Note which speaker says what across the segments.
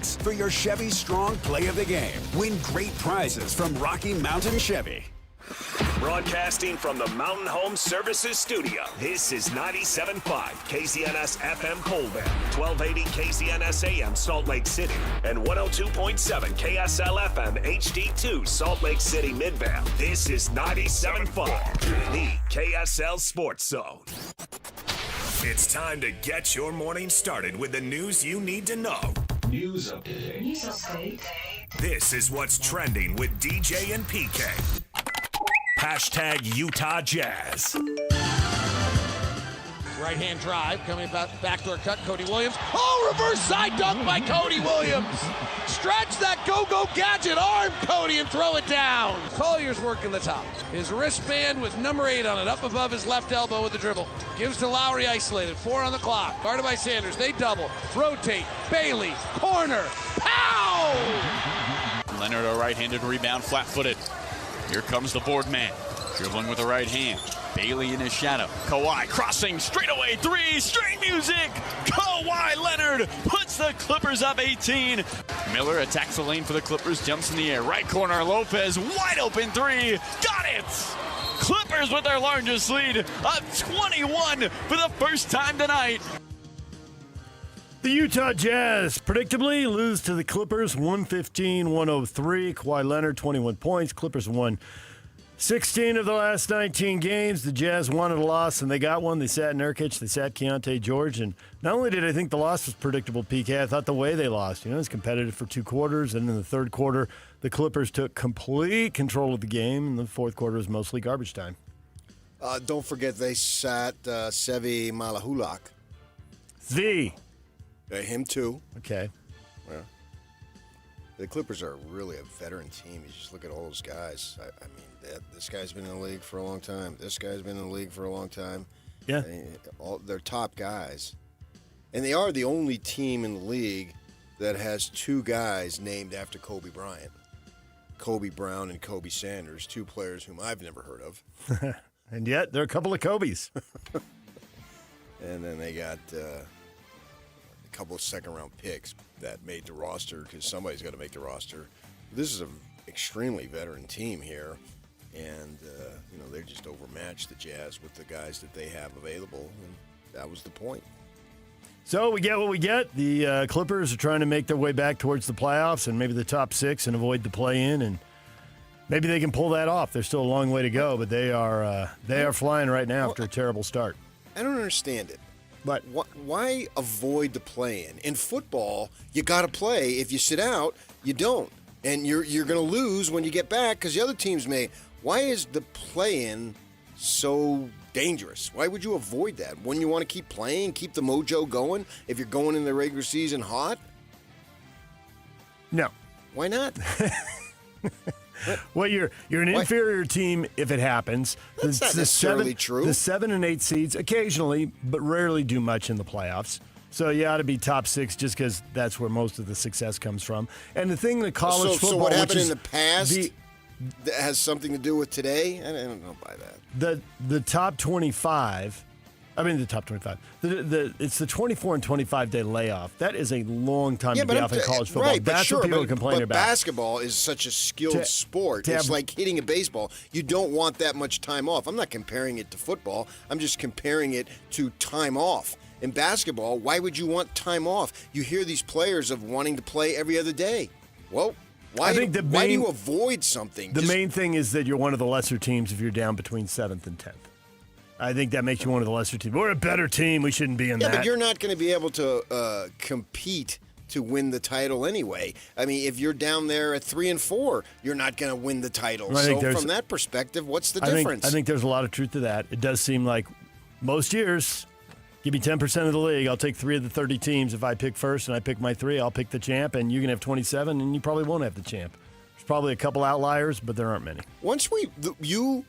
Speaker 1: bucks for your Chevy Strong Play of the Game. Win great prizes from Rocky Mountain Chevy.
Speaker 2: Broadcasting from the Mountain Home Services Studio, this is 97.5 KZNS FM Colville, 1280 KZNS AM Salt Lake City, and 102.7 KSL FM HD2 Salt Lake City Midvale. This is 97.5, the KSL Sports Zone. It's time to get your morning started with the news you need to know.
Speaker 3: News update.
Speaker 2: This is what's trending with DJ and PK. Hashtag Utah Jazz.
Speaker 4: Right-hand drive, coming about backdoor cut, Cody Williams. Oh, reverse side dunk by Cody Williams. Stretch that go-go gadget arm, Cody, and throw it down. Collier's working the top. His wristband with number 8 on it, up above his left elbow with the dribble. Gives to Lowry, isolated, 4 on the clock. Guarded by Sanders, they double, rotate, Bailey, corner, pow!
Speaker 5: Leonard, a right-handed rebound, flat-footed. Here comes the board man, dribbling with the right hand. Bailey in his shadow. Kawhi crossing, straightaway three, string music. Kawhi Leonard puts the Clippers up 18. Miller attacks the lane for the Clippers, jumps in the air. Right corner, Lopez, wide open three. Got it! Clippers with their largest lead, up 21 for the first time tonight.
Speaker 6: The Utah Jazz predictably lose to the Clippers 115-103. Kawhi Leonard, 21 points. Clippers won 16 of the last 19 games. The Jazz wanted a loss, and they got one. They sat Nurkic. They sat Keontae George. And not only did I think the loss was predictable, PK, I thought the way they lost. It was competitive for 2 quarters, and in the third quarter, the Clippers took complete control of the game, and the fourth quarter was mostly garbage time.
Speaker 7: Don't forget they sat Sevi Malahulak. Him too.
Speaker 6: Okay.
Speaker 7: Yeah. The Clippers are really a veteran team. You just look at all those guys. I mean, this guy's been in the league for a long time. This guy's been in the league for a long time.
Speaker 6: Yeah.
Speaker 7: They're top guys. And they are the only team in the league that has 2 guys named after Kobe Bryant. Kobe Brown and Kobe Sanders, 2 players whom I've never heard of.
Speaker 6: And yet, they're a couple of Kobes.
Speaker 7: And then they got a couple of second-round picks that made the roster because somebody's got to make the roster. This is an extremely veteran team here, and they just overmatched the Jazz with the guys that they have available, and that was the point.
Speaker 6: So we get what we get. The Clippers are trying to make their way back towards the playoffs and maybe the top 6 and avoid the play-in, and maybe they can pull that off. There's still a long way to go, but they are flying right now after a terrible start.
Speaker 7: I don't understand it.
Speaker 6: But
Speaker 7: why avoid the play-in? In football, you got to play. If you sit out, you don't. And you're going to lose when you get back because the other teams may. Why is the play-in so dangerous? Why would you avoid that? Wouldn't you want to keep playing, keep the mojo going if you're going in the regular season hot?
Speaker 6: No.
Speaker 7: Why not?
Speaker 6: Well, you're an inferior team if it happens.
Speaker 7: That's not necessarily true.
Speaker 6: The 7 and 8 seeds occasionally, but rarely do much in the playoffs. So you ought to be top 6 just because that's where most of the success comes from. And the thing that college football,
Speaker 7: so what happened in the past that has something to do with today? I don't know by that.
Speaker 6: The top 25. I mean, the top 25. It's the 24 and 25-day layoff. That is a long time to be off in college football.
Speaker 7: Right,
Speaker 6: That's what people complain about.
Speaker 7: Basketball is such a skilled sport. It's like hitting a baseball. You don't want that much time off. I'm not comparing it to football. I'm just comparing it to time off. In basketball, why would you want time off? You hear these players of wanting to play every other day. Well, why do you avoid something?
Speaker 6: The main thing is that you're one of the lesser teams if you're down between 7th and 10th. I think that makes you one of the lesser teams. We're a better team. We shouldn't be in that.
Speaker 7: Yeah, but you're not going to be able to compete to win the title anyway. I mean, if you're down there at 3 and 4, you're not going to win the title. So from that perspective, what's the difference?
Speaker 6: I think there's a lot of truth to that. It does seem like most years, give me 10% of the league. I'll take 3 of the 30 teams. If I pick first and I pick my 3, I'll pick the champ, and you can have 27, and you probably won't have the champ. There's probably a couple outliers, but there aren't many.
Speaker 7: Once you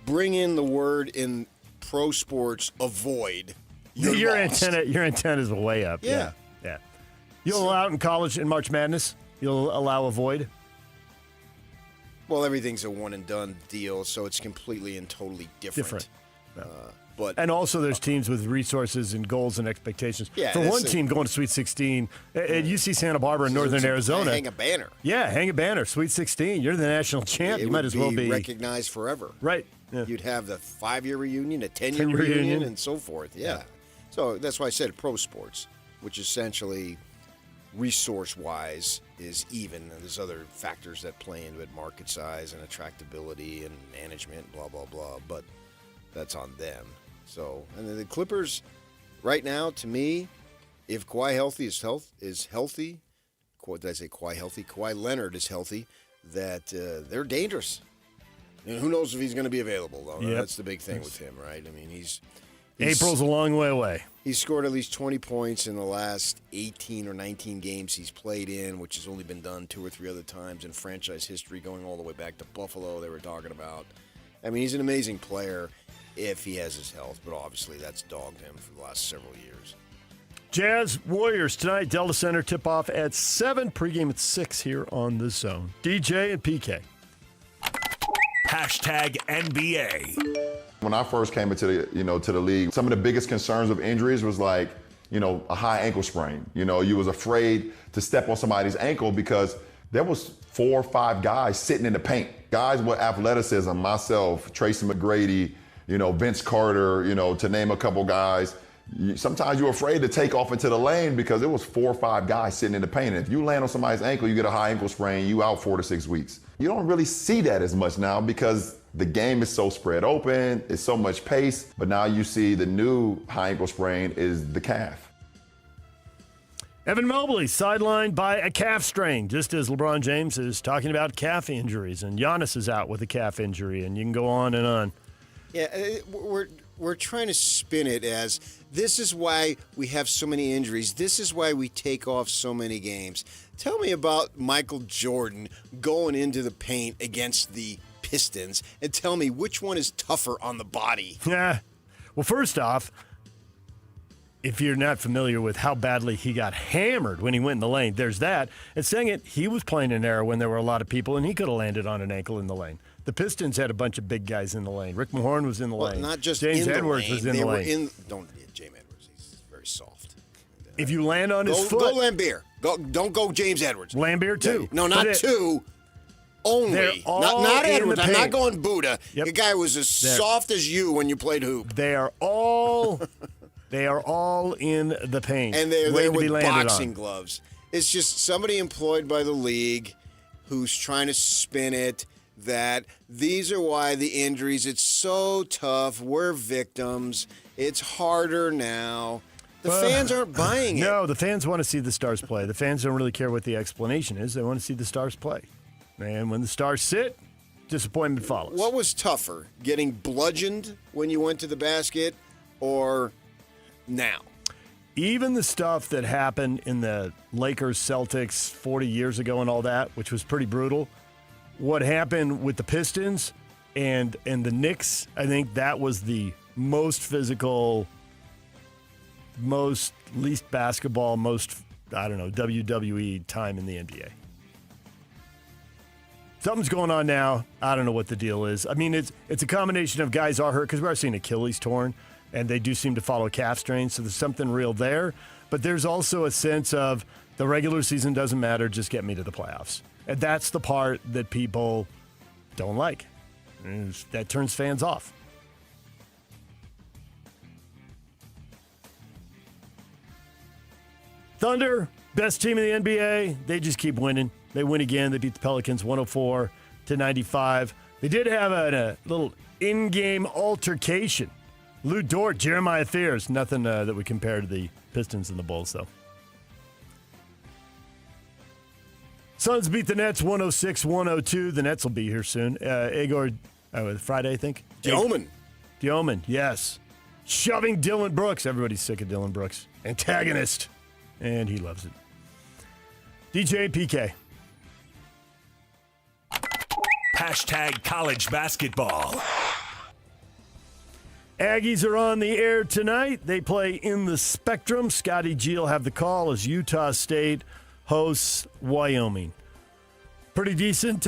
Speaker 7: bring in the word in pro sports, avoid.
Speaker 6: Your antenna is way up.
Speaker 7: Yeah.
Speaker 6: You'll allow it in college in March Madness? You'll allow avoid?
Speaker 7: Well, everything's a one and done deal, so it's completely and totally different. But
Speaker 6: And also there's teams with resources and goals and expectations.
Speaker 7: Yeah,
Speaker 6: For one team going to Sweet 16, at UC Santa Barbara in Northern Arizona.
Speaker 7: Hang a banner.
Speaker 6: Yeah, hang a banner. Sweet 16. You're the national champ.
Speaker 7: It
Speaker 6: You might as well be
Speaker 7: recognized forever.
Speaker 6: Right. Yeah.
Speaker 7: You'd have the 5-year reunion, a 10-year reunion, and so forth. Yeah. So that's why I said pro sports, which essentially resource-wise is even. And there's other factors that play into it, market size and attractability and management, blah, blah, blah. But that's on them. So, and then the Clippers, right now, to me, if Kawhi is healthy, did I say Kawhi healthy? Kawhi Leonard is healthy, that they're dangerous. And who knows if he's going to be available, though.
Speaker 6: Yep.
Speaker 7: That's the big thing with him, right? I mean, he's
Speaker 6: April's a long way away.
Speaker 7: He's scored at least 20 points in the last 18 or 19 games he's played in, which has only been done 2 or 3 other times in franchise history, going all the way back to Buffalo they were talking about. I mean, he's an amazing player if he has his health, but obviously that's dogged him for the last several years.
Speaker 6: Jazz Warriors tonight, Delta Center tip-off at 7, pregame at 6 here on The Zone. DJ and PK.
Speaker 2: Hashtag NBA.
Speaker 8: When I first came into the league, some of the biggest concerns of injuries was like, a high ankle sprain. You was afraid to step on somebody's ankle because there was 4 or 5 guys sitting in the paint. Guys with athleticism, myself, Tracy McGrady, Vince Carter, to name a couple guys. Sometimes you're afraid to take off into the lane because there was 4 or 5 guys sitting in the paint. And if you land on somebody's ankle, you get a high ankle sprain, you out 4 to 6 weeks. You don't really see that as much now because the game is so spread open, it's so much pace, but now you see the new high ankle sprain is the calf.
Speaker 6: Evan Mobley sidelined by a calf strain, just as LeBron James is talking about calf injuries, and Giannis is out with a calf injury, and you can go on and on.
Speaker 7: Yeah, we're trying to spin it as this is why we have so many injuries. This is why we take off so many games. Tell me about Michael Jordan going into the paint against the Pistons and tell me which one is tougher on the body.
Speaker 6: Yeah. Well, first off, if you're not familiar with how badly he got hammered when he went in the lane, there's that. And second, he was playing an era when there were a lot of people, and he could have landed on an ankle in the lane. The Pistons had a bunch of big guys in the lane. Rick Mahorn was in the lane.
Speaker 7: Not just
Speaker 6: James
Speaker 7: in
Speaker 6: Edwards
Speaker 7: the lane.
Speaker 6: was in the lane.
Speaker 7: James Edwards. He's very soft.
Speaker 6: If you land on his foot.
Speaker 7: Go Lambeer. Don't go James Edwards.
Speaker 6: Lambeer, too.
Speaker 7: No, not two. Only. Not Edwards. I'm not going Buddha.
Speaker 6: Yep.
Speaker 7: The guy was as soft as you when you played hoop.
Speaker 6: They are all in the paint.
Speaker 7: And they're there with boxing
Speaker 6: on.
Speaker 7: gloves. It's just somebody employed by the league who's trying to spin it that these are why the injuries, it's so tough. We're victims. It's harder now. The fans aren't buying it.
Speaker 6: No, the fans want to see the Stars play. The fans don't really care what the explanation is. They want to see the Stars play. And when the Stars sit, disappointment follows.
Speaker 7: What was tougher, getting bludgeoned when you went to the basket or now?
Speaker 6: Even the stuff that happened in the Lakers-Celtics 40 years ago and all that, which was pretty brutal, what happened with the Pistons and the Knicks, I think that was the most physical, most least basketball, most, WWE time in the NBA. Something's going on now. I don't know what the deal is. I mean, it's a combination of guys are hurt because we're seeing Achilles torn, and they do seem to follow calf strains, so there's something real there. But there's also a sense of the regular season doesn't matter, just get me to the playoffs. And that's the part that people don't like. And that turns fans off. Thunder, best team in the NBA. They just keep winning. They win again. They beat the Pelicans 104-95. They did have a little in-game altercation. Lou Dort, Jeremiah Fears. Nothing that would compare to the Pistons and the Bulls, though. Suns beat the Nets 106-102. The Nets will be here soon. Igor, Friday, I think. Dioman, yes. Shoving Dylan Brooks. Everybody's sick of Dylan Brooks. Antagonist. And he loves it. DJ and PK.
Speaker 2: Hashtag college basketball.
Speaker 6: Aggies are on the air tonight. They play in the Spectrum. Scotty G will have the call as Utah State hosts Wyoming. Pretty decent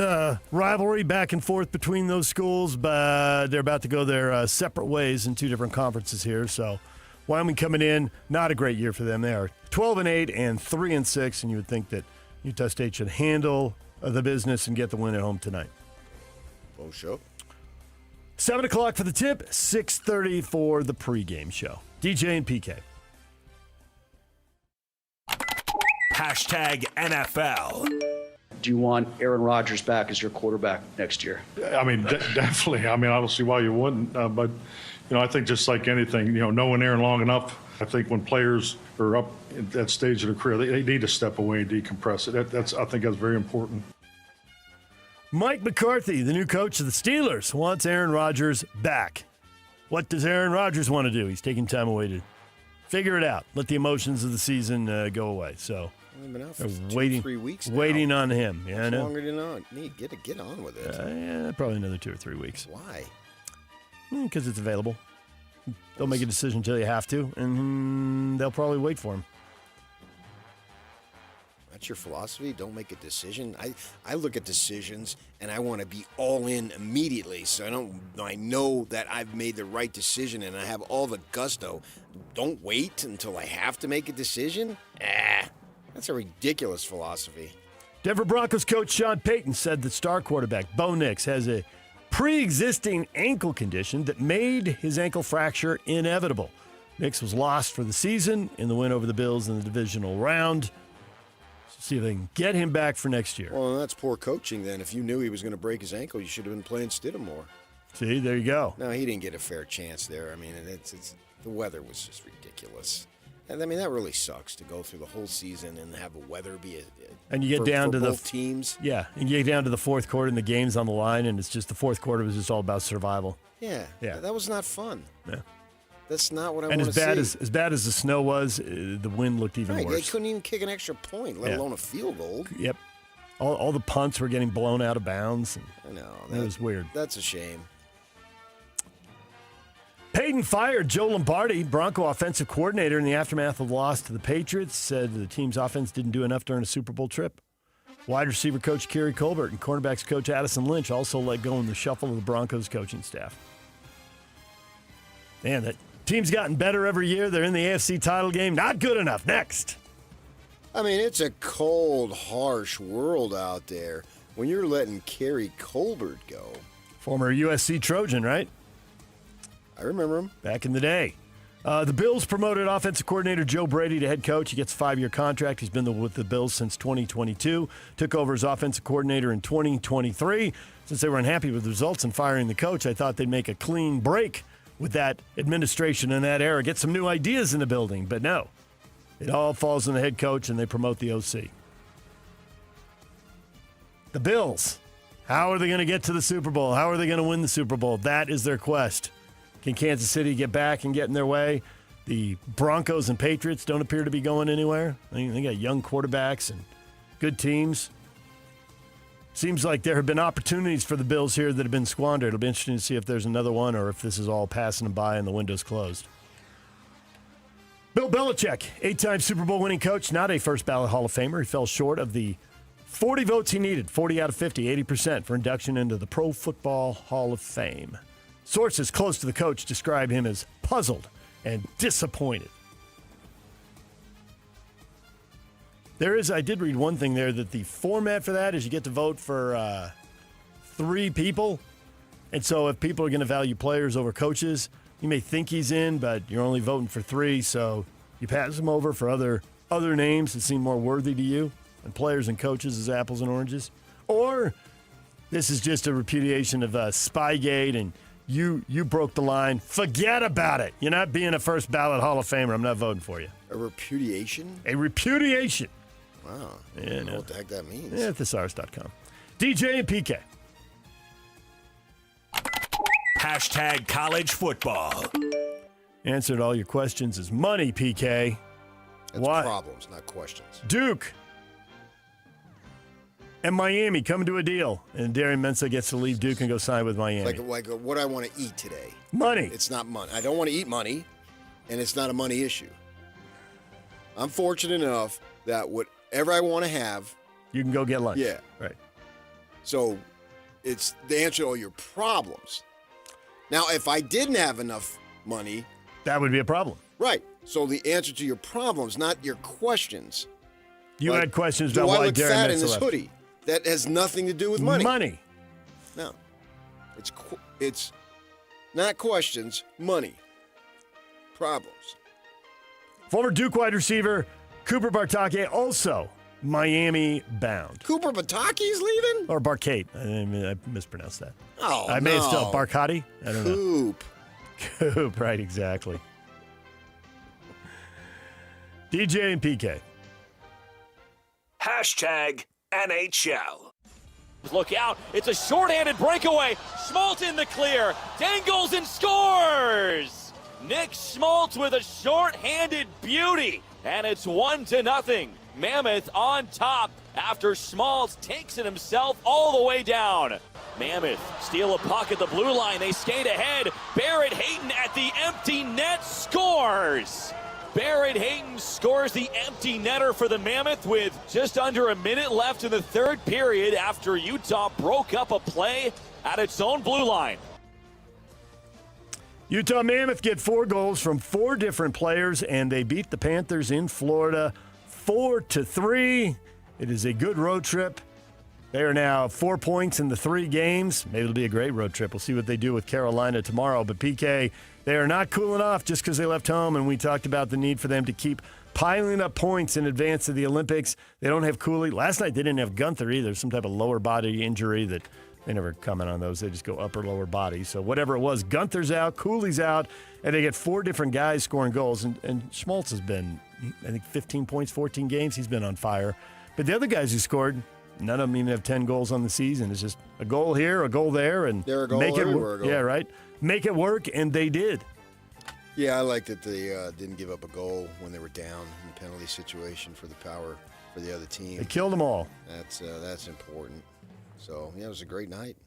Speaker 6: rivalry back and forth between those schools, but they're about to go their separate ways in two different conferences here. So Wyoming coming in, not a great year for them. They are 12-8 and 3-6, and you would think that Utah State should handle the business and get the win at home tonight.
Speaker 7: Oh, sure.
Speaker 6: 7 o'clock for the tip, 6:30 for the pregame show. DJ and PK.
Speaker 2: #NFL.
Speaker 9: Do you want Aaron Rodgers back as your quarterback next year?
Speaker 10: I mean, definitely. I mean, I don't see why you wouldn't. But, I think just like anything, knowing Aaron long enough, I think when players are up at that stage of their career, they need to step away and decompress it. I think that's very important.
Speaker 6: Mike McCarthy, the new coach of the Steelers, wants Aaron Rodgers back. What does Aaron Rodgers want to do? He's taking time away to figure it out. Let the emotions of the season go away. So
Speaker 7: I've been out for
Speaker 6: waiting,
Speaker 7: 3 weeks now.
Speaker 6: waiting on him. Yeah,
Speaker 7: How
Speaker 6: I know.
Speaker 7: longer do you need? Get on with it.
Speaker 6: Yeah, probably another 2 or 3 weeks.
Speaker 7: Why?
Speaker 6: Because it's available. They'll make a decision until you have to, and they'll probably wait for him.
Speaker 7: That's your philosophy? Don't make a decision? I look at decisions, and I want to be all in immediately, so I know that I've made the right decision, and I have all the gusto. Don't wait until I have to make a decision? That's a ridiculous philosophy.
Speaker 6: Denver Broncos coach Sean Payton said that star quarterback Bo Nix has a pre-existing ankle condition that made his ankle fracture inevitable. Nix was lost for the season in the win over the Bills in the divisional round. See if they can get him back for next year.
Speaker 7: Well, that's poor coaching then. If you knew he was going to break his ankle, you should have been playing Stidham more.
Speaker 6: See, there you go.
Speaker 7: No, he didn't get a fair chance there. I mean, the weather was just ridiculous. And I mean, that really sucks to go through the whole season and have the weather be
Speaker 6: and you get down to
Speaker 7: both teams.
Speaker 6: Yeah, and you get down to the fourth quarter and the game's on the line, and it's just the fourth quarter was just all about survival.
Speaker 7: Yeah. That was not fun.
Speaker 6: Yeah.
Speaker 7: That's not what I
Speaker 6: and
Speaker 7: want to see.
Speaker 6: As bad as the snow was, the wind looked even
Speaker 7: right,
Speaker 6: worse.
Speaker 7: They couldn't even kick an extra point, let alone a field goal.
Speaker 6: Yep. All the punts were getting blown out of bounds.
Speaker 7: I know.
Speaker 6: That was weird.
Speaker 7: That's a shame.
Speaker 6: Payton fired Joe Lombardi, Bronco offensive coordinator, in the aftermath of the loss to the Patriots. Said the team's offense didn't do enough during a Super Bowl trip. Wide receiver coach Kerry Colbert and cornerbacks coach Addison Lynch also let go in the shuffle of the Broncos coaching staff. Man, that team's gotten better every year. They're in the AFC title game. Not good enough. Next.
Speaker 7: I mean, it's a cold, harsh world out there when you're letting Kerry Colbert go.
Speaker 6: Former USC Trojan, right?
Speaker 7: I remember him.
Speaker 6: Back in the day. The Bills promoted offensive coordinator Joe Brady to head coach. He gets a 5-year contract. He's been with the Bills since 2022. Took over as offensive coordinator in 2023. Since they were unhappy with the results and firing the coach, I thought they'd make a clean break with that administration in that era. Get some new ideas in the building. But no. It all falls on the head coach, and they promote the OC. The Bills. How are they going to get to the Super Bowl? How are they going to win the Super Bowl? That is their quest. Can Kansas City get back and get in their way? The Broncos and Patriots don't appear to be going anywhere. I mean, they got young quarterbacks and good teams. Seems like there have been opportunities for the Bills here that have been squandered. It'll be interesting to see if there's another one or if this is all passing them by and the window's closed. Bill Belichick, 8-time Super Bowl winning coach, not a first-ballot Hall of Famer. He fell short of the 40 votes he needed, 40 out of 50, 80% for induction into the Pro Football Hall of Fame. Sources close to the coach describe him as puzzled and disappointed. I did read one thing there, that the format for that is you get to vote for 3 people. And so if people are going to value players over coaches, you may think he's in, but you're only voting for 3. So you pass him over for other names that seem more worthy to you. And players and coaches as apples and oranges. Or this is just a repudiation of Spygate and you broke the line. Forget about it. You're not being a first ballot Hall of Famer. I'm not voting for you.
Speaker 7: A repudiation?
Speaker 6: A repudiation.
Speaker 7: Wow. I
Speaker 6: Yeah,
Speaker 7: don't know what the heck that means.
Speaker 6: Yeah, thesaurus.com. DJ and PK.
Speaker 2: #college football.
Speaker 6: Answered all your questions is money, PK.
Speaker 7: That's
Speaker 6: What?
Speaker 7: problems, not questions.
Speaker 6: Duke and Miami coming to a deal. And Darian Mensah gets to leave Duke and go sign with Miami.
Speaker 7: Like what I want to eat today.
Speaker 6: Money.
Speaker 7: It's not money. I don't want to eat money, and it's not a money issue. I'm fortunate enough that whatever I want to have,
Speaker 6: You can go get lunch.
Speaker 7: Yeah.
Speaker 6: Right.
Speaker 7: So it's the answer to all your problems. Now, if I didn't have enough money,
Speaker 6: that would be a problem.
Speaker 7: Right. So the answer to your problems, not your questions.
Speaker 6: You had questions about
Speaker 7: why
Speaker 6: why
Speaker 7: I look
Speaker 6: Darren
Speaker 7: fat in
Speaker 6: Mitchell
Speaker 7: this
Speaker 6: left.
Speaker 7: hoodie. That has nothing to do with money.
Speaker 6: Money.
Speaker 7: No. It's not questions, money. Problems.
Speaker 6: Former Duke wide receiver Cooper Bartake, also Miami bound.
Speaker 7: Cooper Batake's leaving?
Speaker 6: Or Barcate. I mispronounced that.
Speaker 7: Oh,
Speaker 6: I may have spelled Barcati. I don't
Speaker 7: Coop.
Speaker 6: know. Coop, right, exactly. DJ and PK.
Speaker 2: #NHL.
Speaker 11: Look out. It's a shorthanded breakaway. Schmaltz in the clear. Dangles and scores. Nick Schmaltz with a shorthanded beauty. And it's 1-0. Mammoth on top after Schmaltz takes it himself all the way down. Mammoth steal a puck at the blue line. They skate ahead. Barrett Hayton at the empty net scores. Barrett Hayton scores the empty netter for the Mammoth with just under a minute left in the third period after Utah broke up a play at its own blue line.
Speaker 6: Utah Mammoth get 4 goals from 4 different players, and they beat the Panthers in Florida 4-3. It is a good road trip. They are now 4 points in the 3 games. Maybe it'll be a great road trip. We'll see what they do with Carolina tomorrow. But PK, they are not cooling off just because they left home, and we talked about the need for them to keep piling up points in advance of the Olympics. They don't have Cooley. Last night they didn't have Gunther either, some type of lower body injury that they never comment on those. They just go upper, lower body. So whatever it was, Gunther's out, Cooley's out, and they get 4 different guys scoring goals. And Schmaltz has been, I think, 15 points, 14 games. He's been on fire. But the other guys who scored, none of them even have 10 goals on the season. It's just a goal here, a goal there, and
Speaker 7: They're a goal
Speaker 6: make it
Speaker 7: everywhere,
Speaker 6: work. Yeah, right. Make it work, and they did.
Speaker 7: Yeah, I like that they didn't give up a goal when they were down in the penalty situation for the power for the other team.
Speaker 6: They killed them all.
Speaker 7: That's important. So yeah, it was a great night.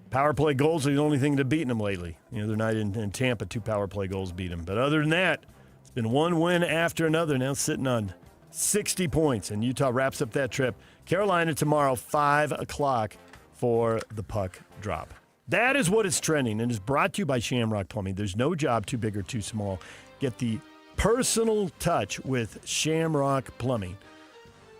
Speaker 6: Power play goals are the only thing to beating them lately. The other night in Tampa, 2 power play goals beat them. But other than that, it's been one win after another. Now sitting on 60 points, and Utah wraps up that trip. Carolina tomorrow, 5 o'clock for the puck drop. That is what is trending, and is brought to you by Shamrock Plumbing. There's no job too big or too small. Get the personal touch with Shamrock Plumbing.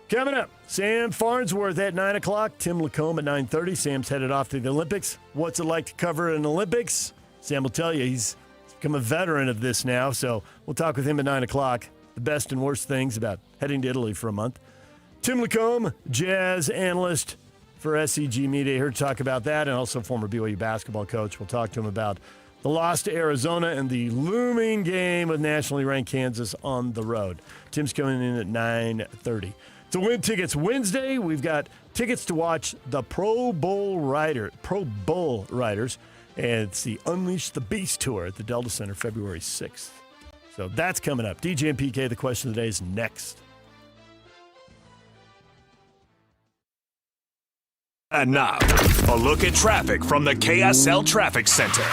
Speaker 6: Coming up, Sam Farnsworth at 9 o'clock, Tim Lacombe at 9:30. Sam's headed off to the Olympics. What's it like to cover an Olympics? Sam will tell you. He's become a veteran of this now, so we'll talk with him at 9 o'clock. The best and worst things about heading to Italy for a month. Tim Lacombe, Jazz analyst for SEG Media, here to talk about that, and also former BYU basketball coach. We'll talk to him about the loss to Arizona and the looming game with nationally ranked Kansas on the road. Tim's coming in at 9:30. To win tickets Wednesday, we've got tickets to watch the Pro Bowl Riders, and it's the Unleash the Beast Tour at the Delta Center February 6th. So that's coming up. DJ and PK, the question of the day is next.
Speaker 2: And now, a look at traffic from the KSL Traffic Center.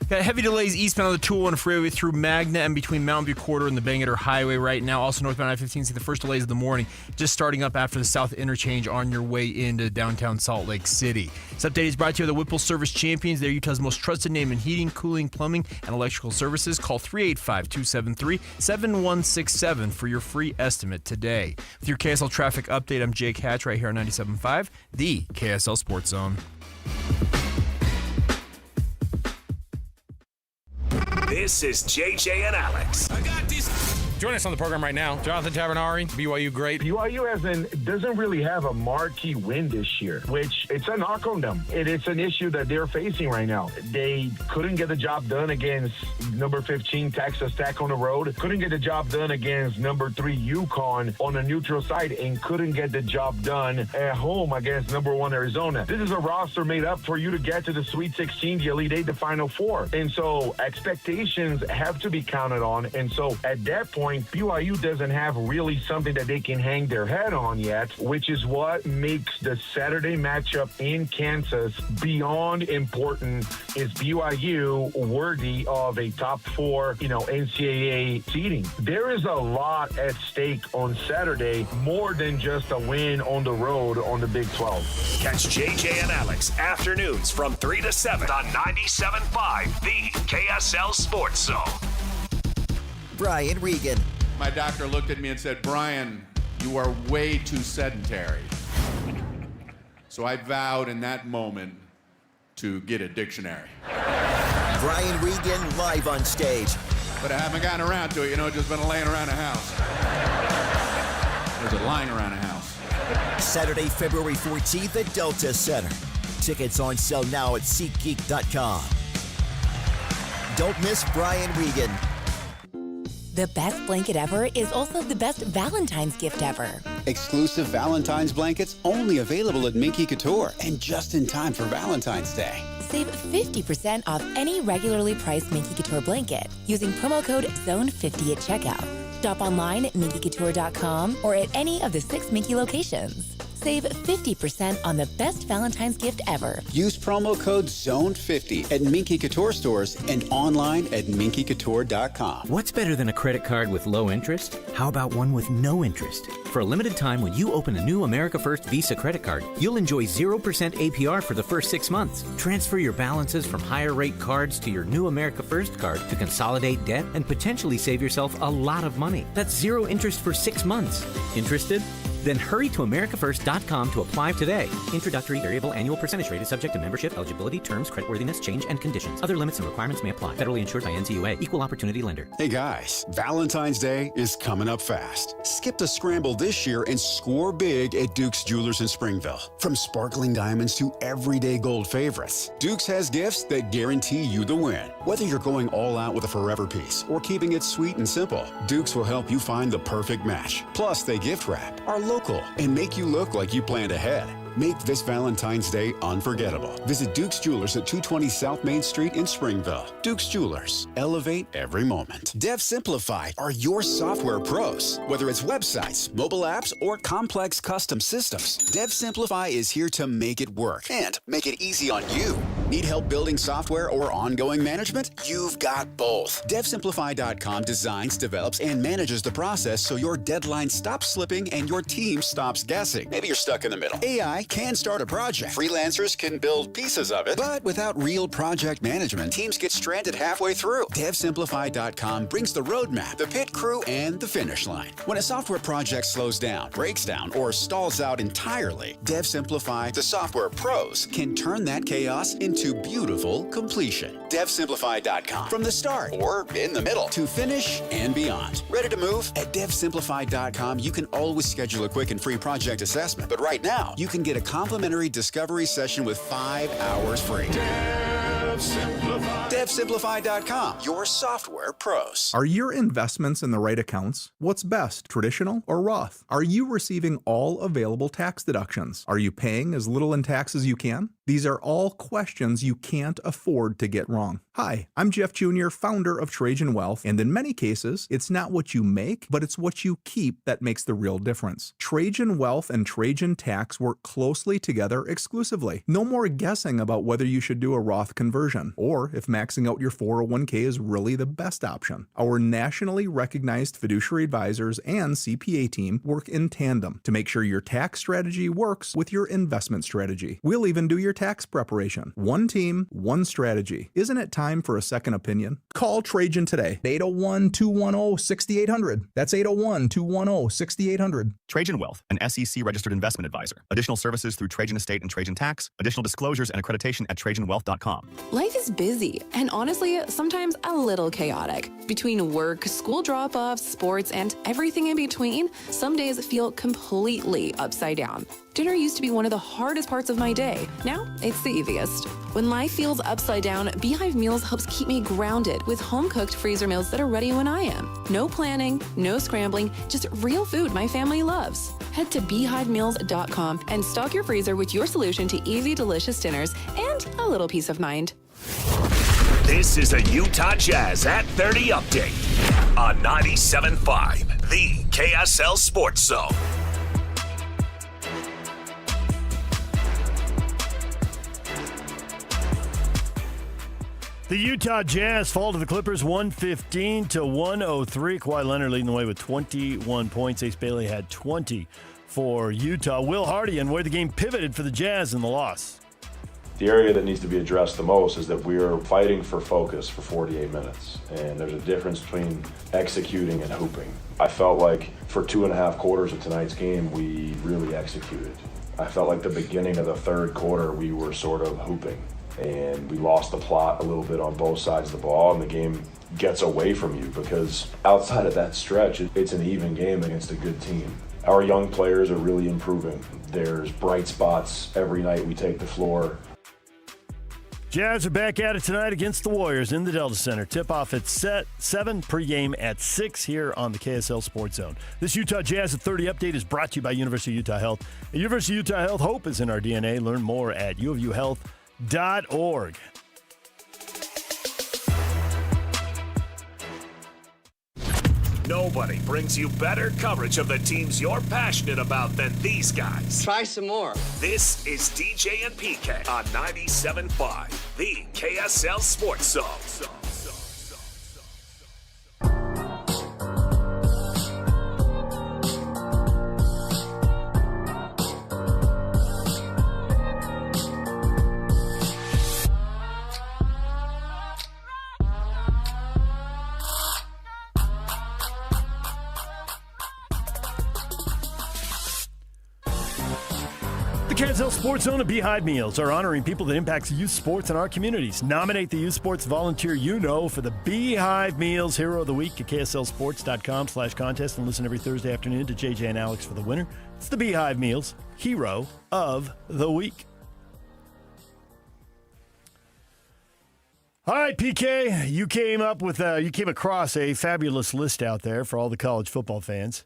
Speaker 12: Got heavy delays eastbound on the 201 freeway through Magna and between Mountain View Corridor and the Bangerter Highway right now. Also northbound I-15, see the first delays of the morning, just starting up after the South Interchange on your way into downtown Salt Lake City. This update is brought to you by the Whipple Service Champions. They're Utah's most trusted name in heating, cooling, plumbing, and electrical services. Call 385-273-7167 for your free estimate today. With your KSL traffic update, I'm Jake Hatch right here on 97.5, the KSL Sports Zone.
Speaker 2: This is JJ and Alex. I got these.
Speaker 13: Join us on the program right now. Jonathan Tavernari, BYU great.
Speaker 14: BYU doesn't really have a marquee win this year, which it's a knock on them. It's an issue that they're facing right now. They couldn't get the job done against number 15 Texas Tech on the road, couldn't get the job done against number 3 UConn on a neutral site, and couldn't get the job done at home against number 1 Arizona. This is a roster made up for you to get to the Sweet 16, the Elite 8, the Final 4. And so expectations have to be counted on. And so at that point, point, BYU doesn't have really something that they can hang their head on yet, which is what makes the Saturday matchup in Kansas beyond important. Is BYU worthy of a top 4, NCAA seeding? There is a lot at stake on Saturday, more than just a win on the road on the Big 12.
Speaker 2: Catch JJ and Alex afternoons from 3 to 7 on 97.5, the KSL Sports Zone.
Speaker 15: Brian Regan.
Speaker 16: My doctor looked at me and said, "Brian, you are way too sedentary." So I vowed in that moment to get a dictionary.
Speaker 15: Brian Regan live on stage.
Speaker 16: But I haven't gotten around to it. Just been laying around the house. There's a lying around the house.
Speaker 15: Saturday, February 14th at Delta Center. Tickets on sale now at SeatGeek.com. Don't miss Brian Regan.
Speaker 17: The best blanket ever is also the best Valentine's gift ever.
Speaker 18: Exclusive Valentine's blankets only available at Minky Couture and just in time for Valentine's Day.
Speaker 17: Save 50% off any regularly priced Minky Couture blanket using promo code ZONE50 at checkout. Shop online at minkycouture.com or at any of the 6 Minky locations. Save 50% on the best Valentine's gift ever.
Speaker 18: Use promo code ZONE50 at Minky Couture stores and online at minkycouture.com.
Speaker 19: What's better than a credit card with low interest? How about one with no interest? For a limited time, when you open a new America First Visa credit card, you'll enjoy 0% APR for the first 6 months. Transfer your balances from higher rate cards to your new America First card to consolidate debt and potentially save yourself a lot of money. That's 0 interest for 6 months. Interested? Then hurry to americaFirst.com to apply today. Introductory variable annual percentage rate is subject to membership, eligibility, terms, creditworthiness, change, and conditions. Other limits and requirements may apply. Federally insured by NCUA. Equal opportunity lender.
Speaker 20: Hey guys, Valentine's Day is coming up fast. Skip the scramble this year and score big at Duke's Jewelers in Springville. From sparkling diamonds to everyday gold favorites, Duke's has gifts that guarantee you the win. Whether you're going all out with a forever piece or keeping it sweet and simple, Duke's will help you find the perfect match. Plus, they gift wrap, are local, and make you look like you planned ahead. Make this Valentine's Day unforgettable. Visit Duke's Jewelers at 220 South Main Street in Springville. Duke's Jewelers. Elevate every moment. Dev Simplified are your software pros. Whether it's websites, mobile apps, or complex custom systems, Dev Simplify is here to make it work and make it easy on you. Need help building software or ongoing management? You've got both. DevSimplify.com designs, develops, and manages the process so your deadline stops slipping and your team stops guessing. Maybe you're stuck in the middle. AI can start a project. Freelancers can build pieces of it, but without real project management, teams get stranded halfway through. DevSimplify.com brings the roadmap, the pit crew, and the finish line. When a software project slows down, breaks down, or stalls out entirely, DevSimplify, the software pros, can turn that chaos into beautiful completion. DevSimplify.com. From the start, or in the middle, to finish and beyond. Ready to move? At DevSimplify.com, you can always schedule a quick and free project assessment. But right now, you can get a complimentary discovery session with 5 hours free. DevSimplify.com, your software pros.
Speaker 21: Are your investments in the right accounts? What's best, traditional or Roth? Are you receiving all available tax deductions? Are you paying as little in tax as you can? These are all questions you can't afford to get wrong. Hi, I'm Jeff Jr., founder of Trajan Wealth, and in many cases, it's not what you make, but it's what you keep that makes the real difference. Trajan Wealth and Trajan Tax work closely together exclusively. No more guessing about whether you should do a Roth conversion, or if maxing out your 401k is really the best option. Our nationally recognized fiduciary advisors and CPA team work in tandem to make sure your tax strategy works with your investment strategy. We'll even do your tax preparation. One team, one strategy. Isn't it time for a second opinion? Call Trajan today. 801-210-6800. That's 801-210-6800.
Speaker 22: Trajan Wealth, an SEC registered investment advisor. Additional services through Trajan Estate and Trajan Tax. Additional disclosures and accreditation at TrajanWealth.com.
Speaker 23: Life is busy and honestly, sometimes a little chaotic. Between work, school drop-offs, sports, and everything in between, some days feel completely upside down. Dinner used to be one of the hardest parts of my day. Now, it's the easiest. When life feels upside down, Beehive Meals helps keep me grounded with home-cooked freezer meals that are ready when I am. No planning, no scrambling, just real food my family loves. Head to beehivemeals.com and stock your freezer with your solution to easy, delicious dinners and a little peace of mind.
Speaker 2: This is a Utah Jazz at 30 update on 97.5, the KSL Sports Zone.
Speaker 6: The Utah Jazz fall to the Clippers 115-103. Kawhi Leonard leading the way with 21 points. Ace Bailey had 20 for Utah. Will Hardy and where the game pivoted for the Jazz in the loss.
Speaker 1: The area that needs to be addressed the most is that we are fighting for focus for 48 minutes. And there's a difference between executing and hooping. I felt like for 2.5 quarters of tonight's game, we really executed. I felt like the beginning of the third quarter, we were sort of hooping. And we lost the plot a little bit on both sides of the ball, and the game gets away from you because outside of that stretch, it's an even game against a good team. Our young players are really improving. There's bright spots every night we take the floor.
Speaker 6: Jazz are back at it tonight against the Warriors in the Delta Center. Tip-off at 7, pregame at 6 here on the KSL Sports Zone. This Utah Jazz at 30 update is brought to you by University of Utah Health. At University of Utah Health, hope is in our DNA. Learn more at uofuhealth.org.
Speaker 2: Nobody brings you better coverage of the teams you're passionate about than these guys.
Speaker 3: Try some more.
Speaker 2: This is DJ and PK on 97.5, the KSL Sports Zone.
Speaker 6: KSL Sports Zone and Beehive Meals are honoring people that impact youth sports in our communities. Nominate the youth sports volunteer you know for the Beehive Meals Hero of the Week at KSLSports.com/contest and listen every Thursday afternoon to JJ and Alex for the winner. It's the Beehive Meals Hero of the Week. All right, PK, you came across a fabulous list out there for all the college football fans.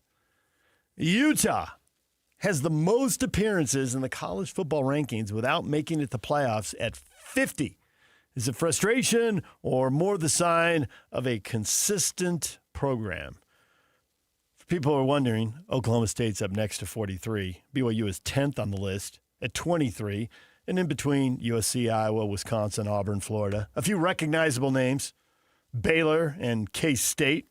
Speaker 6: Utah has the most appearances in the college football rankings without making it to playoffs at 50. Is it frustration or more the sign of a consistent program? For people who are wondering, Oklahoma State's up next to 43. BYU is 10th on the list at 23. And in between, USC, Iowa, Wisconsin, Auburn, Florida. A few recognizable names, Baylor and K-State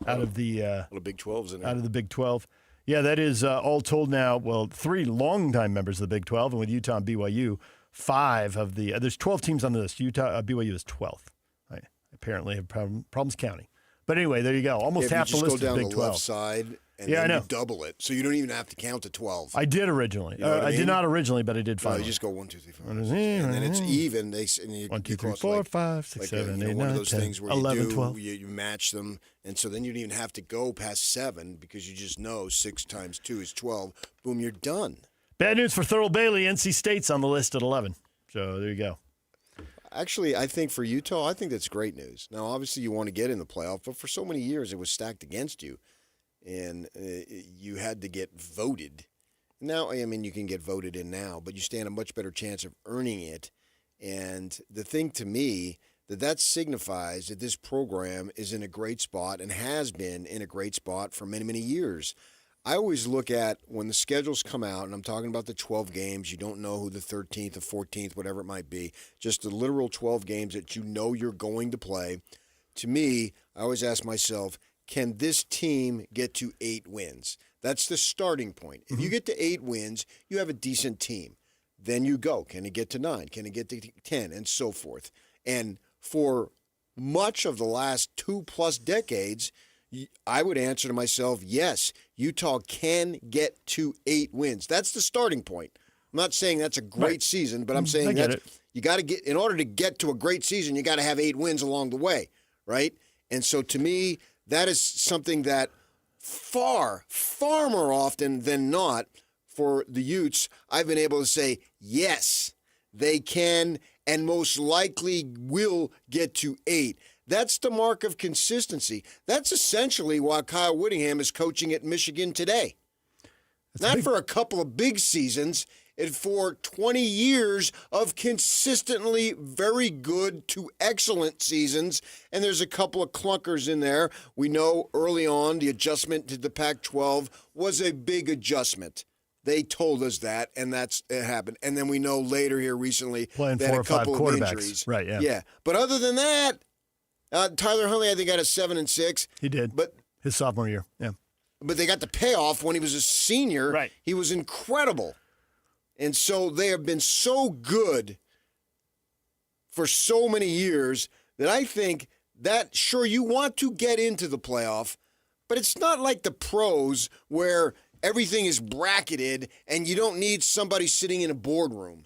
Speaker 6: out of the
Speaker 7: Big 12s in there.
Speaker 6: Out of the Big 12. Yeah, that is all told now, 3 longtime members of the Big 12, and with Utah and BYU, 5 of the there's 12 teams on the list. BYU is 12th. I apparently have problems counting. But anyway, there you go. Almost half the list is Big 12.
Speaker 7: You just go down the left side, and then you double it. So you don't even have to count to 12.
Speaker 6: I did originally.
Speaker 7: You know what I mean?
Speaker 6: did not originally, but I did finally.
Speaker 7: No, you just go 1, 2, 3, 4. And then it's even. 1, 2, 3, 4,
Speaker 6: 5, 6, 7, 8, 9,
Speaker 7: one of those
Speaker 6: 10,
Speaker 7: things where
Speaker 6: 11, 12.
Speaker 7: You match them. And so then you don't even have to go past 7 because you just know 6 times 2 is 12. Boom, you're done.
Speaker 6: Bad news for Thurl Bailey. NC State's on the list at 11. So there you go.
Speaker 7: Actually, I think for Utah, I think that's great news. Now, obviously, you want to get in the playoff, but for so many years, it was stacked against you, and you had to get voted. Now, I mean, you can get voted in now, but you stand a much better chance of earning it. And the thing to me, that signifies that this program is in a great spot and has been in a great spot for many, many years. I always look at when the schedules come out, and I'm talking about the 12 games. You don't know who the 13th or 14th, whatever it might be, just the literal 12 games that you know you're going to play. To me, I always ask myself, can this team get to 8 wins? That's the starting point. If you get to 8 wins, you have a decent team. Then you go. Can it get to 9? Can it get to 10? And so forth. And for much of the last 2+ decades, I would answer to myself, yes, Utah can get to 8 wins. That's the starting point. I'm not saying that's a great season, but I'm saying that you got to get, in order to get to a great season, you got to have 8 wins along the way, right? And so to me, that is something that far, far more often than not for the Utes, I've been able to say, yes, they can and most likely will get to 8. That's the mark of consistency. That's essentially why Kyle Whittingham is coaching at Michigan today. Not for a couple of big seasons. and for 20 years of consistently very good to excellent seasons. And there's a couple of clunkers in there. We know early on the adjustment to the Pac-12 was a big adjustment. They told us that, and it happened. And then we know later here recently
Speaker 6: playing
Speaker 7: they
Speaker 6: 4
Speaker 7: had
Speaker 6: or
Speaker 7: a
Speaker 6: 5
Speaker 7: couple of
Speaker 6: quarterbacks.
Speaker 7: injuries.
Speaker 6: Right, yeah.
Speaker 7: Yeah. But other than that, Tyler Huntley, I think, got a 7-6.
Speaker 6: He did.
Speaker 7: But
Speaker 6: his sophomore year, yeah.
Speaker 7: But they got the payoff when he was a senior.
Speaker 6: Right.
Speaker 7: He was incredible. And so they have been so good for so many years that I think that, sure, you want to get into the playoff, but it's not like the pros where everything is bracketed and you don't need somebody sitting in a boardroom.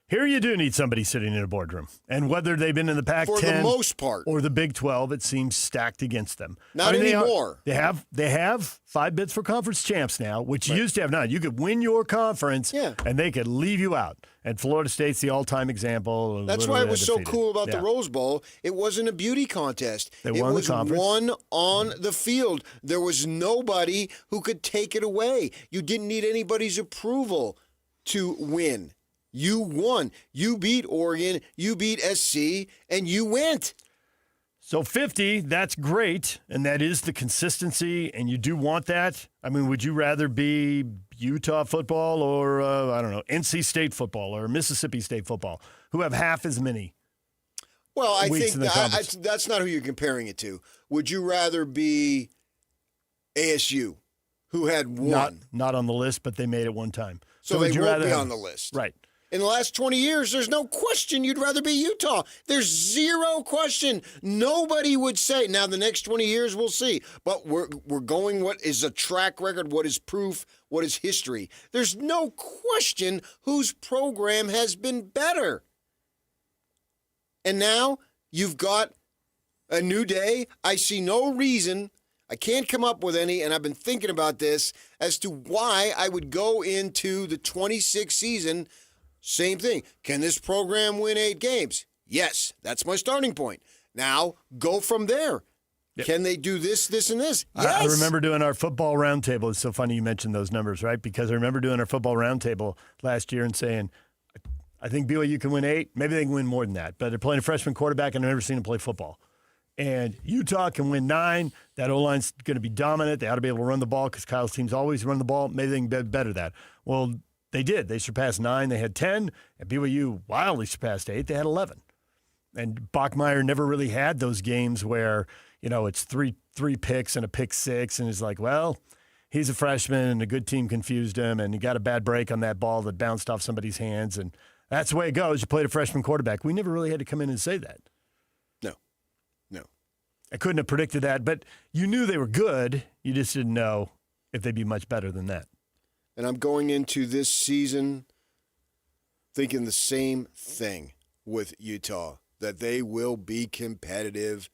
Speaker 6: Here you do need somebody sitting in a boardroom. And whether they've been in the Pac-10
Speaker 7: For the most part.
Speaker 6: or the Big 12, it seems stacked against them.
Speaker 7: Not anymore.
Speaker 6: They have 5 bids for conference champs now, which you used to have 9. You could win your conference, and they could leave you out. And Florida State's the all-time example.
Speaker 7: That's why it was so cool about the Rose Bowl. It wasn't a beauty contest.
Speaker 6: They won the conference.
Speaker 7: It was won on the field. There was nobody who could take it away. You didn't need anybody's approval to win. You won. You beat Oregon, you beat SC, and you went.
Speaker 6: So 50, that's great, and that is the consistency, and you do want that. I mean, would you rather be Utah football or, NC State football or Mississippi State football, who have half as many
Speaker 7: Well, I
Speaker 6: weeks
Speaker 7: think
Speaker 6: in the conference?
Speaker 7: that's not who you're comparing it to. Would you rather be ASU, who had one?
Speaker 6: Not on the list, but they made it one time.
Speaker 7: So
Speaker 6: would
Speaker 7: they
Speaker 6: you
Speaker 7: won't
Speaker 6: rather
Speaker 7: be
Speaker 6: have-
Speaker 7: on the list.
Speaker 6: Right.
Speaker 7: In the last 20 years, there's no question you'd rather be Utah. There's zero question. Nobody would say. Now, the next 20 years, we'll see. But we're going what is a track record, what is proof, what is history. There's no question whose program has been better. And now you've got a new day. I see no reason. I can't come up with any, and I've been thinking about this, as to why I would go into the 26th season. Same thing. Can this program win 8 games? Yes, that's my starting point. Now, go from there. Yep. Can they do this, this, and this? Yes.
Speaker 6: I remember doing our football roundtable. It's so funny you mentioned those numbers, right? Because I remember doing our football roundtable last year and saying, I think BYU can win 8. Maybe they can win more than that. But they're playing a freshman quarterback, and I've never seen them play football. And Utah can win 9. That O-line's going to be dominant. They ought to be able to run the ball because Kyle's teams always run the ball. Maybe they can better that. Well, they did. They surpassed 9. They had 10. And BYU wildly surpassed 8. They had 11. And Bachmeier never really had those games where, it's three picks and a pick 6. And it's like, well, he's a freshman and a good team confused him. And he got a bad break on that ball that bounced off somebody's hands. And that's the way it goes. You played a freshman quarterback. We never really had to come in and say that.
Speaker 7: No.
Speaker 6: I couldn't have predicted that, but you knew they were good. You just didn't know if they'd be much better than that.
Speaker 7: And I'm going into this season thinking the same thing with Utah, that they will be competitive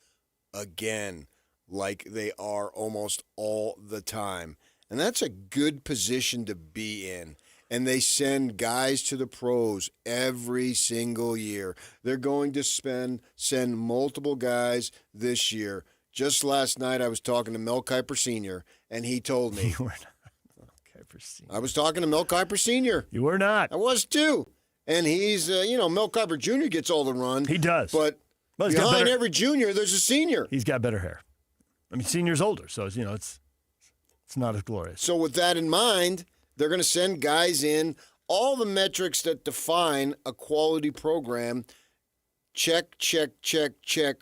Speaker 7: again like they are almost all the time. And that's a good position to be in. And they send guys to the pros every single year. They're going to send multiple guys this year. Just last night, I was talking to Mel Kiper Sr., and he told me.
Speaker 6: You were not Mel Kiper Sr.
Speaker 7: I was talking to Mel Kiper Sr.
Speaker 6: You were not.
Speaker 7: I was too. And he's, Mel Kiper Jr. gets all the run.
Speaker 6: He does.
Speaker 7: But
Speaker 6: he's got
Speaker 7: behind
Speaker 6: better-
Speaker 7: every junior, there's a senior.
Speaker 6: He's got better hair. I mean, senior's older, so it's not as glorious.
Speaker 7: So with that in mind, they're going to send guys in. All the metrics that define a quality program, check,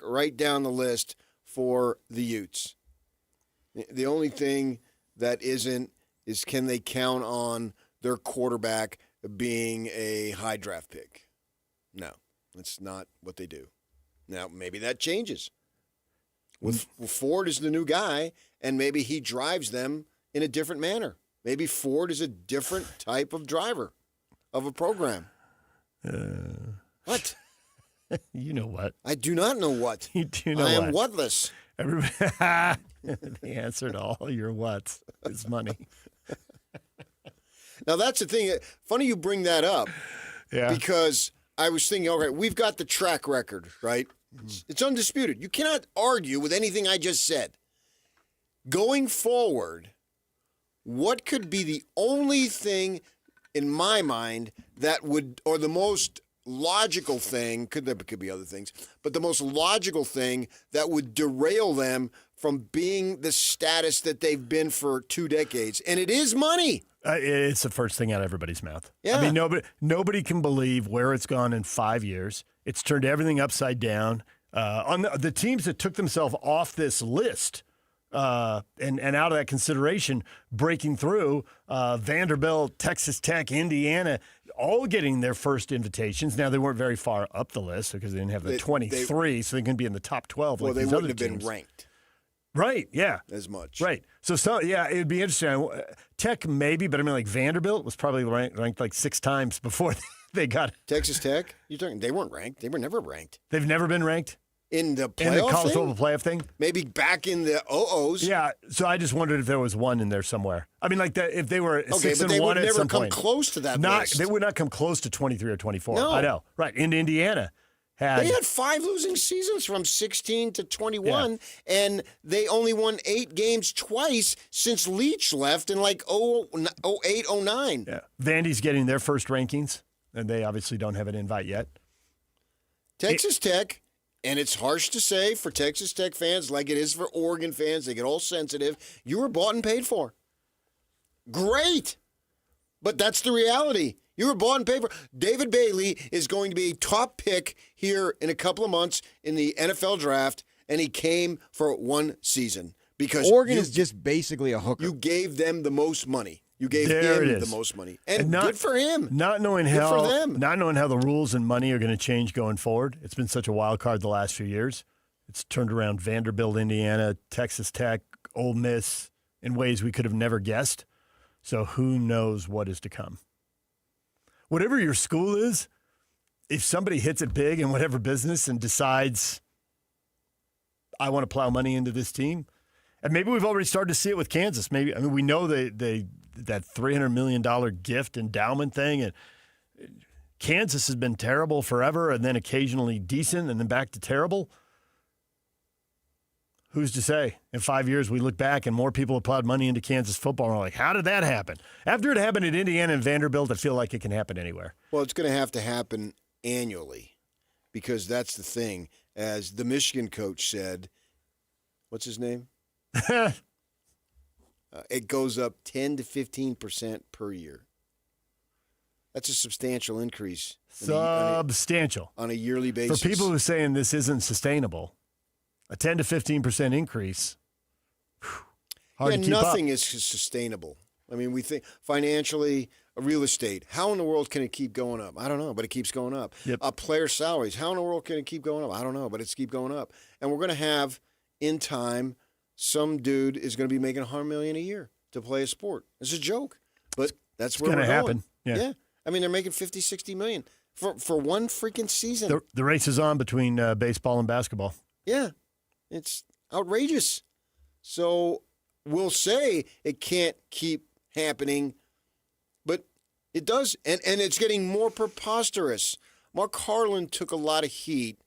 Speaker 7: right down the list for the Utes. The only thing that isn't is can they count on their quarterback being a high draft pick? No, that's not what they do. Now, maybe that changes. With Ford is the new guy, and maybe he drives them in a different manner. Maybe Ford is a different type of driver of a program. What?
Speaker 6: You know what?
Speaker 7: I do not know what.
Speaker 6: You do know
Speaker 7: I am
Speaker 6: what.
Speaker 7: whatless.
Speaker 6: Everybody, the answer to all your whats is money.
Speaker 7: Now, that's the thing. Funny you bring that up.
Speaker 6: Yeah.
Speaker 7: Because I was thinking, all right, we've got the track record, right? It's undisputed. You cannot argue with anything I just said. Going forward, what could be the only thing in my mind, that would, or the most logical thing, there could be other things, but the most logical thing that would derail them from being the status that they've been for 2 decades. And it is money.
Speaker 6: It's the first thing out of everybody's mouth.
Speaker 7: Yeah.
Speaker 6: I mean, nobody can believe where it's gone in 5 years. It's turned everything upside down. On the teams that took themselves off this list and out of that consideration, breaking through, Vanderbilt, Texas Tech, Indiana, all getting their first invitations. Now, they weren't very far up the list because they didn't have the 23, so they can be in the top 12
Speaker 7: Well,
Speaker 6: like
Speaker 7: they
Speaker 6: these
Speaker 7: wouldn't
Speaker 6: other
Speaker 7: have
Speaker 6: teams.
Speaker 7: been ranked
Speaker 6: Right, yeah.
Speaker 7: as much.
Speaker 6: Right. So yeah, it'd be interesting. Tech maybe, but I mean, like Vanderbilt was probably ranked like 6 times before they got
Speaker 7: Texas Tech, you're talking, they weren't ranked. They were never ranked.
Speaker 6: They've never been ranked?
Speaker 7: In the playoff
Speaker 6: In the college
Speaker 7: thing?
Speaker 6: football playoff thing?
Speaker 7: Maybe back in the OOs.
Speaker 6: Yeah, so I just wondered if there was one in there somewhere. I mean, like if they were 6 and 1 at
Speaker 7: never
Speaker 6: some
Speaker 7: come
Speaker 6: point.
Speaker 7: close to that list.
Speaker 6: They would not come close to 23 or 24.
Speaker 7: No.
Speaker 6: I know. Right. In Indiana had.
Speaker 7: They had 5 losing seasons from 16 to 21, and they only won 8 games twice since Leach left in like 08, 09.
Speaker 6: Yeah. Vandy's getting their first rankings, and they obviously don't have an invite yet.
Speaker 7: Texas Tech, and it's harsh to say for Texas Tech fans like it is for Oregon fans, they get all sensitive. You were bought and paid for. Great. But that's the reality. You were bought and paid for. David Bailey is going to be a top pick here in a couple of months in the NFL draft, and he came for 1 season because
Speaker 3: Oregon is just basically a hooker.
Speaker 7: You gave them the most money. You gave him the most money. And good for him.
Speaker 6: Not knowing
Speaker 7: Good
Speaker 6: how
Speaker 7: for them.
Speaker 6: Not knowing how the rules and money are going to change going forward. It's been such a wild card the last few years. It's turned around Vanderbilt, Indiana, Texas Tech, Ole Miss in ways we could have never guessed. So who knows what is to come. Whatever your school is, if somebody hits it big in whatever business and decides, I want to plow money into this team, and maybe we've already started to see it with Kansas. Maybe, I mean, we know that $300 million gift endowment thing, and Kansas has been terrible forever, and then occasionally decent, and then back to terrible. Who's to say? In 5 years, we look back and more people have plowed money into Kansas football. And we're like, how did that happen? After it happened at Indiana and Vanderbilt, I feel like it can happen anywhere.
Speaker 7: Well, it's going to have to happen annually because that's the thing. As the Michigan coach said, what's his name? It goes up 10 to 15% per year. That's a substantial increase.
Speaker 6: Substantial.
Speaker 7: On a yearly basis.
Speaker 6: For people who are saying this isn't sustainable, a 10 to 15% increase, hard to keep
Speaker 7: nothing
Speaker 6: up.
Speaker 7: is sustainable. I mean, we think financially, real estate, how in the world can it keep going up? I don't know, but it keeps going up. Player salaries, how in the world can it keep going up? I don't know, but it's keep going up. And we're going to have, in time, some dude is going to be making $100 million a year to play a sport. It's a joke, but that's where we're going.
Speaker 6: It's going to happen. Yeah.
Speaker 7: I mean, they're making $50, $60 million for one freaking season.
Speaker 6: The race is on between baseball and basketball.
Speaker 7: Yeah. It's outrageous. So we'll say it can't keep happening, but it does. And it's getting more preposterous. Mark Harlan took a lot of heat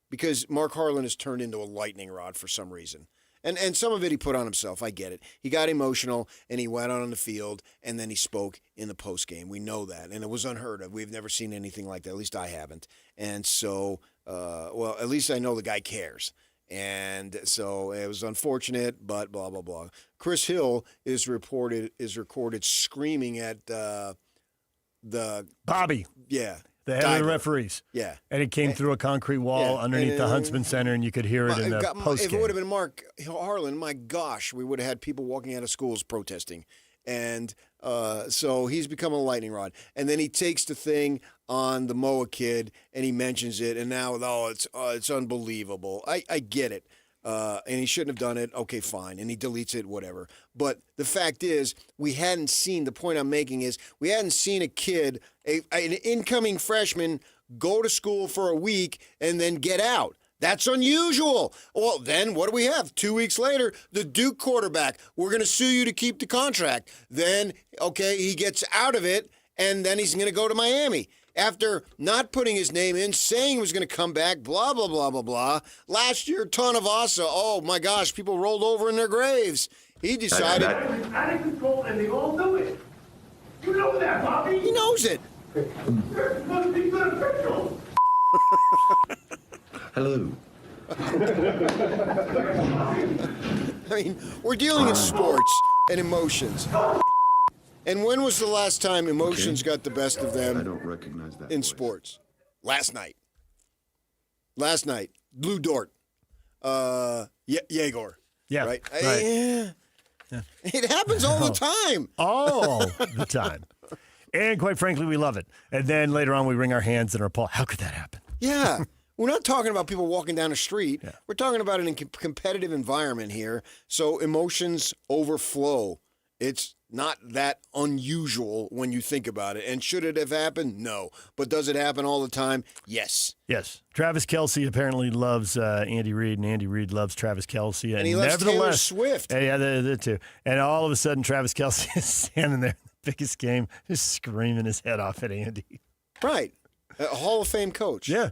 Speaker 7: because Mark Harlan has turned into a lightning rod for some reason. And some of it he put on himself. I get it. He got emotional, and he went out on the field, and then he spoke in the postgame. We know that, and it was unheard of. We've never seen anything like that. At least I haven't. And so, well, at least I know the guy cares. And so it was unfortunate, but blah, blah, blah. Chris Hill is recorded screaming at the
Speaker 6: Bobby.
Speaker 7: Yeah.
Speaker 6: The head of the referees.
Speaker 7: Yeah.
Speaker 6: And it came through a concrete wall underneath the Huntsman Center, and you could hear it in the postgame.
Speaker 7: If it would have been Mark Harlan, my gosh, we would have had people walking out of schools protesting. And so he's become a lightning rod. And then he takes the thing on the Moa kid, and he mentions it, and now, it's unbelievable. I get it. And he shouldn't have done it. Okay, fine. And he deletes it, whatever. But the fact is, the point I'm making is, we hadn't seen a kid, an incoming freshman, go to school for a week and then get out. That's unusual. Well, then what do we have? 2 weeks later, the Duke quarterback, we're going to sue you to keep the contract. Then, okay, he gets out of it, and then he's going to go to Miami. After not putting his name in, saying he was going to come back, blah, blah, blah, blah, blah. Last year, Tonavasa, oh, my gosh, people rolled over in their graves. He decided.
Speaker 4: Out of control, and they all do it.
Speaker 7: You know that, Bobby. He knows it.
Speaker 4: Hello.
Speaker 7: I mean, we're dealing in sports and emotions. And when was the last time emotions got the best of them?
Speaker 4: I don't recognize that
Speaker 7: in
Speaker 4: voice.
Speaker 7: sports. Last night. Blue Dort. Yegor.
Speaker 6: Yeah.
Speaker 7: Right?
Speaker 6: Yeah.
Speaker 7: It happens all the time.
Speaker 6: All the time. And quite frankly, we love it. And then later on, we wring our hands and are appalled. How could that happen?
Speaker 7: Yeah. We're not talking about people walking down the street. Yeah. We're talking about a competitive environment here. So emotions overflow. It's not that unusual when you think about it. And should it have happened? No. But does it happen all the time? Yes.
Speaker 6: Yes. Travis Kelce apparently loves Andy Reid, and Andy Reid loves Travis Kelce.
Speaker 7: And he loves Taylor Swift.
Speaker 6: Yeah, the two. And all of a sudden, Travis Kelce is standing there in the biggest game, just screaming his head off at Andy.
Speaker 7: Right. A Hall of Fame coach.
Speaker 6: Yeah.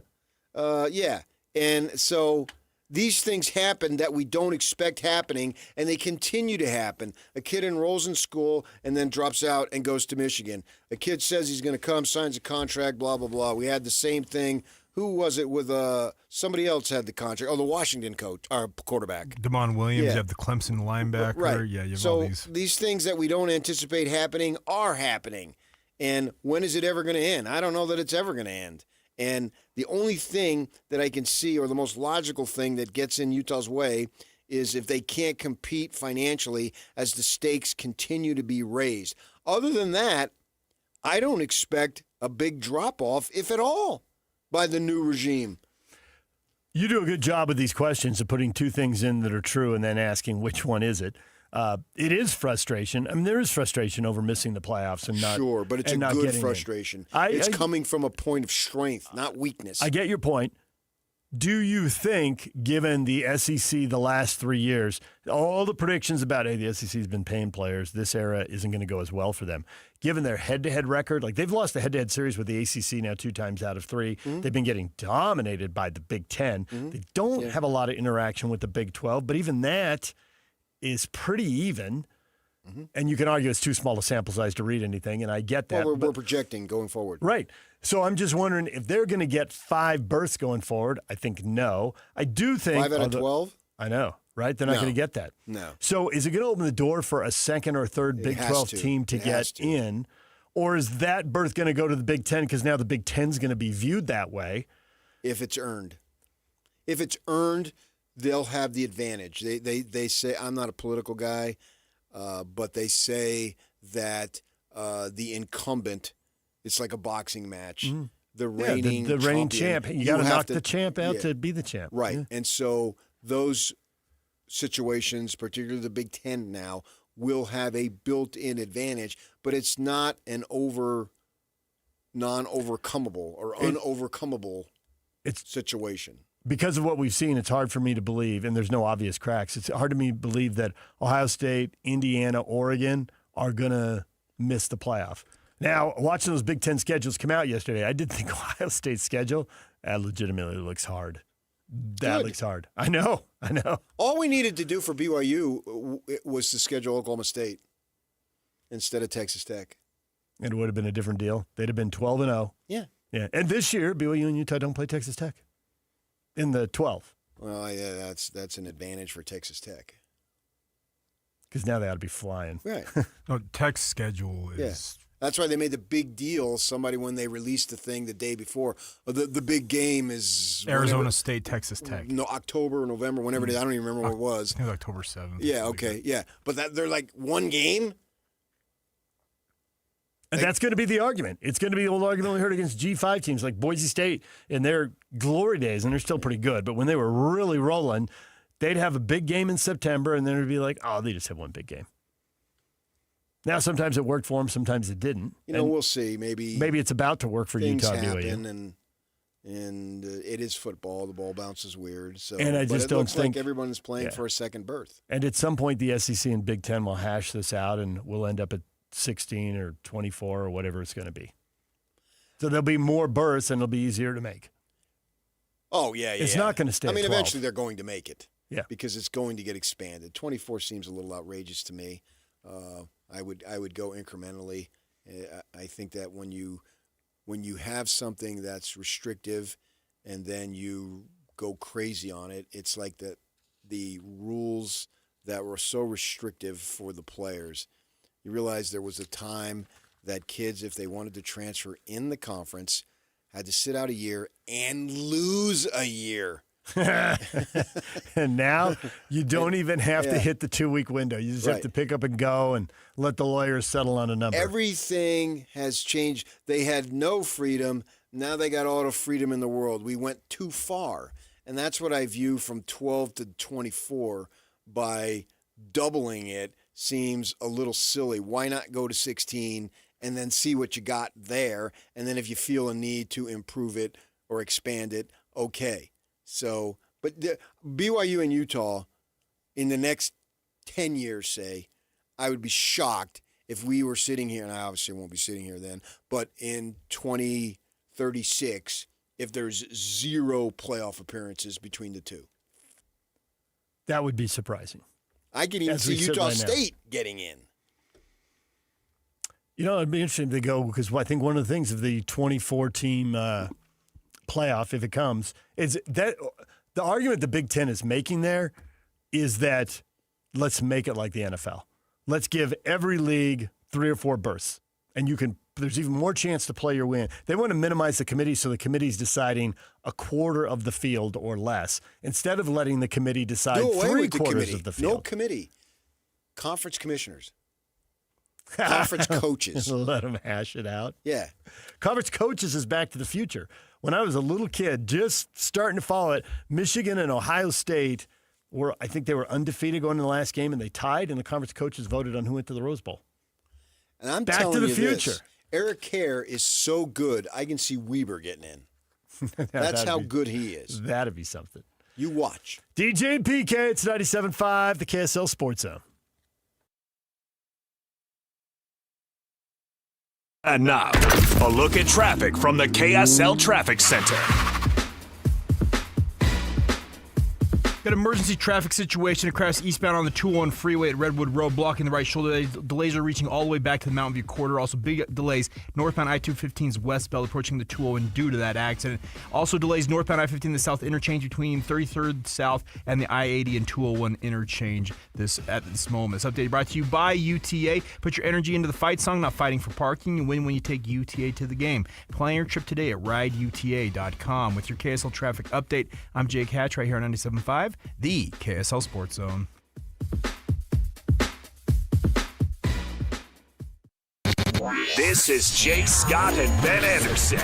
Speaker 7: Yeah. And so these things happen that we don't expect happening, and they continue to happen. A kid enrolls in school and then drops out and goes to Michigan. A kid says he's going to come, signs a contract, blah, blah, blah. We had the same thing. Who was it with somebody else had the contract? Oh, the Washington coach, our quarterback.
Speaker 5: Damon Williams, you have the Clemson linebacker.
Speaker 7: Right.
Speaker 5: Yeah, you have
Speaker 7: so
Speaker 5: all these.
Speaker 7: These things that we don't anticipate happening are happening. And when is it ever going to end? I don't know that it's ever going to end. And the only thing that I can see, or the most logical thing that gets in Utah's way, is if they can't compete financially as the stakes continue to be raised. Other than that, I don't expect a big drop-off, if at all, by the new regime.
Speaker 6: You do a good job with these questions of putting two things in that are true and then asking which one is it. It is frustration. I mean, there is frustration over missing the playoffs and not.
Speaker 7: Sure, but it's a good frustration. It's coming from a point of strength, not weakness.
Speaker 6: I get your point. Do you think, given the SEC the last 3 years, all the predictions about, hey, the SEC has been paying players, this era isn't going to go as well for them, given their head-to-head record, like they've lost the head-to-head series with the ACC now 2 times out of 3. Mm-hmm. They've been getting dominated by the Big Ten. Mm-hmm. They don't have a lot of interaction with the Big 12, but even that is pretty even. Mm-hmm. And you can argue it's too small a sample size to read anything, and I get that.
Speaker 7: Well, we're projecting going forward.
Speaker 6: Right. So I'm just wondering if they're going to get 5 berths going forward. I think no. I do think
Speaker 7: 5 out of 12?
Speaker 6: I know, right? They're not going to get that.
Speaker 7: No.
Speaker 6: So is it going to open the door for a second or third Big 12 team to get in? Or is that berth going to go to the Big 10 because now the Big 10's going to be viewed that way?
Speaker 7: If it's earned. If it's earned, they'll have the advantage. They say, I'm not a political guy, but they say that the incumbent, it's like a boxing match. Mm-hmm. The reigning
Speaker 6: the reigning champ. You got to knock the champ out to be the champ.
Speaker 7: Right.
Speaker 6: Yeah.
Speaker 7: And so those situations, particularly the Big Ten now, will have a built-in advantage, but it's not an non-overcomable or unovercomable situation.
Speaker 6: Because of what we've seen, it's hard for me to believe, and there's no obvious cracks, it's hard to me to believe that Ohio State, Indiana, Oregon are going to miss the playoff. Now, watching those Big Ten schedules come out yesterday, I did think Ohio State's schedule legitimately looks hard. That looks hard. I know.
Speaker 7: All we needed to do for BYU was to schedule Oklahoma State instead of Texas Tech.
Speaker 6: It would have been a different deal. They'd have been 12-0.
Speaker 7: Yeah.
Speaker 6: And this year, BYU and Utah don't play Texas Tech in the 12.
Speaker 7: Well, yeah, that's an advantage for Texas Tech.
Speaker 6: Because now they ought to be flying.
Speaker 7: Right.
Speaker 5: No, Tech's schedule is...
Speaker 7: Yeah. That's why they made the big deal. Somebody, when they released the thing the day before, the big game is
Speaker 5: Arizona State, Texas Tech.
Speaker 7: No, October or November, whenever it is. I don't even remember what it was.
Speaker 5: I think it was October 7th.
Speaker 7: Yeah, okay, yeah. But they're like one game?
Speaker 6: And that's going to be the argument. It's going to be the old argument we heard against G5 teams like Boise State in their glory days, and they're still pretty good. But when they were really rolling, they'd have a big game in September, and then it would be like, oh, they just have one big game. Now, sometimes it worked for them, sometimes it didn't.
Speaker 7: We'll see. Maybe
Speaker 6: it's about to work for Utah.
Speaker 7: Things happen, and it is football. The ball bounces weird. So,
Speaker 6: and I just
Speaker 7: it
Speaker 6: don't
Speaker 7: looks
Speaker 6: think
Speaker 7: like everyone is playing for a second berth.
Speaker 6: And at some point, the SEC and Big Ten will hash this out, and we'll end up at 16 or 24 or whatever it's going to be. So there'll be more berths, and it'll be easier to make.
Speaker 7: Oh, yeah.
Speaker 6: It's not going to stay at 12.
Speaker 7: Eventually they're going to make it.
Speaker 6: Yeah.
Speaker 7: Because it's going to get expanded. 24 seems a little outrageous to me. I would go incrementally, I think that when you have something that's restrictive and then you go crazy on it, it's like the rules that were so restrictive for the players. You realize there was a time that kids, if they wanted to transfer in the conference, had to sit out a year and lose a year.
Speaker 6: And now you don't even have to hit the 2-week window. You just have to pick up and go and let the lawyers settle on a number.
Speaker 7: Everything has changed. They had no freedom. Now they got all the freedom in the world. We went too far. And that's what I view from 12 to 24. By doubling it seems a little silly. Why not go to 16 and then see what you got there? And then if you feel a need to improve it or expand it, okay. So, but BYU and Utah in the next 10 years, say, I would be shocked if we were sitting here, and I obviously won't be sitting here then, but in 2036, if there's 0 playoff appearances between the two.
Speaker 6: That would be surprising.
Speaker 7: I could even see Utah State getting in.
Speaker 6: You know, it'd be interesting to go because I think one of the things of the 24-team playoff, if it comes, is that the argument the Big Ten is making there is that let's make it like the NFL. Let's give every league 3 or 4 berths, and there's even more chance to play your win. They want to minimize the committee, so the committee's deciding a quarter of the field or less, instead of letting the committee decide 3/4 of the field.
Speaker 7: No committee. Conference commissioners. Conference coaches.
Speaker 6: Let them hash it out.
Speaker 7: Yeah.
Speaker 6: Conference coaches is Back to the Future. When I was a little kid, just starting to follow it, Michigan and Ohio State I think they were undefeated going in the last game, and they tied, and the conference coaches voted on who went to the Rose Bowl.
Speaker 7: And I'm
Speaker 6: Back
Speaker 7: telling
Speaker 6: to the
Speaker 7: you
Speaker 6: future.
Speaker 7: This, Eric Kerr is so good, I can see Weber getting in. That's how good he is.
Speaker 6: That'd be something.
Speaker 7: You watch.
Speaker 6: DJ and PK, it's 97.5, the KSL Sports Zone.
Speaker 2: And now, a look at traffic from the KSL Traffic Center.
Speaker 12: Got an emergency traffic situation. A crash eastbound on the 201 freeway at Redwood Road, blocking the right shoulder. Delays are reaching all the way back to the Mountain View corridor. Also, big delays northbound I-215's westbound approaching the 201 due to that accident. Also, delays northbound I-15 the south interchange between 33rd South and the I-80 and 201 interchange at this moment. This update brought to you by UTA. Put your energy into the fight song, not fighting for parking. You win when you take UTA to the game. Plan your trip today at rideuta.com. With your KSL traffic update, I'm Jake Hatch right here on 97.5. The KSL Sports Zone.
Speaker 2: This is Jake Scott and Ben Anderson.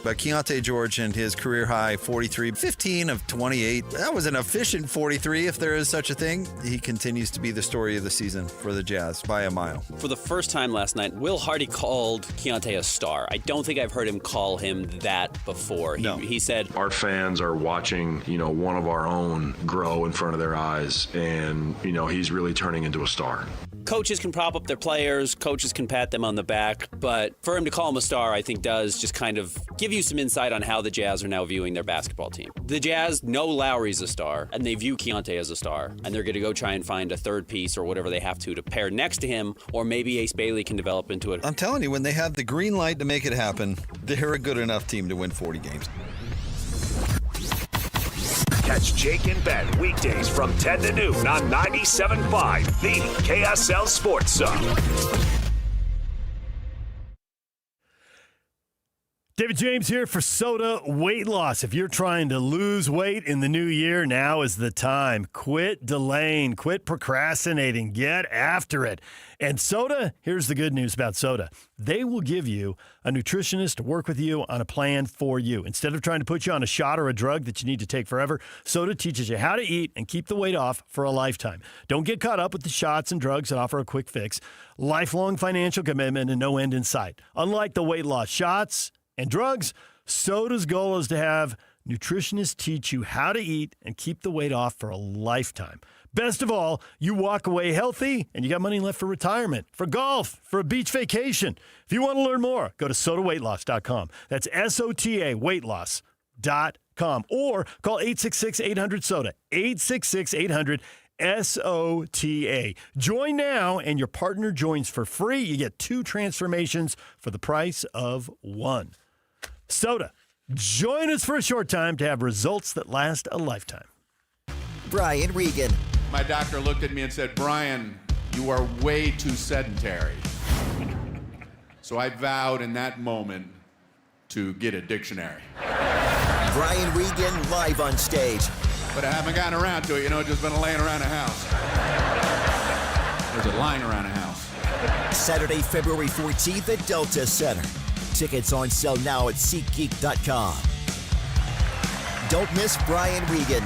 Speaker 8: But Keontae George and his career high 43, 15 of 28. That was an efficient 43, if there is such a thing. He continues to be the story of the season for the Jazz by a mile.
Speaker 9: For the first time last night, Will Hardy called Keontae a star. I don't think I've heard him call him that before. He said,
Speaker 1: our fans are watching, one of our own grow in front of their eyes, and, he's really turning into a star.
Speaker 9: Coaches can prop up their players, coaches can pat them on the back, but for him to call him a star, I think does just kind of give you some insight on how the Jazz are now viewing their basketball team. The Jazz know Lowry's a star, and they view Keontae as a star, and they're going to go try and find a third piece or whatever they have to pair next to him, or maybe Ace Bailey can develop into it.
Speaker 8: I'm telling you, when they have the green light to make it happen, they're a good enough team to win 40 games.
Speaker 2: Catch Jake and Ben weekdays from 10 to noon on 97.5, the KSL Sports Zone.
Speaker 6: David James here for Soda Weight Loss. If you're trying to lose weight in the new year, now is the time. Quit delaying, quit procrastinating, get after it. And Soda, here's the good news about Soda. They will give you a nutritionist to work with you on a plan for you. Instead of trying to put you on a shot or a drug that you need to take forever, Soda teaches you how to eat and keep the weight off for a lifetime. Don't get caught up with the shots and drugs that offer a quick fix. Lifelong financial commitment and no end in sight. Unlike the weight loss shots and drugs, Soda's goal is to have nutritionists teach you how to eat and keep the weight off for a lifetime. Best of all, you walk away healthy and you got money left for retirement, for golf, for a beach vacation. If you want to learn more, go to sodaweightloss.com. That's SOTA weightloss.com. Or call 866-800-SODA, 866-800-SODA. SOTA. Join now, and your partner joins for free. You get 2 transformations for the price of 1. SOTA, join us for a short time to have results that last a lifetime.
Speaker 15: Brian Regan.
Speaker 16: My doctor looked at me and said, Brian, you are way too sedentary. So I vowed in that moment to get a dictionary.
Speaker 15: Brian Regan live on stage.
Speaker 16: But I haven't gotten around to it, just been laying around the house. There's a line around the house.
Speaker 15: Saturday, February 14th at Delta Center. Tickets on sale now at SeatGeek.com. Don't miss Brian Regan.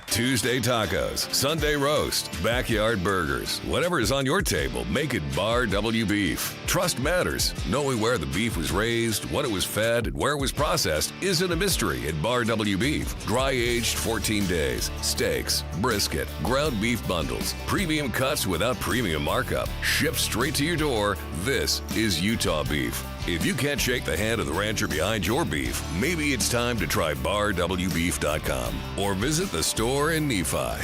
Speaker 10: Tuesday tacos, Sunday roast, backyard burgers. Whatever is on your table, make it Bar W Beef. Trust matters. Knowing where the beef was raised, what it was fed, and where it was processed isn't a mystery at Bar W Beef. Dry aged 14 days, steaks, brisket, ground beef bundles, premium cuts without premium markup, shipped straight to your door. This is Utah beef. If you can't shake the hand of the rancher behind your beef, maybe it's time to try BarWBeef.com or visit the store in Nephi.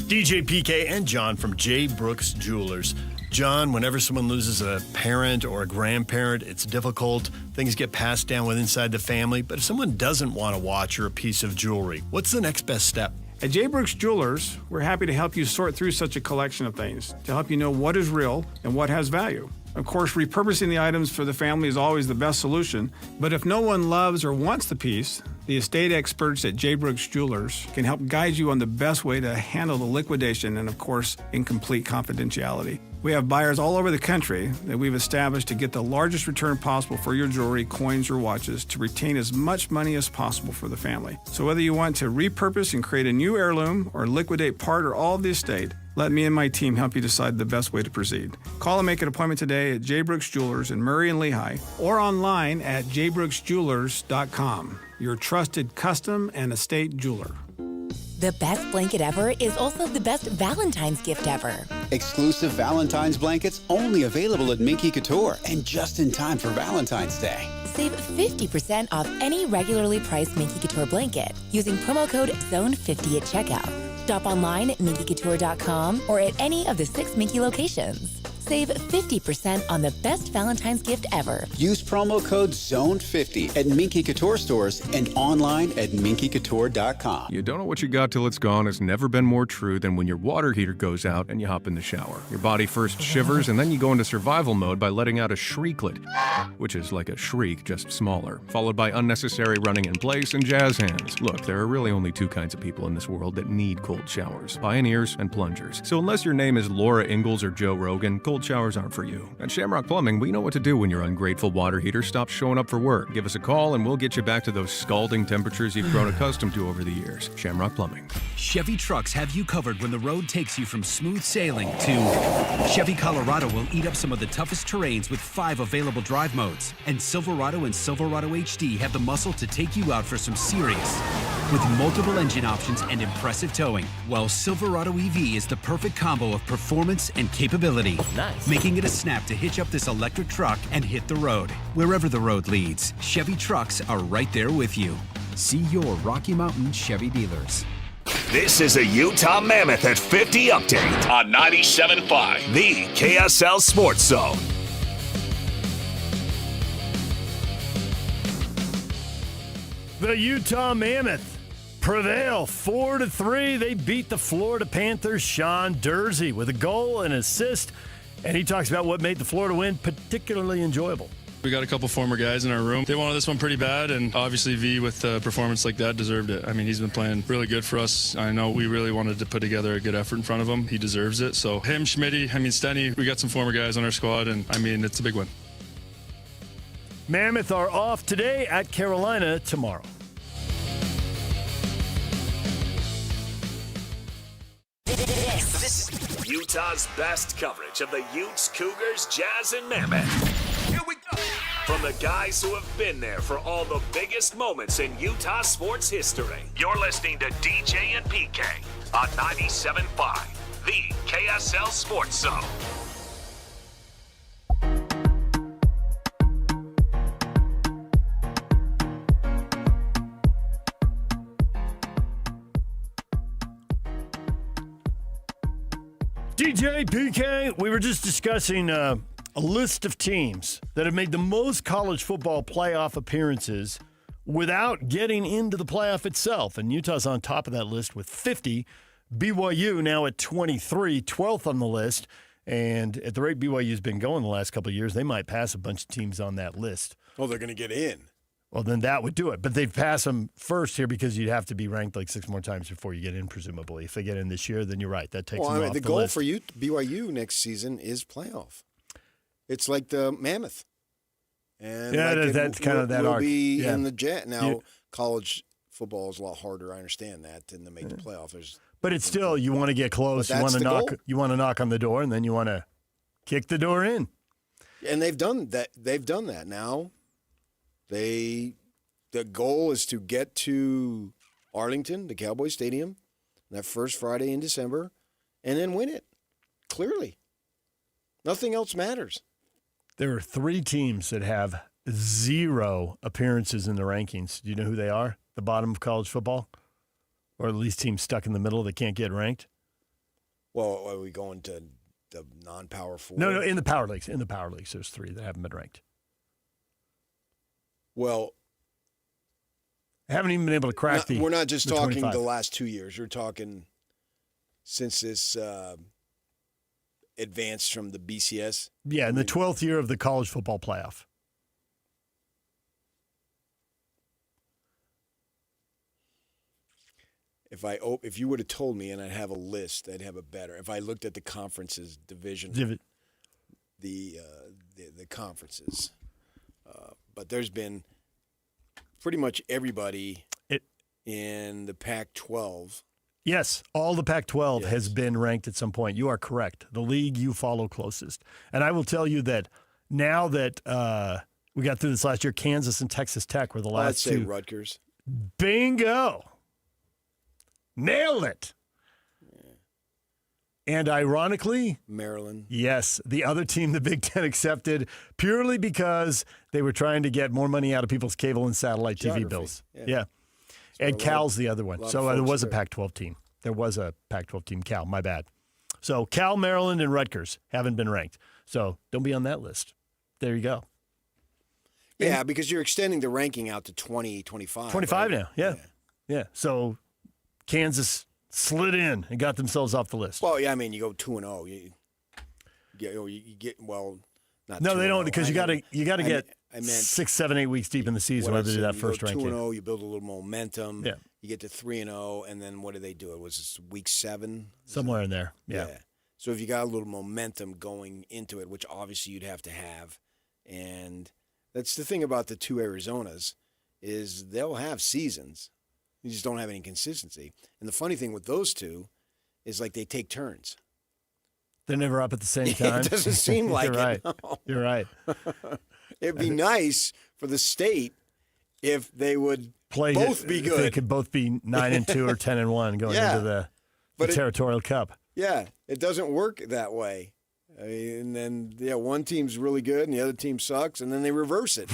Speaker 6: DJ PK and John from J. Brooks Jewelers. John, whenever someone loses a parent or a grandparent, it's difficult. Things get passed down inside the family. But if someone doesn't want a watch or a piece of jewelry, what's the next best step?
Speaker 11: At J. Brooks Jewelers, we're happy to help you sort through such a collection of things to help you know what is real and what has value. Of course, repurposing the items for the family is always the best solution, but if no one loves or wants the piece, the estate experts at J. Brooks Jewelers can help guide you on the best way to handle the liquidation and, of course, in complete confidentiality. We have buyers all over the country that we've established to get the largest return possible for your jewelry, coins, or watches to retain as much money as possible for the family. So whether you want to repurpose and create a new heirloom or liquidate part or all of the estate, let me and my team help you decide the best way to proceed. Call and make an appointment today at J. Brooks Jewelers in Murray and Lehigh or online at jbrooksjewelers.com, your trusted custom and estate jeweler.
Speaker 17: The best blanket ever is also the best Valentine's gift ever.
Speaker 18: Exclusive Valentine's blankets only available at Minky Couture and just in time for Valentine's Day.
Speaker 17: Save 50% off any regularly priced Minky Couture blanket using promo code ZONE50 at checkout. Shop online at minkycouture.com or at any of the 6 Minky locations. Save 50% on the best Valentine's gift ever.
Speaker 18: Use promo code ZONE50 at Minky Couture stores and online at minkycouture.com.
Speaker 13: You don't know what you got till it's gone has never been more true than when your water heater goes out and you hop in the shower. Your body first shivers and then you go into survival mode by letting out a shrieklet, which is like a shriek, just smaller, followed by unnecessary running in place and jazz hands. Look, there are really only 2 kinds of people in this world that need cold showers: pioneers and plungers. So unless your name is Laura Ingalls or Joe Rogan, cold showers aren't for you. At Shamrock Plumbing, we know what to do when your ungrateful water heater stops showing up for work. Give us a call and we'll get you back to those scalding temperatures you've grown accustomed to over the years. Shamrock Plumbing.
Speaker 24: Chevy trucks have you covered when the road takes you from smooth sailing to Chevy Colorado will eat up some of the toughest terrains with 5 available drive modes. And Silverado and Silverado HD have the muscle to take you out for some serious, with multiple engine options and impressive towing. While Silverado EV is the perfect combo of performance and capability. Nice. Making it a snap to hitch up this electric truck and hit the road. Wherever the road leads, Chevy trucks are right there with you. See your Rocky Mountain Chevy dealers.
Speaker 2: This is a Utah Mammoth at 50 update on 97.5, the KSL Sports Zone.
Speaker 6: The Utah Mammoth prevail 4-3. They beat the Florida Panthers' Sean Dursey with a goal and assist. And he talks about what made the Florida win particularly enjoyable.
Speaker 25: We got a couple former guys in our room. They wanted this one pretty bad, and obviously V, with a performance like that, deserved it. I mean, he's been playing really good for us. I know we really wanted to put together a good effort in front of him. He deserves it. So him, Schmitty, Stenny, we got some former guys on our squad, and I mean, it's a big win.
Speaker 6: Mammoth are off today, at Carolina tomorrow.
Speaker 2: This is Utah's best coverage of the Utes, Cougars, Jazz, and Mammoth. Here we go. From the guys who have been there for all the biggest moments in Utah sports history. You're listening to DJ and PK on 97.5, the KSL Sports Zone.
Speaker 6: DJ PK, we were just discussing a list of teams that have made the most college football playoff appearances without getting into the playoff itself. And Utah's on top of that list with 50. BYU now at 23, 12th on the list. And at the rate BYU's been going the last couple of years, they might pass a bunch of teams on that list.
Speaker 7: Oh, they're going to get in.
Speaker 6: Well, then that would do it. But they'd pass them first here because you'd have to be ranked like 6 more times before you get in, presumably. If they get in this year, then you're right. That takes them off the list.
Speaker 7: The goal for you, BYU next season is playoff. It's like the Mammoth. And
Speaker 6: that's kind of that arc.
Speaker 7: Be in the jet. Now, college football is a lot harder. I understand that, and to make the playoff.
Speaker 6: But it's still, you want to get close. You want to knock. You want to knock on the door, and then you want to kick the door in.
Speaker 7: And they've done that. They've done that. Now, the goal is to get to Arlington, the Cowboy Stadium, that first Friday in December, and then win it. Clearly, nothing else matters.
Speaker 6: There are 3 teams that have 0 appearances in the rankings. Do you know who they are? The bottom of college football? Or at least teams stuck in the middle that can't get ranked?
Speaker 7: Well, are we going to the non-power 4?
Speaker 6: No, in the power leagues. In the power leagues, there's 3 that haven't been ranked.
Speaker 7: Well,
Speaker 6: haven't even been able to crack
Speaker 7: we're not just talking
Speaker 6: 25.
Speaker 7: the last 2 years. We're talking since this advanced from the BCS.
Speaker 6: Yeah, in the 12th year of the college football playoff.
Speaker 7: If you would have told me and I'd have a list, I'd have a better. If I looked at the conferences division, the conferences, but there's been pretty much everybody in the Pac-12.
Speaker 6: Yes, all the Pac-12 has been ranked at some point. You are correct. The league you follow closest. And I will tell you that now that we got through this last year, Kansas and Texas Tech were the last 2.
Speaker 7: I'd say Rutgers.
Speaker 6: Bingo. Nailed it. Yeah. And ironically,
Speaker 7: Maryland.
Speaker 6: Yes, the other team the Big Ten accepted purely because they were trying to get more money out of people's cable and satellite TV bills. Yeah. And Cal's the other one. So there was a Pac-12 team. There was a Pac-12 team, Cal. My bad. So Cal, Maryland, and Rutgers haven't been ranked. So don't be on that list. There you go.
Speaker 7: Yeah, because you're extending the ranking out to 20, 25.
Speaker 6: 25
Speaker 7: right?
Speaker 6: now, yeah. So Kansas slid in and got themselves off the list.
Speaker 7: Well, yeah, I mean, you go 2-0. You get not.
Speaker 6: No, they don't, because you got to get 6, 7, 8 weeks deep in the season to do that first ranking.
Speaker 7: 2-0, you build a little momentum.
Speaker 6: Yeah.
Speaker 7: You get to 3-0, and then what do they do? It was week 7,
Speaker 6: somewhere in there. Yeah.
Speaker 7: So if you got a little momentum going into it, which obviously you'd have to have, and that's the thing about the 2 Arizonas is they'll have seasons. You just don't have any consistency. And the funny thing with those 2 is like they take turns.
Speaker 6: They're never up at the same time.
Speaker 7: It doesn't seem like
Speaker 6: You're
Speaker 7: it.
Speaker 6: right.
Speaker 7: No.
Speaker 6: You're right.
Speaker 7: It'd be nice for the state if they would both be good.
Speaker 6: They could both be 9-2 or 10-1 going into the Territorial Cup.
Speaker 7: Yeah, it doesn't work that way. I mean, and then one team's really good and the other team sucks, and then they reverse it.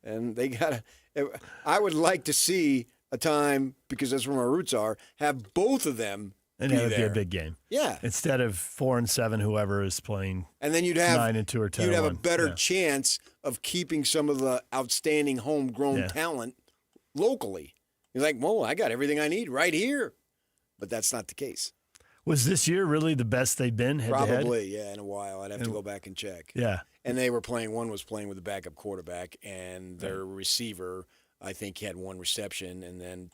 Speaker 7: And they gotta. I would like to see a time, because that's where my roots are, have both of them.
Speaker 6: And that would be a big game.
Speaker 7: Yeah.
Speaker 6: Instead of 4-7, whoever is playing.
Speaker 7: And then you'd have
Speaker 6: 9-2 or 10-1.
Speaker 7: You'd have a better chance of keeping some of the outstanding homegrown talent locally. You're like, whoa, I got everything I need right here. But that's not the case.
Speaker 6: Was this year really the best they've been head-to-head?
Speaker 7: Probably, yeah, in a while. I'd have to go back and check.
Speaker 6: Yeah.
Speaker 7: And they were playing, one was playing with a backup quarterback, and their receiver, I think, had 1 reception and then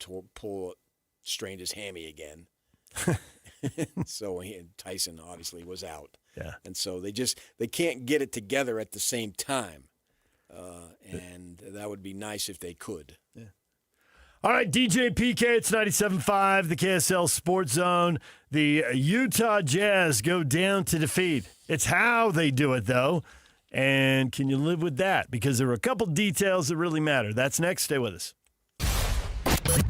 Speaker 7: strained his hammy again. So Tyson obviously was out.
Speaker 6: Yeah.
Speaker 7: And so they can't get it together at the same time. And that would be nice if they could.
Speaker 6: Yeah. All right, DJ PK, it's 97.5, the KSL Sports Zone. The Utah Jazz go down to defeat. It's how they do it, though. And can you live with that? Because there are a couple details that really matter. That's next. Stay with us.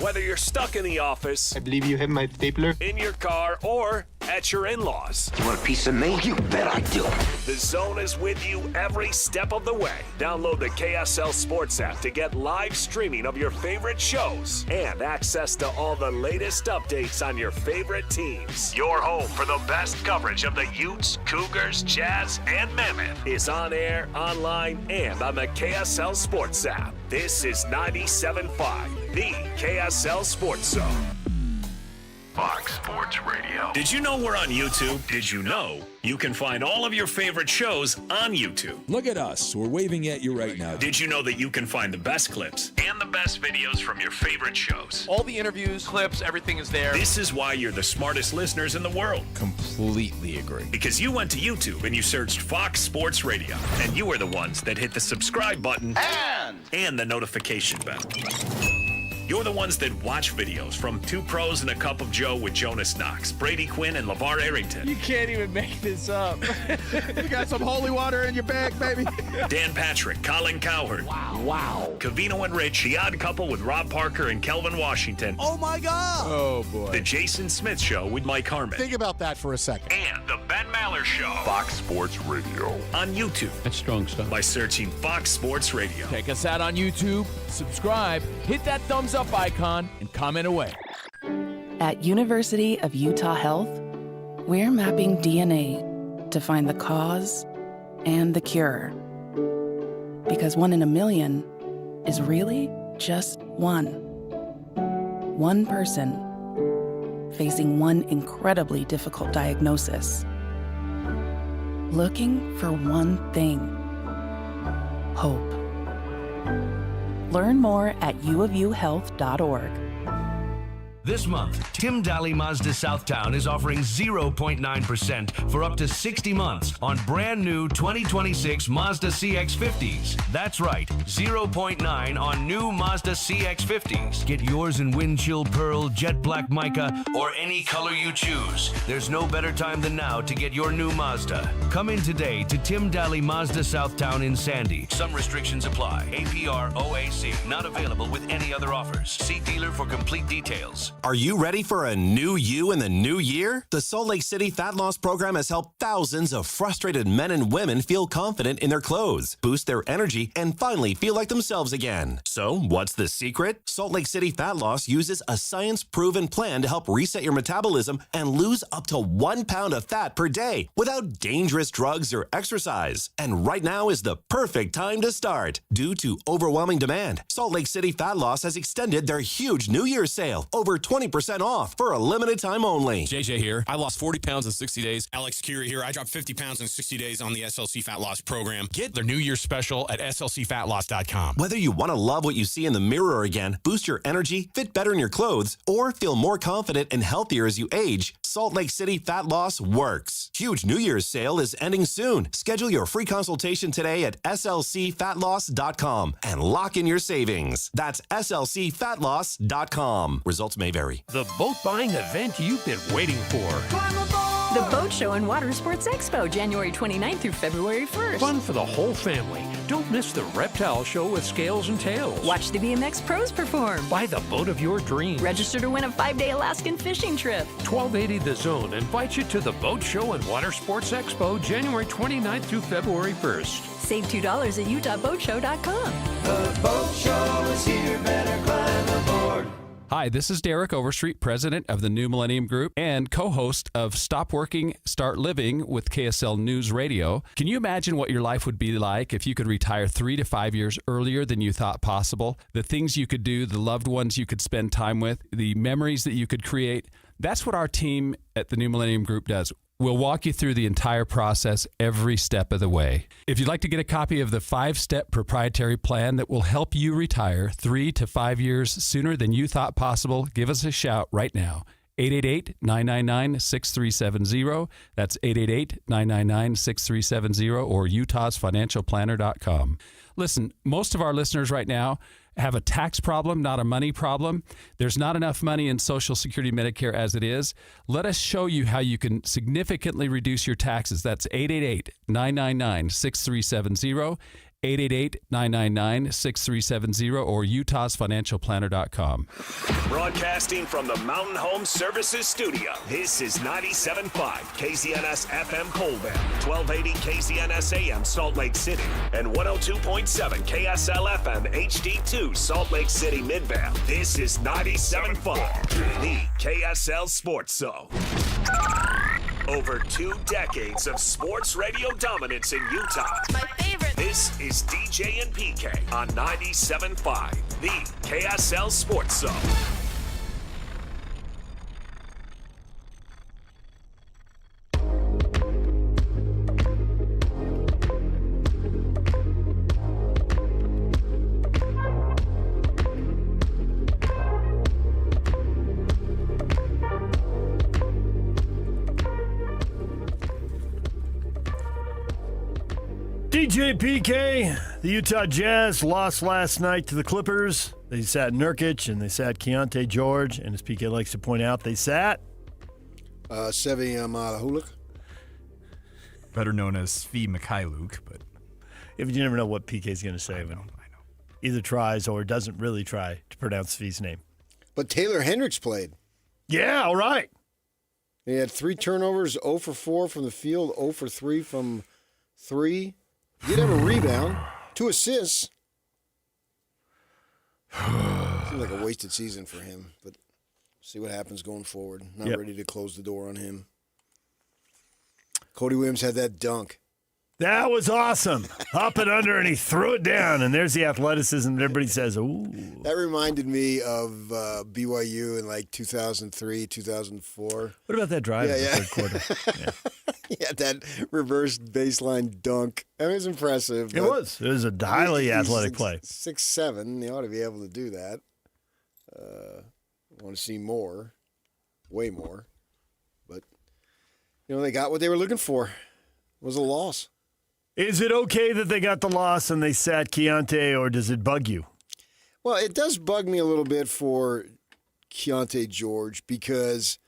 Speaker 2: Whether you're stuck in the office,
Speaker 14: I believe you have my stapler,
Speaker 2: in your car, or at your in-laws.
Speaker 14: You want a piece of me? You bet I do.
Speaker 2: The Zone is with you every step of the way. Download the KSL Sports app to get live streaming of your favorite shows and access to all the latest updates on your favorite teams. Your home for the best coverage of the Utes, Cougars, Jazz, and Mammoth is on air, online, and on the KSL Sports app. This is 97.5, the KSL Sports Zone.
Speaker 10: Fox Sports Radio.
Speaker 2: Did you know we're on YouTube? Did you know you can find all of your favorite shows on YouTube?
Speaker 19: Look at us. We're waving at you right now.
Speaker 2: Did you know that you can find the best clips and the best videos from your favorite shows?
Speaker 20: All the interviews, clips, everything is there.
Speaker 2: This is why you're the smartest listeners in the world.
Speaker 19: Completely agree.
Speaker 2: Because you went to YouTube and you searched Fox Sports Radio, and you were the ones that hit the subscribe button and the notification bell. You're the ones that watch videos from Two Pros and a Cup of Joe with Jonas Knox, Brady Quinn, and LeVar Arrington.
Speaker 20: You can't even make this up. You got some holy water in your bag, baby.
Speaker 2: Dan Patrick, Colin Cowherd.
Speaker 20: Wow.
Speaker 2: Covino and Rich, The Odd Couple with Rob Parker and Kelvin Washington.
Speaker 20: Oh, my God. Oh, boy.
Speaker 2: The Jason Smith Show with Mike Harmon.
Speaker 20: Think about that for a second.
Speaker 2: And The Ben Maller Show.
Speaker 10: Fox Sports Radio.
Speaker 2: On YouTube.
Speaker 20: That's strong stuff.
Speaker 2: By searching Fox Sports Radio.
Speaker 20: Check us out on YouTube, subscribe, hit that thumbs up icon, and comment away.
Speaker 21: At University of Utah Health, we're mapping DNA to find the cause and the cure. Because 1 in a million is really just one. One person facing one incredibly difficult diagnosis. Looking for one thing: hope. Learn more at uofuhealth.org.
Speaker 22: This month, Tim Daly Mazda Southtown is offering 0.9% for up to 60 months on brand new 2026 Mazda CX-50s. That's right, 0.9 on new Mazda CX-50s. Get yours in wind chill pearl, jet black mica, or any color you choose. There's no better time than now to get your new Mazda. Come in today to Tim Daly Mazda Southtown in Sandy. Some restrictions apply. APR OAC not available with any other offers. See dealer for complete details.
Speaker 26: Are you ready for a new you in the new year? The Salt Lake City Fat Loss Program has helped thousands of frustrated men and women feel confident in their clothes, boost their energy, and finally feel like themselves again. So, what's the secret? Salt Lake City Fat Loss uses a science-proven plan to help reset your metabolism and lose up to 1 pound of fat per day without dangerous drugs or exercise. And right now is the perfect time to start. Due to overwhelming demand, Salt Lake City Fat Loss has extended their huge New Year's sale, over 20% off for a limited time only.
Speaker 27: JJ here. I lost 40 pounds in 60 days. Alex Curie here. I dropped 50 pounds in 60 days on the SLC Fat Loss program. Get their New Year's special at slcfatloss.com.
Speaker 26: Whether you want to love what you see in the mirror again, boost your energy, fit better in your clothes, or feel more confident and healthier as you age, Salt Lake City Fat Loss works. Huge New Year's sale is ending soon. Schedule your free consultation today at slcfatloss.com and lock in your savings. That's slcfatloss.com. Results may vary.
Speaker 28: The boat buying event you've been waiting for.
Speaker 29: The Boat Show and Water Sports Expo, January 29th through February 1st.
Speaker 28: Fun for the whole family. Don't miss the reptile show with scales and tails.
Speaker 29: Watch the BMX pros perform.
Speaker 28: Buy the boat of your dreams.
Speaker 29: Register to win a 5-day Alaskan fishing trip.
Speaker 28: 1280 The Zone invites you to the Boat Show and Water Sports Expo, January 29th through February 1st.
Speaker 29: Save $2 at utahboatshow.com.
Speaker 30: The boat show is here, better climb aboard.
Speaker 31: Hi, this is Derek Overstreet, president of the New Millennium Group and co-host of Stop Working, Start Living with KSL News Radio. Can you imagine what your life would be like if you could retire 3 to 5 years earlier than you thought possible? The things you could do, the loved ones you could spend time with, the memories that you could create. That's what our team at the New Millennium Group does. We'll walk you through the entire process every step of the way. If you'd like to get a copy of the 5-step proprietary plan that will help you retire 3 to 5 years sooner than you thought possible, give us a shout right now. 888-999-6370. That's 888-999-6370 or utahsfinancialplanner.com. Listen, most of our listeners right now have a tax problem, not a money problem. There's not enough money in Social Security Medicare as it is. Let us show you how you can significantly reduce your taxes. That's 888-999-6370. 888-999-6370 or utahsfinancialplanner.com.
Speaker 2: Broadcasting from the Mountain Home Services Studio, this is 97.5 KZNS FM Colville, 1280 KZNS AM Salt Lake City, and 102.7 KSL FM HD2 Salt Lake City Midvale. This is 97.5, the KSL Sports Zone. Over 2 decades of sports radio dominance in Utah. My favorite. This is DJ and PK on 97.5, the KSL Sports Zone.
Speaker 6: DJ PK, the Utah Jazz lost last night to the Clippers. They sat Nurkic and they sat Keontae George, and as PK likes to point out, they sat
Speaker 7: Sevi Malahulik,
Speaker 1: better known as Svi Mikhailuk, but
Speaker 6: if you never know what PK's going to say,
Speaker 1: I know.
Speaker 6: Either tries or doesn't really try to pronounce Svi's name.
Speaker 7: But Taylor Hendricks played.
Speaker 6: Yeah, all right.
Speaker 7: He had 3 turnovers, 0 for 4 from the field, 0 for 3 from 3. He did have a rebound, 2 assists. Seems like a wasted season for him, but see what happens going forward. Not ready to close the door on him. Cody Williams had that dunk.
Speaker 6: That was awesome. Up and under, and he threw it down, and there's the athleticism that everybody says, ooh.
Speaker 7: That reminded me of BYU in like 2003, 2004.
Speaker 6: What about that drive in the third quarter? Yeah.
Speaker 7: Yeah, that reverse baseline dunk. That was impressive.
Speaker 6: It was. It was a highly athletic play.
Speaker 7: 6'7", they ought to be able to do that. Want to see more, way more. But, they got what they were looking for. It was a loss.
Speaker 6: Is it okay that they got the loss and they sat Keontae, or does it bug you?
Speaker 7: Well, it does bug me a little bit for Keontae George because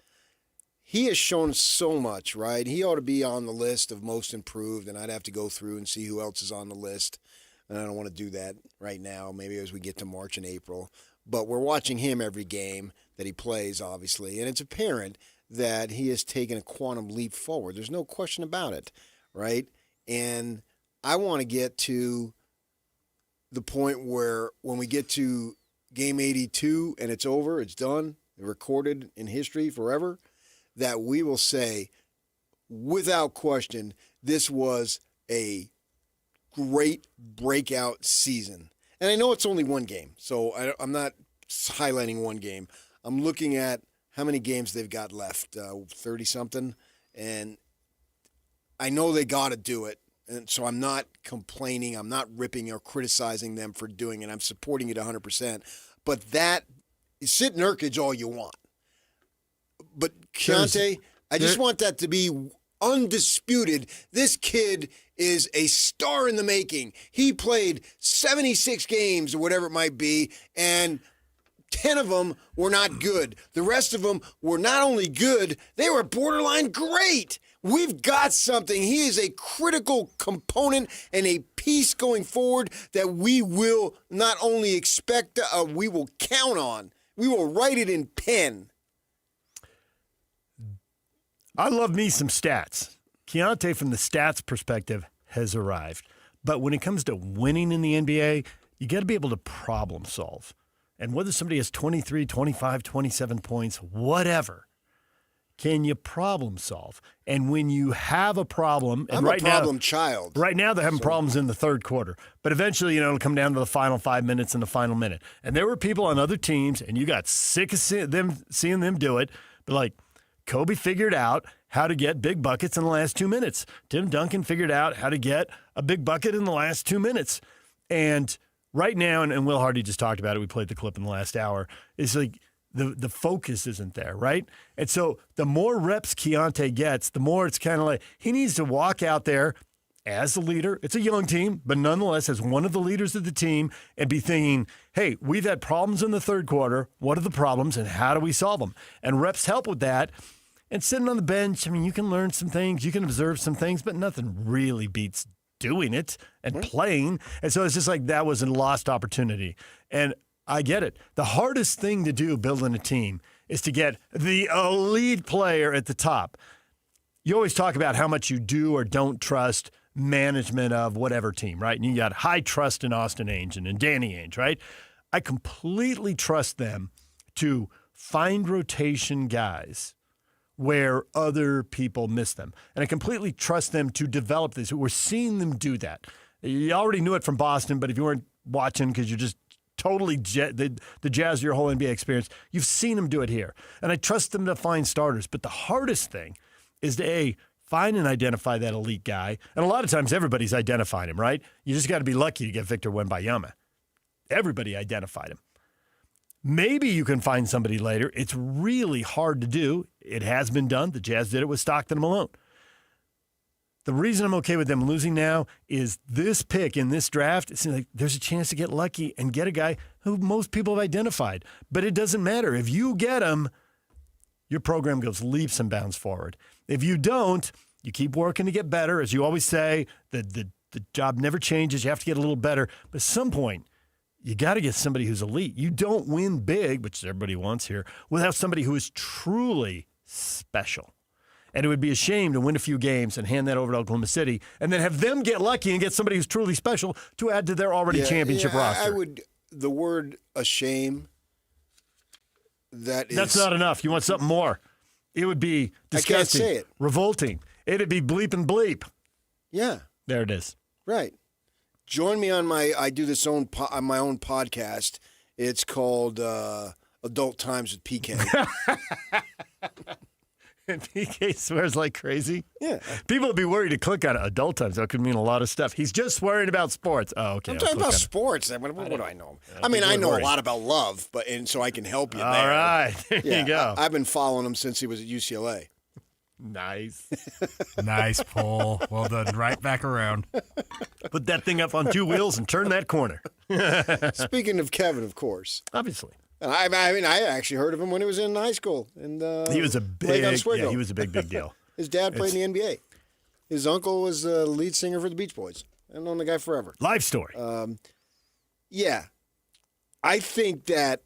Speaker 7: he has shown so much, right? He ought to be on the list of most improved, and I'd have to go through and see who else is on the list. And I don't want to do that right now, maybe as we get to March and April. But we're watching him every game that he plays, obviously, and it's apparent that he has taken a quantum leap forward. There's no question about it, right? And I want to get to the point where when we get to game 82 and it's over, it's done, recorded in history forever, that we will say, without question, this was a great breakout season. And I know it's only one game, so I'm not highlighting one game. I'm looking at how many games they've got left, 30-something, and I know they got to do it. And so I'm not complaining. I'm not ripping or criticizing them for doing it. I'm supporting it 100%. But that, sit Nurkic all you want. But Keontae, I just want that to be undisputed. This kid is a star in the making. He played 76 games or whatever it might be, and 10 of them were not good. The rest of them were not only good, they were borderline great. We've got something. He is a critical component and a piece going forward that we will not only expect, we will count on. We will write it in pen.
Speaker 6: I love me some stats. Keontae, from the stats perspective, has arrived. But when it comes to winning in the NBA, you got to be able to problem solve. And whether somebody has 23, 25, 27 points, whatever, can you problem solve? And when you have a problem, and
Speaker 7: I'm a problem child.
Speaker 6: Right now, they're having problems in the third quarter. But eventually, it'll come down to the final 5 minutes and the final minute. And there were people on other teams, and you got sick of seeing them do it. But like, Kobe figured out how to get big buckets in the last 2 minutes. Tim Duncan figured out how to get a big bucket in the last 2 minutes. And right now, and Will Hardy just talked about it, we played the clip in the last hour, it's like the focus isn't there, right? And so the more reps Keontae gets, the more it's kind of like he needs to walk out there as the leader. It's a young team, but nonetheless as one of the leaders of the team and be thinking, hey, we've had problems in the third quarter. What are the problems and how do we solve them? And reps help with that. And sitting on the bench, I mean, you can learn some things, you can observe some things, but nothing really beats doing it and playing. And so it's just like that was a lost opportunity. And I get it. The hardest thing to do building a team is to get the elite player at the top. You always talk about how much you do or don't trust management of whatever team, right? And you got high trust in Austin Ainge and Danny Ainge, right? I completely trust them to find rotation guys where other people miss them. And I completely trust them to develop this. We're seeing them do that. You already knew it from Boston, but if you weren't watching because you're just totally the Jazz your whole NBA experience, you've seen them do it here. And I trust them to find starters. But the hardest thing is to, find and identify that elite guy. And a lot of times everybody's identified him, right? You just got to be lucky to get Victor Wembanyama. Everybody identified him. Maybe you can find somebody later. It's really hard to do. It has been done. The Jazz did it with Stockton and Malone. The reason I'm okay with them losing now is this pick in this draft, it seems like there's a chance to get lucky and get a guy who most people have identified. But it doesn't matter. If you get him, your program goes leaps and bounds forward. If you don't, you keep working to get better. As you always say, the job never changes. You have to get a little better. But at some point, you got to get somebody who's elite. You don't win big, which everybody wants here, without somebody who is truly special. And it would be a shame to win a few games and hand that over to Oklahoma City and then have them get lucky and get somebody who's truly special to add to their already championship roster.
Speaker 7: The word a shame,
Speaker 6: that's not enough. You want something more. It would be disgusting.
Speaker 7: I can't say it.
Speaker 6: Revolting. It'd be bleep and bleep.
Speaker 7: Yeah.
Speaker 6: There it is.
Speaker 7: Right. Join me on I do this on my own podcast. It's called Adult Times with PK.
Speaker 6: And PK swears like crazy.
Speaker 7: Yeah.
Speaker 6: People would be worried to click on it. Adult Times. That could mean a lot of stuff. He's just swearing about sports. Oh, okay.
Speaker 7: I'm talking about sports. What do I know? I mean, I know a lot about love, and so I can help you there.
Speaker 6: All right. There you go.
Speaker 7: I've been following him since he was at UCLA.
Speaker 6: Nice.
Speaker 1: Nice pull. Well done. Right back around.
Speaker 6: Put that thing up on two wheels and turn that corner.
Speaker 7: Speaking of Kevin, of course.
Speaker 6: Obviously.
Speaker 7: I mean, I actually heard of him when he was in high school. And
Speaker 6: he was a big deal.
Speaker 7: His dad played in the NBA. His uncle was the lead singer for the Beach Boys. I've known the guy forever.
Speaker 6: Life story.
Speaker 7: Yeah. I think that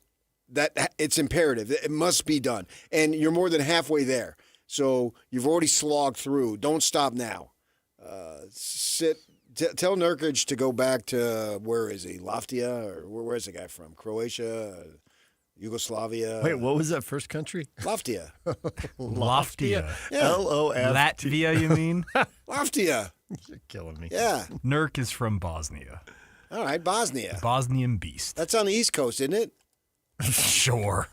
Speaker 7: it's imperative. It must be done. And you're more than halfway there. So you've already slogged through. Don't stop now. Tell Nurkic to go back to, where is he? Latvia? Or where's the guy from? Croatia? Yugoslavia?
Speaker 6: Wait, what was that first country?
Speaker 7: Latvia.
Speaker 1: Latvia.
Speaker 7: Yeah.
Speaker 6: L-O-F-T.
Speaker 1: Latvia, you mean?
Speaker 7: Latvia.
Speaker 6: You're killing me.
Speaker 7: Yeah.
Speaker 1: Nurk is from Bosnia.
Speaker 7: All right, Bosnia.
Speaker 1: Bosnian beast.
Speaker 7: That's on the East Coast, isn't it?
Speaker 1: Sure.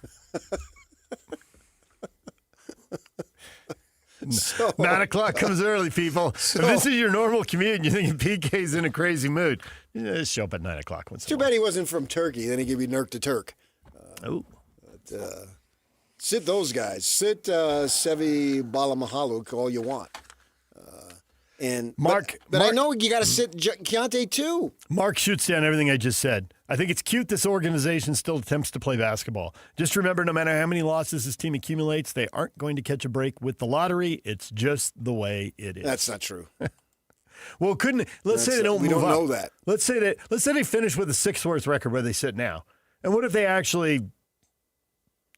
Speaker 6: 9 o'clock comes early, people. If this is your normal commute and you're thinking PK's in a crazy mood, just show up at 9 o'clock.
Speaker 7: Too bad he wasn't from Turkey. Then he could be Nurk to Turk. Sit those guys. Sit Sevi Balamahalu all you want. And Mark, but I know you got to sit Keontae too.
Speaker 6: Mark shoots down everything I just said. I think it's cute this organization still attempts to play basketball. Just remember, no matter how many losses this team accumulates, they aren't going to catch a break with the lottery. It's just the way it is.
Speaker 7: That's not true.
Speaker 6: Well, let's say they don't move up.
Speaker 7: We don't know that.
Speaker 6: Let's say they finish with a sixth worst record where they sit now. And what if they actually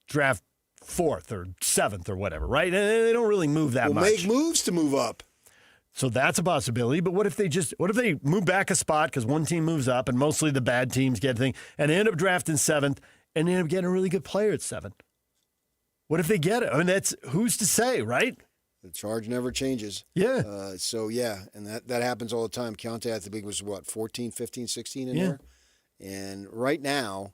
Speaker 6: draft fourth or seventh or whatever, right? And they don't really move that much.
Speaker 7: Make moves to move up.
Speaker 6: So that's a possibility. But what if they move back a spot because one team moves up and mostly the bad teams get a thing and they end up drafting seventh and they end up getting a really good player at 7? What if they get it? I mean, that's who's to say, right?
Speaker 7: The charge never changes.
Speaker 6: Yeah.
Speaker 7: And that happens all the time. Keontae, I think, was 14, 15, 16 in there? And right now,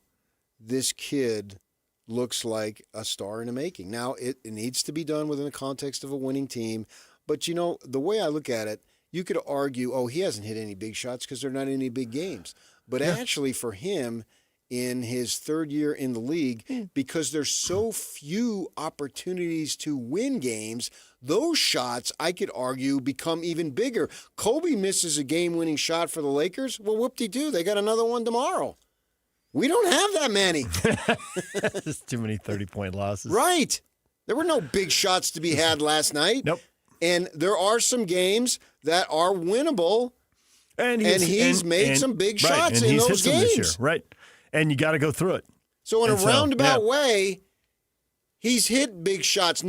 Speaker 7: this kid looks like a star in the making. Now, it needs to be done within the context of a winning team. But, the way I look at it, you could argue, he hasn't hit any big shots because they're not in any big games. But actually, for him, in his third year in the league, because there's so few opportunities to win games, those shots, I could argue, become even bigger. Kobe misses a game-winning shot for the Lakers. Well, whoop-de-doo, they got another one tomorrow. We don't have that many.
Speaker 6: Just too many 30-point losses.
Speaker 7: Right. There were no big shots to be had last night.
Speaker 6: Nope.
Speaker 7: And there are some games that are winnable
Speaker 6: And
Speaker 7: he's made some big shots in those games.
Speaker 6: This year, right? And you got to go through it.
Speaker 7: So in a roundabout way, he's hit big shots.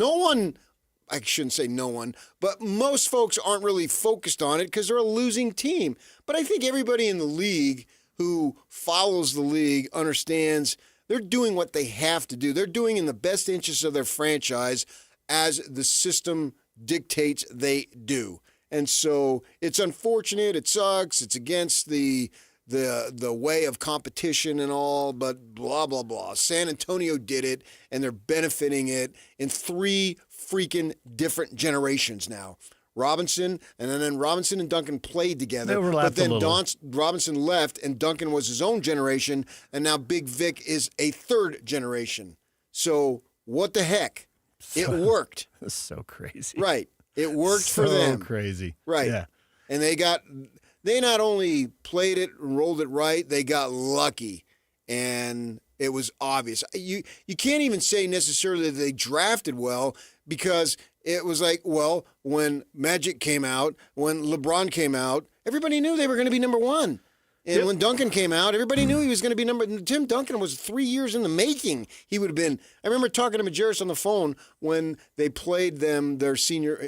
Speaker 7: I shouldn't say no one, but most folks aren't really focused on it because they're a losing team. But I think everybody in the league who follows the league understands they're doing what they have to do. They're doing in the best interest of their franchise as the system dictates they do. And so it's unfortunate. It sucks. It's against the way of competition and all, but blah, blah, blah. San Antonio did it, and they're benefiting it in 3 freaking different generations now. Robinson, and then Robinson and Duncan played together. But then Robinson left, and Duncan was his own generation, and now Big Vic is a 3rd generation. So what the heck? It worked.
Speaker 6: That's so crazy.
Speaker 7: Right. It worked for them.
Speaker 6: So crazy.
Speaker 7: Right.
Speaker 6: Yeah.
Speaker 7: And they not only played it and rolled it right, they got lucky. And it was obvious. You can't even say necessarily that they drafted well because it was like, well, when Magic came out, when LeBron came out, everybody knew they were going to be number 1. And when Duncan came out, everybody knew he was going to be Tim Duncan was 3 years in the making. He would have been. I remember talking to Majerus on the phone when they played them his senior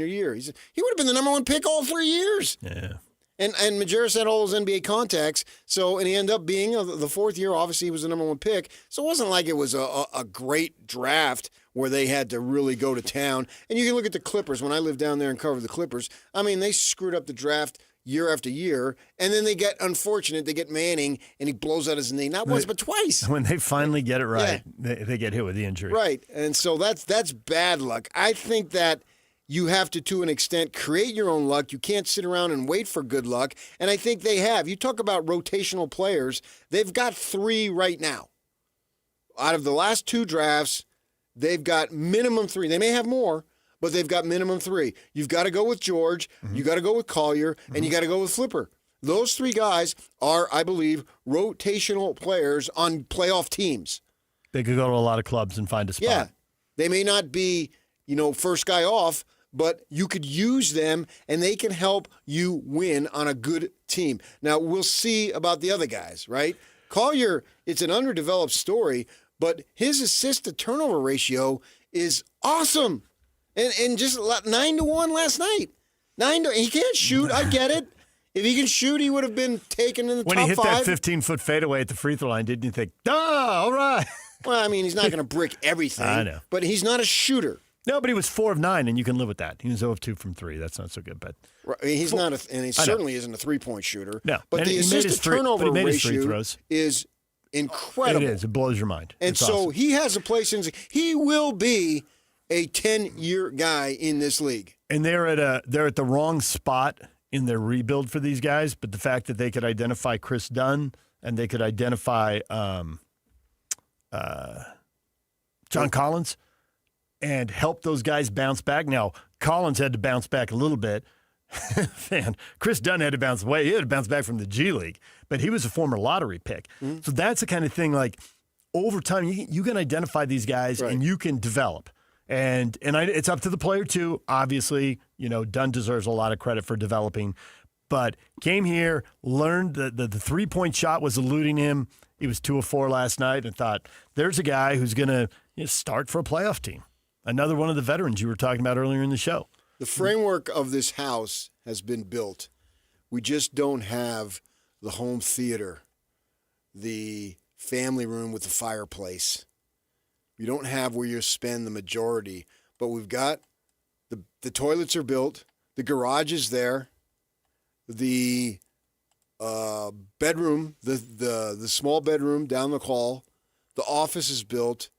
Speaker 7: year. He said he would have been the number 1 pick all 3 years.
Speaker 6: Yeah.
Speaker 7: And Majerus had all those NBA contacts. And he ended up being the 4th year. Obviously, he was the number 1 pick. So it wasn't like it was a great draft where they had to really go to town. And you can look at the Clippers. When I lived down there and covered the Clippers, I mean, they screwed up the draft year after year, and then they get unfortunate. They get Manning, and he blows out his knee. Not once, but twice.
Speaker 6: When they finally get it right, they get hit with the injury.
Speaker 7: Right, and so that's bad luck. I think that you have to an extent, create your own luck. You can't sit around and wait for good luck, and I think they have. You talk about rotational players. They've got 3 right now. Out of the last 2 drafts, they've got minimum 3. They may have more, but they've got minimum 3. You've got to go with George, you got to go with Collier, and you got to go with Flipper. Those 3 guys are, I believe, rotational players on playoff teams.
Speaker 6: They could go to a lot of clubs and find a spot.
Speaker 7: Yeah. They may not be, first guy off, but you could use them, and they can help you win on a good team. Now, we'll see about the other guys, right? Collier, it's an underdeveloped story, but his assist-to-turnover ratio is awesome. And just 9-1 last night. He can't shoot. I get it. If he can shoot, he would have been taken in the top 5.
Speaker 6: When he hit that 15-foot fadeaway at the free throw line, didn't you think, all right?
Speaker 7: Well, I mean, he's not going to brick everything.
Speaker 6: I know.
Speaker 7: But he's not a shooter.
Speaker 6: No, but he was 4 of 9, and you can live with that. He was 0 of 2 from 3. That's not so good. But
Speaker 7: right. He's not, and he certainly isn't a 3-point shooter.
Speaker 6: No.
Speaker 7: But the assist-to-turnover ratio is incredible.
Speaker 6: It is. It blows your mind.
Speaker 7: And
Speaker 6: it's
Speaker 7: so
Speaker 6: awesome.
Speaker 7: he has a place in. He will be a 10-year guy in this league.
Speaker 6: And they're at the wrong spot in their rebuild for these guys, but the fact that they could identify Chris Dunn and they could identify John Collins and help those guys bounce back. Now, Collins had to bounce back a little bit. Man, Chris Dunn had to bounce away. He had to bounce back from the G League, but he was a former lottery pick. Mm-hmm. So that's the kind of thing, like, over time, you can identify these guys and you can develop. And it's up to the player, too. Obviously, Dunn deserves a lot of credit for developing. But came here, learned that the three-point shot was eluding him. He was 2 of 4 last night and thought, there's a guy who's going to start for a playoff team. Another one of the veterans you were talking about earlier in the show.
Speaker 7: The framework of this house has been built. We just don't have the home theater, the family room with the fireplace. You don't have where you spend the majority, but we've got the toilets are built, the garage is there, the bedroom, the small bedroom down the hall, the office is built.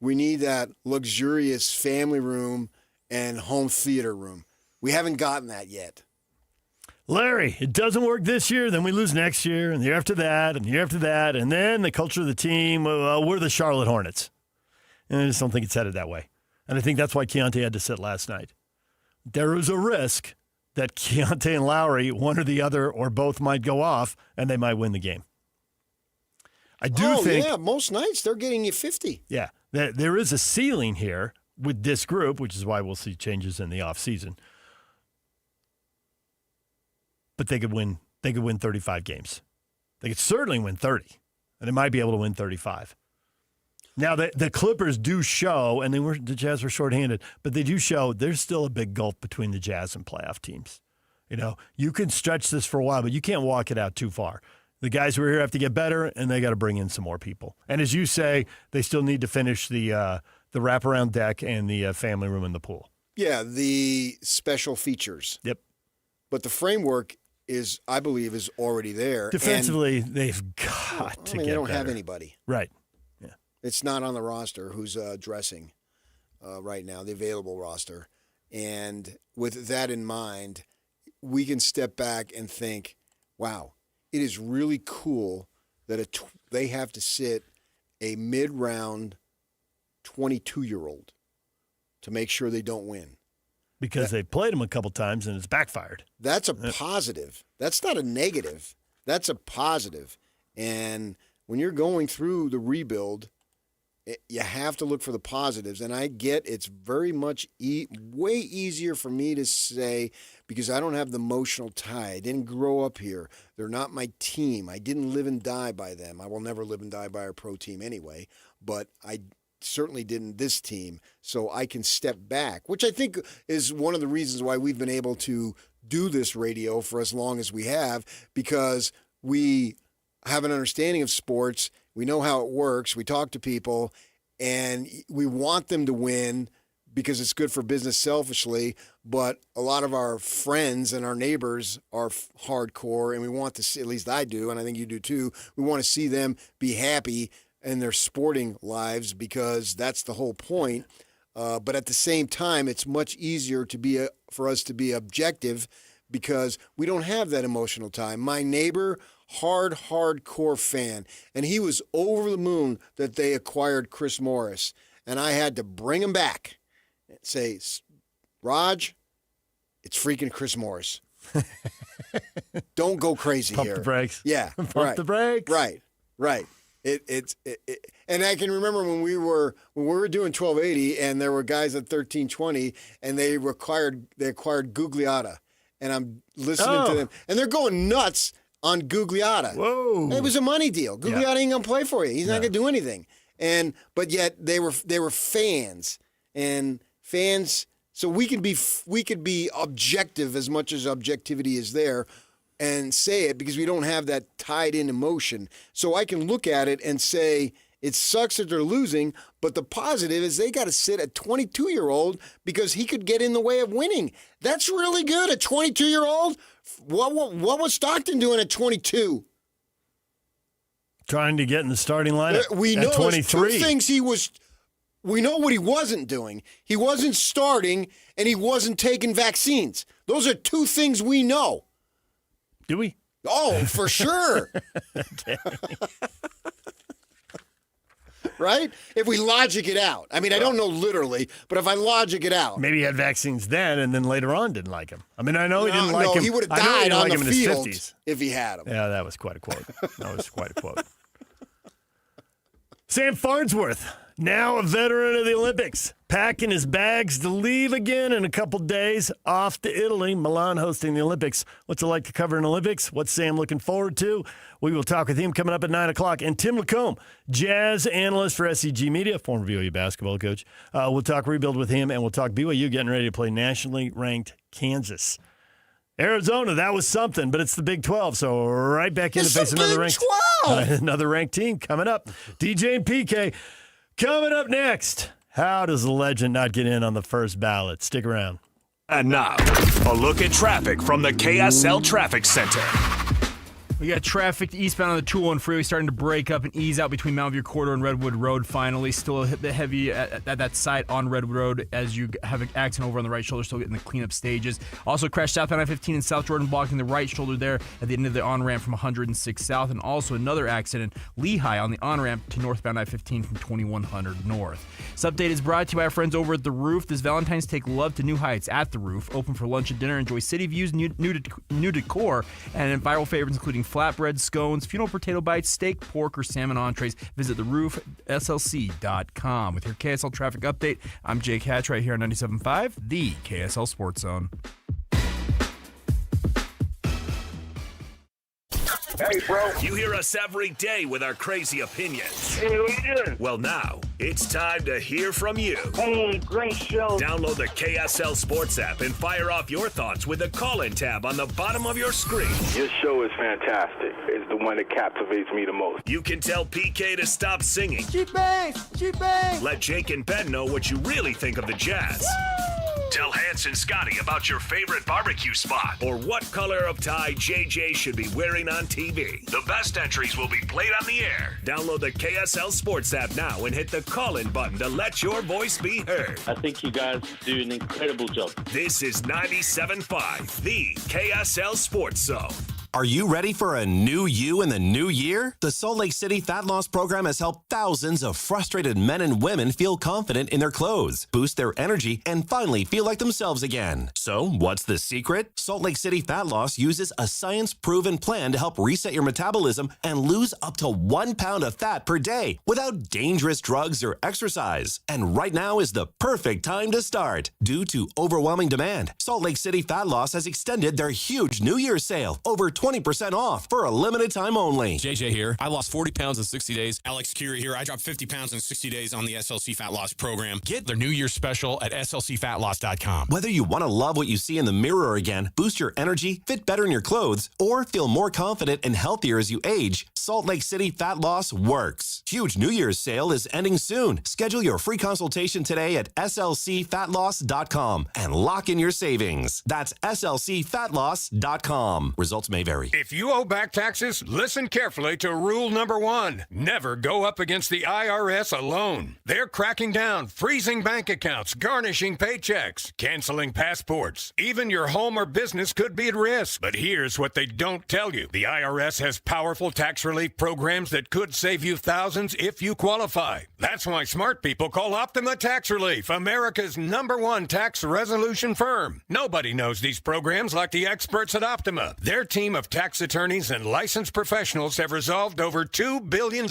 Speaker 7: We need that luxurious family room and home theater room. We haven't gotten that yet.
Speaker 6: Larry, it doesn't work this year, then we lose next year, and the year after that, and the year after that, and then the culture of the team, we're the Charlotte Hornets. And I just don't think it's headed that way. And I think that's why Keontae had to sit last night. There is a risk that Keontae and Lowry, one or the other or both, might go off, and they might win the game. I do think...
Speaker 7: yeah, most nights they're getting you 50.
Speaker 6: Yeah, there is a ceiling here with this group, which is why we'll see changes in the offseason. but they could win 35 games. They could certainly win 30, and they might be able to win 35. Now, the Clippers do show, and the Jazz were shorthanded, but they do show there's still a big gulf between the Jazz and playoff teams. You know, you can stretch this for a while, but you can't walk it out too far. The guys who are here have to get better, and they got to bring in some more people. And as you say, they still need to finish the wraparound deck and the family room and the pool.
Speaker 7: Yeah, the special features.
Speaker 6: Yep.
Speaker 7: But the framework is, I believe, is already there.
Speaker 6: Defensively, they've got to get
Speaker 7: they don't
Speaker 6: better.
Speaker 7: have anybody.
Speaker 6: Right. Yeah.
Speaker 7: It's not on the roster who's dressing right now, the available roster. And with that in mind, we can step back and think, wow, it is really cool that they have to sit a mid-round 22-year-old to make sure they don't win.
Speaker 6: Because they've played them a couple times and it's backfired.
Speaker 7: That's a positive. That's not a negative. That's a positive. And when you're going through the rebuild, you have to look for the positives. And I get it's very much way easier for me to say because I don't have the emotional tie. I didn't grow up here. They're not my team. I didn't live and die by them. I will never live and die by our pro team anyway. But I certainly didn't this team. So I can step back, which I think is one of the reasons why we've been able to do this radio for as long as we have, because we have an understanding of sports. We know how it works. We talk to people, and we want them to win because it's good for business selfishly, but a lot of our friends and our neighbors are hardcore, and we want to see, at least I do, and I think you do too, we want to see them be happy in their sporting lives because that's the whole point. But at the same time, it's much easier for us to be objective because we don't have that emotional tie. My neighbor, hardcore fan, and he was over the moon that they acquired Chris Morris, and I had to bring him back and say, Raj, it's freaking Chris Morris. Don't go crazy
Speaker 6: Pump
Speaker 7: here.
Speaker 6: the brakes.
Speaker 7: Yeah,
Speaker 6: Pump the brakes.
Speaker 7: Right. And I can remember when we were doing 1280, and there were guys at 1320, and they acquired Gugliotta, and I'm listening to them, and they're going nuts on Gugliotta.
Speaker 6: Whoa!
Speaker 7: It was a money deal. Gugliotta ain't gonna play for you. He's not gonna do anything. But yet they were fans, and fans. So we could be objective as much as objectivity is there, and say it because we don't have that tied in emotion. So I can look at it and say it sucks that they're losing, but the positive is they got to sit a 22-year-old because he could get in the way of winning. That's really good. A 22-year-old. What was Stockton doing at 22?
Speaker 6: Trying to get in the starting lineup.
Speaker 7: We know
Speaker 6: at 23.
Speaker 7: two things he was. We know what he wasn't doing. He wasn't starting, and he wasn't taking vaccines. Those are two things we know.
Speaker 6: Do we?
Speaker 7: Oh, for sure. Right? If we logic it out. I mean, I don't know literally, but if I logic it out.
Speaker 6: Maybe he had vaccines then and then later on didn't like him. I mean, I know he didn't like him.
Speaker 7: He would have
Speaker 6: I know he
Speaker 7: died
Speaker 6: didn't
Speaker 7: on
Speaker 6: like
Speaker 7: the
Speaker 6: him in his
Speaker 7: field
Speaker 6: 50s.
Speaker 7: if he had him.
Speaker 6: Yeah, that was quite a quote. Sam Farnsworth, now a veteran of the Olympics, packing his bags to leave again in a couple days, off to Italy, Milan hosting the Olympics. What's it like to cover an Olympics? What's Sam looking forward to? We will talk with him coming up at 9 o'clock. And Tim Lacombe, Jazz analyst for SCG Media, former BYU basketball coach. We'll talk rebuild with him, and we'll talk BYU getting ready to play nationally ranked Kansas. Arizona, that was something, but it's the Big 12, so right back in to face another ranked team coming up. DJ and PK coming up next. How does the legend not get in on the first ballot? Stick around.
Speaker 2: And now, a look at traffic from the KSL Traffic Center.
Speaker 3: We got traffic eastbound on the 201 freeway starting to break up and ease out between Mountain View Corridor and Redwood Road finally. Still a bit heavy at that site on Redwood Road as you have an accident over on the right shoulder, still getting the cleanup stages. Also crashed southbound I-15 in South Jordan, blocking the right shoulder there at the end of the on-ramp from 106 South. And also another accident, Lehigh, on the on-ramp to northbound I-15 from 2100 North. This update is brought to you by our friends over at The Roof. This Valentine's take love to new heights at The Roof. Open for lunch and dinner. Enjoy city views, new decor, and viral favorites including flatbread, scones, funeral potato bites, steak, pork, or salmon entrees. Visit theroofslc.com. With your KSL traffic update, I'm Jake Hatch right here on 97.5, the KSL Sports Zone.
Speaker 2: Hey, bro. You hear us every day with our crazy opinions.
Speaker 4: Hey, what you doing?
Speaker 2: Well, now it's time to hear from you.
Speaker 4: Hey, great show.
Speaker 2: Download the KSL Sports app and fire off your thoughts with the call-in tab on the bottom of your screen.
Speaker 5: Your show is fantastic. It's the one that captivates me the most.
Speaker 2: You can tell PK to stop singing.
Speaker 4: She bangs.
Speaker 2: Let Jake and Ben know what you really think of the Jazz. Woo! Tell Hans and Scotty about your favorite barbecue spot or what color of tie JJ should be wearing on TV. The best entries will be played on the air. Download the KSL Sports app now and hit the call-in button to let your voice be heard.
Speaker 8: I think you guys do an incredible job.
Speaker 2: This is 97.5, the KSL Sports Zone.
Speaker 26: Are you ready for a new you in the new year? The Salt Lake City Fat Loss Program has helped thousands of frustrated men and women feel confident in their clothes, boost their energy, and finally feel like themselves again. So, what's the secret? Salt Lake City Fat Loss uses a science-proven plan to help reset your metabolism and lose up to 1 pound of fat per day without dangerous drugs or exercise. And right now is the perfect time to start. Due to overwhelming demand, Salt Lake City Fat Loss has extended their huge New Year's sale, over 20% off for a limited time only.
Speaker 27: JJ here. I lost 40 pounds in 60 days. Alex Curie here. I dropped 50 pounds in 60 days on the SLC Fat Loss program. Get their New Year's special at slcfatloss.com.
Speaker 26: Whether you want to love what you see in the mirror again, boost your energy, fit better in your clothes, or feel more confident and healthier as you age, Salt Lake City Fat Loss works. Huge New Year's sale is ending soon. Schedule your free consultation today at slcfatloss.com and lock in your savings. That's slcfatloss.com. Results may vary.
Speaker 28: If you owe back taxes, listen carefully to rule number 1. Never go up against the IRS alone. They're cracking down, freezing bank accounts, garnishing paychecks, canceling passports. Even your home or business could be at risk. But here's what they don't tell you. The IRS has powerful tax relief programs that could save you thousands if you qualify. That's why smart people call Optima Tax Relief, America's #1 tax resolution firm. Nobody knows these programs like the experts at Optima. Their team of tax attorneys and licensed professionals have resolved over $2 billion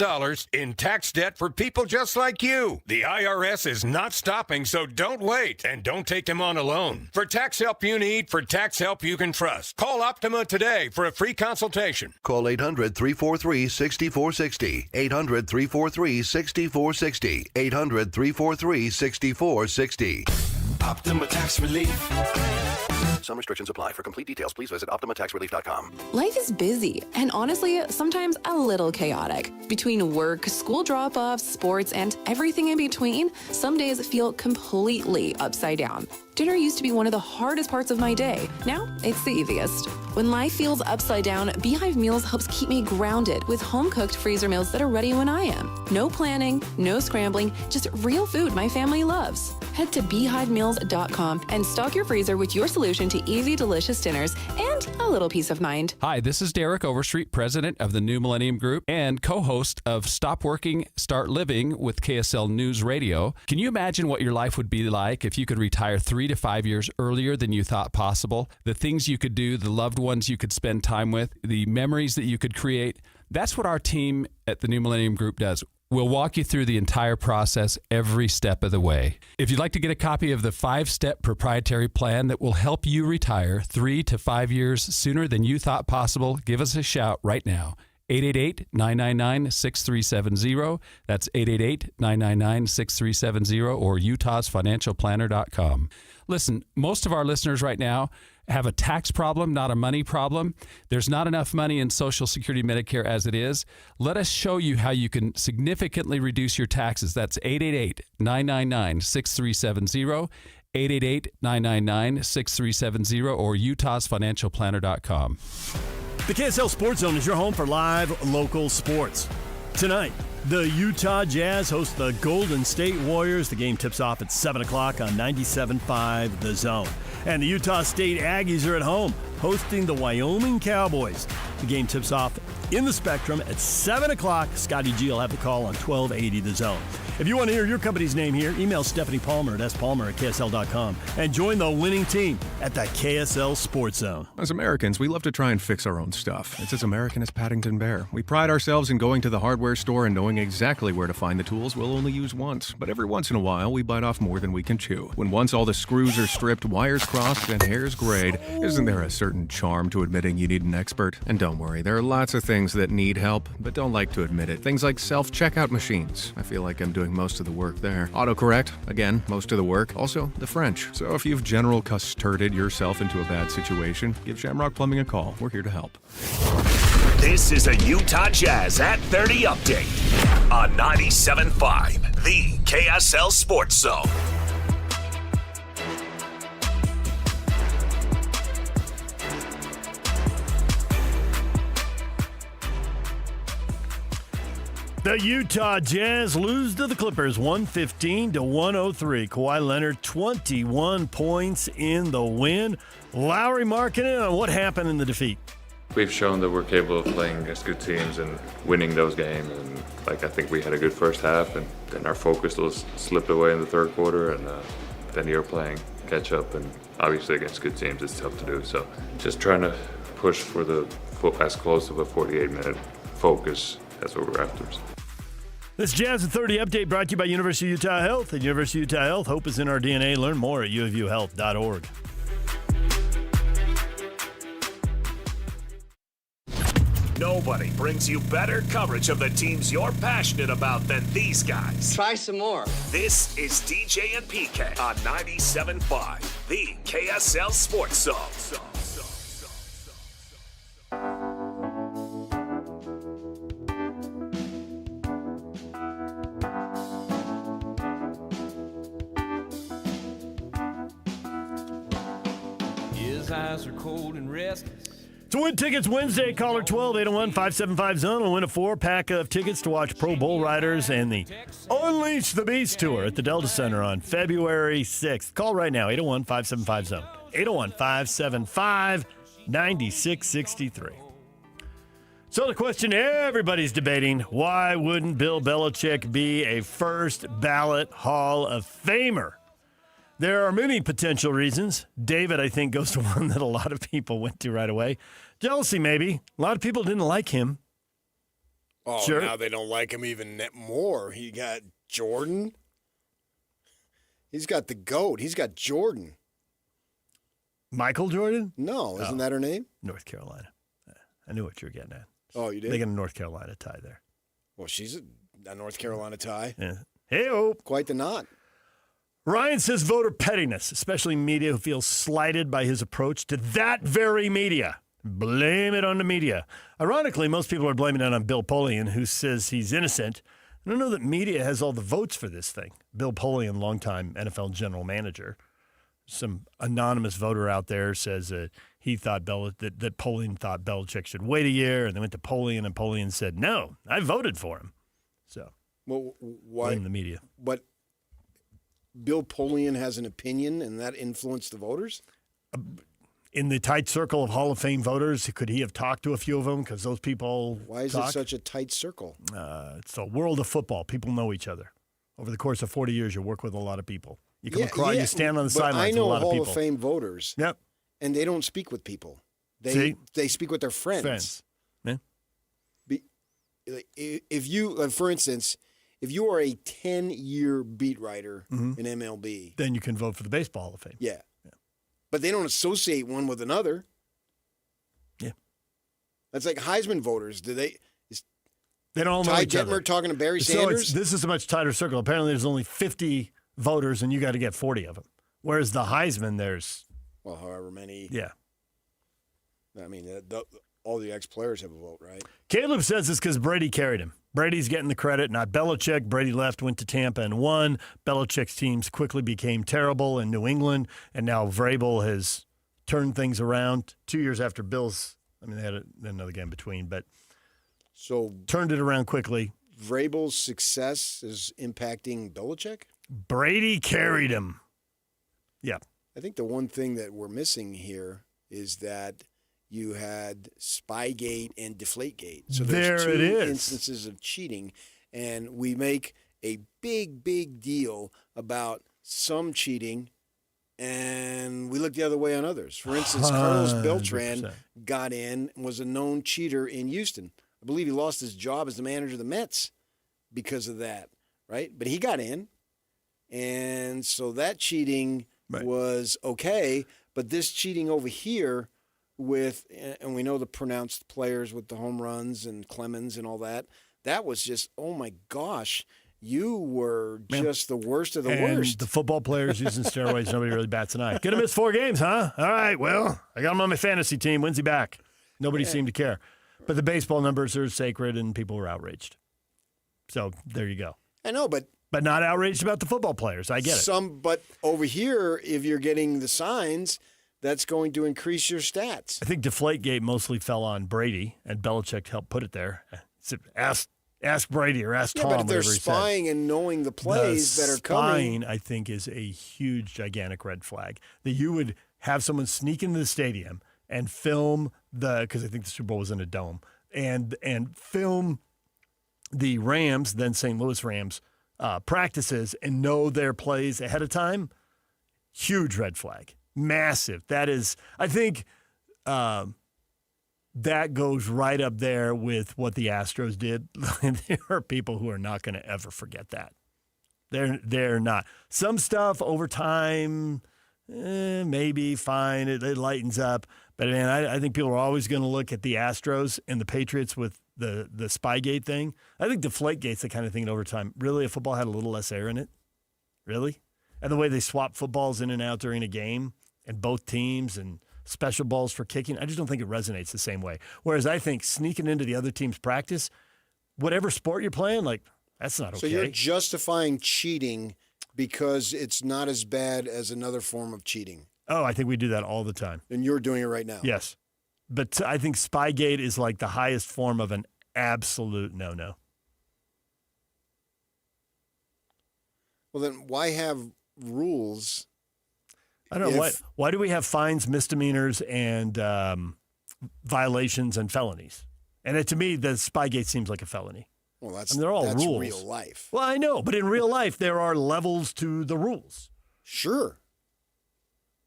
Speaker 28: in tax debt for people just like you. The IRS is not stopping, so don't wait and don't take them on alone. For tax help you need, for tax help you can trust, call Optima today for a free consultation.
Speaker 9: Call 800-343-6460. 800-343-6460. 800-343-6460.
Speaker 30: Optima Tax Relief.
Speaker 9: Some restrictions apply. For complete details, please visit OptimaTaxRelief.com.
Speaker 11: Life is busy and honestly, sometimes a little chaotic. Between work, school drop-offs, sports, and everything in between, some days feel completely upside down. Dinner used to be one of the hardest parts of my day. Now, it's the easiest. When life feels upside down, Beehive Meals helps keep me grounded with home-cooked freezer meals that are ready when I am. No planning, no scrambling, just real food my family loves. Head to beehivemeals.com and stock your freezer with your solution to easy, delicious dinners and a little peace of mind.
Speaker 31: Hi, this is Derek Overstreet, president of the New Millennium Group and co-host of Stop Working, Start Living with KSL News Radio. Can you imagine what your life would be like if you could retire 3 to 5 years earlier than you thought possible? The things you could do, the loved ones you could spend time with, the memories that you could create. That's what our team at the New Millennium Group does. We'll walk you through the entire process every step of the way. If you'd like to get a copy of the 5-step proprietary plan that will help you retire 3 to 5 years sooner than you thought possible, give us a shout right now. 888-999-6370. That's 888-999-6370 or utahsfinancialplanner.com. Listen, most of our listeners right now have a tax problem, not a money problem. There's not enough money in Social Security Medicare as it is. Let us show you how you can significantly reduce your taxes. That's 888-999-6370, 888-999-6370 or utahsfinancialplanner.com.
Speaker 6: The KSL Sports Zone is your home for live local sports. Tonight, the Utah Jazz host the Golden State Warriors. The game tips off at 7 o'clock on 97.5 The Zone. And the Utah State Aggies are at home hosting the Wyoming Cowboys. The game tips off in the Spectrum at 7 o'clock. Scotty G will have the call on 1280 The Zone. If you want to hear your company's name here, email Stephanie Palmer at spalmer@ksl.com and join the winning team at the KSL Sports Zone.
Speaker 13: As Americans, we love to try and fix our own stuff. It's as American as Paddington Bear. We pride ourselves in going to the hardware store and knowing exactly where to find the tools we'll only use once. But every once in a while, we bite off more than we can chew. When once all the screws are stripped, wires crossed, and hairs grayed, isn't there a certain charm to admitting you need an expert? And don't worry, there are lots of things things that need help, but don't like to admit it. Things like self-checkout machines. I feel like I'm doing most of the work there. Autocorrect, again, most of the work. Also, the French. So if you've general custarded yourself into a bad situation, give Shamrock Plumbing a call. We're here to help.
Speaker 2: This is a Utah Jazz at 30 update on 97.5, the KSL Sports Zone.
Speaker 6: The Utah Jazz lose to the Clippers 115-103. Kawhi Leonard, 21 points in the win. Lowry Markkanen on what happened in the defeat.
Speaker 10: We've shown that we're capable of playing against good teams and winning those games. And I think we had a good first half, and then our focus was slipped away in the third quarter, and then you're playing catch up. And obviously against good teams, it's tough to do. So just trying to push for as close of a 48-minute focus. That's what we're after.
Speaker 6: This Jazz at 30 update brought to you by University of Utah Health. At University of Utah Health, hope is in our DNA. Learn more at uofuhealth.org.
Speaker 2: Nobody brings you better coverage of the teams you're passionate about than these guys.
Speaker 12: Try some more.
Speaker 2: This is DJ and PK on 97.5, the KSL Sports Zone.
Speaker 20: His eyes are cold and restless.
Speaker 6: To win tickets Wednesday, caller 12-801-575-ZONE will win a 4-pack of tickets to watch Pro Bull Riders and the Unleash the Beast Tour at the Delta Center on February 6th. Call right now, 801-575-ZONE. 801-575-9663. So the question everybody's debating, why wouldn't Bill Belichick be a first ballot Hall of Famer? There are many potential reasons. David, I think, goes to one that a lot of people went to right away. Jealousy, maybe. A lot of people didn't like him.
Speaker 7: Oh,
Speaker 6: sure.
Speaker 7: Now they don't like him even more. He got Jordan. He's got the GOAT. He's got Jordan.
Speaker 6: Michael Jordan?
Speaker 7: No, isn't that her name?
Speaker 6: North Carolina. I knew what you were getting at.
Speaker 7: Oh, you did?
Speaker 6: They got a North Carolina tie there.
Speaker 7: Well, she's a North Carolina tie.
Speaker 6: Yeah. Hey-o.
Speaker 7: Quite the knot.
Speaker 6: Ryan says voter pettiness, especially media who feels slighted by his approach to that very media. Blame it on the media. Ironically, most people are blaming it on Bill Polian, who says he's innocent. I don't know that media has all the votes for this thing. Bill Polian, longtime NFL general manager. Some anonymous voter out there says he thought that Polian thought Belichick should wait a year, and they went to Polian, and Polian said, no, I voted for him. So,
Speaker 7: well, why?
Speaker 6: Blame the media.
Speaker 7: But Bill Polian has an opinion, and that influenced the voters?
Speaker 6: In the tight circle of Hall of Fame voters, could he have talked to a few of them? Because those people
Speaker 7: Why is it such a tight circle?
Speaker 6: It's a world of football. People know each other. Over the course of 40 years, you work with a lot of people. You come across, you stand on the sidelines with a lot of people.
Speaker 7: I know Hall of Fame voters.
Speaker 6: Yep.
Speaker 7: And they don't speak with people. They speak with their friends.
Speaker 6: Yeah.
Speaker 7: If you, for instance, if you are a 10-year beat writer in MLB,
Speaker 6: then you can vote for the Baseball Hall of Fame.
Speaker 7: Yeah. But they don't associate one with another.
Speaker 6: Yeah.
Speaker 7: That's like Heisman voters. They
Speaker 6: don't know
Speaker 7: Ty
Speaker 6: each other.
Speaker 7: Detmer talking to Barry
Speaker 6: So
Speaker 7: Sanders?
Speaker 6: this is a much tighter circle. Apparently there's only 50 voters, and you got to get 40 of them. Whereas the Heisman, there's...
Speaker 7: Well, however many.
Speaker 6: Yeah.
Speaker 7: I mean, all the ex-players have a vote, right?
Speaker 6: Caleb says it's because Brady carried him. Brady's getting the credit, not Belichick. Brady left, went to Tampa, and won. Belichick's teams quickly became terrible in New England, and now Vrabel has turned things around 2 years after Bill's. I mean, they had another game between, but
Speaker 7: so
Speaker 6: turned it around quickly.
Speaker 7: Vrabel's success is impacting Belichick?
Speaker 6: Brady carried him. Yeah.
Speaker 7: I think the one thing that we're missing here is that you had Spygate and Deflategate. So there's
Speaker 6: there it
Speaker 7: two
Speaker 6: is.
Speaker 7: instances of cheating, and we make a big, big deal about some cheating, and we look the other way on others. For instance, Carlos Beltran got in and was a known cheater in Houston. I believe he lost his job as the manager of the Mets because of that, right? But he got in, and so that cheating was okay, but this cheating over here with, and we know the pronounced players with the home runs and Clemens and all that. That was just, oh my gosh, you were just the worst of the worst.
Speaker 6: The football players using steroids, nobody really bats an eye. Gonna miss 4 games, huh? All right, well, I got him on my fantasy team. When's he back? Nobody seemed to care. But the baseball numbers are sacred, and people were outraged. So there you go.
Speaker 7: I know, but
Speaker 6: not outraged about the football players. I get it.
Speaker 7: But over here, if you're getting the signs, that's going to increase your stats.
Speaker 6: I think Deflategate mostly fell on Brady, and Belichick helped put it there. Ask Brady or ask Tom.
Speaker 7: But if they're spying and knowing the plays that are coming.
Speaker 6: Spying, I think, is a huge, gigantic red flag. That you would have someone sneak into the stadium and film because I think the Super Bowl was in a dome, and film the Rams, then St. Louis Rams, practices and know their plays ahead of time. Huge red flag. Massive. That is, I think, that goes right up there with what the Astros did. There are people who are not going to ever forget that. They're not. Some stuff over time, maybe fine. It lightens up. But, man, I think people are always going to look at the Astros and the Patriots with the Spygate thing. I think Deflategate's the kind of thing that over time, really, if football had a little less air in it, really? And the way they swap footballs in and out during a game and both teams and special balls for kicking, I just don't think it resonates the same way. Whereas I think sneaking into the other team's practice, whatever sport you're playing, like, that's not okay.
Speaker 7: So you're justifying cheating because it's not as bad as another form of cheating.
Speaker 6: Oh, I think we do that all the time.
Speaker 7: And you're doing it right now.
Speaker 6: Yes. But I think Spygate is like the highest form of an absolute no-no.
Speaker 7: Well, then why have rules?
Speaker 6: I don't know. Why do we have fines, misdemeanors, and violations and felonies? And to me, the Spygate seems like a felony.
Speaker 7: Well,
Speaker 6: they're all rules.
Speaker 7: Real life.
Speaker 6: Well, I know, but in real life, there are levels to the rules.
Speaker 7: Sure.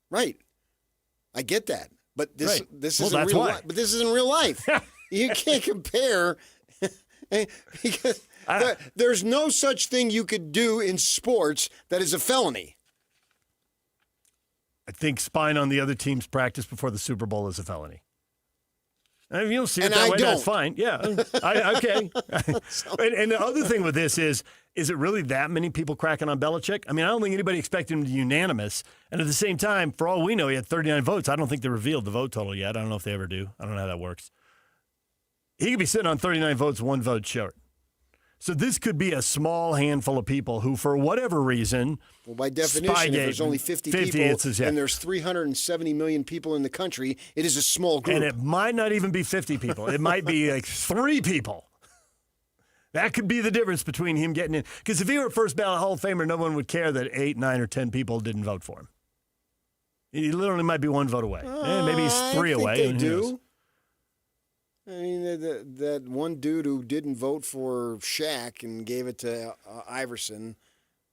Speaker 7: Right. I get that. But this isn't real life. But this isn't real life. You can't compare because there's no such thing you could do in sports that is a felony.
Speaker 6: I think spying on the other team's practice before the Super Bowl is a felony. And if you don't see it that way, that's fine. Yeah. Okay. And the other thing with this is it really that many people cracking on Belichick? I mean, I don't think anybody expected him to be unanimous. And at the same time, for all we know, he had 39 votes. I don't think they revealed the vote total yet. I don't know if they ever do. I don't know how that works. He could be sitting on 39 votes, 1 vote short. So this could be a small handful of people who, for whatever reason,
Speaker 7: well, by definition, if there's only 50 people and there's 370 million people in the country, it is a small group.
Speaker 6: And it might not even be 50 people. It might be like 3 people. That could be the difference between him getting in. Because if he were a first ballot Hall of Famer, no one would care that 8, 9, or 10 people didn't vote for him. He literally might be 1 vote away. Maybe he's 3 away.
Speaker 7: I think they do. I mean, that one dude who didn't vote for Shaq and gave it to Iverson,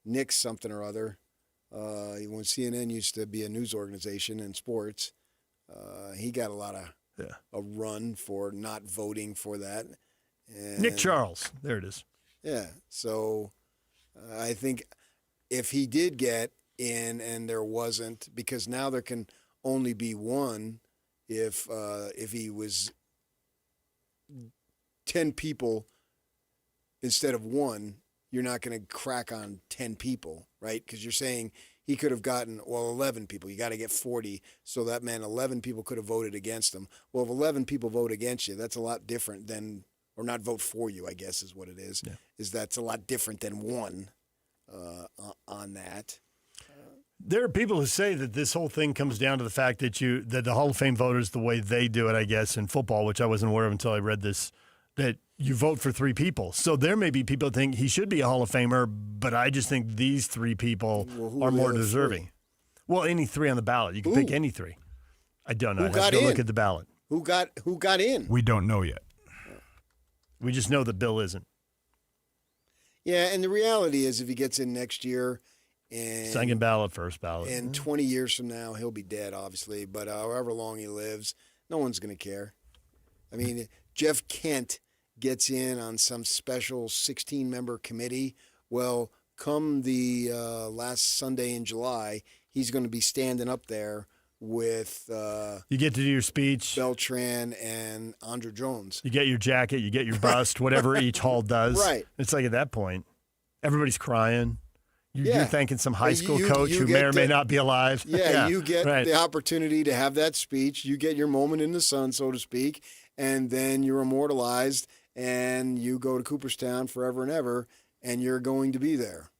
Speaker 7: Nick something or other, when CNN used to be a news organization in sports, he got a lot of a run for not voting for that. And,
Speaker 6: Nick Charles. There it is.
Speaker 7: Yeah. So I think if he did get in and there wasn't, because now there can only be one if he was 10 people instead of 1, you're not going to crack on 10 people, right? Because you're saying he could have gotten, 11 people. You got to get 40. So that meant 11 people could have voted against him. Well, if 11 people vote against you, that's a lot different than, or not vote for you, I guess is what it is. Yeah. Is that's a lot different than 1 on that.
Speaker 6: There are people who say that this whole thing comes down to the fact that the Hall of Fame voters, the way they do it, I guess, in football, which I wasn't aware of until I read this, that you vote for 3 people. So there may be people who think he should be a Hall of Famer, but I just think these 3 people are more deserving. 3? Well, any 3 on the ballot. You can pick any 3. I don't know. I'd have to go look at the ballot.
Speaker 7: Who got in?
Speaker 1: We don't know yet.
Speaker 6: We just know that Bill isn't.
Speaker 7: Yeah, and the reality is if he gets in next year, and
Speaker 6: second ballot, first ballot.
Speaker 7: And 20 years from now, he'll be dead, obviously. But however long he lives, no one's going to care. I mean, Jeff Kent gets in on some special 16-member committee. Well, come the last Sunday in July, he's going to be standing up there with
Speaker 6: you get to do your speech,
Speaker 7: Beltran and Andre Jones.
Speaker 6: You get your jacket, you get your bust, whatever each hall does.
Speaker 7: Right.
Speaker 6: It's like at that point, everybody's crying. You're thanking some high school coach
Speaker 7: you
Speaker 6: who may or may not be alive.
Speaker 7: Yeah, you get the opportunity to have that speech. You get your moment in the sun, so to speak, and then you're immortalized, and you go to Cooperstown forever and ever, and you're going to be there.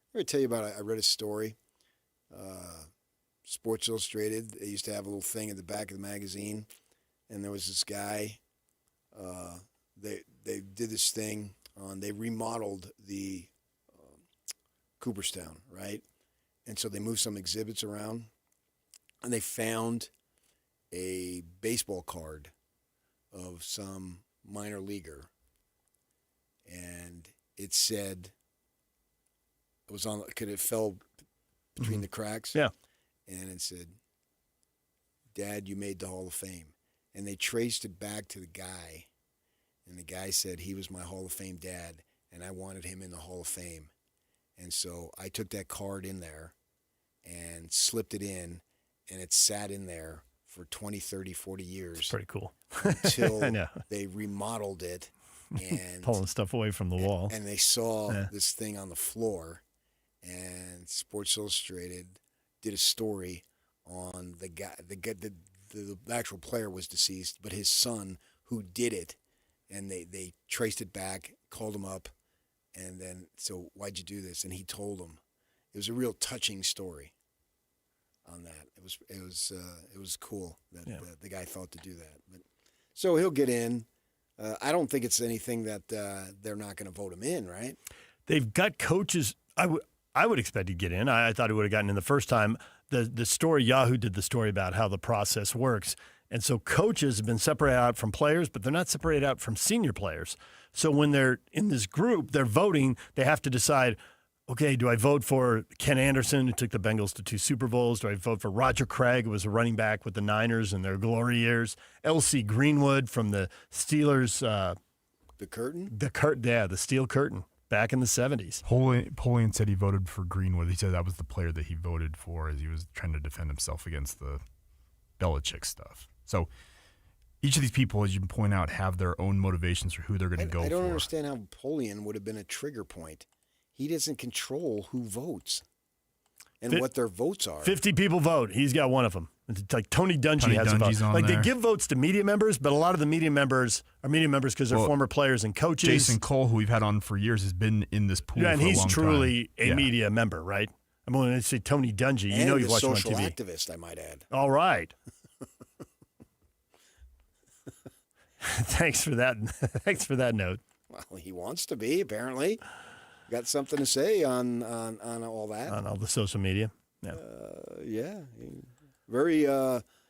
Speaker 7: I'm going to tell you about I read a story. Sports Illustrated, they used to have a little thing at the back of the magazine, and there was this guy. They did this thing they remodeled the Cooperstown, right? And so they moved some exhibits around, and they found a baseball card of some minor leaguer, and it said it fell between the cracks.
Speaker 6: Yeah.
Speaker 7: And it said, "Dad, you made the Hall of Fame." And they traced it back to the guy, and the guy said he was my Hall of Fame dad, and I wanted him in the Hall of Fame. And so I took that card in there and slipped it in, and it sat in there for 20, 30, 40 years.
Speaker 6: It's pretty cool.
Speaker 7: Until
Speaker 6: I know.
Speaker 7: they remodeled it. And
Speaker 6: pulling stuff away from the wall.
Speaker 7: And they saw this thing on the floor, and Sports Illustrated did a story on the guy. The actual player was deceased, but his son who did it, and they traced it back, called him up, and then, so why'd you do this? And he told them. It was a real touching story on that. It was cool that the guy thought to do that. But so he'll get in. I don't think it's anything that they're not going to vote him in, right?
Speaker 6: They've got coaches. I would expect he'd get in. I thought he would have gotten in the first time. The story, Yahoo did the story about how the process works. And so coaches have been separated out from players, but they're not separated out from senior players. So when they're in this group, they're voting, they have to decide, okay, do I vote for Ken Anderson, who took the Bengals to 2 Super Bowls? Do I vote for Roger Craig, who was a running back with the Niners in their glory years? L.C. Greenwood from the Steelers.
Speaker 7: The curtain?
Speaker 6: The steel curtain back in the 70s.
Speaker 1: Polian said he voted for Greenwood. He said that was the player that he voted for as he was trying to defend himself against the Belichick stuff. So each of these people, as you point out, have their own motivations for who they're going to go for.
Speaker 7: I don't understand how Polian would have been a trigger point. He doesn't control who votes and what their votes are.
Speaker 6: 50 people vote. He's got one of them. It's like Tony Dungy has a vote. Like they give votes to media members, but a lot of the media members are media members because they're former players and coaches.
Speaker 1: Jason Cole, who we've had on for years, has been in this pool for a long time.
Speaker 6: And he's truly a media member, right? I'm going to say Tony Dungy.
Speaker 7: And
Speaker 6: you've watched him on TV.
Speaker 7: And a social activist, I might add.
Speaker 6: All right. Thanks for that. Thanks for that note.
Speaker 7: Well, he wants to be, apparently. Got something to say on all that.
Speaker 6: On all the social media. Yeah.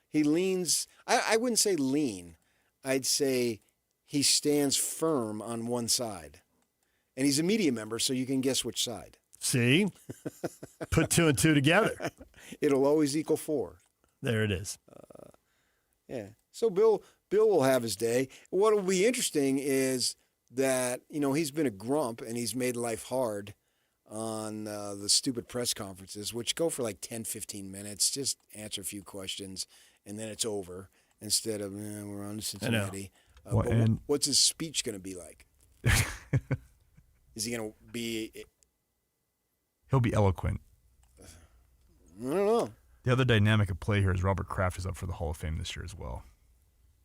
Speaker 7: He leans, I wouldn't say lean. I'd say he stands firm on one side. And he's a media member, so you can guess which side.
Speaker 6: See? Put 2 and 2 together.
Speaker 7: It'll always equal 4.
Speaker 6: There it is.
Speaker 7: Yeah. So Bill will have his day. What will be interesting is that, he's been a grump and he's made life hard on the stupid press conferences, which go for like 10, 15 minutes, just answer a few questions, and then it's over instead of, we're on to Cincinnati. What's his speech going to be like? Is he going to be...
Speaker 1: He'll be eloquent.
Speaker 7: I don't know.
Speaker 1: The other dynamic at play here is Robert Kraft is up for the Hall of Fame this year as well.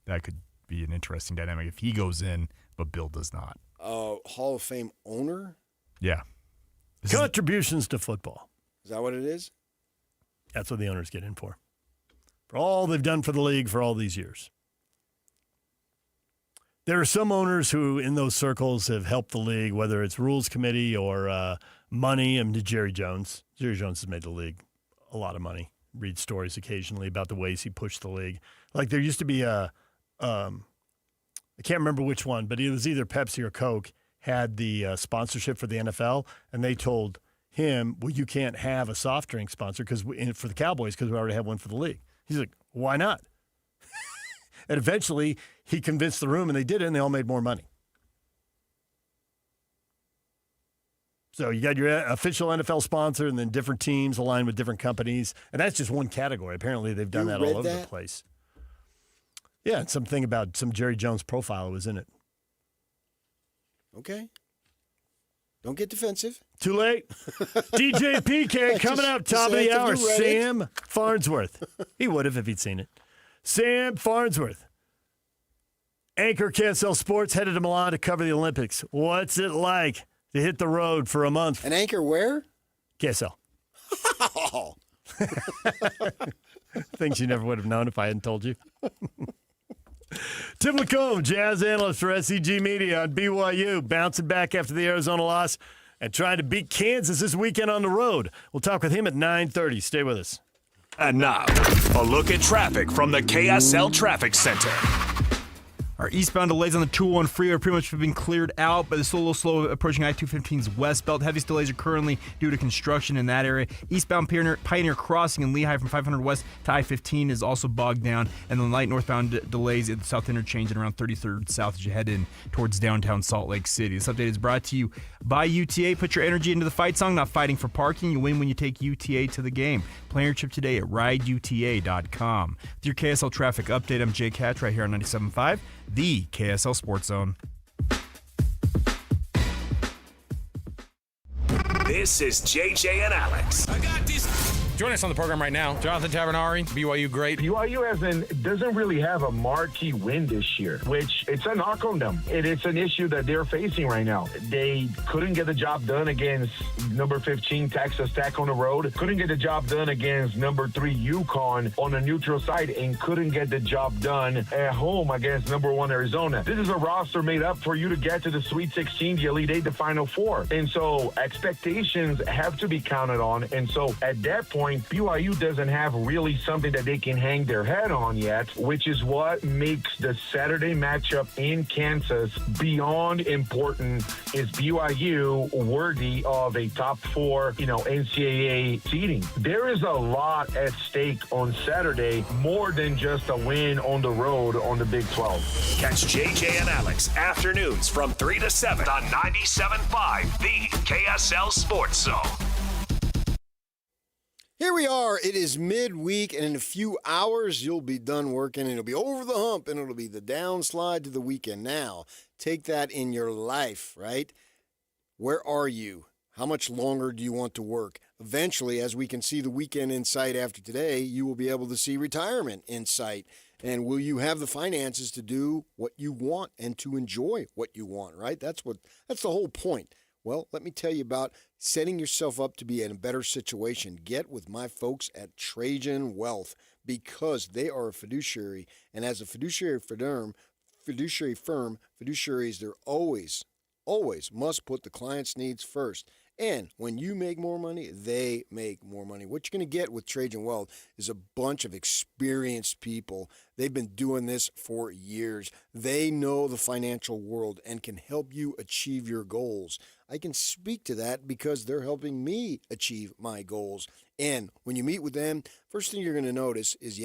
Speaker 1: That could be an interesting dynamic if he goes in, but Bill does not.
Speaker 7: Hall of Fame owner?
Speaker 1: Yeah.
Speaker 6: Contributions to football.
Speaker 7: Is that what it is?
Speaker 6: That's what the owners get in for. For all they've done for the league for all these years. There are some owners who, in those circles, have helped the league, whether it's rules committee or money. I mean, Jerry Jones. Jerry Jones has made the league a lot of money. Read stories occasionally about the ways he pushed the league. Like there used to be I can't remember which one, but it was either Pepsi or Coke had the sponsorship for the NFL, and they told him, well, you can't have a soft drink sponsor for the Cowboys because we already have one for the league. He's like, why not? And eventually he convinced the room, and they did it, and they all made more money. So you got your official NFL sponsor and then different teams aligned with different companies. And that's just one category. Apparently they've done that all over the place. Yeah, and something about some Jerry Jones profile was in it.
Speaker 7: Okay. Don't get defensive.
Speaker 6: Too late. DJ PK coming up top of the hour. Sam Farnsworth. He would have if he'd seen it. Sam Farnsworth. Anchor KSL Sports headed to Milan to cover the Olympics. What's it like to hit the road for a month?
Speaker 7: An anchor where?
Speaker 6: KSL. Things you never would have known if I hadn't told you. Tim Lacombe, Jazz analyst for SEG Media on BYU, bouncing back after the Arizona loss and trying to beat Kansas this weekend on the road. We'll talk with him at 9:30. Stay with us.
Speaker 2: And now, a look at traffic from the KSL Traffic Center.
Speaker 3: Our eastbound delays on the 201 freeway are pretty much been cleared out, but it's still a little slow approaching I-215's westbound. Heaviest delays are currently due to construction in that area. Eastbound Pioneer Crossing in Lehigh from 500 west to I-15 is also bogged down, and the light northbound delays at the south interchange and around 33rd south as you head in towards downtown Salt Lake City. This update is brought to you by UTA. Put your energy into the fight song, not fighting for parking. You win when you take UTA to the game. Plan your trip today at rideuta.com. With your KSL traffic update, I'm Jake Hatch right here on 97.5. The KSL Sports Zone.
Speaker 2: This is JJ and Alex.
Speaker 27: I got this. Join us on the program right now. Jonathan Tavernari, BYU great.
Speaker 12: BYU doesn't really have a marquee win this year, which it's a knock on them. It's an issue that they're facing right now. They couldn't get the job done against number 15 Texas Tech on the road, couldn't get the job done against number 3 UConn on a neutral site, and couldn't get the job done at home against number 1 Arizona. This is a roster made up for you to get to the Sweet 16, the Elite 8, the Final Four. And so expectations have to be counted on. And so at that point, BYU doesn't have really something that they can hang their head on yet, which is what makes the Saturday matchup in Kansas beyond important. Is BYU worthy of a top 4, NCAA seeding? There is a lot at stake on Saturday, more than just a win on the road on the Big 12.
Speaker 2: Catch JJ and Alex afternoons from 3 to 7 on 97.5, the KSL Sports Zone.
Speaker 7: Here we are. It is midweek, and in a few hours, you'll be done working, and it'll be over the hump, and it'll be the downslide to the weekend. Now, take that in your life, right? Where are you? How much longer do you want to work? Eventually, as we can see the weekend in sight after today, you will be able to see retirement in sight. And will you have the finances to do what you want and to enjoy what you want, right? That's the whole point. Well, let me tell you about setting yourself up to be in a better situation. Get with my folks at Trajan Wealth, because they are a fiduciary. And as a fiduciary firm, fiduciaries, they're always must put the client's needs first. And when you make more money, they make more money. What you're going to get with Trajan Wealth is a bunch of experienced people. They've been doing this for years. They know the financial world and can help you achieve your goals. I can speak to that because they're helping me achieve my goals. And when you meet with them, first thing you're going to notice is,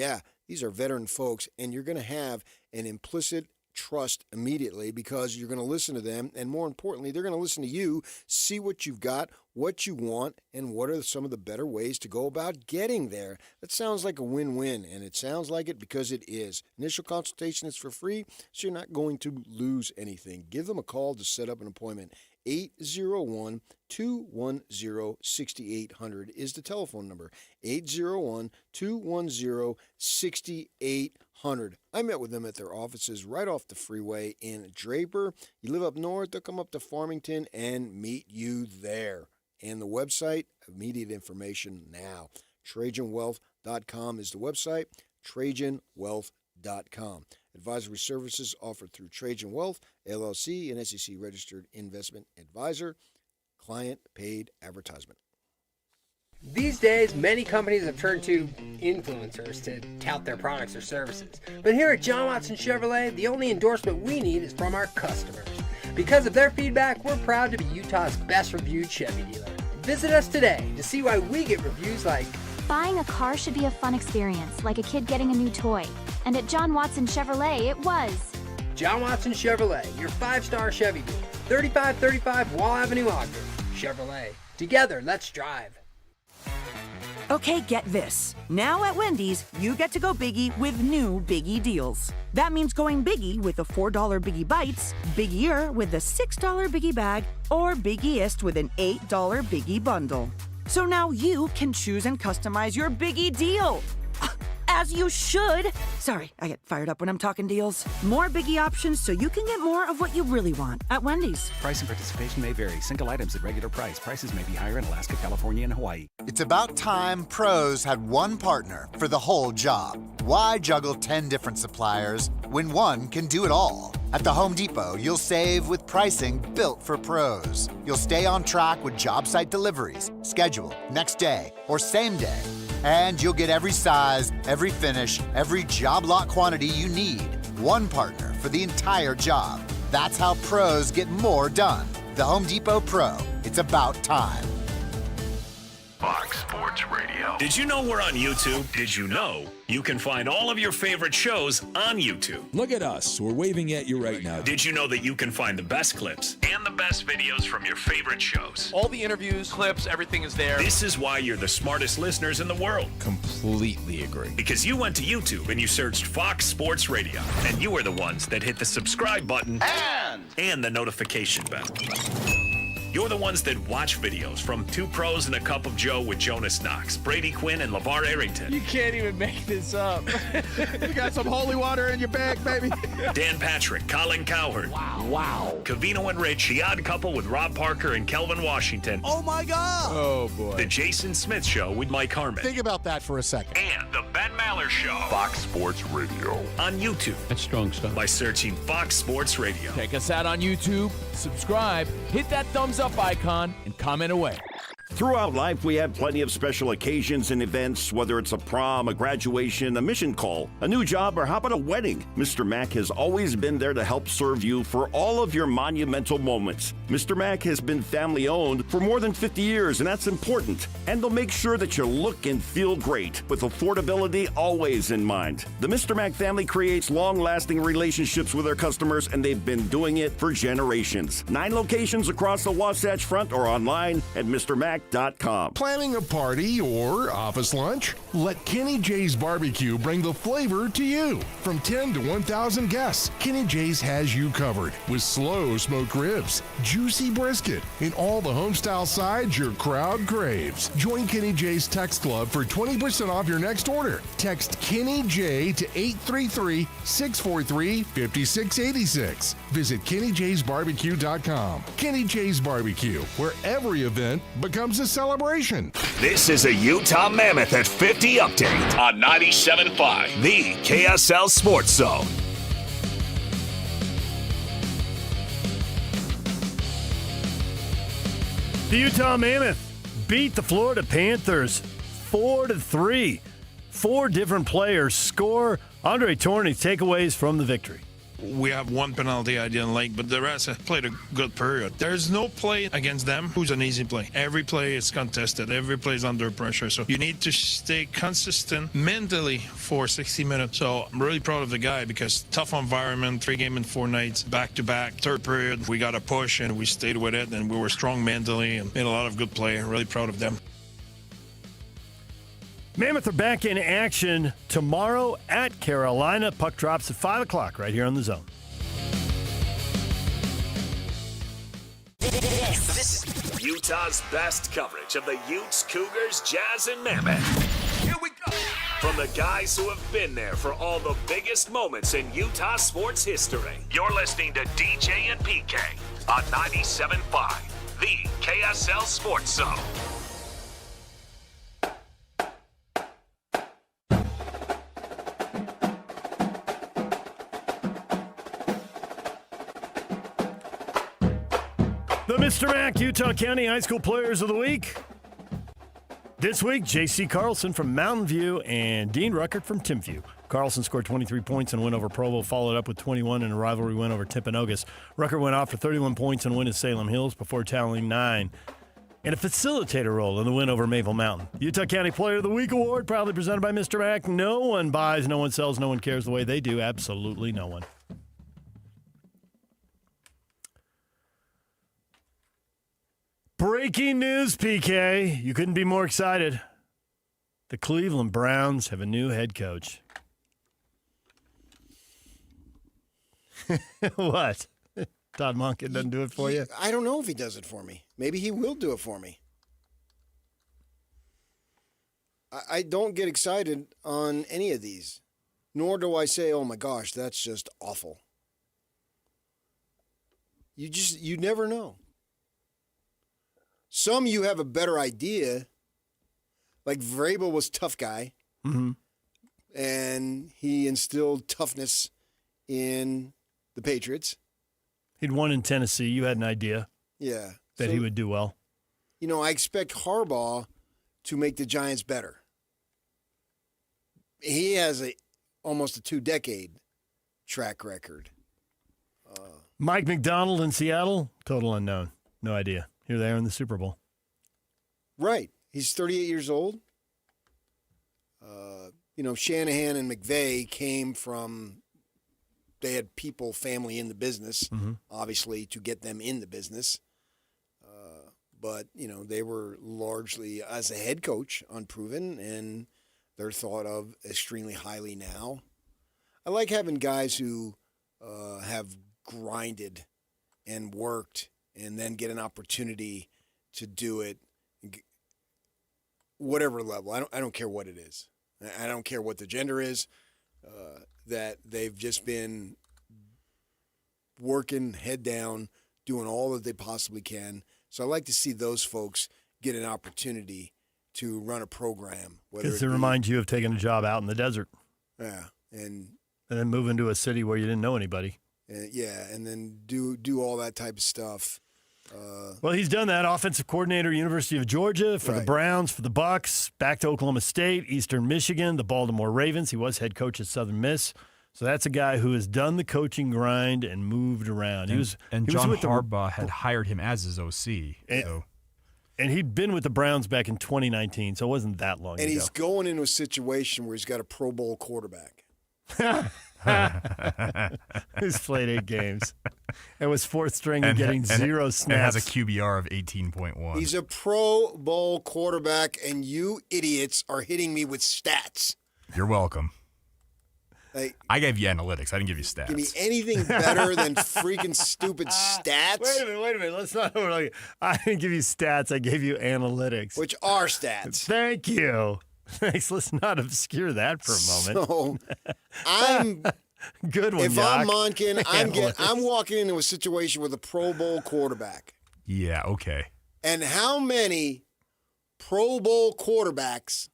Speaker 7: these are veteran folks, and you're going to have an implicit trust immediately because you're going to listen to them, and more importantly, they're going to listen to you, see what you've got, what you want, and what are some of the better ways to go about getting there. That sounds like a win-win, and it sounds like it because it is. Initial consultation is for free, so you're not going to lose anything. Give them a call to set up an appointment. 801-210-6800 is the telephone number. 801-210-6800. I met with them at their offices right off the freeway in Draper. You live up north, they'll come up to Farmington and meet you there. And the website, immediate information now. TrajanWealth.com is the website. TrajanWealth.com. Advisory services offered through Trajan Wealth, LLC, an SEC-registered investment advisor. Client paid advertisement.
Speaker 14: These days, many companies have turned to influencers to tout their products or services. But here at John Watson Chevrolet, the only endorsement we need is from our customers. Because of their feedback, we're proud to be Utah's best reviewed Chevy dealer. Visit us today to see why we get reviews like,
Speaker 15: "Buying a car should be a fun experience, like a kid getting a new toy. And at John Watson Chevrolet, it was."
Speaker 14: John Watson Chevrolet, your 5-star Chevy dealer. 3535 Wall Avenue, Ogden. Chevrolet. Together, let's drive.
Speaker 5: Okay, get this. Now at Wendy's, you get to go biggie with new Biggie deals. That means going biggie with the $4 Biggie Bites, biggier with the $6 Biggie Bag, or biggiest with an $8 Biggie Bundle. So now you can choose and customize your Biggie deal. As you should. Sorry, I get fired up when I'm talking deals. More Biggie options so you can get more of what you really want at Wendy's.
Speaker 16: Price and participation may vary. Single items at regular price. Prices may be higher in Alaska, California, and Hawaii.
Speaker 17: It's about time pros had one partner for the whole job. Why juggle 10 different suppliers when one can do it all? At the Home Depot, you'll save with pricing built for pros. You'll stay on track with job site deliveries, schedule, next day, or same day. And you'll get every size, every finish, every job lot quantity you need. One partner for the entire job. That's how pros get more done. The Home Depot Pro. It's about time.
Speaker 2: Fox Sports Radio. Did you know we're on YouTube? Did you know you can find all of your favorite shows on YouTube?
Speaker 18: Look at us. We're waving at you right now.
Speaker 2: Did you know that you can find the best clips and the best videos from your favorite shows?
Speaker 19: All the interviews, clips, everything is there.
Speaker 2: This is why you're the smartest listeners in the world.
Speaker 18: Completely agree.
Speaker 2: Because you went to YouTube and you searched Fox Sports Radio, and you were the ones that hit the subscribe button and the notification bell. You're the ones that watch videos from Two Pros and a Cup of Joe with Jonas Knox, Brady Quinn, and LeVar Arrington.
Speaker 19: You can't even make this up. You got some holy water in your bag, baby.
Speaker 2: Dan Patrick, Colin Cowherd.
Speaker 19: Wow.
Speaker 2: Covino and Rich, The Odd Couple with Rob Parker and Kelvin Washington.
Speaker 18: Oh, my God. Oh, boy.
Speaker 2: The Jason Smith Show with Mike Harmon.
Speaker 18: Think about that for a second.
Speaker 2: And The Ben Maller Show. Fox Sports Radio. On YouTube.
Speaker 20: That's strong stuff.
Speaker 2: By searching Fox Sports Radio.
Speaker 20: Check us out on YouTube, subscribe, hit that thumbs up icon, and comment away.
Speaker 21: Throughout life, we have plenty of special occasions and events, whether it's a prom, a graduation, a mission call, a new job, or how about a wedding? Mr. Mac has always been there to help serve you for all of your monumental moments. Mr. Mac has been family-owned for more than 50 years, and that's important. And they'll make sure that you look and feel great, with affordability always in mind. The Mr. Mac family creates long-lasting relationships with their customers, and they've been doing it for generations. 9 locations across the Wasatch Front or online at MrMac.com.
Speaker 22: Planning a party or office lunch? Let Kenny J's Barbecue bring the flavor to you. From 10 to 1,000 guests, Kenny J's has you covered with slow smoked ribs, juicy brisket, and all the homestyle sides your crowd craves. Join Kenny J's Text Club for 20% off your next order. Text Kenny J to 833-643-5686. Visit KennyJ'sBarbecue.com. Kenny J's Barbecue, where every event becomes a celebration.
Speaker 2: This is a Utah Mammoth at 50 update on 97.5, the KSL Sports Zone.
Speaker 6: The Utah Mammoth beat the Florida Panthers 4-3. 4 different players score. Andre Tourney's takeaways from the victory.
Speaker 23: We have one penalty I didn't like, but the rest have played a good period. There's no play against them who's an easy play. Every play is contested. Every play is under pressure. So you need to stay consistent mentally for 60 minutes. So I'm really proud of the guy because tough environment, 3 games in 4 nights, back-to-back. Third period, we got a push and we stayed with it and we were strong mentally and made a lot of good play. Really proud of them.
Speaker 6: Mammoth are back in action tomorrow at Carolina. Puck drops at 5 o'clock right here on The Zone.
Speaker 2: This is Utah's best coverage of the Utes, Cougars, Jazz, and Mammoth. Here we go. From the guys who have been there for all the biggest moments in Utah sports history. You're listening to DJ and PK on 97.5, the KSL Sports Zone.
Speaker 6: The Mr. Mac Utah County High School Players of the Week. This week, J.C. Carlson from Mountain View and Dean Ruckert from Timpview. Carlson scored 23 points in a win over Provo, followed up with 21 in a rivalry win over Timpanogos. Ruckert went off for 31 points in a win at Salem Hills before tallying 9 in a facilitator role in the win over Maple Mountain. Utah County Player of the Week award, proudly presented by Mr. Mac. No one buys, no one sells, no one cares the way they do. Absolutely no one. Breaking news, PK. You couldn't be more excited. The Cleveland Browns have a new head coach. What? Todd Monken doesn't do it for you?
Speaker 7: I don't know if he does it for me. Maybe he will do it for me. I don't get excited on any of these, nor do I say, oh my gosh, that's just awful. You never know. Some you have a better idea. Like Vrabel was a tough guy, and he instilled toughness in the Patriots.
Speaker 6: He'd won in Tennessee. You had an idea that he would do well.
Speaker 7: You know, I expect Harbaugh to make the Giants better. He has almost a 2-decade track record.
Speaker 6: Mike McDonald in Seattle, total unknown. No idea. Here they are in the Super Bowl.
Speaker 7: Right. He's 38 years old. Shanahan and McVay came from, they had family in the business, obviously, to get them in the business. But, they were largely, as a head coach, unproven, and they're thought of extremely highly now. I like having guys who have grinded and worked and then get an opportunity to do it, whatever level. I don't care what it is. I don't care what the gender is, that they've just been working head down, doing all that they possibly can. So I like to see those folks get an opportunity to run a program.
Speaker 6: Because it reminds you of taking a job out in the desert.
Speaker 7: Yeah. And
Speaker 6: then move into a city where you didn't know anybody.
Speaker 7: And then do all that type of stuff.
Speaker 6: Well, he's done that. Offensive coordinator, University of Georgia, for the Browns, for the Bucks, back to Oklahoma State, Eastern Michigan, the Baltimore Ravens. He was head coach at Southern Miss. So that's a guy who has done the coaching grind and moved around.
Speaker 3: John Harbaugh had
Speaker 6: the,
Speaker 3: hired him as his OC.
Speaker 6: And he'd been with the Browns back in 2019, so it wasn't that long ago.
Speaker 7: And he's going into a situation where he's got a Pro Bowl quarterback.
Speaker 6: He's played 8 games and was fourth string and getting 0 snaps.
Speaker 1: And has a QBR of 18.1.
Speaker 7: He's a Pro Bowl quarterback, and you idiots are hitting me with stats.
Speaker 1: You're welcome. I gave you analytics. I didn't give you stats.
Speaker 7: Give me anything better than freaking stupid stats.
Speaker 6: Wait a minute. Let's not. I didn't give you stats. I gave you analytics.
Speaker 7: Which are stats.
Speaker 6: Thank you. Thanks. Let's not obscure that for a moment.
Speaker 7: So, I'm
Speaker 6: good one.
Speaker 7: If
Speaker 6: Doc.
Speaker 7: I'm Monken, I'm walking into a situation with a Pro Bowl quarterback.
Speaker 1: Yeah. Okay.
Speaker 7: And how many Pro Bowl quarterbacks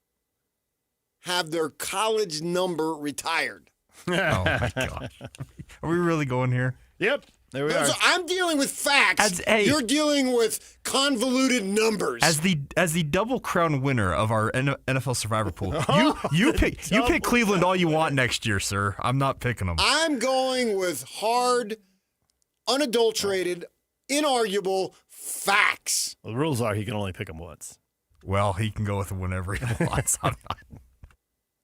Speaker 7: have their college number retired?
Speaker 1: Oh my gosh. Are we really going here?
Speaker 6: Yep. There we are.
Speaker 7: I'm dealing with facts. You're dealing with convoluted numbers.
Speaker 1: As the Double Crown winner of our NFL Survivor Pool, you pick Cleveland all you want next year, sir. I'm not picking them.
Speaker 7: I'm going with hard, unadulterated, inarguable facts.
Speaker 6: Well, the rules are he can only pick them once.
Speaker 1: Well, he can go with it whenever he wants.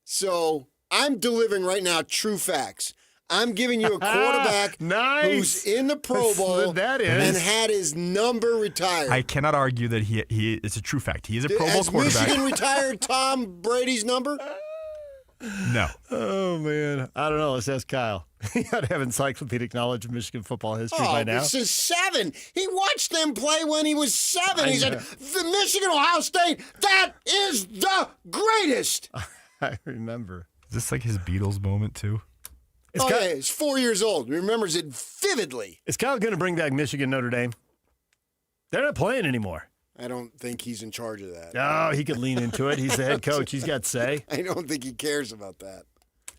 Speaker 7: So I'm delivering right now true facts. I'm giving you a quarterback who's in the Pro Bowl and had his number retired.
Speaker 1: I cannot argue that he it's a true fact. He is a Pro Bowl quarterback.
Speaker 7: Has Michigan retired Tom Brady's number?
Speaker 1: No.
Speaker 6: Oh, man. I don't know. Let's ask Kyle. He ought to have encyclopedic knowledge of Michigan football history by now.
Speaker 7: This is 7. He watched them play when he was 7. He said, the Michigan, Ohio State, that is the greatest.
Speaker 6: I remember.
Speaker 1: Is this like his Beatles moment, too?
Speaker 7: He's 4 years old. He remembers it vividly.
Speaker 6: Is Kyle going to bring back Michigan, Notre Dame? They're not playing anymore.
Speaker 7: I don't think he's in charge of that.
Speaker 6: Oh, he could lean into it. He's the head coach. He's got say.
Speaker 7: I don't think he cares about that.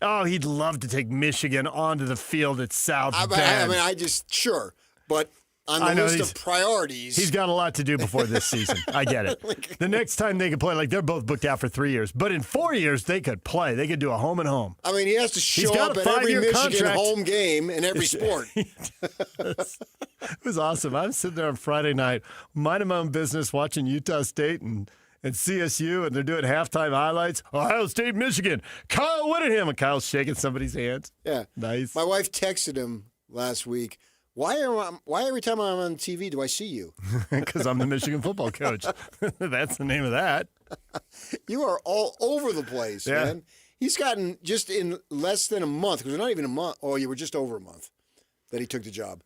Speaker 6: Oh, he'd love to take Michigan onto the field at South Bend.
Speaker 7: Sure. But on the list of priorities.
Speaker 6: He's got a lot to do before this season. I get it. The next time they could play, they're both booked out for 3 years. But in 4 years, they could play. They could do a home and home.
Speaker 7: I mean, he has to show up at every Michigan home game in every sport.
Speaker 6: It was awesome. I'm sitting there on Friday night, minding my own business, watching Utah State and CSU, and they're doing halftime highlights. Ohio State, Michigan. Kyle Whittingham. And Kyle's shaking somebody's hands.
Speaker 7: Yeah.
Speaker 6: Nice.
Speaker 7: My wife texted him last week, Why every time I'm on TV do I see you?
Speaker 6: Because I'm the Michigan football coach. That's the name of that.
Speaker 7: You are all over the place, man. He's gotten, just in less than a month, because we're not even a month. Oh, you were just over a month that he took the job.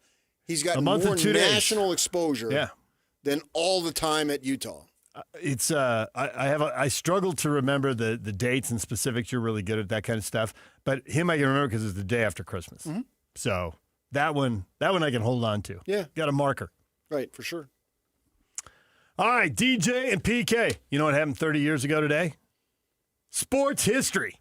Speaker 7: He's gotten more national exposure than all the time at Utah.
Speaker 6: It's I struggle to remember the dates and specifics. You're really good at that kind of stuff. But him I can remember because it's the day after Christmas.
Speaker 7: Mm-hmm.
Speaker 6: So that one I can hold on to.
Speaker 7: Yeah.
Speaker 6: Got a marker.
Speaker 7: Right, for sure.
Speaker 6: All right, DJ and PK. You know what happened 30 years ago today? Sports history.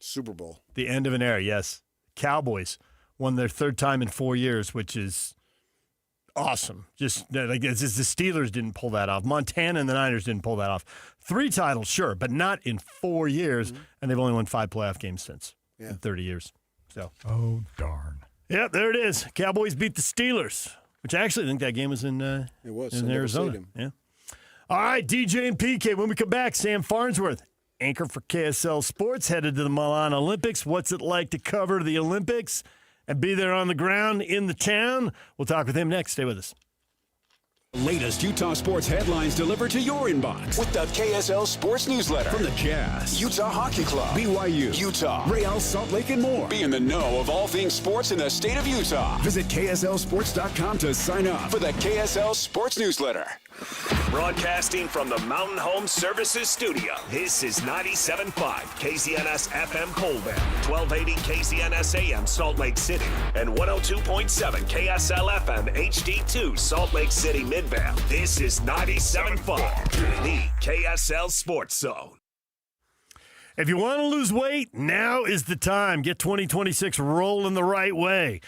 Speaker 7: Super Bowl.
Speaker 6: The end of an era, yes. Cowboys won their third time in 4 years, which is awesome. Just like the Steelers didn't pull that off. Montana and the Niners didn't pull that off. 3 titles, sure, but not in 4 years, and they've only won 5 playoff games since in 30 years. So,
Speaker 1: oh, darn.
Speaker 6: Yeah, there it is. Cowboys beat the Steelers, which I actually think that game was in Arizona. Yeah. All right, DJ and PK. When we come back, Sam Farnsworth, anchor for KSL Sports, headed to the Milan Olympics. What's it like to cover the Olympics and be there on the ground in the town? We'll talk with him next. Stay with us.
Speaker 16: Latest Utah sports headlines delivered to your inbox
Speaker 2: with the KSL Sports Newsletter.
Speaker 16: From the Jazz,
Speaker 2: Utah Hockey Club,
Speaker 16: BYU,
Speaker 2: Utah,
Speaker 16: Real Salt Lake, and more.
Speaker 2: Be in the know of all things sports in the state of Utah.
Speaker 16: Visit KSLSports.com to sign up
Speaker 2: for the KSL Sports Newsletter. Broadcasting from the Mountain Home Services Studio, this is 97.5 KZNS FM Colbert, 1280 KZNS AM Salt Lake City, and 102.7 KSL FM HD2 Salt Lake City Midvale. This is 97.5, the KSL Sports Zone.
Speaker 6: If you want to lose weight, now is the time. Get 2026 rolling the right way.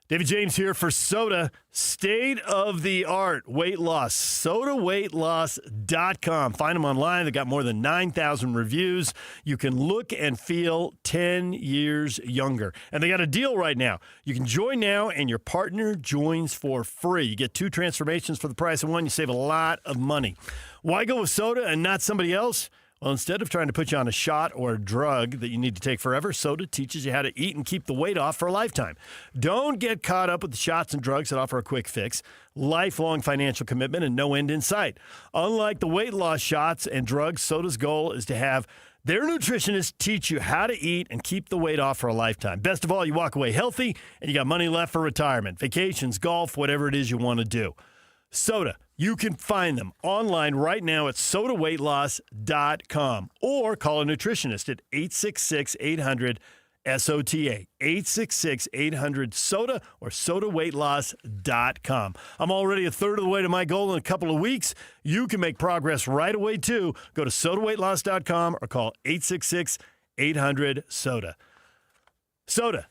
Speaker 6: David James here for Soda, state-of-the-art weight loss, sodaweightloss.com. Find them online. They've got more than 9,000 reviews. You can look and feel 10 years younger. And they got a deal right now. You can join now, and your partner joins for free. You get 2 transformations for the price of 1. You save a lot of money. Why go with Soda and not somebody else? Well, instead of trying to put you on a shot or a drug that you need to take forever, Soda teaches you how to eat and keep the weight off for a lifetime. Don't get caught up with the shots and drugs that offer a quick fix, lifelong financial commitment, and no end in sight. Unlike the weight loss shots and drugs, Soda's goal is to have their nutritionists teach you how to eat and keep the weight off for a lifetime. Best of all, you walk away healthy and you got money left for retirement, vacations, golf, whatever it is you want to do. Soda. You can find them online right now at sodaweightloss.com or call a nutritionist at 866-800-SOTA, 866-800-SODA or sodaweightloss.com. I'm already a third of the way to my goal in a couple of weeks. You can make progress right away, too. Go to sodaweightloss.com or call 866-800-SODA. Soda.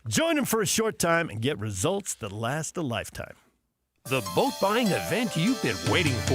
Speaker 6: Join them for a short time and get results that last a lifetime.
Speaker 4: The boat buying event you've been waiting for.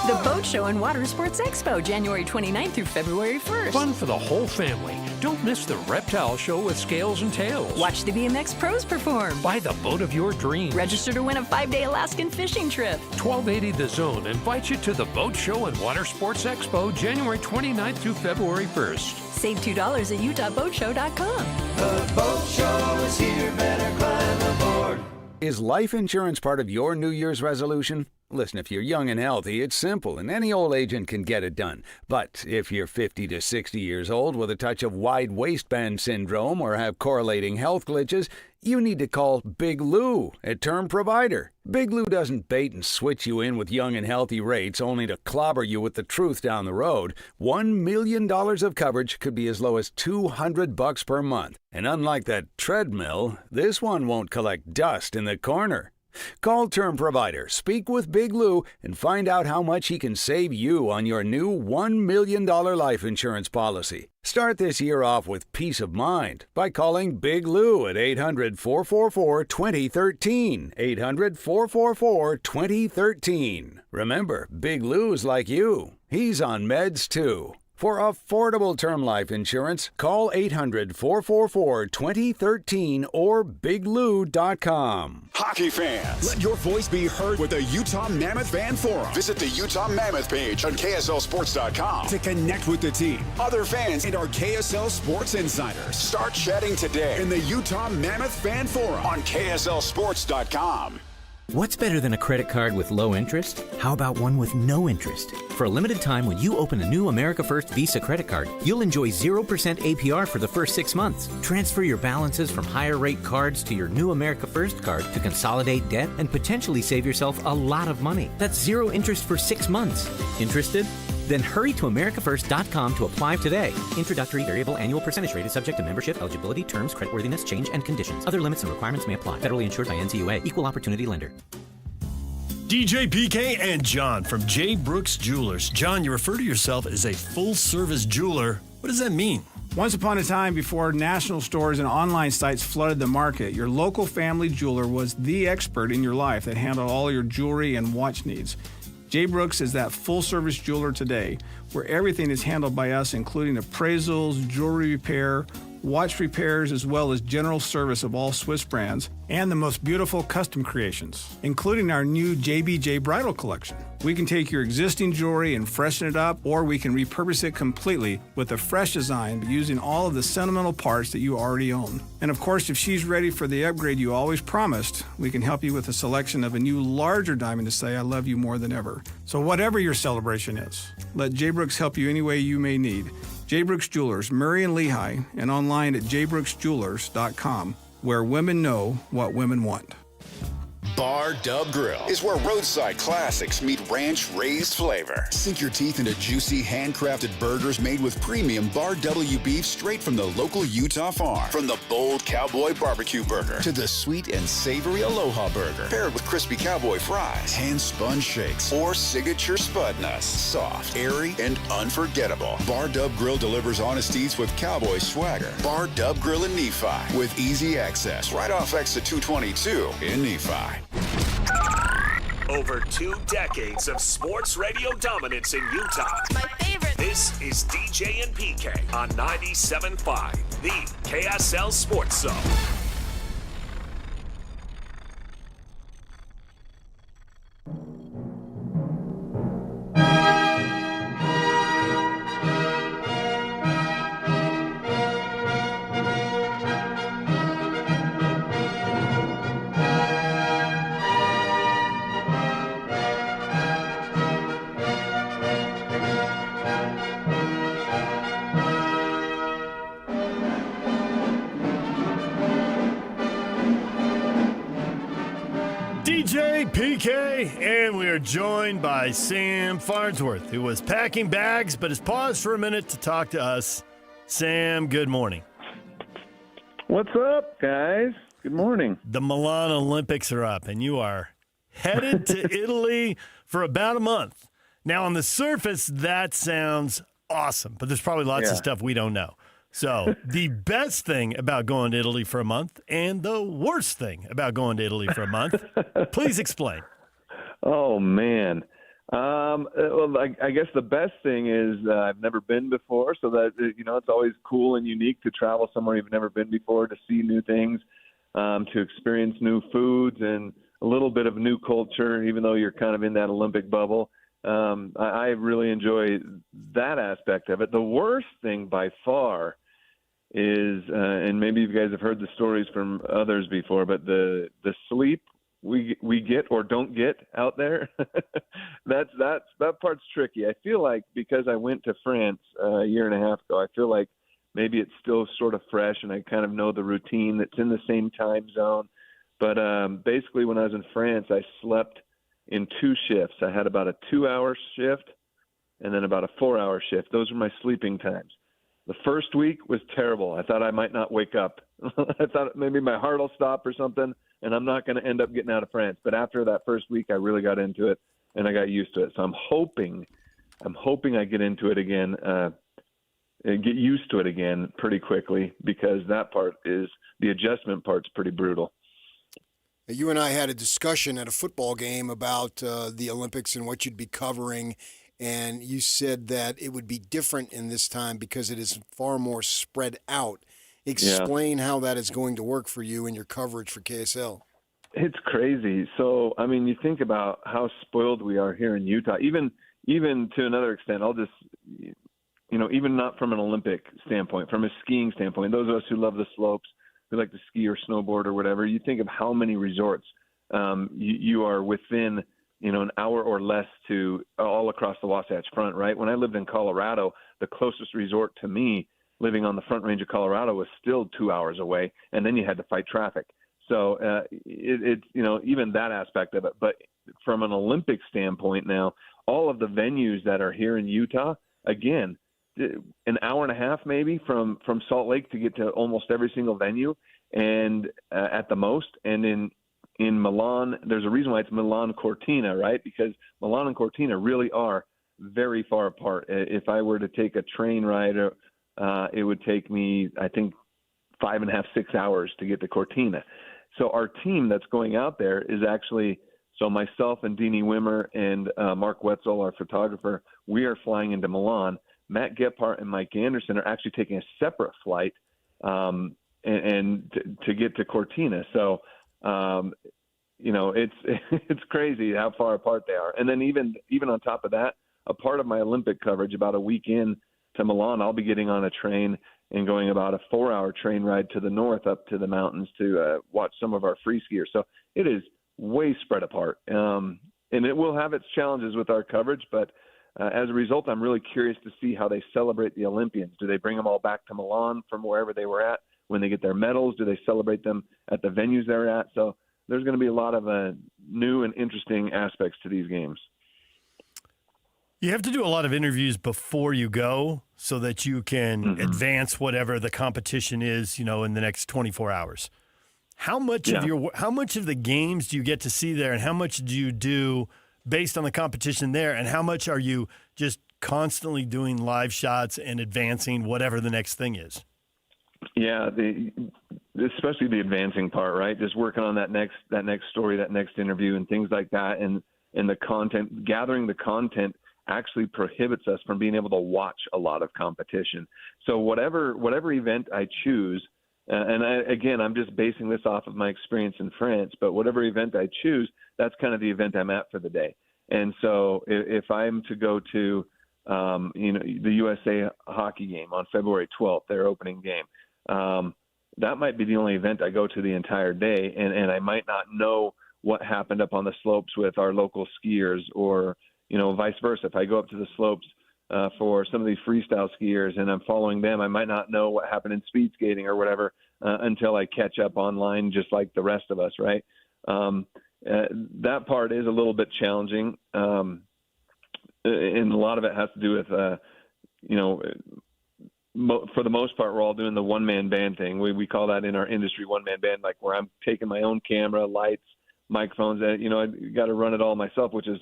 Speaker 8: The Boat Show and Water Sports Expo, January 29th through February 1st.
Speaker 4: Fun for the whole family. Don't miss the reptile show with scales and tails.
Speaker 8: Watch the BMX pros perform.
Speaker 4: Buy the boat of your dreams.
Speaker 8: Register to win a 5-day Alaskan fishing trip.
Speaker 4: 1280 The Zone invites you to the Boat Show and Water Sports Expo, January 29th through February 1st.
Speaker 8: Save $2 at utahboatshow.com.
Speaker 9: The boat show is here, better climb aboard.
Speaker 11: Is life insurance part of your New Year's resolution? Listen, if you're young and healthy, it's simple, and any old agent can get it done. But if you're 50 to 60 years old with a touch of wide waistband syndrome or have correlating health glitches, you need to call Big Lou at Term Provider. Big Lou doesn't bait and switch you in with young and healthy rates only to clobber you with the truth down the road. $1 million of coverage could be as low as $200 per month. And unlike that treadmill, this one won't collect dust in the corner. Call Term Provider, speak with Big Lou, and find out how much he can save you on your new $1 million life insurance policy. Start this year off with peace of mind by calling Big Lou at 800-444-2013. 800-444-2013. Remember, Big Lou's like you. He's on meds too. For affordable term life insurance, call 800-444-2013 or biglou.com.
Speaker 10: Hockey fans, let your voice be heard with the Utah Mammoth Fan Forum. Visit the Utah Mammoth page on KSLSports.com to connect with the team, other fans, and our KSL Sports insiders. Start chatting today in the Utah Mammoth Fan Forum on KSLSports.com.
Speaker 12: What's better than a credit card with low interest? How about one with no interest? For a limited time, when you open a new America First Visa credit card, you'll enjoy 0% APR for the first 6 months. Transfer your balances from higher rate cards to your new America First card to consolidate debt and potentially save yourself a lot of money. That's 0 interest for 6 months. Interested? Then hurry to americafirst.com to apply today. Introductory variable annual percentage rate is subject to membership, eligibility, terms, creditworthiness, change, and conditions. Other limits and requirements may apply. Federally insured by NCUA. Equal opportunity lender.
Speaker 6: DJ PK and John from J. Brooks Jewelers. John, you refer to yourself as a full-service jeweler. What does that mean?
Speaker 13: Once upon a time, before national stores and online sites flooded the market, your local family jeweler was the expert in your life that handled all your jewelry and watch needs. J. Brooks is that full-service jeweler today, where everything is handled by us, including appraisals, jewelry repair, watch repairs, as well as general service of all Swiss brands, and the most beautiful custom creations, including our new JBJ Bridal Collection. We can take your existing jewelry and freshen it up, or we can repurpose it completely with a fresh design using all of the sentimental parts that you already own. And of course, if she's ready for the upgrade you always promised, we can help you with a selection of a new larger diamond to say I love you more than ever. So whatever your celebration is, let J. Brooks help you any way you may need. J. Brooks Jewelers, Murray and Lehigh, and online at jbrooksjewelers.com, where women know what women want.
Speaker 10: Bar Dub Grill is where roadside classics meet ranch-raised flavor. Sink your teeth into juicy, handcrafted burgers made with premium Bar W beef straight from the local Utah farm. From the bold cowboy barbecue burger to the sweet and savory Aloha burger, paired with crispy cowboy fries, hand-spun shakes, or signature spud nuts. Soft, airy, and unforgettable. Bar Dub Grill delivers honesties with cowboy swagger. Bar Dub Grill in Nephi with easy access right off exit 222 in Nephi.
Speaker 2: Over 2 decades of sports radio dominance in Utah. My favorite. This is DJ and PK on 97.5, the KSL Sports Zone.
Speaker 6: PK, and we are joined by Sam Farnsworth, who was packing bags but has paused for a minute to talk to us. Sam, good morning.
Speaker 24: What's up, guys? Good morning.
Speaker 6: The Milan Olympics are up, and you are headed to Italy for about a month. Now, on the surface, that sounds awesome, but there's probably lots of stuff we don't know. So the best thing about going to Italy for a month and the worst thing about going to Italy for a month, please explain.
Speaker 24: Oh, man. Well, I guess the best thing is I've never been before, so that, it's always cool and unique to travel somewhere you've never been before, to see new things, to experience new foods and a little bit of new culture, even though you're kind of in that Olympic bubble. I really enjoy that aspect of it. The worst thing by far is, and maybe you guys have heard the stories from others before, but the sleep we get or don't get out there, that part's tricky. I feel like because I went to France a year and a half ago, I feel like maybe it's still sort of fresh and I kind of know the routine that's in the same time zone. But basically when I was in France, I slept in 2 shifts. I had about a 2-hour shift and then about a 4-hour shift. Those were my sleeping times. The first week was terrible. I thought I might not wake up. I thought maybe my heart will stop or something, and I'm not going to end up getting out of France. But after that first week, I really got into it, and I got used to it. So I'm hoping I get into it again, and get used to it again pretty quickly, because that part is, the adjustment part's pretty brutal.
Speaker 7: You and I had a discussion at a football game about the Olympics and what you'd be covering. and you said that it would be different in this time because it is far more spread out. Explain how that is going to work for you and your coverage for KSL.
Speaker 24: It's crazy. So, I mean, you think about how spoiled we are here in Utah, even to another extent. I'll just, even not from an Olympic standpoint, from a skiing standpoint, those of us who love the slopes, who like to ski or snowboard or whatever, you think of how many resorts you are within, an hour or less to all across the Wasatch Front, right? When I lived in Colorado, the closest resort to me living on the Front Range of Colorado was still 2 hours away, and then you had to fight traffic. So it's, even that aspect of it. But from an Olympic standpoint now, all of the venues that are here in Utah, again, an hour and a half maybe from Salt Lake to get to almost every single venue, and at the most. And in Milan, there's a reason why it's Milan Cortina, right? Because Milan and Cortina really are very far apart. If I were to take a train ride, it would take me, I think, 5.5, 6 hours to get to Cortina. So our team that's going out there is actually, so myself and Deanie Wimmer and Mark Wetzel, our photographer, we are flying into Milan. Matt Gephardt and Mike Anderson are actually taking a separate flight and to get to Cortina. So, it's crazy how far apart they are. And then even on top of that, a part of my Olympic coverage, about a week in to Milan, I'll be getting on a train and going about a 4-hour train ride to the north up to the mountains to watch some of our free skiers. So it is way spread apart. And it will have its challenges with our coverage, but as a result, I'm really curious to see how they celebrate the Olympians. Do they bring them all back to Milan from wherever they were at when they get their medals? Do they celebrate them at the venues they're at? So there's going to be a lot of new and interesting aspects to these games.
Speaker 6: You have to do a lot of interviews before you go so that you can advance whatever the competition is, in the next 24 hours. How much of the games do you get to see there, and how much do you do based on the competition there, and how much are you just constantly doing live shots and advancing whatever the next thing is? Yeah,
Speaker 24: especially the advancing part, right? Just working on that next story, that next interview, and things like that, and the content, gathering the content actually prohibits us from being able to watch a lot of competition. So whatever event I choose, I'm just basing this off of my experience in France, but whatever event I choose, that's kind of the event I'm at for the day. And so if I'm to go to, the USA hockey game on February 12th, their opening game, that might be the only event I go to the entire day. And I might not know what happened up on the slopes with our local skiers, or, vice versa. If I go up to the slopes for some of these freestyle skiers and I'm following them, I might not know what happened in speed skating or whatever until I catch up online, just like the rest of us, right? That part is a little bit challenging. And a lot of it has to do with, for the most part, we're all doing the one-man band thing. We call that in our industry one-man band, like where I'm taking my own camera, lights, microphones. I got to run it all myself, which is,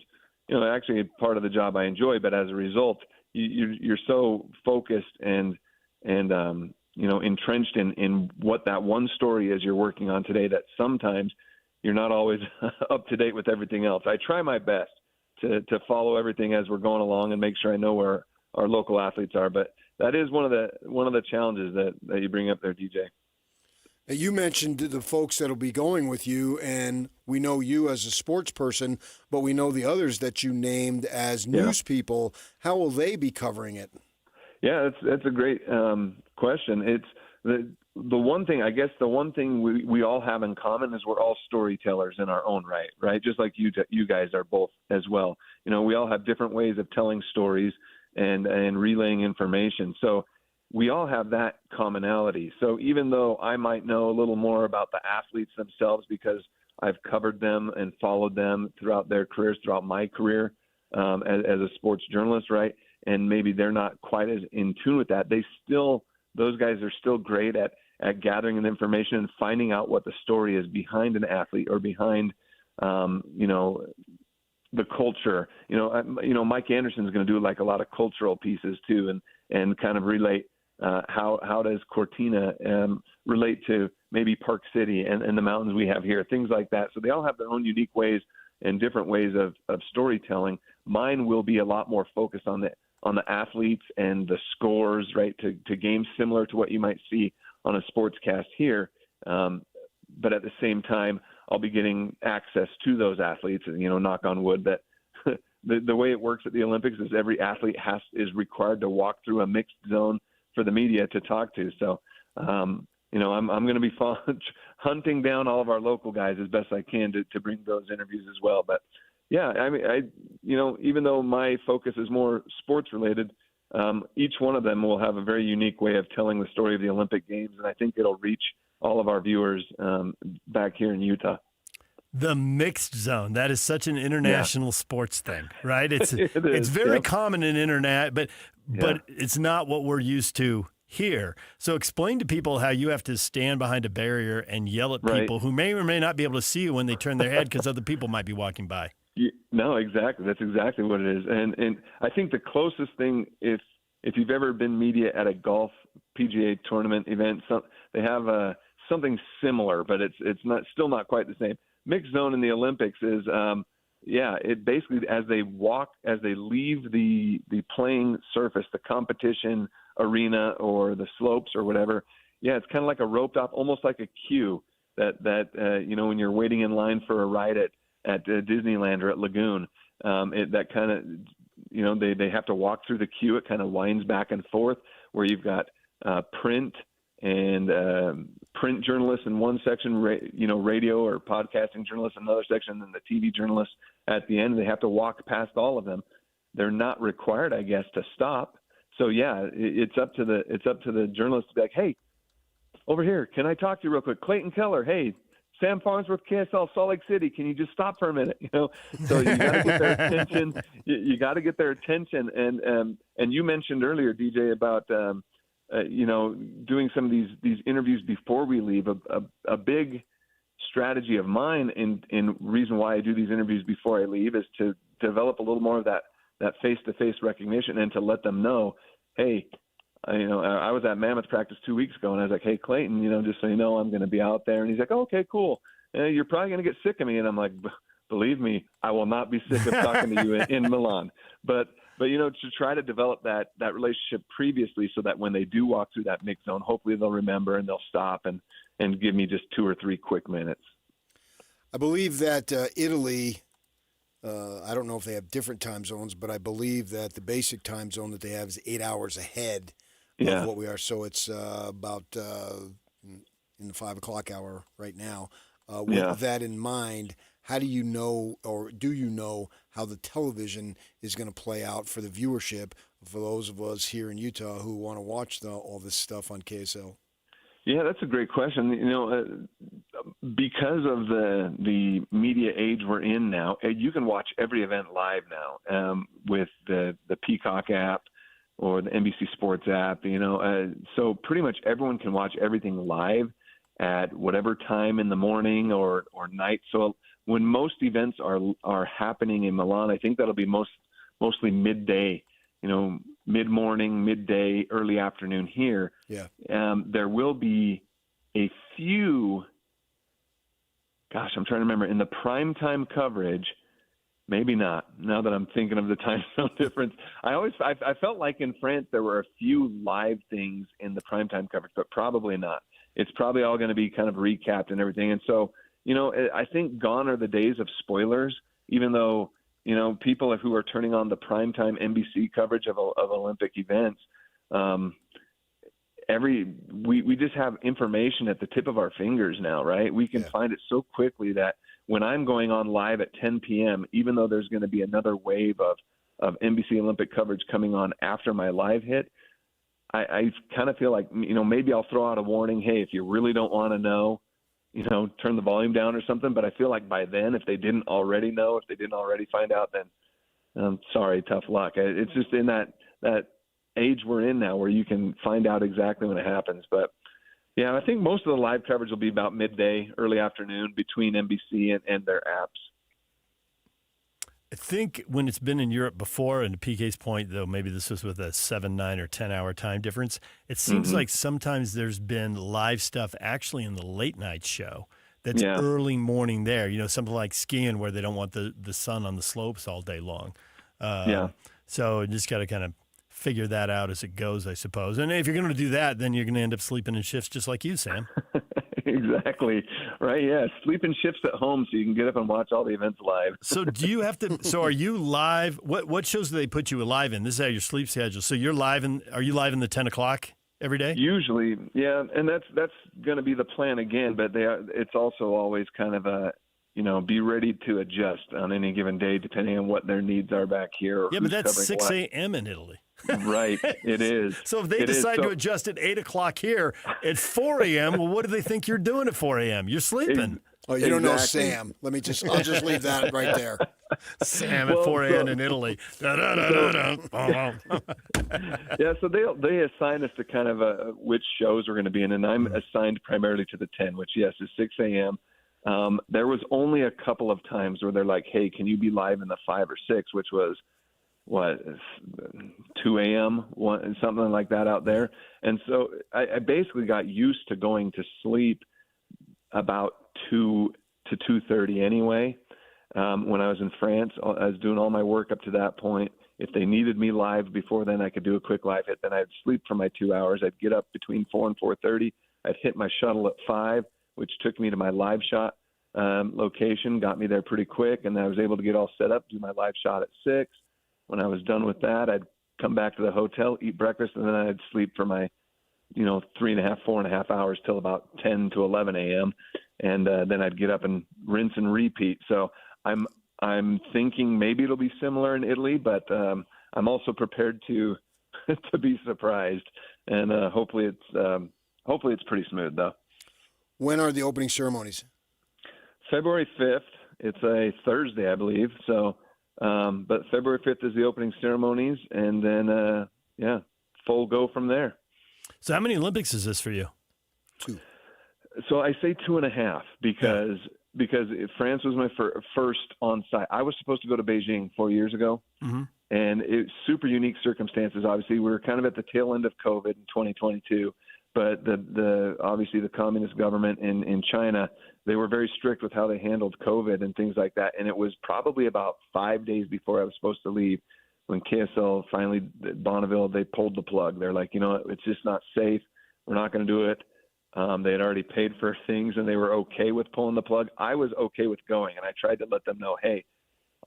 Speaker 24: actually part of the job I enjoy. But as a result, you're so focused and entrenched in what that one story is you're working on today that sometimes you're not always up to date with everything else. I try my best to follow everything as we're going along and make sure I know where our local athletes are. But that is one of the challenges that you bring up there, DJ.
Speaker 7: You mentioned the folks that'll be going with you, and we know you as a sports person, but we know the others that you named as news people. How will they be covering it?
Speaker 24: Yeah, that's a great question. It's the one thing, I guess the one thing we all have in common is we're all storytellers in our own right? Just like you guys are both as well. We all have different ways of telling stories and relaying information. So we all have that commonality. So even though I might know a little more about the athletes themselves because I've covered them and followed them throughout their careers, throughout my career as a sports journalist, right? And maybe they're not quite as in tune with that. Those guys are still great at gathering the information and finding out what the story is behind an athlete or behind, the culture. Mike Anderson's going to do like a lot of cultural pieces too, and kind of relate how does Cortina relate to maybe Park City and the mountains we have here, things like that. So they all have their own unique ways and different ways of storytelling, mine will be a lot more focused on the athletes and the scores, right, to games similar to what you might see on a sportscast here. But at the same time, I'll be getting access to those athletes, and, knock on wood, that the way it works at the Olympics is every athlete is required to walk through a mixed zone for the media to talk to. So, I'm going to be hunting down all of our local guys as best I can to bring those interviews as well. But yeah, I mean, even though my focus is more sports related, each one of them will have a very unique way of telling the story of the Olympic Games, and I think it'll reach all of our viewers back here in Utah.
Speaker 6: The mixed zone, that is such an international sports thing, right? It's
Speaker 24: it's
Speaker 6: very common in internet, but it's not what we're used to here. So explain to people how you have to stand behind a barrier and yell at people who may or may not be able to see you when they turn their head because other people might be walking by.
Speaker 24: No, exactly. That's exactly what it is. And I think the closest thing, if you've ever been media at a golf PGA tournament event, they have something similar, but it's still not quite the same. Mixed zone in the Olympics is, it basically, as they leave the playing surface, the competition arena or the slopes or whatever, it's kind of like a roped off, almost like a queue that when you're waiting in line for a ride at Disneyland or at Lagoon, that kind of, they have to walk through the queue. It kind of winds back and forth where you've got print and print journalists in one section, radio or podcasting journalists in another section, and the TV journalists at the end. They have to walk past all of them. They're not required, I guess, to stop. So it's up to the journalists to be like, hey, over here, can I talk to you real quick? Clayton Keller, hey, Sam Farnsworth, KSL, Salt Lake City, can you just stop for a minute? So you got to get their attention. You got to get their attention. And you mentioned earlier, DJ, about doing some of these interviews before we leave. A big strategy of mine and reason why I do these interviews before I leave is to develop a little more of that face-to-face recognition and to let them know, hey, I was at Mammoth practice 2 weeks ago, and I was like, hey, Clayton, just so you know, I'm going to be out there. And he's like, oh, okay, cool. You're probably going to get sick of me. And I'm like, believe me, I will not be sick of talking to you in Milan. But to try to develop that relationship previously so that when they do walk through that mix zone, hopefully they'll remember and they'll stop and give me just 2 or 3 quick minutes.
Speaker 7: I believe that Italy, I don't know if they have different time zones, but I believe that the basic time zone that they have is 8 hours ahead of what we are. So it's about in the 5 o'clock hour right now. With that in mind, how do you know, or do you know, how the television is going to play out for the viewership for those of us here in Utah who want to watch all this stuff on KSL?
Speaker 24: Yeah, that's a great question. Because of the media age we're in now, you can watch every event live now with the Peacock app or the NBC Sports app. So pretty much everyone can watch everything live at whatever time in the morning or night. So when most events are happening in Milan, I think that'll be mostly midday. Mid-morning, midday, early afternoon here.
Speaker 7: Yeah.
Speaker 24: There will be a few, I'm trying to remember, in the primetime coverage, maybe not, now that I'm thinking of the time zone difference. I felt like in France there were a few live things in the primetime coverage, but probably not. It's probably all going to be kind of recapped and everything. And so, I think gone are the days of spoilers, even though, people who are turning on the primetime NBC coverage of Olympic events, we just have information at the tip of our fingers now, right? We can find it so quickly that when I'm going on live at 10 p.m., even though there's going to be another wave of NBC Olympic coverage coming on after my live hit, I kind of feel like, maybe I'll throw out a warning, hey, if you really don't want to know, turn the volume down or something. But I feel like by then, if they didn't already know, if they didn't already find out, then sorry, tough luck. It's just in that age we're in now where you can find out exactly when it happens. But yeah, I think most of the live coverage will be about midday, early afternoon between NBC and their apps.
Speaker 6: I think when it's been in Europe before, and to PK's point, though, maybe this was with a 7, 9, or 10-hour time difference, it seems like sometimes there's been live stuff actually in the late-night show that's early morning there. Something like skiing where they don't want the sun on the slopes all day long. So you just got to kind of figure that out as it goes, I suppose. And if you're going to do that, then you're going to end up sleeping in shifts just like you, Sam.
Speaker 24: Exactly. Right. Yeah. Sleeping shifts at home so you can get up and watch all the events live.
Speaker 6: So do you have to? So are you live? What shows do they put you live in? This is how your sleep schedule. So you're live in. Are you live in the 10 o'clock every day?
Speaker 24: Usually, yeah, and that's going to be the plan again. But it's also always kind of a, be ready to adjust on any given day depending on what their needs are back here. Or
Speaker 6: yeah, but that's 6 a.m. in Italy.
Speaker 24: Right, it is.
Speaker 6: So if they decide to adjust at 8 o'clock here at 4 a.m., well, what do they think you're doing at 4 a.m.? You're sleeping.
Speaker 7: Oh, you don't know Sam. I'll just leave that right there.
Speaker 6: Sam at 4 a.m. in Italy.
Speaker 24: Yeah, so they assign us to kind of which shows we're going to be in, and I'm assigned primarily to the 10, which, yes, is 6 a.m. There was only a couple of times where they're like, hey, can you be live in the 5 or 6, which was, 2 a.m., something like that out there. And so I basically got used to going to sleep about 2 to 2:30 anyway. When I was in France, I was doing all my work up to that point. If they needed me live before then, I could do a quick live hit. Then I'd sleep for my 2 hours. I'd get up between 4 and 4:30. I'd hit my shuttle at 5, which took me to my live shot location, got me there pretty quick, and I was able to get all set up, do my live shot at 6. When I was done with that, I'd come back to the hotel, eat breakfast, and then I'd sleep for my, 3.5, 4.5 hours till about 10 to 11 a.m. And then I'd get up and rinse and repeat. So I'm thinking maybe it'll be similar in Italy, but I'm also prepared to to be surprised. And hopefully it's pretty smooth though.
Speaker 7: When are the opening ceremonies?
Speaker 24: February 5th. It's a Thursday, I believe. So. But February 5th is the opening ceremonies, and then, full go from there.
Speaker 6: So how many Olympics is this for you?
Speaker 7: 2.
Speaker 24: So I say 2.5 because France was my first on-site. I was supposed to go to Beijing 4 years ago, and it's super unique circumstances. Obviously, we were kind of at the tail end of COVID in 2022, but obviously the communist government in China, they were very strict with how they handled COVID and things like that. And it was probably about 5 days before I was supposed to leave when KSL finally, Bonneville, they pulled the plug. They're like, it's just not safe. We're not going to do it. They had already paid for things and they were okay with pulling the plug. I was okay with going, and I tried to let them know, hey,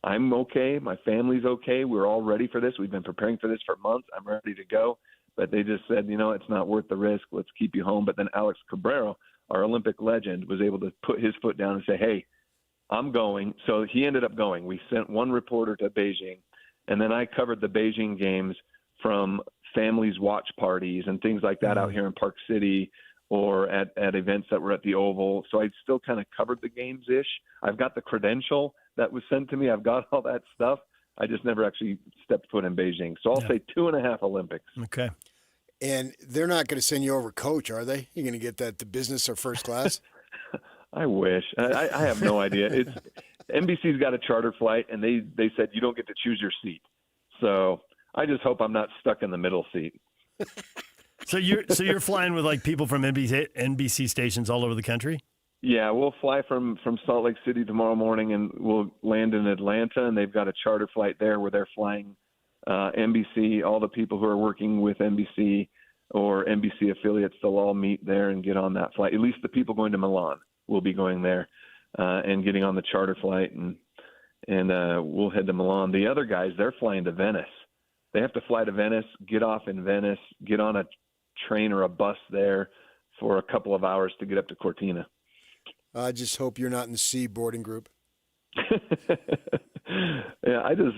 Speaker 24: I'm okay. My family's okay. We're all ready for this. We've been preparing for this for months. I'm ready to go. But they just said, it's not worth the risk. Let's keep you home. But then Alex Cabrera, our Olympic legend, was able to put his foot down and say, hey, I'm going. So he ended up going. We sent one reporter to Beijing, and then I covered the Beijing games from families' watch parties and things like that out here in Park City or at events that were at the Oval. So I still kind of covered the games-ish. I've got the credential that was sent to me. I've got all that stuff. I just never actually stepped foot in Beijing. So I'll say 2.5 Olympics.
Speaker 6: Okay.
Speaker 7: And they're not going to send you over coach, are they? You're going to get that to business or first class?
Speaker 24: I wish. I have no idea. NBC's got a charter flight, and they said you don't get to choose your seat. So I just hope I'm not stuck in the middle seat.
Speaker 6: So you're flying with like people from NBC stations all over the country?
Speaker 24: Yeah, we'll fly from Salt Lake City tomorrow morning, and we'll land in Atlanta, and they've got a charter flight there where they're flying NBC, all the people who are working with NBC or NBC affiliates, they'll all meet there and get on that flight. At least the people going to Milan will be going there and getting on the charter flight, and we'll head to Milan. The other guys, they're flying to Venice. They have to fly to Venice, get off in Venice, get on a train or a bus there for a couple of hours to get up to Cortina.
Speaker 7: I just hope you're not in the C boarding group.
Speaker 24: Yeah, I just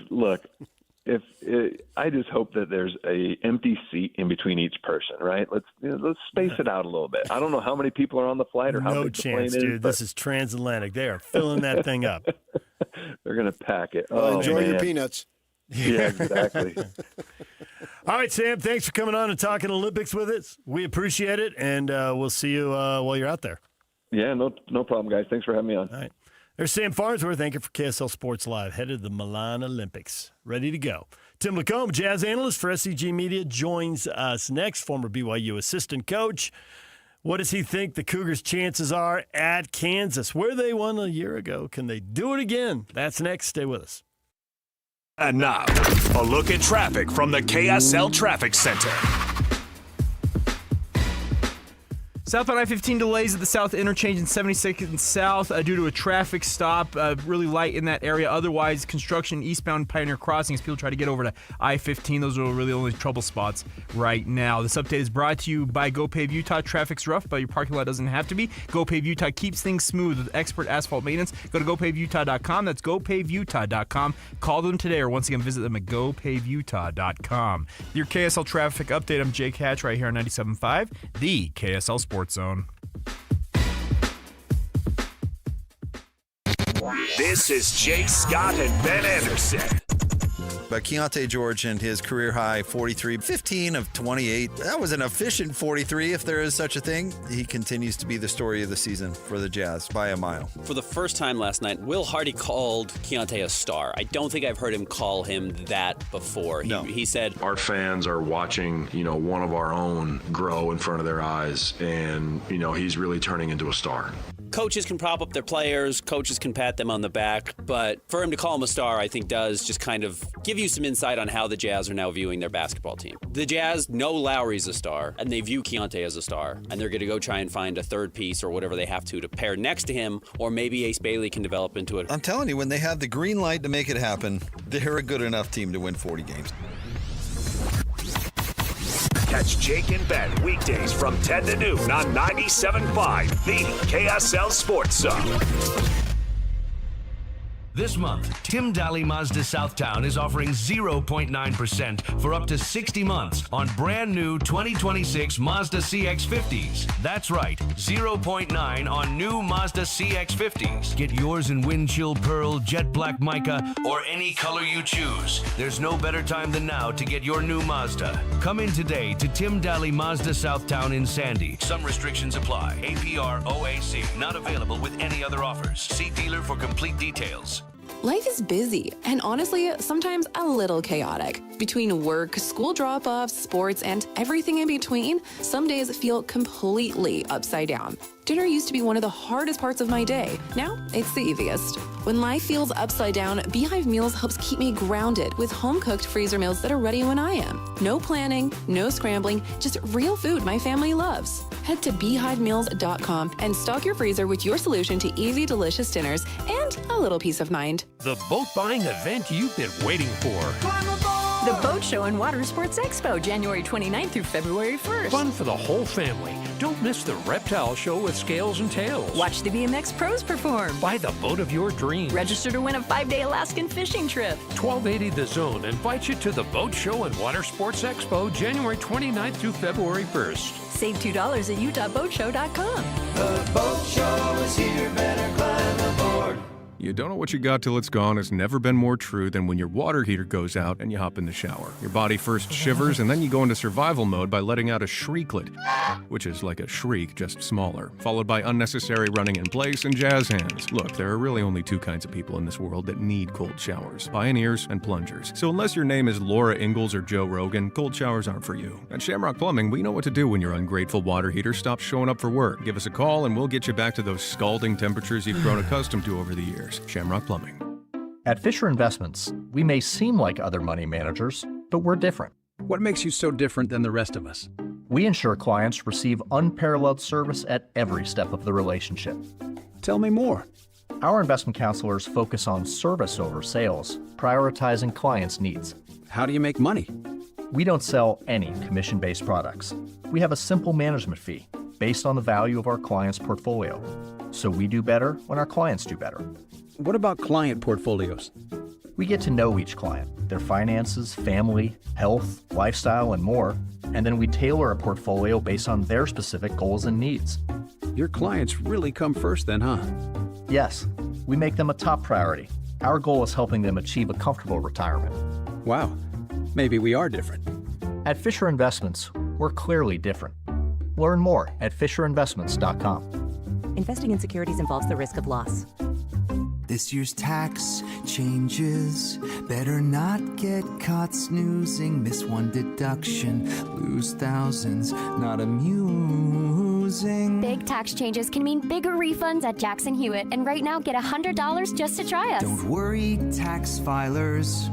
Speaker 24: hope that there's a empty seat in between each person, right? Let's space it out a little bit. I don't know how many people are on the flight or how
Speaker 6: no
Speaker 24: big the
Speaker 6: chance,
Speaker 24: plane
Speaker 6: dude.
Speaker 24: is,
Speaker 6: This is transatlantic. They are filling that thing up.
Speaker 24: They're going to pack it.
Speaker 7: Well, enjoy
Speaker 24: man.
Speaker 7: your peanuts.
Speaker 24: Yeah, exactly.
Speaker 6: All right, Sam, thanks for coming on and talking Olympics with us. We appreciate it, and we'll see you while you're out there.
Speaker 24: Yeah, no problem, guys. Thanks for having me on.
Speaker 6: All right. There's Sam Farnsworth, anchor for KSL Sports Live, headed to the Milan Olympics. Ready to go. Tim Lacombe, jazz analyst for SCG Media, joins us next. Former BYU assistant coach. What does he think the Cougars' chances are at Kansas, where they won a year ago? Can they do it again? That's next. Stay with us.
Speaker 2: And now, a look at traffic from the KSL Traffic Center.
Speaker 3: Southbound I-15 delays at the South Interchange and 72nd South due to a traffic stop. Really light in that area. Otherwise, construction eastbound Pioneer Crossing as people try to get over to I-15. Those are really the only trouble spots right now. This update is brought to you by GoPave Utah. Traffic's rough, but your parking lot doesn't have to be. GoPave Utah keeps things smooth with expert asphalt maintenance. Go to GoPaveUtah.com. That's GoPaveUtah.com. Call them today or once again visit them at GoPaveUtah.com. Your KSL traffic update. I'm Jake Hatch right here on 97.5, the KSL Sports Zone.
Speaker 2: This is Jake Scott and Ben Anderson.
Speaker 5: But Keontae George and his career high 43, 15 of 28. That was an efficient 43, if there is such a thing. He continues to be the story of the season for the Jazz by a mile.
Speaker 14: For the first time last night, Will Hardy called Keontae a star. I don't think I've heard him call him that before. He said,
Speaker 15: our fans are watching, one of our own grow in front of their eyes, and, he's really turning into a star.
Speaker 14: Coaches can prop up their players, coaches can pat them on the back, but for him to call him a star, I think does just kind of give you some insight on how the Jazz are now viewing their basketball team. The Jazz know Lowry's a star, and they view Keontae as a star, and they're going to go try and find a third piece or whatever they have to pair next to him, or maybe Ace Bailey can develop into it.
Speaker 5: I'm telling you, when they have the green light to make it happen, they're a good enough team to win 40 games.
Speaker 2: Catch Jake and Ben weekdays from 10 to noon on 97.5, the KSL Sports Zone.
Speaker 17: This month, Tim Daly Mazda Southtown is offering 0.9% for up to 60 months on brand new 2026 Mazda CX-50s. That's right, 0.9 on new Mazda CX-50s. Get yours in wind chill pearl, jet black mica, or any color you choose. There's no better time than now to get your new Mazda. Come in today to Tim Daly Mazda Southtown in Sandy. Some restrictions apply. APR OAC. Not available with any other offers. See dealer for complete details.
Speaker 25: Life is busy and honestly, sometimes a little chaotic. Between work, school drop-offs, sports, and everything in between, some days feel completely upside down. Dinner used to be one of the hardest parts of my day. Now, it's the easiest. When life feels upside down, Beehive Meals helps keep me grounded with home-cooked freezer meals that are ready when I am. No planning, no scrambling, just real food my family loves. Head to beehivemeals.com and stock your freezer with your solution to easy, delicious dinners and a little peace of mind.
Speaker 4: The boat buying event you've been waiting for.
Speaker 8: The Boat Show and Water Sports Expo, January 29th through February 1st.
Speaker 4: Fun for the whole family. Don't miss the reptile show with scales and tails.
Speaker 8: Watch the BMX pros perform.
Speaker 4: Buy the boat of your dreams.
Speaker 8: Register to win a 5-day Alaskan fishing trip.
Speaker 4: 1280 The Zone invites you to the Boat Show and Water Sports Expo, January 29th through February 1st.
Speaker 8: Save $2 at UtahBoatShow.com.
Speaker 9: The boat show is here, better climb aboard.
Speaker 26: You don't know what you got till it's gone has never been more true than when your water heater goes out and you hop in the shower. Your body first shivers and then you go into survival mode by letting out a shrieklet, which is like a shriek, just smaller, followed by unnecessary running in place and jazz hands. Look, there are really only two kinds of people in this world that need cold showers, pioneers and plungers. So unless your name is Laura Ingalls or Joe Rogan, cold showers aren't for you. At Shamrock Plumbing, we know what to do when your ungrateful water heater stops showing up for work. Give us a call and we'll get you back to those scalding temperatures you've grown accustomed to over the years. Shamrock Plumbing.
Speaker 27: At Fisher Investments, we may seem like other money managers, but we're different.
Speaker 28: What makes you so different than the rest of us?
Speaker 27: We ensure clients receive unparalleled service at every step of the relationship.
Speaker 28: Tell me more.
Speaker 27: Our investment counselors focus on service over sales, prioritizing clients' needs.
Speaker 28: How do you make money?
Speaker 27: We don't sell any commission-based products. We have a simple management fee based on the value of our client's portfolio. So we do better when our clients do better.
Speaker 28: What about client portfolios?
Speaker 27: We get to know each client, their finances, family, health, lifestyle, and more, and then we tailor a portfolio based on their specific goals and needs.
Speaker 28: Your clients really come first then, huh?
Speaker 27: Yes, we make them a top priority. Our goal is helping them achieve a comfortable retirement.
Speaker 28: Wow, maybe we are different.
Speaker 27: At Fisher Investments, we're clearly different. Learn more at FisherInvestments.com.
Speaker 29: Investing in securities involves the risk of loss.
Speaker 30: This year's tax changes. Better not get caught snoozing. Miss one deduction, lose thousands. Not amusing.
Speaker 31: Big tax changes can mean bigger refunds at Jackson Hewitt. And right now, get $100 just to try us.
Speaker 30: Don't worry, tax filers.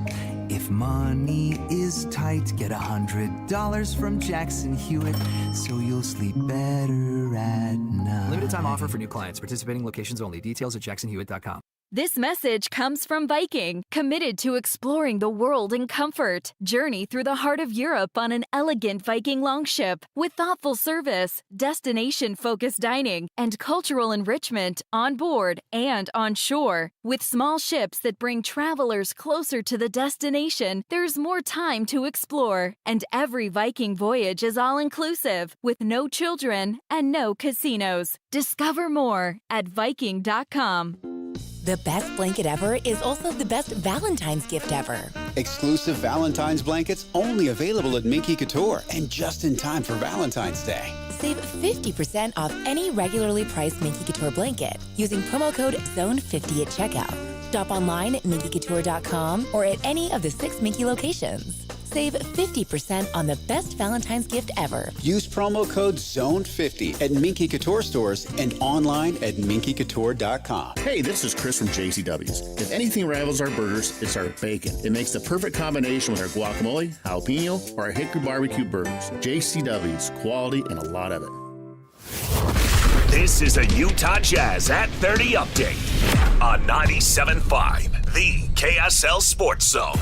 Speaker 30: If money is tight, get $100 from Jackson Hewitt, so you'll sleep better at night.
Speaker 1: Limited time offer for new clients. Participating locations only. Details at jacksonhewitt.com.
Speaker 11: This message comes from Viking, committed to exploring the world in comfort. Journey through the heart of Europe on an elegant Viking longship with thoughtful service, destination-focused dining, and cultural enrichment on board and on shore. With small ships that bring travelers closer to the destination, there's more time to explore. And every Viking voyage is all-inclusive, with no children and no casinos. Discover more at Viking.com.
Speaker 12: The best blanket ever is also the best Valentine's gift ever.
Speaker 10: Exclusive Valentine's blankets only available at Minky Couture and just in time for Valentine's Day.
Speaker 12: Save 50% off any regularly priced Minky Couture blanket using promo code ZONE50 at checkout. Shop online at minkycouture.com or at any of the 6 Minky locations. Save 50% on the best Valentine's gift ever.
Speaker 10: Use promo code ZONE50 at Minky Couture stores and online at minkycouture.com.
Speaker 13: Hey, this is Chris from JCW's. If anything rivals our burgers, it's our bacon. It makes the perfect combination with our guacamole, jalapeno, or our hickory barbecue burgers. JCW's, quality and a lot of it.
Speaker 2: This is a Utah Jazz at 30 update on 97.5, the KSL Sports Zone.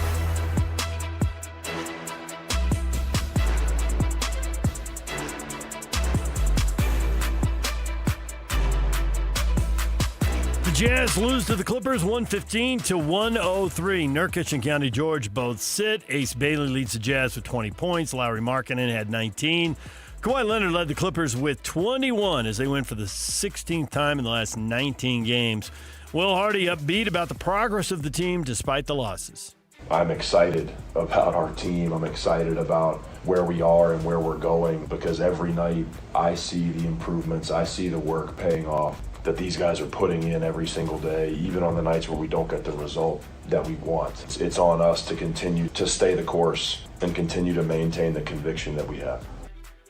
Speaker 6: Jazz lose to the Clippers 115-103. Nurkic and County George both sit. Ace Bailey leads the Jazz with 20 points. Lauri Markkanen had 19. Kawhi Leonard led the Clippers with 21 as they win for the 16th time in the last 19 games. Will Hardy upbeat about the progress of the team despite the losses.
Speaker 15: I'm excited about our team. I'm excited about where we are and where we're going because every night I see the improvements. I see the work paying off that these guys are putting in every single day, even on the nights where we don't get the result that we want. It's on us to continue to stay the course and continue to maintain the conviction that we have.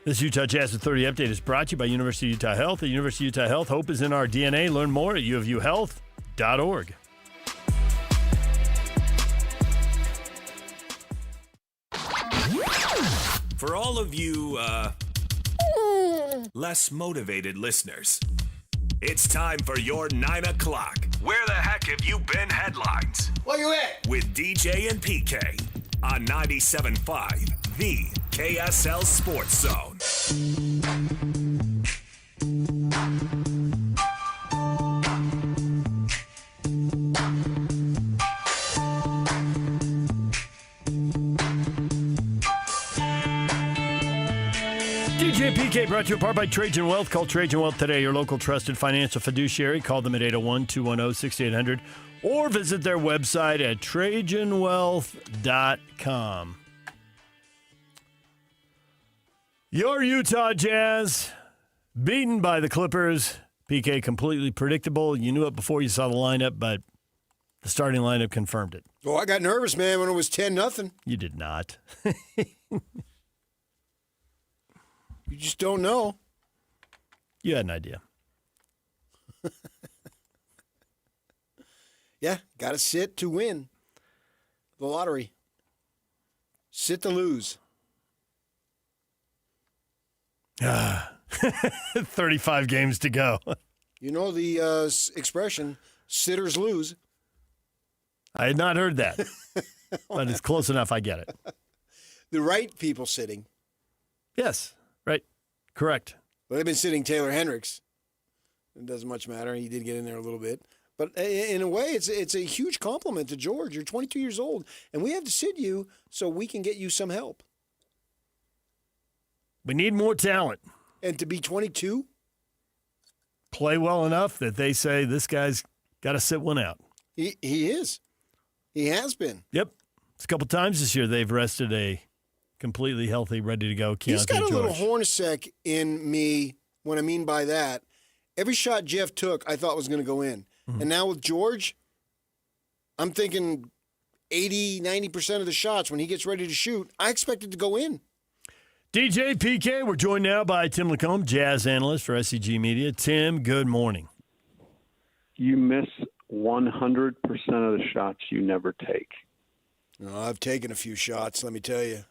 Speaker 6: This Utah Jazz at 30 update is brought to you by University of Utah Health. At University of Utah Health, hope is in our DNA. Learn more at uofuhealth.org.
Speaker 2: For all of you, less motivated listeners, it's time for your 9 o'clock. Where the heck have you been headlines?
Speaker 7: Where you at?
Speaker 2: With DJ and PK on 97.5, the KSL Sports Zone.
Speaker 6: DJ PK brought to you in part by Trajan Wealth. Call Trajan Wealth today, your local trusted financial fiduciary. Call them at 801-210-6800 or visit their website at trajanwealth.com. Your Utah Jazz beaten by the Clippers. PK completely predictable. You knew it before you saw the lineup, but the starting lineup confirmed it.
Speaker 7: Oh, I got nervous, man, when it was 10-0.
Speaker 6: You did not.
Speaker 7: You just don't know.
Speaker 6: You had an idea.
Speaker 7: Yeah, got to sit to win the lottery. Sit to lose.
Speaker 6: 35 games to go.
Speaker 7: You know the expression, sitters lose.
Speaker 6: I had not heard that, but it's close enough. I get it.
Speaker 7: The right people sitting.
Speaker 6: Yes, right. Correct.
Speaker 7: Well, they've been sitting Taylor Hendricks. It doesn't much matter. He did get in there a little bit. But in a way, it's a huge compliment to George. You're 22 years old, and we have to sit you so we can get you some help.
Speaker 6: We need more talent.
Speaker 7: And to be 22?
Speaker 6: Play well enough that they say this guy's got to sit one out.
Speaker 7: He is. He has been.
Speaker 6: Yep. It's a couple times this year they've rested a completely healthy, ready to go Keontae
Speaker 7: He's got a
Speaker 6: George.
Speaker 7: little Hornacek in me. What I mean by that, every shot Jeff took I thought was going to go in. Mm-hmm. And now with George, I'm thinking 80, 90% of the shots when he gets ready to shoot, I expect it to go in.
Speaker 6: DJ PK, we're joined now by Tim Lacombe, Jazz analyst for SCG Media. Tim, good morning.
Speaker 16: You miss 100% of the shots you never take.
Speaker 7: I've taken a few shots, let me tell you.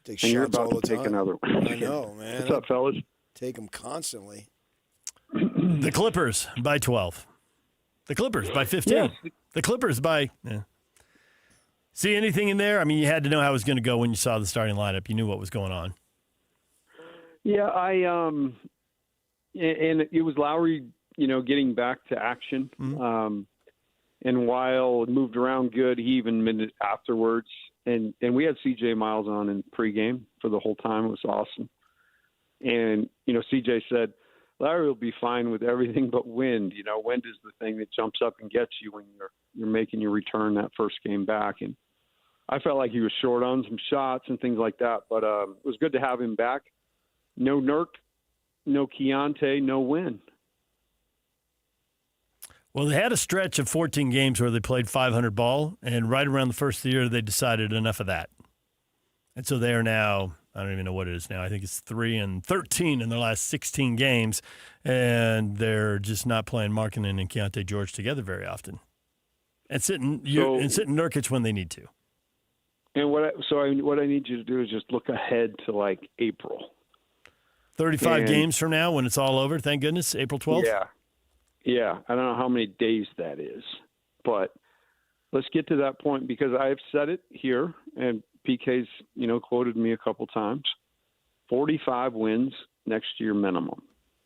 Speaker 7: Take
Speaker 3: and you're
Speaker 7: shots
Speaker 3: about
Speaker 7: all
Speaker 3: to
Speaker 7: the
Speaker 3: take
Speaker 7: time.
Speaker 3: another one.
Speaker 7: I know, man.
Speaker 3: What's up, fellas?
Speaker 7: Take them constantly.
Speaker 6: The Clippers by 12. The Clippers by 15.
Speaker 3: Yes.
Speaker 6: The Clippers by. Yeah. See anything in there? I mean, you had to know how it was going to go when you saw the starting lineup. You knew what was going on.
Speaker 3: Yeah, and it was Lowry, getting back to action.
Speaker 6: Mm-hmm.
Speaker 3: And while it moved around good, he even minute afterwards. And we had CJ Miles on in pregame for the whole time. It was awesome. And, CJ said, Larry will be fine with everything but wind. Wind is the thing that jumps up and gets you when you're making your return that first game back. And I felt like he was short on some shots and things like that. But it was good to have him back. No Nurk, no Keontae, no win.
Speaker 6: Well, they had a stretch of 14 games where they played 500 ball, and right around the first of the year, they decided enough of that. And so they are now, I don't even know what it is now. I think it's 3-13 in their last 16 games, and they're just not playing Markkanen and Keontae George together very often. And sitting Nurkic when they need to.
Speaker 3: And what I need you to do is just look ahead to like April.
Speaker 6: 35 games from now when it's all over, thank goodness, April 12th?
Speaker 3: Yeah. I don't know how many days that is, but let's get to that point because I've said it here, and PK's, quoted me a couple times. 45 wins next year minimum.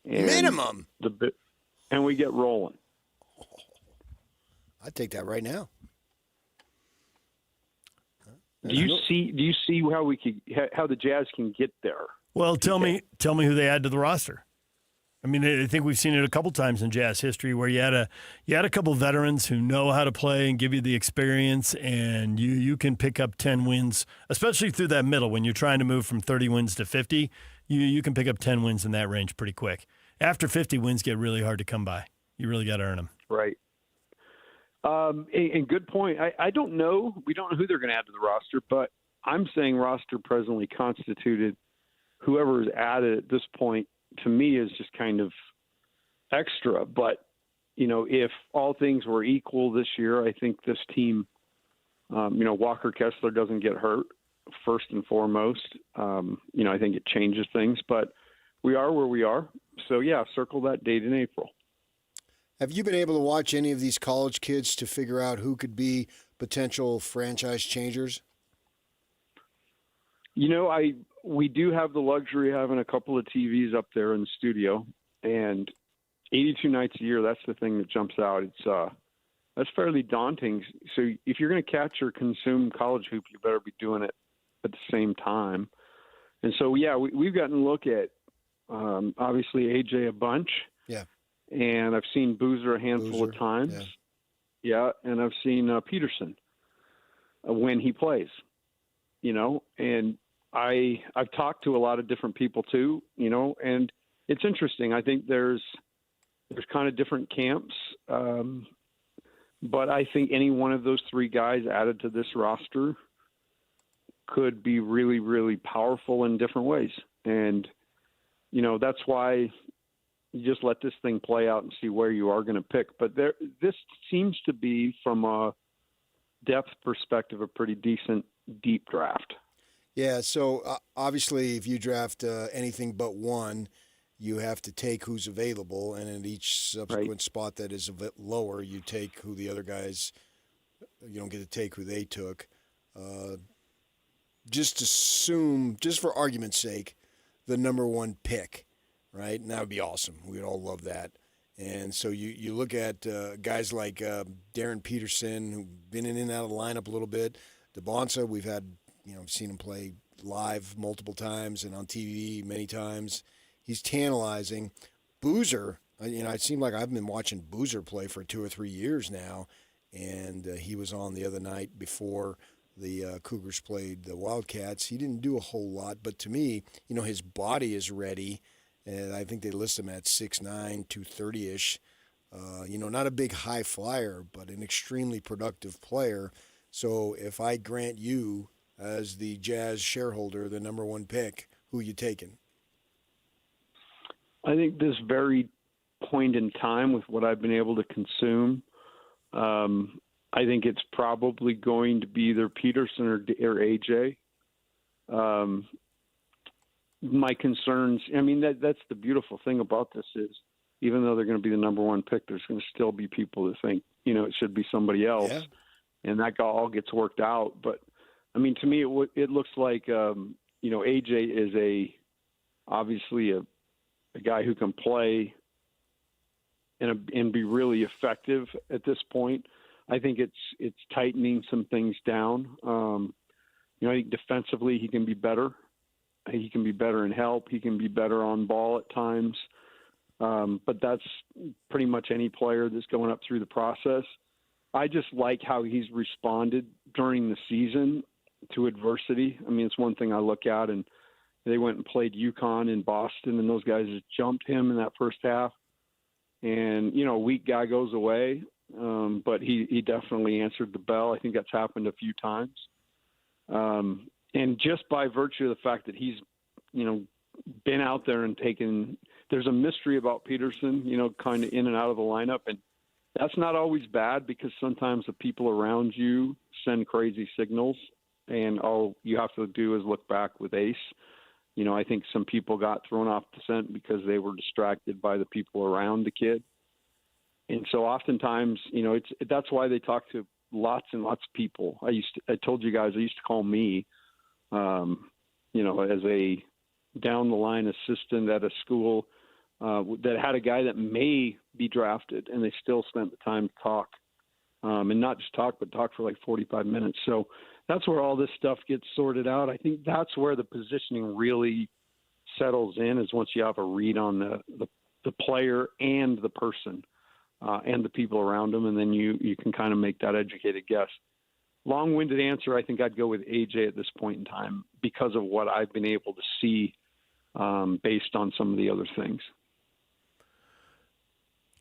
Speaker 3: And
Speaker 7: minimum?
Speaker 3: And we get rolling.
Speaker 7: I'd take that right now.
Speaker 3: Do you see how the Jazz can get there?
Speaker 6: Well, tell me who they add to the roster. I mean, I think we've seen it a couple times in Jazz history where you had a couple veterans who know how to play and give you the experience, and you can pick up 10 wins, especially through that middle when you're trying to move from 30 wins to 50. You can pick up 10 wins in that range pretty quick. After 50, wins get really hard to come by. You really got to earn them.
Speaker 3: Right. And good point. I don't know. We don't know who they're going to add to the roster, but I'm saying roster presently constituted. Whoever is added at this point, to me, is just kind of extra. But, if all things were equal this year, I think this team, Walker Kessler doesn't get hurt first and foremost. I think it changes things. But we are where we are. So, circle that date in April.
Speaker 7: Have you been able to watch any of these college kids to figure out who could be potential franchise changers?
Speaker 3: We do have the luxury of having a couple of TVs up there in the studio, and 82 nights a year, that's the thing that jumps out. It's that's fairly daunting. So if you're going to catch or consume college hoop, you better be doing it at the same time. And so, we've gotten a look at, obviously, AJ a bunch.
Speaker 7: Yeah.
Speaker 3: And I've seen Boozer a handful of times. Yeah, and I've seen Peterson when he plays, and I've talked to a lot of different people too, and it's interesting. I think there's kind of different camps, but I think any one of those three guys added to this roster could be really, really powerful in different ways. And, that's why you just let this thing play out and see where you are going to pick. But this seems to be, from a depth perspective, a pretty decent, deep draft.
Speaker 7: Yeah, so obviously if you draft anything but one, you have to take who's available, and in each subsequent spot that is a bit lower, you take who the other guys, you don't get to take who they took. Just assume, just for argument's sake, the number one pick, right? And that would be awesome. We'd all love that. And so you look at guys like Darren Peterson, who've been in and out of the lineup a little bit. DeBonsa, we've had, seen him play live multiple times and on TV many times. He's tantalizing. Boozer, it seemed like I've been watching Boozer play for 2 or 3 years now, and he was on the other night before the Cougars played the Wildcats. He didn't do a whole lot, but to me, his body is ready, and I think they list him at 6'9", 230-ish. Not a big high flyer, but an extremely productive player. So if I grant you, as the Jazz shareholder, the number one pick, who you taking?
Speaker 3: I think this very point in time, with what I've been able to consume, I think it's probably going to be either Peterson or AJ. My concerns, I mean, that's the beautiful thing about this is even though they're going to be the number one pick, there's going to still be people that think, it should be somebody else.
Speaker 7: Yeah.
Speaker 3: And that all gets worked out. But, I mean, to me, it looks like, AJ is obviously a guy who can play and be really effective at this point. I think it's tightening some things down. I think defensively he can be better. He can be better in help. He can be better on ball at times. But that's pretty much any player that's going up through the process. I just like how he's responded during the season to adversity. I mean, it's one thing I look at, and they went and played UConn in Boston, and those guys just jumped him in that first half. And, a weak guy goes away, but he definitely answered the bell. I think that's happened a few times. And just by virtue of the fact that he's, been out there and taken – there's a mystery about Peterson, kind of in and out of the lineup. And that's not always bad because sometimes the people around you send crazy signals, and all you have to do is look back with Ace. I think some people got thrown off the scent because they were distracted by the people around the kid. And so oftentimes, that's why they talk to lots and lots of people. I told you guys, I used to call me, as a down the line assistant at a school that had a guy that may be drafted, and they still spent the time to talk, and not just talk, but talk for like 45 minutes. So that's where all this stuff gets sorted out. I think that's where the positioning really settles in, is once you have a read on the player and the person and the people around them, and then you can kind of make that educated guess. Long-winded answer, I think I'd go with AJ at this point in time because of what I've been able to see based on some of the other things.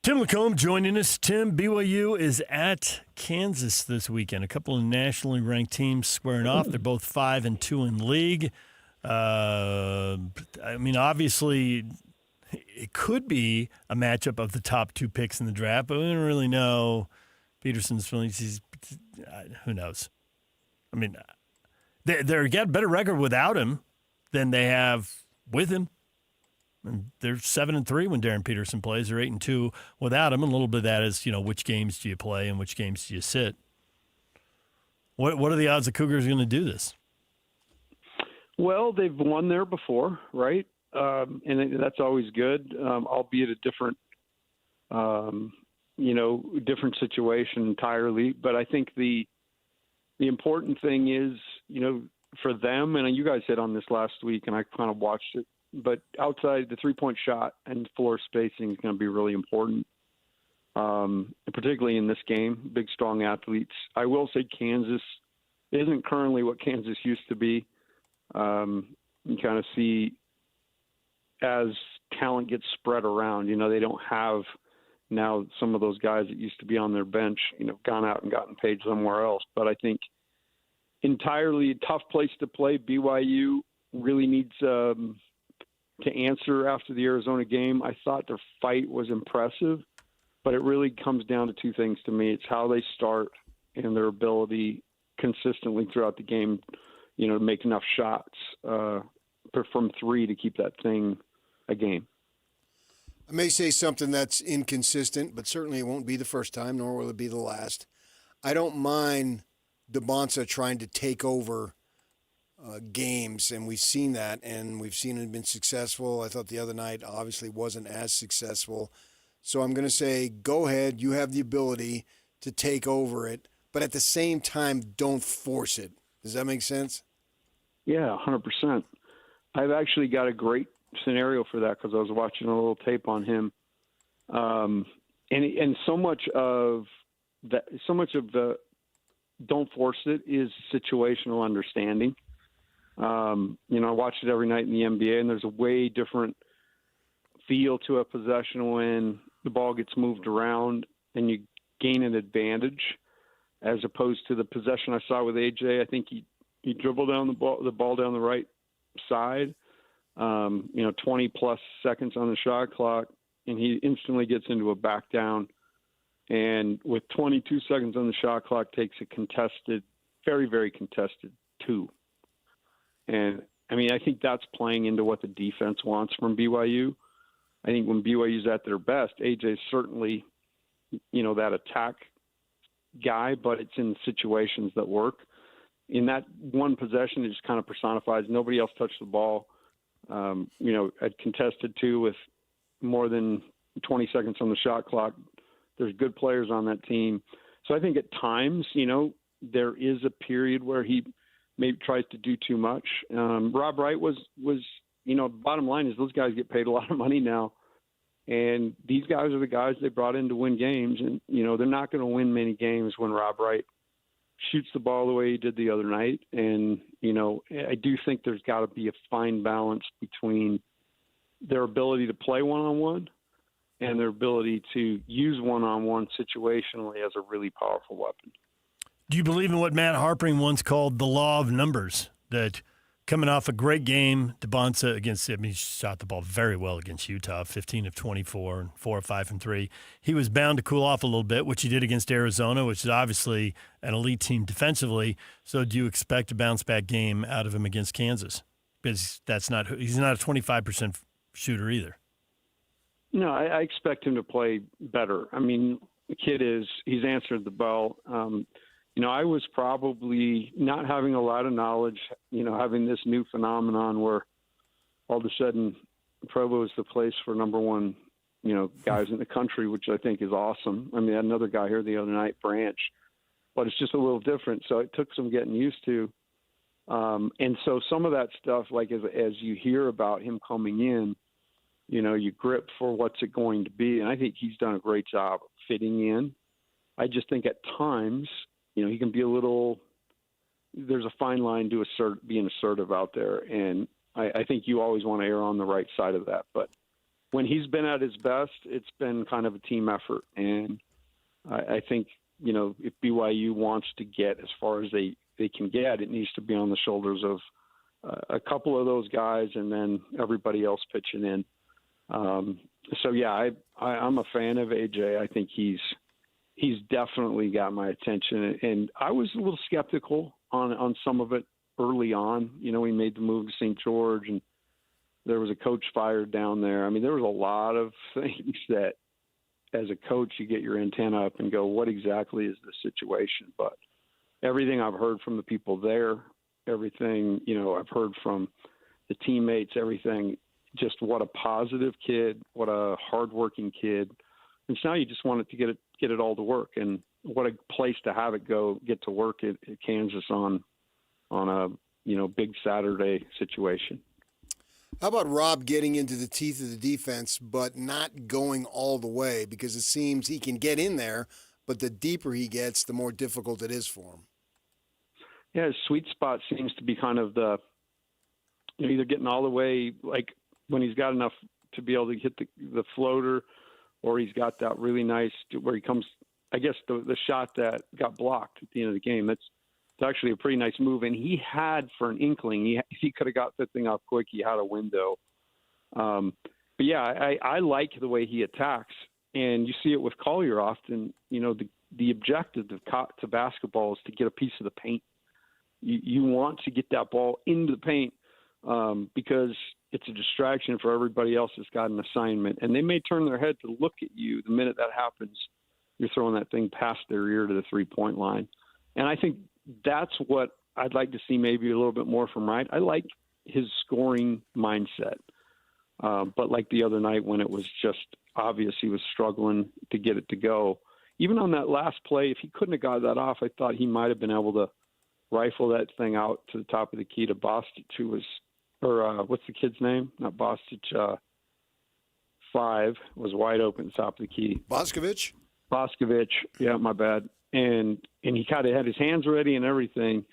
Speaker 6: Tim Lacombe joining us. Tim, BYU is at Kansas this weekend. A couple of nationally ranked teams squaring off. They're both 5-2 in league. Obviously, it could be a matchup of the top two picks in the draft, but we don't really know Peterson's feelings. Who knows? I mean, they're got a better record without him than they have with him. And they're 7-3 when Darren Peterson plays. They're 8-2 without him. And a little bit of that is, which games do you play and which games do you sit? What are the odds the Cougars are going to do this?
Speaker 3: Well, they've won there before, right? And that's always good, albeit a different, different situation entirely. But I think the important thing is, for them, and you guys hit on this last week, and I kind of watched it, but outside the three-point shot and floor spacing is going to be really important, particularly in this game. Big, strong athletes. I will say Kansas isn't currently what Kansas used to be. You kind of see as talent gets spread around, they don't have now some of those guys that used to be on their bench, gone out and gotten paid somewhere else. But I think entirely a tough place to play. BYU really needs to answer after the Arizona game. I thought their fight was impressive, but it really comes down to two things to me. It's how they start and their ability consistently throughout the game, to make enough shots from three to keep that thing a game.
Speaker 7: I may say something that's inconsistent, but certainly it won't be the first time, nor will it be the last. I don't mind DeBonsa trying to take over games, and we've seen that, and we've seen it been successful. I thought the other night obviously wasn't as successful. So I'm going to say, go ahead. You have the ability to take over it, but at the same time, don't force it. Does that make sense?
Speaker 3: Yeah, 100%. I've actually got a great scenario for that because I was watching a little tape on him. And so much of the don't force it is situational understanding. I watch it every night in the NBA, and there's a way different feel to a possession when the ball gets moved around and you gain an advantage, as opposed to the possession I saw with AJ. I think he dribbled down the ball down the right side, 20 plus seconds on the shot clock, and he instantly gets into a back down and with 22 seconds on the shot clock, takes a contested, very, very contested 2. And, I mean, I think that's playing into what the defense wants from BYU. I think when BYU's at their best, AJ's certainly, that attack guy, but it's in situations that work. In that one possession, it just kind of personifies nobody else touched the ball. A contested 2 with more than 20 seconds on the shot clock. There's good players on that team. So I think at times, there is a period where he maybe tries to do too much. Rob Wright was, bottom line is those guys get paid a lot of money now. And these guys are the guys they brought in to win games. And, they're not going to win many games when Rob Wright shoots the ball the way he did the other night. And, I do think there's got to be a fine balance between their ability to play one-on-one and their ability to use one-on-one situationally as a really powerful weapon.
Speaker 6: Do you believe in what Matt Harpring once called the law of numbers? That coming off a great game, DeBonsa he shot the ball very well against Utah, 15 of 24, and 4 of 5 from 3. He was bound to cool off a little bit, which he did against Arizona, which is obviously an elite team defensively. So do you expect a bounce-back game out of him against Kansas? Because he's not a 25% shooter either.
Speaker 3: No, I expect him to play better. I mean, the kid he's answered the bell. I was probably not having a lot of knowledge, having this new phenomenon where all of a sudden Provo is the place for number one, guys in the country, which I think is awesome. I mean, I had another guy here the other night, Branch, but it's just a little different. So it took some getting used to. And so some of that stuff, like as you hear about him coming in, you grip for what's it going to be. And I think he's done a great job of fitting in. I just think at times, he can be there's a fine line to being assertive out there. And I think you always want to err on the right side of that. But when he's been at his best, it's been kind of a team effort. And I think, if BYU wants to get as far as they can get, it needs to be on the shoulders of a couple of those guys and then everybody else pitching in. I'm a fan of AJ. I think he's definitely got my attention, and I was a little skeptical on some of it early on. He made the move to St. George, and there was a coach fired down there. I mean, there was a lot of things that, as a coach, you get your antenna up and go, what exactly is the situation? But everything I've heard from the people there, everything, I've heard from the teammates, everything, just what a positive kid, what a hardworking kid. And so now you just want it to get it all to work. And what a place to have it get to work at Kansas on a, big Saturday situation.
Speaker 7: How about Rob getting into the teeth of the defense, but not going all the way, because it seems he can get in there, but the deeper he gets, the more difficult it is for him.
Speaker 3: Yeah, his sweet spot seems to be kind of either getting all the way, like when he's got enough to be able to hit the floater, or he's got that really nice where he comes, I guess the shot that got blocked at the end of the game. It's actually a pretty nice move. And he had, for an inkling, if he could have got that thing off quick, he had a window. But yeah, I like the way he attacks. And you see it with Collier often. The objective to basketball is to get a piece of the paint. You want to get that ball into the paint because it's a distraction for everybody else that's got an assignment. And they may turn their head to look at you. The minute that happens, you're throwing that thing past their ear to the three-point line. And I think that's what I'd like to see maybe a little bit more from Wright. I like his scoring mindset. But like the other night when it was just obvious he was struggling to get it to go, even on that last play, if he couldn't have got that off, I thought he might have been able to rifle that thing out to the top of the key to Bostic, who was – or what's the kid's name? Not Bostic. 5 was wide open at the top of the key.
Speaker 7: Boscovich?
Speaker 3: Boscovich. Yeah, my bad. And he kind of had his hands ready and everything,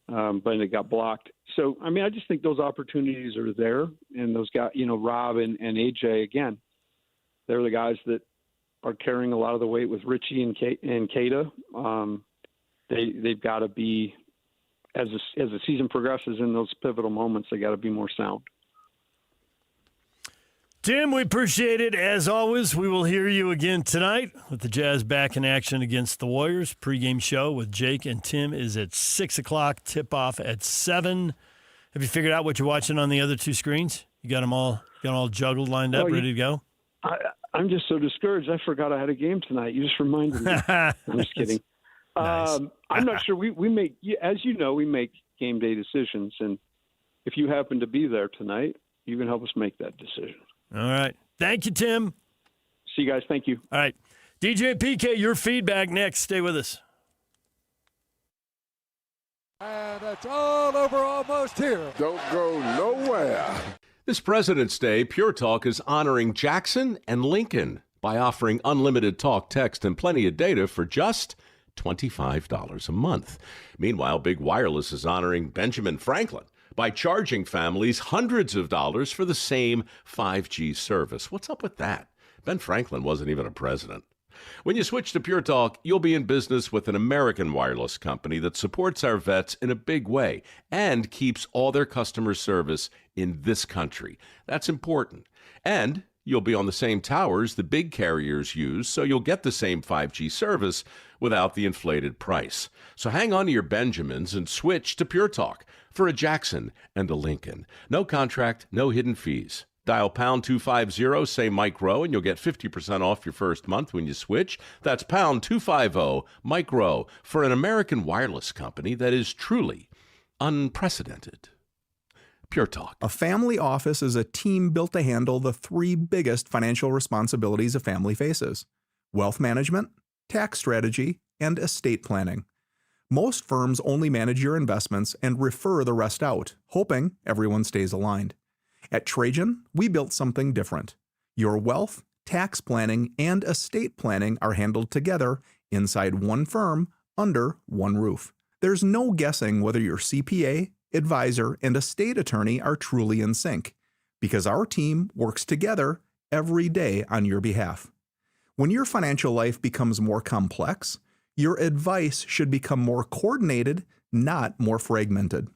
Speaker 3: but it got blocked. So, I mean, I just think those opportunities are there. And those guys, Rob and AJ, again, they're the guys that are carrying a lot of the weight with Richie and Keita. They've got to be, as the season progresses in those pivotal moments, they got to be more sound.
Speaker 6: Tim, we appreciate it. As always, we will hear you again tonight with the Jazz back in action against the Warriors. Pre-game show with Jake and Tim is at 6 o'clock, tip-off at 7. Have you figured out what you're watching on the other two screens? You got them all juggled, lined up, ready to go?
Speaker 3: I'm just so discouraged. I forgot I had a game tonight. You just reminded me. I'm just kidding.
Speaker 6: Nice.
Speaker 3: I'm not sure. We make, as you know, we make game day decisions. And if you happen to be there tonight, you can help us make that decision.
Speaker 6: All right. Thank you, Tim.
Speaker 3: See you guys. Thank you.
Speaker 6: All right. DJ PK, your feedback next. Stay with us.
Speaker 5: And it's all over almost here. Don't go nowhere.
Speaker 4: This President's Day, Pure Talk is honoring Jackson and Lincoln by offering unlimited talk, text, and plenty of data for just $25 a month. Meanwhile, Big Wireless is honoring Benjamin Franklin by charging families hundreds of dollars for the same 5G service. What's up with that? Ben Franklin wasn't even a president. When you switch to Pure Talk, you'll be in business with an American wireless company that supports our vets in a big way and keeps all their customer service in this country. That's important. And you'll be on the same towers the big carriers use, so you'll get the same 5G service without the inflated price. So hang on to your Benjamins and switch to Pure Talk for a Jackson and a Lincoln. No contract, no hidden fees. Dial pound 250, say Mike Rowe, and you'll get 50% off your first month when you switch. That's pound 250, Mike Rowe, for an American wireless company that is truly unprecedented. Pure Talk.
Speaker 14: A family office is a team built to handle the three biggest financial responsibilities a family faces: wealth management, tax strategy, and estate planning. Most firms only manage your investments and refer the rest out, hoping everyone stays aligned. At Trajan, we built something different. Your wealth, tax planning, and estate planning are handled together inside one firm under one roof. There's no guessing whether your CPA, advisor, and estate attorney are truly in sync, because our team works together every day on your behalf. When your financial life becomes more complex, your advice should become more coordinated, not more fragmented.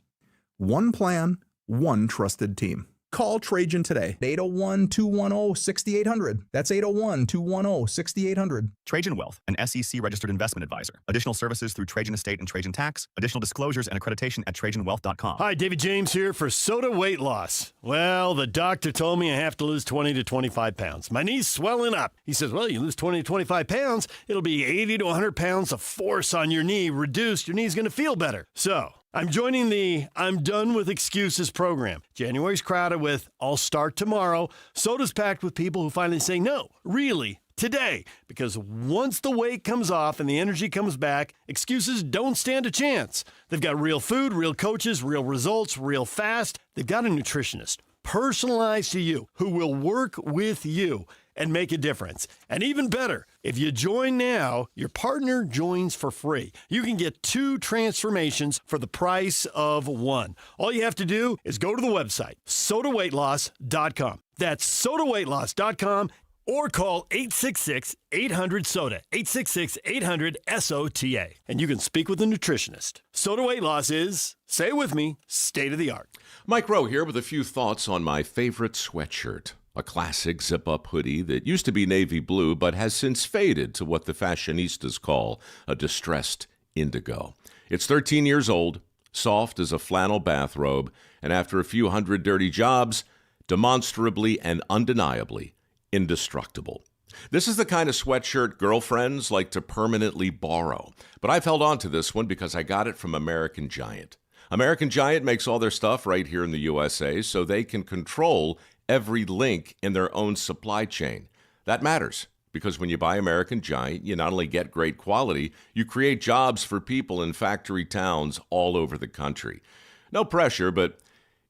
Speaker 14: One plan, one trusted team. Call Trajan today. 801-210-6800. That's 801-210-6800.
Speaker 16: Trajan Wealth, an SEC-registered investment advisor. Additional services through Trajan Estate and Trajan Tax. Additional disclosures and accreditation at TrajanWealth.com.
Speaker 6: Hi, David James here for Soda Weight Loss. Well, the doctor told me I have to lose 20 to 25 pounds. My knee's swelling up. He says, well, you lose 20 to 25 pounds, it'll be 80 to 100 pounds of force on your knee reduced. Your knee's going to feel better. So I'm joining the I'm Done With Excuses program. January's crowded with I'll start tomorrow. Soda's packed with people who finally say, no, really, today. Because once the weight comes off and the energy comes back, excuses don't stand a chance. They've got real food, real coaches, real results, real fast. They've got a nutritionist, personalized to you, who will work with you and make a difference. And even better, if you join now, your partner joins for free. You can get 2 transformations for the price of 1. All you have to do is go to the website, sodaweightloss.com. That's sodaweightloss.com, or call 866-800-SODA, 866-800-SOTA, and you can speak with a nutritionist. Soda Weight Loss is, say it with me, state of the art.
Speaker 4: Mike Rowe here with a few thoughts on my favorite sweatshirt. A classic zip-up hoodie that used to be navy blue but has since faded to what the fashionistas call a distressed indigo. It's 13 years old, soft as a flannel bathrobe, and after a few hundred dirty jobs, demonstrably and undeniably indestructible. This is the kind of sweatshirt girlfriends like to permanently borrow. But I've held on to this one because I got it from American Giant. American Giant makes all their stuff right here in the USA so they can control every link in their own supply chain. That matters because when you buy American Giant, you not only get great quality, you create jobs for people in factory towns all over the country. No pressure, but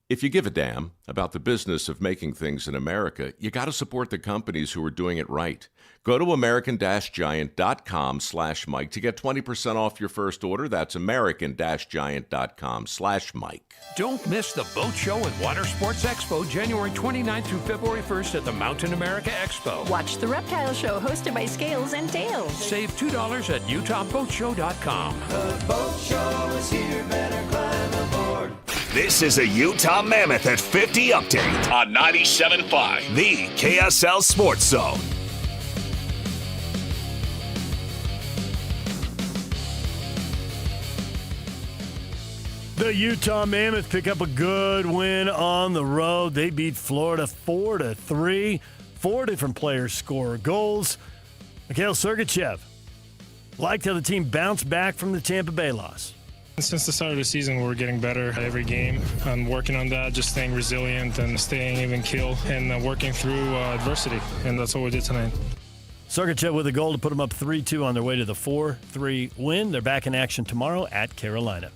Speaker 4: if you give a damn about the business of making things in America, you got to support the companies who are doing it right. Go to american-giant.com/Mike to get 20% off your first order. That's american-giant.com/Mike. Don't miss the Boat Show and Water Sports Expo January 29th through February 1st at the Mountain America Expo.
Speaker 8: Watch the Reptile Show hosted by Scales and Tails.
Speaker 4: Save $2 at utahboatshow.com.
Speaker 9: The boat show is here, better climb aboard.
Speaker 2: This is a Utah Mammoth at 50 update on 97.5, the KSL Sports Zone.
Speaker 6: The Utah Mammoth pick up a good win on the road. They beat Florida 4-3. 4 different players score goals. Mikhail Sergachev liked how the team bounced back from the Tampa Bay loss.
Speaker 17: Since the start of the season, we're getting better every game. I'm working on that, just staying resilient and staying even keel and working through adversity, and that's what we did tonight.
Speaker 6: Sergachev with a goal to put them up 3-2 on their way to the 4-3 win. They're back in action tomorrow at Carolina.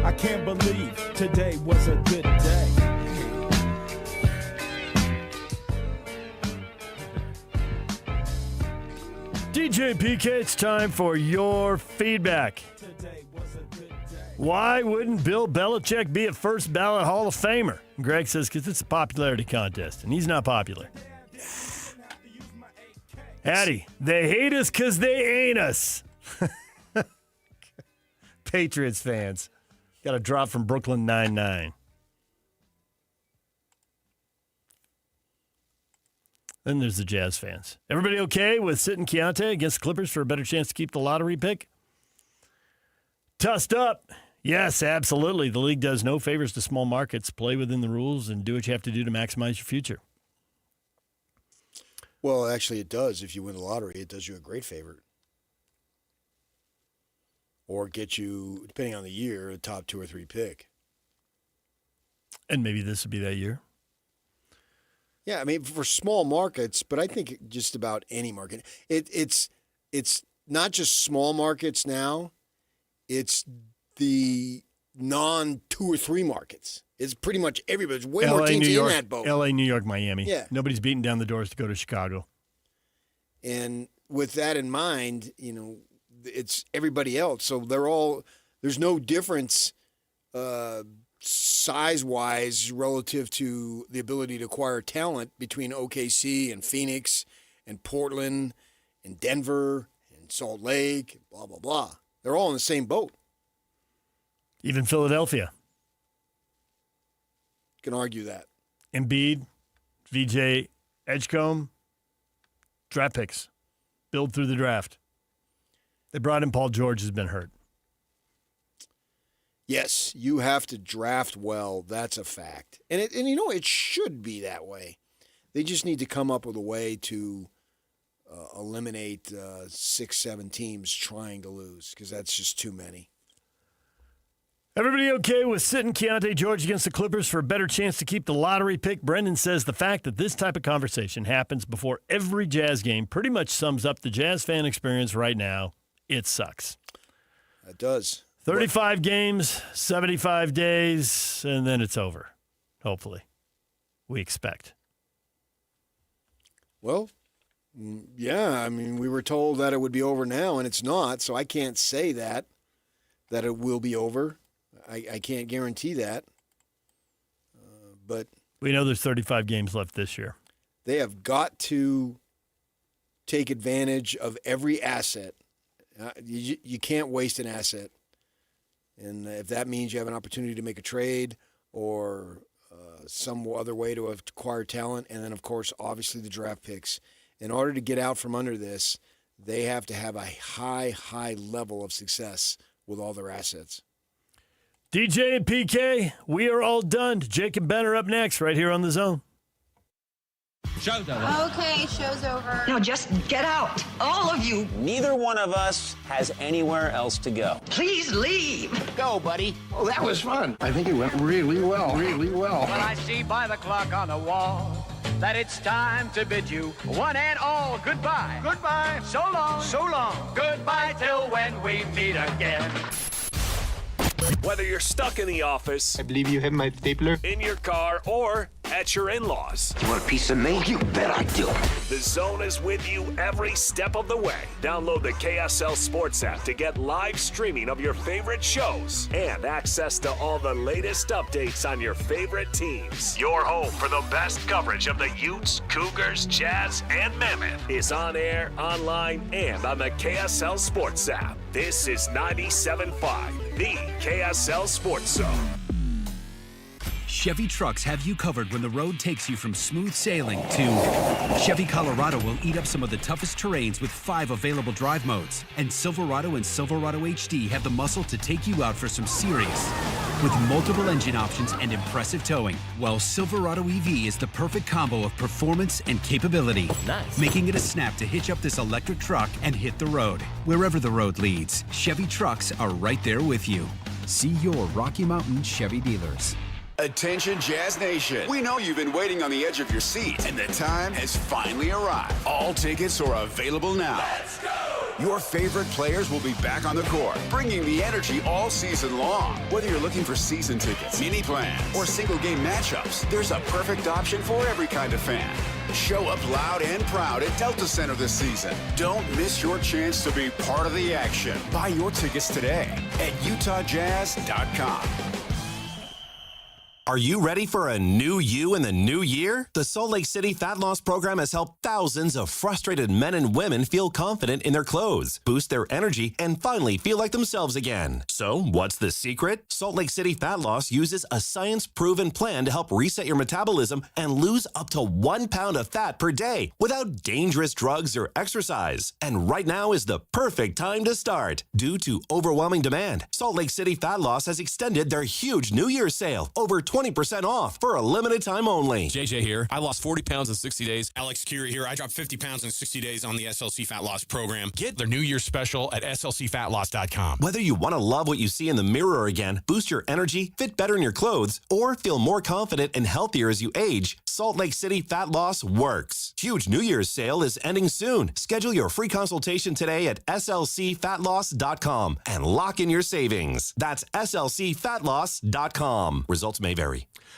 Speaker 18: I can't believe today was a good day.
Speaker 6: DJ PK, it's time for your feedback. Why wouldn't Bill Belichick be a first ballot Hall of Famer? Greg says because it's a popularity contest, and he's not popular. Hattie, they hate us because they ain't us. Patriots fans. Got a drop from Brooklyn 99. Then there's the Jazz fans. Everybody okay with sitting Keontae against the Clippers for a better chance to keep the lottery pick? Tussed up. Yes, absolutely. The league does no favors to small markets. Play within the rules and do what you have to do to maximize your future.
Speaker 7: Well, actually, it does. If you win the lottery, it does you a great favor. Or get you, depending on the year, a top 2 or 3 pick.
Speaker 6: And maybe this would be that year.
Speaker 7: Yeah, I mean, for small markets, but I think just about any market. It's not just small markets now. It's the non-2 or 3 markets. It's pretty much everybody. There's way more teams in that boat.
Speaker 6: L.A., New York, Miami.
Speaker 7: Yeah.
Speaker 6: Nobody's beating down the doors to go to Chicago.
Speaker 7: And with that in mind, you know, it's everybody else. So there's no difference size-wise relative to the ability to acquire talent between OKC and Phoenix and Portland and Denver and Salt Lake, blah, blah, blah. They're all in the same boat.
Speaker 6: Even Philadelphia.
Speaker 7: Can argue that.
Speaker 6: Embiid, VJ Edgecombe, draft picks. Build through the draft. They brought in Paul George, who's been hurt.
Speaker 7: Yes, you have to draft well. That's a fact. And you know, it should be that way. They just need to come up with a way to eliminate 6, 7 teams trying to lose, because that's just too many.
Speaker 6: Everybody okay with sitting Keontae George against the Clippers for a better chance to keep the lottery pick? Brendan says the fact that this type of conversation happens before every Jazz game pretty much sums up the Jazz fan experience right now. It sucks.
Speaker 7: It does.
Speaker 6: 35 games, 75 days, and then it's over. Hopefully. We expect.
Speaker 7: Well, yeah, I mean, we were told that it would be over now, and it's not, so I can't say that it will be over. I can't guarantee that. But
Speaker 6: we know there's 35 games left this year.
Speaker 7: They have got to take advantage of every asset. You can't waste an asset. And if that means you have an opportunity to make a trade or some other way to acquire talent, and then, of course, obviously the draft picks, in order to get out from under this, they have to have a high level of success with all their assets.
Speaker 6: DJ and PK, we are all done. Jake and Ben are up next right here on The Zone.
Speaker 19: Show's over. Okay, show's over. Now just get out, all of you.
Speaker 20: Neither one of us has anywhere else to go.
Speaker 19: Please leave.
Speaker 20: Go, buddy.
Speaker 19: Oh, that was fun. I think it went really well, really well.
Speaker 21: Well, I see by the clock on the wall that it's time to bid you one and all goodbye. Goodbye. So long. So long. Goodbye till when we meet again.
Speaker 2: Whether you're stuck in the office,
Speaker 22: I believe you have my stapler,
Speaker 2: in your car, or at your in-laws.
Speaker 9: You want a piece of me? You bet I do.
Speaker 2: The Zone is with you every step of the way. Download the KSL Sports app to get live streaming of your favorite shows and access to all the latest updates on your favorite teams. Your home for the best coverage of the Utes, Cougars, Jazz, and Mammoth is on air, online, and on the KSL Sports app. This is 97.5, the KSL Sports Zone.
Speaker 1: Chevy trucks have you covered when the road takes you from smooth sailing to Chevy Colorado will eat up some of the toughest terrains with 5 available drive modes. And Silverado and Silverado HD have the muscle to take you out for some serious with multiple engine options and impressive towing. While Silverado EV is the perfect combo of performance and capability, making it a snap to hitch up this electric truck and hit the road. Wherever the road leads, Chevy trucks are right there with you. See your Rocky Mountain Chevy dealers.
Speaker 10: Attention Jazz Nation. We know you've been waiting on the edge of your seat, and the time has finally arrived. All tickets are available now.
Speaker 9: Let's go!
Speaker 10: Your favorite players will be back on the court, bringing the energy all season long. Whether you're looking for season tickets, mini plans, or single game matchups, there's a perfect option for every kind of fan. Show up loud and proud at Delta Center this season. Don't miss your chance to be part of the action. Buy your tickets today at UtahJazz.com.
Speaker 22: Are you ready for a new you in the new year? The Salt Lake City Fat Loss Program has helped thousands of frustrated men and women feel confident in their clothes, boost their energy, and finally feel like themselves again. So, what's the secret? Salt Lake City Fat Loss uses a science-proven plan to help reset your metabolism and lose up to 1 pound of fat per day without dangerous drugs or exercise. And right now is the perfect time to start. Due to overwhelming demand, Salt Lake City Fat Loss has extended their huge New Year's sale, over 20% off for a limited time only.
Speaker 23: JJ here. I lost 40 pounds in 60 days. Alex Curie here. I dropped 50 pounds in 60 days on the SLC Fat Loss program. Get their New Year's special at slcfatloss.com.
Speaker 22: Whether you want to love what you see in the mirror again, boost your energy, fit better in your clothes, or feel more confident and healthier as you age, Salt Lake City Fat Loss works. Huge New Year's sale is ending soon. Schedule your free consultation today at slcfatloss.com and lock in your savings. That's slcfatloss.com. Results may vary.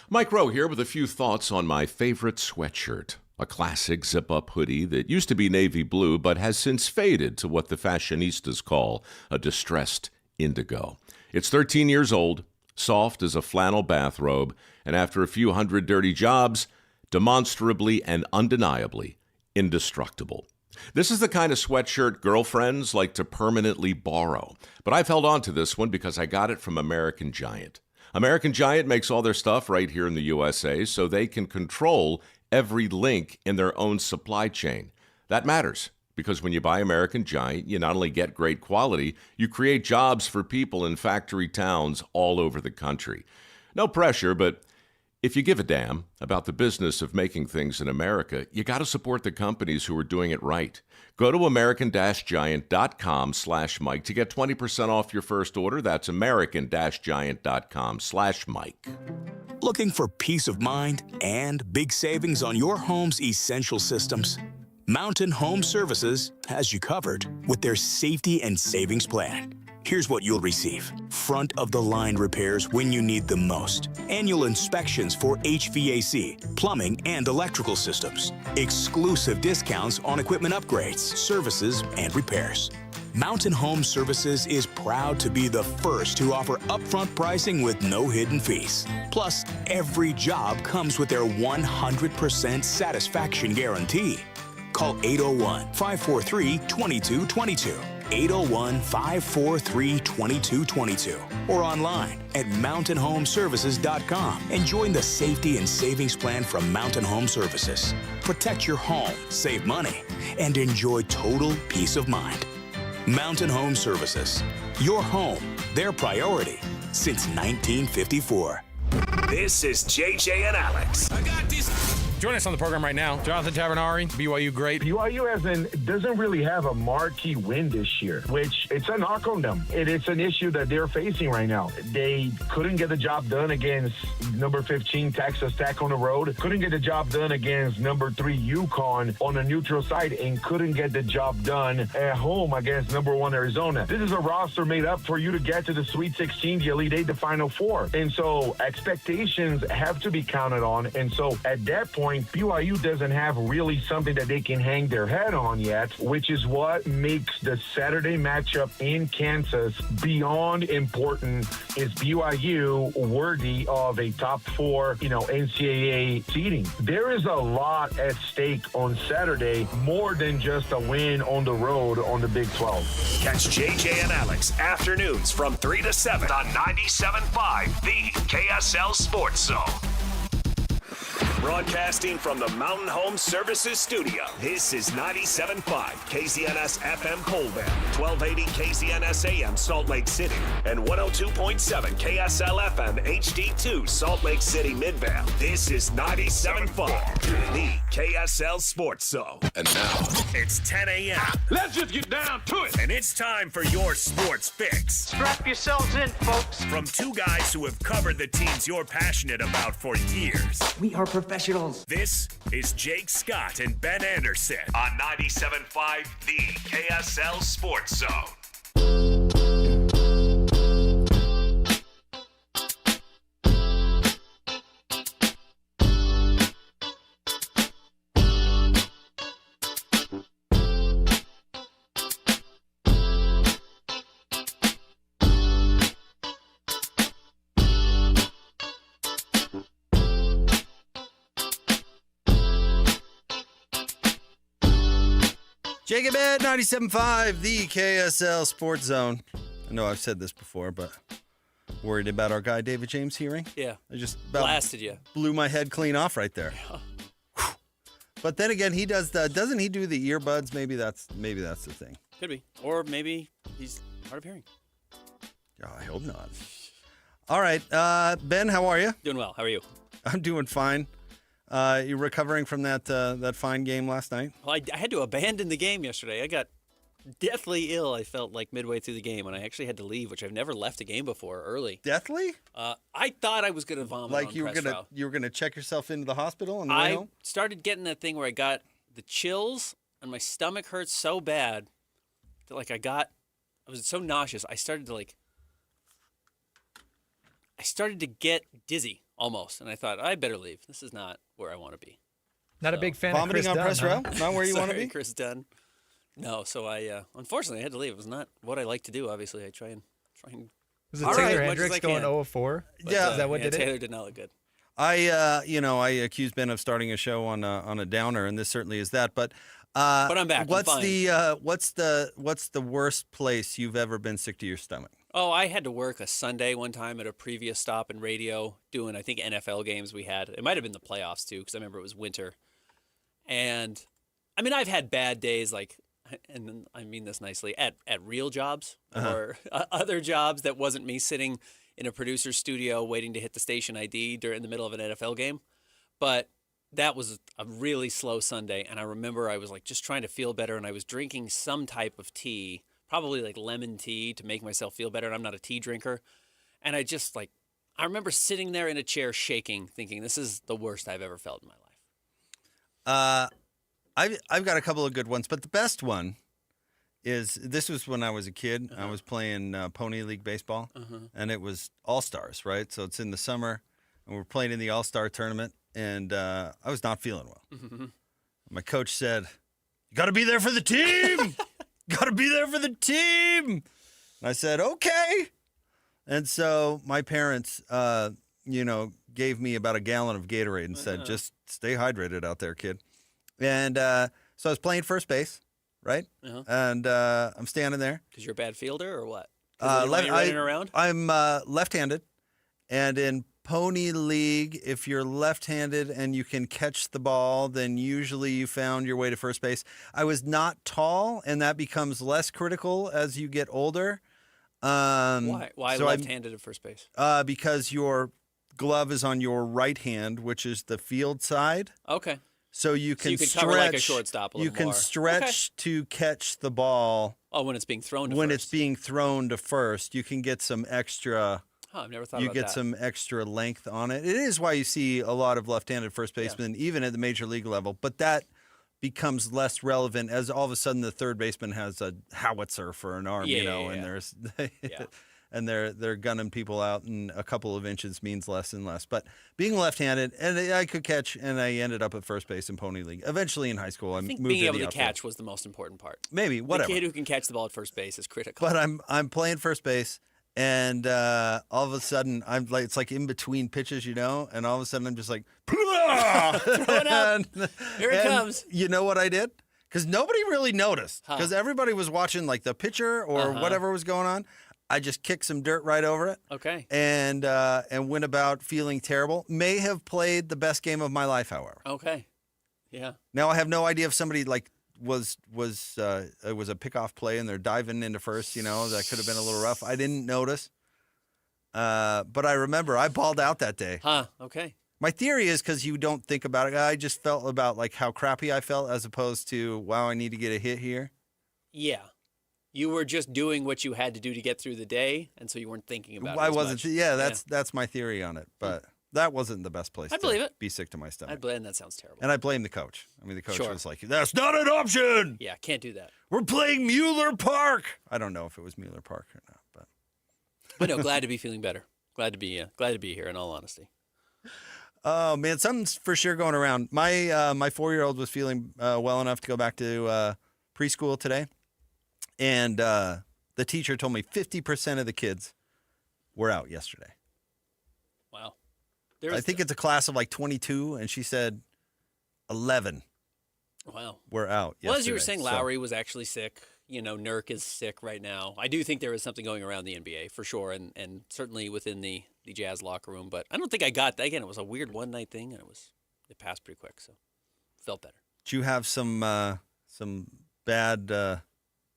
Speaker 4: Mike Rowe here with a few thoughts on my favorite sweatshirt. A classic zip-up hoodie that used to be navy blue but has since faded to what the fashionistas call a distressed indigo. It's 13 years old, soft as a flannel bathrobe, and after a few hundred dirty jobs, demonstrably and undeniably indestructible. This is the kind of sweatshirt girlfriends like to permanently borrow. But I've held on to this one because I got it from American Giant. American Giant makes all their stuff right here in the USA so they can control every link in their own supply chain. That matters because when you buy American Giant, you not only get great quality, you create jobs for people in factory towns all over the country. No pressure, but if you give a damn about the business of making things in America, you got to support the companies who are doing it right. Go to american-giant.com/Mike to get 20% off your first order. That's american-giant.com/Mike.
Speaker 24: Looking for peace of mind and big savings on your home's essential systems? Mountain Home Services has you covered with their safety and savings plan. Here's what you'll receive. Front-of-the-line repairs when you need them most. Annual inspections for HVAC, plumbing, and electrical systems. Exclusive discounts on equipment upgrades, services, and repairs. Mountain Home Services is proud to be the first to offer upfront pricing with no hidden fees. Plus, every job comes with their 100% satisfaction guarantee. Call 801-543-2222. 801-543-2222 or online at mountainhomeservices.com and join the safety and savings plan from Mountain Home Services. Protect your home, save money, and enjoy total peace of mind. Mountain Home Services. Your home, their priority since 1954.
Speaker 2: This is JJ and Alex.
Speaker 21: I got this.
Speaker 23: Join us on the program right now. Jonathan Tavernari, BYU great.
Speaker 11: BYU doesn't really have a marquee win this year, which it's a knock on them. It's an issue that they're facing right now. They couldn't get the job done against number 15 Texas Tech on the road, couldn't get the job done against number 3 UConn on a neutral site, and couldn't get the job done at home against number 1 Arizona. This is a roster made up for you to get to the Sweet 16, the Elite 8, the Final Four. And so expectations have to be counted on. And so at that point, BYU doesn't have really something that they can hang their head on yet, which is what makes the Saturday matchup in Kansas beyond important. Is BYU worthy of a top 4, NCAA seeding? There is a lot at stake on Saturday, more than just a win on the road on the Big 12.
Speaker 2: Catch JJ and Alex afternoons from 3 to 7 on 97.5, the KSL Sports Zone. Broadcasting from the Mountain Home Services Studio, this is 97.5 KZNS FM Colbert, 1280 KZNS AM Salt Lake City, and 102.7 KSL FM HD2 Salt Lake City Midvale. This is 97.5, the KSL Sports Zone. And now, it's 10 a.m.
Speaker 21: Let's just get down to it.
Speaker 2: And it's time for your sports fix.
Speaker 21: Strap yourselves in, folks.
Speaker 2: From two guys who have covered the teams you're passionate about for years.
Speaker 21: We are professionals.
Speaker 2: This is Jake Scott and Ben Anderson on 97.5, the KSL Sports Zone.
Speaker 12: Jacob at 97.5, the KSL Sports Zone. I know I've said this before, but worried about our guy David James' hearing.
Speaker 13: Yeah.
Speaker 12: I just about
Speaker 13: blasted you.
Speaker 12: Blew my head clean off right there. Yeah. But then again, he does doesn't he do the earbuds? Maybe that's the thing.
Speaker 13: Could be. Or maybe he's hard of hearing.
Speaker 12: Oh, I hope not. All right. Ben, how are you?
Speaker 13: Doing well. How are you?
Speaker 12: I'm doing fine. You recovering from that fine game last night?
Speaker 13: Well, I had to abandon the game yesterday. I got deathly ill, I felt like, midway through the game, and I actually had to leave, which I've never left a game before early.
Speaker 12: Deathly?
Speaker 13: I thought I was going to vomit.
Speaker 12: Like you were gonna check yourself into the hospital on the way home?
Speaker 13: I started getting that thing where I got the chills and my stomach hurt so bad that I was so nauseous. I started to get dizzy almost, and I thought I better leave. This is not where I want to be.
Speaker 15: Not a big fan
Speaker 12: vomiting
Speaker 15: of Chris
Speaker 12: on press row? Not where you want to
Speaker 13: Sorry,
Speaker 12: be?
Speaker 13: Chris Dunn. No, so I unfortunately I had to leave. It was not what I like to do. Obviously, I try and.
Speaker 15: Was it Taylor Hendricks going 0-4?
Speaker 12: Yeah,
Speaker 15: is that what did it?
Speaker 13: Taylor did not look good.
Speaker 12: I accused Ben of starting a show on a downer, and this certainly is that. But
Speaker 13: I'm back.
Speaker 12: What's
Speaker 13: I'm fine.
Speaker 12: what's the worst place you've ever been sick to your stomach?
Speaker 13: Oh, I had to work a Sunday one time at a previous stop in radio doing, I think, NFL games we had. It might have been the playoffs, too, because I remember it was winter. And, I mean, I've had bad days, and I mean this nicely, at real jobs or other jobs that wasn't me sitting in a producer's studio waiting to hit the station ID during the middle of an NFL game. But that was a really slow Sunday, and I remember I was, just trying to feel better, and I was drinking some type of tea, probably lemon tea to make myself feel better, and I'm not a tea drinker. And I just I remember sitting there in a chair shaking, thinking this is the worst I've ever felt in my
Speaker 12: life. I've got a couple of good ones, but the best one is, this was when I was a kid. I was playing Pony League baseball, and it was All-Stars, right? So it's in the summer, and we're playing in the All-Star tournament, and I was not feeling well. My coach said, "You got to be there for the team! Got to be there for the team!" And I said, "Okay." And so my parents, gave me about a gallon of Gatorade and said, "Just stay hydrated out there, kid." And so I was playing first base, right? And I'm standing there.
Speaker 13: Because you're a bad fielder or what? Running around?
Speaker 12: I'm left-handed, and in Pony League, if you're left-handed and you can catch the ball, then usually you found your way to first base. I was not tall, and that becomes less critical as you get older.
Speaker 13: Why left-handed at first base?
Speaker 12: Because your glove is on your right hand, which is the field side.
Speaker 13: Okay.
Speaker 12: So you can stretch.
Speaker 13: Cover like a shortstop a little
Speaker 12: you can
Speaker 13: more.
Speaker 12: stretch to catch the ball.
Speaker 13: Oh, when it's being thrown to
Speaker 12: when
Speaker 13: first.
Speaker 12: it's being thrown to first, you can get some extra.
Speaker 13: I've never thought
Speaker 12: you
Speaker 13: about
Speaker 12: get
Speaker 13: that.
Speaker 12: some extra length on it. It is why you see a lot of left-handed first basemen, even at the major league level. But that becomes less relevant as all of a sudden the third baseman has a howitzer for an arm, and there's and they're gunning people out, and a couple of inches means less and less. But being left-handed, and I could catch, and I ended up at first base in Pony League. Eventually in high school, I
Speaker 13: think
Speaker 12: moved
Speaker 13: being
Speaker 12: to
Speaker 13: able
Speaker 12: the
Speaker 13: to
Speaker 12: outfield.
Speaker 13: catch was the most important part.
Speaker 12: Maybe, whatever.
Speaker 13: The kid who can catch the ball at first base is critical.
Speaker 12: But I'm playing first base, and all of a sudden I'm like, it's like in between pitches, and all of a sudden I'm just like,
Speaker 13: throw it up. Here it comes.
Speaker 12: You know what I did? Because nobody really noticed. Because everybody was watching like the pitcher or whatever was going on. I just kicked some dirt right over it.
Speaker 13: Okay.
Speaker 12: And went about feeling terrible. May have played the best game of my life, however.
Speaker 13: Okay. Yeah.
Speaker 12: Now I have no idea if somebody like it was a pickoff play and they're diving into first. That could have been a little rough. I didn't notice. But I remember I balled out that day.
Speaker 13: Okay.
Speaker 12: My theory is because you don't think about it. I just felt about like how crappy I felt as opposed to, wow, I need to get a hit here.
Speaker 13: Yeah. You were just doing what you had to do to get through the day, and so you weren't thinking about it
Speaker 12: I
Speaker 13: as
Speaker 12: wasn't.
Speaker 13: much.
Speaker 12: That's my theory on it. But that wasn't the best place
Speaker 13: I believe it.
Speaker 12: Be sick to my stomach.
Speaker 13: That sounds terrible.
Speaker 12: And I blame the coach. I mean, the coach
Speaker 13: Sure.
Speaker 12: was like, that's not an option.
Speaker 13: Yeah, can't do that.
Speaker 12: We're playing Mueller Park. I don't know if it was Mueller Park or not.
Speaker 13: But no, glad to be feeling better. Glad to be here, in all honesty.
Speaker 12: Oh, man, something's for sure going around. My 4-year-old was feeling well enough to go back to preschool today. And the teacher told me 50% of the kids were out yesterday.
Speaker 13: Wow.
Speaker 12: I think it's a class of like 22, and she said 11
Speaker 13: Wow.
Speaker 12: were out yesterday.
Speaker 13: Well, as you were saying, Lowry was actually sick. Nurk is sick right now. I do think there is something going around the NBA for sure, and certainly within the Jazz locker room. But I don't think I got that. Again, it was a weird one-night thing, and it passed pretty quick, so felt better.
Speaker 12: Did you have some bad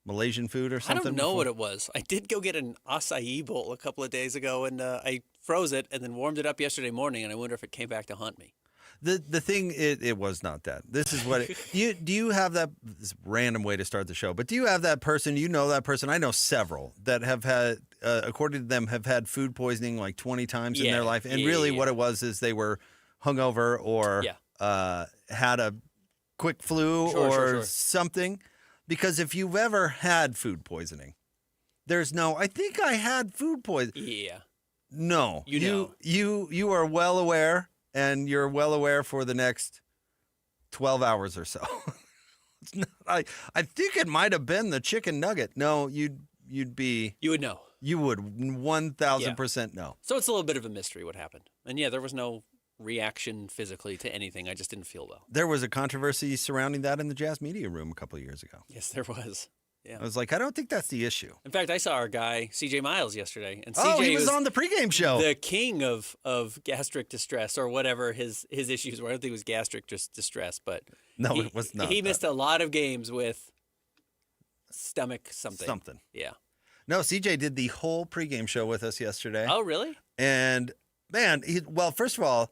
Speaker 12: Malaysian food or something?
Speaker 13: I don't know
Speaker 12: before?
Speaker 13: what it was. I did go get an acai bowl a couple of days ago, and I froze it and then warmed it up yesterday morning, and I wonder if it came back to haunt me.
Speaker 12: The thing, it was not that. This is what do you have that this random way to start the show, but do you have that person, that person? I know several that have had, according to them, have had food poisoning like 20 times in their life. And really what it was is they were hungover or had a quick flu or something. Because if you've ever had food poisoning, I think I had food poisoning.
Speaker 13: Yeah.
Speaker 12: No. You are well aware. And you're well aware for the next 12 hours or so. It's not, I think it might have been the chicken nugget. No, you'd be.
Speaker 13: You would know.
Speaker 12: You would 1,000% know.
Speaker 13: So it's a little bit of a mystery what happened. And there was no reaction physically to anything. I just didn't feel well.
Speaker 12: There was a controversy surrounding that in the Jazz media room a couple of years ago.
Speaker 13: Yes, there was. Yeah.
Speaker 12: I was like, I don't think that's the issue.
Speaker 13: In fact, I saw our guy, CJ Miles, yesterday. And
Speaker 12: he was on the pregame show.
Speaker 13: The king of gastric distress or whatever his issues were. I don't think it was gastric distress, but
Speaker 12: it was not.
Speaker 13: He missed a lot of games with stomach something. Yeah.
Speaker 12: No, CJ did the whole pregame show with us yesterday.
Speaker 13: Oh, really?
Speaker 12: And, man, first of all,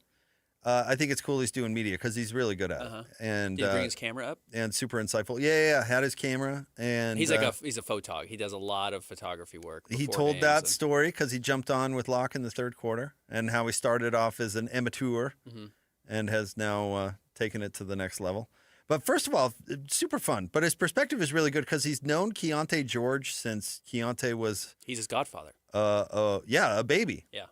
Speaker 12: I think it's cool he's doing media because he's really good at it. And
Speaker 13: did he bring his camera up?
Speaker 12: And super insightful. Yeah, had his camera. And
Speaker 13: he's he's a photog. He does a lot of photography work.
Speaker 12: He told that story because he jumped on with Locke in the third quarter and how he started off as an amateur and has now taken it to the next level. But first of all, super fun. But his perspective is really good because he's known Keontae George since Keontae was...
Speaker 13: He's his godfather.
Speaker 12: A baby.
Speaker 13: Yeah.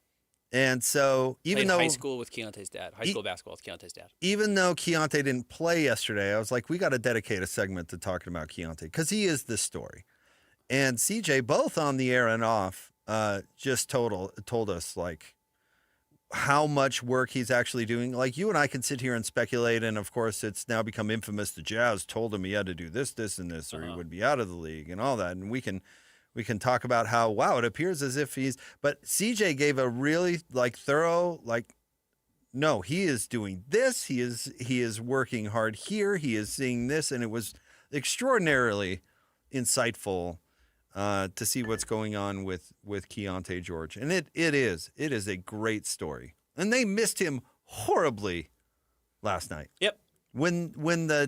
Speaker 12: And so even though
Speaker 13: high school with Keontae's dad, high school basketball with Keontae's dad.
Speaker 12: Even though Keontae didn't play yesterday, I was like, we got to dedicate a segment to talking about Keontae because he is this story. And CJ, both on the air and off, just told us like how much work he's actually doing. Like you and I can sit here and speculate, and of course it's now become infamous. The Jazz told him he had to do this, and this, or he would be out of the league and all that. And we can talk about how, wow, it appears as if but CJ gave a really thorough, no, he is doing this. He is working hard here. He is seeing this. And it was extraordinarily insightful to see what's going on with Keontae George. And it is a great story. And they missed him horribly last night.
Speaker 13: Yep.
Speaker 12: When the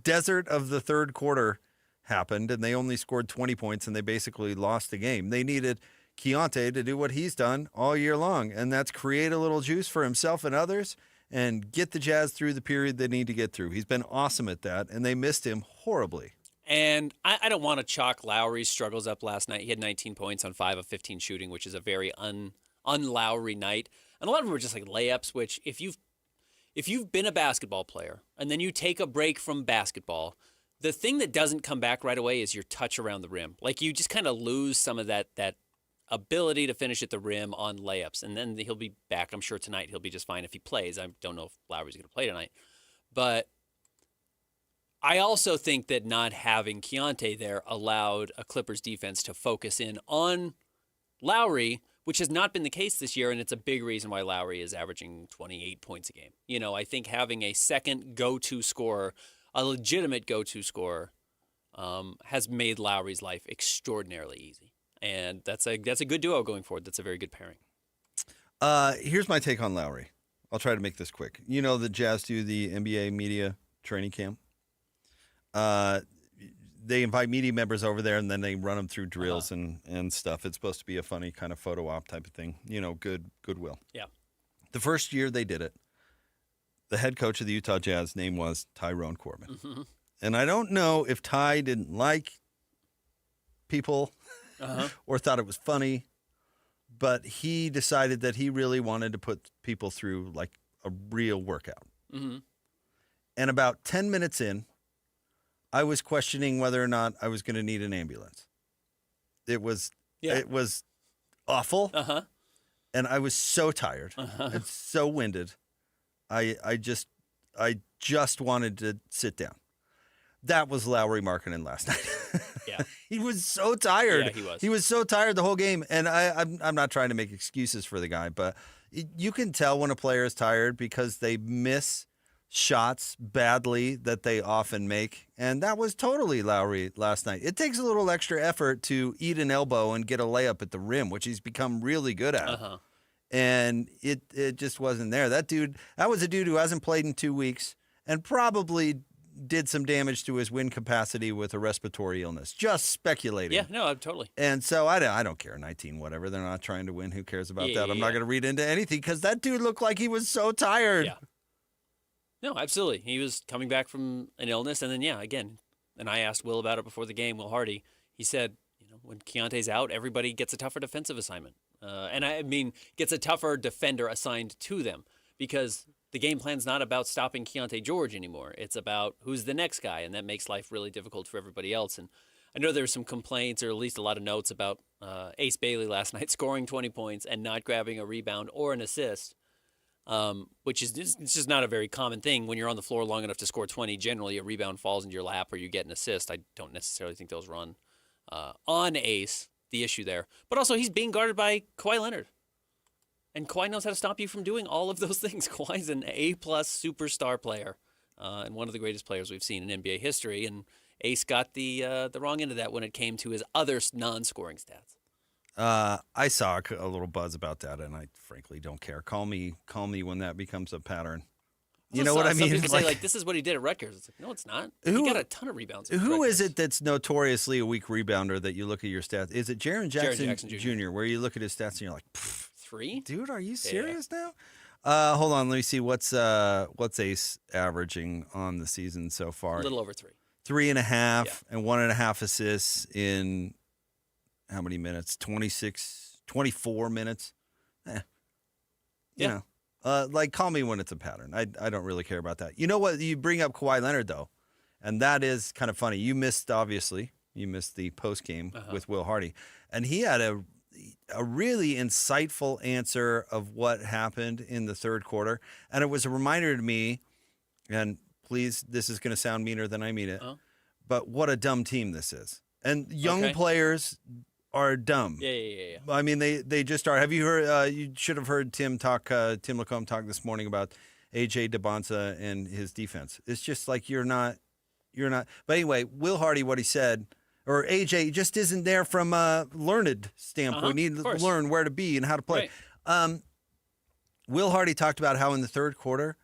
Speaker 12: desert of the third quarter happened and they only scored 20 points and they basically lost the game, they needed Keontae to do what he's done all year long, and that's create a little juice for himself and others and get the Jazz through the period they need to get through. He's been awesome at that, and they missed him horribly.
Speaker 13: And I don't want to chalk Lowry's struggles up last night. He had 19 points on 5 of 15 shooting, which is a very un-Lowry night. And a lot of them were just like layups, which if you've been a basketball player and then you take a break from basketball, the thing that doesn't come back right away is your touch around the rim. Like you just kind of lose some of that ability to finish at the rim on layups. And then he'll be back. I'm sure tonight he'll be just fine if he plays. I don't know if Lowry's going to play tonight. But I also think that not having Keontae there allowed a Clippers defense to focus in on Lowry, which has not been the case this year, and it's a big reason why Lowry is averaging 28 points a game. You know, I think having a second go-to scorer, a legitimate go-to scorer, has made Lowry's life extraordinarily easy. And that's a good duo going forward. That's a very good pairing.
Speaker 12: Here's my take on Lowry. I'll try to make this quick. You know the Jazz do the NBA media training camp? They invite media members over there, and then they run them through drills and stuff. It's supposed to be a funny kind of photo op type of thing. You know, goodwill.
Speaker 13: Yeah.
Speaker 12: The first year they did it, the head coach of the Utah Jazz name was Tyrone Corbin.
Speaker 13: Mm-hmm.
Speaker 12: And I don't know if Ty didn't like people or thought it was funny, but he decided that he really wanted to put people through like a real workout.
Speaker 13: Mm-hmm.
Speaker 12: And about 10 minutes in, I was questioning whether or not I was going to need an ambulance. It was awful. And I was so tired and so winded. I just wanted to sit down. That was Lowry Markkanen last night.
Speaker 13: Yeah.
Speaker 12: He was so tired.
Speaker 13: Yeah, he was.
Speaker 12: He was so tired the whole game. And I'm not trying to make excuses for the guy, but you can tell when a player is tired because they miss shots badly that they often make. And that was totally Lowry last night. It takes a little extra effort to eat an elbow and get a layup at the rim, which he's become really good at. And it just wasn't there. That was a dude who hasn't played in 2 weeks and probably did some damage to his win capacity with a respiratory illness. Just speculating.
Speaker 13: Yeah, no, totally.
Speaker 12: And so I don't care, 19, whatever. They're not trying to win. Who cares about that? I'm not going to read into anything because that dude looked like he was so tired.
Speaker 13: Yeah. No, absolutely. He was coming back from an illness. And then, again, and I asked Will about it before the game, Will Hardy. He said, when Keontae's out, everybody gets a tougher defensive assignment. And I mean, gets a tougher defender assigned to them because the game plan's not about stopping Keontae George anymore. It's about who's the next guy, and that makes life really difficult for everybody else. And I know there were some complaints, or at least a lot of notes about Ace Bailey last night scoring 20 points and not grabbing a rebound or an assist, which is just not a very common thing. When you're on the floor long enough to score 20, generally a rebound falls into your lap or you get an assist. I don't necessarily think those run on Ace, the issue there. But also he's being guarded by Kawhi Leonard. And Kawhi knows how to stop you from doing all of those things. Kawhi's an A-plus superstar player and one of the greatest players we've seen in NBA history. And Ace got the wrong end of that when it came to his other non-scoring stats.
Speaker 12: I saw a little buzz about that, and I frankly don't care. Call me when that becomes a pattern. You know what I mean?
Speaker 13: Some people say, this is what he did at Rutgers. It's like, no, it's not. He got a ton of rebounds.
Speaker 12: Who is it that's notoriously a weak rebounder that you look at your stats? Is it Jaren Jackson Jr., where you look at his stats and you're like,
Speaker 13: 3?
Speaker 12: Dude, are you serious now? Hold on, let me see. What's Ace averaging on the season so far?
Speaker 13: A little over 3.
Speaker 12: 3.5 and 1.5 assists in how many minutes? 24 minutes. You know. Call me when it's a pattern. I don't really care about that. You know what? You bring up Kawhi Leonard, though, and that is kind of funny. You missed the post game with Will Hardy, and he had a really insightful answer of what happened in the third quarter, and it was a reminder to me, and please, this is going to sound meaner than I mean it, but what a dumb team this is. And young players are dumb.
Speaker 13: Yeah.
Speaker 12: I mean, they just are. Have you heard? You should have heard Tim Lacombe talk this morning about AJ DeBonsa and his defense. It's just like you're not. But anyway, Will Hardy, what he said, or AJ just isn't there from a learned standpoint. We need to learn where to be and how to play.
Speaker 13: Right.
Speaker 12: Will Hardy talked about how in the third quarter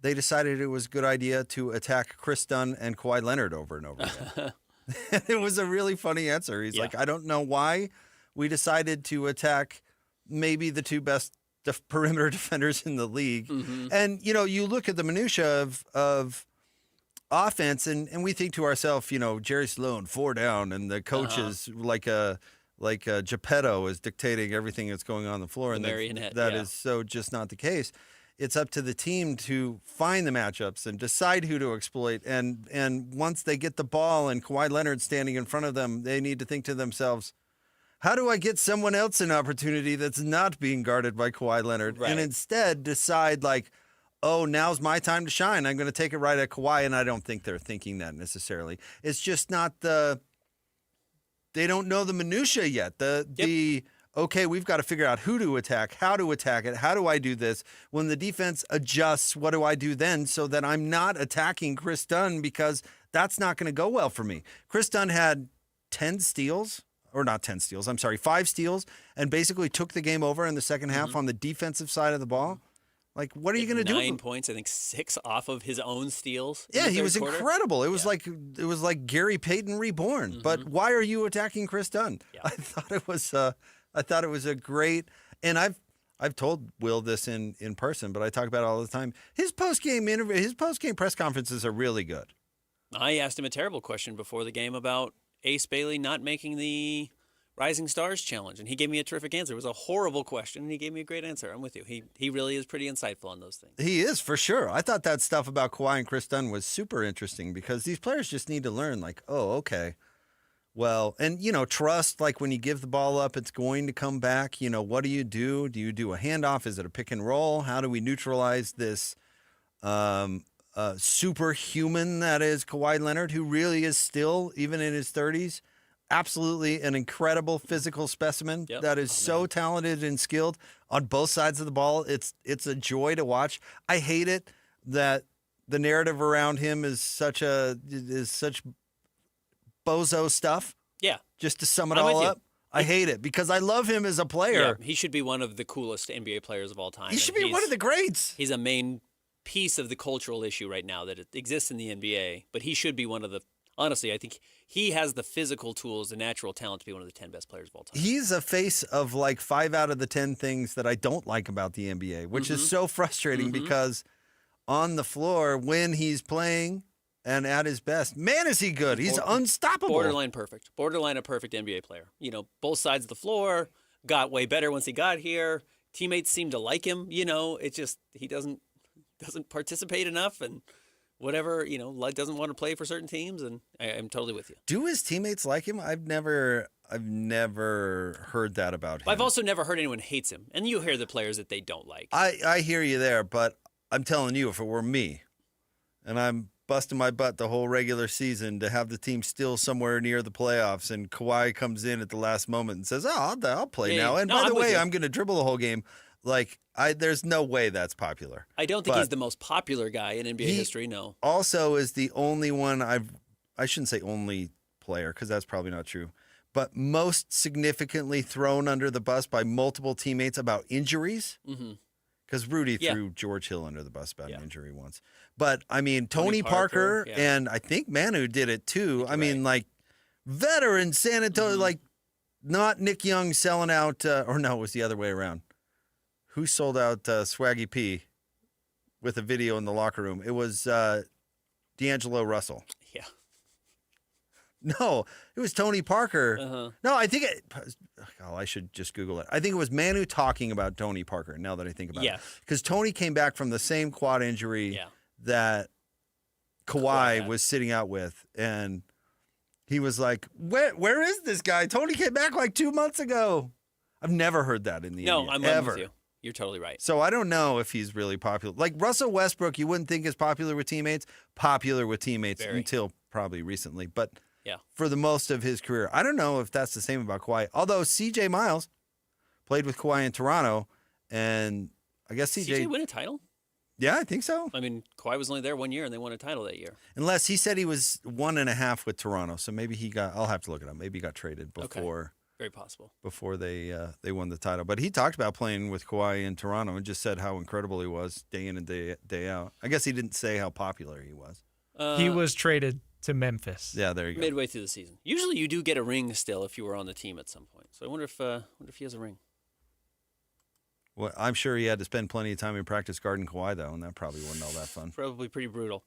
Speaker 12: they decided it was a good idea to attack Chris Dunn and Kawhi Leonard over and over again. It was a really funny answer. He's like, I don't know why we decided to attack maybe the two best perimeter defenders in the league.
Speaker 13: Mm-hmm.
Speaker 12: And, you look at the minutia of offense and we think to ourselves, Jerry Sloan, 4 down, and the coaches like Geppetto is dictating everything that's going on the floor. And that is so just not the case. It's up to the team to find the matchups and decide who to exploit. And once they get the ball and Kawhi Leonard standing in front of them, they need to think to themselves, how do I get someone else an opportunity that's not being guarded by Kawhi Leonard?
Speaker 13: Right.
Speaker 12: And instead decide oh, now's my time to shine. I'm going to take it right at Kawhi. And I don't think they're thinking that necessarily. It's just not they don't know the minutia yet. Okay, we've got to figure out who to attack, how to attack it, how do I do this? When the defense adjusts, what do I do then so that I'm not attacking Chris Dunn, because that's not going to go well for me. Chris Dunn had 5 steals, and basically took the game over in the second half on the defensive side of the ball. What are you going to do?
Speaker 13: 9 points, I think 6 off of his own steals.
Speaker 12: Yeah, he was incredible. It was like Gary Payton reborn.
Speaker 13: Mm-hmm.
Speaker 12: But why are you attacking Chris Dunn? Yeah. I thought it was a great, and I've told Will this in person, but I talk about it all the time. His post-game press conferences are really good.
Speaker 13: I asked him a terrible question before the game about Ace Bailey not making the Rising Stars Challenge, and he gave me a terrific answer. It was a horrible question, and he gave me a great answer. I'm with you. He really is pretty insightful on those things.
Speaker 12: He is, for sure. I thought that stuff about Kawhi and Chris Dunn was super interesting, because these players just need to learn, oh, okay. Well, and, trust, when you give the ball up, it's going to come back. What do you do? Do you do a handoff? Is it a pick and roll? How do we neutralize this superhuman that is Kawhi Leonard, who really is still, even in his 30s, absolutely an incredible physical specimen that is so talented and skilled on both sides of the ball. It's a joy to watch. I hate it that the narrative around him is such bozo stuff.
Speaker 13: Yeah.
Speaker 12: Just to sum it all up. I hate it because I love him as a player.
Speaker 13: Yeah, he should be one of the coolest NBA players of all time.
Speaker 12: He should be one of the greats.
Speaker 13: He's a main piece of the cultural issue right now that it exists in the NBA, but he should be one of the honestly, I think he has the physical tools, the natural talent to be one of the 10 best players of all time.
Speaker 12: He's a face of 5 out of the 10 things that I don't like about the NBA, which is so frustrating because on the floor, when he's playing and at his best, man, is he good. He's unstoppable.
Speaker 13: Borderline perfect. Borderline a perfect NBA player. Both sides of the floor, got way better once he got here. Teammates seem to like him. It's just he doesn't participate enough and whatever, doesn't want to play for certain teams, and I'm totally with you.
Speaker 12: Do his teammates like him? I've never heard that about him.
Speaker 13: I've also never heard anyone hates him, and you hear the players that they don't like.
Speaker 12: I hear you there, but I'm telling you, if it were me, and I'm busting my butt the whole regular season to have the team still somewhere near the playoffs, and Kawhi comes in at the last moment and says, I'll play now. And by the way, I'm going to dribble the whole game. There's no way that's popular.
Speaker 13: I don't think he's the most popular guy in NBA history, no.
Speaker 12: Also is the only one I shouldn't say only player, because that's probably not true, but most significantly thrown under the bus by multiple teammates about injuries. Because Rudy threw George Hill under the bus about an injury once. But, Tony Parker and I think Manu did it too. Veteran San Antonio, not Nick Young selling out, or no, it was the other way around. Who sold out Swaggy P with a video in the locker room? It was D'Angelo Russell.
Speaker 13: Yeah.
Speaker 12: No, it was Tony Parker. No, I think I should just Google it. I think it was Manu talking about Tony Parker, now that I think about it. Because Tony came back from the same quad injury that Kawhi was sitting out with. And he was like, where is this guy? Tony came back 2 months ago. I've never heard that in the NBA.
Speaker 13: I'm
Speaker 12: ever.
Speaker 13: with you. You're totally right.
Speaker 12: So I don't know if he's really popular. Russell Westbrook, you wouldn't think is popular with teammates. Popular with teammates until probably recently. But for the most of his career, I don't know if that's the same about Kawhi. Although CJ Miles played with Kawhi in Toronto, and I guess CJ
Speaker 13: win a title?
Speaker 12: Yeah, I think so.
Speaker 13: Kawhi was only there 1 year, and they won a title that year.
Speaker 12: Unless he said he was 1.5 with Toronto, so maybe he got. I'll have to look it up. Maybe he got traded before.
Speaker 13: Very possible.
Speaker 12: Before they won the title. But he talked about playing with Kawhi in Toronto and just said how incredible he was day in and day out. I guess he didn't say how popular he was.
Speaker 15: He was traded to Memphis.
Speaker 12: Yeah, there you go.
Speaker 13: Midway through the season. Usually you do get a ring still if you were on the team at some point. So I wonder if he has a ring.
Speaker 12: Well, I'm sure he had to spend plenty of time in practice guarding Kawhi, though, and that probably wasn't all that fun.
Speaker 13: Probably pretty brutal.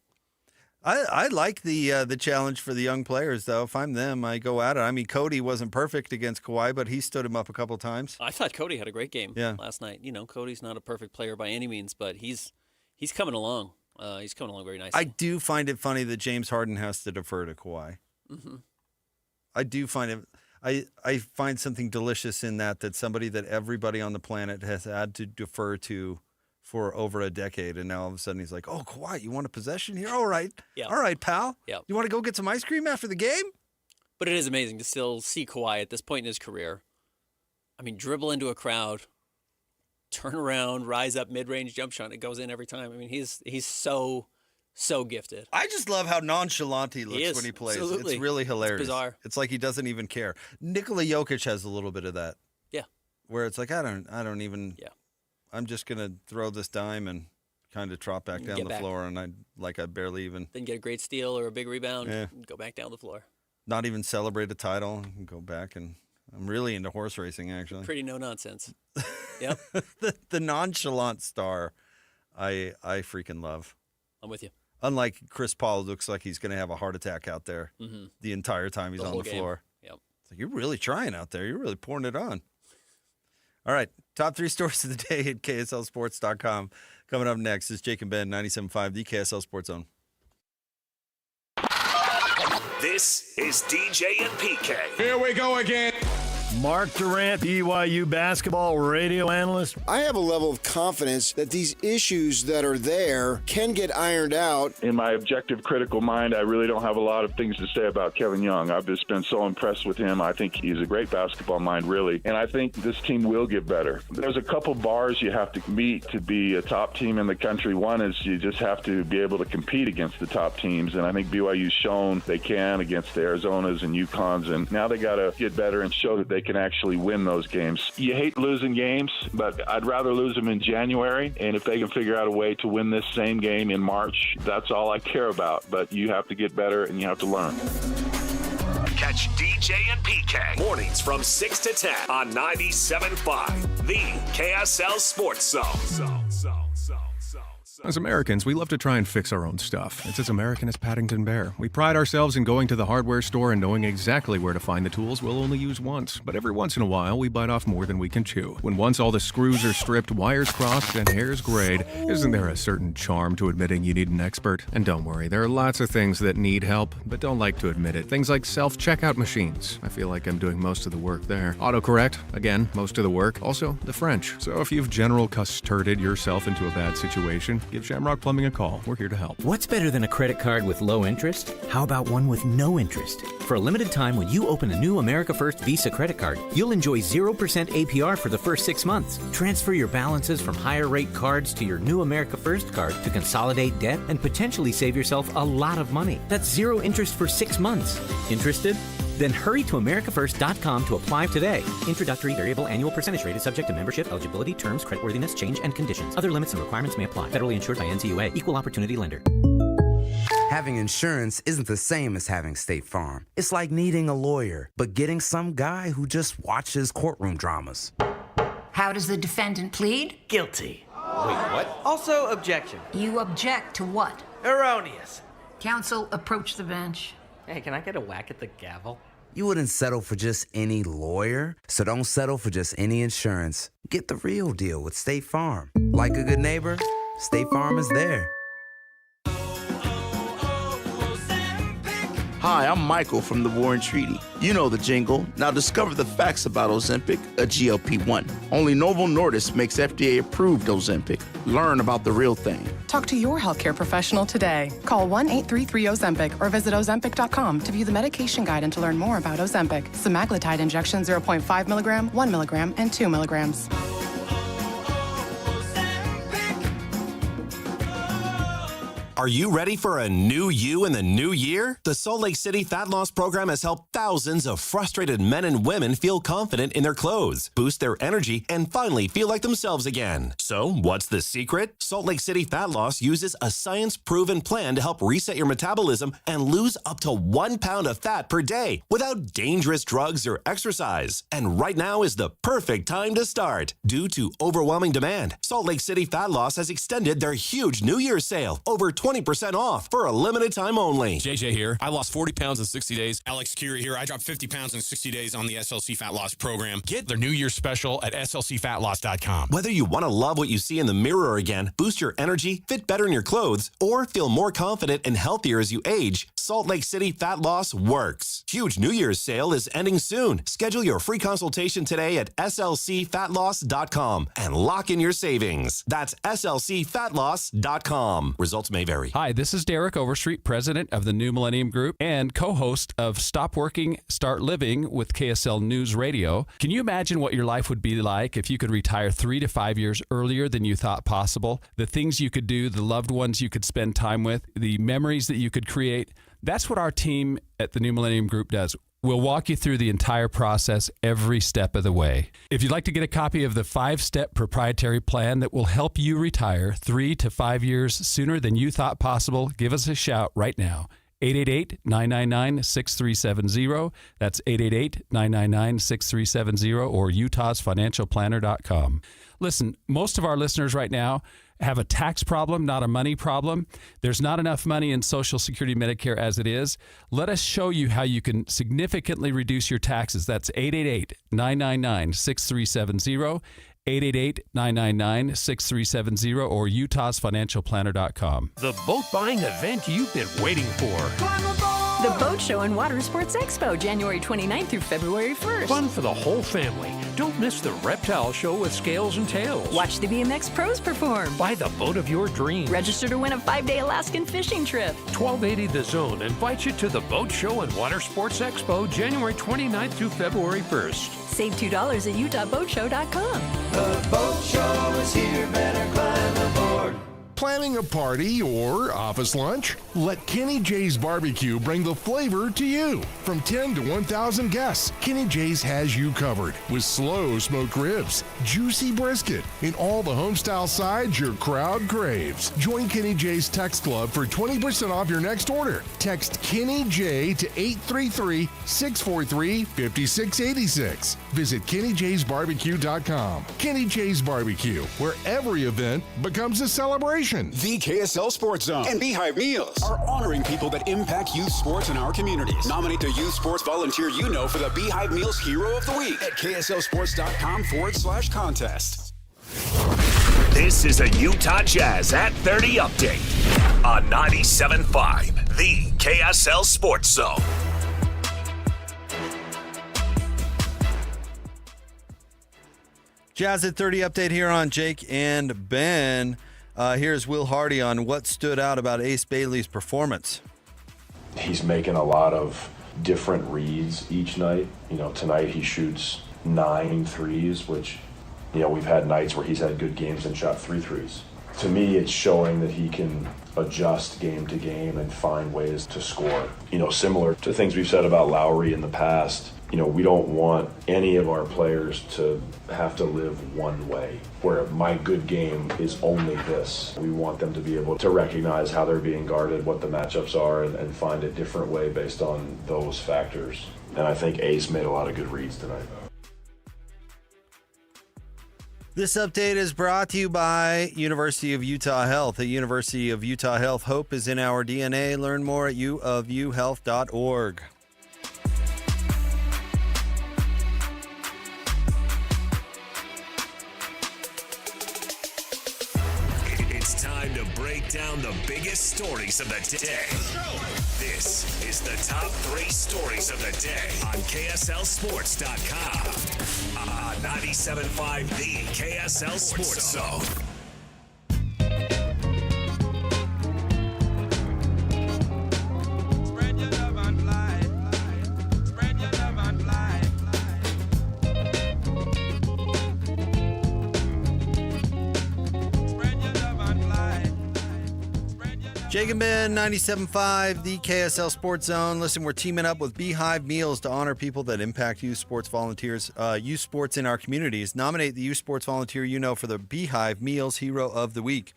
Speaker 12: I like the challenge for the young players, though. If I'm them, I go at it. I mean, Cody wasn't perfect against Kawhi, but he stood him up a couple times.
Speaker 13: I thought Cody had a great game last night. You know, Cody's not a perfect player by any means, but he's coming along. He's coming along very nicely.
Speaker 12: I do find it funny that James Harden has to defer to Kawhi.
Speaker 13: Mm-hmm.
Speaker 12: I do find it. I find something delicious in that somebody that everybody on the planet has had to defer to for over a decade, and now all of a sudden he's like, "Oh, Kawhi, you want a possession here? All right, all right, pal.
Speaker 13: Yep.
Speaker 12: You want to go get some ice cream after the game?"
Speaker 13: But it is amazing to still see Kawhi at this point in his career. I mean, dribble into a crowd, turn around, rise up, mid-range jump shot, and it goes in every time. I mean, he's so gifted.
Speaker 12: I just love how nonchalant he looks when he plays.
Speaker 13: Absolutely.
Speaker 12: It's really hilarious.
Speaker 13: It's bizarre.
Speaker 12: It's like he doesn't even care. Nikola Jokic has a little bit of that.
Speaker 13: Yeah.
Speaker 12: Where it's like I don't even.
Speaker 13: Yeah.
Speaker 12: I'm just gonna throw this dime and kind of trot back down the floor, and I barely even.
Speaker 13: Then get a great steal or a big rebound.
Speaker 12: Yeah.
Speaker 13: And go back down the floor.
Speaker 12: Not even celebrate a title and go back, and I'm really into horse racing actually.
Speaker 13: Pretty no nonsense. Yep.
Speaker 12: the nonchalant star, I freaking love.
Speaker 13: I'm with you.
Speaker 12: Unlike Chris Paul, looks like he's going to have a heart attack out there the entire time he's on the floor.
Speaker 13: Yep.
Speaker 12: It's like, you're really trying out there. You're really pouring it on. All right. Top 3 stories of the day at KSLSports.com. Coming up next is Jake and Ben, 97.5, the KSL Sports Zone.
Speaker 2: This is DJ and PK.
Speaker 18: Here we go again.
Speaker 6: Mark Durant, BYU basketball radio analyst.
Speaker 7: I have a level of confidence that these issues that are there can get ironed out.
Speaker 3: In my objective, critical mind, I really don't have a lot of things to say about Kevin Young. I've just been so impressed with him. I think he's a great basketball mind, really. And I think this team will get better. There's a couple bars you have to meet to be a top team in the country. One is you just have to be able to compete against the top teams. And I think BYU's shown they can against the Arizonas and UConns. And now they got to get better and show that they can actually win those games. You hate losing games, but I'd rather lose them in January. And if they can figure out a way to win this same game in March, that's all I care about. But you have to get better and you have to learn.
Speaker 2: Catch DJ and PK mornings from 6 to 10 on 97.5, the KSL Sports Zone.
Speaker 5: As Americans, we love to try and fix our own stuff. It's as American as Paddington Bear. We pride ourselves in going to the hardware store and knowing exactly where to find the tools we'll only use once. But every once in a while, we bite off more than we can chew. When once all the screws are stripped, wires crossed, and hairs grayed, isn't there a certain charm to admitting you need an expert? And don't worry, there are lots of things that need help, but don't like to admit it. Things like self-checkout machines. I feel like I'm doing most of the work there. Autocorrect, again, most of the work. Also, the French. So if you've general custarded yourself into a bad situation, give Shamrock Plumbing a call. We're here to help.
Speaker 14: What's better than a credit card with low interest? How about one with no interest? For a limited time, when you open a new America First Visa credit card, you'll enjoy 0% APR for the first 6 months. Transfer your balances from higher rate cards to your new America First card to consolidate debt and potentially save yourself a lot of money. That's 0 interest for 6 months. Interested? Then hurry to AmericaFirst.com to apply today. Introductory variable annual percentage rate is subject to membership, eligibility, terms, creditworthiness, change, and conditions. Other limits and requirements may apply. Federally insured by NCUA. Equal opportunity lender.
Speaker 16: Having insurance isn't the same as having State Farm. It's like needing a lawyer, but getting some guy who just watches courtroom dramas.
Speaker 19: How does the defendant plead?
Speaker 25: Guilty. Wait, what? Also, objection.
Speaker 19: You object to what?
Speaker 25: Erroneous.
Speaker 19: Counsel, approach the bench.
Speaker 25: Hey, can I get a whack at the gavel?
Speaker 16: You wouldn't settle for just any lawyer, so don't settle for just any insurance. Get the real deal with State Farm. Like a good neighbor, State Farm is there.
Speaker 26: Hi, I'm Michael from the War and Treaty. You know the jingle. Now discover the facts about Ozempic, a GLP-1. Only Novo Nordisk makes FDA-approved Ozempic. Learn about the real thing.
Speaker 27: Talk to your healthcare professional today. Call 1-833-OZEMPIC or visit Ozempic.com to view the medication guide and to learn more about Ozempic. Semaglutide injection 0.5 milligram, 1 milligram, and 2 milligrams.
Speaker 1: Are you ready for a new you in the new year? The Salt Lake City Fat Loss Program has helped thousands of frustrated men and women feel confident in their clothes, boost their energy, and finally feel like themselves again. So, what's the secret? Salt Lake City Fat Loss uses a science-proven plan to help reset your metabolism and lose up to 1 pound of fat per day without dangerous drugs or exercise. And right now is the perfect time to start. Due to overwhelming demand, Salt Lake City Fat Loss has extended their huge New Year's sale, over 20% off for a limited time only.
Speaker 23: JJ here. I lost 40 pounds in 60 days. Alex Curie here. I dropped 50 pounds in 60 days on the SLC Fat Loss Program. Get their New Year's special at slcfatloss.com.
Speaker 1: Whether you want to love what you see in the mirror again, boost your energy, fit better in your clothes, or feel more confident and healthier as you age, Salt Lake City Fat Loss works. Huge New Year's sale is ending soon. Schedule your free consultation today at slcfatloss.com and lock in your savings. That's slcfatloss.com. Results may vary.
Speaker 8: Hi, this is Derek Overstreet, president of the New Millennium Group and co-host of Stop Working, Start Living with KSL News Radio. Can you imagine what your life would be like if you could retire 3 to 5 years earlier than you thought possible? The things you could do, the loved ones you could spend time with, the memories that you could create. That's what our team at the New Millennium Group does. We'll walk you through the entire process every step of the way. If you'd like to get a copy of the 5-step proprietary plan that will help you retire 3 to 5 years sooner than you thought possible, give us a shout right now. 888-999-6370. That's 888-999-6370 or utahsfinancialplanner.com. Listen, most of our listeners right now have a tax problem, not a money problem. There's not enough money in Social Security Medicare as it is. Let us show you how you can significantly reduce your taxes. That's 888-999-6370, 888-999-6370, or utahsfinancialplanner.com.
Speaker 9: The boat buying event you've been waiting for.
Speaker 10: The Boat Show and Water Sports Expo, January 29th through February 1st.
Speaker 9: Fun for the whole family. Don't miss the Reptile Show with Scales and Tails.
Speaker 10: Watch the BMX pros perform.
Speaker 9: Buy the boat of your dreams.
Speaker 10: Register to win a 5-day Alaskan fishing trip.
Speaker 9: 1280 The Zone invites you to the Boat Show and Water Sports Expo, January 29th through February 1st.
Speaker 10: Save $2 at utahboatshow.com.
Speaker 17: The boat show is here, better climb aboard.
Speaker 20: Planning a party or office lunch? Let Kenny J's Barbecue bring the flavor to you. From 10 to 1,000 guests, Kenny J's has you covered with slow smoked ribs, juicy brisket, and all the homestyle sides your crowd craves. Join Kenny J's Text Club for 20% off your next order. Text Kenny J to 833-643-5686. Visit KennyJ'sBarbecue.com. Kenny J's Barbecue, where every event becomes a celebration.
Speaker 22: The KSL Sports Zone and Beehive Meals are honoring people that impact youth sports in our communities. Nominate the youth sports volunteer you know for the Beehive Meals Hero of the Week at KSLSports.com/contest.
Speaker 2: This is a Utah Jazz at 30 update on 97.5, the KSL Sports Zone.
Speaker 12: Jazz at 30 update here on Jake and Ben. Here's Will Hardy on what stood out about Ace Bailey's performance.
Speaker 28: He's making a lot of different reads each night. You know, tonight he shoots 9 threes, which, you know, we've had nights where he's had good games and shot 3 threes. To me, it's showing that he can adjust game to game and find ways to score. You know, similar to things we've said about Lowry in the past, you know, we don't want any of our players to have to live one way, where my good game is only this. We want them to be able to recognize how they're being guarded, what the matchups are, and find a different way based on those factors. And I think Ace made a lot of good reads tonight.
Speaker 12: This update is brought to you by University of Utah Health. At University of Utah Health, hope is in our DNA. Learn more at uofuhealth.org.
Speaker 2: It's time to break down the biggest stories of the day. This is the top 3 stories of the day on KSLSports.com. 97.5, the KSL Sports Zone.
Speaker 12: Jacobin 97.5, the KSL Sports Zone. Listen, we're teaming up with Beehive Meals to honor people that impact youth sports volunteers, youth sports in our communities. Nominate the youth sports volunteer you know for the Beehive Meals Hero of the Week.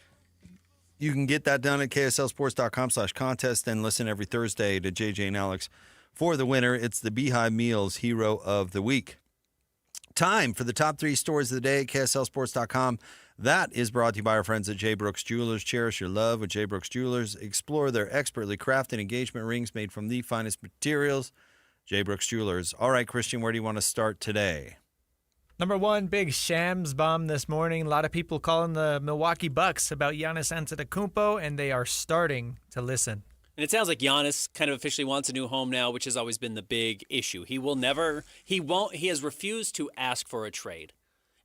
Speaker 12: You can get that done at kslsports.com/contest and listen every Thursday to JJ and Alex for the winner. It's the Beehive Meals Hero of the Week. Time for the top 3 stories of the day at kslsports.com. That is brought to you by our friends at J. Brooks Jewelers. Cherish your love with J. Brooks Jewelers. Explore their expertly crafted engagement rings made from the finest materials. J. Brooks Jewelers. All right, Christian, where do you want to start today?
Speaker 4: Number 1, big shams bomb this morning. A lot of people calling the Milwaukee Bucks about Giannis Antetokounmpo, and they are starting to listen.
Speaker 6: And it sounds like Giannis kind of officially wants a new home now, which has always been the big issue. He has refused to ask for a trade.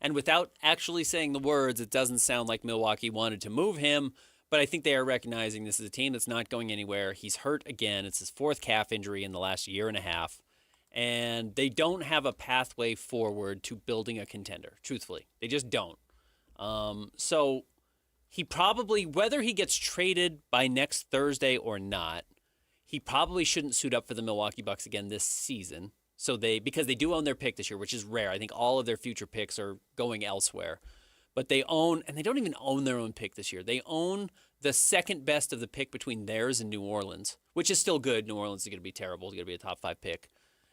Speaker 6: And without actually saying the words, it doesn't sound like Milwaukee wanted to move him, but I think they are recognizing this is a team that's not going anywhere. He's hurt again. It's his 4th calf injury in the last year and a half. And they don't have a pathway forward to building a contender, truthfully. They just don't. So he probably, whether he gets traded by next Thursday or not, he probably shouldn't suit up for the Milwaukee Bucks again this season. Because they do own their pick this year, which is rare. I think all of their future picks are going elsewhere. But they own, and they don't even own their own pick this year. They own the second best of the pick between theirs and New Orleans, which is still good. New Orleans is going to be terrible. It's going to be a top 5 pick.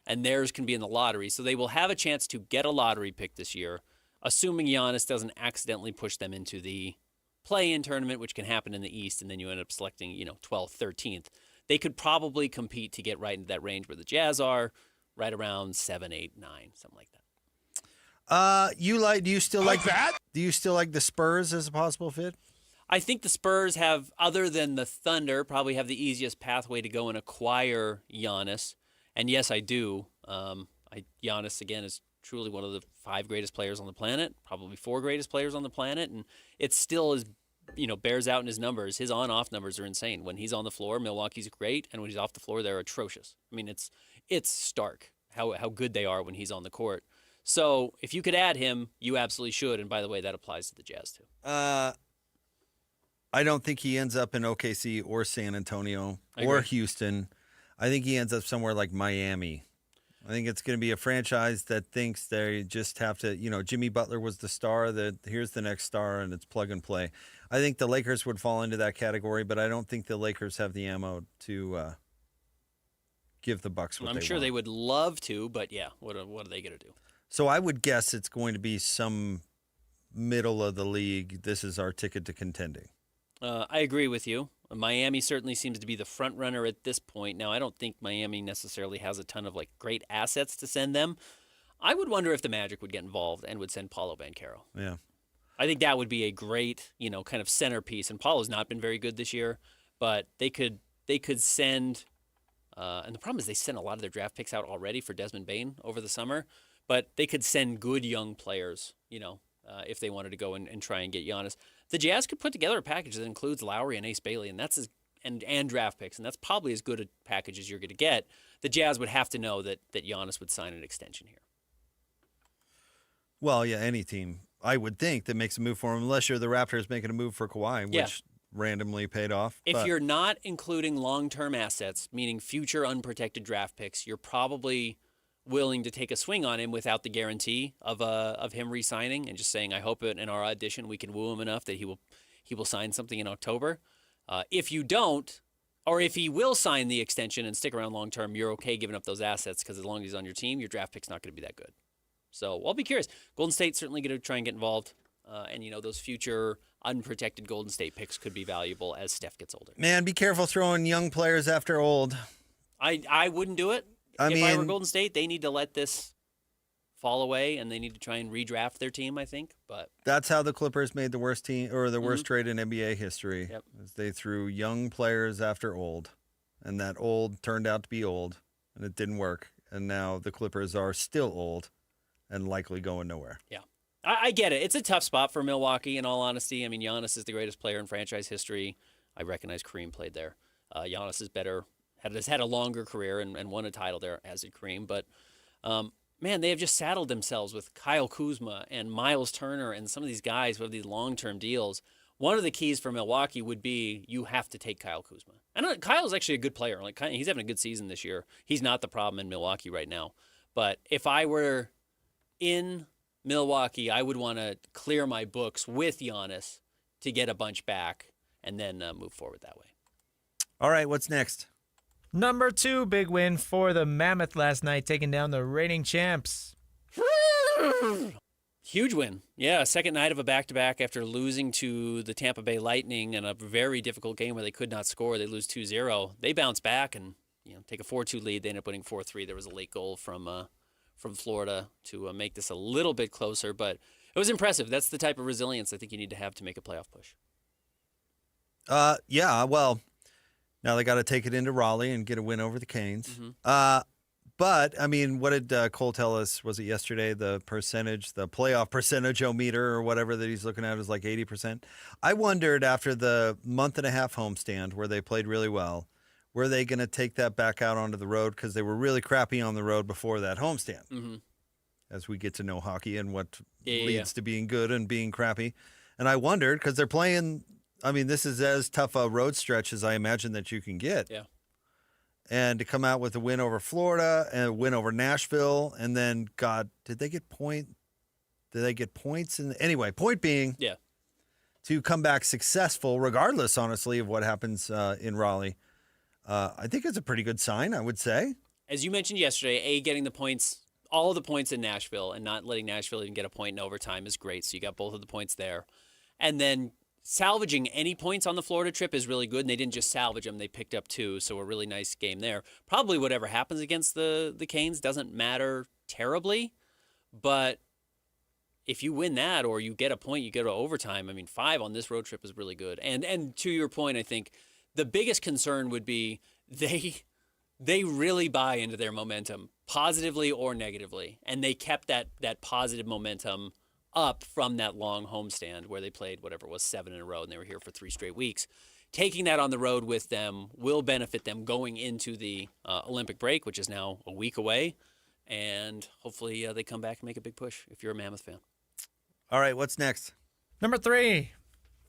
Speaker 6: And theirs can be in the lottery. So they will have a chance to get a lottery pick this year, assuming Giannis doesn't accidentally push them into the play-in tournament, which can happen in the East, and then you end up selecting, 12th, 13th. They could probably compete to get right into that range where the Jazz are. Right around 7, 8, 9, something like that.
Speaker 12: Do you still like that? Do you still like the Spurs as a possible fit?
Speaker 6: I think the Spurs have, other than the Thunder, probably have the easiest pathway to go and acquire Giannis. And yes, I do. Giannis, again, is truly one of the 5 greatest players on the planet, probably 4 greatest players on the planet, and it still is, bears out in his numbers. His on-off numbers are insane. When he's on the floor, Milwaukee's great, and when he's off the floor, they're atrocious. I mean, it's stark how good they are when he's on the court. So if you could add him, you absolutely should. And by the way, that applies to the Jazz too.
Speaker 12: I don't think he ends up in OKC or San Antonio or Houston. I think he ends up somewhere like Miami. I think it's going to be a franchise that thinks they just have to, Jimmy Butler was the star, that here's the next star, and it's plug and play. I think the Lakers would fall into that category, but I don't think the Lakers have the ammo to give the Bucks what they want.
Speaker 6: I'm sure they would love to, but yeah, what are they going to do?
Speaker 12: So I would guess it's going to be some middle of the league. This is our ticket to contending.
Speaker 6: I agree with you. Miami certainly seems to be the front runner at this point. Now, I don't think Miami necessarily has a ton of great assets to send them. I would wonder if the Magic would get involved and would send Paolo Banchero.
Speaker 12: Yeah.
Speaker 6: I think that would be a great, kind of centerpiece. And Paulo's not been very good this year, but they could send. And the problem is they sent a lot of their draft picks out already for Desmond Bane over the summer, but they could send good young players, if they wanted to go and try and get Giannis. The Jazz could put together a package that includes Lowry and Ace Bailey, and that's and draft picks, and that's probably as good a package as you're going to get. The Jazz would have to know that Giannis would sign an extension here.
Speaker 12: Well, yeah, any team, I would think, that makes a move for him, unless you're the Raptors making a move for Kawhi, which randomly paid off.
Speaker 6: If you're not including long-term assets, meaning future unprotected draft picks, you're probably willing to take a swing on him without the guarantee of him re-signing and just saying, I hope in our audition we can woo him enough that he will sign something in October. If you don't, or if he will sign the extension and stick around long-term, you're okay giving up those assets because as long as he's on your team, your draft pick's not going to be that good. So I'll be curious. Golden State's certainly going to try and get involved. And, those future unprotected Golden State picks could be valuable as Steph gets older.
Speaker 12: Man, be careful throwing young players after old.
Speaker 6: I wouldn't do it. If I were Golden State, they need to let this fall away, and they need to try and redraft their team, I think. But
Speaker 12: that's how the Clippers made the worst team or the worst trade in NBA history.
Speaker 6: Yep.
Speaker 12: They threw young players after old, and that old turned out to be old, and it didn't work. And now the Clippers are still old and likely going nowhere.
Speaker 6: Yeah. I get it. It's a tough spot for Milwaukee, in all honesty. I mean, Giannis is the greatest player in franchise history. I recognize Kareem played there. Giannis is better, has had a longer career and won a title there, as did Kareem. But, man, they have just saddled themselves with Kyle Kuzma and Miles Turner and some of these guys who have these long-term deals one of the keys for Milwaukee would be you have to take Kyle Kuzma. And Kyle's actually a good player. Like, he's having a good season this year. He's not the problem in Milwaukee right now. But if I were in Milwaukee, I would want to clear my books with Giannis to get a bunch back and then move forward that way.
Speaker 12: All right, what's next?
Speaker 4: Number 2, big win for the Mammoth last night, taking down the reigning champs.
Speaker 6: Huge win. Yeah, second night of a back-to-back after losing to the Tampa Bay Lightning in a very difficult game where they could not score. They lose 2-0. They bounce back and take a 4-2 lead. They end up winning 4-3. There was a late goal from Florida to make this a little bit closer, but it was impressive. That's the type of resilience I think you need to have to make a playoff push.
Speaker 12: Yeah, well, now they got to take it into Raleigh and get a win over the Canes.
Speaker 6: Mm-hmm.
Speaker 12: But, I mean, what did Cole tell us? Was it yesterday? The playoff percentage-o-meter or whatever that he's looking at is like 80%. I wondered after the month-and-a-half homestand where they played really well, were they going to take that back out onto the road? Because they were really crappy on the road before that homestand.
Speaker 6: Mm-hmm.
Speaker 12: As we get to know hockey and what leads to being good and being crappy. And I wondered, because they're playing, I mean, this is as tough a road stretch as I imagine that you can get.
Speaker 6: Yeah.
Speaker 12: And to come out with a win over Florida and a win over Nashville, and then, God, did they get points? Anyway, point being, to come back successful, regardless, honestly, of what happens in Raleigh, I think it's a pretty good sign, I would say.
Speaker 6: As you mentioned yesterday, getting the points, all of the points in Nashville, and not letting Nashville even get a point in overtime is great. So you got both of the points there. And then salvaging any points on the Florida trip is really good, and they didn't just salvage them. They picked up 2, so a really nice game there. Probably whatever happens against the Canes doesn't matter terribly, but if you win that or you get a point, you go to overtime. I mean, 5 on this road trip is really good. And to your point, I think the biggest concern would be they really buy into their momentum, positively or negatively, and they kept that positive momentum up from that long homestand where they played whatever it was 7 in a row and they were here for 3 straight weeks. Taking that on the road with them will benefit them going into the Olympic break, which is now a week away, and hopefully they come back and make a big push if you're a Mammoth fan.
Speaker 12: All right, what's next?
Speaker 4: Number 3,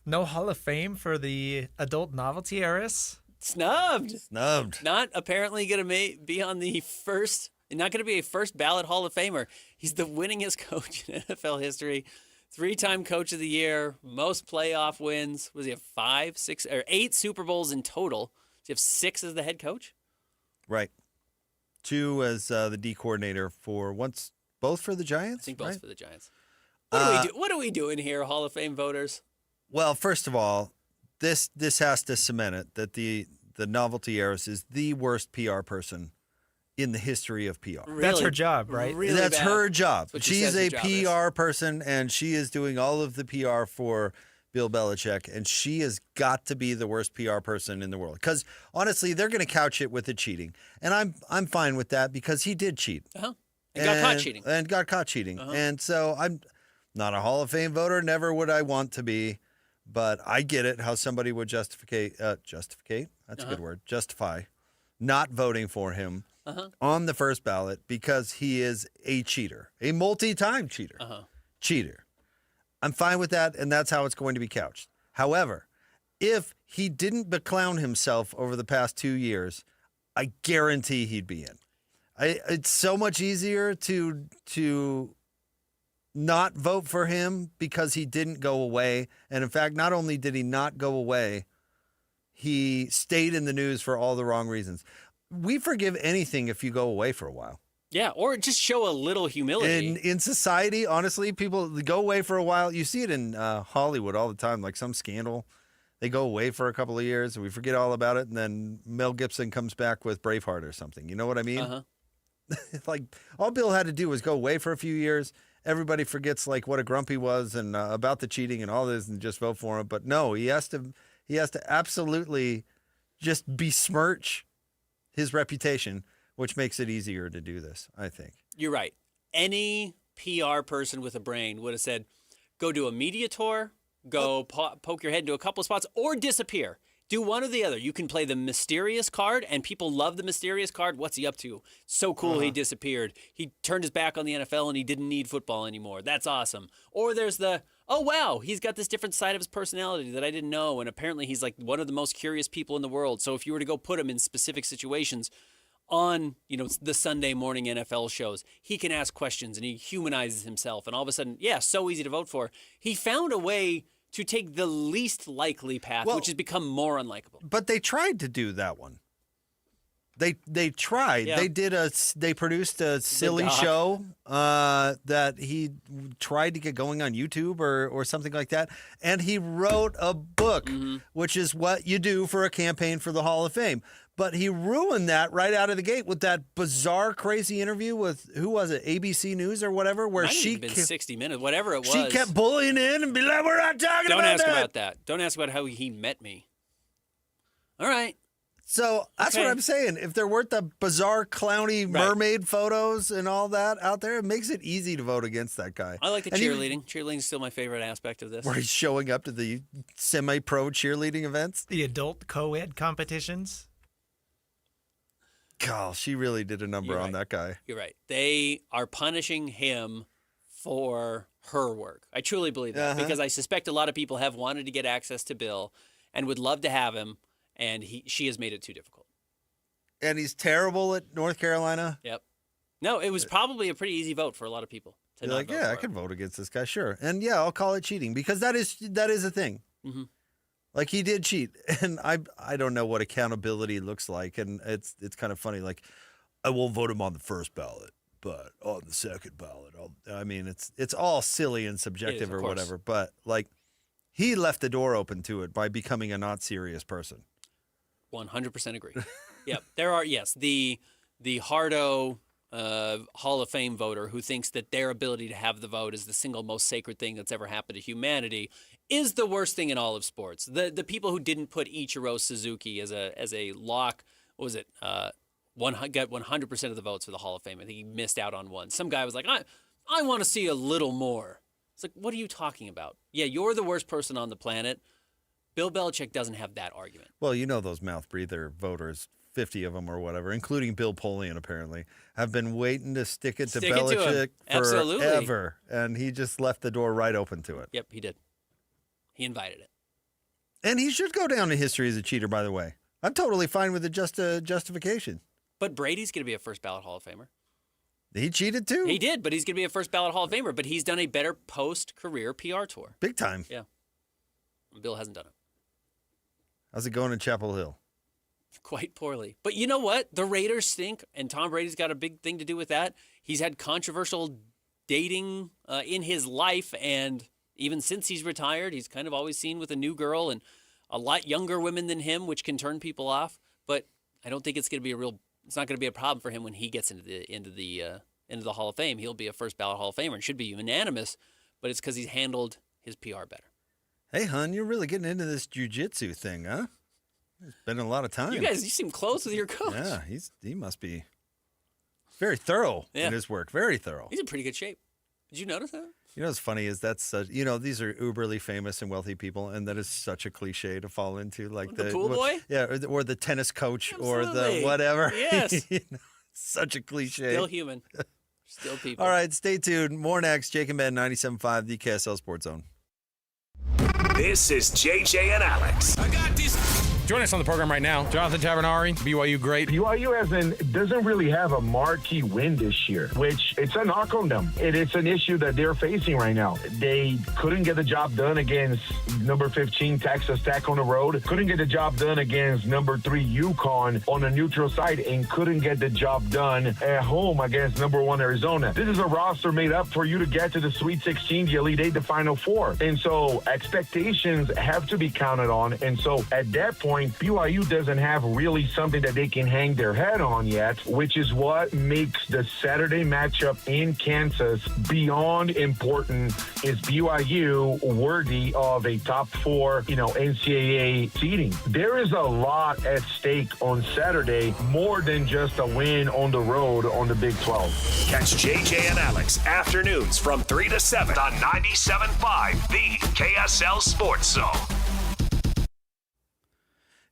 Speaker 4: no Hall of Fame for the adult novelty heiress.
Speaker 6: Snubbed.
Speaker 12: Not
Speaker 6: apparently going to be on the first. Not going to be a first ballot Hall of Famer. He's the winningest coach in NFL history. 3-time Coach of the Year, most playoff wins. Was he have 5, 6, or 8 Super Bowls in total? Does he have 6 as the head coach?
Speaker 12: Right. 2 as the D coordinator for both for the Giants?
Speaker 6: I think both for the Giants. What are we doing here, Hall of Fame voters?
Speaker 12: Well, first of all, this has to cement it that the novelty heiress is the worst PR person in the history of PR.
Speaker 4: Really, that's her job, right?
Speaker 12: Really that's bad. Her job. She's a PR person, and she is doing all of the PR for Bill Belichick, and she has got to be the worst PR person in the world. Because honestly, they're going to couch it with the cheating, and I'm fine with that because he did cheat.
Speaker 6: And got caught cheating.
Speaker 12: And so I'm not a Hall of Fame voter. Never would I want to be, but I get it how somebody would justify. That's a good word. Justify not voting for him. On the first ballot because he is a cheater, a multi-time cheater. Cheater. I'm fine with that, and that's how it's going to be couched. However, if he didn't beclown himself over the past 2 years, I guarantee he'd be in. It's so much easier to not vote for him because he didn't go away. And in fact, not only did he not go away, he stayed in the news for all the wrong reasons. We forgive anything if you go away for a while.
Speaker 6: Yeah, or just show a little humility.
Speaker 12: In society, honestly, people go away for a while. You see it in Hollywood all the time, like some scandal. They go away for a couple of years, and we forget all about it, and then Mel Gibson comes back with Braveheart or something. You know what I mean? Like, all Bill had to do was go away for a few years. Everybody forgets, like, what a grump he was and about the cheating and all this and just vote for him. But no, he has to absolutely just besmirch his reputation, which makes it easier to do this, I think.
Speaker 6: You're right. Any PR person with a brain would have said, go do a media tour, go poke your head into a couple of spots, or disappear. Do one or the other. You can play the mysterious card, and people love the mysterious card. What's he up to? So cool he disappeared. He turned his back on the NFL, and he didn't need football anymore. That's awesome. Or there's the, oh, wow, he's got this different side of his personality that I didn't know, and apparently he's like one of the most curious people in the world. So if you were to go put him in specific situations on, the Sunday morning NFL shows, he can ask questions, and he humanizes himself, and all of a sudden, so easy to vote for. He found a way to take the least likely path, which has become more unlikable.
Speaker 12: But they tried to do that one. They tried.
Speaker 6: Yeah.
Speaker 12: They produced a silly show that he tried to get going on YouTube or something like that. And he wrote a book, which is what you do for a campaign for the Hall of Fame. But he ruined that right out of the gate with that bizarre, crazy interview with, who was it, ABC News or whatever, where
Speaker 6: Might have been 60 Minutes, whatever it was.
Speaker 12: She kept bullying in and be like, we're not talking
Speaker 6: Don't
Speaker 12: about
Speaker 6: ask
Speaker 12: that.
Speaker 6: about that. Don't ask about how he met me. All right.
Speaker 12: So that's what I'm saying. If there weren't the bizarre, clowny mermaid photos and all that out there, it makes it easy to vote against that guy.
Speaker 6: I like the cheerleading. Cheerleading is still my favorite aspect of this.
Speaker 12: Where he's showing up to the semi-pro cheerleading events.
Speaker 4: The adult co-ed competitions.
Speaker 12: God, she really did a number on that guy.
Speaker 6: You're right. They are punishing him for her work. I truly believe that because I suspect a lot of people have wanted to get access to Bill and would love to have him, and she has made it too difficult.
Speaker 12: And he's terrible at North Carolina.
Speaker 6: Yep. No, it was probably a pretty easy vote for a lot of people.
Speaker 12: You're like, I could vote against this guy, sure. And I'll call it cheating because that is a thing.
Speaker 6: Mm-hmm.
Speaker 12: Like he did cheat, and I don't know what accountability looks like, and it's kind of funny. Like I won't vote him on the first ballot, but on the second ballot, it's all silly and subjective or whatever. But like he left the door open to it by becoming a not serious person.
Speaker 6: 100% agree. Yep, there are the hardo Hall of Fame voter who thinks that their ability to have the vote is the single most sacred thing that's ever happened to humanity is the worst thing in all of sports. The people who didn't put Ichiro Suzuki as a lock, what was it? Got 100% of the votes for the Hall of Fame. I think he missed out on one. Some guy was like, I want to see a little more. It's like, what are you talking about? Yeah, you're the worst person on the planet. Bill Belichick doesn't have that argument.
Speaker 12: Well, those mouth breather voters, 50 of them or whatever, including Bill Polian apparently, have been waiting to stick it to Belichick forever. And he just left the door right open to it.
Speaker 6: Yep, he did. He invited it.
Speaker 12: And he should go down to history as a cheater, by the way. I'm totally fine with the justification.
Speaker 6: But Brady's going to be a first ballot Hall of Famer.
Speaker 12: He cheated too?
Speaker 6: He did, but he's going to be a first ballot Hall of Famer. But he's done a better post-career PR tour.
Speaker 12: Big time.
Speaker 6: Yeah. Bill hasn't done it.
Speaker 12: How's it going in Chapel Hill?
Speaker 6: Quite poorly. But you know what? The Raiders stink, and Tom Brady's got a big thing to do with that. He's had controversial dating in his life, and even since he's retired, he's kind of always seen with a new girl and a lot younger women than him, which can turn people off. But I don't think it's going to be it's not going to be a problem for him when he gets into the Hall of Fame. He'll be a first ballot Hall of Famer and should be unanimous, but it's because he's handled his PR better.
Speaker 12: Hey, hon, you're really getting into this jiu-jitsu thing, huh? It's been a lot of time.
Speaker 6: You seem close with your coach.
Speaker 12: Yeah, he must be very thorough in his work. Very thorough.
Speaker 6: He's in pretty good shape. Did you notice that?
Speaker 12: What's funny is that's such, these are uberly famous and wealthy people, and that is such a cliche to fall into, like
Speaker 6: the pool boy,
Speaker 12: or the tennis coach,
Speaker 6: Absolutely.
Speaker 12: or the whatever.
Speaker 6: Yes,
Speaker 12: such a cliche.
Speaker 6: Still human, still people.
Speaker 12: All right, stay tuned. More next. Jake and Ben, 97.5, the KSL Sports Zone.
Speaker 2: This is JJ and Alex.
Speaker 23: I got this. Join us on the program right now. Jonathan Tavernari, BYU great.
Speaker 3: BYU doesn't really have a marquee win this year, which it's a knock on them. It's an issue that they're facing right now. They couldn't get the job done against number 15 Texas Tech on the road, couldn't get the job done against number 3 UConn on a neutral site, and couldn't get the job done at home against number 1 Arizona. This is a roster made up for you to get to the Sweet 16, the Elite 8, the Final Four. And so expectations have to be counted on. And so at that point, BYU doesn't have really something that they can hang their head on yet, which is what makes the Saturday matchup in Kansas beyond important. Is BYU worthy of a top 4, NCAA seeding? There is a lot at stake on Saturday, more than just a win on the road on the Big 12.
Speaker 2: Catch JJ and Alex afternoons from 3 to 7 on 97.5, the KSL Sports Zone.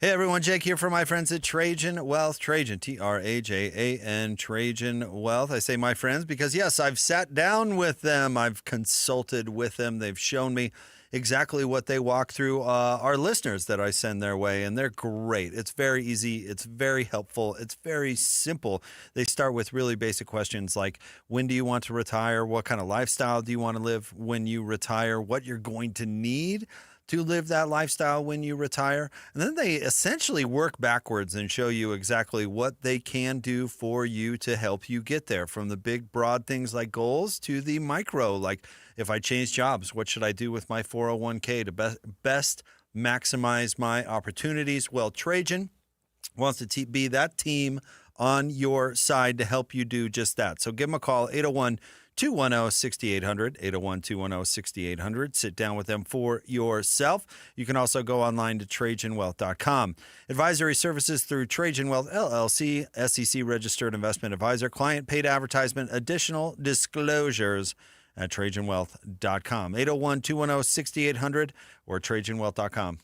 Speaker 12: Hey everyone, Jake here for my friends at Trajan Wealth. Trajan, Trajan, Trajan Wealth. I say my friends because, yes, I've sat down with them. I've consulted with them. They've shown me exactly what they walk through. Our listeners that I send their way, and they're great. It's very easy. It's very helpful. It's very simple. They start with really basic questions like, when do you want to retire? What kind of lifestyle do you want to live when you retire? What you're going to need to live that lifestyle when you retire. And then they essentially work backwards and show you exactly what they can do for you to help you get there, from the big, broad things like goals to the micro, like if I change jobs, what should I do with my 401k to best maximize my opportunities? Well, Trajan wants to be that team on your side to help you do just that. So give them a call, 801-210-6800, 801-210-6800. Sit down with them for yourself. You can also go online to TrajanWealth.com. Advisory services through Trajan Wealth, LLC, SEC-registered investment advisor. Client paid advertisement. Additional disclosures at TrajanWealth.com. 801-210-6800 or TrajanWealth.com.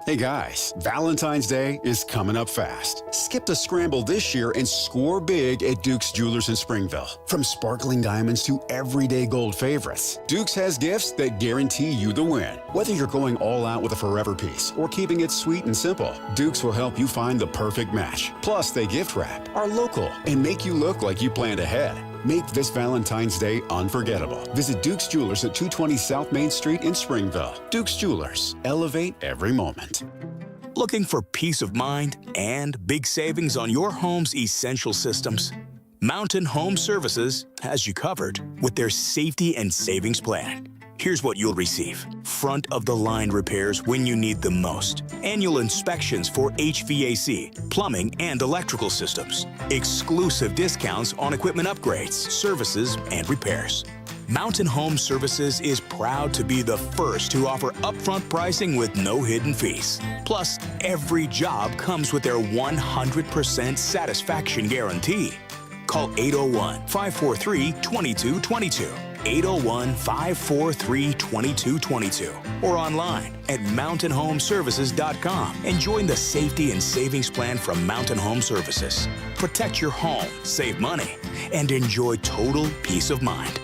Speaker 22: Hey guys, Valentine's Day is coming up fast. Skip the scramble this year and score big at Duke's Jewelers in Springville. From sparkling diamonds to everyday gold favorites, Duke's has gifts that guarantee you the win. Whether you're going all out with a forever piece or keeping it sweet and simple, Duke's will help you find the perfect match. Plus, they gift wrap, are local, and make you look like you planned ahead. Make this Valentine's Day unforgettable. Visit Duke's Jewelers at 220 South Main Street in Springville. Duke's Jewelers. Elevate every moment.
Speaker 5: Looking for peace of mind and big savings on your home's essential systems? Mountain Home Services has you covered with their safety and savings plan. Here's what you'll receive. Front-of-the-line repairs when you need them most. Annual inspections for HVAC, plumbing, and electrical systems. Exclusive discounts on equipment upgrades, services, and repairs. Mountain Home Services is proud to be the first to offer upfront pricing with no hidden fees. Plus, every job comes with their 100% satisfaction guarantee. Call 801-543-2222. 801-543-2222 or online at mountainhomeservices.com and join the safety and savings plan from Mountain Home Services. Protect your home, save money, and enjoy total peace of mind.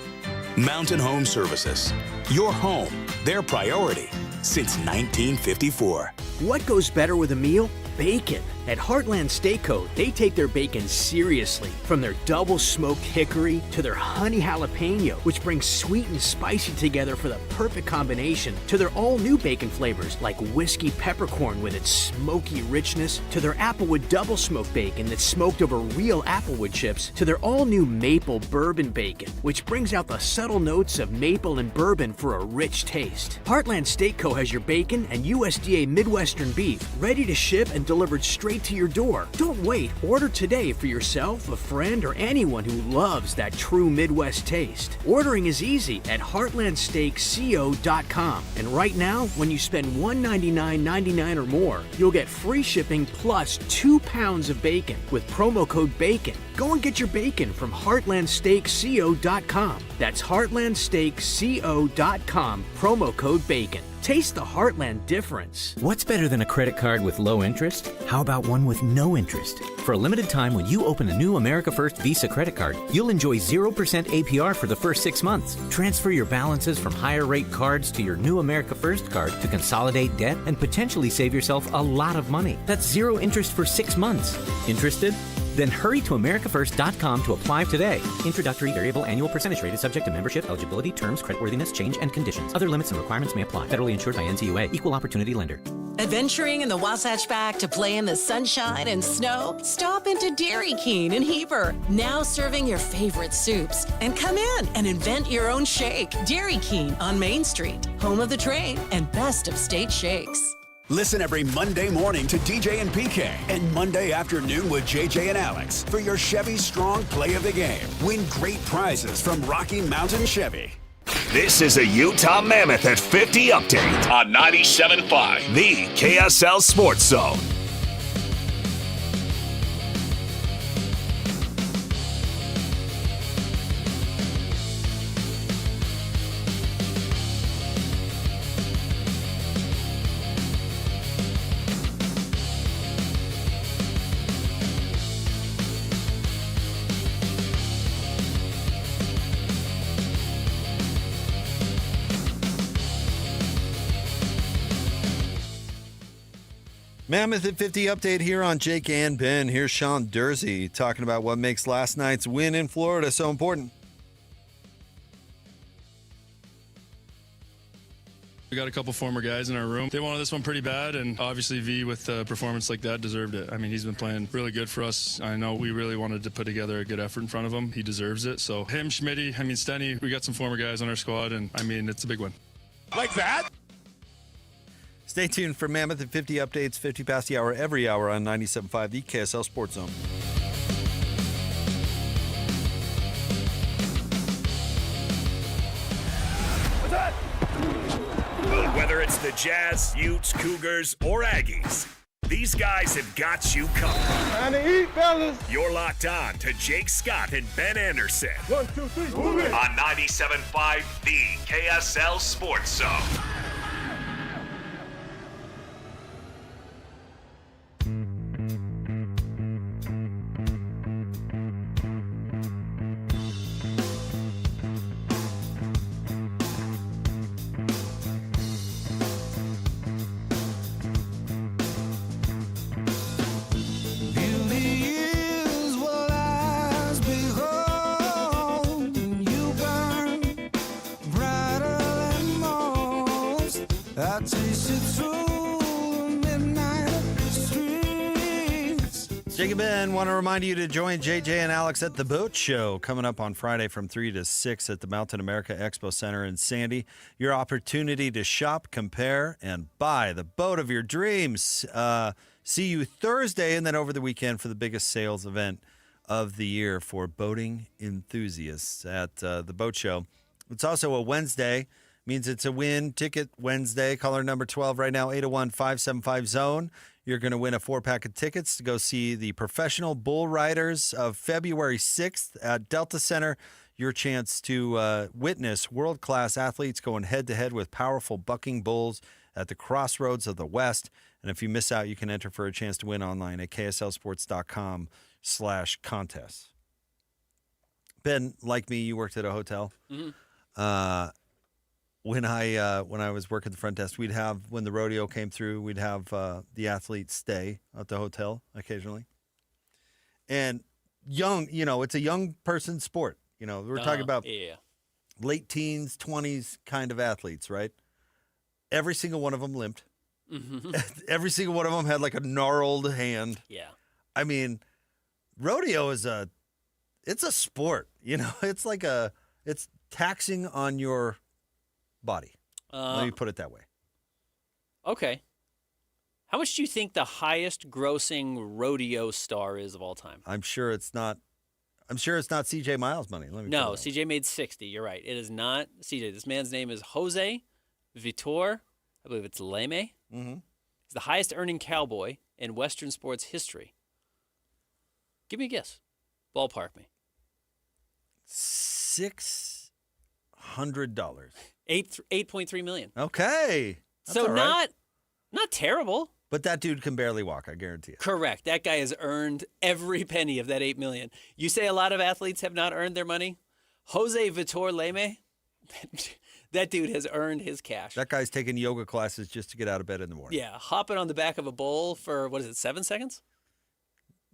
Speaker 5: Mountain Home Services. Your home, their priority since 1954.
Speaker 7: What goes better with a meal? Bacon. At Heartland Steak Co., they take their bacon seriously. From their double smoked hickory to their honey jalapeno, which brings sweet and spicy together for the perfect combination, to their all-new bacon flavors like whiskey peppercorn with its smoky richness, to their applewood double smoked bacon that's smoked over real applewood chips, to their all-new maple bourbon bacon, which brings out the subtle notes of maple and bourbon for a rich taste. Heartland Steak Co. has your bacon and USDA Midwestern beef ready to ship and delivered straight to your door. Don't wait. Order today for yourself, a friend, or anyone who loves that true Midwest taste. Ordering is easy at heartlandsteakco.com. And right now, when you spend $199.99 or more, you'll get free shipping plus 2 pounds of bacon with promo code BACON. Go and get your bacon from heartlandsteakco.com. That's heartlandsteakco.com, promo code BACON. Taste the Heartland difference.
Speaker 14: What's better than a credit card with low interest? How about one with no interest? For a limited time, when you open a new America First Visa credit card, you'll enjoy 0% APR for the first 6 months. Transfer your balances from higher rate cards to your new America First card to consolidate debt and potentially save yourself a lot of money. That's 0 interest for 6 months. Interested? Then hurry to americafirst.com to apply today. Introductory variable annual percentage rate is subject to membership, eligibility, terms, creditworthiness, change, and conditions. Other limits and requirements may apply. Federally insured by NCUA. Equal opportunity lender.
Speaker 11: Adventuring in the Wasatch Back to play in the sunshine and snow? Stop into Dairy King in Heber. Now serving your favorite soups. And come in and invent your own shake. Dairy King on Main Street. Home of the train and best of state shakes.
Speaker 22: Listen every Monday morning to DJ and PK and Monday afternoon with JJ and Alex for your Chevy Strong Play of the Game. Win great prizes from Rocky Mountain Chevy.
Speaker 2: This is a Utah Mammoth at 50 update on 97.5, the KSL Sports Zone.
Speaker 12: Mammoth at 50 update here on Jake and Ben. Here's Sean Dursey talking about what makes last night's win in Florida so important.
Speaker 13: We got a couple former guys in our room. They wanted this one pretty bad, and obviously V, with a performance like that, deserved it. I mean, he's been playing really good for us. I know we really wanted to put together a good effort in front of him. He deserves it. So him, Schmitty, Stenny, we got some former guys on our squad, and I mean, it's a big one.
Speaker 12: Like that? Stay tuned for Mammoth at 50 updates, 50 past the hour, every hour on 97.5, the KSL Sports Zone.
Speaker 2: Whether it's the Jazz, Utes, Cougars, or Aggies, these guys have got you covered.
Speaker 17: Time to eat, fellas.
Speaker 2: You're locked on to Jake Scott and Ben Anderson.
Speaker 17: 1, 2, 3, move it.
Speaker 2: On 97.5, the KSL Sports Zone.
Speaker 12: Jake and Ben want to remind you to join JJ and Alex at the Boat Show coming up on Friday from 3 to 6 at the Mountain America Expo Center in Sandy. Your opportunity to shop, compare, and buy the boat of your dreams. See you Thursday and then over the weekend for the biggest sales event of the year for boating enthusiasts at the Boat Show. It's also a Wednesday. Means it's a win ticket Wednesday. Caller number 12 right now, 801-575-ZONE. You're going to win a 4-pack of tickets to go see the Professional Bull Riders of February 6th at Delta Center. Your chance to witness world-class athletes going head-to-head with powerful bucking bulls at the crossroads of the West. And if you miss out, you can enter for a chance to win online at kslsports.com/contests. Ben, like me, you worked at a hotel.
Speaker 6: Mm-hmm.
Speaker 12: When I was working the front desk, we'd have, when the rodeo came through, we'd have the athletes stay at the hotel occasionally. And young, it's a young person sport. We're talking about late teens, 20s kind of athletes, right? Every single one of them limped.
Speaker 6: Mm-hmm.
Speaker 12: Every single one of them had like a gnarled hand.
Speaker 6: Yeah.
Speaker 12: I mean, rodeo it's a sport. It's taxing on your body. Let me put it that way.
Speaker 6: Okay. How much do you think the highest grossing rodeo star is of all time?
Speaker 12: I'm sure it's not CJ Miles money.
Speaker 6: No, CJ made 60. You're right. It is not CJ. This man's name is Jose Vitor. I believe it's Leme.
Speaker 12: Mm-hmm.
Speaker 6: He's the highest earning cowboy in Western sports history. Give me a guess. Ballpark me.
Speaker 12: $600.
Speaker 6: $8.3 million.
Speaker 12: Okay. That's
Speaker 6: so
Speaker 12: all right.
Speaker 6: not terrible.
Speaker 12: But that dude can barely walk, I guarantee it.
Speaker 6: Correct. That guy has earned every penny of that $8 million. You say a lot of athletes have not earned their money? Jose Vitor Leme, that dude has earned his cash.
Speaker 12: That guy's taking yoga classes just to get out of bed in the morning.
Speaker 6: Yeah, hopping on the back of a bull for, 7 seconds?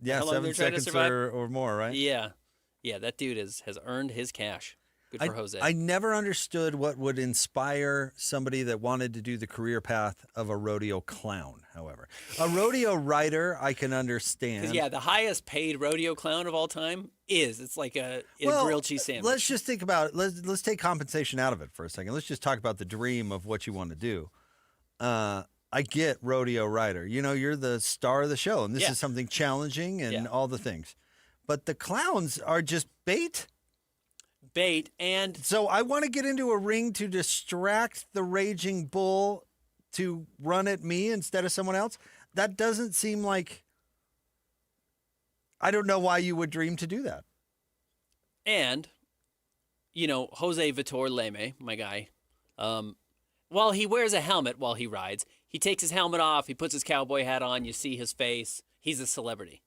Speaker 12: Yeah, 7 seconds or more, right?
Speaker 6: Yeah. Yeah, that dude has earned his cash. Good for Jose.
Speaker 12: I never understood what would inspire somebody that wanted to do the career path of a rodeo clown, however. A rodeo rider, I can understand.
Speaker 6: Yeah, the highest paid rodeo clown of all time it's like a grilled cheese sandwich.
Speaker 12: Let's just think about it. Let's take compensation out of it for a second. Let's just talk about the dream of what you want to do. I get rodeo rider. You're the star of the show, and this is something challenging and all the things. But the clowns are just bait.
Speaker 6: And
Speaker 12: so I want to get into a ring to distract the raging bull to run at me instead of someone else. That doesn't seem like, I don't know why you would dream to do that.
Speaker 6: And, Jose Vitor Leme, my guy, while he wears a helmet while he rides, he takes his helmet off, he puts his cowboy hat on, you see his face, he's a celebrity.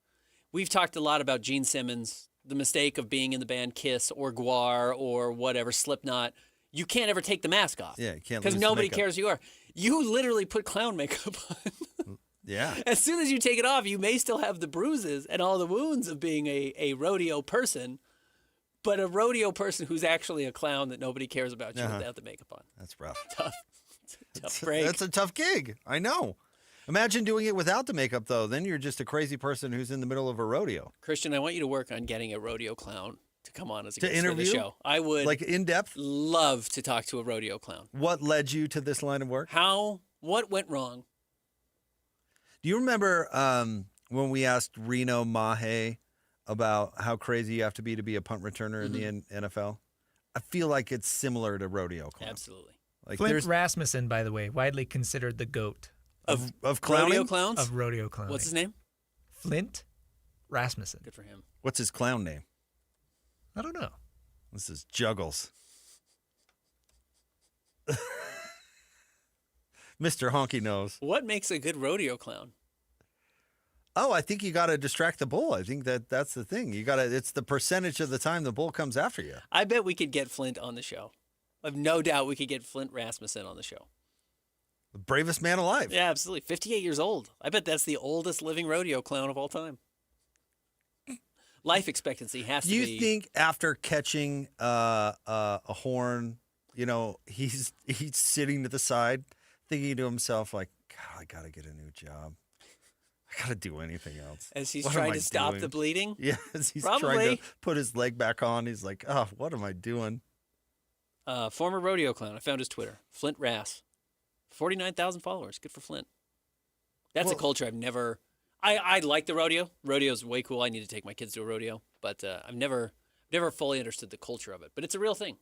Speaker 6: We've talked a lot about Gene Simmons, the mistake of being in the band Kiss or Gwar or whatever, Slipknot. You can't ever take the mask off.
Speaker 12: Yeah, you can't
Speaker 6: because nobody cares who you are. You literally put clown makeup on.
Speaker 12: Yeah.
Speaker 6: As soon as you take it off, you may still have the bruises and all the wounds of being a rodeo person, but a rodeo person who's actually a clown that nobody cares about you without the makeup on.
Speaker 12: That's rough.
Speaker 6: Tough break.
Speaker 12: That's a tough gig. I know. Imagine doing it without the makeup, though. Then you're just a crazy person who's in the middle of a rodeo.
Speaker 6: Christian, I want you to work on getting a rodeo clown to come on as a guest
Speaker 12: interview?
Speaker 6: for the show. I would
Speaker 12: Like in depth?
Speaker 6: love to talk to a rodeo clown.
Speaker 12: What led you to this line of work?
Speaker 6: What went wrong?
Speaker 12: Do you remember when we asked Reno Mahe about how crazy you have to be a punt returner in the NFL? I feel like it's similar to rodeo clown.
Speaker 6: Absolutely.
Speaker 12: Like
Speaker 4: Flint Rasmussen, by the way, widely considered the GOAT.
Speaker 12: Of clowning?
Speaker 6: Rodeo clowns?
Speaker 4: Of rodeo clowning.
Speaker 6: What's his name?
Speaker 4: Flint Rasmussen.
Speaker 6: Good for him.
Speaker 12: What's his clown name?
Speaker 4: I don't know.
Speaker 12: This is Juggles. Mr. Honky knows.
Speaker 6: What makes a good rodeo clown?
Speaker 12: Oh, I think you got to distract the bull. I think that's the thing. It's the percentage of the time the bull comes after you.
Speaker 6: I bet we could get Flint on the show. I have no doubt we could get Flint Rasmussen on the show.
Speaker 12: The bravest man alive.
Speaker 6: Yeah, absolutely. 58 years old. I bet that's the oldest living rodeo clown of all time. Life expectancy has to be.
Speaker 12: Do you think after catching a horn, he's sitting to the side thinking to himself like, God, I got to get a new job. I got to do anything else.
Speaker 6: As he's
Speaker 12: What
Speaker 6: trying
Speaker 12: am I
Speaker 6: to stop
Speaker 12: doing?
Speaker 6: the bleeding?
Speaker 12: Yeah, as he's
Speaker 6: Probably.
Speaker 12: trying to put his leg back on. He's like, oh, what am I doing?
Speaker 6: Former rodeo clown. I found his Twitter. Flint Rass. 49,000 followers. Good for Flint. That's a culture I've never... I like the rodeo. Rodeo's way cool. I need to take my kids to a rodeo. But I've never fully understood the culture of it. But it's a real thing.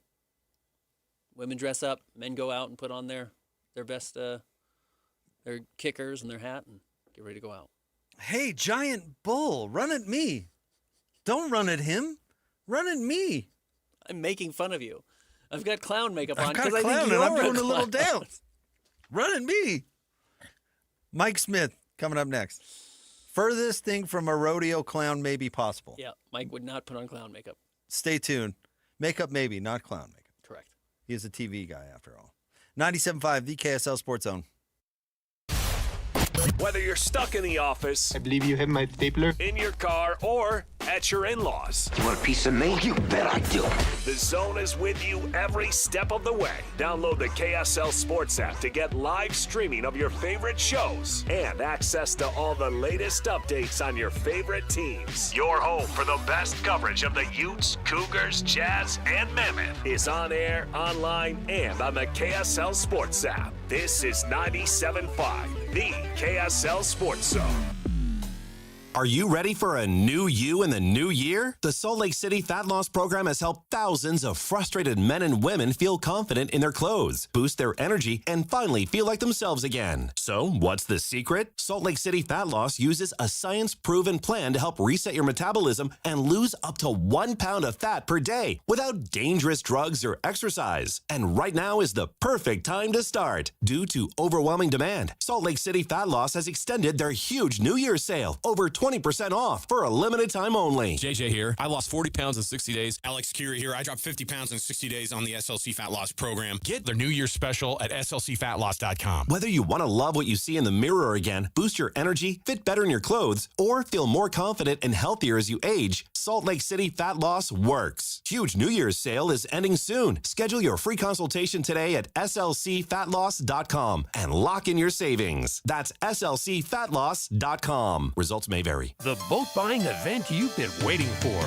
Speaker 6: Women dress up. Men go out and put on their best... their kickers and their hat and get ready to go out.
Speaker 12: Hey, giant bull, run at me. Don't run at him. Run at me.
Speaker 6: I'm making fun of you. I've got clown makeup on
Speaker 12: I've got
Speaker 6: because
Speaker 12: a
Speaker 6: I think
Speaker 12: clown
Speaker 6: you're
Speaker 12: and I'm doing a little
Speaker 6: clown.
Speaker 12: dance. Run at me. Mike Smith coming up next. Furthest thing from a rodeo clown may be possible.
Speaker 6: Yeah, Mike would not put on clown makeup.
Speaker 12: Stay tuned. Makeup maybe, not clown makeup.
Speaker 6: Correct.
Speaker 12: He is a TV guy after all. 97.5, the KSL Sports Zone.
Speaker 2: Whether you're stuck in the office,
Speaker 15: I believe you have my stapler.
Speaker 2: in your car, or at your in-laws,
Speaker 15: You want a piece of me? You bet I do.
Speaker 2: the Zone is with you every step of the way. Download the KSL Sports app to get live streaming of your favorite shows and access to all the latest updates on your favorite teams. Your home for the best coverage of the Utes, Cougars, Jazz, and Mammoth is on air, online, and on the KSL Sports app. This is 97.5, the KSL Sports Zone.
Speaker 1: Are you ready for a new you in the new year? The Salt Lake City Fat Loss Program has helped thousands of frustrated men and women feel confident in their clothes, boost their energy, and finally feel like themselves again. So, what's the secret? Salt Lake City Fat Loss uses a science-proven plan to help reset your metabolism and lose up to 1 pound of fat per day without dangerous drugs or exercise. And right now is the perfect time to start. Due to overwhelming demand, Salt Lake City Fat Loss has extended their huge New Year's sale, over 20% off for a limited time only.
Speaker 23: JJ here. I lost 40 pounds in 60 days. Alex Curie here. I dropped 50 pounds in 60 days on the SLC Fat Loss program. Get their New Year's special at slcfatloss.com.
Speaker 1: Whether you want to love what you see in the mirror again, boost your energy, fit better in your clothes, or feel more confident and healthier as you age, Salt Lake City Fat Loss works. Huge New Year's sale is ending soon. Schedule your free consultation today at slcfatloss.com and lock in your savings. That's slcfatloss.com. Results may vary.
Speaker 9: The boat buying event you've been waiting for.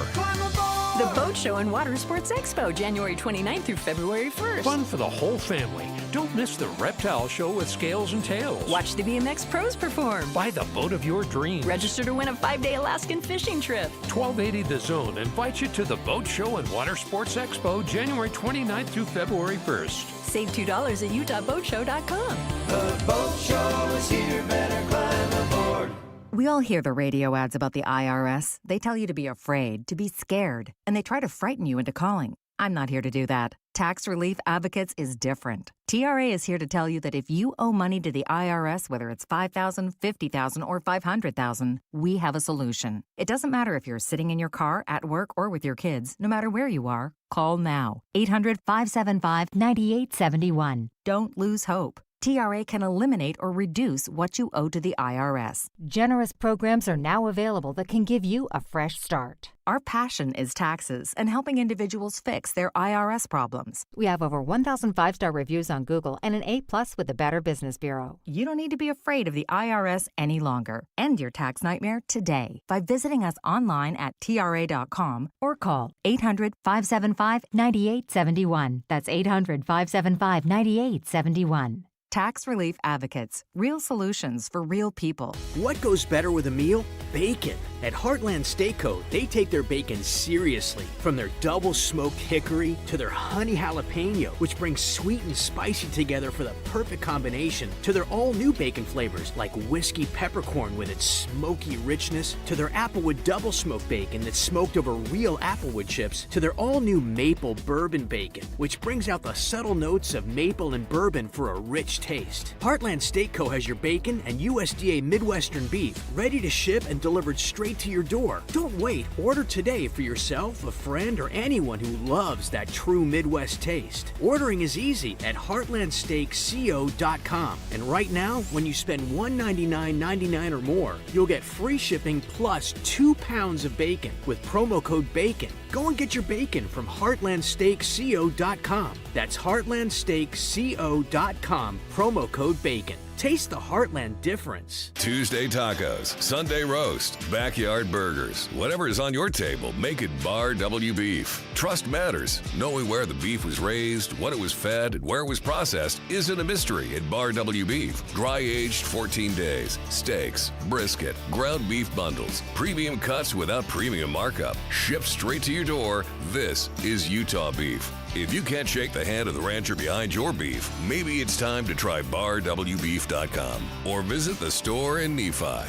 Speaker 10: The Boat Show and Water Sports Expo, January 29th through February 1st.
Speaker 9: Fun for the whole family. Don't miss the reptile show with scales and tails.
Speaker 10: Watch the BMX pros perform.
Speaker 9: Buy the boat of your dreams.
Speaker 10: Register to win a 5-day Alaskan fishing trip.
Speaker 9: 1280 The Zone invites you to the Boat Show and Water Sports Expo, January 29th through February 1st.
Speaker 10: Save $2 at utahboatshow.com.
Speaker 17: The boat show is here, better climb aboard.
Speaker 16: We all hear the radio ads about the IRS. They tell you to be afraid, to be scared, and they try to frighten you into calling. I'm not here to do that. Tax Relief Advocates is different. TRA is here to tell you that if you owe money to the IRS, whether it's $5,000, $50,000, or $500,000, we have a solution. It doesn't matter if you're sitting in your car, at work, or with your kids. No matter where you are, call now. 800-575-9871. Don't lose hope. TRA can eliminate or reduce what you owe to the IRS. Generous programs are now available that can give you a fresh start. Our passion is taxes and helping individuals fix their IRS problems. We have over 1,000 five-star reviews on Google and an A+ with the Better Business Bureau. You don't need to be afraid of the IRS any longer. End your tax nightmare today by visiting us online at TRA.com or call 800-575-9871. That's 800-575-9871. Tax Relief Advocates. Real solutions for real people.
Speaker 7: What goes better with a meal? Bacon. At Heartland Steakco, they take their bacon seriously. From their double smoked hickory to their honey jalapeno, which brings sweet and spicy together for the perfect combination, to their all-new bacon flavors like whiskey peppercorn with its smoky richness, to their applewood double smoked bacon that's smoked over real applewood chips, to their all-new maple bourbon bacon, which brings out the subtle notes of maple and bourbon for a rich taste. Heartland Steakco has your bacon and USDA Midwestern beef ready to ship and delivered straight to your door. Don't wait. Order today for yourself, a friend, or anyone who loves that true Midwest taste. Ordering is easy at heartlandsteakco.com. And right now, when you spend $199.99 or more, you'll get free shipping plus 2 pounds of bacon with promo code BACON. Go and get your bacon from heartlandsteakco.com. That's heartlandsteakco.com, promo code BACON. Taste the Heartland difference.
Speaker 8: Tuesday tacos, Sunday roast, backyard burgers. Whatever is on your table, make it Bar W Beef. Trust matters. Knowing where the beef was raised, what it was fed, and where it was processed isn't a mystery at Bar W Beef. Dry aged 14 days. Steaks, brisket, ground beef bundles, premium cuts without premium markup. Shipped straight to your door. This is Utah beef. If you can't shake the hand of the rancher behind your beef, maybe it's time to try barwbeef.com or visit the store in Nephi.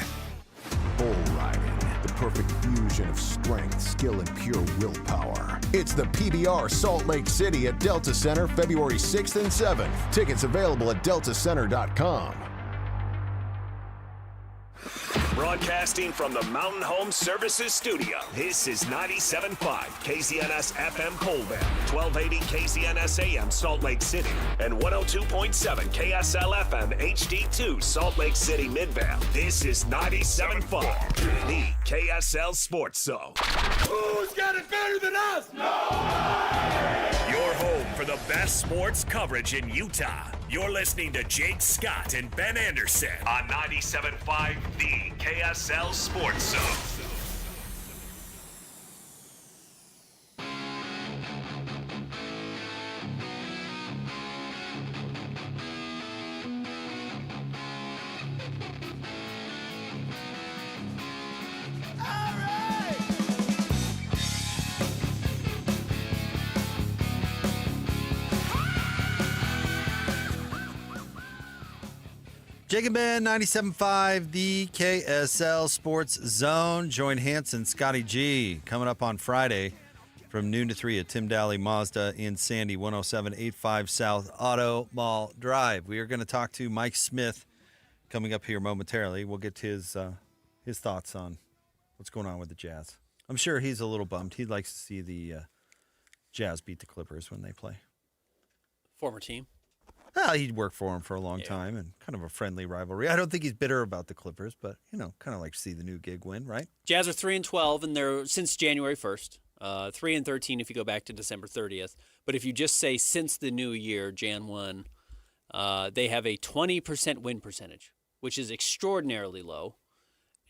Speaker 18: Bull riding, the perfect fusion of strength, skill, and pure willpower. It's the PBR Salt Lake City at Delta Center, February 6th and 7th. Tickets available at deltacenter.com.
Speaker 2: Broadcasting from the Mountain Home Services Studio, this is 97.5 KZNS FM Colville, 1280 KZNS AM Salt Lake City, and 102.7 KSL FM HD2 Salt Lake City Midvale. This is 97.5, the KSL Sports Zone.
Speaker 17: Who's got it better than us?
Speaker 2: Your home for the best sports coverage in Utah. You're listening to Jake Scott and Ben Anderson on 97.5, the KSL Sports Zone.
Speaker 12: Jake and Ben, 97.5, the KSL Sports Zone. Join Hanson, Scotty G, coming up on Friday from noon to 3 at Tim Daly Mazda in Sandy, 10785 South Auto Mall Drive. We are going to talk to Mike Smith coming up here momentarily. We'll get his thoughts on what's going on with the Jazz. I'm sure he's a little bummed. He likes to see the Jazz beat the Clippers when they play.
Speaker 6: Former team.
Speaker 12: Well, he'd worked for him for a long time and kind of a friendly rivalry. I don't think he's bitter about the Clippers, but, kind of like to see the new gig win, right?
Speaker 6: Jazz are 3-12, and they're since January 1st. 3-13 if you go back to December 30th. But if you just say since the new year, Jan 1, they have a 20% win percentage, which is extraordinarily low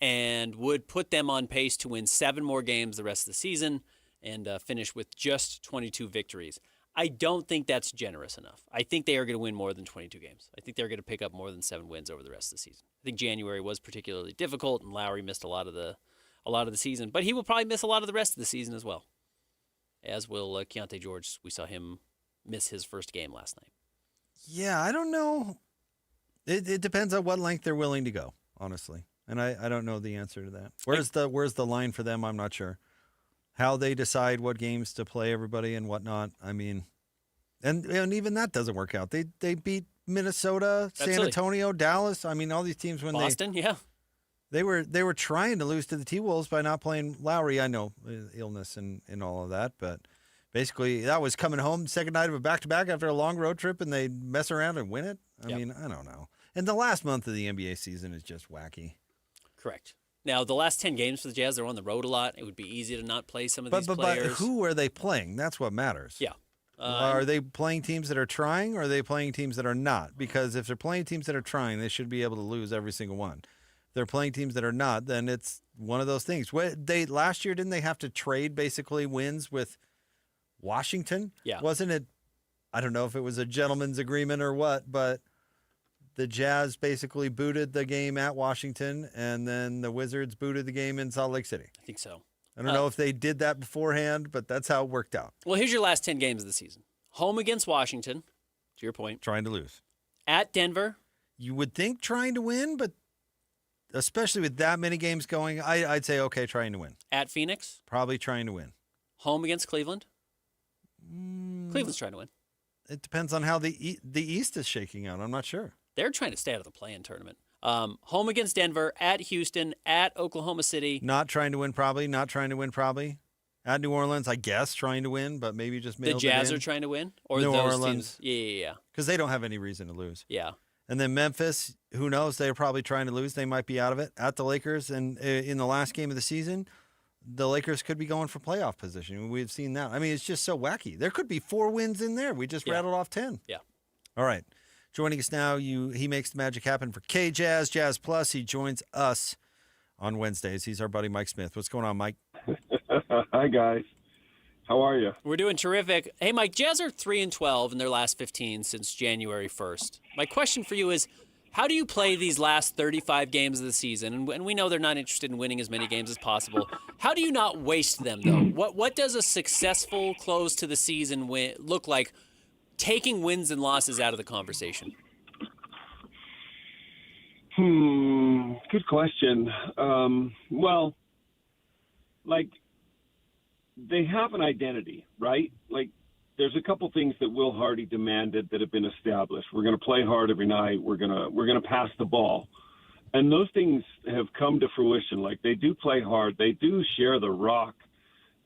Speaker 6: and would put them on pace to win 7 more games the rest of the season and finish with just 22 victories. I don't think that's generous enough. I think they are going to win more than 22 games. I think they're going to pick up more than 7 wins over the rest of the season. I think January was particularly difficult, and Lowry missed a lot of the season. But he will probably miss a lot of the rest of the season as well, as will Keontae George. We saw him miss his first game last night.
Speaker 12: Yeah, I don't know. It depends on what length they're willing to go, honestly. And I don't know the answer to that. Where's the line for them? I'm not sure. How they decide what games to play everybody and whatnot. I mean, and even that doesn't work out. They beat Minnesota, San Antonio, Dallas. I mean, all these teams when
Speaker 6: Boston,
Speaker 12: they were trying to lose to the T-Wolves by not playing Lowry. I know illness and all of that, but basically that was coming home second night of a back-to-back after a long road trip, and they mess around and win it. I mean, I don't know. And the last month of the NBA season is just wacky.
Speaker 6: Correct. Now, the last 10 games for the Jazz, they're on the road a lot. It would be easy to not play some of these players.
Speaker 12: But who are they playing? That's what matters.
Speaker 6: Yeah.
Speaker 12: Are they playing teams that are trying, or are they playing teams that are not? Because if they're playing teams that are trying, they should be able to lose every single one. If they're playing teams that are not, then it's one of those things. Last year, didn't they have to trade basically wins with Washington?
Speaker 6: Yeah.
Speaker 12: Wasn't it? I don't know if it was a gentleman's agreement or what, but the Jazz basically booted the game at Washington, and then the Wizards booted the game in Salt Lake City.
Speaker 6: I think so.
Speaker 12: I don't know if they did that beforehand, but that's how it worked out.
Speaker 6: Well, here's your last 10 games of the season. Home against Washington, to your point.
Speaker 12: Trying to lose.
Speaker 6: At Denver.
Speaker 12: You would think trying to win, but especially with that many games going, I'd say, okay, trying to win.
Speaker 6: At Phoenix.
Speaker 12: Probably trying to win.
Speaker 6: Home against Cleveland. Cleveland's trying to win.
Speaker 12: It depends on how the East is shaking out. I'm not sure.
Speaker 6: They're trying to stay out of the play-in tournament. Home against Denver, at Houston, at Oklahoma City.
Speaker 12: Not trying to win, probably. Not trying to win, probably. At New Orleans, I guess, trying to win, but maybe just mailed
Speaker 6: The Jazz
Speaker 12: it in.
Speaker 6: are trying to win? Or
Speaker 12: New
Speaker 6: those
Speaker 12: Orleans.
Speaker 6: teams? Yeah.
Speaker 12: Because they don't have any reason to lose.
Speaker 6: Yeah.
Speaker 12: And then Memphis, who knows? They're probably trying to lose. They might be out of it. At the Lakers, and in the last game of the season, the Lakers could be going for playoff position. We've seen that. I mean, it's just so wacky. There could be 4 wins in there. We just rattled off 10.
Speaker 6: Yeah.
Speaker 12: All right. Joining us now, he makes the magic happen for K-Jazz, Jazz Plus. He joins us on Wednesdays. He's our buddy Mike Smith. What's going on, Mike?
Speaker 19: Hi, guys. How are you?
Speaker 6: We're doing terrific. Hey, Mike, Jazz are 3-12 in their last 15 since January 1st. My question for you is, how do you play these last 35 games of the season? And we know they're not interested in winning as many games as possible. How do you not waste them, though? What does a successful close to the season look like, taking wins and losses out of the conversation?
Speaker 19: Good question. Well, like, they have an identity, right? Like, there's a couple things that Will Hardy demanded that have been established. We're going to play hard every night. We're going to pass the ball. And those things have come to fruition. Like, they do play hard. They do share the rock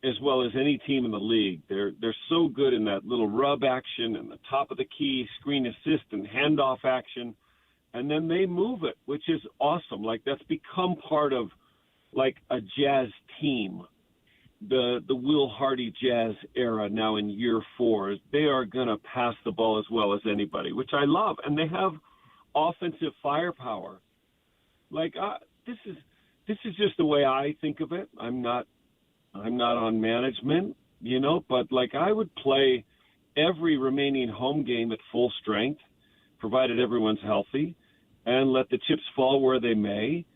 Speaker 19: as well as any team in the league. They're so good in that little rub action and the top of the key, screen assist and handoff action. And then they move it, which is awesome. Like, that's become part of, like, a Jazz team. The Will Hardy Jazz era now in year 4, they are going to pass the ball as well as anybody, which I love. And they have offensive firepower. Like, this is just the way I think of it. I'm not on management, but like, I would play every remaining home game at full strength, provided everyone's healthy, and let the chips fall where they may.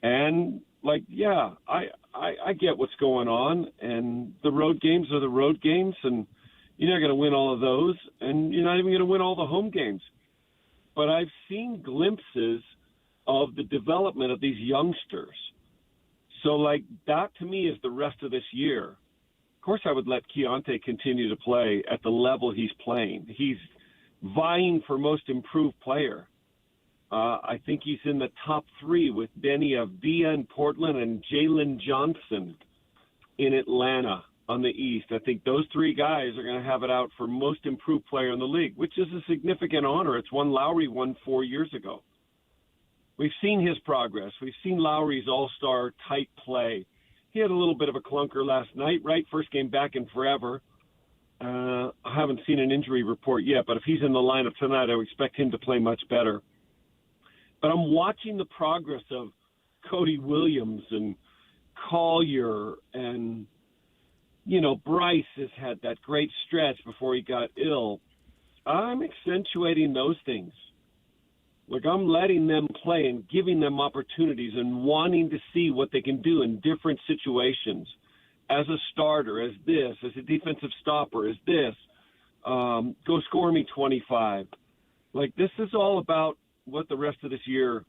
Speaker 19: And like, yeah, I get what's going on, and the road games are the road games, and you're not going to win all of those, and you're not even going to win all the home games. But I've seen glimpses of the development of these youngsters. So, like, that to me is the rest of this year. Of course, I would let Keontae continue to play at the level he's playing. He's vying for most improved player. I think he's in the top 3 with Benny Avdia in Portland and Jalen Johnson in Atlanta on the East. I think those 3 guys are going to have it out for most improved player in the league, which is a significant honor. It's one Lowry won 4 years ago. We've seen his progress. We've seen Lowry's all-star type play. He had a little bit of a clunker last night, right? First game back in forever. I haven't seen an injury report yet, but if he's in the lineup tonight, I would expect him to play much better. But I'm watching the progress of Cody Williams and Collier and, Bryce has had that great stretch before he got ill. I'm accentuating those things. Like, I'm letting them play and giving them opportunities and wanting to see what they can do in different situations as a starter, as this, as a defensive stopper, as this. Go score me 25. Like, this is all about what the rest of this year,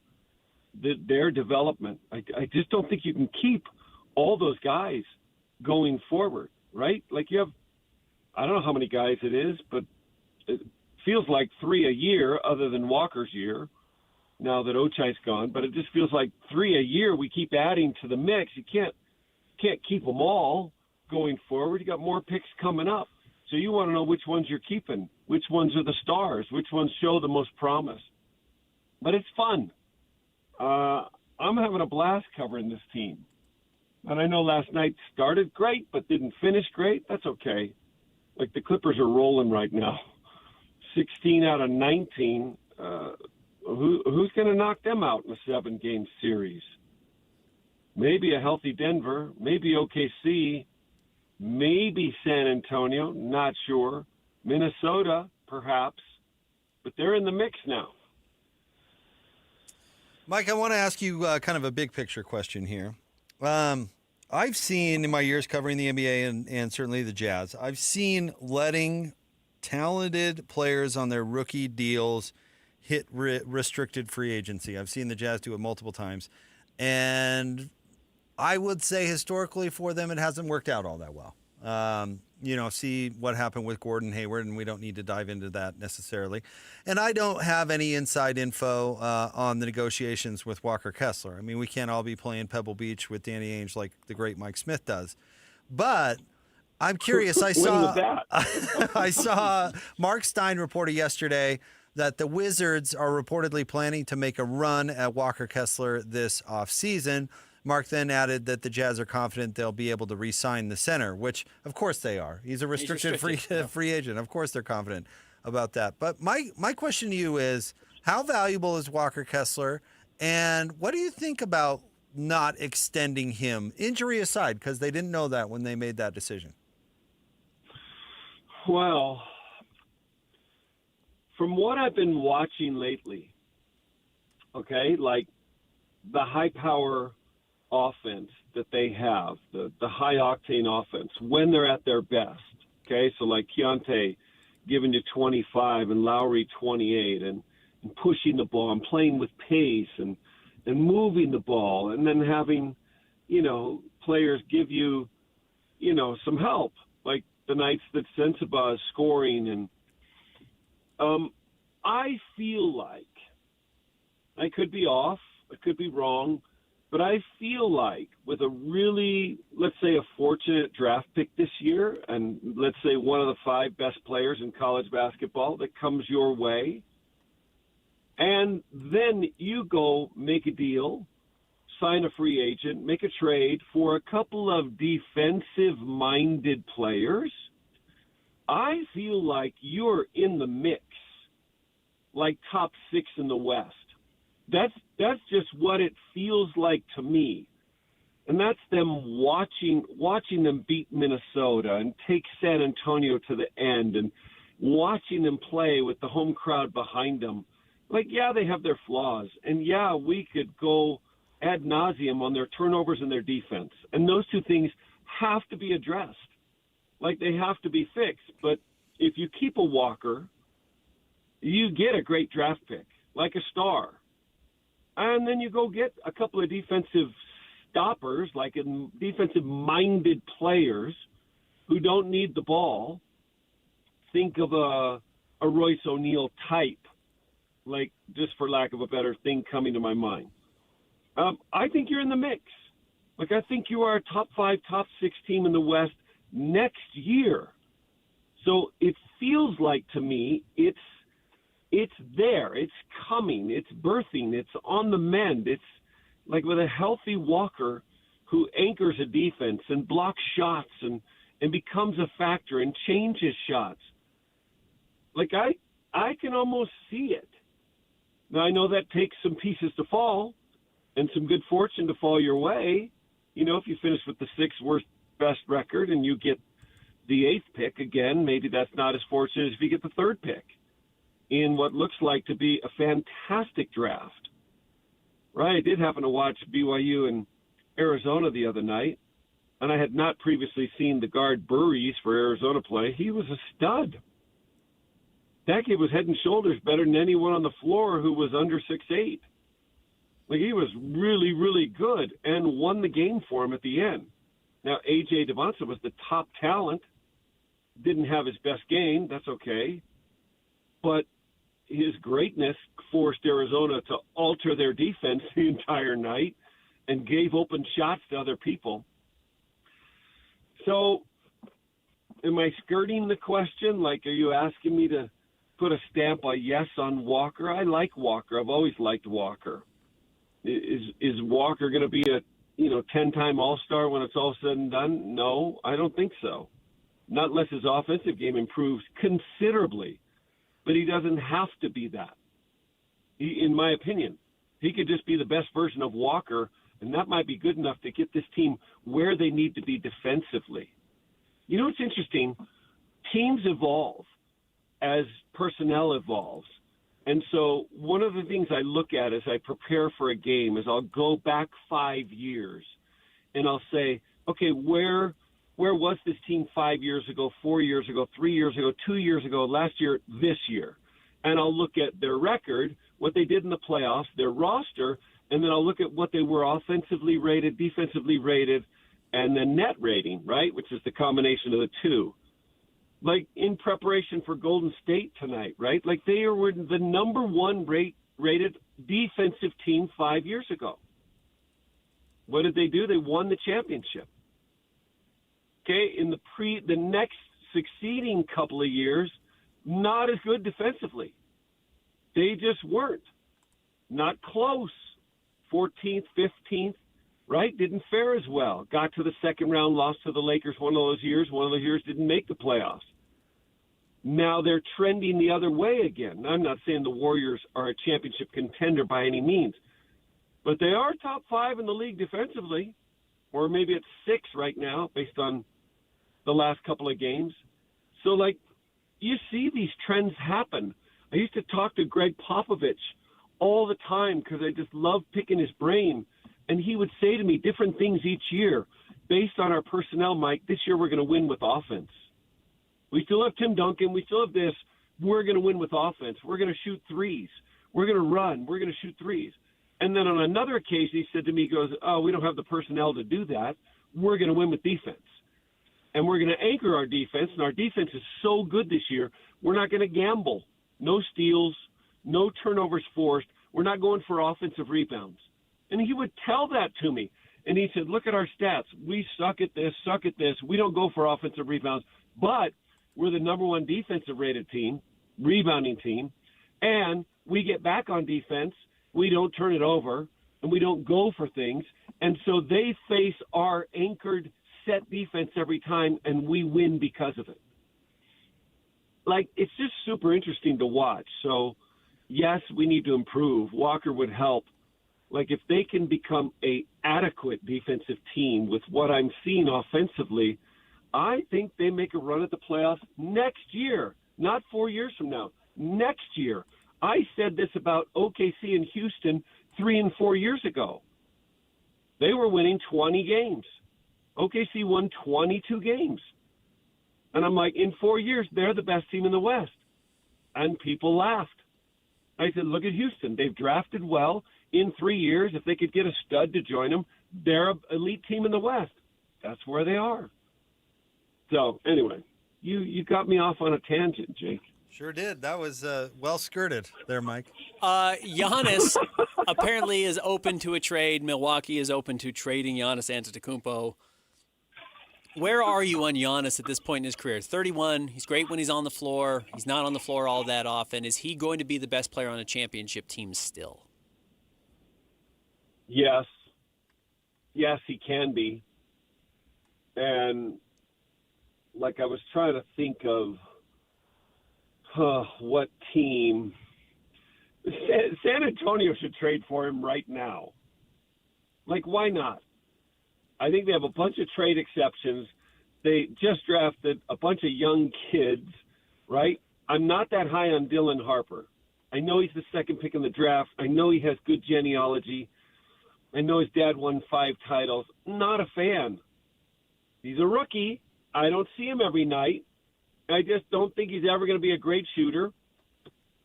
Speaker 19: their development. I just don't think you can keep all those guys going forward, right? Like, you have, I don't know how many guys it is, but it feels like 3 a year other than Walker's year now that Ochai's gone, but it just feels like 3 a year we keep adding to the mix. You can't keep them all going forward. You got more picks coming up. So you want to know which ones you're keeping, which ones are the stars, which ones show the most promise. but it's fun. I'm having a blast covering this team. And I know last night started great, but didn't finish great. That's okay. Like, the Clippers are rolling right now. 16 out of 19. Who's going to knock them out in a 7-game series? Maybe a healthy Denver, maybe OKC, maybe San Antonio, not sure. Minnesota, perhaps. But they're in the mix now.
Speaker 12: Mike, I want to ask you kind of a big picture question here. I've seen in my years covering the NBA and certainly the Jazz, I've seen letting talented players on their rookie deals hit restricted free agency. I've seen the Jazz do it multiple times. And I would say historically for them, it hasn't worked out all that well. See what happened with Gordon Hayward, and we don't need to dive into that necessarily. And I don't have any inside info on the negotiations with Walker Kessler. I mean, we can't all be playing Pebble Beach with Danny Ainge like the great Mike Smith does. But I'm curious. I saw Mark Stein reported yesterday that the Wizards are reportedly planning to make a run at Walker Kessler this offseason. Mark then added that the Jazz are confident they'll be able to re-sign the center, which, of course, they are. He's a restricted free agent. Of course, they're confident about that. But my question to you is, how valuable is Walker Kessler, and what do you think about not extending him, injury aside, because they didn't know that when they made that decision?
Speaker 19: Well, from what I've been watching lately, okay, like the high-power offense that they have, the high-octane offense, when they're at their best, okay? So like Keontae giving you 25 and Lowry 28 and pushing the ball and playing with pace and moving the ball and then having, players give you, some help, like the nights that Sensabaugh is scoring. And I feel like, I could be off, I could be wrong, but I feel like with a really, let's say, a fortunate draft pick this year, and let's say one of the 5 best players in college basketball that comes your way, and then you go make a deal, sign a free agent, make a trade for a couple of defensive-minded players, I feel like you're in the mix, like top 6 in the West. That's just what it feels like to me. And that's them watching them beat Minnesota and take San Antonio to the end and watching them play with the home crowd behind them. Like, yeah, they have their flaws. And, yeah, we could go ad nauseum on their turnovers and their defense. And those two things have to be addressed. Like, they have to be fixed. But if you keep a Walker, you get a great draft pick, like a star. And then you go get a couple of defensive stoppers, like defensive-minded players who don't need the ball. Think of a Royce O'Neal type, like, just for lack of a better thing coming to my mind. I think you're in the mix. Like, I think you are a top 5, top 6 team in the West next year. So it feels like to me it's there. It's coming. It's birthing. It's on the mend. It's like with a healthy Walker who anchors a defense and blocks shots and becomes a factor and changes shots. Like, I can almost see it. Now, I know that takes some pieces to fall and some good fortune to fall your way. If you finish with the 6th worst best record and you get the 8th pick again, maybe that's not as fortunate as if you get the 3rd pick in what looks like to be a fantastic draft. Right, I did happen to watch BYU and Arizona the other night, and I had not previously seen the guard Burries for Arizona play. He was a stud. That kid was head and shoulders better than anyone on the floor who was under 6'8". Like, he was really, really good and won the game for him at the end. Now, A.J. Devonta was the top talent, didn't have his best game. That's okay. But his greatness forced Arizona to alter their defense the entire night and gave open shots to other people. So am I skirting the question? Like, are you asking me to put a stamp on yes on Walker. I like Walker. I've always liked Walker. Is Walker going to be a 10-time All-Star when it's all said and done? No, I don't think so. Not unless his offensive game improves considerably. But he doesn't have to be that. In my opinion, he could just be the best version of Walker, and that might be good enough to get this team where they need to be defensively. You know what's interesting? Teams evolve as personnel evolves. And so one of the things I look at as I prepare for a game is I'll go back 5 years and I'll say, okay, where was this team 5 years ago, 4 years ago, 3 years ago, 2 years ago, last year, this year? And I'll look at their record, what they did in the playoffs, their roster, and then I'll look at what they were offensively rated, defensively rated, and then net rating, right, which is the combination of the two. Like in preparation for Golden State tonight, right? Like they were the number one rated defensive team 5 years ago. What did they do? They won the championship. Okay, in the next succeeding couple of years, not as good defensively. They just weren't. Not close. 14th, 15th, right? Didn't fare as well. Got to the second round, lost to the Lakers one of those years. One of those years didn't make the playoffs. Now they're trending the other way again. I'm not saying the Warriors are a championship contender by any means, but they are top 5 in the league defensively, or maybe it's 6 right now based on the last couple of games. So, like, you see these trends happen. I used to talk to Greg Popovich all the time because I just loved picking his brain, and he would say to me different things each year based on our personnel. Mike, this year we're going to win with offense. We still have Tim Duncan. We still have this. We're going to win with offense. We're going to shoot threes. We're going to run. We're going to shoot threes. And then on another occasion, he said to me, he goes, oh, we don't have the personnel to do that. We're going to win with defense. And we're going to anchor our defense, and our defense is so good this year, we're not going to gamble. No steals, no turnovers forced. We're not going for offensive rebounds. And he would tell that to me. And he said, look at our stats. We suck at this, suck at this. We don't go for offensive rebounds. But we're the number one defensive rated team, rebounding team. And we get back on defense. We don't turn it over, and we don't go for things. And so they face our anchored set defense every time, and we win because of it. Like, it's just super interesting to watch. So, yes, we need to improve. Walker would help. Like, if they can become a adequate defensive team with what I'm seeing offensively, I think they make a run at the playoffs next year, not 4 years from now. Next year. I said this about OKC and Houston 3 and 4 years ago. They were winning 20 games. OKC won 22 games. And I'm like, in 4 years, they're the best team in the West. And people laughed. I said, look at Houston. They've drafted well. In 3 years, if they could get a stud to join them, they're an elite team in the West. That's where they are. So, anyway, you got me off on a tangent, Jake.
Speaker 12: Sure did. That was well skirted there, Mike.
Speaker 6: Giannis apparently is open to a trade. Milwaukee is open to trading Giannis Antetokounmpo. Where are you on Giannis at this point in his career? 31. He's great when he's on the floor. He's not on the floor all that often. Is he going to be the best player on a championship team still?
Speaker 19: Yes. Yes, he can be. And, like, I was trying to think of what team. San Antonio should trade for him right now. Like, why not? I think they have a bunch of trade exceptions. They just drafted a bunch of young kids, right? I'm not that high on Dylan Harper. I know he's the second pick in the draft. I know he has good genealogy. I know his dad won 5 titles. Not a fan. He's a rookie. I don't see him every night. I just don't think he's ever going to be a great shooter.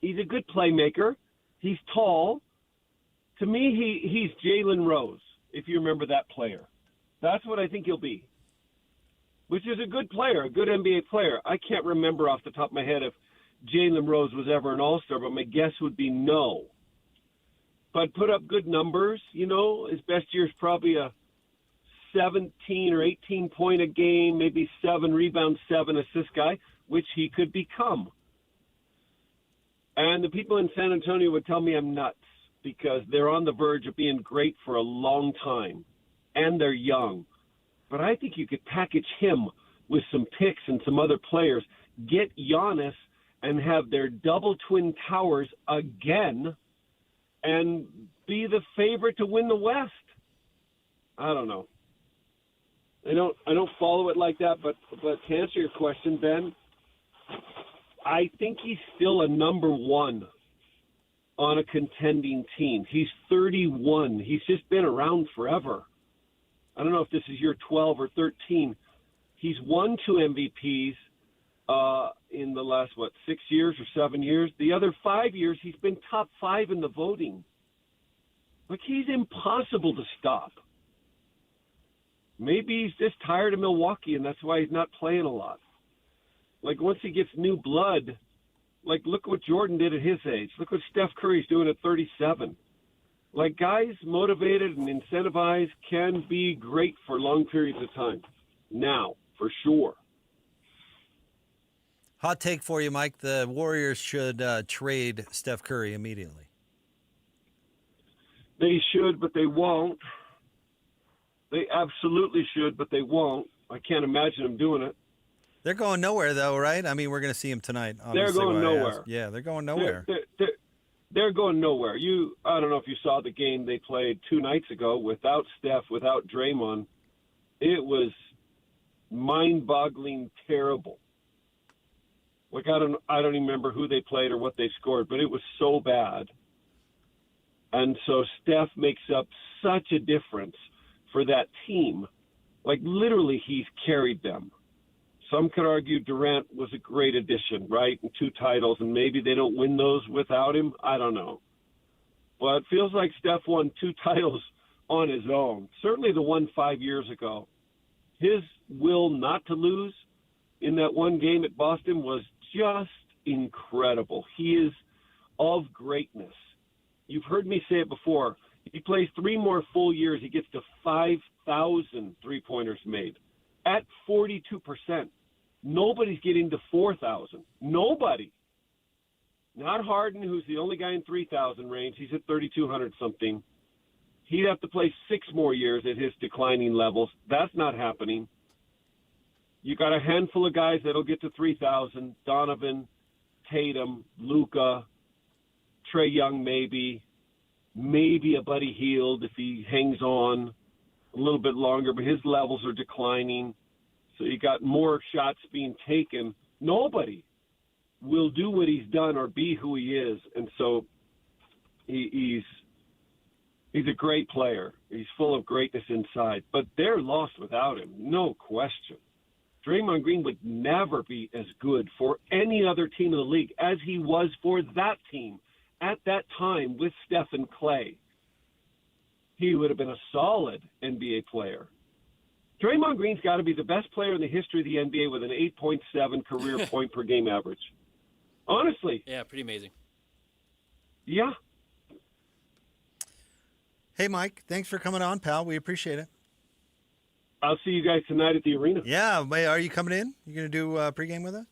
Speaker 19: He's a good playmaker. He's tall. To me, he's Jalen Rose, if you remember that player. That's what I think he'll be, which is a good player, a good NBA player. I can't remember off the top of my head if Jalen Rose was ever an All-Star, but my guess would be no. But put up good numbers, you know. His best year is probably a 17 or 18 point a game, maybe 7 rebounds, 7 assist guy, which he could become. And the people in San Antonio would tell me I'm nuts because they're on the verge of being great for a long time, and they're young. But I think you could package him with some picks and some other players, get Giannis and have their double twin towers again and be the favorite to win the West. I don't know. I don't follow it like that, but to answer your question, Ben, I think he's still a number one on a contending team. He's 31. He's just been around forever. I don't know if this is year 12 or 13. He's won 2 MVPs in the last, 6 years or 7 years. The other 5 years, he's been top 5 in the voting. Like, he's impossible to stop. Maybe he's just tired of Milwaukee, and that's why he's not playing a lot. Like, once he gets new blood, like, look what Jordan did at his age. Look what Steph Curry's doing at 37. Like, guys motivated and incentivized can be great for long periods of time. Now, for sure.
Speaker 12: Hot take for you, Mike. The Warriors should trade Steph Curry immediately.
Speaker 19: They should, but they won't. They absolutely should, but they won't. I can't imagine them doing it.
Speaker 12: They're going nowhere, though, right? I mean, we're going to see them tonight.
Speaker 19: They're going nowhere.
Speaker 12: Yeah, they're going nowhere.
Speaker 19: They're going nowhere. I don't know if you saw the game they played 2 nights ago without Steph, without Draymond. It was mind-boggling terrible. Like, I don't even remember who they played or what they scored, but it was so bad. And so Steph makes up such a difference for that team. Like, literally, he's carried them. Some could argue Durant was a great addition, right? And 2 titles, and maybe they don't win those without him. I don't know. But it feels like Steph won 2 titles on his own. Certainly the one 5 years ago. His will not to lose in that one game at Boston was just incredible. He is of greatness. You've heard me say it before. If he plays 3 more full years, he gets to 5,000 three-pointers made at 42%. Nobody's getting to 4,000. Nobody. Not Harden, who's the only guy in 3,000 range. He's at 3,200 something. He'd have to play 6 more years at his declining levels. That's not happening. You got a handful of guys that'll get to 3,000. Donovan, Tatum, Luka, Trae Young maybe a Buddy Hield if he hangs on a little bit longer, but his levels are declining. So you got more shots being taken. Nobody will do what he's done or be who he is. And so he's a great player. He's full of greatness inside. But they're lost without him, no question. Draymond Green would never be as good for any other team in the league as he was for that team at that time with Steph and Clay. He would have been a solid NBA player. Draymond Green's got to be the best player in the history of the NBA with an 8.7 career point per game average. Honestly.
Speaker 6: Yeah, pretty amazing.
Speaker 19: Yeah.
Speaker 12: Hey, Mike, thanks for coming on, pal. We appreciate it.
Speaker 19: I'll see you guys tonight at the arena.
Speaker 12: Yeah. Are you coming in? You going to do pregame with us?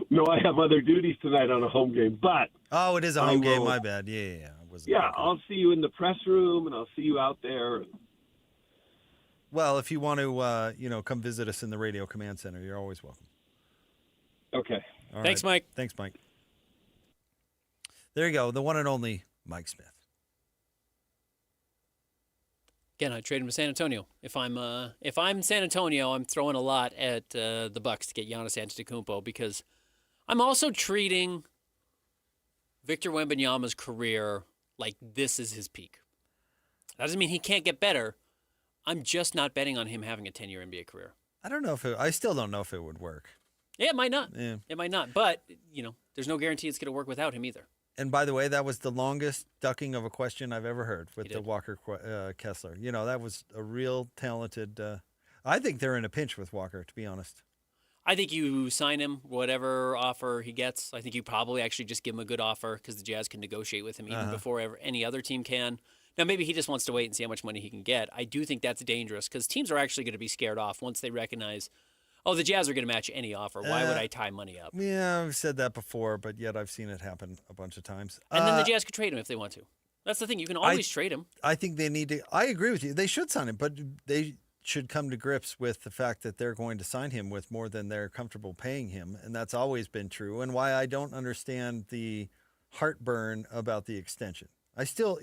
Speaker 19: No, I have other duties tonight on a home game, but...
Speaker 12: Oh, it is a home game. My bad. Yeah.
Speaker 19: I'll see you in the press room, and I'll see you out there.
Speaker 12: Well, if you want to, come visit us in the Radio Command Center, you're always welcome.
Speaker 19: Okay.
Speaker 12: All
Speaker 6: Thanks,
Speaker 12: right.
Speaker 6: Mike.
Speaker 12: Thanks, Mike. There you go, the one and only Mike Smith.
Speaker 6: Again, I trade him to San Antonio. If I'm San Antonio, I'm throwing a lot at the Bucks to get Giannis Antetokounmpo because I'm also treating Victor Wembanyama's career like this is his peak. That doesn't mean he can't get better. I'm just not betting on him having a 10-year NBA career.
Speaker 12: I still don't know if it would work.
Speaker 6: Yeah, it might not.
Speaker 12: Yeah.
Speaker 6: It might not. But, there's no guarantee it's going to work without him either.
Speaker 12: And by the way, that was the longest ducking of a question I've ever heard with the Walker Kessler. That was a real talented. I think they're in a pinch with Walker, to be honest.
Speaker 6: I think you sign him, whatever offer he gets. I think you probably actually just give him a good offer because the Jazz can negotiate with him even before any other team can. Now, maybe he just wants to wait and see how much money he can get. I do think that's dangerous because teams are actually going to be scared off once they recognize, Oh, the Jazz are going to match any offer. Why would I tie money up?
Speaker 12: Yeah, I've said that before, but yet I've seen it happen a bunch of times.
Speaker 6: And then the Jazz could trade him if they want to. That's the thing. You can always trade him.
Speaker 12: I think they need to. I agree with you. They should sign him, but they should come to grips with the fact that they're going to sign him with more than they're comfortable paying him. And that's always been true. And why I don't understand the heartburn about the extension. I still,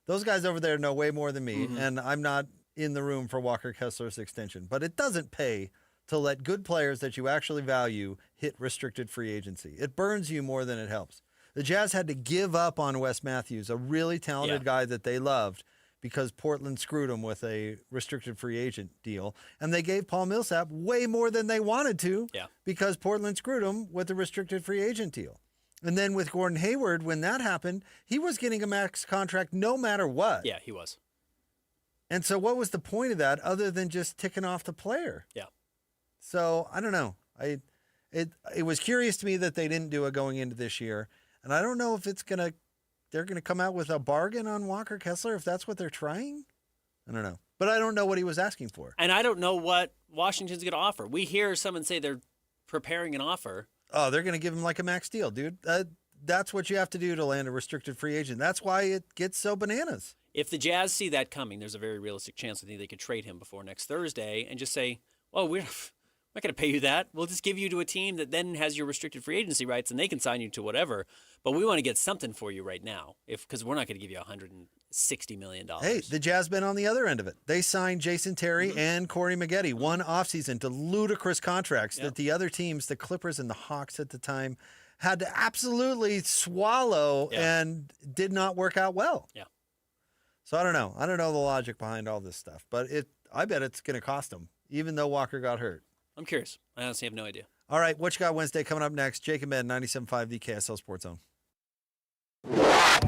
Speaker 12: those guys over there know way more than me.
Speaker 6: Mm-hmm.
Speaker 12: And I'm not in the room for Walker Kessler's extension. But it doesn't pay to let good players that you actually value hit restricted free agency. It burns you more than it helps. The Jazz had to give up on Wes Matthews, a really talented guy that they loved, because Portland screwed them with a restricted free agent deal. And they gave Paul Millsap way more than they wanted to because Portland screwed him with a restricted free agent deal. And then with Gordon Hayward, when that happened, he was getting a max contract no matter what.
Speaker 6: Yeah, he was.
Speaker 12: And so what was the point of that other than just ticking off the player?
Speaker 6: Yeah.
Speaker 12: So I don't know. It was curious to me that they didn't do it going into this year. And I don't know if they're going to come out with a bargain on Walker Kessler if that's what they're trying. I don't know. But I don't know what he was asking for.
Speaker 6: And I don't know what Washington's going to offer. We hear someone say they're preparing an offer.
Speaker 12: Oh, they're going to give him like a max deal, dude. That's what you have to do to land a restricted free agent. That's why it gets so bananas.
Speaker 6: If the Jazz see that coming, there's a very realistic chance that they could trade him before next Thursday and just say, well, we're not going to pay you that. We'll just give you to a team that then has your restricted free agency rights, and they can sign you to whatever. But we want to get something for you right now, because we're not going to give you $160 million.
Speaker 12: Hey, the Jazz been on the other end of it. They signed Jason Terry and Corey Maggette one offseason to ludicrous contracts that the other teams, the Clippers and the Hawks at the time, had to absolutely swallow and did not work out well.
Speaker 6: Yeah.
Speaker 12: So I don't know. I don't know the logic behind all this stuff, but I bet it's going to cost them, even though Walker got hurt.
Speaker 6: I'm curious. I honestly have no idea.
Speaker 12: All right, what you got Wednesday coming up next? Jake and Ben, 97.5, the KSL Sports Zone.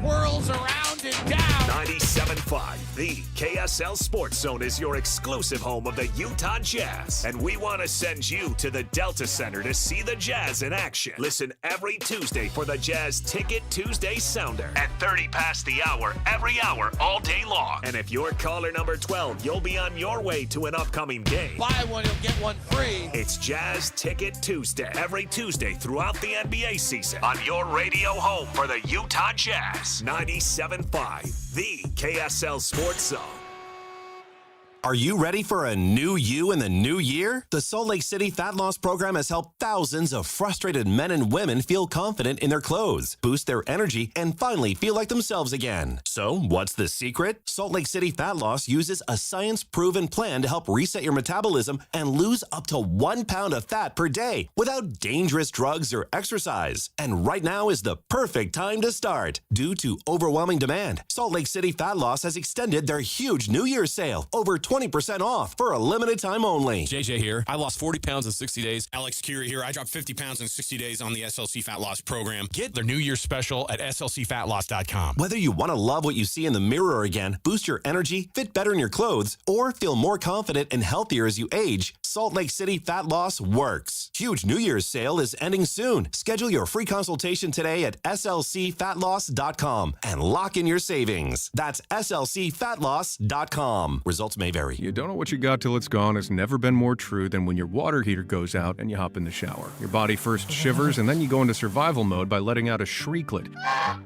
Speaker 2: Whirls around and down. 97.5, the KSL Sports Zone is your exclusive home of the Utah Jazz. And we want to send you to the Delta Center to see the Jazz in action. Listen every Tuesday for the Jazz Ticket Tuesday Sounder at 30 past the hour, every hour, all day long. And if you're caller number 12, you'll be on your way to an upcoming game.
Speaker 17: Buy one, you'll get one free.
Speaker 2: It's Jazz Ticket Tuesday, every Tuesday throughout the NBA season on your radio home for the Utah Jazz. 97.5, the KSL Sports Zone.
Speaker 1: Are you ready for a new you in the new year? The Salt Lake City Fat Loss Program has helped thousands of frustrated men and women feel confident in their clothes, boost their energy, and finally feel like themselves again. So, what's the secret? Salt Lake City Fat Loss uses a science-proven plan to help reset your metabolism and lose up to 1 pound of fat per day without dangerous drugs or exercise. And right now is the perfect time to start. Due to overwhelming demand, Salt Lake City Fat Loss has extended their huge New Year's sale, over 20% off for a limited time only.
Speaker 23: JJ here. I lost 40 pounds in 60 days. Alex Curie here. I dropped 50 pounds in 60 days on the SLC Fat Loss program. Get their New Year's special at slcfatloss.com.
Speaker 1: Whether you want to love what you see in the mirror again, boost your energy, fit better in your clothes, or feel more confident and healthier as you age, Salt Lake City Fat Loss works. Huge New Year's sale is ending soon. Schedule your free consultation today at slcfatloss.com and lock in your savings. That's slcfatloss.com. Results may vary.
Speaker 3: You don't know what you got till it's gone. It's never been more true than when your water heater goes out and you hop in the shower. Your body first shivers and then you go into survival mode by letting out a shrieklet,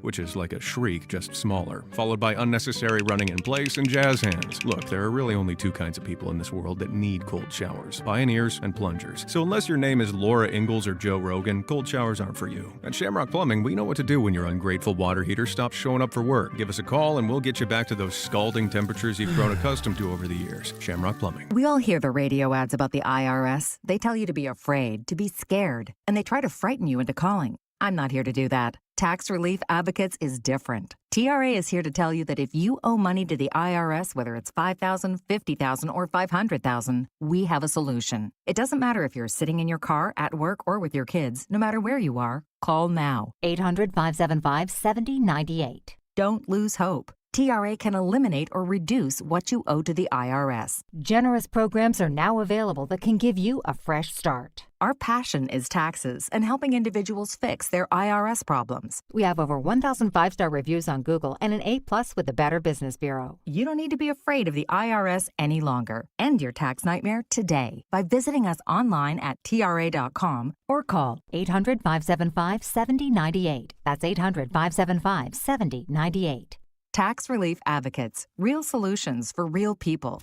Speaker 3: which is like a shriek, just smaller, followed by unnecessary running in place and jazz hands. Look, there are really only two kinds of people in this world that need cold showers: pioneers and plungers. So unless your name is Laura Ingalls or Joe Rogan, cold showers aren't for you. At Shamrock Plumbing, we know what to do when your ungrateful water heater stops showing up for work. Give us a call and we'll get you back to those scalding temperatures you've grown accustomed to over the years. Shamrock Plumbing.
Speaker 16: We all hear the radio ads about the IRS. They tell you to be afraid, to be scared, and they try to frighten you into calling. I'm not here to do that. Tax Relief Advocates is different. TRA is here to tell you that if you owe money to the IRS, whether it's $5,000, $50,000, or $500,000, we have a solution. It doesn't matter if you're sitting in your car, at work, or with your kids. No matter where you are, call now.
Speaker 20: 800-575-7098.
Speaker 16: Don't lose hope. TRA can eliminate or reduce what you owe to the IRS.
Speaker 5: Generous programs are now available that can give you a fresh start.
Speaker 16: Our passion is taxes and helping individuals fix their IRS problems.
Speaker 5: We have over 1,000 5-star reviews on Google and an A+ with the Better Business Bureau.
Speaker 16: You don't need to be afraid of the IRS any longer. End your tax nightmare today by visiting us online at TRA.com
Speaker 5: or call 800-575-7098. That's 800-575-7098.
Speaker 16: Tax Relief Advocates. Real solutions for real people.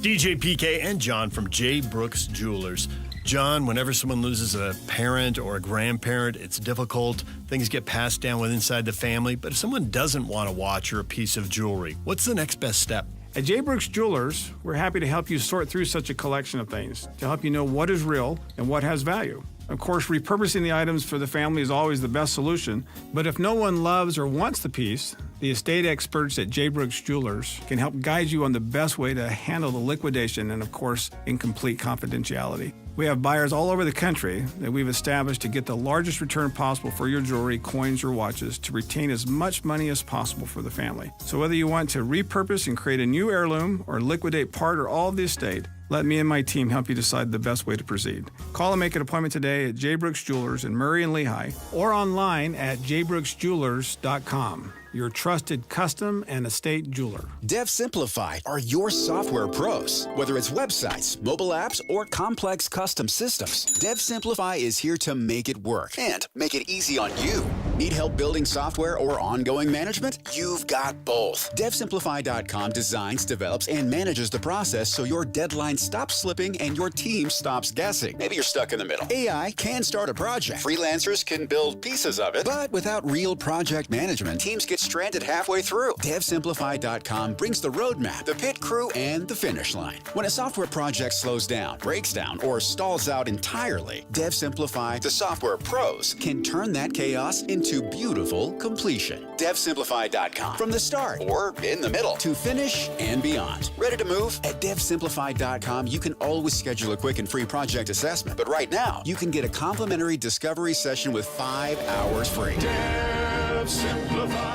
Speaker 20: DJ PK and John from J. Brooks Jewelers. John, whenever someone loses a parent or a grandparent, it's difficult. Things get passed down inside the family. But if someone doesn't want a watch or a piece of jewelry, what's the next best step?
Speaker 21: At J. Brooks Jewelers, we're happy to help you sort through such a collection of things to help you know what is real and what has value. Of course, repurposing the items for the family is always the best solution, but if no one loves or wants the piece, the estate experts at J. Brooks Jewelers can help guide you on the best way to handle the liquidation and, of course, in complete confidentiality. We have buyers all over the country that we've established to get the largest return possible for your jewelry, coins, or watches to retain as much money as possible for the family. So whether you want to repurpose and create a new heirloom or liquidate part or all of the estate, let me and my team help you decide the best way to proceed. Call and make an appointment today at J. Brooks Jewelers in Murray and Lehigh or online at jbrooksjewelers.com. Your trusted custom and estate jeweler.
Speaker 22: Dev Simplified are your software pros. Whether it's websites, mobile apps, or complex custom systems, Dev Simplify is here to make it work and make it easy on you. Need help building software or ongoing management? You've got both. DevSimplify.com designs, develops, and manages the process so your deadline stops slipping and your team stops guessing. Maybe you're stuck in the middle. AI can start a project. Freelancers can build pieces of it, but without real project management, teams get stranded halfway through. DevSimplify.com brings the roadmap, the pit crew, and the finish line. When a software project slows down, breaks down, or stalls out entirely, DevSimplify, the software pros, can turn that chaos into beautiful completion. DevSimplify.com. From the start, or in the middle, to finish and beyond. Ready to move? At DevSimplify.com, you can always schedule a quick and free project assessment. But right now, you can get a complimentary discovery session with 5 hours free.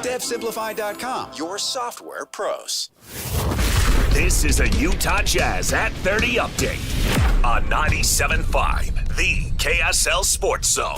Speaker 22: DevSimplify.com, your software pros.
Speaker 2: This is a Utah Jazz at 30 update on 97.5, the KSL Sports Zone.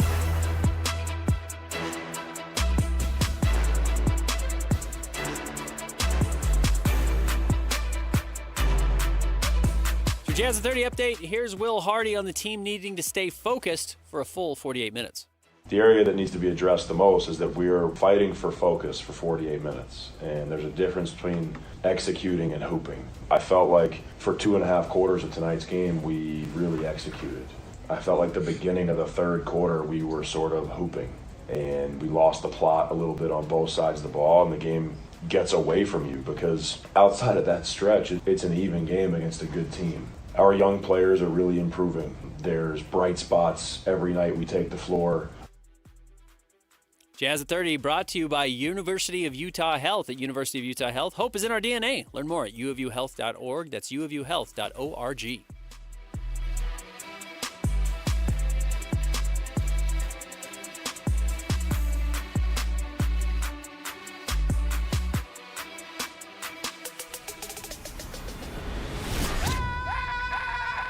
Speaker 6: For Jazz at 30 update, here's Will Hardy on the team needing to stay focused for a full 48 minutes.
Speaker 24: The area that needs to be addressed the most is that we are fighting for focus for 48 minutes, and there's a difference between executing and hooping. I felt like for 2.5 quarters of tonight's game, we really executed. I felt like the beginning of the third quarter, we were sort of hooping, and we lost the plot a little bit on both sides of the ball, and the game gets away from you because outside of that stretch, it's an even game against a good team. Our young players are really improving. There's bright spots every night we take the floor.
Speaker 6: Jazz at 30 brought to you by University of Utah Health. At University of Utah Health, hope is in our DNA. Learn more at uofuhealth.org. That's uofuhealth.org.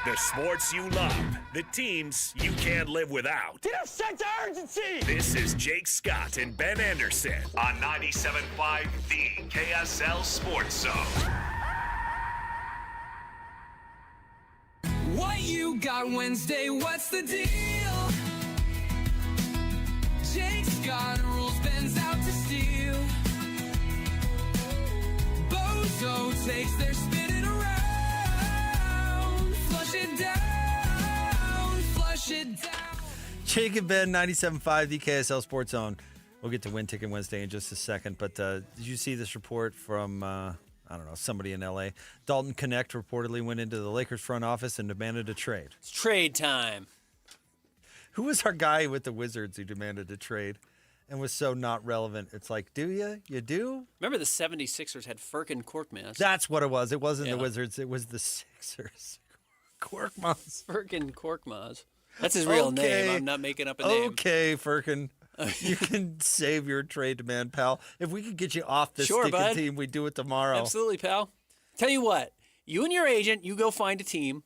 Speaker 2: The sports you love, the teams you can't live without.
Speaker 17: Get a sense of urgency!
Speaker 2: This is Jake Scott and Ben Anderson on 97.5, the KSL Sports Zone.
Speaker 17: What you got Wednesday? What's the deal? Jake Scott rules, Ben's out to steal. Bozo takes their spinning around. Flush it down, flush it down.
Speaker 12: Jake and Ben, 97.5, the KSL Sports Zone. We'll get to Win Ticket Wednesday in just a second, but did you see this report from, I don't know, somebody in L.A.? Dalton Connect reportedly went into the Lakers front office and demanded a trade.
Speaker 6: It's trade time.
Speaker 12: Who was our guy with the Wizards who demanded a trade and was so not relevant? It's like, do you? You do?
Speaker 6: Remember the 76ers had Furkan Korkmaz?
Speaker 12: That's what it was. It wasn't the Wizards. It was the Sixers. Korkmaz.
Speaker 6: Furkan Korkmaz. That's his real name. I'm not making up a name.
Speaker 12: Okay, Furkan. You can save your trade demand, pal. If we could get you off this
Speaker 6: Sure,
Speaker 12: stinking
Speaker 6: bud.
Speaker 12: team, we'd do it tomorrow.
Speaker 6: Absolutely, pal. Tell you what, you and your agent, you go find a team,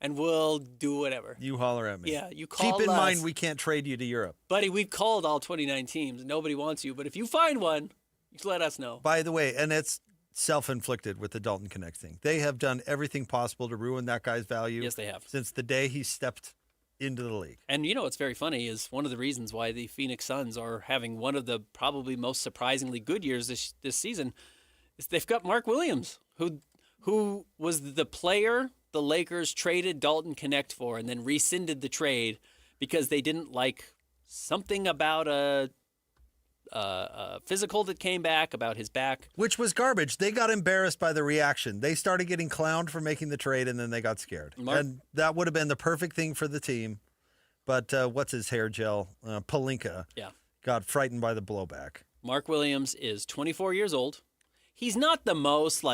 Speaker 6: and we'll do whatever.
Speaker 12: You holler at me.
Speaker 6: Yeah, you call us.
Speaker 12: Keep in mind, we can't trade you to Europe.
Speaker 6: Buddy, we've called all 29 teams. Nobody wants you. But if you find one, you let us know.
Speaker 12: By the way, and it's self-inflicted with the Dalton Connect thing. They have done everything possible to ruin that guy's value.
Speaker 6: Yes, they have.
Speaker 12: Since the day he stepped into the league.
Speaker 6: And you know what's very funny is one of the reasons why the Phoenix Suns are having one of the probably most surprisingly good years this season is they've got Mark Williams, who was the player the Lakers traded Dalton Connect for and then rescinded the trade because they didn't like something about a physical that came back, about his back.
Speaker 12: Which was garbage. They got embarrassed by the reaction. They started getting clowned for making the trade, and then they got scared. And that would have been the perfect thing for the team. But what's his hair gel? Pelinka.
Speaker 6: Yeah.
Speaker 12: Got frightened by the blowback.
Speaker 6: Mark Williams is 24 years old. He's not the most,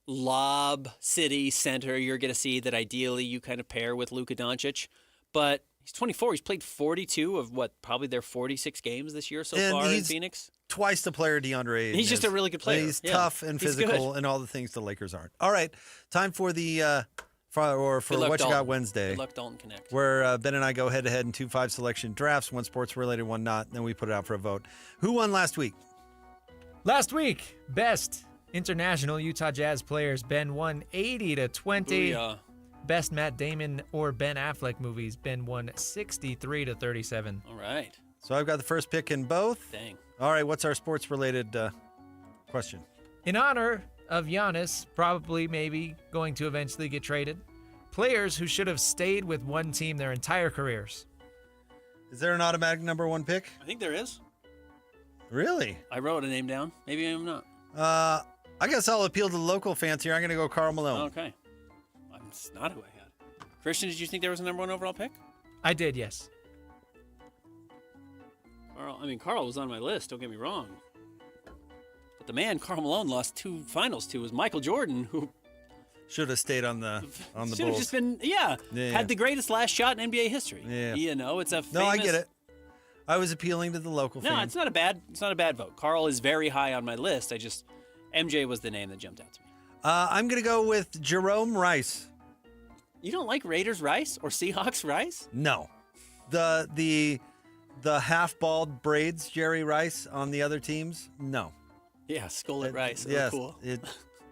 Speaker 6: lob city center you're going to see that ideally you kind of pair with Luka Doncic. But he's 24. He's played 42 of probably their 46 games this year so far in Phoenix.
Speaker 12: Twice the player DeAndre Ayton
Speaker 6: He's just a really good player.
Speaker 12: He's tough and physical and all the things the Lakers aren't. All right, time for the for what you
Speaker 6: Dalton.
Speaker 12: got Wednesday.
Speaker 6: Good luck, Dalton Connect.
Speaker 12: Where Ben and I go head-to-head in 2 5-selection drafts, one sports-related, one not. Then we put it out for a vote. Who won last week?
Speaker 4: Last week, best international Utah Jazz players. Ben won 80-20.
Speaker 6: Booyah.
Speaker 4: Best Matt Damon or Ben Affleck movies. Ben won 63-37.
Speaker 6: All right.
Speaker 12: So I've got the first pick in both.
Speaker 6: Dang.
Speaker 12: All right, what's our sports-related question?
Speaker 4: In honor of Giannis, probably maybe going to eventually get traded, players who should have stayed with one team their entire careers.
Speaker 12: Is there an automatic number one pick?
Speaker 6: I think there is.
Speaker 12: Really?
Speaker 6: I wrote a name down. Maybe I'm not.
Speaker 12: I guess I'll appeal to the local fans here. I'm going to go Karl Malone.
Speaker 6: Okay. That's not who I had. Christian, did you think there was a number one overall pick?
Speaker 4: I did, yes.
Speaker 6: Karl was on my list, don't get me wrong. But the man Karl Malone lost 2 finals to was Michael Jordan, who
Speaker 12: should have stayed on the Bulls.
Speaker 6: Should have just been, had the greatest last shot in NBA history.
Speaker 12: Yeah.
Speaker 6: It's a famous...
Speaker 12: No, I get it. I was appealing to the local fans.
Speaker 6: No, it's not a bad vote. Karl is very high on my list. MJ was the name that jumped out to me.
Speaker 12: I'm going to go with Jerome Rice.
Speaker 6: You don't like Raiders Rice or Seahawks Rice?
Speaker 12: No. The half-bald braids, Jerry Rice, on the other teams? No.
Speaker 6: Yeah, Skullet Rice.
Speaker 12: Yes.
Speaker 6: Cool.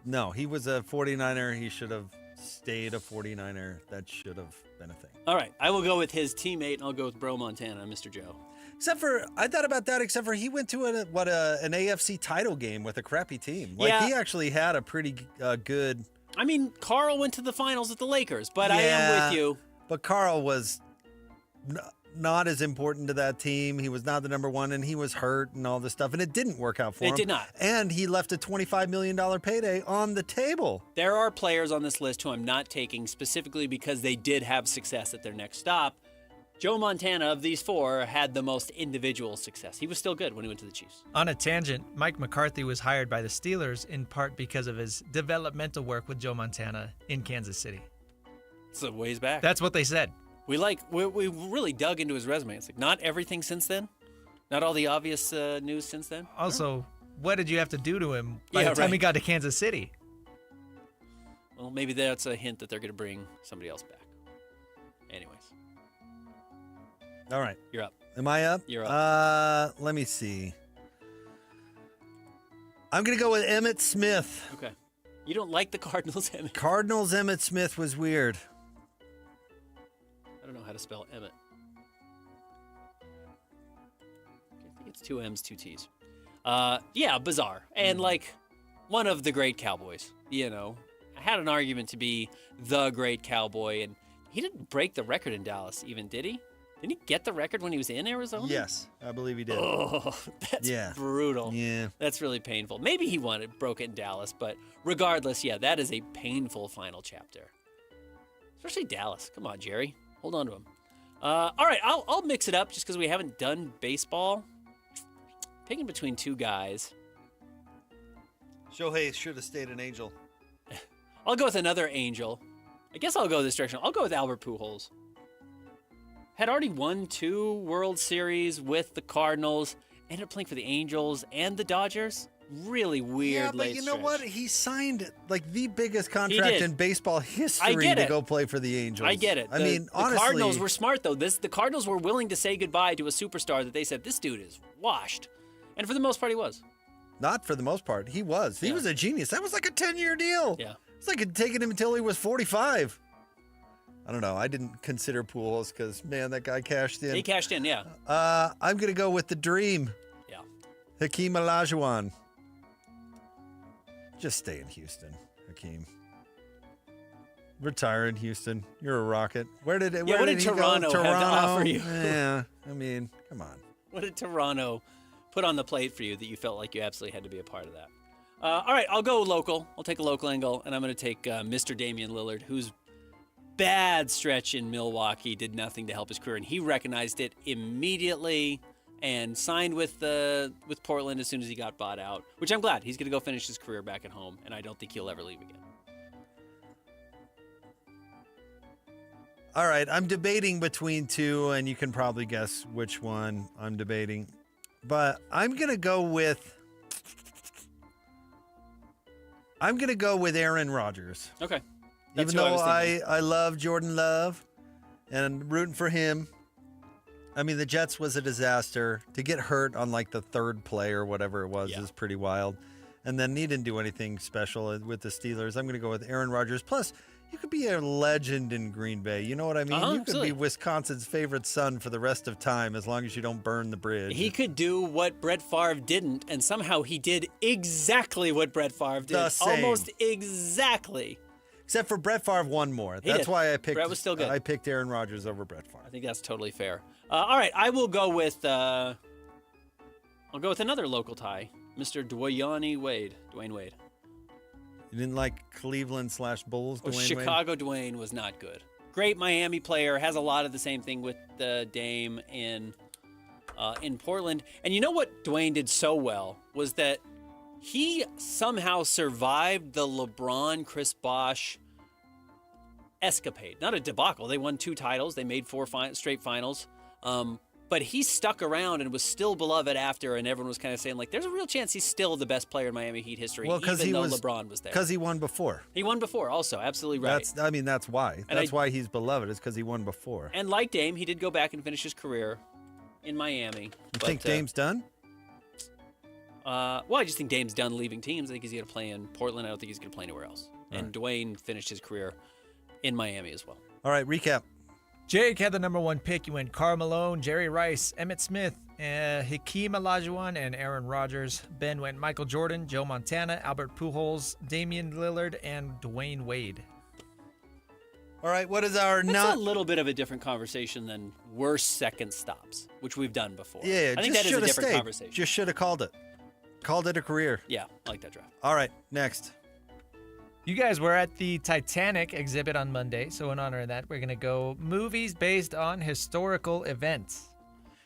Speaker 12: No, he was a 49er. He should have stayed a 49er. That should have been a thing.
Speaker 6: All right. I will go with his teammate, and I'll go with Bro Montana, Mr. Joe.
Speaker 12: I thought about that, except for he went to an AFC title game with a crappy team. He actually had a pretty good...
Speaker 6: Karl went to the finals with the Lakers, but I am with you.
Speaker 12: But Karl was not as important to that team. He was not the number one, and he was hurt and all this stuff, and it didn't work out for him.
Speaker 6: It did not.
Speaker 12: And he left a $25 million payday on the table.
Speaker 6: There are players on this list who I'm not taking specifically because they did have success at their next stop. Joe Montana, of these 4, had the most individual success. He was still good when he went to the Chiefs.
Speaker 4: On a tangent, Mike McCarthy was hired by the Steelers in part because of his developmental work with Joe Montana in Kansas City.
Speaker 6: It's a ways back.
Speaker 4: That's what they said.
Speaker 6: We really dug into his resume. It's not everything since then. Not all the obvious news since then.
Speaker 4: Also, what did you have to do to him by the time he got to Kansas City?
Speaker 6: Well, maybe that's a hint that they're going to bring somebody else back. Anyways.
Speaker 12: All right.
Speaker 6: You're up.
Speaker 12: Am I up?
Speaker 6: You're up.
Speaker 12: Let me see. I'm going to go with Emmitt Smith.
Speaker 6: Okay. You don't like the Cardinals, Emmitt?
Speaker 12: Cardinals Emmitt Smith was weird.
Speaker 6: I don't know how to spell Emmitt. I think it's 2 M's, 2 T's. Bizarre. And one of the great Cowboys, I had an argument to be the great Cowboy, and he didn't break the record in Dallas even, did he? Didn't he get the record when he was in Arizona?
Speaker 12: Yes, I believe he did.
Speaker 6: Oh, that's brutal.
Speaker 12: Yeah.
Speaker 6: That's really painful. Maybe he broke it in Dallas, but regardless, that is a painful final chapter. Especially Dallas. Come on, Jerry. Hold on to him. All right, I'll mix it up just because we haven't done baseball. Picking between 2 guys.
Speaker 12: Shohei should have stayed an Angel.
Speaker 6: I'll go with another Angel. I guess I'll go this direction. I'll go with Albert Pujols. Had already won 2 World Series with the Cardinals. Ended up playing for the Angels and the Dodgers. Really weird.
Speaker 12: Yeah, but you know
Speaker 6: stretch.
Speaker 12: what? He signed like the biggest contract in baseball history to go play for the Angels.
Speaker 6: I get it.
Speaker 12: I mean, honestly,
Speaker 6: the Cardinals were smart though. The Cardinals were willing to say goodbye to a superstar that they said this dude is washed, and for the most part, he was.
Speaker 12: Not for the most part. He was. He was a genius. That was like a 10-year deal.
Speaker 6: Yeah.
Speaker 12: It's like taking him until he was 45. I don't know. I didn't consider Pujols because, man, that guy cashed in.
Speaker 6: He cashed in, yeah.
Speaker 12: I'm going to go with the dream.
Speaker 6: Yeah.
Speaker 12: Hakeem Olajuwon. Just stay in Houston, Hakeem. Retire in Houston. You're a Rocket. What did
Speaker 6: Toronto have to offer you?
Speaker 12: Yeah. I mean, come on.
Speaker 6: What did Toronto put on the plate for you that you felt like you absolutely had to be a part of that? All right, I'll go local. I'll take a local angle, and I'm going to take Mr. Damian Lillard, whose bad stretch in Milwaukee did nothing to help his career, and he recognized it immediately and signed with Portland as soon as he got bought out, which I'm glad. He's going to go finish his career back at home, and I don't think he'll ever leave again.
Speaker 12: All right, I'm debating between 2, and you can probably guess which one I'm debating. But I'm going to go with Aaron Rodgers.
Speaker 6: Okay.
Speaker 12: Even though I love Jordan Love and rooting for him. I mean, the Jets was a disaster. To get hurt on like the 3rd play or whatever it was is pretty wild. And then he didn't do anything special with the Steelers. I'm going to go with Aaron Rodgers. Plus, you could be a legend in Green Bay. You know what I mean? You could be Wisconsin's favorite son for the rest of time as long as you don't burn the bridge.
Speaker 6: He could do what Brett Favre didn't, and somehow he did exactly what Brett Favre did.
Speaker 12: The same.
Speaker 6: Almost exactly.
Speaker 12: Except for Brett Favre won more.
Speaker 6: He
Speaker 12: That's
Speaker 6: did.
Speaker 12: why I picked.
Speaker 6: Brett was still good.
Speaker 12: I picked Aaron Rodgers over Brett Favre.
Speaker 6: I think that's totally fair. All right, I will go with. I'll go with another local tie, Mr. Dwayne Wade.
Speaker 12: You didn't like Cleveland/Bulls? Dwayne Wade?
Speaker 6: Chicago Dwayne was not good. Great Miami player, has a lot of the same thing with the Dame in Portland. And you know what Dwayne did so well was that he somehow survived the LeBron, Chris Bosh escapade. Not a debacle. They won 2 titles. They made 4 straight finals. But he stuck around and was still beloved after, and everyone was kind of saying, like, there's a real chance he's still the best player in Miami Heat history, even though LeBron was there.
Speaker 12: Because he won before.
Speaker 6: He won before also. Absolutely right.
Speaker 12: That's why. That's why he's beloved, is because he won before.
Speaker 6: And like Dame, he did go back and finish his career in Miami.
Speaker 12: You think Dame's done?
Speaker 6: Well, I just think Dame's done leaving teams. I think he's going to play in Portland. I don't think he's going to play anywhere else. And Dwayne finished his career in Miami as well.
Speaker 12: All right, recap.
Speaker 4: Jake had the number 1 pick. You went Karl Malone, Jerry Rice, Emmitt Smith, Hakeem Olajuwon, and Aaron Rodgers. Ben went Michael Jordan, Joe Montana, Albert Pujols, Damian Lillard, and Dwayne Wade.
Speaker 12: All right, what is our
Speaker 6: That's a little bit of a different conversation than worst second stops, which we've done before.
Speaker 12: Yeah,
Speaker 6: I think that is a different conversation.
Speaker 12: Just should have called it. Called it a career.
Speaker 6: Yeah, I like that draft.
Speaker 12: All right, next.
Speaker 4: You guys were at the Titanic exhibit on Monday, so in honor of that, we're going to go movies based on historical events.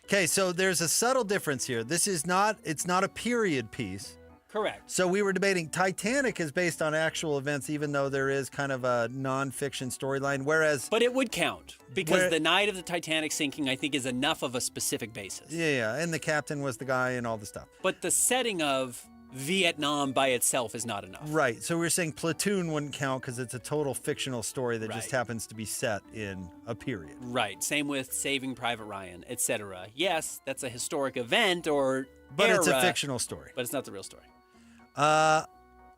Speaker 12: Okay, so there's a subtle difference here. It's not a period piece.
Speaker 6: Correct.
Speaker 12: So we were debating Titanic is based on actual events, even though there is kind of a nonfiction storyline, whereas...
Speaker 6: But it would count, because the night of the Titanic sinking, I think, is enough of a specific basis.
Speaker 12: Yeah, and the captain was the guy and all the stuff.
Speaker 6: But the setting of Vietnam by itself is not enough.
Speaker 12: Right. So we were saying Platoon wouldn't count because it's a total fictional story that just happens to be set in a period.
Speaker 6: Right. Same with Saving Private Ryan, etc. Yes, that's a historic event
Speaker 12: But it's a fictional story.
Speaker 6: But it's not the real story.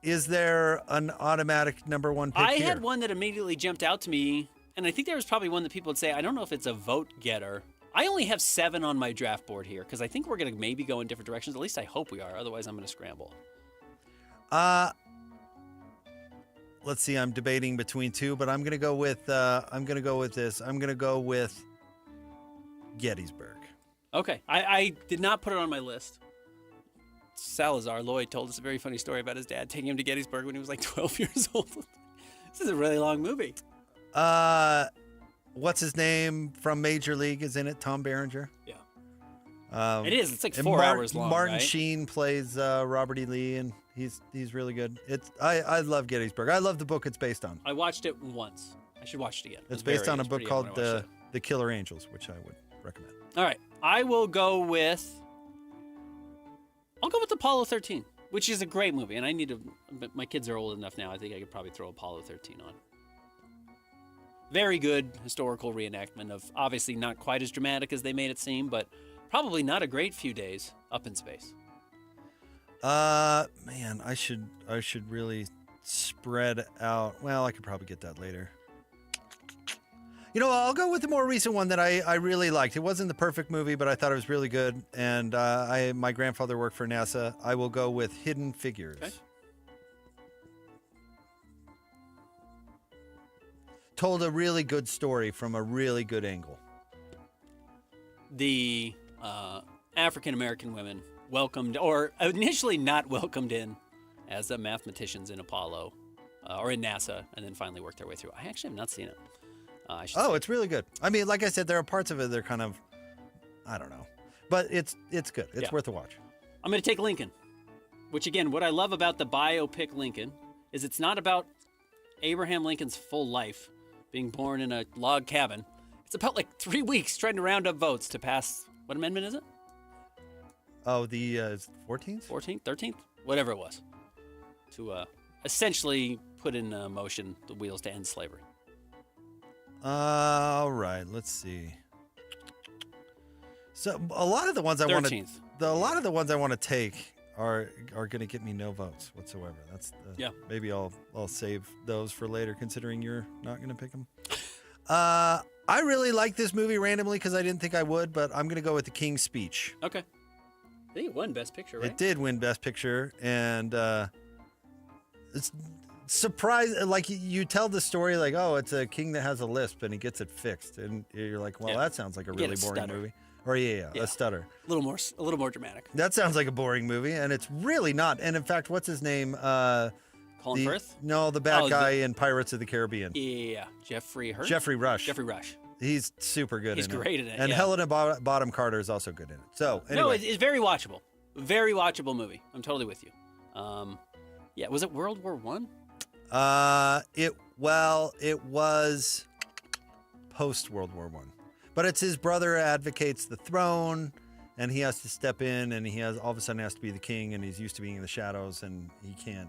Speaker 12: Is there an automatic number 1 pick
Speaker 6: I
Speaker 12: here?
Speaker 6: had one that immediately jumped out to me, and I think there was probably one that people would say, I don't know if it's a vote getter. I only have 7 on my draft board here because I think we're going to maybe go in different directions. At least I hope we are. Otherwise, I'm going to scramble.
Speaker 12: Let's see. I'm debating between 2, but I'm going to go with this. I'm going to go with Gettysburg.
Speaker 6: Okay. I did not put it on my list. Salazar Lloyd told us a very funny story about his dad taking him to Gettysburg when he was like 12 years old. This is a really long movie.
Speaker 12: What's his name from Major League is in it? Tom Berenger?
Speaker 6: Yeah. It is. It's like 4 hours long,
Speaker 12: Martin
Speaker 6: right?
Speaker 12: Sheen plays Robert E. Lee, and he's really good. I love Gettysburg. I love the book it's based on.
Speaker 6: I watched it once. I should watch it again.
Speaker 12: It's based on a book called The Killer Angels, which I would recommend.
Speaker 6: All right. I will go with Apollo 13, which is a great movie. And but my kids are old enough now. I think I could probably throw Apollo 13 on. Very good historical reenactment of, obviously not quite as dramatic as they made it seem, but probably not a great few days up in space.
Speaker 12: Man, I should really spread out. Well, I could probably get that later. You know, I'll go with the more recent one that I really liked. It wasn't the perfect movie, but I thought it was really good. And my grandfather worked for NASA. I will go with Hidden Figures. Okay. Told a really good story from a really good angle.
Speaker 6: The African American women welcomed, or initially not welcomed in as mathematicians in Apollo or in NASA, and then finally worked their way through. I actually have not seen it.
Speaker 12: It's really good. I mean, like I said, there are parts of it that are kind of, I don't know. But it's good. It's worth a watch.
Speaker 6: I'm going to take Lincoln, which, again, what I love about the biopic Lincoln is it's not about Abraham Lincoln's full life, being born in a log cabin. It's about 3 weeks trying to round up votes to pass, what amendment is it?
Speaker 12: Oh, the 14th?
Speaker 6: 14th, 13th, whatever it was, to essentially put in motion the wheels to end slavery.
Speaker 12: All right, let's see. So a lot of the ones I want to take are going to get me no votes whatsoever. That's maybe I'll save those for later, considering you're not going to pick them. I really like this movie randomly because I didn't think I would, but I'm going to go with The King's Speech.
Speaker 6: Okay. I think it won Best Picture, right?
Speaker 12: It did win Best Picture, and it's surprising. Like, you tell the story like, oh, it's a king that has a lisp and he gets it fixed, and you're like, well, that sounds like a really boring movie. Or a stutter.
Speaker 6: A little more dramatic.
Speaker 12: That sounds like a boring movie, and it's really not. And in fact, what's his name?
Speaker 6: Colin Firth?
Speaker 12: No, the bad guy in Pirates of the Caribbean.
Speaker 6: Yeah, Jeffrey Rush.
Speaker 12: Jeffrey Rush. He's super good in it.
Speaker 6: He's great in it.
Speaker 12: And Helena Bonham Carter is also good in it. So, anyway.
Speaker 6: No, it's very watchable. Very watchable movie. I'm totally with you. Was it World War I?
Speaker 12: It was post World War I. But it's his brother advocates the throne, and he has to step in, and all of a sudden has to be the king, and he's used to being in the shadows, and he can't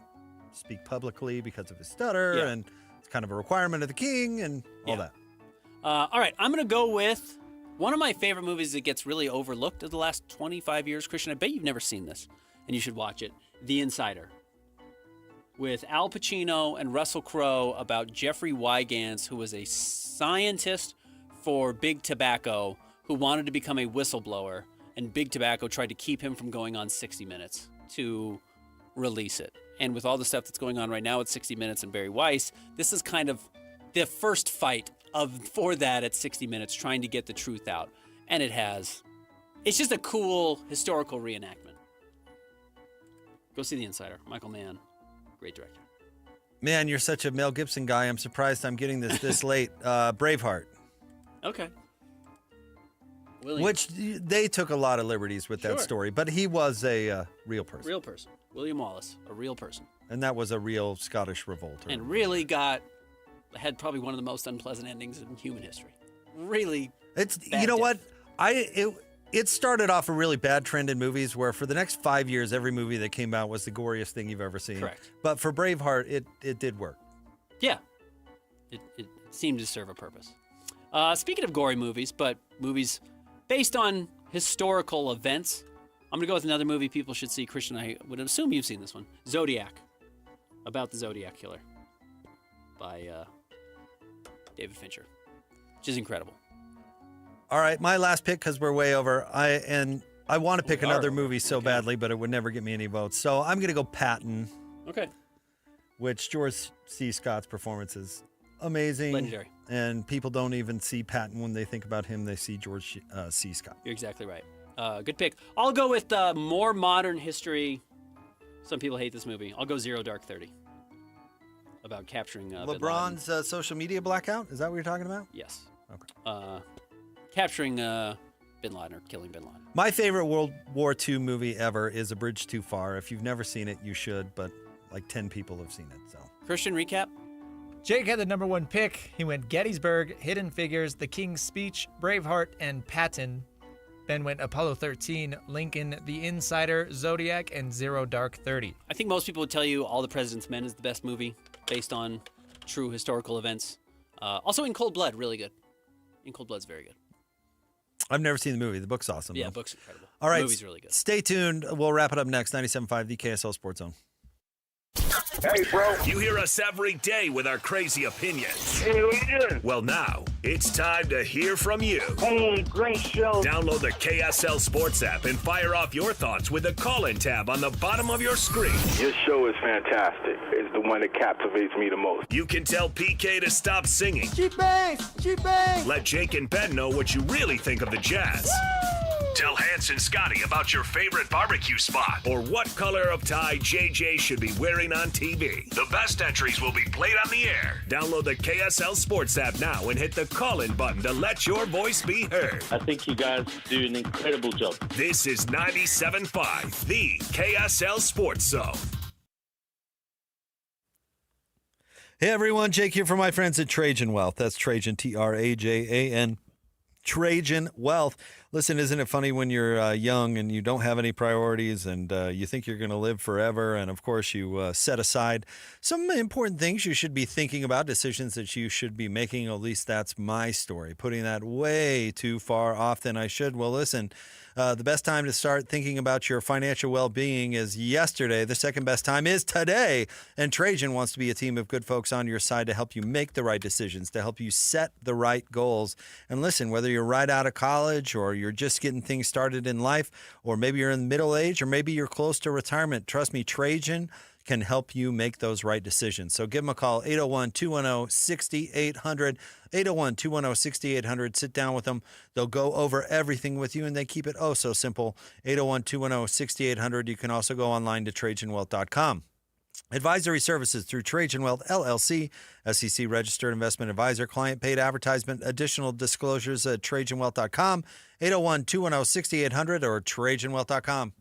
Speaker 12: speak publicly because of his stutter, and it's kind of a requirement of the king, and all that.
Speaker 6: All right, I'm going to go with one of my favorite movies that gets really overlooked of the last 25 years. Christian, I bet you've never seen this, and you should watch it. The Insider. With Al Pacino and Russell Crowe, about Jeffrey Wygant, who was a scientist for Big Tobacco, who wanted to become a whistleblower, and Big Tobacco tried to keep him from going on 60 Minutes to release it. And with all the stuff that's going on right now at 60 Minutes and Barry Weiss, this is kind of the first fight for that at 60 Minutes, trying to get the truth out. And it's just a cool historical reenactment. Go see The Insider. Michael Mann, great director.
Speaker 12: Man, you're such a Mel Gibson guy. I'm surprised I'm getting this late. Braveheart.
Speaker 6: Okay.
Speaker 12: Which they took a lot of liberties with that story, but he was a real person.
Speaker 6: Real person. William Wallace, a real person.
Speaker 12: And that was a real Scottish revolt.
Speaker 6: And really had probably one of the most unpleasant endings in human history. Really.
Speaker 12: What? It started off a really bad trend in movies where for the next 5 years, every movie that came out was the goriest thing you've ever seen.
Speaker 6: Correct.
Speaker 12: But for Braveheart, it did work.
Speaker 6: Yeah. It seemed to serve a purpose. Speaking of gory movies, but movies based on historical events, I'm going to go with another movie people should see. Christian, I would assume you've seen this one. Zodiac. About the Zodiac Killer. By David Fincher. Which is incredible.
Speaker 12: All right, my last pick, because we're way over. I want to pick another movie so badly, but it would never get me any votes. So I'm going to go Patton.
Speaker 6: Okay.
Speaker 12: Which George C. Scott's performance is amazing.
Speaker 6: Legendary.
Speaker 12: And people don't even see Patton when they think about him. They see George C. Scott.
Speaker 6: You're exactly right. Good pick. I'll go with more modern history. Some people hate this movie. I'll go Zero Dark 30. About capturing
Speaker 12: LeBron's social media blackout? Is that what you're talking about?
Speaker 6: Yes.
Speaker 12: Okay.
Speaker 6: Capturing Bin Laden or killing Bin Laden.
Speaker 12: My favorite World War II movie ever is A Bridge Too Far. If you've never seen it, you should, but like 10 people have seen it. So
Speaker 6: Christian, recap?
Speaker 4: Jake had the number 1 pick. He went Gettysburg, Hidden Figures, The King's Speech, Braveheart, and Patton. Ben went Apollo 13, Lincoln, The Insider, Zodiac, and Zero Dark 30.
Speaker 6: I think most people would tell you All the President's Men is the best movie based on true historical events. Also, In Cold Blood, really good. In Cold Blood's very good.
Speaker 12: I've never seen the movie. The book's awesome.
Speaker 6: Yeah,
Speaker 12: though.
Speaker 6: book's incredible.
Speaker 12: All right.
Speaker 6: The movie's really good.
Speaker 12: Stay tuned. We'll wrap it up next. 97.5, the KSL Sports Zone.
Speaker 2: Hey, bro. You hear us every day with our crazy opinions. Hey, what you doing? Well, now, it's time to hear from you.
Speaker 11: Hey, great show.
Speaker 2: Download the KSL Sports app and fire off your thoughts with the call-in tab on the bottom of your screen.
Speaker 13: Your show is fantastic. It's the one that captivates me the most.
Speaker 2: You can tell PK to stop singing.
Speaker 17: Cheap bangs! Cheap bangs!
Speaker 2: Let Jake and Ben know what you really think of the Jazz. Tell Hans and Scotty about your favorite barbecue spot or what color of tie JJ should be wearing on TV. The best entries will be played on the air. Download the KSL Sports app now and hit the call-in button to let your voice be heard.
Speaker 14: I think you guys do an incredible job.
Speaker 2: This is 97.5, the KSL Sports Zone.
Speaker 12: Hey, everyone. Jake here for my friends at Trajan Wealth. That's Trajan, Trajan. Trajan Wealth. Listen, isn't it funny when you're young and you don't have any priorities and you think you're going to live forever, and of course you set aside some important things you should be thinking about, decisions that you should be making. At least that's my story, putting that way too far off than I should. Well, listen, the best time to start thinking about your financial well-being is yesterday. The second best time is today. And Trajan wants to be a team of good folks on your side to help you make the right decisions, to help you set the right goals. And listen, whether you're right out of college or you're just getting things started in life, or maybe you're in middle age, or maybe you're close to retirement, trust me, Trajan can help you make those right decisions. So give them a call, 801-210-6800, 801-210-6800. Sit down with them. They'll go over everything with you, and they keep it oh so simple, 801-210-6800. You can also go online to TrajanWealth.com. Advisory services through Trajan Wealth, LLC, SEC registered investment advisor, client paid advertisement. Additional disclosures at TrajanWealth.com, 801-210-6800 or TrajanWealth.com.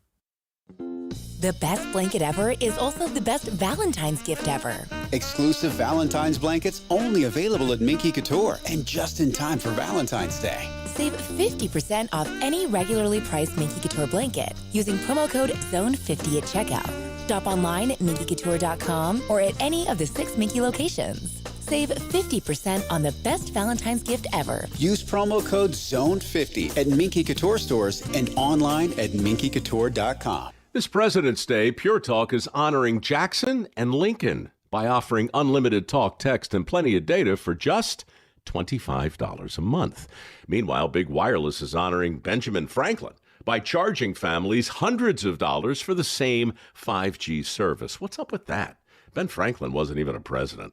Speaker 15: The best blanket ever is also the best Valentine's gift ever.
Speaker 22: Exclusive Valentine's blankets only available at Minky Couture and just in time for Valentine's Day.
Speaker 15: Save 50% off any regularly priced Minky Couture blanket using promo code ZONE50 at checkout. Shop online at minkycouture.com or at any of the 6 Minky locations. Save 50% on the best Valentine's gift ever.
Speaker 22: Use promo code ZONE50 at Minky Couture stores and online at minkycouture.com.
Speaker 9: This President's Day, Pure Talk is honoring Jackson and Lincoln by offering unlimited talk, text, and plenty of data for just $25 a month. Meanwhile, Big Wireless is honoring Benjamin Franklin by charging families hundreds of dollars for the same 5G service. What's up with that? Ben Franklin wasn't even a president.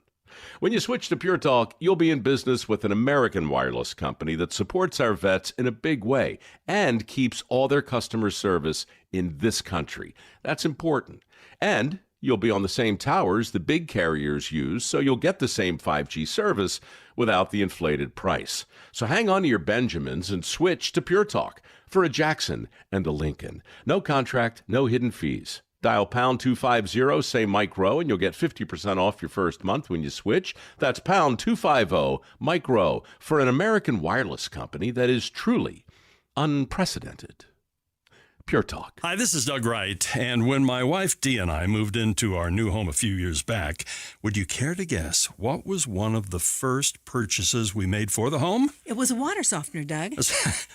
Speaker 9: When you switch to Pure Talk, you'll be in business with an American wireless company that supports our vets in a big way and keeps all their customer service in this country. That's important. And you'll be on the same towers the big carriers use, so you'll get the same 5G service without the inflated price. So hang on to your Benjamins and switch to Pure Talk for a Jackson and a Lincoln. No contract, no hidden fees. Dial pound 250, say Mike Rowe, and you'll get 50% off your first month when you switch. That's pound 250, Mike Rowe, for an American wireless company that is truly unprecedented. Pure Talk.
Speaker 25: Hi, this is Doug Wright, and when my wife Dee and I moved into our new home a few years back, would you care to guess what was one of the first purchases we made for the home?
Speaker 26: It was a water softener, Doug.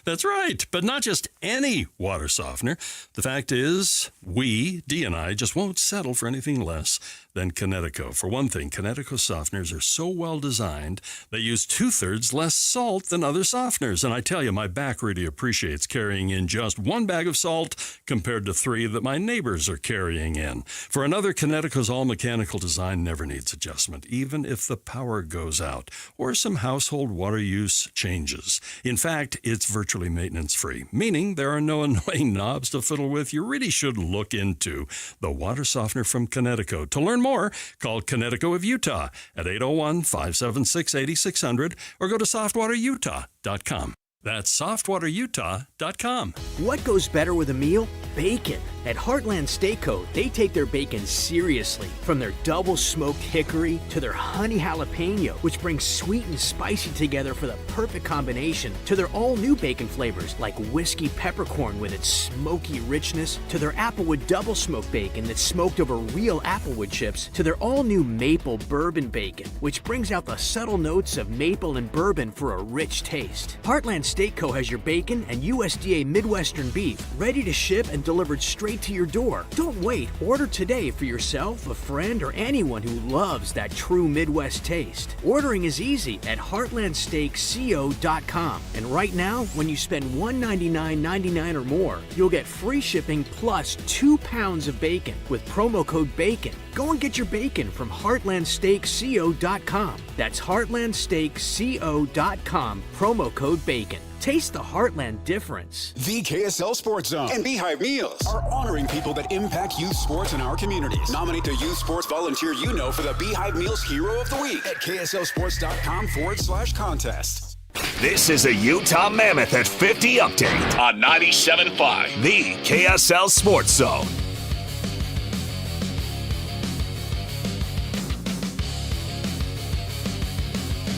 Speaker 25: That's right, but not just any water softener. The fact is, Dee and I, just won't settle for anything less than Connecticut. For one thing, Connecticut softeners are so well designed, they use 2/3 less salt than other softeners. And I tell you, my back really appreciates carrying in just 1 bag of salt compared to 3 that my neighbors are carrying in. For another, Connecticut's all-mechanical design never needs adjustment, even if the power goes out or some household water use changes. In fact, it's virtually maintenance-free, meaning there are no annoying knobs to fiddle with. You really should look into the water softener from Connecticut. To learn more, call Connecticut of Utah at 801-576-8600 or go to softwaterutah.com. That's softwaterutah.com.
Speaker 7: What goes better with a meal? Bacon. At Heartland Steakco, they take their bacon seriously. From their double smoked hickory to their honey jalapeno, which brings sweet and spicy together for the perfect combination, to their all new bacon flavors like whiskey peppercorn with its smoky richness, to their applewood double smoked bacon that's smoked over real applewood chips, to their all new maple bourbon bacon, which brings out the subtle notes of maple and bourbon for a rich taste. Heartland Steakco has your bacon and USDA Midwestern beef ready to ship and delivered straight to your door. Don't wait. Order today for yourself, a friend, or anyone who loves that true Midwest taste. Ordering is easy at heartlandsteakco.com. And right now, when you spend $199.99 or more, you'll get free shipping plus 2 pounds of bacon with promo code BACON. Go and get your bacon from heartlandsteakco.com. That's heartlandsteakco.com, promo code BACON. Taste the Heartland difference.
Speaker 22: The KSL Sports Zone and Beehive Meals are honoring people that impact youth sports in our communities. Nominate the youth sports volunteer you know for the Beehive Meals Hero of the Week at kslsports.com/contest.
Speaker 2: This is a Utah Mammoth at 50 update on 97.5, the KSL Sports Zone.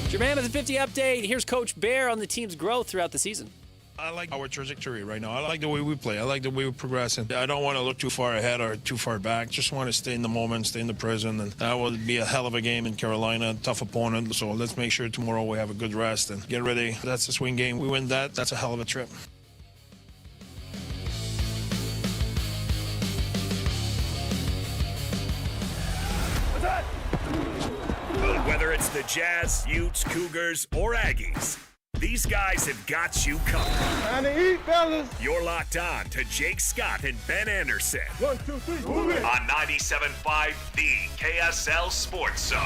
Speaker 6: Your Mammoth 50 update. Here's Coach Bear on the team's growth throughout the season.
Speaker 8: I like our trajectory right now. I like the way we play. I like the way we're progressing. I don't want to look too far ahead or too far back. Just want to stay in the moment, stay in the present. And that will be a hell of a game in Carolina, tough opponent. So let's make sure tomorrow we have a good rest and get ready. That's a swing game. We win that. That's a hell of a trip.
Speaker 2: Whether it's the Jazz, Utes, Cougars, or Aggies, these guys have got you covered.
Speaker 17: Time to eat, fellas.
Speaker 2: You're locked on to Jake Scott and Ben Anderson.
Speaker 17: 1, 2, 3, move it.
Speaker 2: On 97.5, the KSL Sports Zone.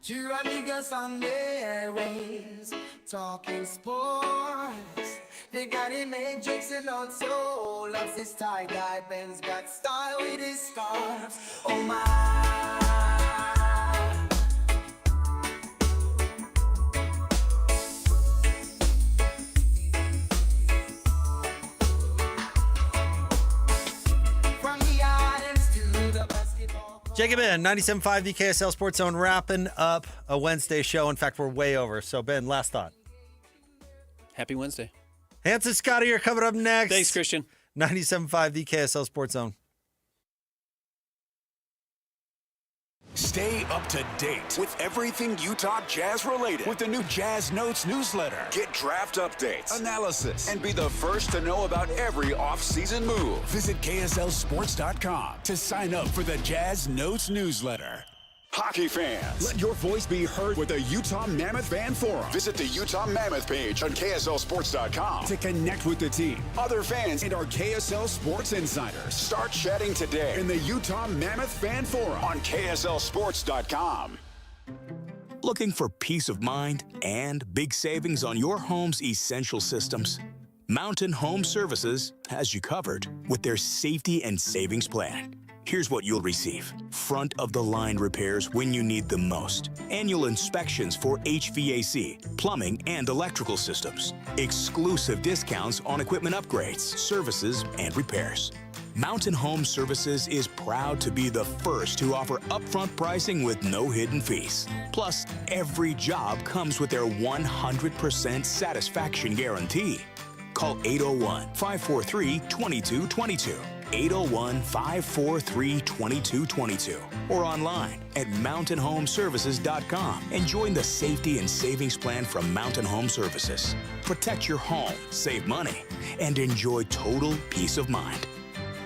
Speaker 17: Two amigos on the airwaves, talking sports. They got it made, Jake's and also loves his tie-dye. Ben's got style with his scarves. Oh my. From the islands to the basketball.
Speaker 12: Jacob in 97.5, the KSL Sports Zone, wrapping up a Wednesday show. In fact, we're way over. So, Ben, last thought.
Speaker 6: Happy Wednesday.
Speaker 12: Hans and Scotty are coming up next.
Speaker 6: Thanks, Christian.
Speaker 12: 97.5, the KSL Sports Zone.
Speaker 22: Stay up to date with everything Utah Jazz related with the new Jazz Notes newsletter. Get draft updates, analysis, and be the first to know about every off-season move. Visit KSLSports.com to sign up for the Jazz Notes newsletter. Hockey fans, let your voice be heard with the Utah Mammoth Fan Forum. Visit the Utah Mammoth page on KSLSports.com to connect with the team, other fans, and our KSL Sports insiders. Start chatting today in the Utah Mammoth Fan Forum on KSLSports.com.
Speaker 10: Looking for peace of mind and big savings on your home's essential systems? Mountain Home Services has you covered with their safety and savings plan. Here's what you'll receive. Front-of-the-line repairs when you need them most. Annual inspections for HVAC, plumbing, and electrical systems. Exclusive discounts on equipment upgrades, services, and repairs. Mountain Home Services is proud to be the first to offer upfront pricing with no hidden fees. Plus, every job comes with their 100% satisfaction guarantee. Call 801-543-2222. 801-543-2222 or online at mountainhomeservices.com and join the safety and savings plan from Mountain Home Services. Protect your home, save money, and enjoy total peace of mind.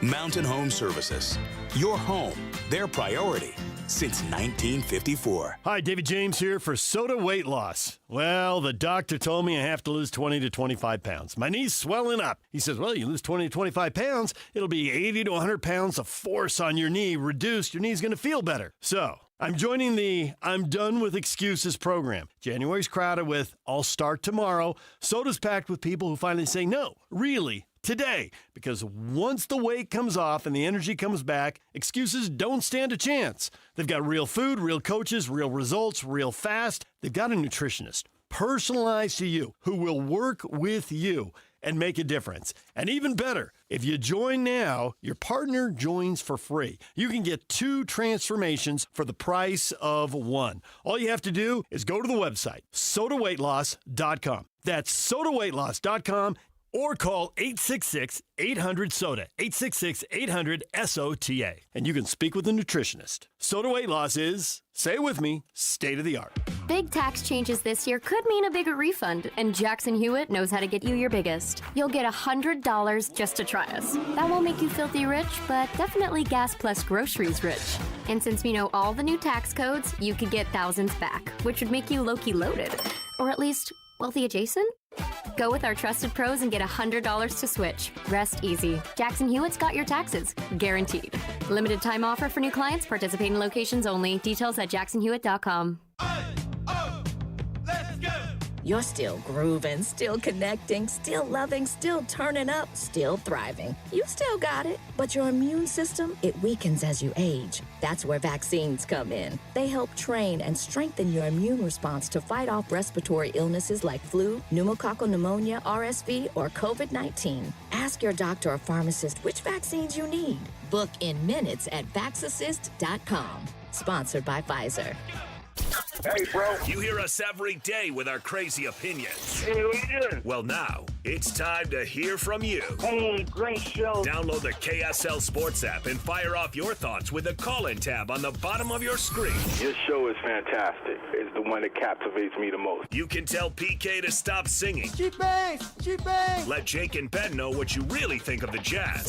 Speaker 10: Mountain Home Services. Your home, their priority since 1954.
Speaker 20: Hi, David James here for Soda Weight Loss. Well, the doctor told me I have to lose 20 to 25 pounds. My knee's swelling up. He says, well, you lose 20 to 25 pounds, it'll be 80 to 100 pounds of force on your knee reduced. Your knee's going to feel better. So I'm joining the I'm Done With Excuses program. January's crowded with I'll start tomorrow. Soda's packed with people who finally say, no, really, today, because once the weight comes off and the energy comes back, excuses don't stand a chance. They've got real food, real coaches, real results, real fast. They've got a nutritionist, personalized to you, who will work with you and make a difference. And even better, if you join now, your partner joins for free. You can get 2 transformations for the price of 1. All you have to do is go to the website, sodaweightloss.com. That's sodaweightloss.com, or call 866-800-SODA, 866-800-SOTA, and you can speak with a nutritionist. Soda Weight Loss is, say it with me, state of the art.
Speaker 1: Big tax changes this year could mean a bigger refund, and Jackson Hewitt knows how to get you your biggest. You'll get $100 just to try us. That won't make you filthy rich, but definitely gas plus groceries rich. And since we know all the new tax codes, you could get thousands back, which would make you low-key loaded. Or at least wealthy adjacent? Go with our trusted pros and get $100 to switch. Rest easy. Jackson Hewitt's got your taxes. Guaranteed. Limited time offer for new clients. Participating locations only. Details at jacksonhewitt.com.
Speaker 11: You're still grooving, still connecting, still loving, still turning up, still thriving. You still got it, but your immune system, it weakens as you age. That's where vaccines come in. They help train and strengthen your immune response to fight off respiratory illnesses like flu, pneumococcal pneumonia, RSV, or COVID-19. Ask your doctor or pharmacist which vaccines you need. Book in minutes at vaxassist.com. Sponsored by Pfizer.
Speaker 2: Hey, bro. You hear us every day with our crazy opinions.
Speaker 14: Hey, what you doing?
Speaker 2: Well, now, it's time to hear from you.
Speaker 14: Hey, great show.
Speaker 2: Download the KSL Sports app and fire off your thoughts with the call-in tab on the bottom of your screen.
Speaker 13: Your show is fantastic. It's the one that captivates me the most.
Speaker 2: You can tell PK to stop singing.
Speaker 17: Cheap bass!
Speaker 2: Let Jake and Ben know what you really think of the Jazz.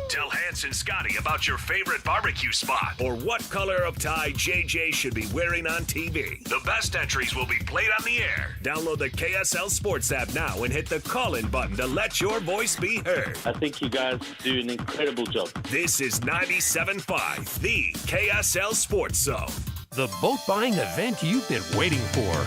Speaker 2: Tell Hans and Scotty about your favorite barbecue spot or what color of tie JJ should be wearing on TV. The best entries will be played on the air. Download the KSL Sports app now and hit the call-in button to let your voice be heard.
Speaker 14: I think you guys do an incredible job.
Speaker 2: This is 97.5, the KSL Sports Zone.
Speaker 18: The boat buying event you've been waiting for.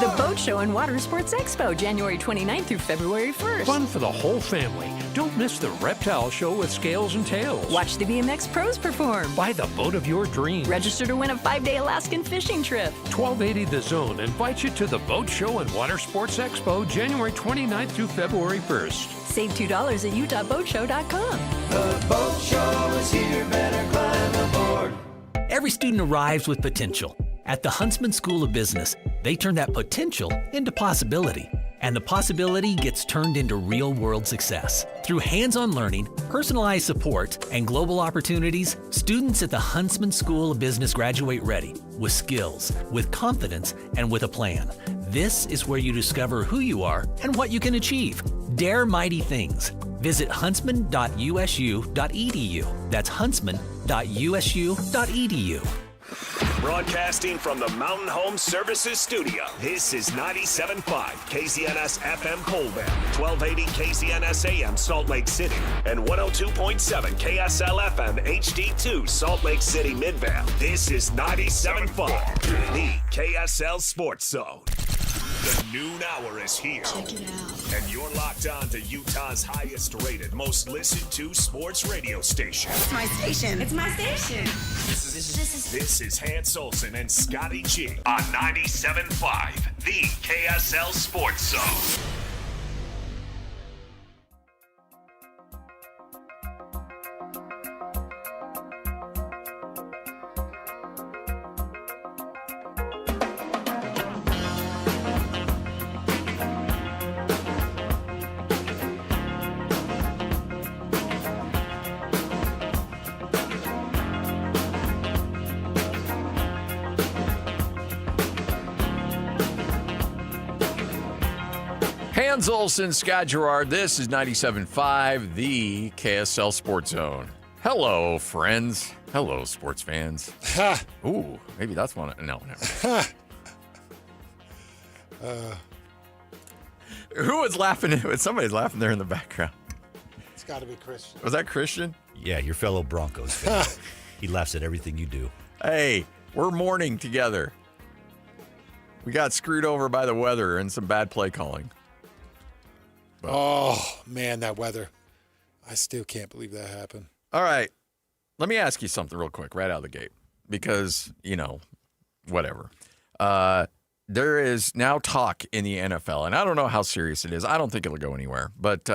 Speaker 19: The Boat Show and Water Sports Expo, January 29th through February 1st.
Speaker 18: Fun for the whole family. Don't miss the reptile show with scales and tails.
Speaker 19: Watch the BMX pros perform.
Speaker 18: Buy the boat of your dreams.
Speaker 19: Register to win a 5-day Alaskan fishing trip.
Speaker 18: 1280 The Zone invites you to the Boat Show and Water Sports Expo, January 29th through February 1st.
Speaker 19: Save $2 at utahboatshow.com.
Speaker 17: The boat show is here, better climb aboard.
Speaker 23: Every student arrives with potential. At the Huntsman School of Business, they turn that potential into possibility. And the possibility gets turned into real-world success. Through hands-on learning, personalized support, and global opportunities, students at the Huntsman School of Business graduate ready, with skills, with confidence, and with a plan. This is where you discover who you are and what you can achieve. Dare mighty things. Visit huntsman.usu.edu. That's huntsman.usu.edu.
Speaker 2: Broadcasting from the Mountain Home Services Studio, this is 97.5 KZNS FM Colbert, 1280 KZNS AM Salt Lake City, and 102.7 KSL FM HD2 Salt Lake City Midvale. This is 97.5, the KSL Sports Zone. The noon hour is here.
Speaker 26: Check it out.
Speaker 2: And you're locked on to Utah's highest rated, most listened to sports radio station.
Speaker 26: It's my station. It's my station.
Speaker 2: This is Hans Olsen and Scotty G on 97.5, the KSL Sports Zone.
Speaker 27: Hans Olsen, Scott Gerard. This is 97.5, the KSL Sports Zone. Hello, friends. Hello, sports fans.
Speaker 8: Ha!
Speaker 27: Ooh, maybe that's one. No, never. Who was laughing? Somebody's laughing there in the background.
Speaker 28: It's got to be Christian.
Speaker 27: Was that Christian?
Speaker 29: Yeah, your fellow Broncos fan. He laughs at everything you do.
Speaker 27: Hey, we're mourning together. We got screwed over by the weather and some bad play calling. But.
Speaker 28: Oh, man, that weather. I still can't believe that happened.
Speaker 27: All right. Let me ask you something real quick right out of the gate because, whatever. There is now talk in the NFL, and I don't know how serious it is. I don't think it'll go anywhere. But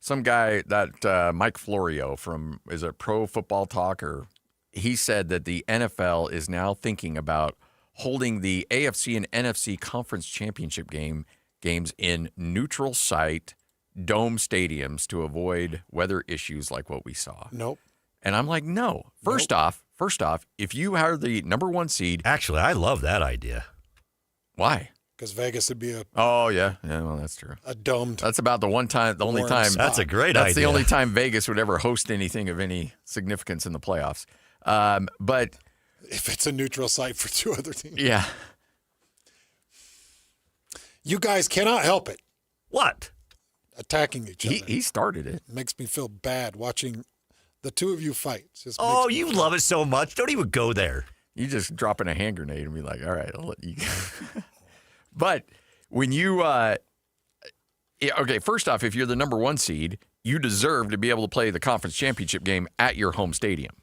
Speaker 27: some guy, that Mike Florio from, is it Pro Football Talk, or he said that the NFL is now thinking about holding the AFC and NFC Conference Championship games in neutral site dome stadiums to avoid weather issues like what we saw.
Speaker 28: Nope.
Speaker 27: And I'm like, no. First off, if you are the number one seed.
Speaker 29: Actually, I love that idea.
Speaker 27: Why?
Speaker 28: Because Vegas would be a.
Speaker 27: Oh, yeah. Yeah, well, that's true.
Speaker 28: A domed.
Speaker 27: That's about the only time.
Speaker 29: That's a great idea.
Speaker 27: That's the only time Vegas would ever host anything of any significance in the playoffs. But.
Speaker 28: If it's a neutral site for two other teams.
Speaker 27: Yeah.
Speaker 28: You guys cannot help it.
Speaker 29: What?
Speaker 28: Attacking each other.
Speaker 27: He started it.
Speaker 28: Makes me feel bad watching the two of you fight.
Speaker 29: Oh, you love it so much. Don't even go there.
Speaker 27: You just drop in a hand grenade and be like, all right, I'll let you go. But when you, okay, first off, if you're the number one seed, you deserve to be able to play the conference championship game at your home stadium.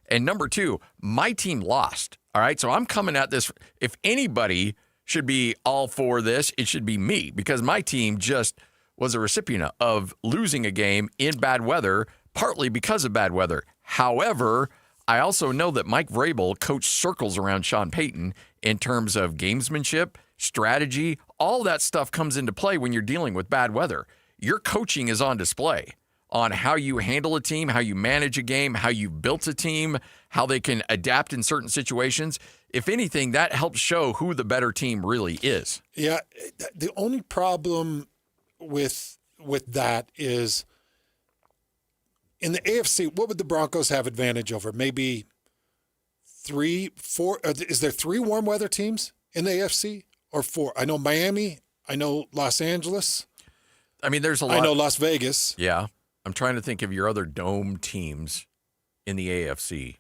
Speaker 27: And number two, my team lost. All right, so I'm coming at this. If anybody should be all for this, it should be me, because my team just was a recipient of losing a game in bad weather, partly because of bad weather. However, I also know that Mike Vrabel coached circles around Sean Payton in terms of gamesmanship, strategy. All that stuff comes into play when you're dealing with bad weather. Your coaching is on display on how you handle a team, how you manage a game, how you built a team, how they can adapt in certain situations. If anything, that helps show who the better team really is.
Speaker 28: Yeah, the only problem with that is in the AFC, what would the Broncos have advantage over? Maybe 3, 4. Is there 3 warm weather teams in the AFC or 4? I know Miami. I know Los Angeles.
Speaker 27: I mean, there's a lot.
Speaker 28: I know Las Vegas.
Speaker 27: Yeah. I'm trying to think of your other dome teams in the AFC.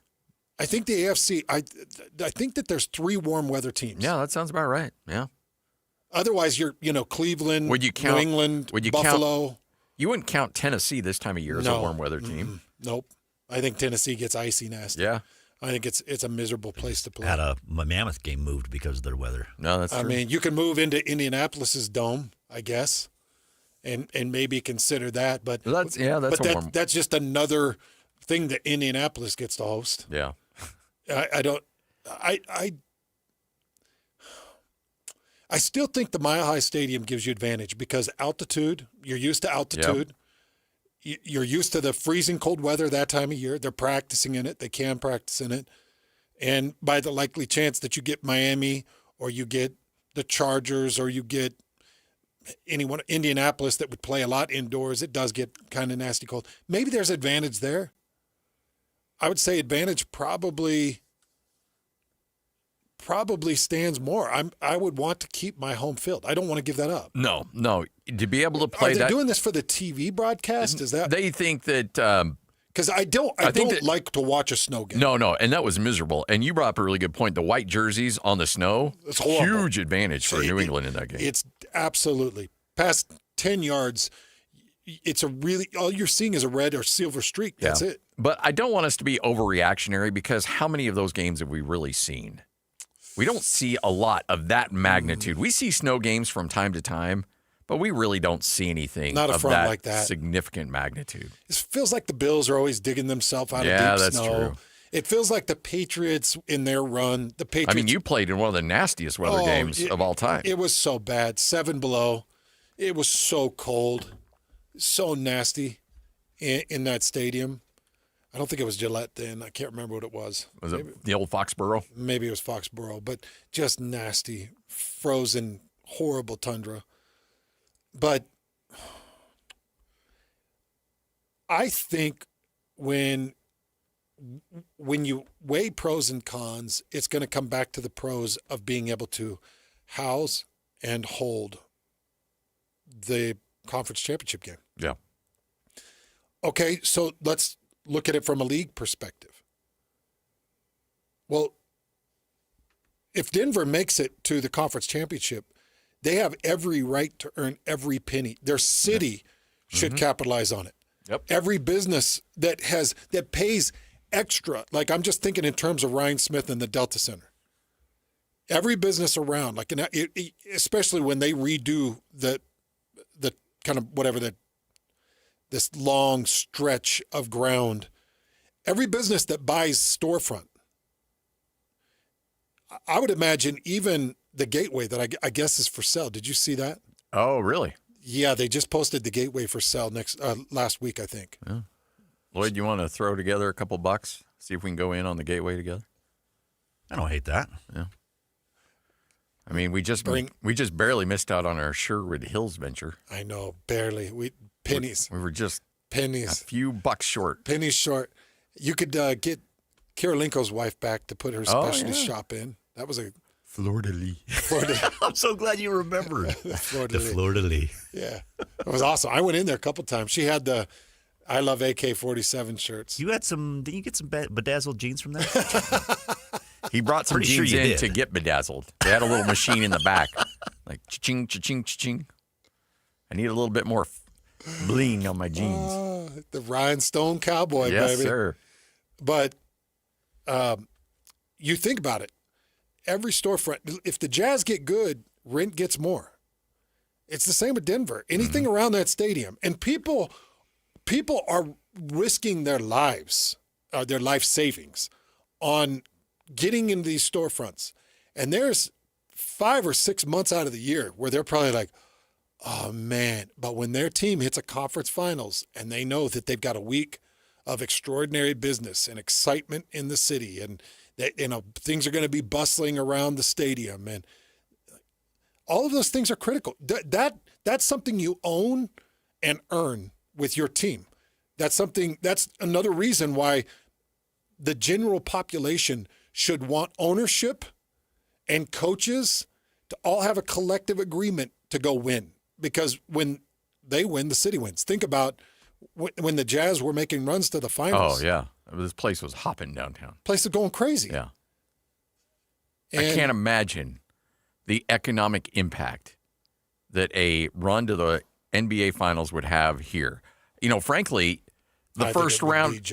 Speaker 28: I think the AFC, I think that there's 3 warm weather teams.
Speaker 27: Yeah, that sounds about right. Yeah.
Speaker 28: Otherwise, you're, Cleveland,
Speaker 27: would you count,
Speaker 28: New England,
Speaker 27: would you
Speaker 28: Buffalo.
Speaker 27: Count, you wouldn't count Tennessee this time of year as a warm weather team.
Speaker 28: Nope. I think Tennessee gets icy nasty.
Speaker 27: Yeah.
Speaker 28: I think it's a miserable place to play.
Speaker 29: Had a Mammoth game moved because of their weather.
Speaker 27: No, that's true.
Speaker 28: I mean, you can move into Indianapolis's dome, I guess, and maybe consider that. But that's just another thing that Indianapolis gets to host.
Speaker 27: Yeah.
Speaker 28: I still think the Mile High Stadium gives you advantage because altitude, you're used to altitude. Yep. You're used to the freezing cold weather that time of year. They're practicing in it. They can practice in it. And by the likely chance that you get Miami or you get the Chargers or you get anyone, Indianapolis that would play a lot indoors, it does get kind of nasty cold. Maybe there's advantage there. I would say advantage probably stands more. I would want to keep my home field. I don't want to give that up.
Speaker 27: No. To be able to play that.
Speaker 28: Are they doing this for the TV broadcast? Is that
Speaker 27: they think that?
Speaker 28: Because I don't like to watch a snow game.
Speaker 27: No, and that was miserable. And you brought up a really good point. The white jerseys on the snow,
Speaker 28: it's horrible.
Speaker 27: Huge advantage for New England in that game.
Speaker 28: It's absolutely past 10 yards. It's all you're seeing is a red or silver streak. That's it.
Speaker 27: But I don't want us to be overreactionary because how many of those games have we really seen? We don't see a lot of that magnitude. We see snow games from time to time, but we really don't see anything of that significant magnitude.
Speaker 28: It feels like the Bills are always digging themselves out of deep snow.
Speaker 27: Yeah, that's true.
Speaker 28: It feels like the Patriots in their run. The Patriots.
Speaker 27: I mean, you played in one of the nastiest weather games of all time.
Speaker 28: It was so bad. 7 below. It was so cold, so nasty in that stadium. I don't think it was Gillette then. I can't remember what it was.
Speaker 27: Was it the old Foxborough?
Speaker 28: Maybe it was Foxborough, but just nasty, frozen, horrible tundra. But I think when you weigh pros and cons, it's going to come back to the pros of being able to house and hold the conference championship game.
Speaker 27: Yeah.
Speaker 28: Okay, so let's look at it from a league perspective. Well, if Denver makes it to the conference championship, They have every right to earn every penny. Their city should capitalize on it.
Speaker 27: Yep.
Speaker 28: Every business that pays extra, like I'm just thinking in terms of Ryan Smith and the Delta Center. Every business around, like especially when they redo the kind of whatever this long stretch of ground, every business that buys storefront, I would imagine even the Gateway that I guess is for sale. Did you see that?
Speaker 27: Oh, really?
Speaker 28: Yeah, they just posted the Gateway for sale last week, I think.
Speaker 27: Yeah. Lloyd, you want to throw together a couple bucks? See if we can go in on the Gateway together?
Speaker 29: I don't hate that.
Speaker 27: Yeah. I mean, we just barely missed out on our Sherwood Hills venture.
Speaker 28: I know, barely. Pennies.
Speaker 27: We were just
Speaker 28: pennies.
Speaker 27: A few bucks short.
Speaker 28: Pennies short. You could get Karolinko's wife back to put her specialty shop in. That was a
Speaker 27: Fleur-de-lis.
Speaker 29: I'm so glad you remembered. The Fleur-de-lis.
Speaker 28: Yeah. It was awesome. I went in there a couple times. She had the I Love AK-47 shirts.
Speaker 29: You had some, didn't you get some bedazzled jeans from there?
Speaker 27: He brought some jeans in to get bedazzled. They had a little machine in the back. Like, cha-ching, cha-ching, cha-ching. I need a little bit more bling on my jeans.
Speaker 28: The rhinestone cowboy,
Speaker 27: yes,
Speaker 28: baby.
Speaker 27: Yes, sir.
Speaker 28: But you think about it. Every storefront, if the Jazz get good, rent gets more. It's the same with Denver. Anything around that stadium. And people are risking their lives, their life savings on getting into these storefronts. And there's 5 or 6 months out of the year where they're probably like, oh, man. But when their team hits a conference finals and they know that they've got a week of extraordinary business and excitement in the city and that, things are going to be bustling around the stadium and all of those things are critical. That's something you own and earn with your team. That's another reason why the general population should want ownership and coaches to all have a collective agreement to go win. Because when they win, the city wins. Think about when the Jazz were making runs to the finals.
Speaker 27: Oh, yeah. This place was hopping downtown.
Speaker 28: Place is going crazy.
Speaker 27: Yeah. I can't imagine the economic impact that a run to the NBA Finals would have here. Frankly, the first round of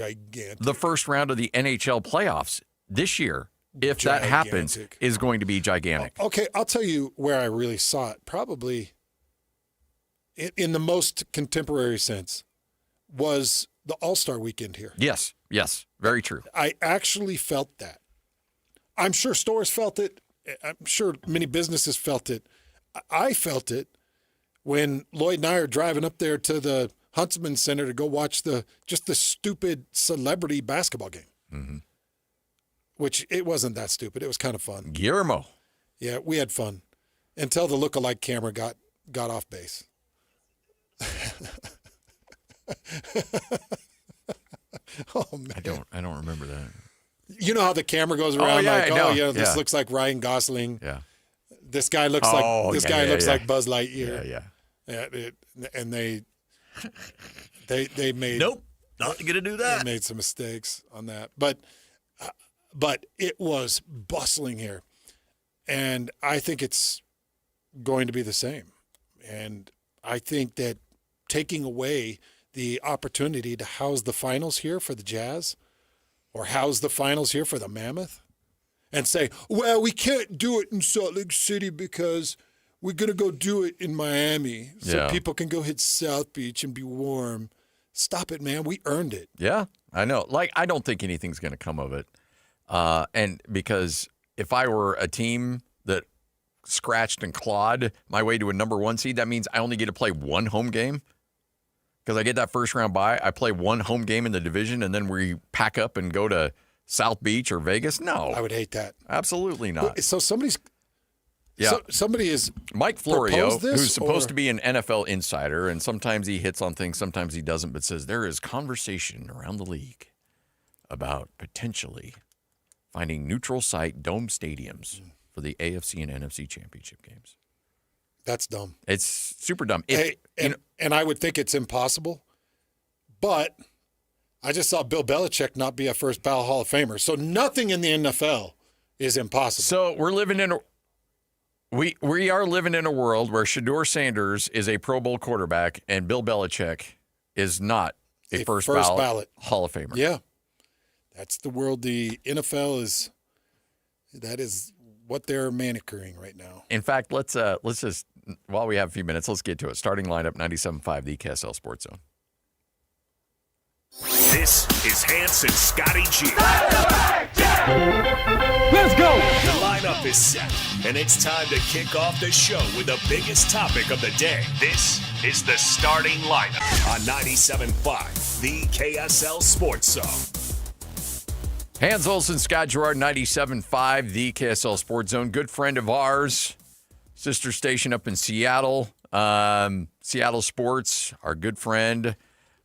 Speaker 27: the NHL playoffs this year, if that happens, is going to be gigantic.
Speaker 28: Okay, I'll tell you where I really saw it. Probably in the most contemporary sense was the All-Star weekend here.
Speaker 27: Yes, very true.
Speaker 28: I actually felt that. I'm sure stores felt it. I'm sure many businesses felt it. I felt it when Lloyd and I are driving up there to the Huntsman Center to go watch the stupid celebrity basketball game.
Speaker 27: Mm-hmm.
Speaker 28: Which it wasn't that stupid. It was kind of fun.
Speaker 27: Guillermo.
Speaker 28: Yeah, we had fun until the lookalike camera got off base. Oh man,
Speaker 27: I don't remember that.
Speaker 28: You know how the camera goes around this looks like Ryan Gosling.
Speaker 27: Yeah.
Speaker 28: This guy looks like Buzz Lightyear.
Speaker 27: Yeah.
Speaker 28: And they made
Speaker 29: nope, not gonna do that.
Speaker 28: They made some mistakes on that, but it was bustling here, and I think it's going to be the same. And I think that taking away the opportunity to house the finals here for the Jazz, or house the finals here for the Mammoth, and say, well, we can't do it in Salt Lake City because we're going to go do it in Miami so people can go hit South Beach and be warm. Stop it, man. We earned it.
Speaker 27: Yeah, I know. I don't think anything's going to come of it. And because if I were a team that scratched and clawed my way to a number 1 seed, that means I only get to play one home game. Because I get that first round bye, I play one home game in the division, and then we pack up and go to South Beach or Vegas. No,
Speaker 28: I would hate that.
Speaker 27: Absolutely not.
Speaker 28: So somebody is
Speaker 27: Mike Florio, who's supposed to be an NFL insider, and sometimes he hits on things, sometimes he doesn't, but says there is conversation around the league about potentially finding neutral site dome stadiums for the AFC and NFC championship games.
Speaker 28: That's dumb.
Speaker 27: It's super dumb.
Speaker 28: And I would think it's impossible, but I just saw Bill Belichick not be a first ballot Hall of Famer. So nothing in the NFL is impossible.
Speaker 27: So we're living in We are living in a world where Shedeur Sanders is a Pro Bowl quarterback and Bill Belichick is not a first ballot Hall of Famer.
Speaker 28: Yeah. That's the world the NFL is. That is what they're manicuring right now.
Speaker 27: In fact, let's just, while we have a few minutes, let's get to it. Starting lineup, 97.5, the KSL Sports Zone.
Speaker 2: This is Hans and Scotty G.
Speaker 17: Let's go!
Speaker 2: The lineup is set, and it's time to kick off the show with the biggest topic of the day. This is the starting lineup on 97.5, the KSL Sports Zone.
Speaker 27: Hans Olsen, Scott Gerard, 97.5, the KSL Sports Zone. Good friend of ours, sister station up in Seattle. Seattle Sports, our good friend,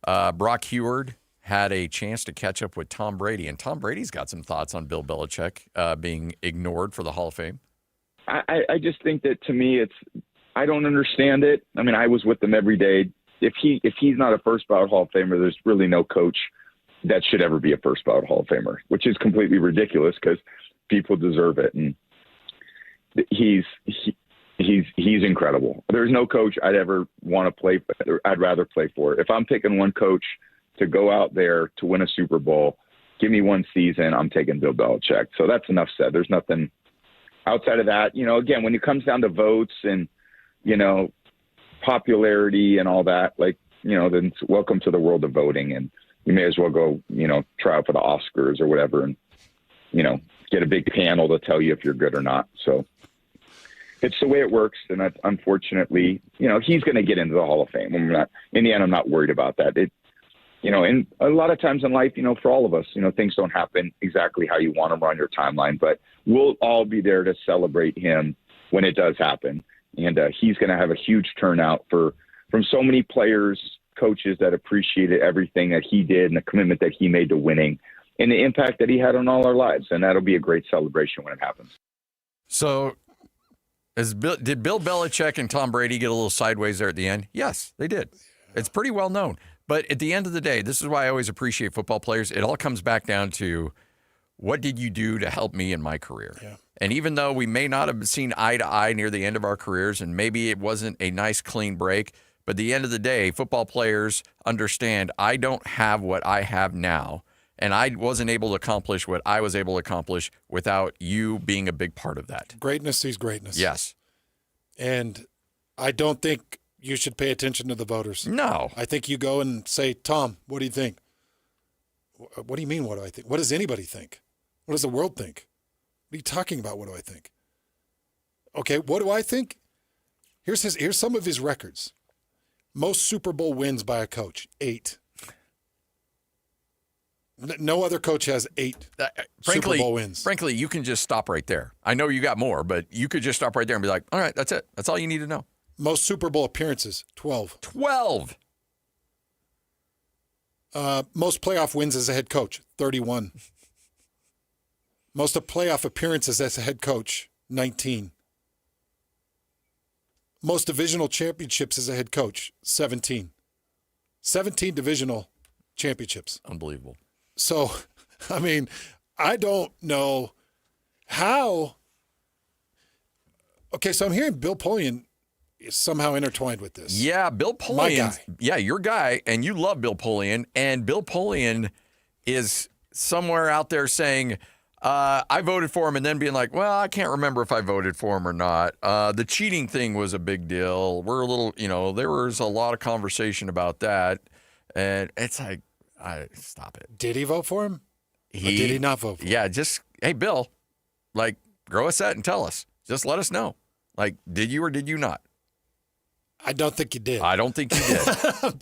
Speaker 27: Brock Heward, had a chance to catch up with Tom Brady. And Tom Brady's got some thoughts on Bill Belichick being ignored for the Hall of Fame.
Speaker 3: I just think that, to me, I don't understand it. I mean, I was with him every day. If he's not a first ballot Hall of Famer, there's really no coach that should ever be a first ballot Hall of Famer, which is completely ridiculous because people deserve it. And he's incredible. There's no coach I'd ever want to play. I'd rather play for. If I'm picking one coach to go out there to win a Super Bowl, give me one season, I'm taking Bill Belichick. So that's enough said. There's nothing outside of that. You know, again, when it comes down to votes and, you know, popularity and all that, like, you know, then welcome to the world of voting. And you may as well go, you know, try out for the Oscars or whatever and, you know, get a big panel to tell you if you're good or not. So it's the way it works. And that's, unfortunately, you know, he's going to get into the Hall of Fame. In the end, I'm not worried about that. You know, and a lot of times in life, you know, for all of us, you know, things don't happen exactly how you want them or on your timeline, but we'll all be there to celebrate him when it does happen. And he's going to have a huge turnout from so many players, coaches that appreciated everything that he did and the commitment that he made to winning and the impact that he had on all our lives. And that'll be a great celebration when it happens.
Speaker 27: So did Bill Belichick and Tom Brady get a little sideways there at the end? Yes, they did. It's pretty well known. But at the end of the day, this is why I always appreciate football players. It all comes back down to, what did you do to help me in my career? Yeah. And even though we may not have seen eye to eye near the end of our careers, and maybe it wasn't a nice, clean break, but at the end of the day, football players understand, I don't have what I have now, and I wasn't able to accomplish what I was able to accomplish without you being a big part of that.
Speaker 28: Greatness sees greatness.
Speaker 27: Yes.
Speaker 28: And I don't think you should pay attention to the voters.
Speaker 27: No.
Speaker 28: I think you go and say, Tom, what do you think? What do you mean, what do I think? What does anybody think? What does the world think? What are you talking about? What do I think? Okay, what do I think? Here's some of his records. Most Super Bowl wins by a coach, 8. No other coach has 8 Super Bowl wins.
Speaker 27: Frankly, you can just stop right there. I know you got more, but you could just stop right there and be like, all right, that's it. That's all you need to know.
Speaker 28: Most Super Bowl appearances, 12.
Speaker 27: 12.
Speaker 28: Most playoff wins as a head coach, 31. Most of playoff appearances as a head coach, 19. Most divisional championships as a head coach, 17. 17 divisional championships.
Speaker 27: Unbelievable.
Speaker 28: So, I mean, I don't know how. Okay, so I'm hearing Bill Polian is somehow intertwined with this.
Speaker 27: Yeah, Bill Polian.
Speaker 28: My guy.
Speaker 27: Yeah, your guy, and you love Bill Polian. And Bill Polian is somewhere out there saying, I voted for him, and then being like, well, I can't remember if I voted for him or not. The cheating thing was a big deal. We're a little, you know, there was a lot of conversation about that. And it's like, stop it.
Speaker 28: Did he vote for him? Or did he not vote for him?
Speaker 27: Yeah, just, hey, Bill, like, grow a set and tell us. Just let us know. Like, did you or did you not?
Speaker 28: I don't think you did.
Speaker 27: I don't think you did.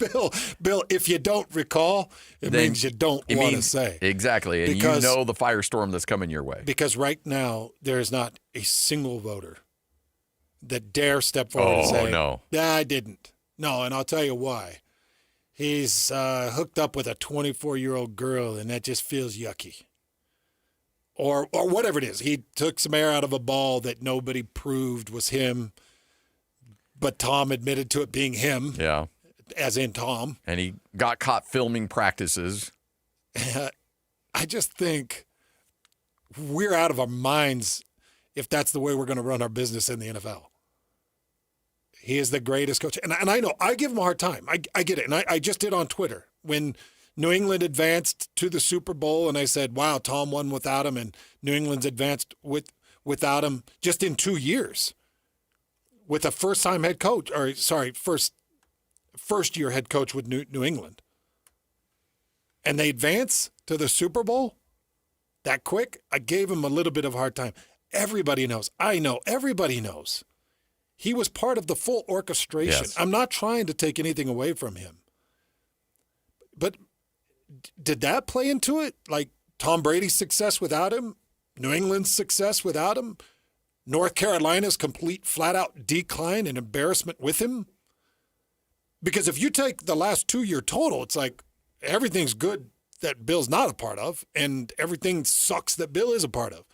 Speaker 28: Bill, if you don't recall, it means you don't want to say.
Speaker 27: Exactly. And you know the firestorm that's coming your way.
Speaker 28: Because right now, there is not a single voter that dare step forward and say,
Speaker 27: no.
Speaker 28: Yeah, I didn't. No, and I'll tell you why. He's hooked up with a 24-year-old girl, and that just feels yucky. Or whatever it is. He took some air out of a ball that nobody proved was him. But Tom admitted to it being him.
Speaker 27: Yeah.
Speaker 28: As in Tom.
Speaker 27: And he got caught filming practices.
Speaker 28: I just think we're out of our minds if that's the way we're going to run our business in the NFL. He is the greatest coach. And I know, I give him a hard time. I get it. And I just did on Twitter when New England advanced to the Super Bowl, and I said, wow, Tom won without him, and New England's advanced without him just in 2 years with a first-time head coach, or sorry, first-year head coach with New England. And they advance to the Super Bowl that quick. I gave him a little bit of a hard time. Everybody knows. I know. Everybody knows. He was part of the full orchestration.
Speaker 27: Yes.
Speaker 28: I'm not trying to take anything away from him. But did that play into it? Like Tom Brady's success without him? New England's success without him? North Carolina's complete flat-out decline and embarrassment with him? Because if you take the last 2-year total, it's like everything's good that Bill's not a part of, and everything sucks that Bill is a part of.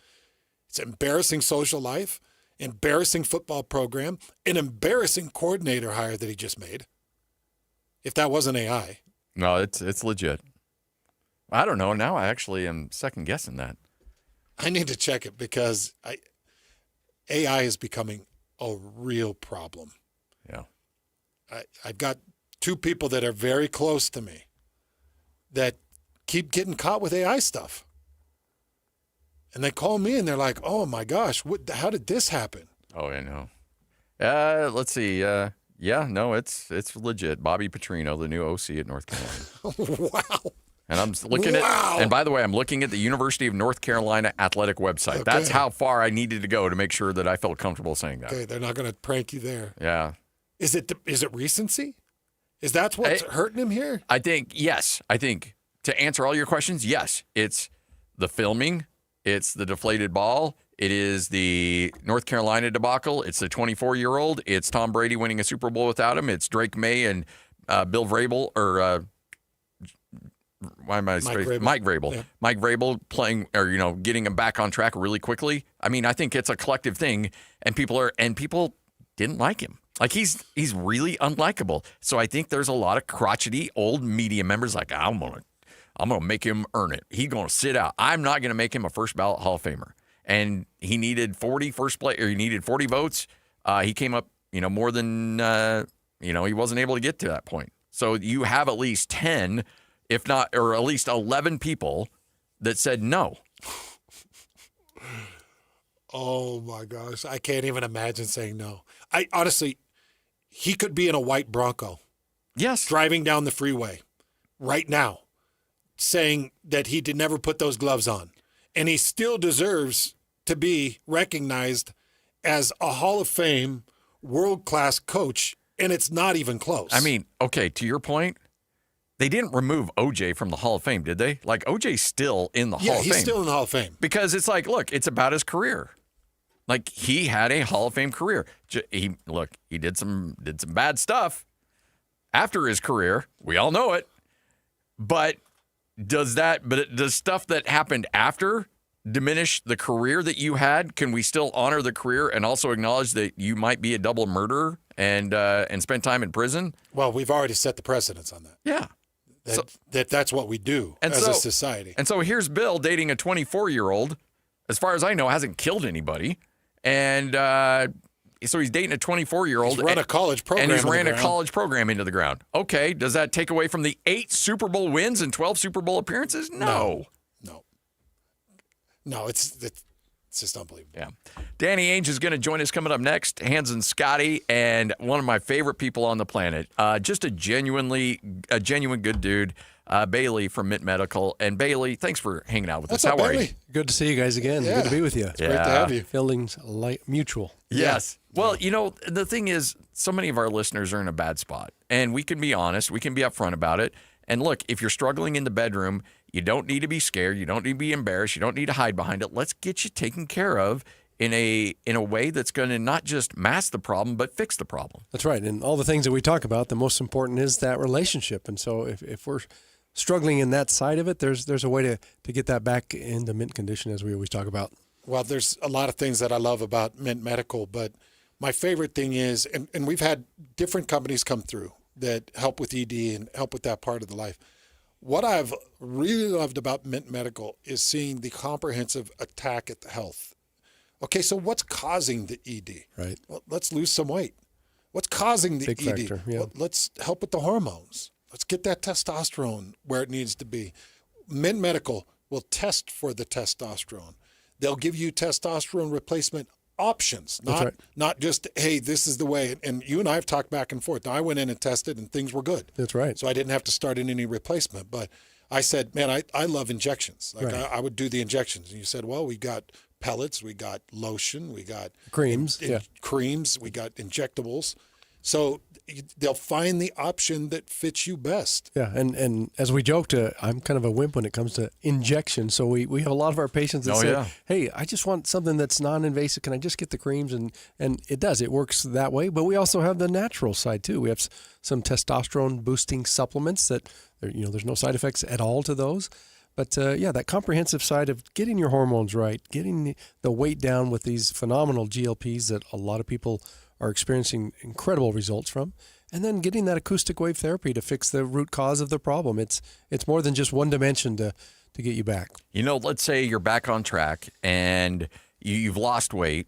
Speaker 28: It's embarrassing social life, embarrassing football program, an embarrassing coordinator hire that he just made. If that wasn't AI.
Speaker 27: No, it's legit. I don't know. Now I actually am second-guessing that.
Speaker 28: I need to check it because AI is becoming a real problem.
Speaker 27: Yeah.
Speaker 28: I've got 2 people that are very close to me that keep getting caught with AI stuff. And they call me and they're like, oh my gosh, how did this happen?
Speaker 27: Oh, I know. Let's see. It's legit. Bobby Petrino, the new OC at North Carolina.
Speaker 28: Wow.
Speaker 27: And I'm looking and by the way, I'm looking at the University of North Carolina athletic website. Okay. That's how far I needed to go to make sure that I felt comfortable saying that.
Speaker 28: Okay, they're not going to prank you there.
Speaker 27: Yeah.
Speaker 28: Is it recency? Is that what's hurting him here?
Speaker 27: I think, yes. I think to answer all your questions, yes. It's the filming. It's the deflated ball. It is the North Carolina debacle. It's the 24-year-old. It's Tom Brady winning a Super Bowl without him. It's Drake May and Bill Vrabel, or Mike Vrabel. Yeah. Mike Vrabel playing, or getting him back on track really quickly. I mean, I think it's a collective thing, and people didn't like him. Like he's really unlikable. So I think there's a lot of crotchety old media members like, I'm gonna make him earn it. He's gonna sit out. I'm not gonna make him a first ballot Hall of Famer. And he needed 40 he needed 40 votes. He came up, more than he wasn't able to get to that point. So you have at least 10, if not, or at least 11 people that said no.
Speaker 28: Oh my gosh, I can't even imagine saying no. I honestly, he could be in a white Bronco.
Speaker 27: Yes.
Speaker 28: Driving down the freeway right now, saying that he did never put those gloves on. And he still deserves to be recognized as a Hall of Fame world-class coach, and it's not even close.
Speaker 27: I mean, okay, to your point, they didn't remove OJ from the Hall of Fame, did they? Like, OJ's still in the Hall of Fame.
Speaker 28: Yeah, he's still in the Hall of Fame.
Speaker 27: Because it's like, look, it's about his career. Like, he had a Hall of Fame career. He did some bad stuff after his career. We all know it. But does stuff that happened after diminish the career that you had? Can we still honor the career and also acknowledge that you might be a double murderer and spend time in prison?
Speaker 28: Well, we've already set the precedence on that.
Speaker 27: Yeah.
Speaker 28: That's what we do as a society.
Speaker 27: And so here's Bill dating a 24-year-old, as far as I know, hasn't killed anybody. And so he's dating a 24-year-old.
Speaker 28: He's run a college program.
Speaker 27: And he's ran a college program into the ground. Okay, does that take away from the 8 Super Bowl wins and 12 Super Bowl appearances? No,
Speaker 28: it's just unbelievable.
Speaker 27: Yeah. Danny Ainge is going to join us coming up next. Hans and Scotty, and one of my favorite people on the planet. Just a genuine good dude. Bailey from Mint Medical. And Bailey, thanks for hanging out with us. How are you?
Speaker 4: Good to see you guys again.
Speaker 28: Yeah.
Speaker 4: Good to be with you.
Speaker 28: It's great to have you.
Speaker 4: Feelings mutual.
Speaker 27: Yes. Well, the thing is, so many of our listeners are in a bad spot. And we can be honest. We can be upfront about it. And look, if you're struggling in the bedroom, you don't need to be scared. You don't need to be embarrassed. You don't need to hide behind it. Let's get you taken care of in a way that's going to not just mask the problem, but fix the problem.
Speaker 4: That's right. And all the things that we talk about, the most important is that relationship. And so if we're struggling in that side of it, there's a way to get that back into mint condition, as we always talk about.
Speaker 28: Well, there's a lot of things that I love about Mint Medical, but my favorite thing is, and we've had different companies come through that help with ED and help with that part of the life. What I've really loved about Mint Medical is seeing the comprehensive attack at the health. Okay, so what's causing the ED?
Speaker 4: Right.
Speaker 28: Well, let's lose some weight. What's causing the
Speaker 4: Big
Speaker 28: ED?
Speaker 4: factor, yeah.
Speaker 28: Well, let's help with the hormones. Let's get that testosterone where it needs to be. Mint Medical will test for the testosterone. They'll give you testosterone replacement options, not just, hey, this is the way. And you and I have talked back and forth. Now, I went in and tested, and things were good.
Speaker 4: That's right.
Speaker 28: So I didn't have to start in any replacement. But I said, man, I love injections. Like
Speaker 4: Right.
Speaker 28: I would do the injections. And you said, well, we got pellets, we got lotion, we got
Speaker 4: Creams,
Speaker 28: creams, we got injectables. So they'll find the option that fits you best.
Speaker 4: Yeah, and as we joked, I'm kind of a wimp when it comes to injection. So we have a lot of our patients that say, hey, I just want something that's non-invasive. Can I just get the creams? And it does. It works that way. But we also have the natural side, too. We have some testosterone-boosting supplements that, there's no side effects at all to those. But, that comprehensive side of getting your hormones right, getting the weight down with these phenomenal GLPs that a lot of people are experiencing incredible results from, and then getting that acoustic wave therapy to fix the root cause of the problem. It's more than just one dimension to get you back.
Speaker 27: Let's say you're back on track and you've lost weight,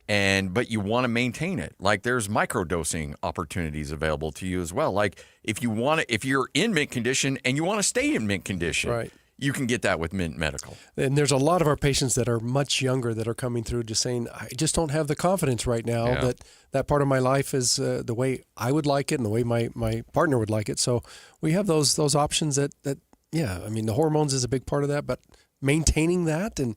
Speaker 27: but you want to maintain it. Like, there's microdosing opportunities available to you as well. Like, if you're in mint condition and you want to stay in mint condition,
Speaker 4: right,
Speaker 27: you can get that with Mint Medical.
Speaker 4: And there's a lot of our patients that are much younger that are coming through just saying, I just don't have the confidence right now that part of my life is the way I would like it and the way my partner would like it. So we have those options that the hormones is a big part of that, but maintaining that and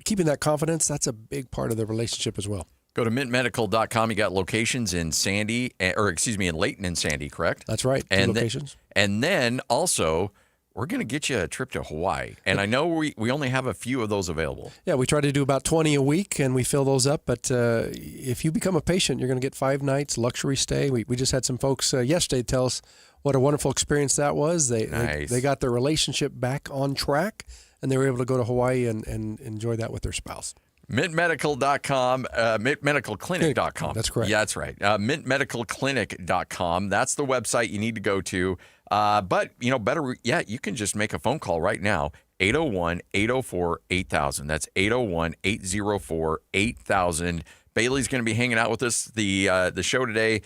Speaker 4: keeping that confidence, that's a big part of the relationship as well.
Speaker 27: Go to mintmedical.com. You got locations in in Layton and Sandy, correct?
Speaker 4: That's right. Two locations.
Speaker 27: And then also, we're going to get you a trip to Hawaii. And I know we only have a few of those available.
Speaker 4: Yeah, we try to do about 20 a week, and we fill those up. But if you become a patient, you're going to get 5 nights, luxury stay. We just had some folks yesterday tell us what a wonderful experience that was. They got their relationship back on track, and they were able to go to Hawaii and enjoy that with their spouse.
Speaker 27: Mintmedical.com, mintmedicalclinic.com.
Speaker 4: That's correct.
Speaker 27: Yeah, that's right. Mintmedicalclinic.com. That's the website you need to go to. But, better yet, you can just make a phone call right now, 801-804-8000. That's 801-804-8000. Bailey's going to be hanging out with us the show today,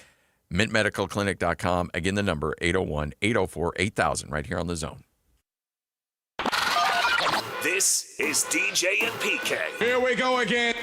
Speaker 27: mintmedicalclinic.com. Again, the number, 801-804-8000, right here on The Zone.
Speaker 2: This is DJ and PK.
Speaker 5: Here we go again.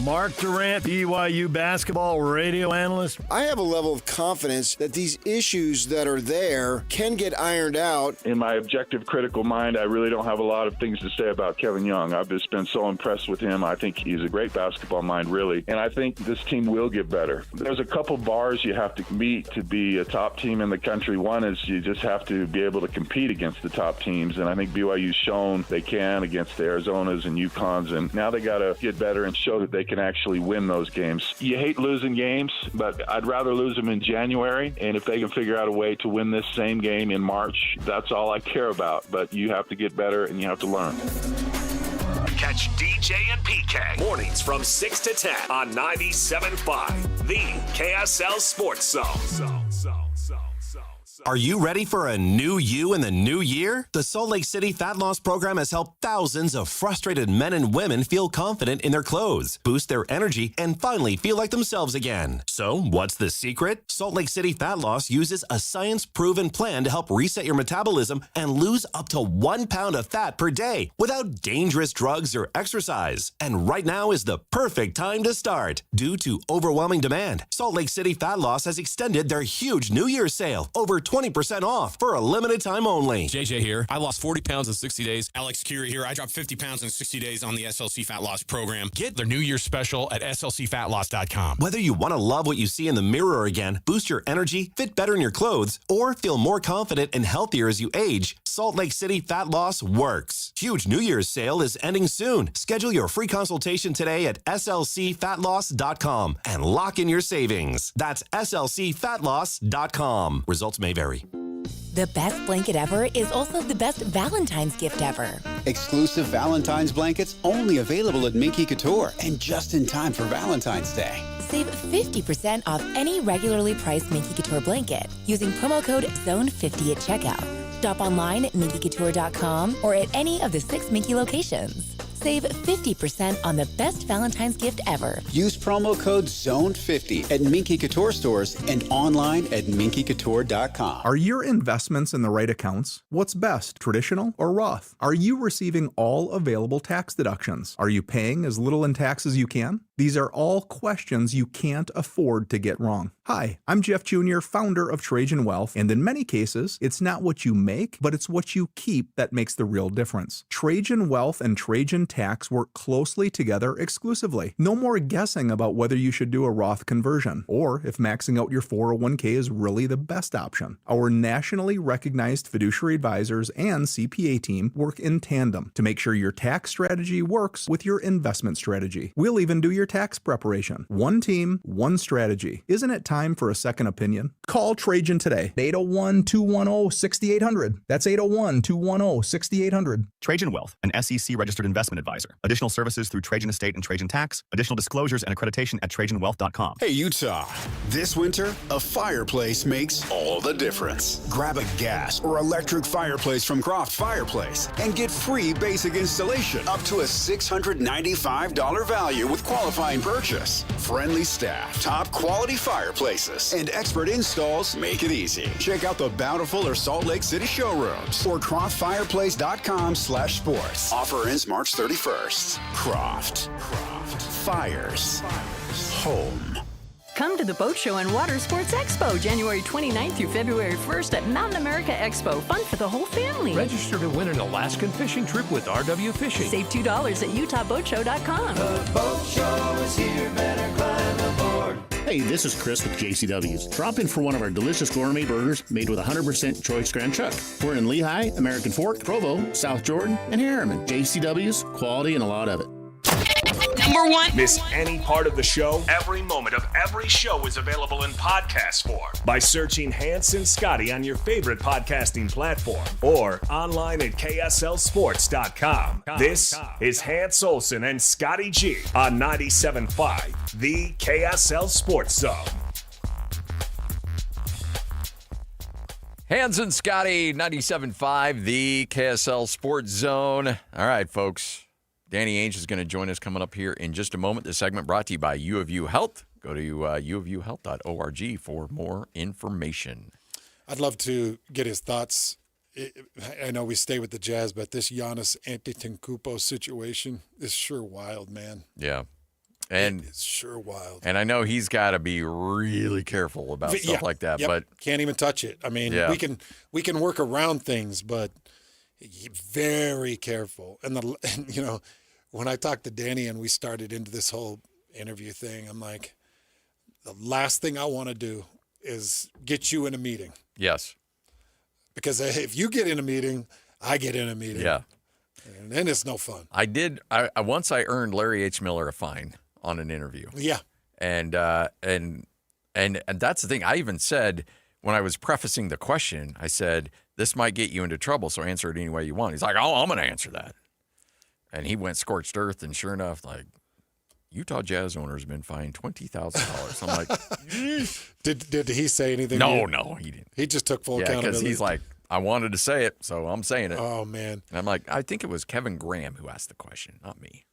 Speaker 20: Mark Durant, BYU basketball radio analyst.
Speaker 6: I have a level of confidence that these issues that are there can get ironed out.
Speaker 7: In my objective, critical mind, I really don't have a lot of things to say about Kevin Young. I've just been so impressed with him. I think he's a great basketball mind, really. And I think this team will get better. There's a couple bars you have to meet to be a top team in the country. One is you just have to be able to compete against the top teams. And I think BYU's shown they can against the Arizonas and UConns. And now they got to get better and show that they can actually win those games. You hate losing games, but I'd rather lose them in January. And if they can figure out a way to win this same game in March, that's all I care about. But you have to get better and you have to learn.
Speaker 2: Catch DJ and PK mornings from 6 to 10 on 97.5, the KSL Sports Zone.
Speaker 9: Are you ready for a new you in the new year? The Salt Lake City Fat Loss Program has helped thousands of frustrated men and women feel confident in their clothes, boost their energy, and finally feel like themselves again. So, what's the secret? Salt Lake City Fat Loss uses a science-proven plan to help reset your metabolism and lose up to 1 pound of fat per day without dangerous drugs or exercise. And right now is the perfect time to start. Due to overwhelming demand, Salt Lake City Fat Loss has extended their huge New Year's sale, over 20% off for a limited time only.
Speaker 15: JJ here. I lost 40 pounds in 60 days. Alex Curie here. I dropped 50 pounds in 60 days on the SLC Fat Loss program. Get their New Year's special at slcfatloss.com.
Speaker 9: Whether you want to love what you see in the mirror again, boost your energy, fit better in your clothes, or feel more confident and healthier as you age, Salt Lake City Fat Loss works. Huge New Year's sale is ending soon. Schedule your free consultation today at slcfatloss.com and lock in your savings. That's slcfatloss.com. Results may vary.
Speaker 16: The best blanket ever is also the best Valentine's gift ever.
Speaker 22: Exclusive Valentine's blankets only available at Minky Couture and just in time for Valentine's Day.
Speaker 16: Save 50% off any regularly priced Minky Couture blanket using promo code ZONE50 at checkout. Shop online at minkycouture.com or at any of the 6 Minky locations. Save 50% on the best Valentine's gift ever.
Speaker 22: Use promo code ZONE50 at Minky Couture stores and online at minkycouture.com.
Speaker 1: Are your investments in the right accounts? What's best, traditional or Roth? Are you receiving all available tax deductions? Are you paying as little in tax as you can? These are all questions you can't afford to get wrong. Hi, I'm Jeff Jr., founder of Trajan Wealth, and in many cases, it's not what you make, but it's what you keep that makes the real difference. Trajan Wealth and Trajan Tax work closely together exclusively. No more guessing about whether you should do a Roth conversion, or if maxing out your 401k is really the best option. Our nationally recognized fiduciary advisors and CPA team work in tandem to make sure your tax strategy works with your investment strategy. We'll even do your tax preparation. One team, one strategy. Isn't it time for a second opinion? Call Trajan today. 801-210-6800. That's 801-210-6800.
Speaker 5: Trajan Wealth, an SEC registered investment advisor. Additional services through Trajan Estate and Trajan Tax. Additional disclosures and accreditation at TrajanWealth.com.
Speaker 22: Hey, Utah. This winter, a fireplace makes all the difference. Grab a gas or electric fireplace from Croft Fireplace and get free basic installation up to a $695 value with qualifying purchase. Friendly staff, top quality fireplaces, and expert installs make it easy. Check out the Bountiful or Salt Lake City showrooms or croftfireplace.com/sports. Offer ends March 31st. Croft. Fires. Home.
Speaker 19: Come to the Boat Show and Water Sports Expo, January 29th through February 1st at Mountain America Expo. Fun for the whole family.
Speaker 18: Register to win an Alaskan fishing trip with RW Fishing.
Speaker 19: Save $2 at UtahBoatShow.com.
Speaker 17: The boat show is here, better climb aboard.
Speaker 10: Hey, this is Chris with JCW's. Drop in for one of our delicious gourmet burgers made with 100% choice Grand Chuck. We're in Lehigh, American Fork, Provo, South Jordan, and Harriman. JCW's, quality and a lot of it.
Speaker 2: Number one. Miss any part of the show? Every moment of every show is available in podcast form by searching Hans and Scotty on your favorite podcasting platform or online at KSLSports.com. This is Hans Olsen and Scotty G on 97.5, the KSL Sports Zone.
Speaker 27: Hans and Scotty, 97.5, the KSL Sports Zone. All right, folks. Danny Ainge is going to join us coming up here in just a moment. This segment brought to you by U of U Health. Go to uofuhealth.org for more information.
Speaker 28: I'd love to get his thoughts. I know we stay with the Jazz, but this Giannis Antetokounmpo situation is sure wild, man.
Speaker 27: Yeah. And
Speaker 28: it's sure wild.
Speaker 27: And I know he's got to be really careful about stuff like that.
Speaker 28: Yep.
Speaker 27: But
Speaker 28: can't even touch it. I mean, we can work around things, but very careful. And you know, when I talked to Danny and we started into this whole interview thing, I'm like, the last thing I want to do is get you in a meeting.
Speaker 27: Yes.
Speaker 28: Because if you get in a meeting, I get in a meeting.
Speaker 27: Yeah.
Speaker 28: And then it's no fun.
Speaker 27: Once I earned Larry H. Miller a fine on an interview.
Speaker 28: Yeah.
Speaker 27: And that's the thing. I even said when I was prefacing the question, I said, this might get you into trouble, so answer it any way you want. He's like, oh, I'm going to answer that. And he went scorched earth, and sure enough, like, Utah Jazz owner has been fined $20,000. I'm like,
Speaker 28: did he say anything?
Speaker 27: No, he didn't.
Speaker 28: He just took full accountability.
Speaker 27: Because he's like, I wanted to say it, so I'm saying it.
Speaker 28: Oh, man.
Speaker 27: And I'm like, I think it was Kevin Graham who asked the question, not me.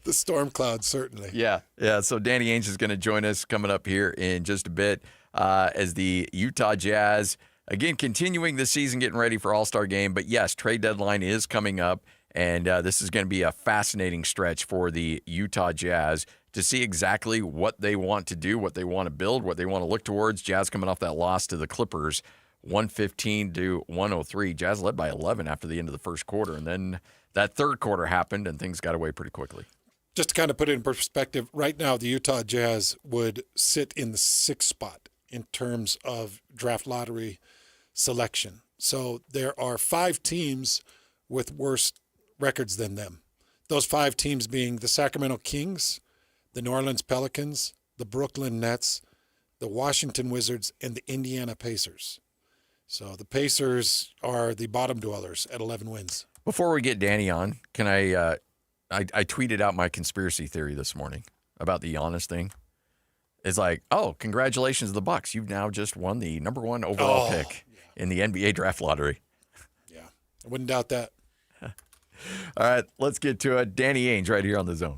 Speaker 28: The storm cloud, certainly.
Speaker 27: Yeah. So Danny Ainge is going to join us coming up here in just a bit as the Utah Jazz, again, continuing the season, getting ready for All-Star Game. But, yes, trade deadline is coming up, and this is going to be a fascinating stretch for the Utah Jazz to see exactly what they want to do, what they want to build, what they want to look towards. Jazz coming off that loss to the Clippers, 115-103. Jazz led by 11 after the end of the first quarter, and then that third quarter happened, and things got away pretty quickly.
Speaker 28: Just to kind of put it in perspective, right now the Utah Jazz would sit in the 6th spot in terms of draft lottery selection. So there are 5 teams with worse records than them. Those 5 teams being the Sacramento Kings, the New Orleans Pelicans, the Brooklyn Nets, the Washington Wizards, and the Indiana Pacers. So the Pacers are the bottom dwellers at 11 wins.
Speaker 27: Before we get Danny on, can I tweeted out my conspiracy theory this morning about the Giannis thing. It's like, oh, congratulations to the Bucks. You've now just won the number 1 overall pick in the NBA draft lottery.
Speaker 28: Yeah, I wouldn't doubt that.
Speaker 27: All right, let's get to it. Danny Ainge right here on The Zone.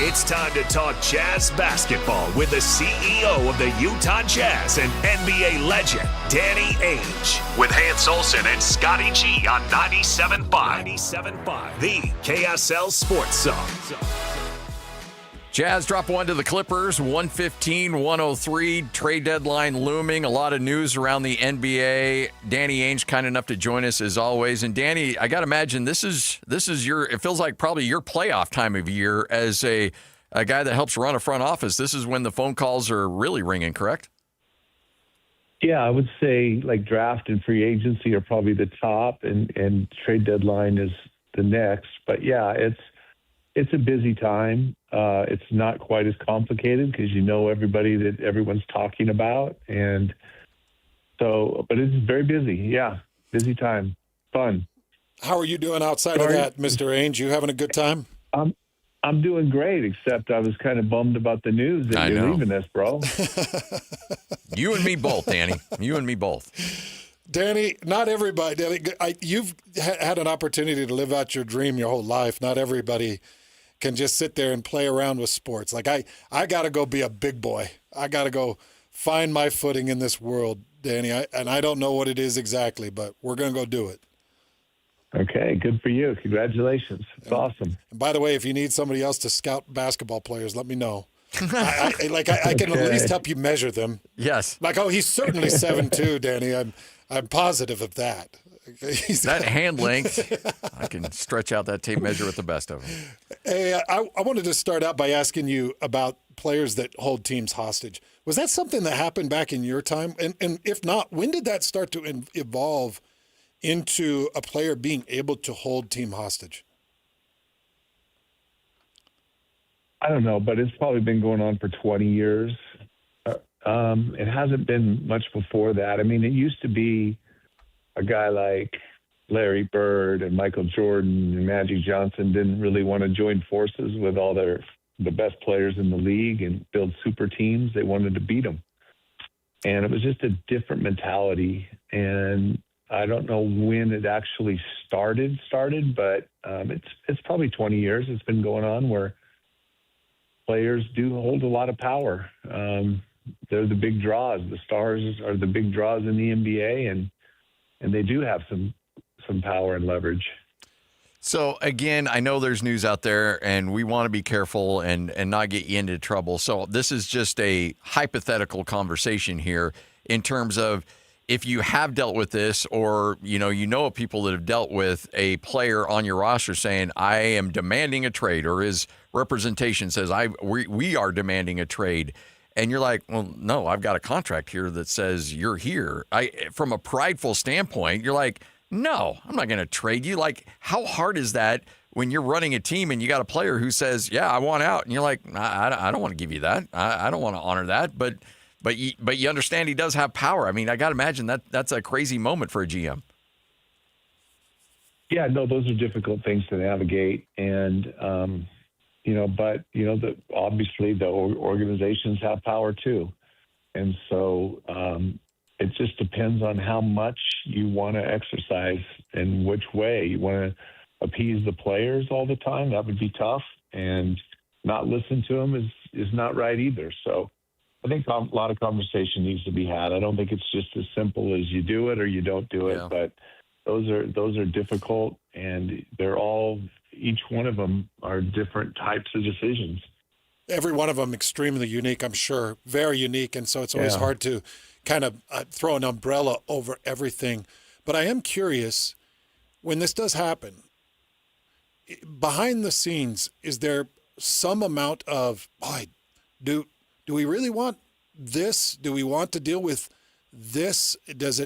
Speaker 2: It's time to talk Jazz basketball with the CEO of the Utah Jazz and NBA legend, Danny Ainge. With Hans Olsen and Scotty G on 97.5, the KSL Sports Zone.
Speaker 27: Jazz drop one to the Clippers, 115-103. Trade deadline looming. A lot of news around the NBA. Danny Ainge kind enough to join us as always. And Danny, I got to imagine this is your, it feels like probably your playoff time of year as a guy that helps run a front office. This is when the phone calls are really ringing, correct?
Speaker 11: Yeah, I would say like draft and free agency are probably the top, and trade deadline is the next. But yeah, it's a busy time. It's not quite as complicated because you know everybody that everyone's talking about. And so, but it's very busy. Yeah, busy time. Fun.
Speaker 28: How are you doing outside of that, Mr. Ainge? You having a good time?
Speaker 11: I'm doing great, except I was kind of bummed about the news that you're leaving us, bro.
Speaker 27: You and me both, Danny. You and me both.
Speaker 28: Danny, not everybody. Danny, you've had an opportunity to live out your dream your whole life. Not everybody can just sit there and play around with sports. Like I got to go be a big boy. I got to go find my footing in this world, Danny. And I don't know what it is exactly, but we're going to go do it.
Speaker 11: Okay, good for you. Congratulations. It's awesome.
Speaker 28: And by the way, if you need somebody else to scout basketball players, let me know. I can at least help you measure them.
Speaker 27: Yes.
Speaker 8: Like, oh, he's certainly 7'2", Danny. I'm positive of that.
Speaker 27: That hand length, I can stretch out that tape measure with the best of them.
Speaker 8: Hey, I wanted to start out by asking you about players that hold teams hostage. Was that something that happened back in your time? And if not, when did that start to evolve into a player being able to hold team hostage?
Speaker 11: I don't know, but it's probably been going on for 20 years. It hasn't been much before that. I mean, it used to be a guy like Larry Bird and Michael Jordan and Magic Johnson didn't really want to join forces with all the best players in the league and build super teams. They wanted to beat them. And it was just a different mentality. And I don't know when it actually started, but it's probably 20 years it's been going on where players do hold a lot of power. They're the big draws. The stars are the big draws in the NBA, and they do have some power and leverage.
Speaker 27: So, again, I know there's news out there, and we want to be careful and not get you into trouble. So this is just a hypothetical conversation here in terms of if you have dealt with this or, you know of people that have dealt with a player on your roster saying, I am demanding a trade, or his representation says, we are demanding a trade. And you're like, well, no, I've got a contract here that says you're here. From a prideful standpoint, you're like, no, I'm not going to trade you. Like, how hard is that when you're running a team and you got a player who says, yeah, I want out. And you're like, I don't want to give you that. I don't want to honor that. But you understand he does have power. I mean, I got to imagine that's a crazy moment for a GM.
Speaker 11: Yeah, no, those are difficult things to navigate. And, obviously the organizations have power too. And so it just depends on how much you want to exercise and which way. You want to appease the players all the time. That would be tough. And not listen to them is not right either. So I think a lot of conversation needs to be had. I don't think it's just as simple as you do it or you don't do it, but those are difficult, and each one of them are different types of decisions.
Speaker 8: Every one of them extremely unique, I'm sure, very unique, and so it's always hard to kind of throw an umbrella over everything. But I am curious, when this does happen, behind the scenes, is there some amount of, do we really want this? Do we want to deal with this? Does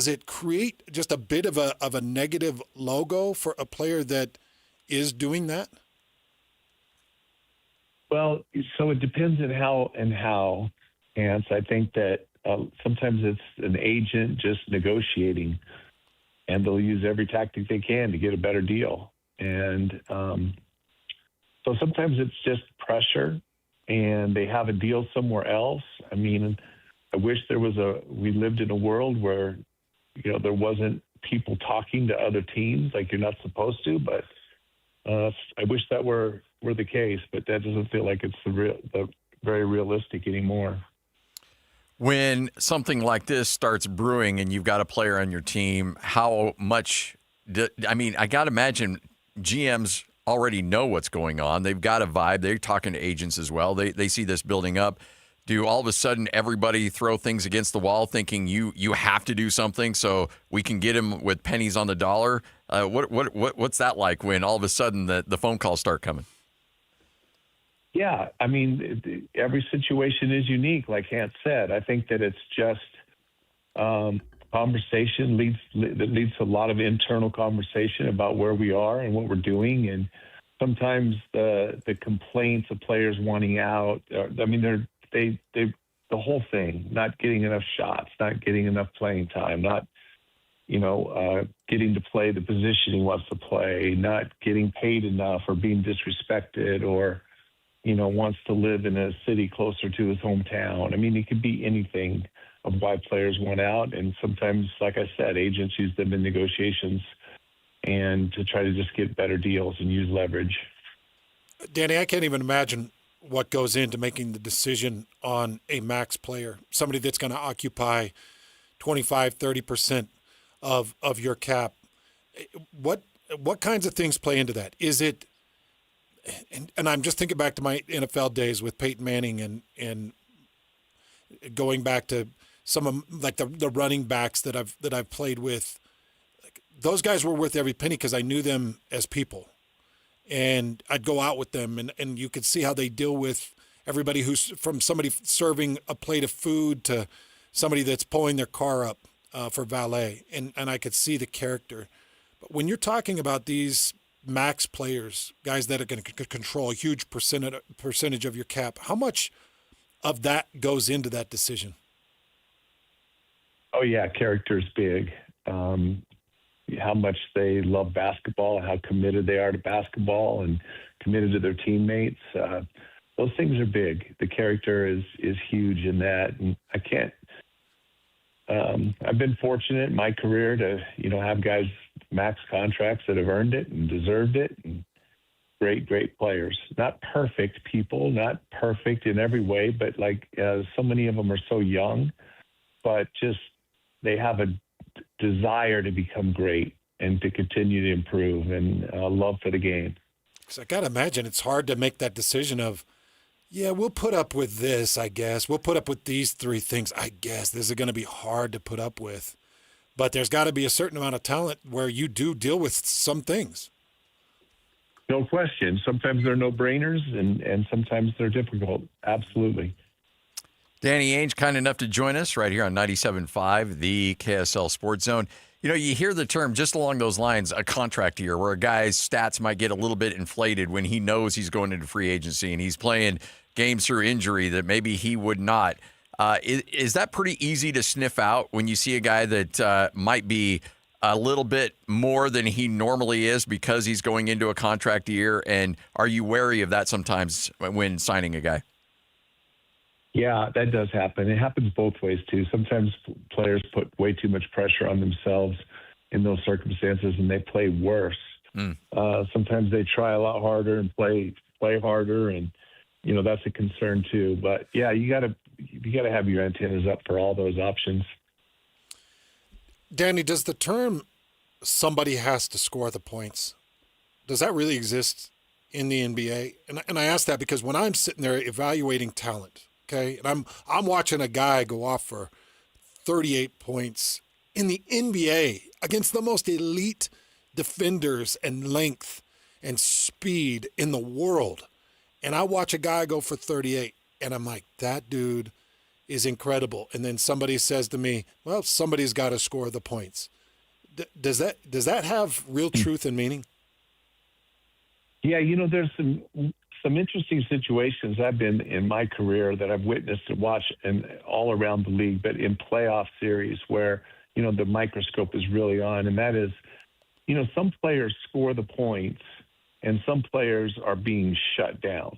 Speaker 8: it create just a bit of a negative logo for a player that is doing that?
Speaker 11: Well, so it depends on how, Hans. I think that sometimes it's an agent just negotiating, and they'll use every tactic they can to get a better deal. And so sometimes it's just pressure, and they have a deal somewhere else. I mean, I wish we lived in a world where, there wasn't people talking to other teams like you're not supposed to. But I wish that were the case, but that doesn't feel like it's the very realistic anymore.
Speaker 27: When something like this starts brewing and you've got a player on your team, how much I got to imagine GMs already know what's going on. They've got a vibe. They're talking to agents as well. They see this building up. Do all of a sudden everybody throw things against the wall thinking you have to do something so we can get him with pennies on the dollar? What's that like when all of a sudden the phone calls start coming?
Speaker 11: Yeah, I mean, every situation is unique, like Hans said. I think that it's just conversation leads to a lot of internal conversation about where we are and what we're doing, and sometimes the complaints of players wanting out. The whole thing, not getting enough shots, not getting enough playing time, not getting to play the position he wants to play, not getting paid enough, or being disrespected, or wants to live in a city closer to his hometown. I mean, it could be anything of why players want out. And sometimes, like I said, agents use them in negotiations and to try to just get better deals and use leverage.
Speaker 28: Danny, I can't even imagine what goes into making the decision on a max player, somebody that's going to occupy 25, 30% of your cap. What kinds of things play into that? Is it, and I'm just thinking back to my NFL days with Peyton Manning and going back to some of like the running backs that I've played with. Like, those guys were worth every penny because I knew them as people, and I'd go out with them, and you could see how they deal with everybody, who's from somebody serving a plate of food to somebody that's pulling their car up for valet, and I could see the character. But when you're talking about these max players, guys that are going to control a huge percentage of your cap, how much of that goes into that decision?
Speaker 11: Oh yeah, character's big. How much they love basketball, how committed they are to basketball, and committed to their teammates. Those things are big. The character is huge in that, and I can't. I've been fortunate in my career to have guys max contracts that have earned it and deserved it, and great players. Not perfect people, not perfect in every way, but so many of them are so young, but just they have a desire to become great and to continue to improve, and love for the game.
Speaker 28: Because I got to imagine it's hard to make that decision of, yeah, we'll put up with this, I guess. We'll put up with these three things, I guess. This is going to be hard to put up with. But there's got to be a certain amount of talent where you do deal with some things.
Speaker 11: No question. Sometimes they're no-brainers, and sometimes they're difficult. Absolutely.
Speaker 27: Danny Ainge, kind enough to join us right here on 97.5, the KSL Sports Zone. You hear the term just along those lines, a contract year, where a guy's stats might get a little bit inflated when he knows he's going into free agency and he's playing games through injury that maybe he would not. Is that pretty easy to sniff out when you see a guy that might be a little bit more than he normally is because he's going into a contract year? And are you wary of that sometimes when signing a guy?
Speaker 11: Yeah, that does happen. It happens both ways, too. Sometimes players put way too much pressure on themselves in those circumstances, and they play worse. Sometimes they try a lot harder and play harder, and that's a concern too. But yeah, you got to have your antennas up for all those options.
Speaker 28: Danny, does the term "somebody has to score the points," does that really exist in the NBA? And I ask that because when I'm sitting there evaluating talent, okay, and I'm watching a guy go off for 38 points in the NBA against the most elite defenders and length and speed in the world, and I watch a guy go for 38, and I'm like, that dude is incredible. And then somebody says to me, well, somebody's got to score the points. Does that have real truth and meaning?
Speaker 11: Yeah, there's some interesting situations I've been in my career that I've witnessed and watched and all around the league, but in playoff series where, the microscope is really on. And that is, some players score the points and some players are being shut down.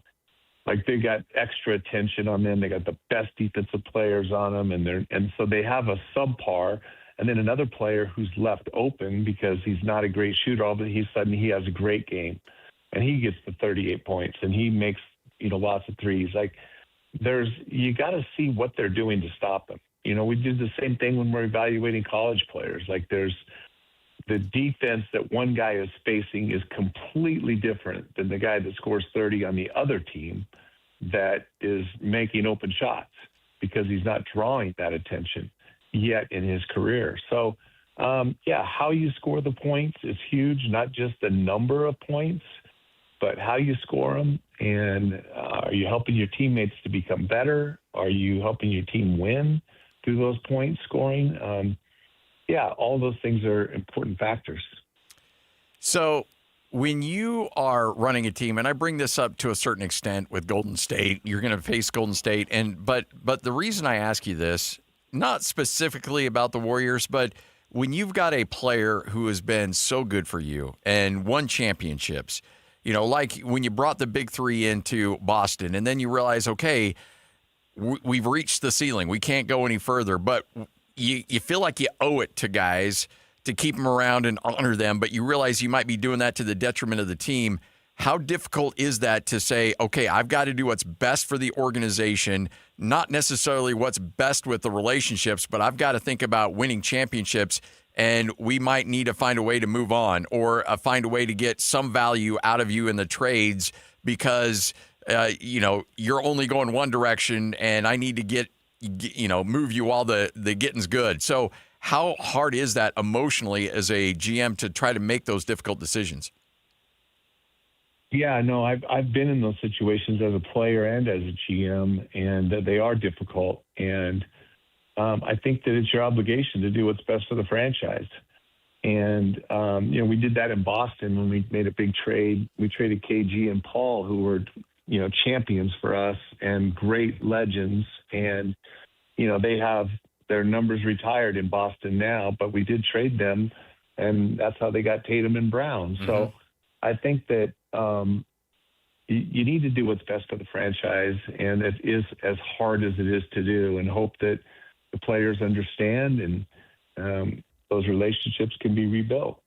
Speaker 11: Like they got extra attention on them. They got the best defensive players on them. And so they have a subpar, and then another player who's left open because he's not a great shooter, all of a sudden he has a great game, and he gets the 38 points, and he makes, lots of threes. Like, you got to see what they're doing to stop them. We do the same thing when we're evaluating college players. Like, there's the defense that one guy is facing is completely different than the guy that scores 30 on the other team that is making open shots because he's not drawing that attention yet in his career. So, how you score the points is huge, not just the number of points, but how you score them. And are you helping your teammates to become better? Are you helping your team win through those points scoring? All those things are important factors.
Speaker 27: So when you are running a team, and I bring this up to a certain extent with Golden State, you're going to face Golden State. But the reason I ask you this, not specifically about the Warriors, but when you've got a player who has been so good for you and won championships, like when you brought the big three into Boston, and then you realize, okay, we've reached the ceiling. We can't go any further, but you feel like you owe it to guys to keep them around and honor them, but you realize you might be doing that to the detriment of the team. How difficult is that to say, okay, I've got to do what's best for the organization, not necessarily what's best with the relationships, but I've got to think about winning championships, and we might need to find a way to move on or find a way to get some value out of you in the trades because, you're only going one direction and I need to move you while the getting's good. So how hard is that emotionally as a GM to try to make those difficult decisions?
Speaker 11: Yeah, no, I've been in those situations as a player and as a GM, and they are difficult. And I think that it's your obligation to do what's best for the franchise. And, we did that in Boston when we made a big trade. We traded KG and Paul, who were, champions for us and great legends. And, they have their numbers retired in Boston now, but we did trade them, and that's how they got Tatum and Brown. Mm-hmm. So I think that you need to do what's best for the franchise, and it is as hard as it is to do, and hope that the players understand and those relationships can be rebuilt.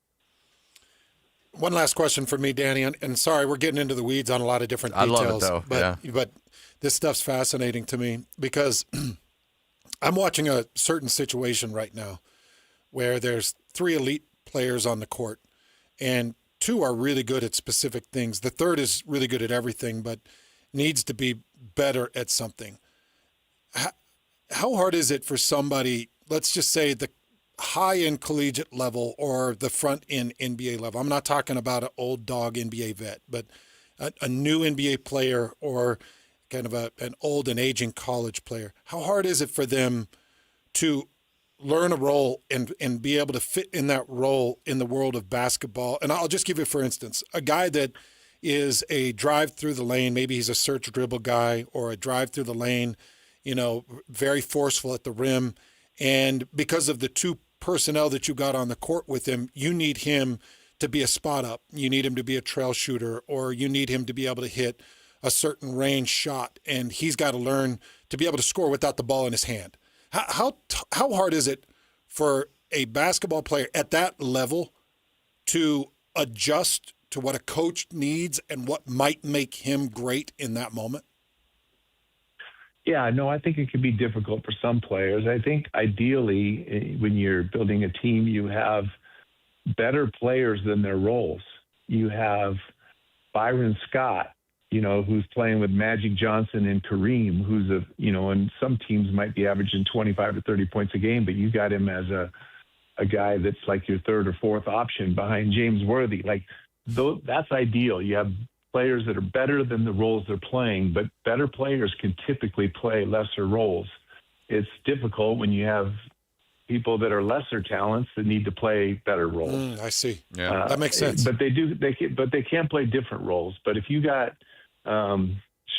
Speaker 28: One last question for me, Danny, and sorry, we're getting into the weeds on a lot of different details.
Speaker 27: I love it, though.
Speaker 28: But this stuff's fascinating to me because I'm watching a certain situation right now where there's 3 elite players on the court, and 2 are really good at specific things. The third is really good at everything, but needs to be better at something. How hard is it for somebody, let's just say the high-end collegiate level or the front-end NBA level? I'm not talking about an old dog NBA vet, but a new NBA player or kind of an old and aging college player. How hard is it for them to learn a role and be able to fit in that role in the world of basketball? And I'll just give you, for instance, a guy that is a drive through the lane, maybe he's a search dribble guy or a drive through the lane, very forceful at the rim. And because of the 2 personnel that you got on the court with him, you need him to be a spot up. You need him to be a trail shooter, or you need him to be able to hit a certain range shot. And he's got to learn to be able to score without the ball in his hand. How hard is it for a basketball player at that level to adjust to what a coach needs and what might make him great in that moment?
Speaker 11: Yeah, no, I think it can be difficult for some players. I think ideally when you're building a team, you have better players than their roles. You have Byron Scott, who's playing with Magic Johnson and Kareem, who's and some teams might be averaging 25 or 30 points a game, but you got him as a guy that's like your 3rd or 4th option behind James Worthy. Like, that's ideal. You have players that are better than the roles they're playing, but better players can typically play lesser roles. It's difficult when you have people that are lesser talents that need to play better roles.
Speaker 28: I see. Yeah, that makes sense.
Speaker 11: But they can play different roles. But if you got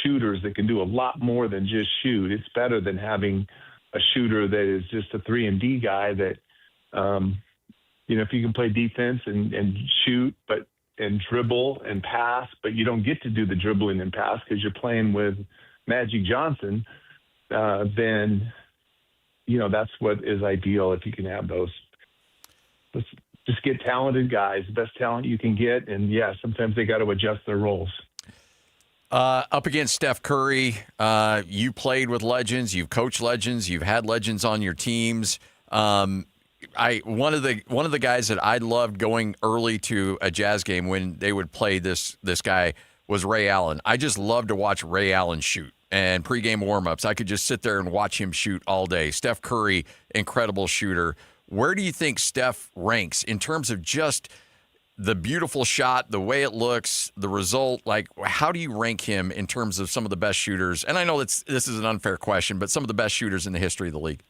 Speaker 11: shooters that can do a lot more than just shoot, it's better than having a shooter that is just a 3-and-D guy that, if you can play defense and shoot, and dribble and pass, but you don't get to do the dribbling and pass because you're playing with Magic Johnson, then, that's what is ideal if you can have those let's just get talented guys, the best talent you can get. And yeah, sometimes they got to adjust their roles.
Speaker 27: Up against Steph Curry, you played with legends, you've coached legends, you've had legends on your teams. One of the guys that I loved going early to a Jazz game when they would play this guy was Ray Allen. I just loved to watch Ray Allen shoot and pregame warmups. I could just sit there and watch him shoot all day. Steph Curry, incredible shooter. Where do you think Steph ranks in terms of just the beautiful shot, the way it looks, the result? Like, how do you rank him in terms of some of the best shooters? And I know this is an unfair question, but some of the best shooters in the history of the league.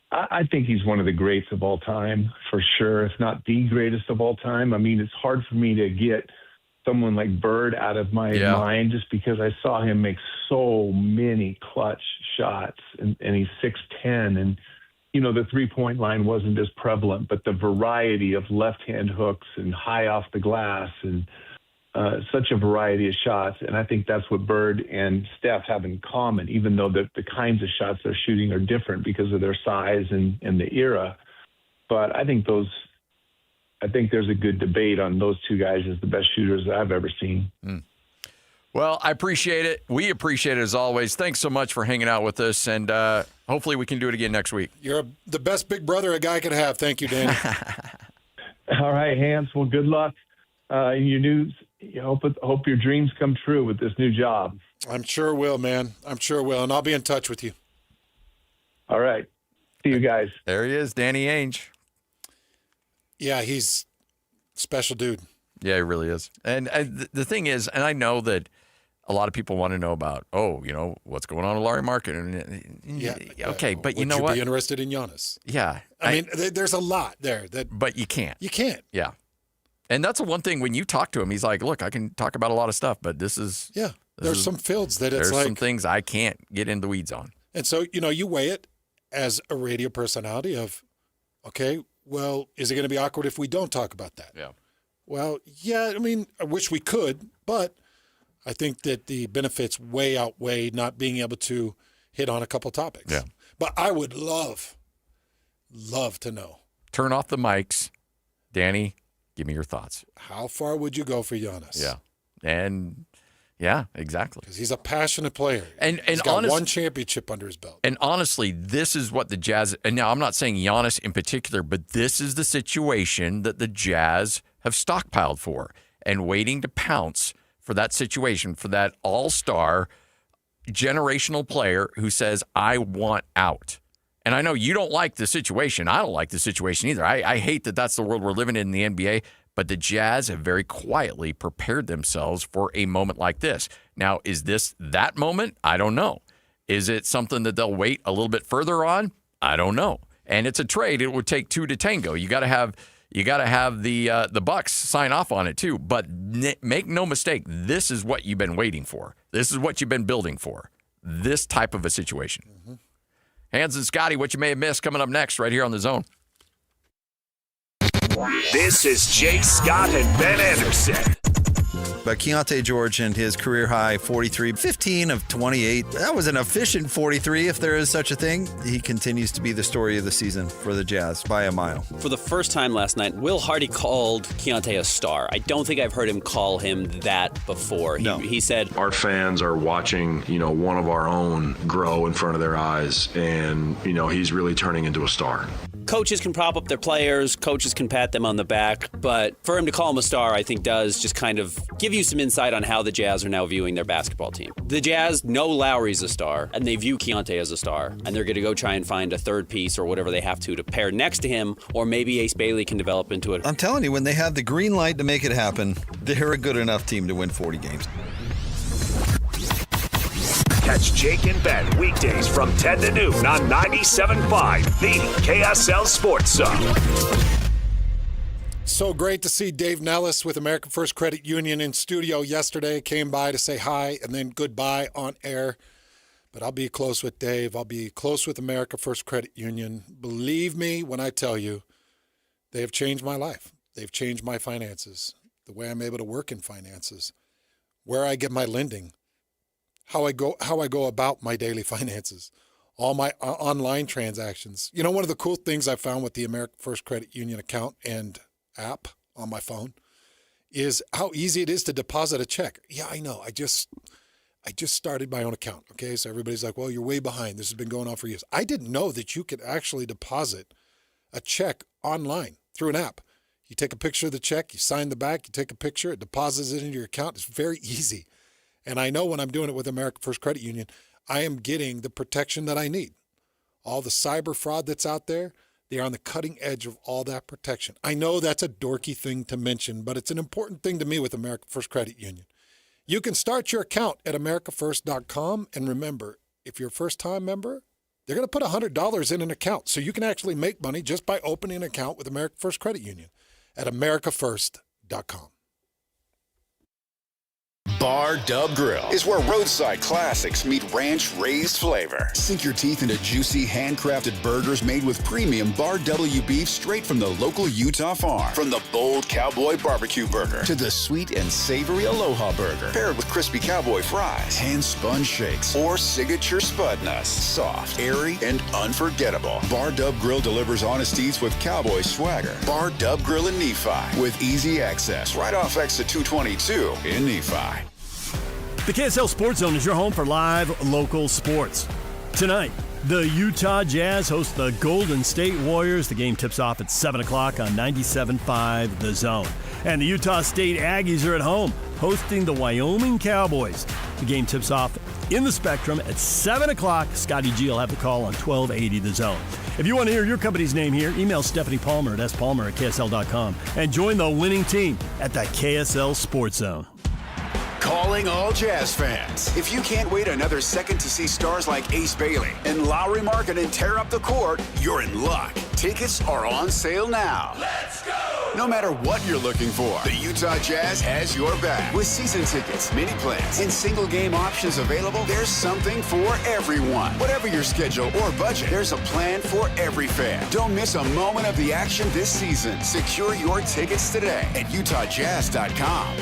Speaker 11: I think he's one of the greats of all time, for sure, if not the greatest of all time. I mean, it's hard for me to get someone like Bird out of my mind just because I saw him make so many clutch shots, and he's 6'10", and the three-point line wasn't as prevalent, but the variety of left-hand hooks and high off the glass and such a variety of shots. And I think that's what Bird and Steph have in common, even though the kinds of shots they're shooting are different because of their size and the era. But I think there's a good debate on those two guys as the best shooters that I've ever seen.
Speaker 27: Well, I appreciate it. We appreciate it as always. Thanks so much for hanging out with us, and hopefully we can do it again next week.
Speaker 28: You're the best big brother a guy could have. Thank you, Danny.
Speaker 11: All right, Hans. Well, good luck in your news. Hope your dreams come true with this new job.
Speaker 28: I'm sure will, man. I'm sure will, and I'll be in touch with you.
Speaker 11: All right. See you guys.
Speaker 27: There he is, Danny Ainge.
Speaker 28: Yeah, he's a special dude.
Speaker 27: Yeah, he really is. And the thing is, and I know that a lot of people want to know about, what's going on with Larry Market. Okay, but you know what?
Speaker 28: Would you be interested in Giannis?
Speaker 27: Yeah.
Speaker 28: I mean, there's a lot there.
Speaker 27: But you can't.
Speaker 28: You can't.
Speaker 27: Yeah. And that's the one thing when you talk to him, he's like, look, I can talk about a lot of stuff, but this is.
Speaker 28: Yeah. There's some fields that it's like.
Speaker 27: There's some things I can't get in the weeds on.
Speaker 28: And so, you weigh it as a radio personality of, okay, well, is it going to be awkward if we don't talk about that?
Speaker 27: Yeah.
Speaker 28: Well, yeah, I mean, I wish we could, but I think that the benefits way outweigh not being able to hit on a couple topics.
Speaker 27: Yeah.
Speaker 28: But I would love to know.
Speaker 27: Turn off the mics. Danny, give me your thoughts.
Speaker 28: How far would you go for Giannis?
Speaker 27: Yeah. And yeah, exactly.
Speaker 28: Because he's a passionate player.
Speaker 27: And
Speaker 28: he's got one championship under his belt.
Speaker 27: And honestly, this is what the Jazz, and now I'm not saying Giannis in particular, but this is the situation that the Jazz have stockpiled for and waiting to pounce for that situation, for that all-star generational player who says, I want out. And I know you don't like the situation. I don't like the situation either. I hate that that's the world we're living in the NBA, but the Jazz have very quietly prepared themselves for a moment like this. Now, is this that moment? I don't know. Is it something that they'll wait a little bit further on? I don't know. And it's a trade. It would take two to tango. You got to have the Bucks sign off on it too. But make no mistake, this is what you've been waiting for. This is what you've been building for. This type of a situation. Mm-hmm. Hans and Scotty, what you may have missed coming up next right here on The Zone.
Speaker 2: This is Jake Scott and Ben Anderson.
Speaker 12: But Keontae George and his career high 43, 15 of 28. That was an efficient 43, if there is such a thing. He continues to be the story of the season for the Jazz by a mile.
Speaker 13: For the first time last night, Will Hardy called Keontae a star. I don't think I've heard him call him that before. He said,
Speaker 14: our fans are watching, one of our own grow in front of their eyes, and, he's really turning into a star.
Speaker 13: Coaches can prop up their players, coaches can pat them on the back, but for him to call him a star, I think does just kind of give you some insight on how the Jazz are now viewing their basketball team. The Jazz know Lowry's a star, and they view Keontae as a star, and they're going to go try and find a third piece or whatever they have to pair next to him, or maybe Ace Bailey can develop into it.
Speaker 12: I'm telling you, when they have the green light to make it happen, they're a good enough team to win 40 games.
Speaker 2: Catch Jake and Ben weekdays from 10 to noon on 97.5, the KSL Sports Zone.
Speaker 28: So great to see Dave Nellis with American First Credit Union in studio yesterday. Came by to say hi and then goodbye on air. But I'll be close with Dave. I'll be close with American First Credit Union. Believe me when I tell you, they have changed my life. They've changed my finances, the way I'm able to work in finances, where I get my lending, how I go about my daily finances. all my online transactions. You know, one of the cool things I found with the American First Credit Union account and app on my phone is how easy it is to deposit a check. Yeah, I know. I just started my own account, okay? So everybody's like, well, you're way behind. This has been going on for years. I didn't know that you could actually deposit a check online through an app. You take a picture of the check, you sign the back, you take a picture, it deposits it into your account. It's very easy. And I know when I'm doing it with American First Credit Union, I am getting the protection that I need. All the cyber fraud that's out there, they are on the cutting edge of all that protection. I know that's a dorky thing to mention, but it's an important thing to me with American First Credit Union. You can start your account at americafirst.com. And remember, if you're a first-time member, they're going to put $100 in an account. So you can actually make money just by opening an account with American First Credit Union at americafirst.com.
Speaker 22: Bar Dub Grill is where roadside classics meet ranch-raised flavor. Sink your teeth into juicy, handcrafted burgers made with premium Bar W beef straight from the local Utah farm. From the bold cowboy barbecue burger to the sweet and savory Aloha burger, paired with crispy cowboy fries, hand-spun shakes, or signature spud nuts. Soft, airy, and unforgettable. Bar Dub Grill delivers honest eats with cowboy swagger. Bar Dub Grill in Nephi with easy access right off exit 222 in Nephi.
Speaker 3: The KSL Sports Zone is your home for live local sports. Tonight, the Utah Jazz host the Golden State Warriors. The game tips off at 7 o'clock on 97.5 The Zone. And the Utah State Aggies are at home hosting the Wyoming Cowboys. The game tips off in the Spectrum at 7 o'clock. Scotty G will have the call on 1280 The Zone. If you want to hear your company's name here, email Stephanie Palmer at spalmer@ksl.com and join the winning team at the KSL Sports Zone.
Speaker 22: Calling all Jazz fans. If you can't wait another second to see stars like Ace Bailey and Lowry Markkanen tear up the court, you're in luck. Tickets are on sale now. Let's go! No matter what you're looking for, the Utah Jazz has your back. With season tickets, mini plans, and single game options available, there's something for everyone. Whatever your schedule or budget, there's a plan for every fan. Don't miss a moment of the action this season. Secure your tickets today at utahjazz.com.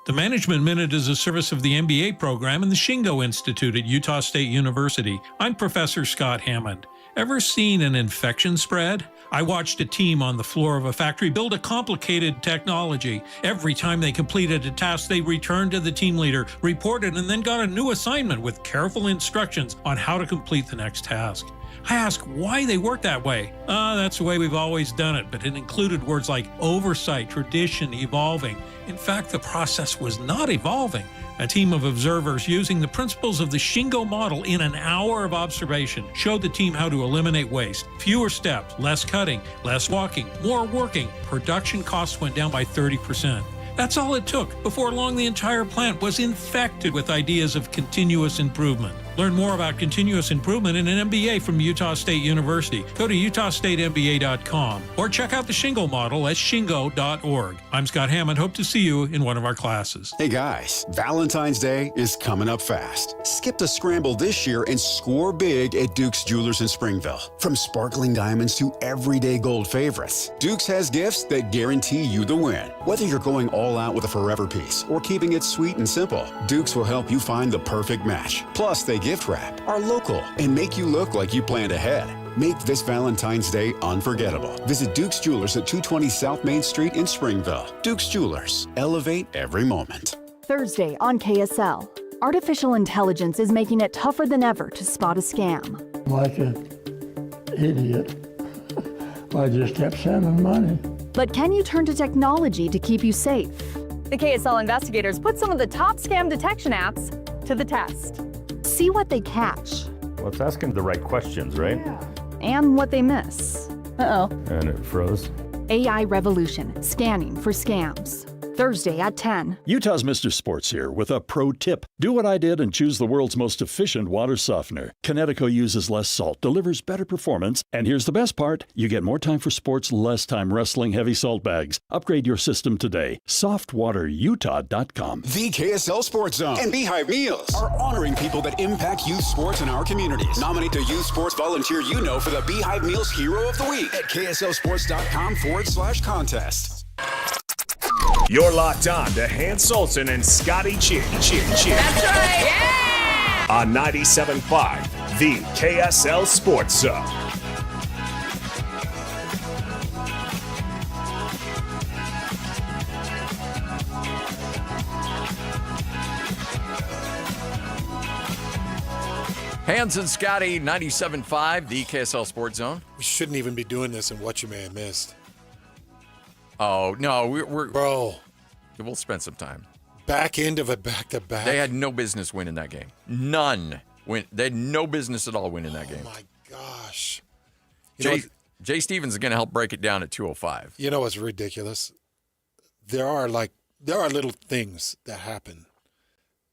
Speaker 4: The Management Minute is a service of the MBA program and the Shingo Institute at Utah State University. I'm Professor Scott Hammond. Ever seen an infection spread? I watched a team on the floor of a factory build a complicated technology. Every time they completed a task, they returned to the team leader, reported, and then got a new assignment with careful instructions on how to complete the next task. I asked why they worked that way. That's the way we've always done it, but it included words like oversight, tradition, evolving. In fact, the process was not evolving. A team of observers using the principles of the Shingo model in an hour of observation showed the team how to eliminate waste. Fewer steps, less cutting, less walking, more working. Production costs went down by 30%. That's all it took. Before long, the entire plant was infected with ideas of continuous improvement. Learn more about continuous improvement in an MBA from Utah State University. Go to utahstatemba.com or check out the Shingo model at shingo.org. I'm Scott Hammond. Hope to see you in one of our classes.
Speaker 22: Hey guys, Valentine's Day is coming up fast. Skip the scramble this year and score big at Duke's Jewelers in Springville. From sparkling diamonds to everyday gold favorites, Duke's has gifts that guarantee you the win. Whether you're going all out with a forever piece or keeping it sweet and simple, Duke's will help you find the perfect match. Plus, they gift wrap, are local, and make you look like you planned ahead. Make this Valentine's Day unforgettable. Visit Duke's Jewelers at 220 South Main Street in Springville. Duke's Jewelers. Elevate every moment.
Speaker 20: Thursday on KSL. Artificial intelligence is making it tougher than ever to spot a scam.
Speaker 21: Like an idiot, I just kept sending money.
Speaker 20: But can you turn to technology to keep you safe?
Speaker 23: The KSL investigators put some of the top scam detection apps to the test.
Speaker 20: See what they catch.
Speaker 24: Well, it's asking the right questions, right?
Speaker 20: Yeah. And what they miss. Uh-oh.
Speaker 24: And it froze.
Speaker 20: AI Revolution, scanning for scams. Thursday at 10.
Speaker 25: Utah's Mr. Sports here with a pro tip. Do what I did and choose the world's most efficient water softener. Kinetico uses less salt, delivers better performance, and here's the best part. You get more time for sports, less time wrestling heavy salt bags. Upgrade your system today. Softwaterutah.com.
Speaker 22: The KSL Sports Zone and Beehive Meals are honoring people that impact youth sports in our communities. Nominate the youth sports volunteer you know for the Beehive Meals Hero of the Week at kslsports.com/contest.
Speaker 2: You're locked on to Hans Olsen and Scotty G.
Speaker 23: That's right. Yeah!
Speaker 2: on 97.5, the KSL Sports Zone.
Speaker 27: Hans and Scotty, 97.5, the KSL Sports Zone.
Speaker 28: We shouldn't even be doing this in what you may have missed.
Speaker 27: Oh, no, we're
Speaker 28: Bro.
Speaker 27: We'll spend some time.
Speaker 28: Back end of a back-to-back.
Speaker 27: They had no business winning that game. None. They had no business at all winning that game.
Speaker 28: Oh, my gosh.
Speaker 27: Jay Stevens is going to help break it down at 2:05.
Speaker 28: You know what's ridiculous? There are little things that happen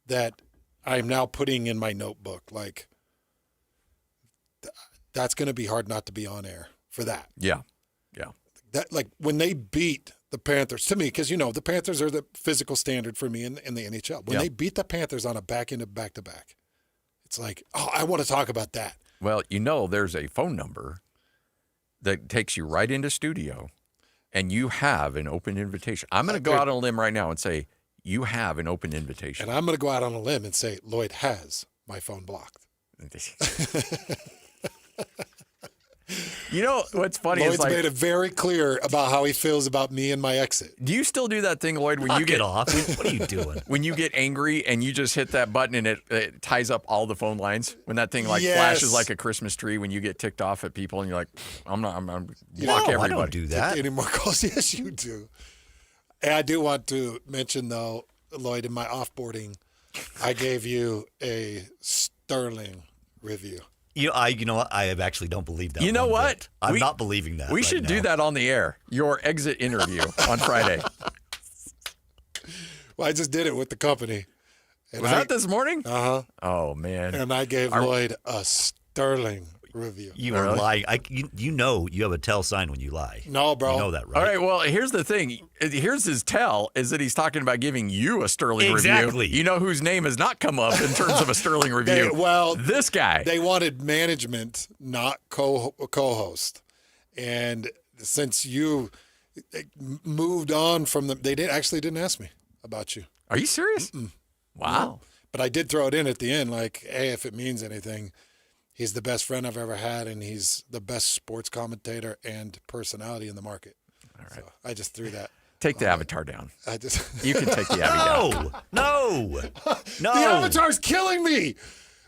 Speaker 28: that I'm now putting in my notebook. Like, that's going to be hard not to be on air for that.
Speaker 27: Yeah.
Speaker 28: That, like, when they beat the Panthers, to me, because, the Panthers are the physical standard for me in the NHL. When they beat the Panthers on a back-end of back-to-back, it's like, oh, I want to talk about that.
Speaker 27: Well, there's a phone number that takes you right into studio, and you have an open invitation. I'm going to go out on a limb right now and say, you have an open invitation.
Speaker 28: And I'm going to go out on a limb and say, Lloyd has my phone blocked.
Speaker 27: You know what's funny
Speaker 28: Lloyd's
Speaker 27: is like,
Speaker 28: made it very clear about how he feels about me and my exit.
Speaker 27: Do you still do that thing, Lloyd, when you get
Speaker 1: off? What are you doing?
Speaker 27: When you get angry and you just hit that button and it ties up all the phone lines? When that thing flashes like a Christmas tree when you get ticked off at people and you're like, I'm block everybody.
Speaker 1: I don't do that.
Speaker 28: Any more calls? Yes, you do. And I do want to mention, though, Lloyd, in my offboarding, I gave you a sterling review.
Speaker 1: You know what? I actually don't believe that.
Speaker 27: You know what?
Speaker 1: I'm not believing that.
Speaker 27: We should do that on the air. Your exit interview on Friday.
Speaker 28: Well, I just did it with the company.
Speaker 27: Was that this morning?
Speaker 28: Uh-huh.
Speaker 27: Oh, man.
Speaker 28: And I gave Lloyd a sterling review.
Speaker 1: You are lying. You know you have a tell sign when you lie.
Speaker 28: No, bro.
Speaker 1: You know that, right?
Speaker 27: All right, well, here's the thing. Here's his tell is that he's talking about giving you a sterling
Speaker 1: Exactly.
Speaker 27: review. You know whose name has not come up in terms of a sterling review? This guy.
Speaker 28: They wanted management, not co-host. And since you moved on from them, they didn't ask me about you.
Speaker 27: Are you serious?
Speaker 28: Mm-mm.
Speaker 27: Wow.
Speaker 28: No. But I did throw it in at the end, like, hey, if it means anything, he's the best friend I've ever had, and he's the best sports commentator and personality in the market. All right. So I just threw that.
Speaker 27: Take the avatar down. You can take the
Speaker 1: avatar down. No.
Speaker 28: The avatar's killing me.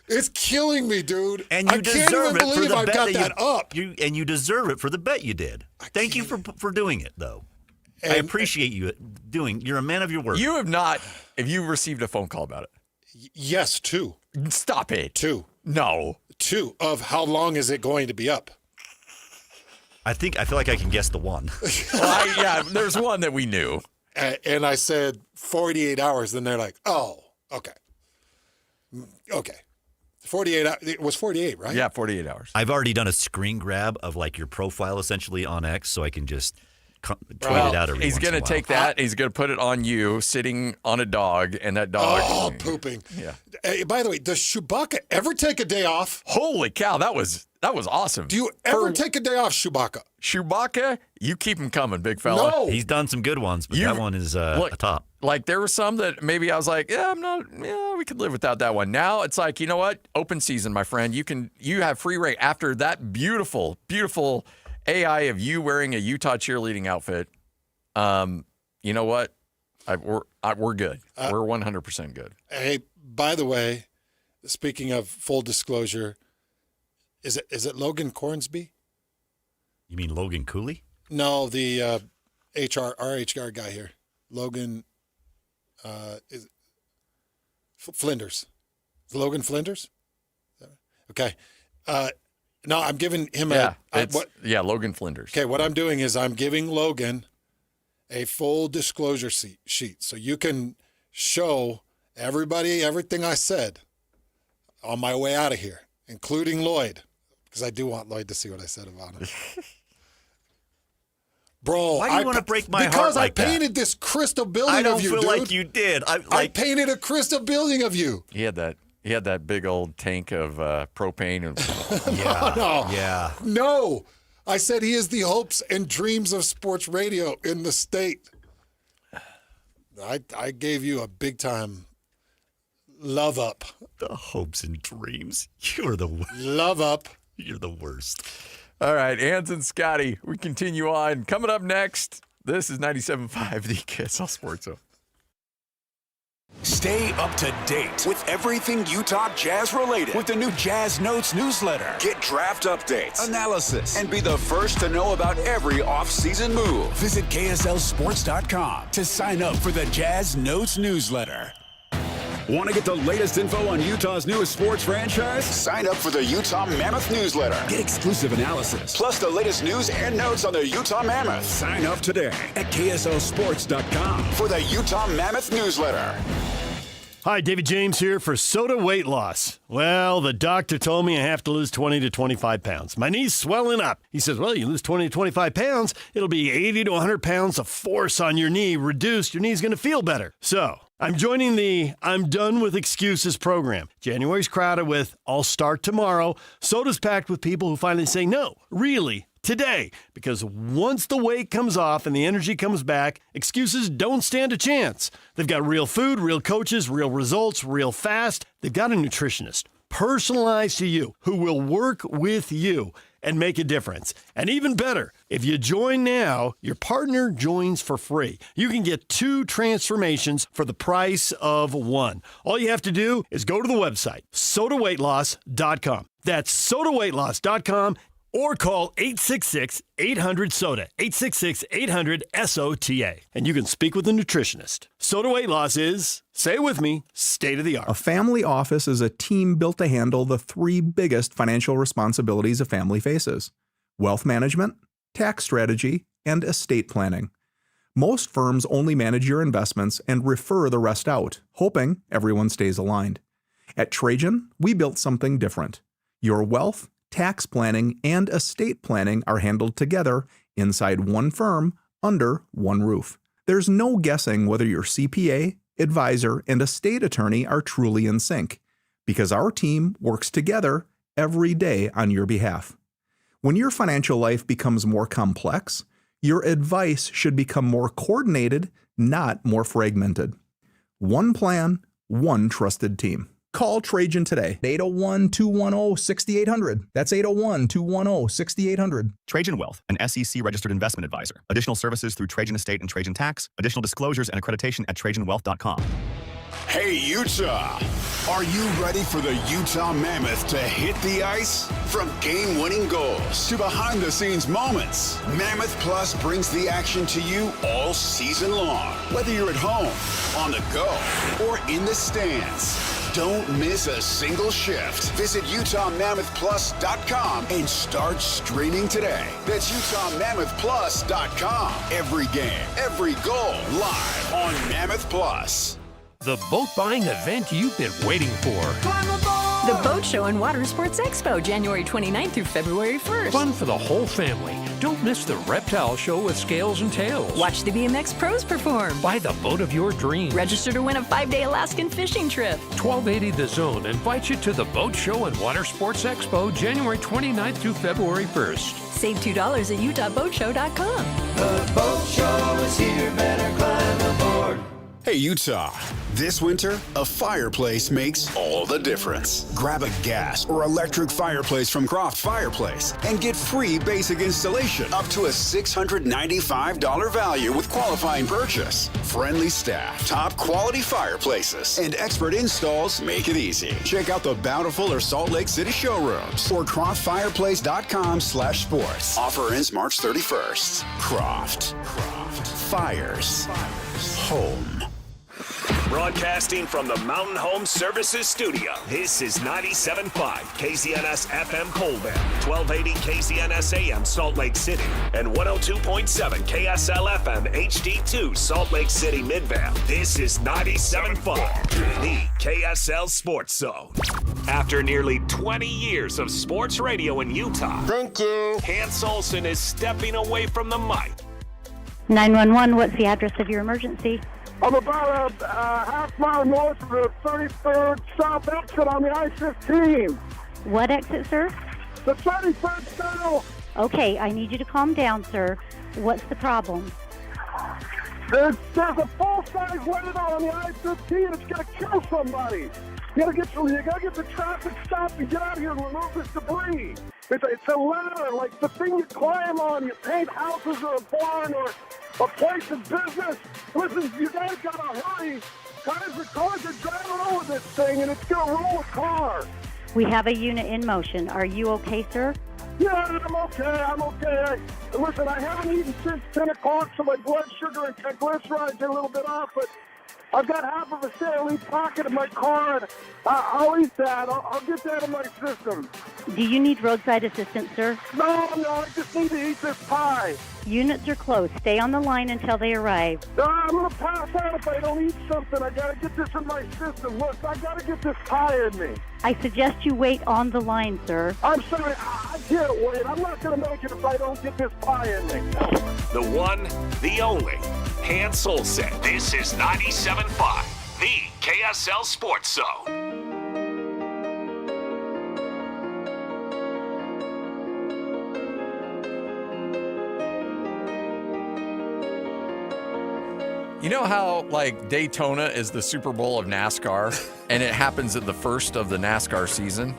Speaker 28: It's killing me, dude.
Speaker 1: And you deserve it for the
Speaker 28: I've
Speaker 1: bet
Speaker 28: got
Speaker 1: that
Speaker 28: up.
Speaker 1: And you deserve it for the bet you did. Thank you for doing it, though. I appreciate you doing. You're a man of your word.
Speaker 27: You have not. Have you received a phone call about it?
Speaker 28: Yes, 2.
Speaker 27: Stop it.
Speaker 28: 2.
Speaker 27: No.
Speaker 28: 2 of how long is it going to be up?
Speaker 1: I feel like I can guess the one.
Speaker 27: Yeah, there's one that we knew.
Speaker 28: And I said 48 hours, and they're like, oh, okay. 48 hours. It was 48, right?
Speaker 27: Yeah, 48 hours.
Speaker 1: I've already done a screen grab of like your profile essentially on X, so I can just tweet it out every
Speaker 27: He's
Speaker 1: once
Speaker 27: going
Speaker 1: in
Speaker 27: to
Speaker 1: a
Speaker 27: take
Speaker 1: while.
Speaker 27: that. He's going to put it on you sitting on a dog, and that dog.
Speaker 28: Oh, pooping.
Speaker 27: Yeah.
Speaker 28: Hey, by the way, does Chewbacca ever take a day off?
Speaker 27: Holy cow, that was awesome.
Speaker 28: Do you ever take a day off, Chewbacca?
Speaker 27: Chewbacca, you keep him coming, big fella.
Speaker 28: No.
Speaker 1: He's done some good ones, but that one is a top.
Speaker 27: Like there were some that maybe I was like, we could live without that one. Now it's like, you know what? Open season, my friend. You have free reign after that beautiful, beautiful AI of you wearing a Utah cheerleading outfit. You know what? We're good. We're 100% good.
Speaker 28: Hey, by the way, speaking of full disclosure, is it Logan Cornsby?
Speaker 1: You mean Logan Cooley?
Speaker 28: No, the our HR guy here, Logan. Is Flinders? Is it Logan Flinders? Okay. No, I'm giving him
Speaker 27: Logan Flinders.
Speaker 28: Okay, what I'm doing is I'm giving Logan a full disclosure sheet, so you can show everybody everything I said on my way out of here, including Lloyd, because I do want Lloyd to see what I said about him. Bro,
Speaker 1: why do you want to break my heart
Speaker 28: because
Speaker 1: like
Speaker 28: I painted this crystal building
Speaker 1: I don't
Speaker 28: of you,
Speaker 1: feel
Speaker 28: dude.
Speaker 1: like you did.
Speaker 28: I painted a crystal building of you.
Speaker 27: He had that big old tank of propane and
Speaker 28: No. I said he is the hopes and dreams of sports radio in the state. I gave you a big time Love up.
Speaker 1: The hopes and dreams. You're the worst.
Speaker 28: Love up.
Speaker 1: You're the worst.
Speaker 27: All right, Hans and Scotty, we continue on. Coming up next, this is 97.5, the KSL Sports Zone.
Speaker 5: Stay up to date with everything Utah Jazz related with the new Jazz Notes newsletter. Get draft updates, analysis, and be the first to know about every offseason move. Visit KSLSports.com to sign up for the Jazz Notes newsletter.
Speaker 22: Want to get the latest info on Utah's newest sports franchise?
Speaker 5: Sign up for the Utah Mammoth newsletter.
Speaker 22: Get exclusive analysis.
Speaker 5: Plus the latest news and notes on the Utah Mammoth.
Speaker 22: Sign up today at KSLSports.com
Speaker 5: for the Utah Mammoth newsletter.
Speaker 3: Hi, David James here for Soda Weight Loss. Well, the doctor told me I have to lose 20 to 25 pounds. My knee's swelling up. He says, well, you lose 20 to 25 pounds, it'll be 80 to 100 pounds of force on your knee reduced. Your knee's going to feel better. So I'm joining the I'm Done With Excuses program. January's crowded with I'll start tomorrow. Soda's packed with people who finally say no, really, today. Because once the weight comes off and the energy comes back, excuses don't stand a chance. They've got real food, real coaches, real results, real fast. They've got a nutritionist, personalized to you, who will work with you and make a difference. And even better, if you join now, your partner joins for free. You can get 2 transformations for the price of 1. All you have to do is go to the website, sodaweightloss.com. That's sodaweightloss.com. Or call 866-800-SODA, 866-800-SOTA, and you can speak with a nutritionist. Soda Weight Loss is, say it with me, state of the art.
Speaker 6: A family office is a team built to handle the 3 biggest financial responsibilities a family faces: wealth management, tax strategy, and estate planning. Most firms only manage your investments and refer the rest out, hoping everyone stays aligned. At Trajan, we built something different. Your wealth, tax planning, and estate planning are handled together inside one firm under one roof. There's no guessing whether your CPA, advisor, and estate attorney are truly in sync, because our team works together every day on your behalf. When your financial life becomes more complex, your advice should become more coordinated, not more fragmented. One plan, one trusted team. Call Trajan today. 801-210-6800. That's 801-210-6800.
Speaker 7: Trajan Wealth, an SEC-registered investment advisor. Additional services through Trajan Estate and Trajan Tax. Additional disclosures and accreditation at TrajanWealth.com.
Speaker 5: Hey, Utah! Are you ready for the Utah Mammoth to hit the ice? From game-winning goals to behind-the-scenes moments, Mammoth Plus brings the action to you all season long. Whether you're at home, on the go, or in the stands, don't miss a single shift. Visit UtahMammothPlus.com and start streaming today. That's UtahMammothPlus.com. Every game, every goal, live on Mammoth Plus.
Speaker 9: The boat buying event you've been waiting for.
Speaker 19: The Boat Show and Water Sports Expo, January 29th through February 1st.
Speaker 9: Fun for the whole family. Don't miss the reptile show with scales and tails.
Speaker 19: Watch the BMX pros perform.
Speaker 9: Buy the boat of your dreams.
Speaker 19: Register to win a 5-day Alaskan fishing trip.
Speaker 9: 1280 The Zone invites you to the Boat Show and Water Sports Expo, January 29th through February 1st.
Speaker 19: Save $2 at UtahBoatShow.com.
Speaker 17: The boat show is here, better climb aboard.
Speaker 22: Hey, Utah. This winter, a fireplace makes all the difference. Grab a gas or electric fireplace from Croft Fireplace and get free basic installation up to a $695 value with qualifying purchase. Friendly staff, top quality fireplaces, and expert installs make it easy. Check out the Bountiful or Salt Lake City showrooms or croftfireplace.com/sports. Offer ends March 31st. Croft. Fires. Home.
Speaker 2: Broadcasting from the Mountain Home Services Studio, this is 97.5 KZNS FM Colbert, 1280 KZNS AM Salt Lake City, and 102.7 KSL FM HD2 Salt Lake City Midvale. This is 97.5, the KSL Sports Zone. After nearly 20 years of sports radio in Utah, thank you, Hans Olsen is stepping away from the mic.
Speaker 15: 911, what's the address of your emergency?
Speaker 16: I'm about a half mile north of the 33rd South exit on the I-15.
Speaker 15: What exit, sir?
Speaker 16: The 33rd South.
Speaker 15: Okay, I need you to calm down, sir. What's the problem?
Speaker 16: There's a full-size radar on the I-15. It's going to kill somebody. You gotta get the traffic stopped and get out of here and remove this debris. It's a ladder, like the thing you climb on. You paint houses or a barn or a place of business. Listen, you guys gotta hurry. Cars are driving over this thing, and it's gonna roll a car.
Speaker 15: We have a unit in motion. Are you okay, sir?
Speaker 16: Yeah, I'm okay. Listen, I haven't eaten since 10 o'clock, so my blood sugar and triglycerides are a little bit off, but I've got half of a Sara Lee pocket in my car, and I'll eat that. I'll get that in my system.
Speaker 15: Do you need roadside assistance, sir?
Speaker 16: No, I just need to eat this pie.
Speaker 15: Units are closed. Stay on the line until they arrive.
Speaker 16: I'm going to pass out if I don't eat something. I got to get this in my system. Look, I got to get this pie in me.
Speaker 15: I suggest you wait on the line, sir.
Speaker 16: I'm sorry, I can't wait. I'm not going to make it if I don't get this pie in me.
Speaker 2: The one, the only, Hans Olsen. This is 97.5, the KSL Sports Zone.
Speaker 27: You know how, like, Daytona is the Super Bowl of NASCAR, and it happens at the first of the NASCAR season?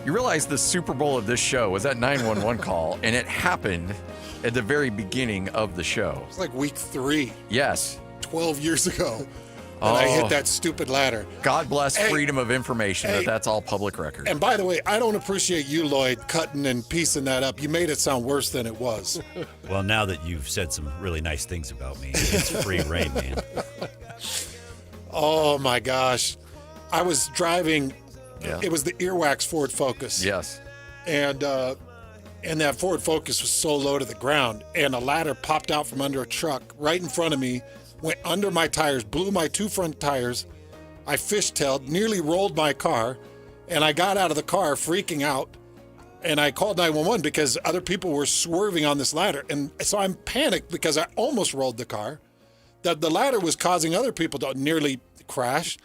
Speaker 27: You realize the Super Bowl of this show was that 911 call, and it happened at the very beginning of the show.
Speaker 28: It's like week 3.
Speaker 27: Yes.
Speaker 28: 12 years ago. And I hit that stupid ladder.
Speaker 27: God bless freedom of information, that that's all public record.
Speaker 28: And by the way, I don't appreciate you, Lloyd, cutting and piecing that up. You made it sound worse than it was.
Speaker 1: Well, now that you've said some really nice things about me, it's free reign, man.
Speaker 28: Oh, my gosh. I was driving. Yeah. It was the Earwax Ford Focus.
Speaker 27: Yes.
Speaker 28: And that Ford Focus was so low to the ground, and a ladder popped out from under a truck right in front of me, went under my tires, blew my 2 front tires. I fishtailed, nearly rolled my car, and I got out of the car freaking out, and I called 911 because other people were swerving on this ladder. And so I'm panicked because I almost rolled the car. That the ladder was causing other people to nearly crash,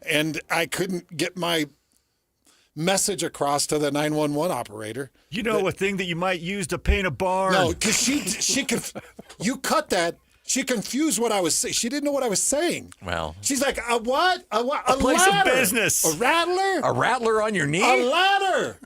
Speaker 28: and I couldn't get my message across to the 911 operator.
Speaker 1: You know, a thing that you might use to paint a barn.
Speaker 28: No, because you cut that. She confused what I was saying. She didn't know what I was saying.
Speaker 27: Well,
Speaker 28: she's like, a what? A what?
Speaker 1: A place
Speaker 28: ladder.
Speaker 1: of business.
Speaker 28: A rattler?
Speaker 27: A rattler on your knee?
Speaker 28: A ladder.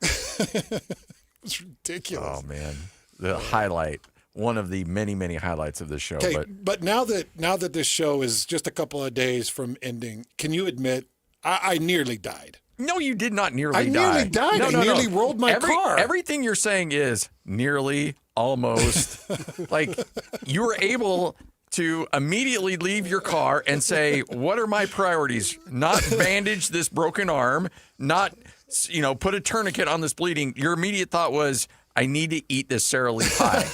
Speaker 28: It's ridiculous.
Speaker 27: Oh man, the highlight. One of the many, many highlights of this show.
Speaker 28: Okay, but now that this show is just a couple of days from ending, can you admit I nearly died?
Speaker 27: No, you did not nearly die.
Speaker 28: I nearly died.
Speaker 27: No,
Speaker 28: I nearly rolled my car.
Speaker 27: Everything you're saying is nearly, almost. Like, you were able to immediately leave your car and say, what are my priorities? Not bandage this broken arm, not, put a tourniquet on this bleeding. Your immediate thought was, I need to eat this Sara Lee pie.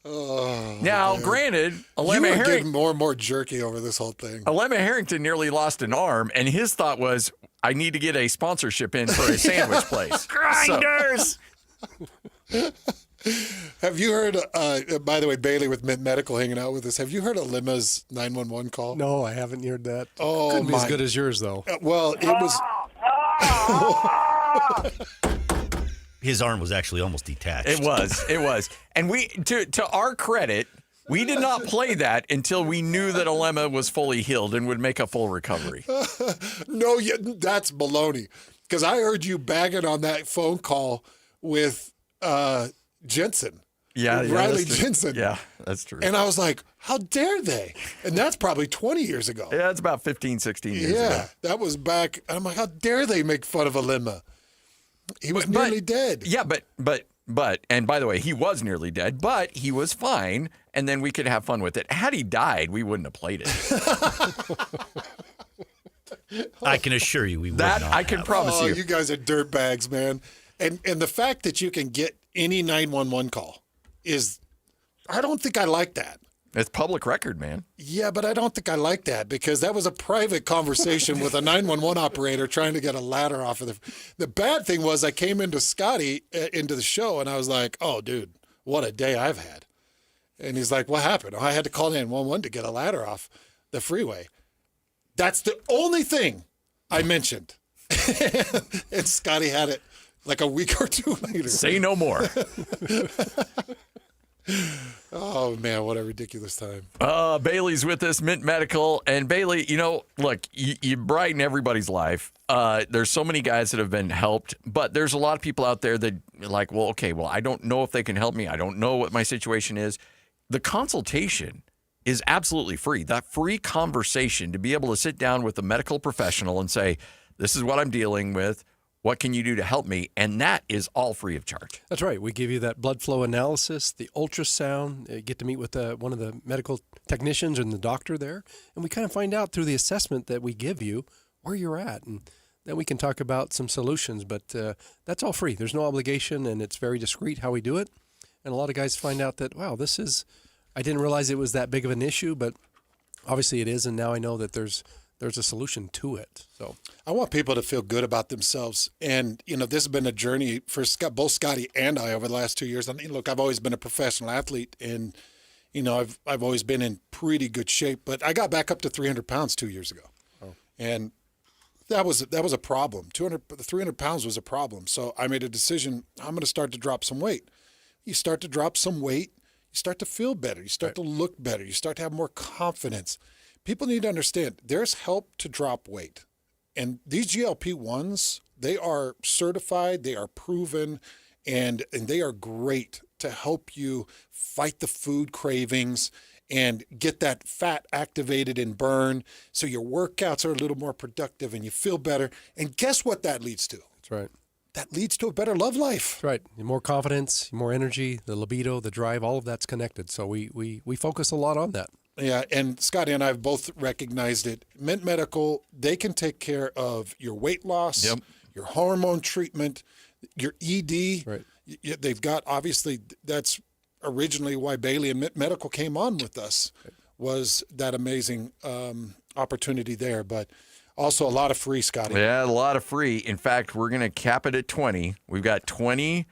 Speaker 28: Oh,
Speaker 27: now,
Speaker 28: man.
Speaker 27: granted,
Speaker 28: you were getting more and more jerky over this whole thing.
Speaker 27: Alema Harrington nearly lost an arm, and his thought was, I need to get a sponsorship in for a sandwich place.
Speaker 1: Grinders!
Speaker 28: Have you heard, by the way, Bailey with Mint Medical hanging out with us, have you heard Alema's 911 call?
Speaker 8: No, I haven't heard that.
Speaker 28: Oh,
Speaker 8: couldn't be as good as yours, though.
Speaker 28: Well, it was...
Speaker 1: His arm was actually almost detached.
Speaker 27: It was. And we, to our credit, we did not play that until we knew that Alema was fully healed and would make a full recovery.
Speaker 28: No, that's baloney. Because I heard you bagging on that phone call with Jensen.
Speaker 27: Yeah,
Speaker 28: Riley Jensen.
Speaker 27: Yeah, that's true.
Speaker 28: And I was like, how dare they? And that's probably 20 years ago.
Speaker 27: Yeah, that's about 15, 16 years ago.
Speaker 28: Yeah, that was back. And I'm like, how dare they make fun of Alema? He was nearly dead.
Speaker 27: Yeah, but, and by the way, he was nearly dead, but he was fine, and then we could have fun with it. Had he died, we wouldn't have played it.
Speaker 1: I can assure you we would not.
Speaker 27: I can promise you.
Speaker 28: You guys are dirtbags, man. And the fact that you can get any 911 call is, I don't think I like that.
Speaker 27: It's public record, man.
Speaker 28: Yeah, but I don't think I like that because that was a private conversation with a 911 operator trying to get a ladder off of the bad thing was I came into Scotty into the show and I was like, oh, dude, what a day I've had. And he's like, what happened? Oh, I had to call 911 to get a ladder off the freeway. That's the only thing I mentioned. And Scotty had it like a week or two later.
Speaker 27: Say no more.
Speaker 28: Oh, man, what a ridiculous time.
Speaker 27: Bailey's with us, Mint Medical. And Bailey, look, you brighten everybody's life. There's so many guys that have been helped, but there's a lot of people out there that are like, well, I don't know if they can help me. I don't know what my situation is. The consultation is absolutely free. That free conversation to be able to sit down with a medical professional and say, this is what I'm dealing with. What can you do to help me? And that is all free of charge.
Speaker 8: That's right. We give you that blood flow analysis, the ultrasound. You get to meet with one of the medical technicians and the doctor there. And we kind of find out through the assessment that we give you where you're at. And then we can talk about some solutions. But that's all free. There's no obligation, and it's very discreet how we do it. And a lot of guys find out that, wow, I didn't realize it was that big of an issue, but obviously it is. And now I know that there's a solution to it. So
Speaker 28: I want people to feel good about themselves. And, this has been a journey for both Scotty and I over the last 2 years. And look, I've always been a professional athlete, and, I've always been in pretty good shape, but I got back up to 300 pounds 2 years ago. Oh. And that was a problem. 300 pounds was a problem. So I made a decision. I'm going to start to drop some weight. You start to drop some weight, you start to feel better. You start to look better. You start to have more confidence. People need to understand there's help to drop weight. And these GLP-1s, they are certified, they are proven, and they are great to help you fight the food cravings and get that fat activated and burn so your workouts are a little more productive and you feel better. And guess what that leads to?
Speaker 8: That's right.
Speaker 28: That leads to a better love life.
Speaker 8: That's right. More confidence, more energy, the libido, the drive, all of that's connected. So we focus a lot on that.
Speaker 28: Yeah, and Scotty and I have both recognized it. Mint Medical, they can take care of your weight loss, your hormone treatment, your ED.
Speaker 8: Right.
Speaker 28: They've got, obviously, that's originally why Bailey and Mint Medical came on with us, was that amazing opportunity there. But also a lot of free, Scotty.
Speaker 27: Yeah, a lot of free. In fact, we're going to cap it at 20. We've got 20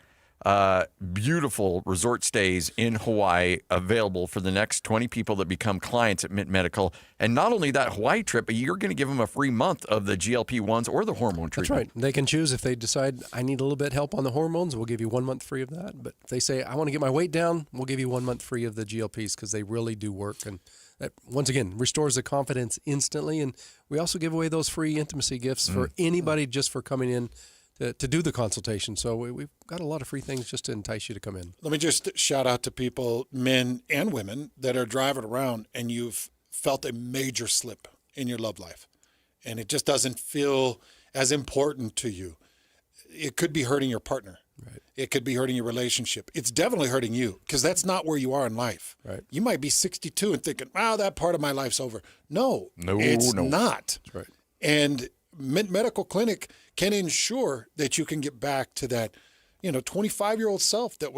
Speaker 27: beautiful resort stays in Hawaii available for the next 20 people that become clients at Mint Medical. And not only that Hawaii trip, but you're going to give them a free month of the GLP-1s or the hormone treatment.
Speaker 8: That's right. They can choose if they decide, I need a little bit help on the hormones, we'll give you 1 month free of that. But if they say, I want to get my weight down, we'll give you 1 month free of the GLPs because they really do work. And that, once again, restores the confidence instantly. And we also give away those free intimacy gifts for anybody just for coming in to do the consultation. So we've got a lot of free things just to entice you to come in.
Speaker 28: Let me just shout out to people, men and women, that are driving around and you've felt a major slip in your love life and it just doesn't feel as important to you. It could be hurting your partner.
Speaker 8: Right.
Speaker 28: It could be hurting your relationship. It's definitely hurting you because that's not where you are in life.
Speaker 8: Right.
Speaker 28: You might be 62 and thinking, wow, that part of my life's over. No, it's not.
Speaker 8: That's right.
Speaker 28: And Mint Medical Clinic can ensure that you can get back to that, 25-year-old self that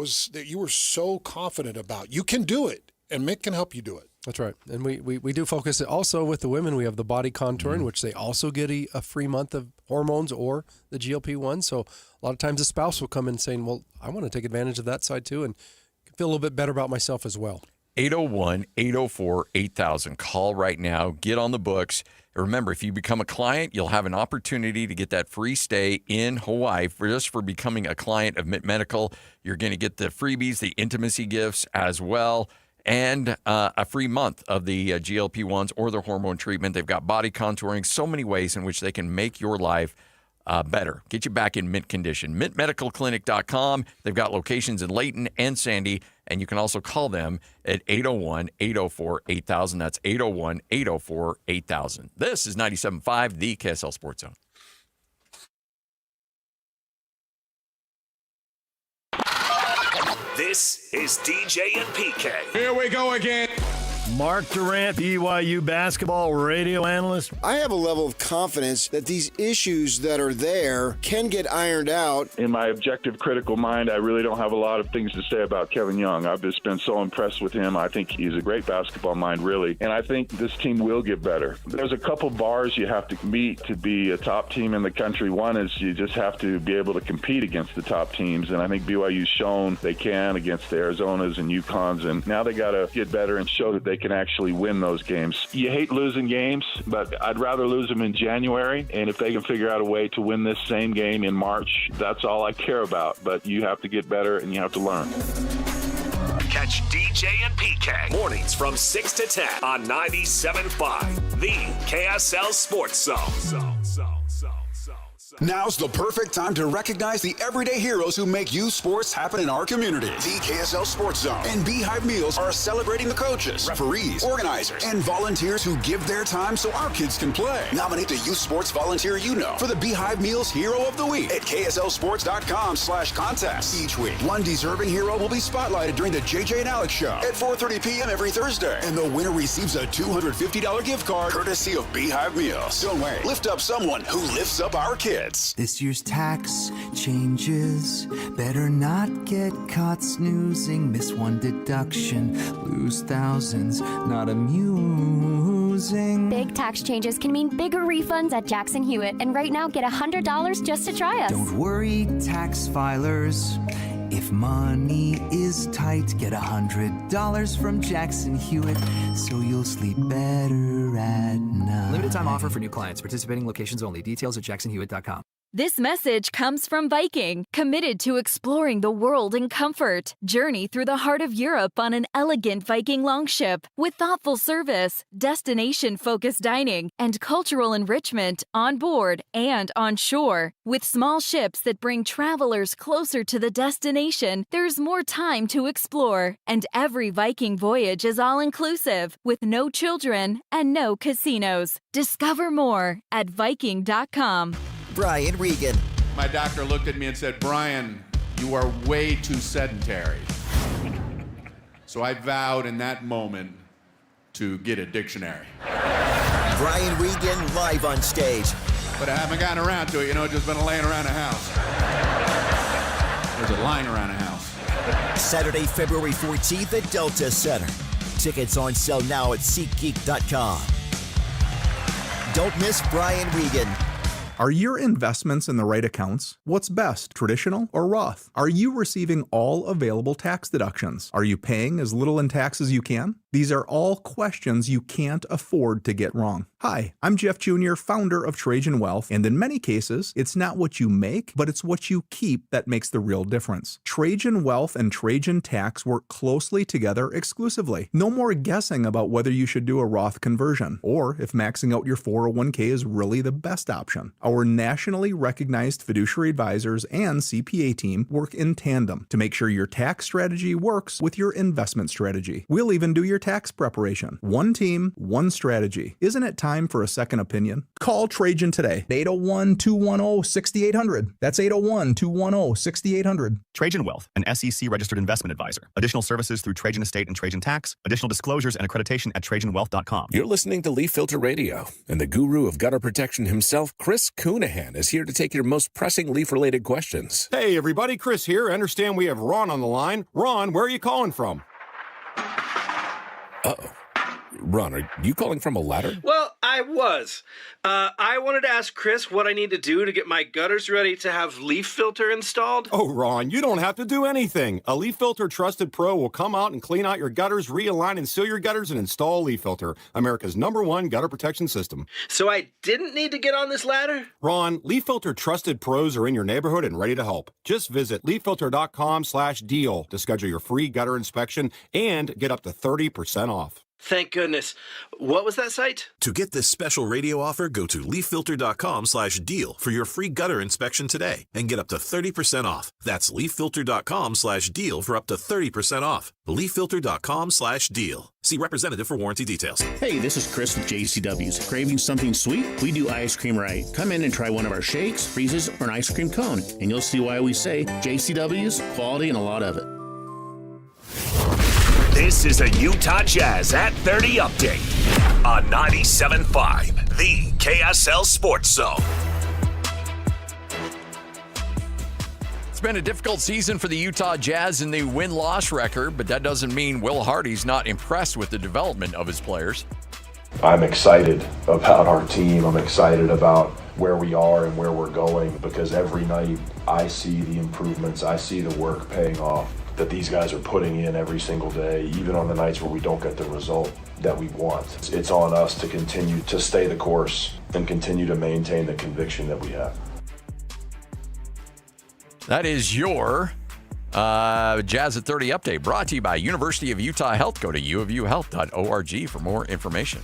Speaker 28: you were so confident about. You can do it, and Mint can help you do it.
Speaker 8: That's right. And we do focus also with the women. We have the body contouring, which they also get a free month of hormones or the GLP-1. So a lot of times the spouse will come in saying, well, I want to take advantage of that side too and feel a little bit better about myself as well.
Speaker 27: 801-804-8000. Call right now. Get on the books. Remember, if you become a client, you'll have an opportunity to get that free stay in Hawaii just for becoming a client of Mint Medical. You're going to get the freebies, the intimacy gifts as well, and a free month of the GLP-1s or the hormone treatment. They've got body contouring, so many ways in which they can make your life better, get you back in mint condition. MintMedicalClinic.com. They've got locations in Layton and Sandy, and you can also call them at 801-804-8000. That's 801-804-8000. This is 97.5, the KSL Sports Zone.
Speaker 2: This is DJ and PK.
Speaker 4: Here we go again.
Speaker 3: Mark Durant, BYU basketball radio analyst.
Speaker 10: I have a level of confidence that these issues that are there can get ironed out.
Speaker 11: In my objective, critical mind, I really don't have a lot of things to say about Kevin Young. I've just been so impressed with him. I think he's a great basketball mind, really. And I think this team will get better. There's a couple bars you have to meet to be a top team in the country. One is you just have to be able to compete against the top teams. And I think BYU's shown they can against the Arizonas and UConns. And now they got to get better and show that they can actually win those games. You hate losing games, but I'd rather lose them in January. And if they can figure out a way to win this same game in March, that's all I care about. But you have to get better and you have to learn.
Speaker 2: Catch DJ and PK mornings from 6 to 10 on 97.5, the KSL Sports Zone.
Speaker 5: Now's the perfect time to recognize the everyday heroes who make youth sports happen in our community. The KSL Sports Zone and Beehive Meals are celebrating the coaches, referees, organizers, and volunteers who give their time so our kids can play. Nominate the youth sports volunteer you know for the Beehive Meals Hero of the Week at KSLSports.com/contest. Each week, one deserving hero will be spotlighted during the JJ and Alex Show at 4:30 p.m. every Thursday. And the winner receives a $250 gift card courtesy of Beehive Meals. Don't wait. Lift up someone who lifts up our kids.
Speaker 4: This year's tax changes. Better not get caught snoozing. Miss one deduction, lose thousands. Not amusing.
Speaker 12: Big tax changes can mean bigger refunds at Jackson Hewitt. And right now, get $100 just to try us.
Speaker 4: Don't worry, tax filers. If money is tight, get $100 from Jackson Hewitt, so you'll sleep better at night.
Speaker 13: Limited time offer for new clients. Participating locations only. Details at jacksonhewitt.com.
Speaker 14: This message comes from Viking, committed to exploring the world in comfort. Journey through the heart of Europe on an elegant Viking longship with thoughtful service, destination-focused dining, and cultural enrichment on board and on shore. With small ships that bring travelers closer to the destination, there's more time to explore. And every Viking voyage is all-inclusive, with no children and no casinos. Discover more at Viking.com.
Speaker 18: Brian Regan.
Speaker 21: My doctor looked at me and said, "Brian, you are way too sedentary." So I vowed in that moment to get a dictionary.
Speaker 18: Brian Regan live on stage.
Speaker 21: But I haven't gotten around to it, just been laying around the house. There's a lying around the house.
Speaker 18: Saturday, February 14th at Delta Center. Tickets on sale now at SeatGeek.com. Don't miss Brian Regan.
Speaker 6: Are your investments in the right accounts? What's best, traditional or Roth? Are you receiving all available tax deductions? Are you paying as little in tax as you can? These are all questions you can't afford to get wrong. Hi, I'm Jeff Jr., founder of Trajan Wealth, and in many cases, it's not what you make, but it's what you keep that makes the real difference. Trajan Wealth and Trajan Tax work closely together exclusively. No more guessing about whether you should do a Roth conversion, or if maxing out your 401k is really the best option. Our nationally recognized fiduciary advisors and CPA team work in tandem to make sure your tax strategy works with your investment strategy. We'll even do your tax preparation. One team, one strategy. Isn't it time for a second opinion? Call Trajan today. 801-210-6800. That's 801-210-6800.
Speaker 7: Trajan Wealth, an SEC registered investment advisor. Additional services through Trajan Estate and Trajan Tax. Additional disclosures and accreditation at TrajanWealth.com.
Speaker 24: You're listening to Leaf Filter Radio, and the guru of gutter protection himself, Chris Coonahan, is here to take your most pressing leaf-related questions.
Speaker 26: Hey, everybody, Chris here. I understand we have Ron on the line. Ron, where are you calling from?
Speaker 24: Uh-oh. Ron, are you calling from a ladder?
Speaker 29: Well, I was. I wanted to ask Chris what I need to do to get my gutters ready to have Leaf Filter installed.
Speaker 26: Oh, Ron, you don't have to do anything. A Leaf Filter Trusted Pro will come out and clean out your gutters, realign and seal your gutters, and install a Leaf Filter, America's #1 gutter protection system.
Speaker 29: So I didn't need to get on this ladder?
Speaker 26: Ron, Leaf Filter Trusted Pros are in your neighborhood and ready to help. Just visit leaffilter.com/deal to schedule your free gutter inspection and get up to 30% off.
Speaker 29: Thank goodness. What was that site?
Speaker 30: To get this special radio offer, go to leaffilter.com/deal for your free gutter inspection today and get up to 30% off. That's leaffilter.com/deal for up to 30% off. leaffilter.com/deal. See representative for warranty details.
Speaker 31: Hey, this is Chris with JCW's. Craving something sweet? We do ice cream right. Come in and try one of our shakes, freezes, or an ice cream cone, and you'll see why we say JCW's, quality, and a lot of it.
Speaker 2: This is a Utah Jazz at 30 update on 97.5, the KSL Sports Zone.
Speaker 27: It's been a difficult season for the Utah Jazz in the win-loss record, but that doesn't mean Will Hardy's not impressed with the development of his players.
Speaker 32: I'm excited about our team. I'm excited about where we are and where we're going, because every night I see the improvements. I see the work paying off that these guys are putting in every single day, even on the nights where we don't get the result that we want. It's on us to continue to stay the course and continue to maintain the conviction that we have.
Speaker 27: That is your Jazz at 30 update brought to you by University of Utah Health. Go to uofuhealth.org for more information.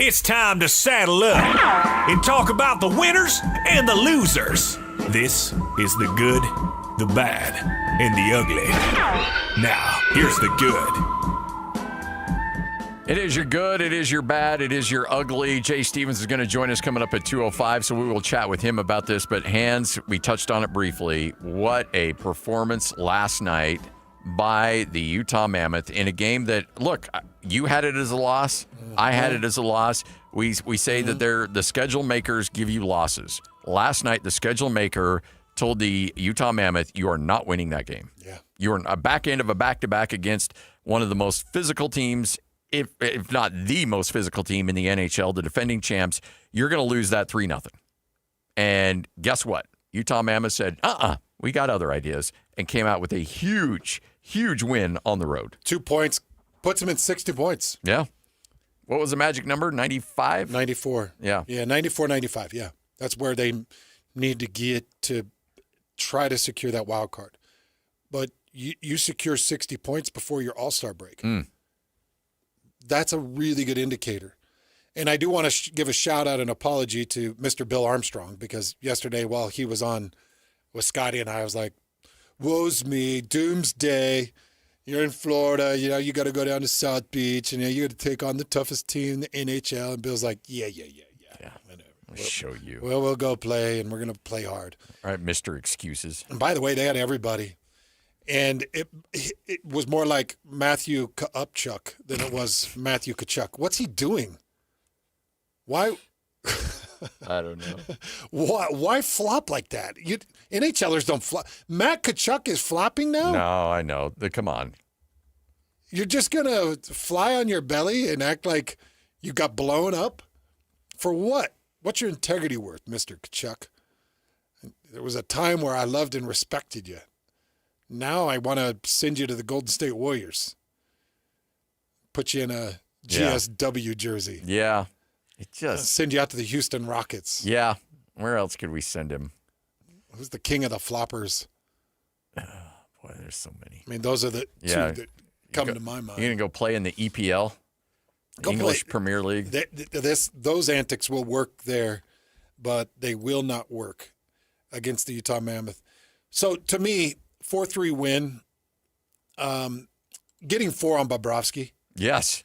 Speaker 1: It's time to saddle up and talk about the winners and the losers. This is the good, the bad, and the ugly. Now, here's the good.
Speaker 27: It is your good, it is your bad, it is your ugly. Jay Stevens is going to join us coming up at 2:05, so we will chat with him about this. But Hans, we touched on it briefly. What a performance last night by the Utah Mammoth in a game that, look, you had it as a loss. I had it as a loss. We say that the schedule makers give you losses. Last night, the schedule maker told the Utah Mammoth, you are not winning that game.
Speaker 8: Yeah.
Speaker 27: You're a back end of a back-to-back against one of the most physical teams, if not the most physical team in the NHL, the defending champs. You're going to lose that 3-0. And guess what? Utah Mammoth said, we got other ideas, and came out with a huge win on the road.
Speaker 8: 2 points, puts them in 60 points.
Speaker 27: Yeah. What was the magic number? 95?
Speaker 8: 94.
Speaker 27: Yeah.
Speaker 8: Yeah, 94, 95. Yeah. That's where they need to get to try to secure that wild card. But you secure 60 points before your All-Star break. That's a really good indicator. And I do want to give a shout-out and apology to Mr. Bill Armstrong, because yesterday while he was on with Scotty and I was like, woe's me, doomsday. You're in Florida, you got to go down to South Beach, and you got to take on the toughest team in the NHL. And Bill's like, yeah.
Speaker 27: I'll show you.
Speaker 8: Well, we'll go play, and we're going to play hard.
Speaker 27: All right, Mr. Excuses.
Speaker 8: And by the way, they had everybody. And it was more like Matthew Upchuck than it was Matthew Kachuk. What's he doing? Why?
Speaker 27: I don't know.
Speaker 8: Why flop like that? NHLers don't flop. Matt Kachuk is flopping now?
Speaker 27: No, I know. Come on.
Speaker 8: You're just going to fly on your belly and act like you got blown up? For what? What's your integrity worth, Mr. Kachuk? There was a time where I loved and respected you. Now I want to send you to the Golden State Warriors. Put you in a GSW jersey.
Speaker 27: Yeah.
Speaker 8: Send you out to the Houston Rockets.
Speaker 27: Yeah. Where else could we send him?
Speaker 8: Who's the king of the floppers?
Speaker 27: Boy, there's so many.
Speaker 8: I mean, those are the two that come to my mind.
Speaker 27: You're going to go play in the EPL? English Premier League?
Speaker 8: Those antics will work there, but they will not work against the Utah Mammoth. So, to me, 4-3 win. Getting 4 on Bobrovsky.
Speaker 27: Yes.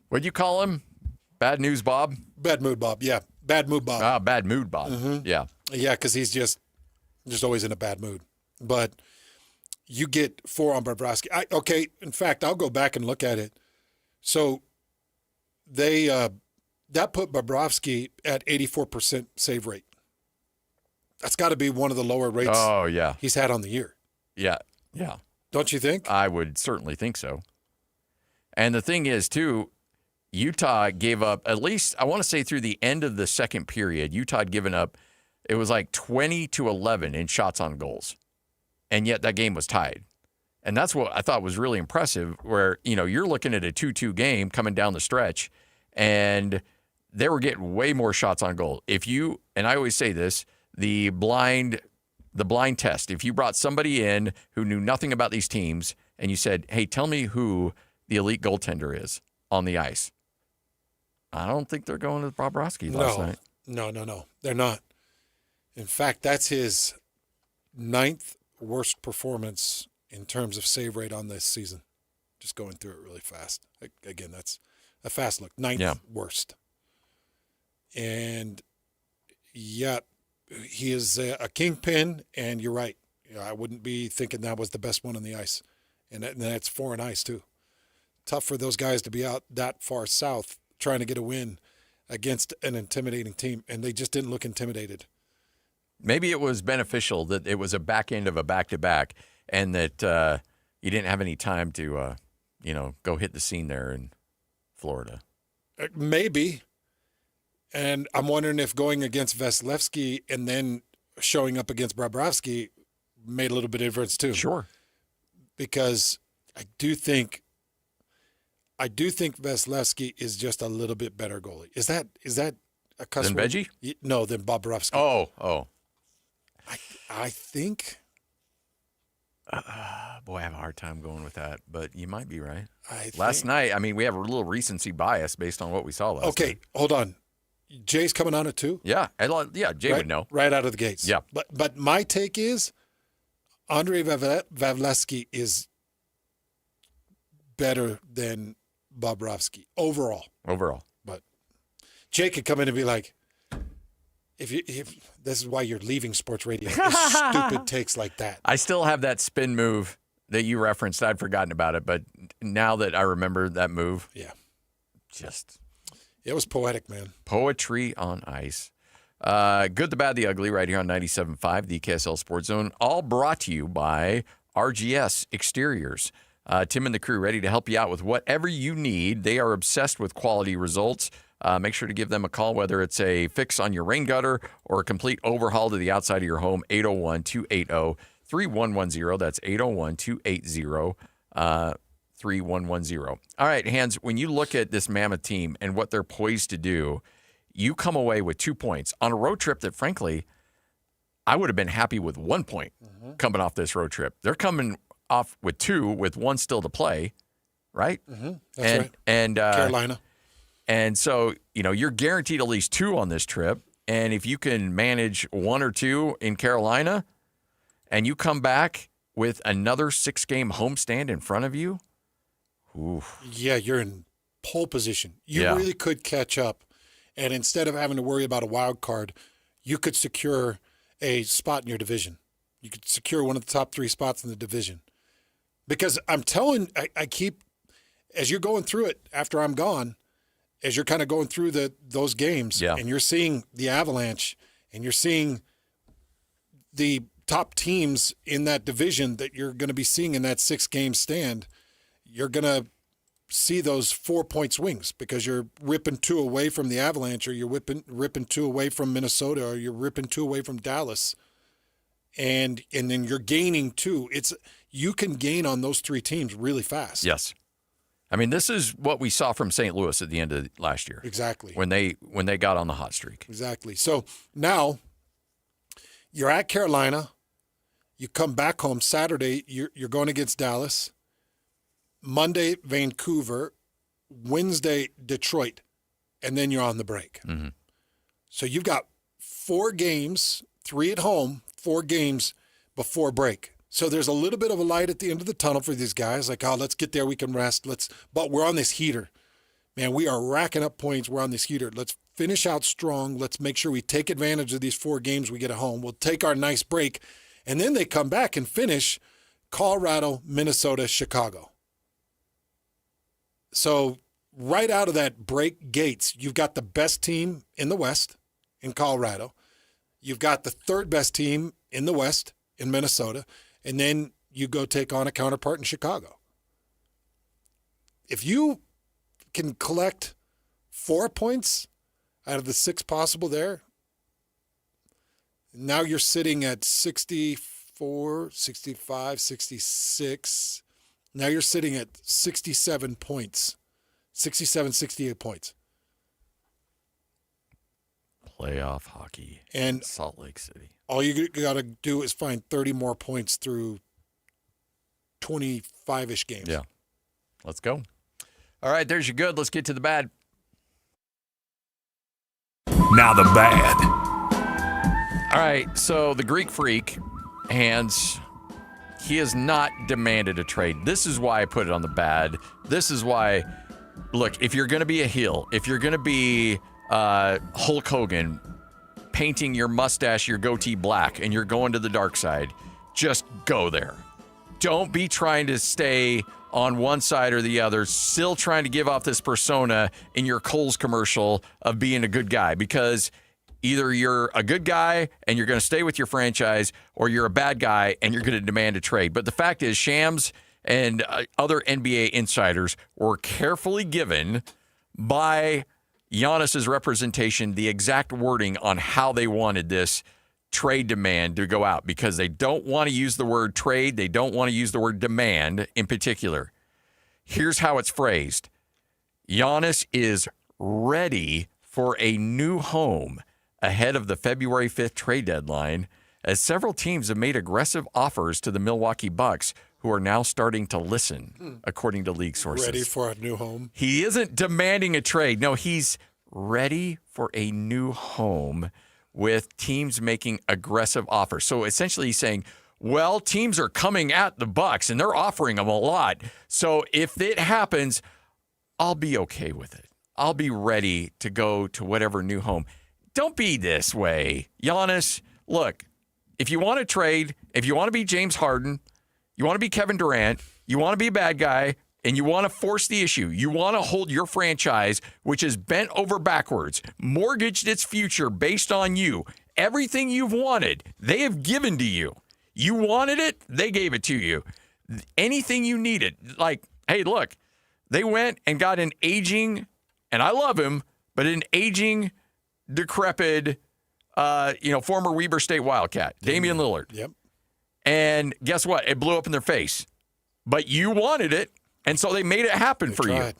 Speaker 27: What'd you call him? Bad News Bob?
Speaker 8: Bad Mood Bob, yeah. Bad Mood Bob.
Speaker 27: Ah, Bad Mood Bob.
Speaker 8: Mm-hmm.
Speaker 27: Yeah.
Speaker 8: Yeah, because he's just always in a bad mood. But you get 4 on Bobrovsky. In fact, I'll go back and look at it. So they that put Bobrovsky at 84% save rate. That's got to be one of the lower rates he's had on the year.
Speaker 27: Yeah.
Speaker 8: Don't you think?
Speaker 27: I would certainly think so. And the thing is, too, Utah gave up, at least, I want to say through the end of the second period, Utah had given up, it was like 20-11 in shots on goals. And yet that game was tied. And that's what I thought was really impressive, where, you're looking at a 2-2 game coming down the stretch, and they were getting way more shots on goal. And I always say this, the blind test, if you brought somebody in who knew nothing about these teams and you said, hey, tell me who the elite goaltender is on the ice, I don't think they're going to Bobrovsky last night.
Speaker 8: No. They're not. In fact, that's his 9th worst performance in terms of save rate on this season. Just going through it really fast. Again, that's a fast look. 9th worst. And yet he is a kingpin, and you're right. I wouldn't be thinking that was the best one on the ice. And that's foreign ice, too. Tough for those guys to be out that far south trying to get a win against an intimidating team, and they just didn't look intimidated.
Speaker 27: Maybe it was beneficial that it was a back end of a back-to-back and that you didn't have any time to, go hit the scene there in Florida.
Speaker 8: Maybe. And I'm wondering if going against Vasilevsky and then showing up against Bobrovsky made a little bit of difference too.
Speaker 27: Sure.
Speaker 8: Because I do think I do think Vasilevsky is just a little bit better goalie. Is that a cuss
Speaker 27: Than
Speaker 8: word?
Speaker 27: Veggie?
Speaker 8: No, than Bobrovsky.
Speaker 27: Oh.
Speaker 8: I think.
Speaker 27: Boy, I have a hard time going with that, but you might be right.
Speaker 8: Last
Speaker 27: night, I mean, we have a little recency bias based on what we saw last night.
Speaker 8: Hold on. Jay's coming on it too?
Speaker 27: Yeah, Jay would know.
Speaker 8: Right out of the gates.
Speaker 27: Yeah.
Speaker 8: But my take is Andrei Vasilevsky is better than Bobrovsky overall. But Jay could come in and be like, if this is why you're leaving sports radio. Stupid takes like that.
Speaker 27: I still have that spin move that you referenced. I'd forgotten about it, but now that I remember that move,
Speaker 8: it was poetic, man.
Speaker 27: Poetry on ice. Good, the bad, the ugly, right here on 97.5, the KSL Sports Zone. All brought to you by RGS Exteriors. Tim and the crew ready to help you out with whatever you need. They are obsessed with quality results. Make sure to give them a call, whether it's a fix on your rain gutter or a complete overhaul to the outside of your home, 801-280-3110. That's 801-280-3110. All right, Hans, when you look at this Mammoth team and what they're poised to do, you come away with 2 points on a road trip that, frankly, I would have been happy with 1 point coming off this road trip. They're coming off with 2 with 1 still to play, right?
Speaker 8: That's right.
Speaker 27: And
Speaker 8: Carolina.
Speaker 27: And so, you're guaranteed at least 2 on this trip. And if you can manage 1 or 2 in Carolina and you come back with another 6-game homestand in front of you, oof.
Speaker 8: Yeah, you're in pole position. You really could catch up. And instead of having to worry about a wild card, you could secure a spot in your division. You could secure one of the top 3 spots in the division. Because I'm telling, I keep, as you're going through it after I'm gone, as you're kind of going through those games, and you're seeing the Avalanche, and you're seeing the top teams in that division that you're going to be seeing in that 6-game stand, you're going to see those 4-point swings because you're ripping 2 away from the Avalanche, or you're ripping 2 away from Minnesota, or you're ripping 2 away from Dallas, and then you're gaining 2. You can gain on those 3 teams really fast.
Speaker 27: Yes. I mean, this is what we saw from St. Louis at the end of last year.
Speaker 8: Exactly.
Speaker 27: When they got on the hot streak.
Speaker 8: Exactly. So now you're at Carolina. You come back home Saturday. You're going against Dallas. Monday, Vancouver. Wednesday, Detroit. And then you're on the break.
Speaker 27: Mm-hmm.
Speaker 8: So you've got 4 games, 3 at home, 4 games before break. So there's a little bit of a light at the end of the tunnel for these guys. Like, let's get there. We can rest. But we're on this heater. Man, we are racking up points. We're on this heater. Let's finish out strong. Let's make sure we take advantage of these 4 games we get at home. We'll take our nice break. And then they come back and finish Colorado, Minnesota, Chicago. So right out of that break gates, you've got the best team in the West in Colorado. You've got the 3rd best team in the West in Minnesota. And then you go take on a counterpart in Chicago. If you can collect 4 points out of the 6 possible there, now you're sitting at 64, 65, 66. Now you're sitting at 67 points, 67, 68 points.
Speaker 27: Playoff hockey
Speaker 8: in
Speaker 27: Salt Lake City.
Speaker 8: All you got to do is find 30 more points through 25-ish games.
Speaker 27: Yeah. Let's go. All right, there's your good. Let's get to the bad.
Speaker 1: Now the bad.
Speaker 27: All right, so the Greek Freak, Hans, he has not demanded a trade. This is why I put it on the bad. This is why, look, if you're going to be a heel, if you're going to be Hulk Hogan, painting your mustache, your goatee black, and you're going to the dark side, just go there. Don't be trying to stay on one side or the other, still trying to give off this persona in your Kohl's commercial of being a good guy, because either you're a good guy and you're going to stay with your franchise, or you're a bad guy and you're going to demand a trade. But the fact is, Shams and other NBA insiders were carefully given by Giannis's representation the exact wording on how they wanted this trade demand to go out, because they don't want to use the word trade. They don't want to use the word demand in particular. Here's how it's phrased. Giannis is ready for a new home ahead of the February 5th trade deadline, as several teams have made aggressive offers to the Milwaukee Bucks, who are now starting to listen, according to league sources.
Speaker 8: Ready for a new home?
Speaker 27: He isn't demanding a trade. No, he's ready for a new home with teams making aggressive offers. So essentially he's saying, well, teams are coming at the Bucks and they're offering them a lot. So if it happens, I'll be okay with it. I'll be ready to go to whatever new home. Don't be this way. Giannis, look, if you want to trade, if you want to be James Harden, you want to be Kevin Durant, you want to be a bad guy, and you want to force the issue, you want to hold your franchise, which is bent over backwards, mortgaged its future based on you. Everything you've wanted, they have given to you. You wanted it, they gave it to you. Anything you needed, like, hey, look, they went and got an aging, and I love him, but an aging, decrepit, former Weber State Wildcat, Damian Lillard.
Speaker 8: Yep.
Speaker 27: And guess what? It blew up in their face. But you wanted it, and so they made it happen for you.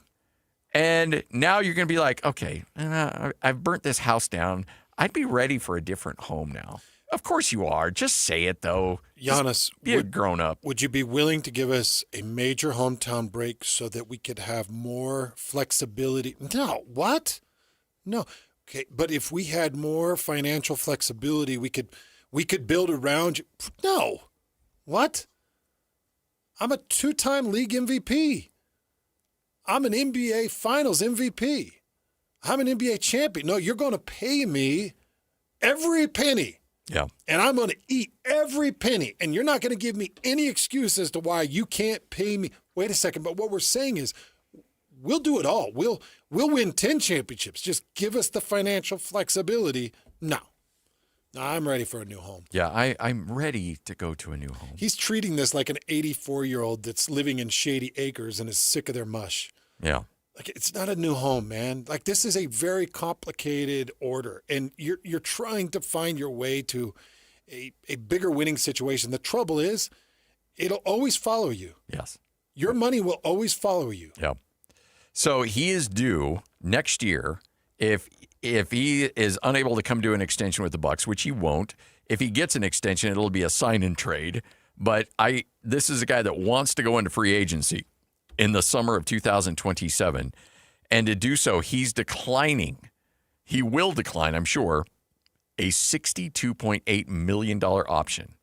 Speaker 27: And now you're going to be like, okay, I've burnt this house down. I'd be ready for a different home now. Of course you are. Just say it, though.
Speaker 8: Giannis,
Speaker 27: be a grown-up.
Speaker 8: Would you be willing to give us a major hometown break so that we could have more flexibility? No. What? No. Okay, but if we had more financial flexibility, we could build around you. No. What? I'm a 2-time league MVP. I'm an NBA Finals MVP. I'm an NBA champion. No, you're going to pay me every penny.
Speaker 27: Yeah.
Speaker 8: And I'm going to eat every penny. And you're not going to give me any excuse as to why you can't pay me. Wait a second. But what we're saying is we'll do it all. We'll win 10 championships. Just give us the financial flexibility. No. I'm ready for a new home.
Speaker 27: Yeah, I'm ready to go to a new home.
Speaker 8: He's treating this like an 84-year-old that's living in Shady Acres and is sick of their mush.
Speaker 27: Yeah.
Speaker 8: Like, it's not a new home, man. Like, this is a very complicated order, and you're trying to find your way to a bigger winning situation. The trouble is, it'll always follow you.
Speaker 27: Yes.
Speaker 8: Your money will always follow you.
Speaker 27: Yeah. So he is due next year if he is unable to come to an extension with the Bucks, which he won't. If he gets an extension, it'll be a sign and trade. But this is a guy that wants to go into free agency in the summer of 2027. And to do so, he's declining. He will decline, I'm sure, a $62.8 million option.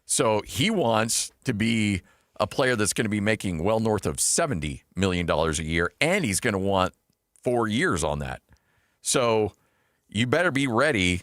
Speaker 27: So he wants to be a player that's going to be making well north of $70 million a year, and he's going to want 4 years on that. So you better be ready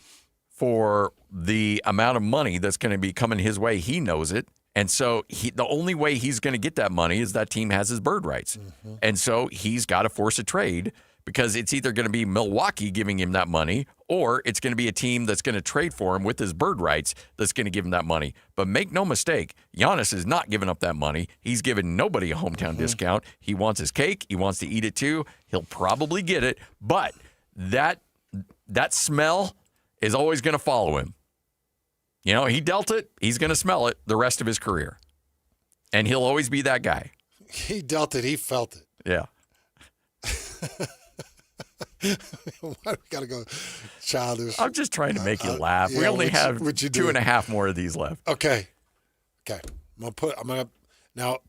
Speaker 27: for the amount of money that's going to be coming his way. He knows it. And so the only way he's going to get that money is that team has his bird rights. Mm-hmm. And so he's got to force a trade because it's either going to be Milwaukee giving him that money or it's going to be a team that's going to trade for him with his bird rights that's going to give him that money. But make no mistake, Giannis is not giving up that money. He's giving nobody a hometown discount. He wants his cake. He wants to eat it too. He'll probably get it. But that smell is always going to follow him. You know, he dealt it. He's going to smell it the rest of his career. And he'll always be that guy.
Speaker 8: He dealt it. He felt it.
Speaker 27: Yeah.
Speaker 8: Why do we got to go childish?
Speaker 27: I'm just trying to make you laugh. We only have 2.5 more of these left.
Speaker 8: Okay. Now,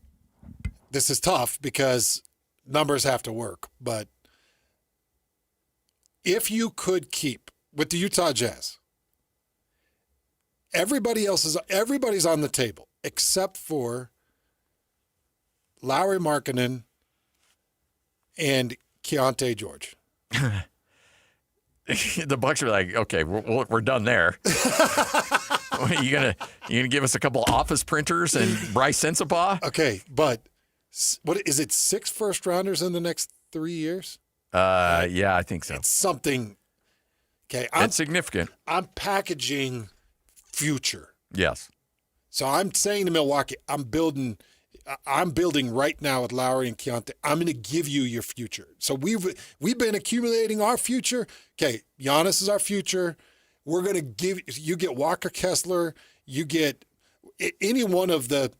Speaker 8: this is tough because numbers have to work. But if you could keep with the Utah Jazz, everybody's on the table except for Lauri Markkanen and Keontae George.
Speaker 27: The Bucks are like, okay, we're done there. you gonna give us a couple office printers and Bryce Sensabaugh?
Speaker 8: Okay, but what is it? 6 first-rounders in the next 3 years?
Speaker 27: Yeah, I think so.
Speaker 8: It's something. Okay,
Speaker 27: it's significant.
Speaker 8: I'm packaging future.
Speaker 27: Yes.
Speaker 8: So I'm saying to Milwaukee, I'm building right now with Lauri and Keontae. I'm going to give you your future. So we've been accumulating our future. Okay, Giannis is our future. We're going to give you get Walker Kessler. You get any one of the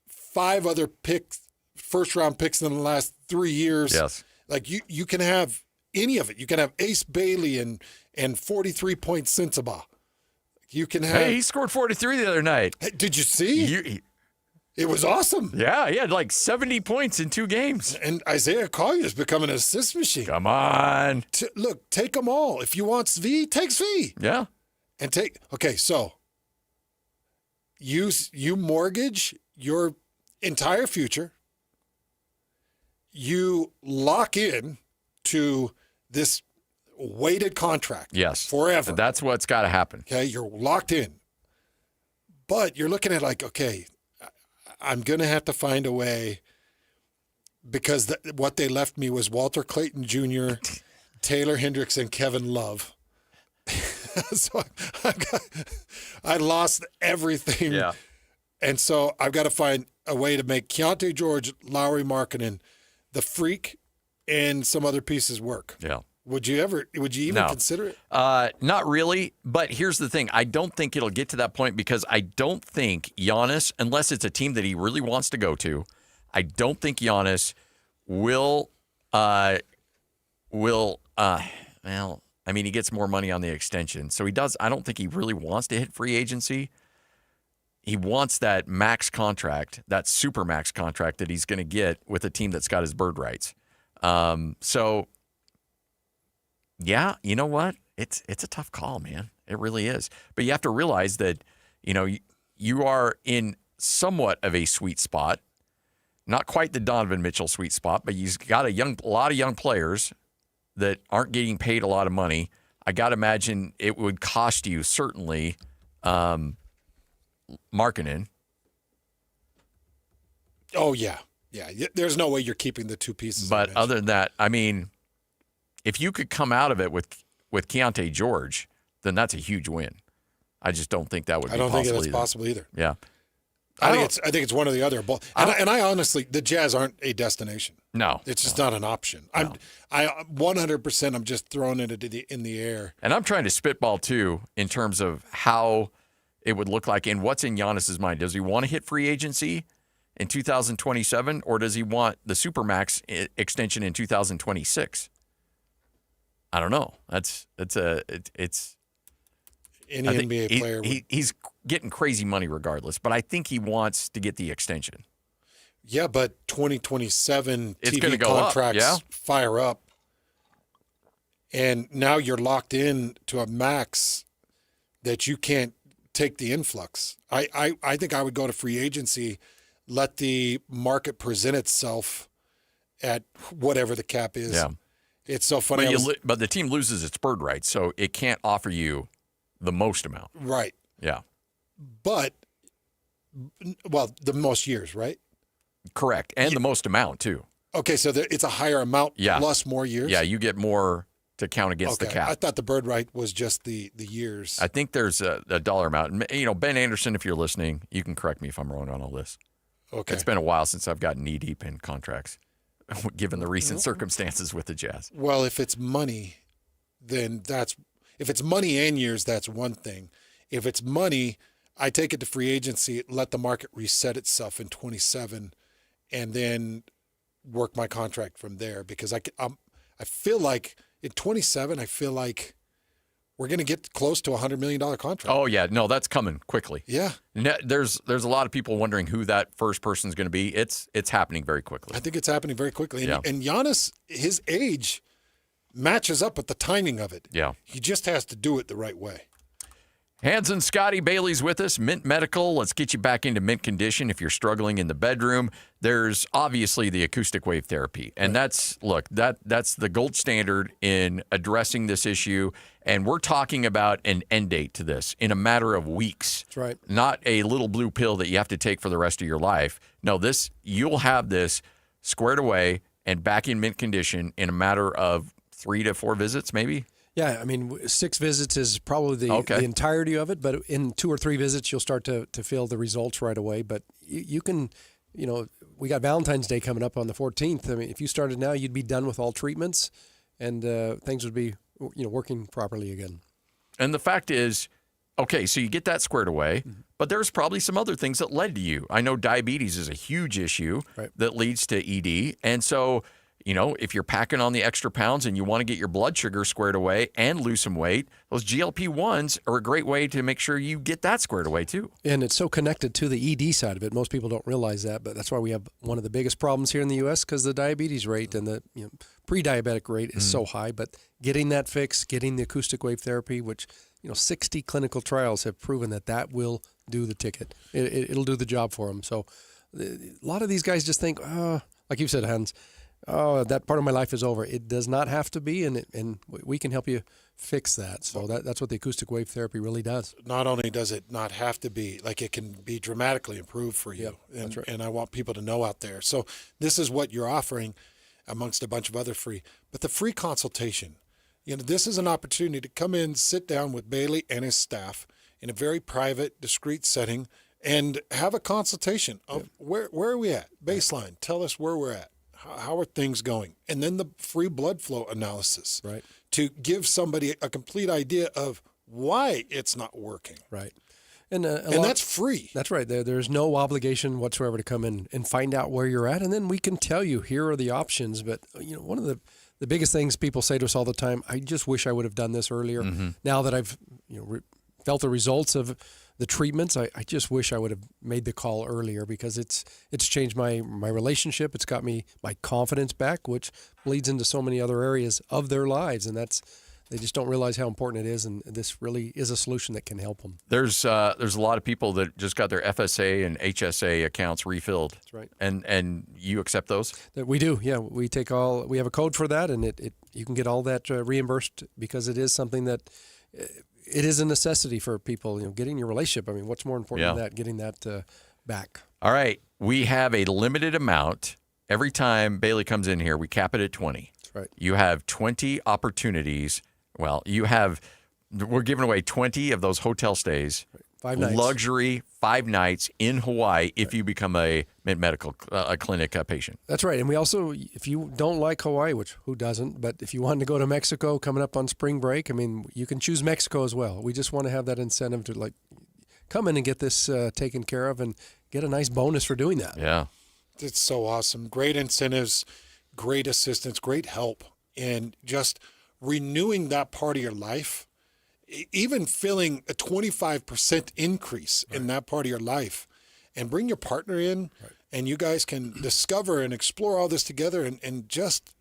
Speaker 8: 5 other picks, first round picks in the last 3 years.
Speaker 27: Yes.
Speaker 8: Like you can have any of it. You can have Ace Bailey and 43-point Sensabaugh. You can have.
Speaker 27: Hey, he scored 43 the other night.
Speaker 8: Hey, did you see? It was awesome.
Speaker 27: Yeah, he had like 70 points in 2 games.
Speaker 8: And Isaiah Collier's become an assist machine.
Speaker 27: Come on.
Speaker 8: Look, take them all. If you want Svi, take Svi.
Speaker 27: Yeah.
Speaker 8: And okay, so you mortgage your entire future. You lock in to this weighted contract.
Speaker 27: Yes.
Speaker 8: Forever.
Speaker 27: That's what's got to happen.
Speaker 8: Okay, you're locked in. But you're looking at like, okay, I'm going to have to find a way because what they left me was Walter Clayton Jr., Taylor Hendricks, and Kevin Love. So I lost everything.
Speaker 27: Yeah.
Speaker 8: And so I've got to find a way to make Keontae George, Lowry Markkanen, the Freak, and some other pieces work.
Speaker 27: Yeah.
Speaker 8: Would you even consider it?
Speaker 27: Not really, but here's the thing. I don't think it'll get to that point because I don't think Giannis, unless it's a team that he really wants to go to, I don't think Giannis will he gets more money on the extension. So he does. I don't think he really wants to hit free agency. He wants that max contract, that super max contract that he's going to get with a team that's got his bird rights. So yeah, you know what? It's a tough call, man. It really is. But you have to realize that, you are in somewhat of a sweet spot. Not quite the Donovan Mitchell sweet spot, but you've got a lot of young players that aren't getting paid a lot of money. I got to imagine it would cost you certainly Markkanen.
Speaker 8: Oh, yeah. Yeah. There's no way you're keeping the 2 pieces.
Speaker 27: But other than that, I mean, if you could come out of it with Keontae George, then that's a huge win. I just don't think that would be possible.
Speaker 8: I don't think that's possible either.
Speaker 27: Yeah.
Speaker 8: I think it's one or the other. And I honestly, the Jazz aren't a destination.
Speaker 27: No.
Speaker 8: It's just not an option. No. I 100% I'm just throwing it in the air.
Speaker 27: And I'm trying to spitball too in terms of how it would look like and what's in Giannis's mind. Does he want to hit free agency in 2027 or does he want the Supermax extension in 2026? I don't know. It's
Speaker 8: any NBA player.
Speaker 27: He's getting crazy money regardless, but I think he wants to get the extension.
Speaker 8: Yeah, but 2027
Speaker 27: it's
Speaker 8: TV
Speaker 27: go
Speaker 8: contracts fire up. And now you're locked in to a max that you can't take the influx. I think I would go to free agency, let the market present itself at whatever the cap is.
Speaker 27: Yeah.
Speaker 8: It's so funny.
Speaker 27: But the team loses its bird rights, so it can't offer you the most amount.
Speaker 8: Right.
Speaker 27: Yeah.
Speaker 8: But, the most years, right?
Speaker 27: Correct. And the most amount, too.
Speaker 8: Okay, so it's a higher amount plus more years?
Speaker 27: Yeah, you get more to count against the cap.
Speaker 8: I thought the bird right was just the years.
Speaker 27: I think there's a dollar amount. Ben Anderson, if you're listening, you can correct me if I'm wrong on all this.
Speaker 8: Okay.
Speaker 27: It's been a while since I've gotten knee-deep in contracts, given the recent circumstances with the Jazz.
Speaker 8: Well, if it's money, then if it's money and years, that's one thing. If it's money, I take it to free agency, let the market reset itself in 27, and then work my contract from there. Because I feel like in 27, I feel like we're going to get close to a $100 million contract.
Speaker 27: Oh yeah, no, that's coming quickly.
Speaker 8: Yeah,
Speaker 27: there's a lot of people wondering who that first person is going to be. It's happening very quickly.
Speaker 8: I think it's happening very quickly. And,
Speaker 27: yeah.
Speaker 8: and Giannis, his age matches up with the timing of it.
Speaker 27: Yeah,
Speaker 8: he just has to do it the right way.
Speaker 27: Hans and Scotty Bailey's with us. Mint Medical. Let's get you back into mint condition if you're struggling in the bedroom. There's obviously the acoustic wave therapy. And that's the gold standard in addressing this issue. And we're talking about an end date to this in a matter of weeks.
Speaker 8: That's right.
Speaker 27: Not a little blue pill that you have to take for the rest of your life. No, you'll have this squared away and back in mint condition in a matter of 3 to 4 visits, maybe?
Speaker 3: Yeah, I mean, 6 visits is probably the entirety of it, but in 2 or 3 visits, you'll start to feel the results right away. But you can, we got Valentine's Day coming up on the 14th. I mean, if you started now, you'd be done with all treatments, and things would be, working properly again.
Speaker 27: And the fact is, okay, so you get that squared away, but there's probably some other things that led to you. I know diabetes is a huge issue that leads to ED, and so if you're packing on the extra pounds and you want to get your blood sugar squared away and lose some weight, those GLP-1s are a great way to make sure you get that squared away too.
Speaker 3: And it's so connected to the ED side of it. Most people don't realize that, but that's why we have one of the biggest problems here in the U.S. because the diabetes rate and the pre-diabetic rate is so high. But getting that fixed, getting the acoustic wave therapy, which 60 clinical trials have proven that will do the ticket. It'll do the job for them. So a lot of these guys just think, like you said, Hans, that part of my life is over. It does not have to be, and we can help you fix that. So that's what the acoustic wave therapy really does.
Speaker 8: Not only does it not have to be, like it can be dramatically improved for you.
Speaker 3: Yep, that's right.
Speaker 8: And I want people to know out there. So this is what you're offering amongst a bunch of other free. But the free consultation, this is an opportunity to come in, sit down with Bailey and his staff in a very private, discreet setting and have a consultation of where are we at? Baseline. Tell us where we're at. How are things going? And then the free blood flow analysis,
Speaker 3: right,
Speaker 8: to give somebody a complete idea of why it's not working.
Speaker 3: Right. And
Speaker 8: that's free.
Speaker 3: That's right. There's no obligation whatsoever to come in and find out where you're at, and then we can tell you, here are the options. But, one of the biggest things people say to us all the time, I just wish I would have done this earlier. Mm-hmm. Now that I've felt the results of the treatments, I just wish I would have made the call earlier because it's changed my relationship. It's got me my confidence back, which bleeds into so many other areas of their lives, and they just don't realize how important it is, and this really is a solution that can help them.
Speaker 27: There's a lot of people that just got their FSA and HSA accounts refilled.
Speaker 3: That's right.
Speaker 27: And you accept those?
Speaker 3: We do, yeah. We have a code for that, and you can get all that reimbursed because it is something that it is a necessity for people. Getting your relationship. I mean, what's more important than that? Getting that back.
Speaker 27: All right, we have a limited amount. Every time Bailey comes in here, we cap it at 20.
Speaker 3: That's right.
Speaker 27: You have 20 opportunities. Well, we're giving away 20 of those hotel stays.
Speaker 3: 5 nights.
Speaker 27: Luxury 5 nights in Hawaii if you become a medical clinic patient.
Speaker 3: That's right. And we also, if you don't like Hawaii, which who doesn't, but if you want to go to Mexico coming up on spring break, I mean, you can choose Mexico as well. We just want to have that incentive to come in and get this taken care of and get a nice bonus for doing that.
Speaker 27: Yeah.
Speaker 8: It's so awesome. Great incentives, great assistance, great help, and just renewing that part of your life. Even feeling a 25% increase in that part of your life, and bring your partner in, and you guys can discover and explore all this together and just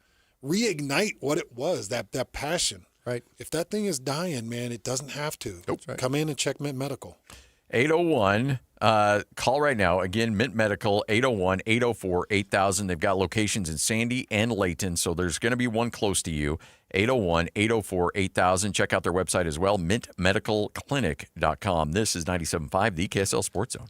Speaker 8: reignite what it was, that passion.
Speaker 3: Right.
Speaker 8: If that thing is dying, man, it doesn't have to.
Speaker 27: Nope.
Speaker 8: Come in and check Mint Medical.
Speaker 27: 801, call right now. Again, Mint Medical, 801-804-8000. They've got locations in Sandy and Layton, so there's going to be one close to you. 801-804-8000. Check out their website as well, mintmedicalclinic.com. This is 97.5, the KSL Sports Zone.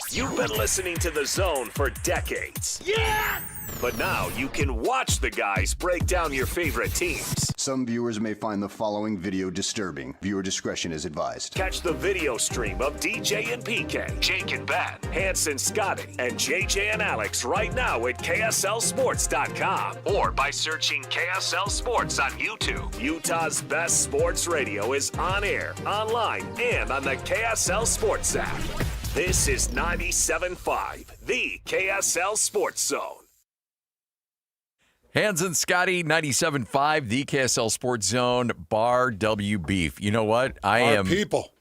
Speaker 2: You've been listening to The Zone for decades. Yes! But now you can watch the guys break down your favorite teams.
Speaker 9: Some viewers may find the following video disturbing. Viewer discretion is advised.
Speaker 2: Catch the video stream of DJ and PK, Jake and Ben, Hanson, Scotty, and JJ and Alex right now at KSLSports.com or by searching KSL Sports on YouTube. Utah's best sports radio is on air, online, and on the KSL Sports app. This is 97.5, the KSL Sports Zone.
Speaker 27: Hans and Scotty, 97.5, the KSL Sports Zone, Bar W Beef. You know what?
Speaker 8: People.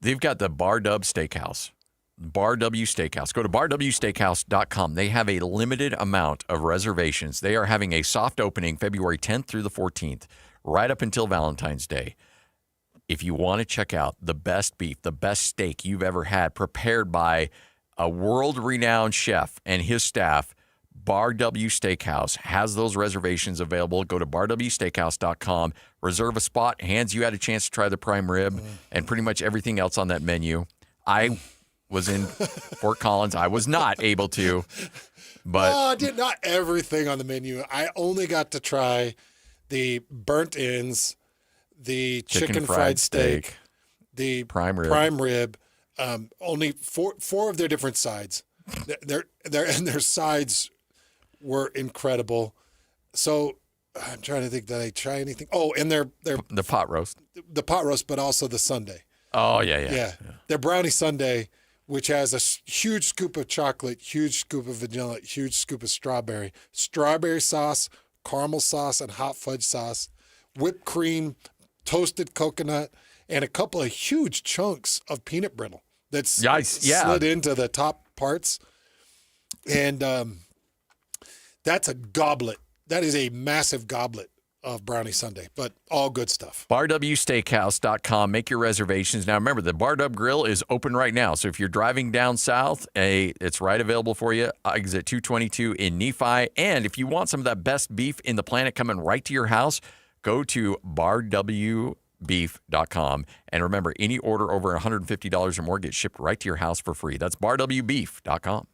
Speaker 27: They've got the Bar Dub Steakhouse. Bar W Steakhouse. Go to barwsteakhouse.com. They have a limited amount of reservations. They are having a soft opening February 10th through the 14th, right up until Valentine's Day. If you want to check out the best beef, the best steak you've ever had, prepared by a world-renowned chef and his staff, Bar W Steakhouse has those reservations available. Go to barwsteakhouse.com, reserve a spot. Hans, you had a chance to try the prime rib and pretty much everything else on that menu. I was in Fort Collins. I was not able to, but
Speaker 8: I did not everything on the menu. I only got to try the burnt ends, the chicken fried steak, the prime rib. Only four of their different sides. Their sides were incredible. So I'm trying to think, did I try anything? Oh, and the
Speaker 27: pot roast.
Speaker 8: The pot roast, but also the sundae.
Speaker 27: Oh, yeah.
Speaker 8: Their brownie sundae which has a huge scoop of chocolate, huge scoop of vanilla, huge scoop of strawberry sauce, caramel sauce, and hot fudge sauce, whipped cream, toasted coconut, and a couple of huge chunks of peanut brittle that's slid into the top parts. And that's a goblet. That is a massive goblet of brownie sundae, but all good stuff.
Speaker 27: BarWsteakhouse.com. Make your reservations. Now, remember, the Bar Dub Grill is open right now. So if you're driving down south, it's right available for you. Exit 222 in Nephi. And if you want some of that best beef in the planet coming right to your house, go to barwbeef.com. And remember, any order over $150 or more gets shipped right to your house for free. That's barwbeef.com.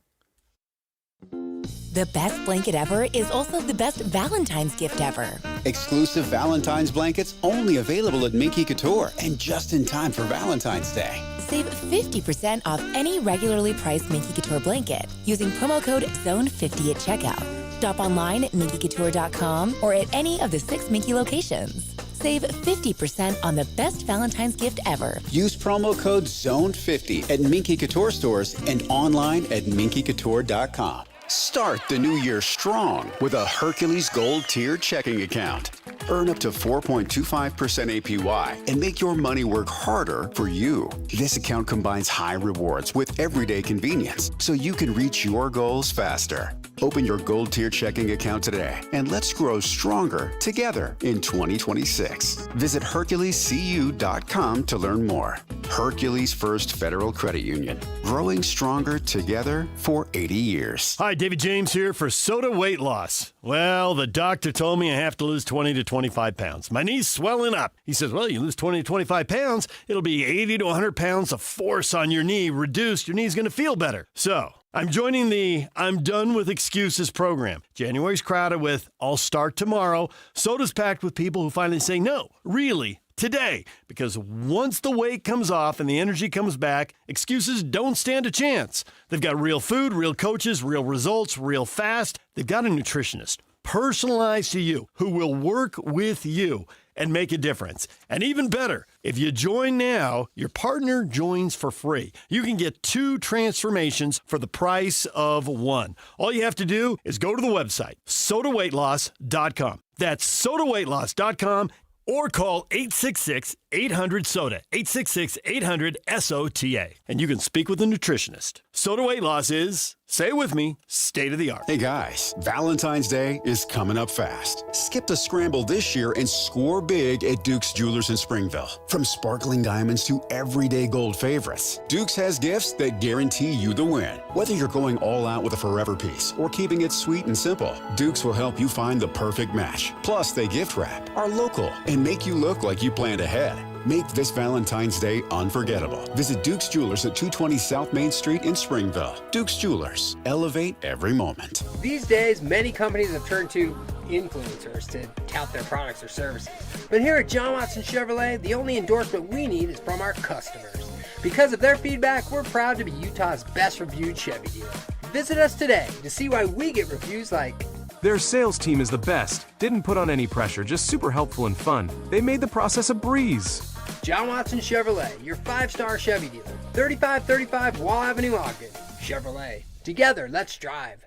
Speaker 5: The best blanket ever is also the best Valentine's gift ever.
Speaker 10: Exclusive Valentine's blankets only available at Minky Couture and just in time for Valentine's Day.
Speaker 5: Save 50% off any regularly priced Minky Couture blanket using promo code ZONE50 at checkout. Shop online at minkycouture.com or at any of the 6 Minky locations. Save 50% on the best Valentine's gift ever.
Speaker 10: Use promo code ZONE50 at Minky Couture stores and online at minkycouture.com. Start the new year strong with a Hercules Gold Tier checking account. Earn up to 4.25% APY and make your money work harder for you. This account combines high rewards with everyday convenience so you can reach your goals faster. Open your Gold Tier checking account today and let's grow stronger together in 2026. Visit HerculesCU.com to learn more. Hercules First Federal Credit Union. Growing stronger together for 80 years.
Speaker 11: Hi, David James here for Soda Weight Loss. Well, the doctor told me I have to lose 20 to 25 pounds. My knee's swelling up. He says, well, you lose 20 to 25 pounds, it'll be 80 to 100 pounds of force on your knee reduced. Your knee's going to feel better. So I'm joining the I'm Done With Excuses program. January's crowded with I'll start tomorrow. Soda's packed with people who finally say, no, really, today. Because once the weight comes off and the energy comes back, excuses don't stand a chance. They've got real food, real coaches, real results, real fast. They've got a nutritionist, personalized to you, who will work with you and make a difference. And even better, if you join now, your partner joins for free. You can get 2 transformations for the price of 1. All you have to do is go to the website, sodaweightloss.com. That's sodaweightloss.com, or call 866-800-SODA, 866-800-SOTA, and you can speak with a nutritionist. Soda Weight Loss is, say it with me, state of the art.
Speaker 10: Hey guys, Valentine's Day is coming up fast. Skip the scramble this year and score big at Duke's Jewelers in Springville. From sparkling diamonds to everyday gold favorites, Duke's has gifts that guarantee you the win. Whether you're going all out with a forever piece or keeping it sweet and simple, Duke's will help you find the perfect match. Plus, they gift wrap, are local, and make you look like you planned ahead. Make this Valentine's Day unforgettable. Visit Duke's Jewelers at 220 South Main Street in Springville. Duke's Jewelers. Elevate every moment.
Speaker 15: These days, many companies have turned to influencers to tout their products or services. But here at John Watson Chevrolet, the only endorsement we need is from our customers. Because of their feedback, we're proud to be Utah's best reviewed Chevy dealer. Visit us today to see why we get reviews like,
Speaker 16: their sales team is the best. Didn't put on any pressure, just super helpful and fun. They made the process a breeze.
Speaker 15: John Watson Chevrolet, your 5-star Chevy dealer. 3535 Wall Avenue, Ogden. Chevrolet. Together, let's drive.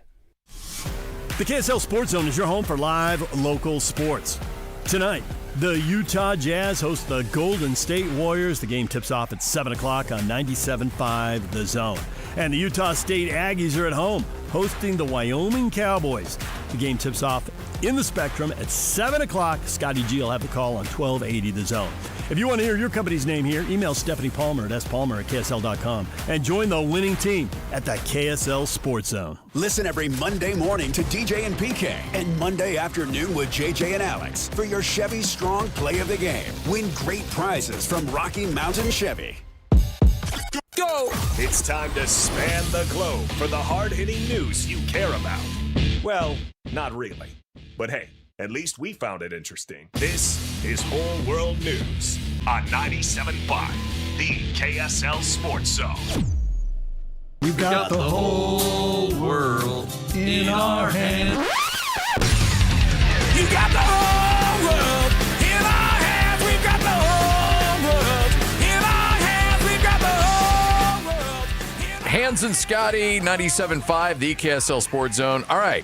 Speaker 11: The KSL Sports Zone is your home for live local sports. Tonight, the Utah Jazz host the Golden State Warriors. The game tips off at 7 o'clock on 97.5 The Zone. And the Utah State Aggies are at home hosting the Wyoming Cowboys. The game tips off in the Spectrum at 7 o'clock. Scotty G will have the call on 1280 The Zone. If you want to hear your company's name here, email Stephanie Palmer at spalmer@ksl.com and join the winning team at the KSL Sports Zone.
Speaker 10: Listen every Monday morning to DJ and PK and Monday afternoon with JJ and Alex for your Chevy Strong Play of the Game. Win great prizes from Rocky Mountain Chevy.
Speaker 2: Go! It's time to span the globe for the hard-hitting news you care about. Well, not really. But hey, at least we found it interesting. This is Whole World News on 97.5, the KSL Sports Zone.
Speaker 17: We've got the whole world in our hands.
Speaker 1: You got the whole world in our hands. We've got the whole world in our hands. We've got the whole world in
Speaker 27: Hans and Scotty, 97.5, the KSL Sports Zone. All right.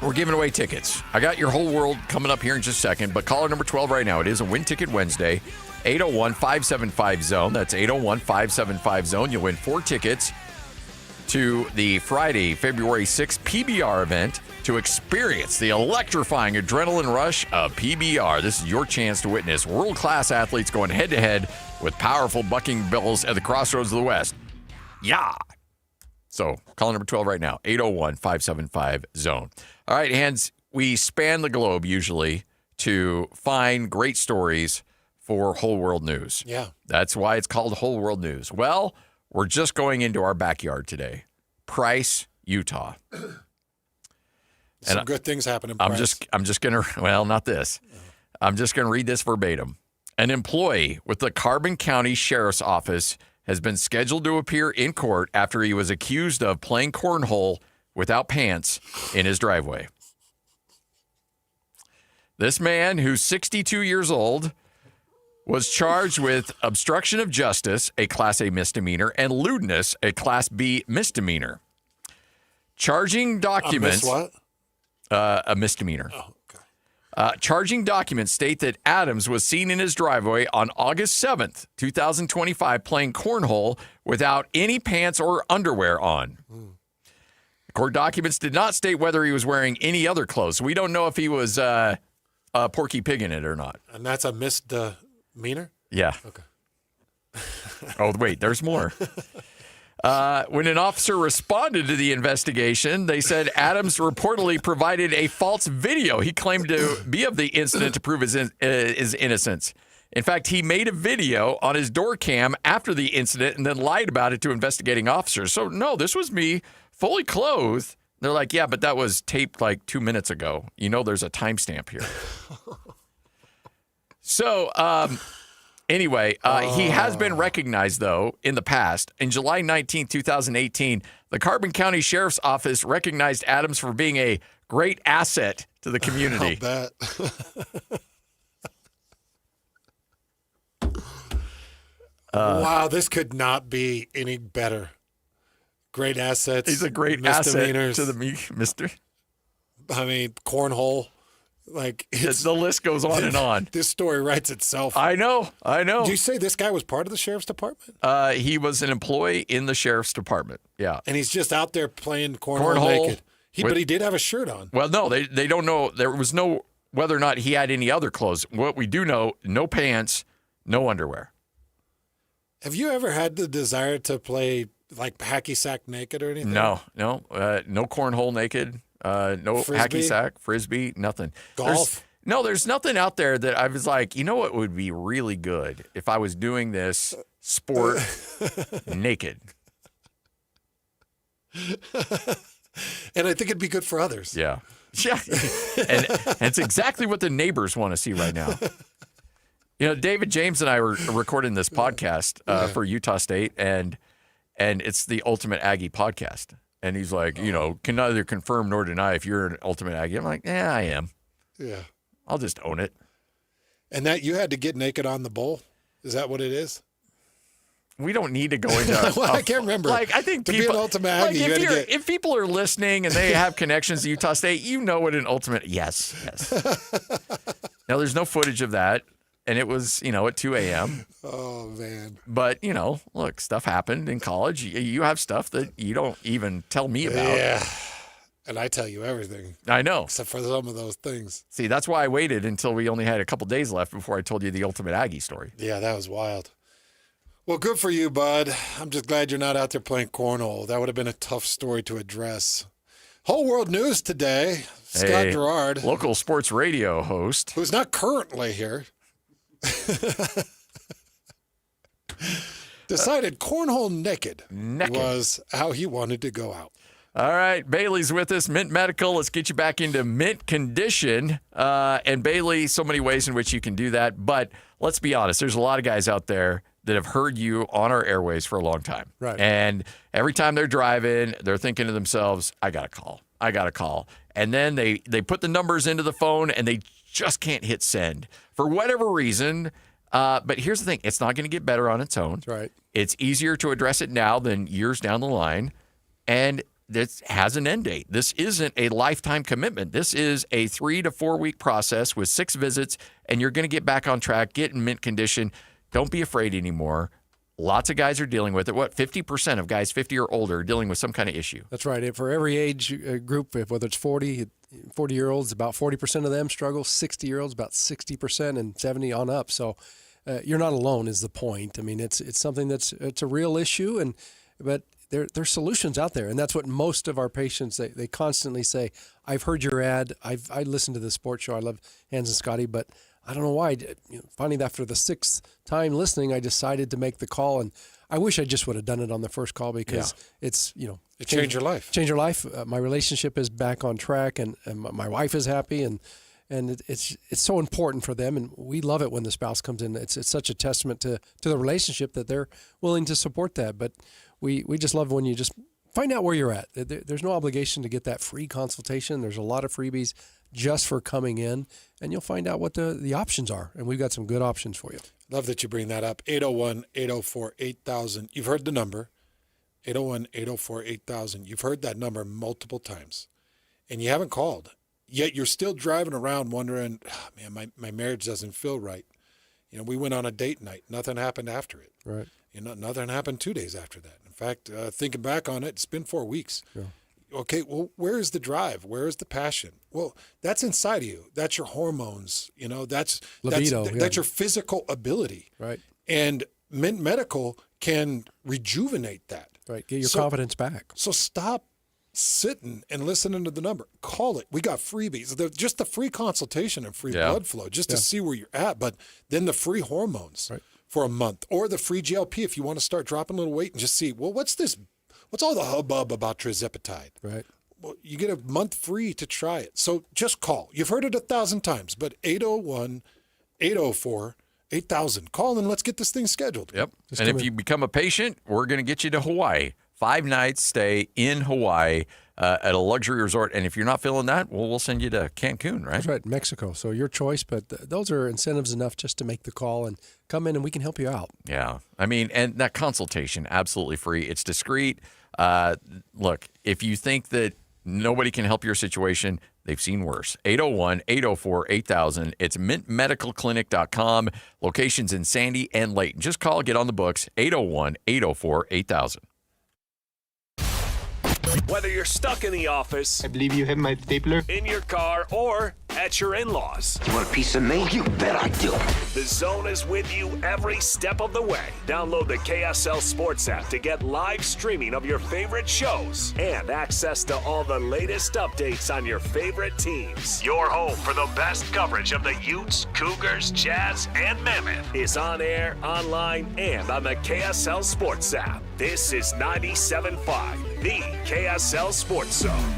Speaker 27: We're giving away tickets. I got your whole world coming up here in just a second, but caller number 12 right now. It is a Win Ticket Wednesday, 801-575-ZONE. That's 801-575-ZONE. You'll win 4 tickets to the Friday, February 6th PBR event to experience the electrifying adrenaline rush of PBR. This is your chance to witness world-class athletes going head-to-head with powerful bucking bulls at the crossroads of the West. Yeah. So call number 12 right now, 801-575-ZONE. All right, Hans, we span the globe usually to find great stories for Whole World News.
Speaker 8: Yeah.
Speaker 27: That's why it's called Whole World News. Well, we're just going into our backyard today. Price, Utah.
Speaker 8: Some good things happen in Price.
Speaker 27: I'm just going to, well, not this. I'm just going to read this verbatim. An employee with the Carbon County Sheriff's Office has been scheduled to appear in court after he was accused of playing cornhole without pants in his driveway. This man, who's 62 years old, was charged with obstruction of justice, a Class A misdemeanor, and lewdness, a Class B misdemeanor. Charging documents...
Speaker 8: what?
Speaker 27: A misdemeanor.
Speaker 8: Oh, okay.
Speaker 27: Charging documents state that Adams was seen in his driveway on August 7th, 2025, playing cornhole without any pants or underwear on. Court documents did not state whether he was wearing any other clothes. We don't know if he was Porky Pig in it or not.
Speaker 8: And that's a misdemeanor?
Speaker 27: Yeah.
Speaker 8: Okay.
Speaker 27: Oh, wait, there's more. When an officer responded to the investigation, they said Adams reportedly provided a false video. He claimed to be of the incident to prove his innocence. In fact, he made a video on his door cam after the incident and then lied about it to investigating officers. So, no, this was me fully clothed. They're like, yeah, but that was taped like 2 minutes ago. You know, there's a timestamp here. So, anyway, he has been recognized, though, in the past. In July 19, 2018, the Carbon County Sheriff's Office recognized Adams for being a great asset to the community.
Speaker 8: I'll bet. Wow, this could not be any better. Great assets.
Speaker 27: He's a great asset to the mister.
Speaker 8: I mean, cornhole. Like
Speaker 27: the list goes on and on.
Speaker 8: This story writes itself.
Speaker 27: I know.
Speaker 8: Did you say this guy was part of the sheriff's department?
Speaker 27: He was an employee in the sheriff's department. Yeah.
Speaker 8: And he's just out there playing cornhole naked. But he did have a shirt on.
Speaker 27: Well, no, they don't know. There was no whether or not he had any other clothes. What we do know, no pants, no underwear.
Speaker 8: Have you ever had the desire to play like hacky sack naked or anything?
Speaker 27: No cornhole naked. No
Speaker 8: Frisbee?
Speaker 27: Hacky sack, frisbee, nothing.
Speaker 8: Golf?
Speaker 27: There's nothing out there that I was like, you know what would be really good if I was doing this sport naked.
Speaker 8: And I think it'd be good for others.
Speaker 27: Yeah. Yeah. And it's exactly what the neighbors want to see right now. You know, David James and I were recording this podcast for Utah State, and it's the Ultimate Aggie podcast. And he's like, can neither confirm nor deny if you're an Ultimate Aggie. I'm like, yeah, I am.
Speaker 8: Yeah.
Speaker 27: I'll just own it.
Speaker 8: And that you had to get naked on the bowl? Is that what it is?
Speaker 27: We don't need to go into.
Speaker 8: Well, I can't remember.
Speaker 27: Like, I think
Speaker 8: to
Speaker 27: people,
Speaker 8: be an Ultimate Aggie,
Speaker 27: if people are listening and they have connections to Utah State, you know what an Ultimate. Yes. Now, there's no footage of that. And it was, at 2 a.m.
Speaker 8: Oh, man.
Speaker 27: But, look, stuff happened in college. You have stuff that you don't even tell me about.
Speaker 8: Yeah. And I tell you everything.
Speaker 27: I know.
Speaker 8: Except for some of those things.
Speaker 27: See, that's why I waited until we only had a couple days left before I told you the Ultimate Aggie story.
Speaker 8: Yeah, that was wild. Well, good for you, bud. I'm just glad you're not out there playing cornhole. That would have been a tough story to address. Whole World News today. Scott Gerard.
Speaker 27: Local sports radio host.
Speaker 8: Who's not currently here. Decided cornhole naked was how he wanted to go out.
Speaker 27: All right, Bailey's with us, Mint Medical. Let's get you back into mint condition. And Bailey, so many ways in which you can do that. But let's be honest, there's a lot of guys out there that have heard you on our airways for a long time.
Speaker 3: Right.
Speaker 27: And every time they're driving, they're thinking to themselves, I got to call. And then they put the numbers into the phone and they just can't hit send. For whatever reason, But here's the thing. It's not going to get better on its own.
Speaker 3: That's right.
Speaker 27: It's easier to address it now than years down the line. And this has an end date. This isn't a lifetime commitment. This is a 3 to 4 week process with 6 visits, and you're going to get back on track, get in mint condition. Don't be afraid anymore. Lots of guys are dealing with it. 50% of guys 50 or older are dealing with some kind of issue.
Speaker 3: That's right. For every age group, whether it's 40-year-olds, about 40% of them struggle. 60-year-olds, about 60%, and 70 on up. So you're not alone is the point. I mean, it's something it's a real issue, but there's solutions out there, and that's what most of our patients, they constantly say, I've heard your ad. I listened to the sports show. I love Hans and Scotty, but I don't know why. Finally, after the 6th time listening, I decided to make the call, and I wish I just would have done it on the first call because it's,
Speaker 8: it changed your life.
Speaker 3: Changed your life. My relationship is back on track, and my wife is happy, and it's so important for them, and we love it when the spouse comes in. It's such a testament to the relationship that they're willing to support that. But we just love when you just find out where you're at. There's no obligation to get that free consultation. There's a lot of freebies just for coming in, and you'll find out what the options are. And we've got some good options for you.
Speaker 8: Love that you bring that up. 801-804-8000. You've heard the number. 801-804-8000. You've heard that number multiple times, and you haven't called. Yet you're still driving around wondering, man, my marriage doesn't feel right. We went on a date night. Nothing happened after it.
Speaker 3: Right.
Speaker 8: Nothing happened 2 days after that. In fact, thinking back on it, it's been 4 weeks.
Speaker 3: Yeah.
Speaker 8: Okay, well, where is the drive? Where is the passion? Well, that's inside of you. That's your hormones. That's
Speaker 3: libido.
Speaker 8: That's your physical ability.
Speaker 3: Right.
Speaker 8: And Mint Medical can rejuvenate that.
Speaker 3: Right. Get your confidence back.
Speaker 8: So stop sitting and listening to the number. Call it. We got freebies. Just the free consultation and free blood flow just to see where you're at. But then the free hormones for a month, or the free GLP if you want to start dropping a little weight and just see, well, what's all the hubbub about trizepatide?
Speaker 3: Right.
Speaker 8: Well, you get a month free to try it. So just call. You've heard it 1,000 times, but 801-804-8000. Call and let's get this thing scheduled.
Speaker 27: Yep. And if you become a patient, we're going to get you to Hawaii. 5 nights stay in Hawaii at a luxury resort. And if you're not feeling that, well, we'll send you to Cancun, right?
Speaker 3: That's right, Mexico. So your choice, but those are incentives enough just to make the call and come in and we can help you out.
Speaker 27: Yeah. I mean, and that consultation, absolutely free. It's discreet. Look, if you think that nobody can help your situation, they've seen worse. 801-804-8000. It's mintmedicalclinic.com. Locations in Sandy and Layton. Just call, get on the books. 801-804-8000.
Speaker 2: Whether you're stuck in the office,
Speaker 4: I believe you have my stapler,
Speaker 2: in your car, or at your in-laws.
Speaker 4: You want a piece of me? You bet I do.
Speaker 2: The Zone is with you every step of the way. Download the KSL Sports app to get live streaming of your favorite shows and access to all the latest updates on your favorite teams. Your home for the best coverage of the Utes, Cougars, Jazz, and Mammoth is on air, online, and on the KSL Sports app. This is 97.5, the KSL Sports Zone.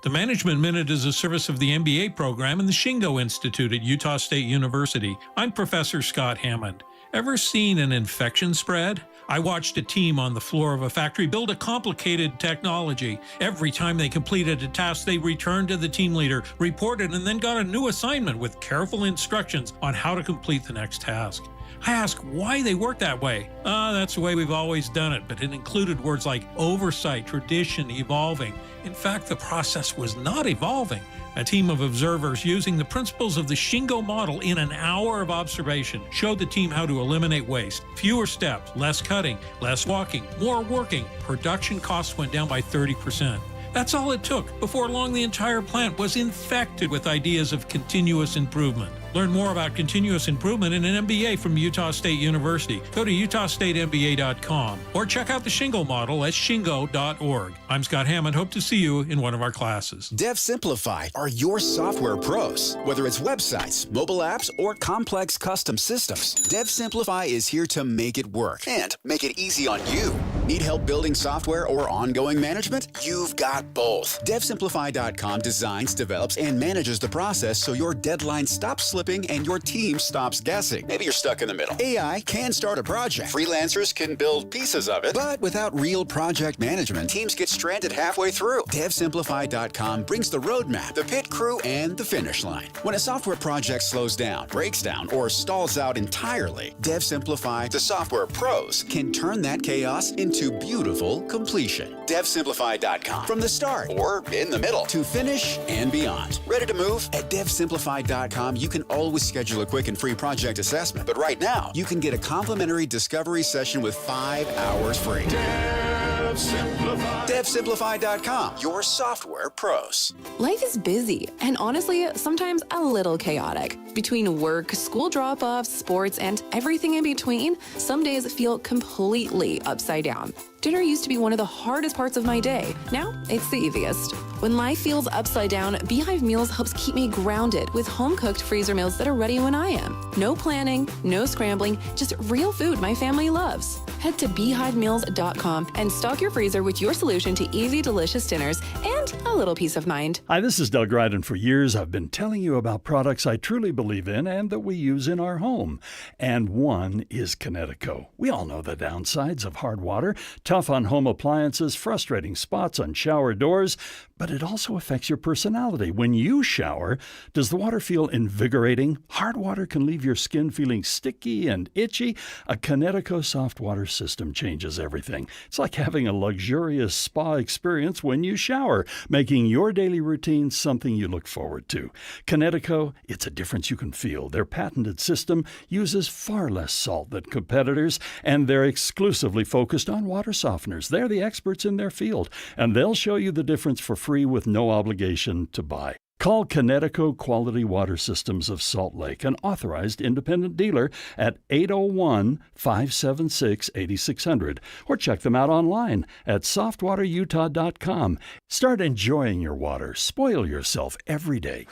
Speaker 12: The Management Minute is a service of the MBA program and the Shingo Institute at Utah State University. I'm Professor Scott Hammond. Ever seen an infection spread? I watched a team on the floor of a factory build a complicated technology. Every time they completed a task, they returned to the team leader, reported, and then got a new assignment with careful instructions on how to complete the next task. I asked why they worked that way. That's the way we've always done it, but it included words like oversight, tradition, evolving. In fact, the process was not evolving. A team of observers using the principles of the Shingo model in an hour of observation showed the team how to eliminate waste. Fewer steps, less cutting, less walking, more working. Production costs went down by 30%. That's all it took. Before long, the entire plant was infected with ideas of continuous improvement. Learn more about continuous improvement in an MBA from Utah State University. Go to utahstatemba.com or check out the Shingo model at shingo.org. I'm Scott Hammond. Hope to see you in one of our classes.
Speaker 10: DevSimplify are your software pros. Whether it's websites, mobile apps, or complex custom systems, DevSimplify is here to make it work and make it easy on you. Need help building software or ongoing management? You've got both. DevSimplify.com designs, develops, and manages the process so your deadline stops slipping developing and your team stops guessing. Maybe you're stuck in the middle. AI can start a project. Freelancers can build pieces of it. But without real project management, teams get stranded halfway through. DevSimplify.com brings the roadmap, the pit crew, and the finish line. When a software project slows down, breaks down, or stalls out entirely, DevSimplify, the software pros, can turn that chaos into beautiful completion. DevSimplify.com. From the start, or in the middle, to finish and beyond. Ready to move? At DevSimplify.com, you can always schedule a quick and free project assessment. But right now, you can get a complimentary discovery session with 5 hours free. DevSimplify.com, your software pros.
Speaker 6: Life is busy and honestly, sometimes a little chaotic. Between work, school drop-offs, sports, and everything in between, some days feel completely upside down. Dinner used to be one of the hardest parts of my day. Now, it's the easiest. When life feels upside down, Beehive Meals helps keep me grounded with home-cooked freezer meals that are ready when I am. No planning, no scrambling, just real food my family loves. Head to beehivemeals.com and stock your freezer with your solution to easy, delicious dinners and a little peace of mind.
Speaker 7: Hi, this is Doug Ryden. For years, I've been telling you about products I truly believe in and that we use in our home. And one is Kinetico. We all know the downsides of hard water, tough on home appliances, frustrating spots on shower doors, but it also affects your personality. When you shower, does the water feel invigorating? Hard water can leave your skin feeling sticky and itchy. A Kinetico soft water system changes everything. It's like having a luxurious spa experience when you shower, making your daily routine something you look forward to. Kinetico, it's a difference you can feel. Their patented system uses far less salt than competitors, and they're exclusively focused on water softeners. They're the experts in their field, and they'll show you the difference for free with no obligation to buy. Call Kinetico Quality Water Systems of Salt Lake, an authorized independent dealer, at 801-576-8600, or check them out online at softwaterutah.com. Start enjoying your water. Spoil yourself every day.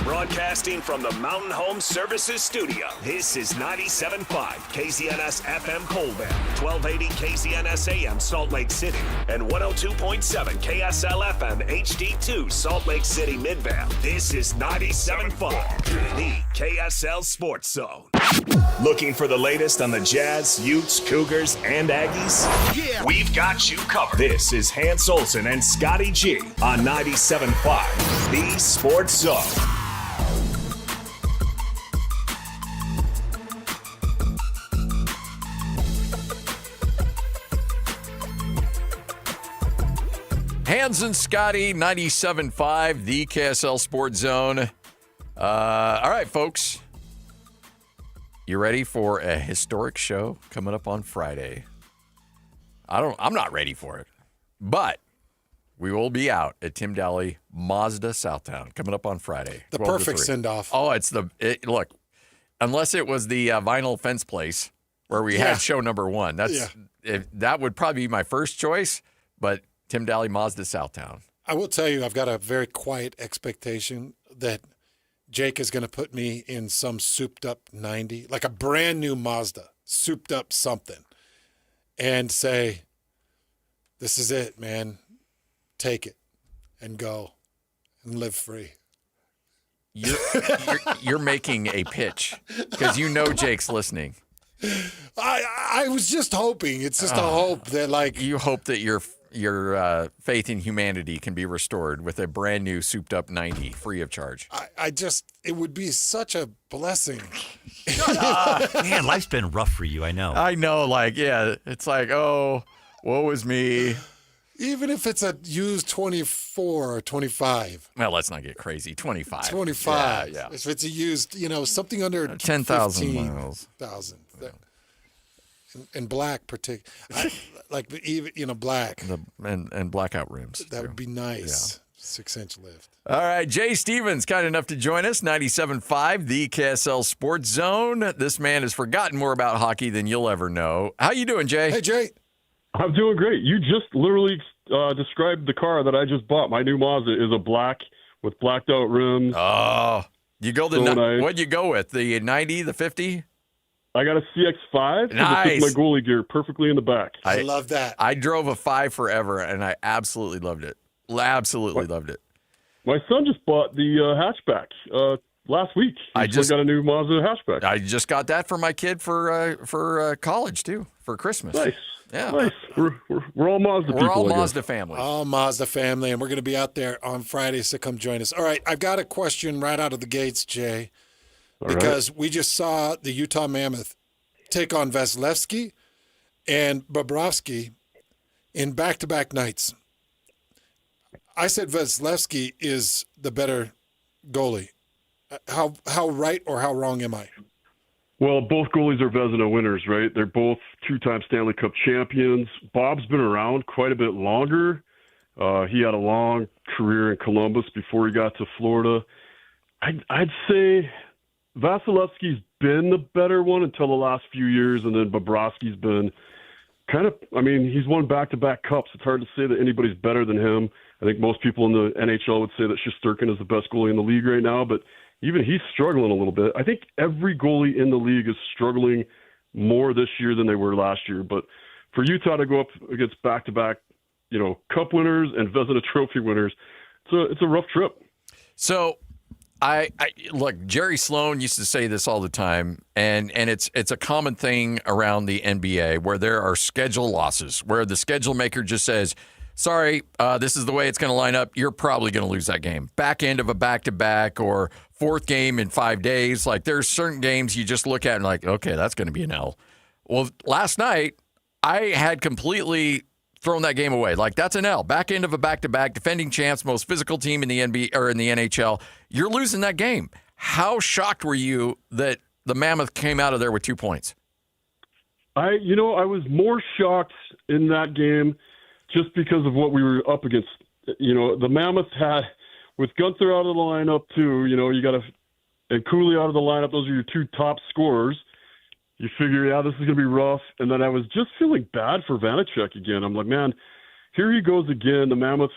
Speaker 2: Broadcasting from the Mountain Home Services Studio, this is 97.5 KZNS FM Colbert, 1280 KZNS AM Salt Lake City, and 102.7 KSL FM HD2 Salt Lake City Midvale. This is 97.5, the KSL Sports Zone. Looking for the latest on the Jazz, Utes, Cougars, and Aggies? Yeah! We've got you covered. This is Hans Olsen and Scotty G on 97.5, the Sports Zone.
Speaker 27: Hans and Scotty, 97.5, the KSL Sports Zone. All right, folks. You ready for a historic show coming up on Friday? I'm not ready for it, but we will be out at Tim Daly Mazda Southtown coming up on Friday.
Speaker 8: The perfect send-off.
Speaker 27: Oh, look, unless it was the vinyl fence place where we had show number one. That would probably be my first choice, but Tim Daly Mazda Southtown.
Speaker 8: I will tell you, I've got a very quiet expectation that Jake is going to put me in some souped-up 90, like a brand-new Mazda, souped-up something, and say, this is it, man. Take it and go and live free.
Speaker 27: You're making a pitch because you know Jake's listening.
Speaker 8: I was just hoping. It's just a hope that, like...
Speaker 27: You hope that your faith in humanity can be restored with a brand new souped up 90 free of charge.
Speaker 8: It would be such a blessing.
Speaker 13: Man, life's been rough for you, I know.
Speaker 27: It's like, oh, woe is me.
Speaker 8: Even if it's a used 24 or 25.
Speaker 27: Well, let's not get crazy. 25.
Speaker 8: 25.
Speaker 27: Yeah.
Speaker 8: If it's a used, something under
Speaker 27: 10,000 miles.
Speaker 8: 1,000. And black, like even black.
Speaker 27: And blackout rims.
Speaker 8: That would be nice. Yeah. 6-inch lift.
Speaker 27: All right, Jay Stevens, kind enough to join us. 97.5, the KSL Sports Zone. This man has forgotten more about hockey than you'll ever know. How you doing, Jay?
Speaker 8: Hey, Jay.
Speaker 14: I'm doing great. You just literally described the car that I just bought. My new Mazda is a black with blacked out rims.
Speaker 27: Oh, what'd you go with? The 90, the 50?
Speaker 14: I got a CX-5.
Speaker 27: Nice.
Speaker 14: It fits my goalie gear perfectly in the back.
Speaker 8: I love that.
Speaker 27: I drove a 5 forever, and I absolutely loved it. Absolutely loved it.
Speaker 14: My son just bought the hatchback last week. I just got a new Mazda hatchback.
Speaker 27: I just got that for my kid for college too, for Christmas.
Speaker 14: Nice.
Speaker 27: Yeah.
Speaker 14: Nice. We're all Mazda people.
Speaker 27: We're all Mazda family.
Speaker 8: All Mazda family, and we're going to be out there on Friday, so come join us. All right, I've got a question right out of the gates, Jay, because we just saw the Utah Mammoth take on Vasilevsky and Bobrovsky in back-to-back nights. I said Vasilevsky is the better goalie. How right or how wrong am I?
Speaker 14: Well, both goalies are Vezina winners, right? They're both two-time Stanley Cup champions. Bob's been around quite a bit longer. He had a long career in Columbus before he got to Florida. I'd say Vasilevsky's been the better one until the last few years, and then Bobrovsky's been he's won back-to-back cups. It's hard to say that anybody's better than him. I think most people in the NHL would say that Shesterkin is the best goalie in the league right now, but even he's struggling a little bit. I think every goalie in the league is struggling more this year than they were last year. But for Utah to go up against back-to-back, cup winners and Vezina Trophy winners, it's a rough trip.
Speaker 27: So, I look, Jerry Sloan used to say this all the time, and it's a common thing around the NBA where there are schedule losses, where the schedule maker just says, sorry, this is the way it's going to line up. You're probably going to lose that game. Back end of a back-to-back or fourth game in 5 days. Like, there's certain games you just look at and like, okay, that's going to be an L. Well, last night, I had completely thrown that game away. Like, that's an L. Back end of a back-to-back, defending champs, most physical team in the NBA or in the NHL. You're losing that game. How shocked were you that the Mammoth came out of there with 2 points?
Speaker 14: I was more shocked in that game just because of what we were up against. The Mammoth had, with Gunther out of the lineup too, you got and Cooley out of the lineup, those are your two top scorers. You figure, this is going to be rough. And then I was just feeling bad for Vanacek again. I'm like, man, here he goes again. The Mammoth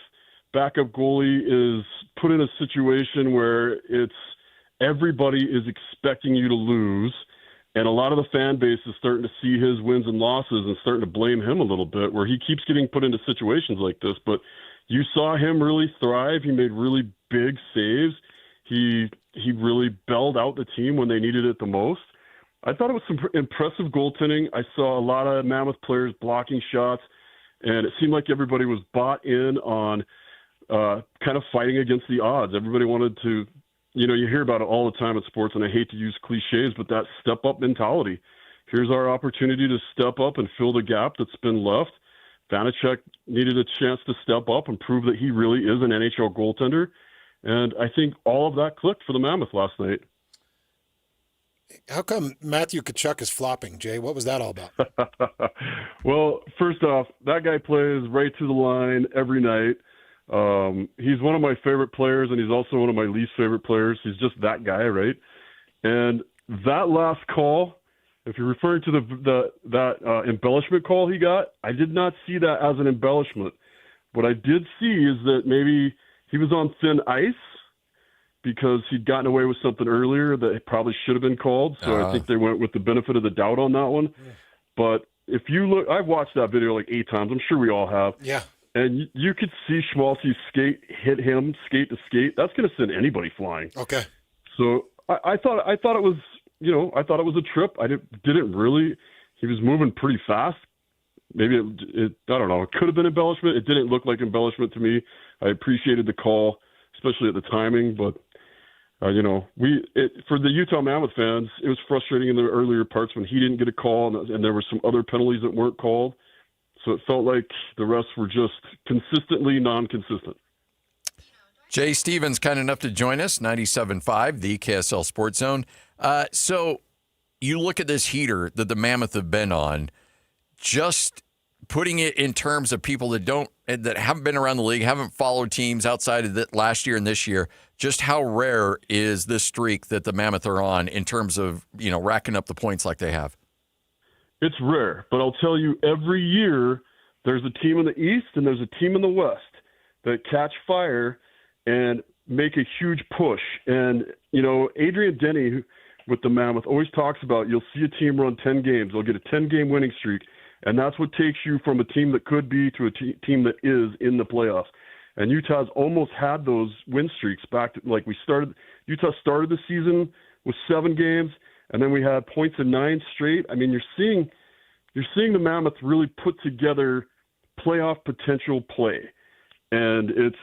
Speaker 14: backup goalie is put in a situation where it's everybody is expecting you to lose. And a lot of the fan base is starting to see his wins and losses and starting to blame him a little bit, where he keeps getting put into situations like this. But you saw him really thrive. He made really big saves. He really bailed out the team when they needed it the most. I thought it was some impressive goaltending. I saw a lot of Mammoth players blocking shots, and it seemed like everybody was bought in on kind of fighting against the odds. Everybody wanted to, you hear about it all the time in sports, and I hate to use cliches, but that step-up mentality. Here's our opportunity to step up and fill the gap that's been left. Vanacek needed a chance to step up and prove that he really is an NHL goaltender, and I think all of that clicked for the Mammoth last night.
Speaker 8: How come Matthew Tkachuk is flopping, Jay? What was that all about?
Speaker 14: Well, first off, that guy plays right to the line every night. He's one of my favorite players, and he's also one of my least favorite players. He's just that guy, right? And that last call, if you're referring to that embellishment call he got, I did not see that as an embellishment. What I did see is that maybe he was on thin ice because he'd gotten away with something earlier that probably should have been called. So I think they went with the benefit of the doubt on that one. Yeah. But if you look, I've watched that video like 8 times. I'm sure we all have.
Speaker 8: Yeah.
Speaker 14: And you could see Schmaltzy's skate hit him skate to skate. That's going to send anybody flying.
Speaker 8: Okay.
Speaker 14: So I thought it was, I thought it was a trip. I didn't really. He was moving pretty fast. Maybe it I don't know. It could have been embellishment. It didn't look like embellishment to me. I appreciated the call, especially at the timing, but. For the Utah Mammoth fans, it was frustrating in the earlier parts when he didn't get a call, and there were some other penalties that weren't called. So it felt like the rest were just consistently non-consistent.
Speaker 27: Jay Stevens, kind enough to join us, 97.5, the KSL Sports Zone. So you look at this heater that the Mammoth have been on, just putting it in terms of people that haven't been around the league, haven't followed teams outside of last year and this year, just how rare is this streak that the Mammoth are on in terms of, racking up the points like they have?
Speaker 14: It's rare, but I'll tell you, every year there's a team in the East and there's a team in the West that catch fire and make a huge push. And, Adrian Denny with the Mammoth always talks about you'll see a team run 10 games. They'll get a 10-game winning streak. And that's what takes you from a team that could be to a team that is in the playoffs. And Utah's almost had those win streaks back to, like Utah started the season with 7 games, and then we had points in 9 straight. I mean, you're seeing the Mammoth really put together playoff potential play. And it's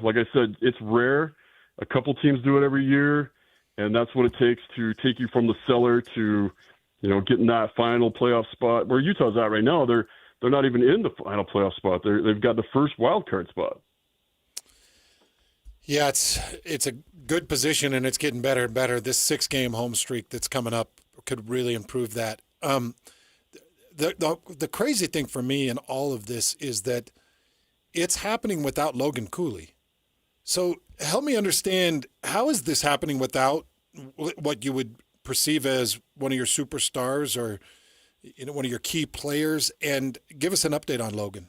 Speaker 14: like I said, it's rare. A couple teams do it every year, and that's what it takes to take you from the cellar to, getting that final playoff spot. Where Utah's at right now, they're not even in the final playoff spot. They've got the first wild card spot.
Speaker 8: Yeah, it's a good position, and it's getting better and better. This 6-game home streak that's coming up could really improve that. The crazy thing for me in all of this is that it's happening without Logan Cooley. So help me understand, how is this happening without what you would perceive as one of your superstars or one of your key players? And give us an update on Logan.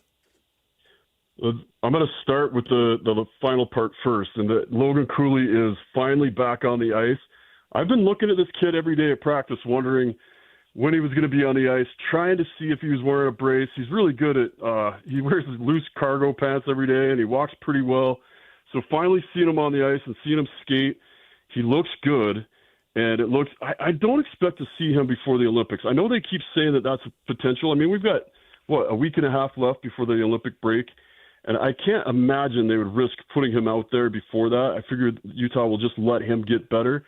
Speaker 14: I'm going to start with the final part first, and that Logan Cooley is finally back on the ice. I've been looking at this kid every day at practice, wondering when he was going to be on the ice, trying to see if he was wearing a brace. He's really good at he wears his loose cargo pants every day, and he walks pretty well. So finally seeing him on the ice and seeing him skate, he looks good. And it looks – I don't expect to see him before the Olympics. I know they keep saying that that's a potential. I mean, we've got, a week and a half left before the Olympic break. And I can't imagine they would risk putting him out there before that. I figured Utah will just let him get better.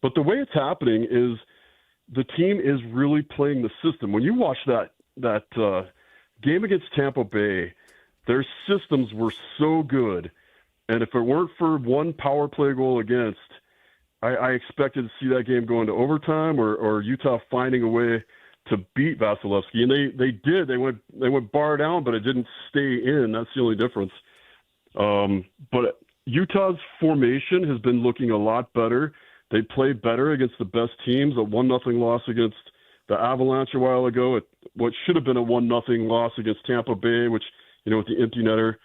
Speaker 14: But the way it's happening is the team is really playing the system. When you watch that game against Tampa Bay, their systems were so good. And if it weren't for one power play goal against, I expected to see that game go into overtime or Utah finding a way to beat Vasilevsky. And they did. They went bar down, but it didn't stay in. That's the only difference. But Utah's formation has been looking a lot better. They played better against the best teams. A 1-0 loss against the Avalanche a while ago. What should have been a 1-0 loss against Tampa Bay, which, with the empty netter.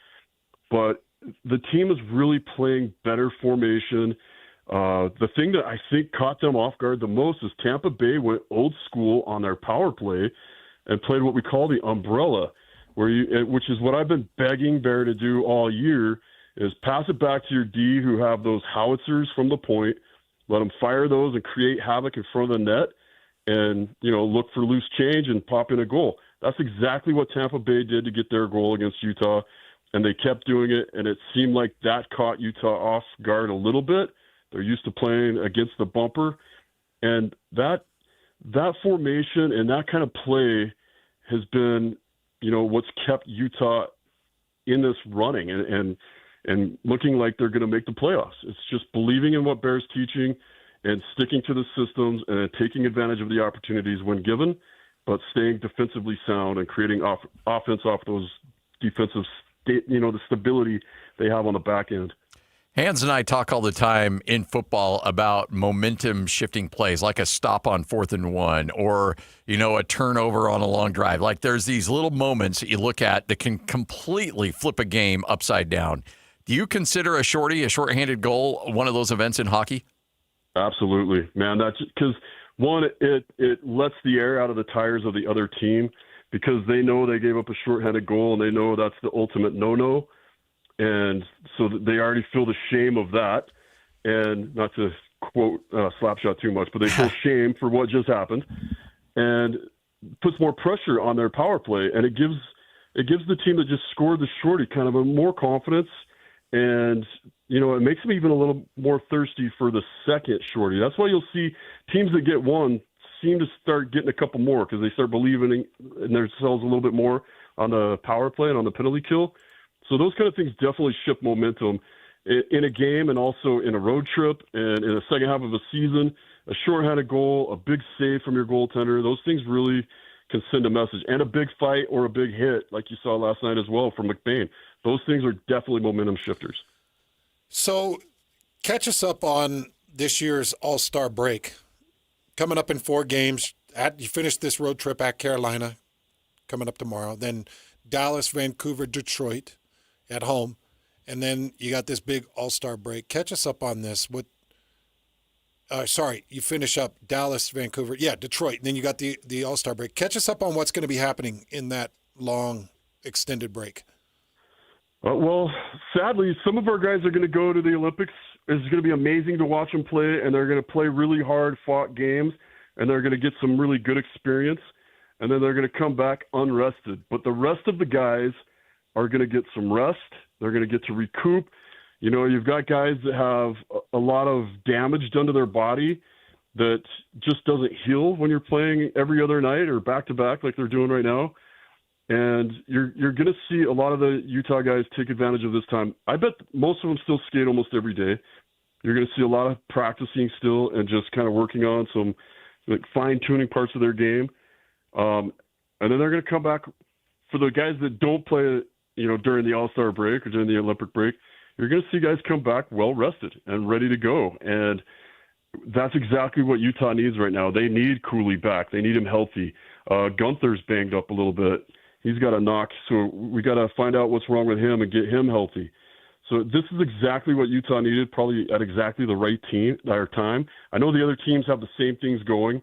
Speaker 14: But the team is really playing better formation. The thing that I think caught them off guard the most is Tampa Bay went old school on their power play and played what we call the umbrella, which is what I've been begging Bear to do all year, is pass it back to your D who have those howitzers from the point, let them fire those and create havoc in front of the net and, look for loose change and pop in a goal. That's exactly what Tampa Bay did to get their goal against Utah, and they kept doing it, and it seemed like that caught Utah off guard a little bit. They're used to playing against the bumper, and that formation and that kind of play has been, what's kept Utah in this running and looking like they're going to make the playoffs. It's just believing in what Bear's teaching and sticking to the systems and taking advantage of the opportunities when given, but staying defensively sound and creating offense off those defensive, the stability they have on the back end.
Speaker 27: Hans and I talk all the time in football about momentum-shifting plays, like a stop on 4th and 1 or, a turnover on a long drive. Like there's these little moments that you look at that can completely flip a game upside down. Do you consider a shorthanded goal, one of those events in hockey?
Speaker 14: Absolutely, man. That's because, one, it lets the air out of the tires of the other team because they know they gave up a shorthanded goal and they know that's the ultimate no-no. And so they already feel the shame of that. And not to quote Slapshot too much, but they feel shame for what just happened and puts more pressure on their power play. And it gives the team that just scored the shorty kind of a more confidence. And, it makes them even a little more thirsty for the second shorty. That's why you'll see teams that get one seem to start getting a couple more because they start believing in themselves a little bit more on the power play and on the penalty kill. So those kind of things definitely shift momentum in a game and also in a road trip and in the second half of a season. A shorthanded goal, a big save from your goaltender, those things really can send a message. And a big fight or a big hit, like you saw last night as well from McBain. Those things are definitely momentum shifters.
Speaker 8: So catch us up on this year's All-Star break. Coming up in 4 games. You finished this road trip at Carolina, coming up tomorrow. Then Dallas, Vancouver, Detroit at home, and then you got this big All-Star break. Catch us up on this. You finish up Dallas, Vancouver, Detroit, and then you got the All-Star break. Catch us up on what's going to be happening in that long, extended break.
Speaker 14: Well, sadly, some of our guys are going to go to the Olympics. It's going to be amazing to watch them play, and they're going to play really hard-fought games, and they're going to get some really good experience, and then they're going to come back unrested. But the rest of the guys are going to get some rest. They're going to get to recoup. You know, you've got guys that have a lot of damage done to their body that just doesn't heal when you're playing every other night or back-to-back like they're doing right now. And you're going to see a lot of the Utah guys take advantage of this time. I bet most of them still skate almost every day. You're going to see a lot of practicing still and just kind of working on some like fine-tuning parts of their game. And then they're going to come back for the guys that don't play, you know, during the All-Star break or during the Olympic break. You're going to see guys come back well-rested and ready to go. And that's exactly what Utah needs right now. They need Cooley back. They need him healthy. Gunther's banged up a little bit. He's got a knock, so we got to find out what's wrong with him and get him healthy. So this is exactly what Utah needed, probably at exactly the right time. I know the other teams have the same things going,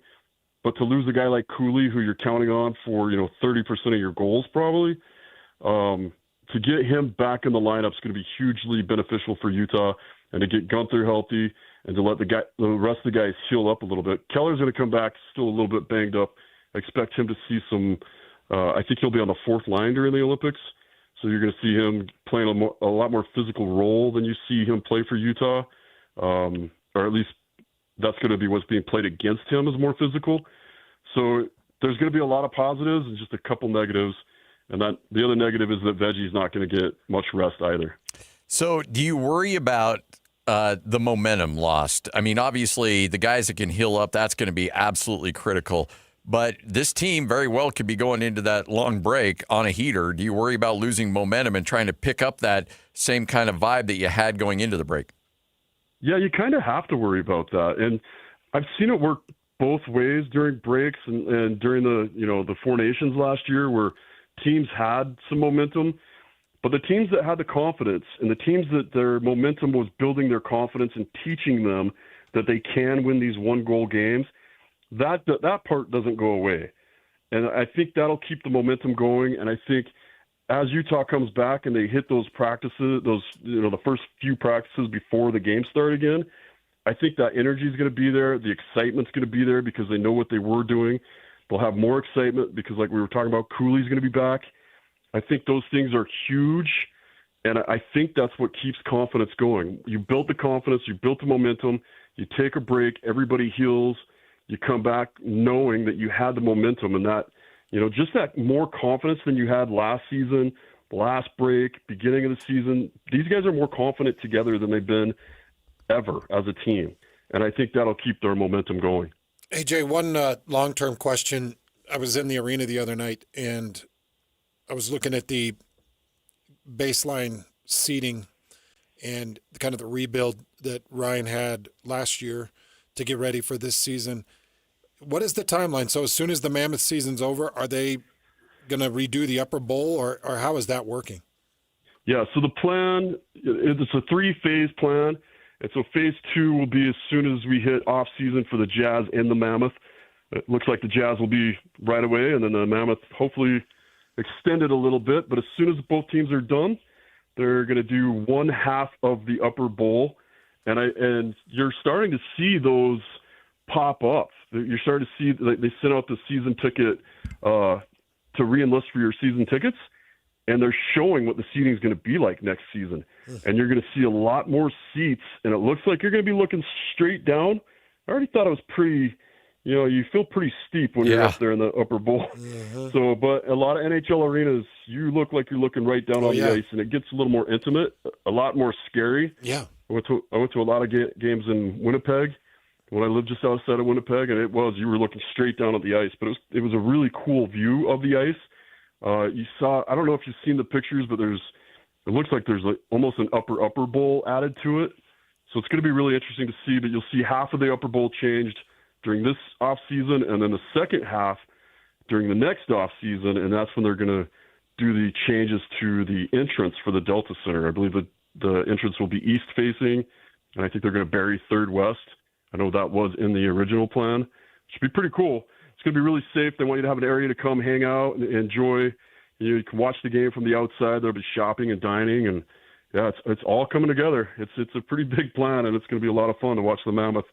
Speaker 14: but to lose a guy like Cooley, who you're counting on for 30% of your goals probably, to get him back in the lineup is going to be hugely beneficial for Utah, and to get Gunther healthy and to let the rest of the guys heal up a little bit. Keller's going to come back still a little bit banged up. I expect him to see some. I think he'll be on the fourth line during the Olympics, so you're going to see him playing a lot more physical role than you see him play for Utah, or at least that's going to be what's being played against him is more physical. So there's going to be a lot of positives and just a couple negatives, and that the other negative is that Veggie's not going to get much rest either.
Speaker 27: So do you worry about the momentum lost? I mean, obviously, the guys that can heal up, that's going to be absolutely critical. But this team very well could be going into that long break on a heater. Do you worry about losing momentum and trying to pick up that same kind of vibe that you had going into the break?
Speaker 14: Yeah, you kind of have to worry about that. And I've seen it work both ways during breaks and during the Four Nations last year, where teams had some momentum. But the teams that had the confidence and the teams that their momentum was building their confidence and teaching them that they can win these one-goal games, that part doesn't go away. And I think that'll keep the momentum going. And I think as Utah comes back and they hit those practices, the first few practices before the game start again, I think that energy is going to be there. The excitement's going to be there because they know what they were doing. They'll have more excitement because, like we were talking about, Cooley's going to be back. I think those things are huge, and I think that's what keeps confidence going. You built the confidence, you built the momentum, you take a break, everybody heals, you come back knowing that you had the momentum, and that, just that more confidence than you had last season, last break, beginning of the season. These guys are more confident together than they've been ever as a team, and I think that'll keep their momentum going.
Speaker 8: Hey, Jay, one long-term question. I was in the arena the other night, and I was looking at the baseline seating and kind of the rebuild that Ryan had last year to get ready for this season. What is the timeline? So as soon as the Mammoth season's over, are they going to redo the upper bowl, or how is that working?
Speaker 14: Yeah, so the plan, it's a 3-phase plan. And so phase 2 will be as soon as we hit off-season for the Jazz and the Mammoth. It looks like the Jazz will be right away, and then the Mammoth hopefully extended a little bit. But as soon as both teams are done, they're going to do one half of the upper bowl. And you're starting to see those pop up. You're starting to see they sent out the season ticket to re-enlist for your season tickets, and they're showing what the seating is going to be like next season. And you're going to see a lot more seats, and it looks like you're going to be looking straight down. I already thought it was pretty, you feel pretty steep when you're up there in the upper bowl.
Speaker 8: Mm-hmm.
Speaker 14: So, but a lot of NHL arenas, you look like you're looking right down on the ice, and it gets a little more intimate, a lot more scary.
Speaker 8: Yeah.
Speaker 14: I went to a lot of games in Winnipeg when I lived just outside of Winnipeg, and you were looking straight down at the ice, but it was a really cool view of the ice. You saw, I don't know if you've seen the pictures, but it looks like there's almost an upper bowl added to it. So it's going to be really interesting to see, but you'll see half of the upper bowl changed during this off season, and then the second half during the next off season, and that's when they're going to do the changes to the entrance for the Delta Center. I believe the entrance will be east facing, and I think they're going to bury third west. I know that was in the original plan. Should be pretty cool. It's going to be really safe. They want you to have an area to come hang out and enjoy, You can watch the game from the outside. There'll be shopping and dining, and yeah, it's all coming together. It's a pretty big plan, and it's going to be a lot of fun to watch the Mammoth.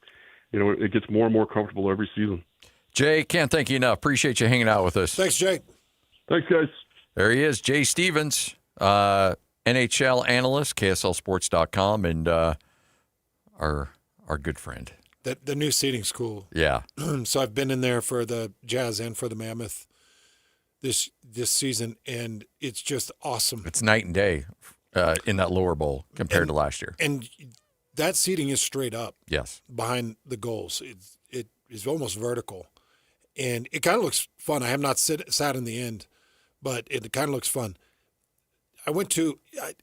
Speaker 14: It gets more and more comfortable every season.
Speaker 27: Jay, can't thank you enough. Appreciate you hanging out with us.
Speaker 8: Thanks, Jay.
Speaker 14: Thanks, guys.
Speaker 27: There he is, Jay Stevens, NHL analyst, KSLSports.com, and our good friend.
Speaker 8: The new seating school.
Speaker 27: Yeah.
Speaker 8: So I've been in there for the Jazz and for the Mammoth this season, and it's just awesome.
Speaker 27: It's night and day in that lower bowl compared to last year.
Speaker 8: And that seating is straight up.
Speaker 27: Yes.
Speaker 8: Behind the goals. It is almost vertical. And it kind of looks fun. I have not sat in the end, but it kind of looks fun. I went to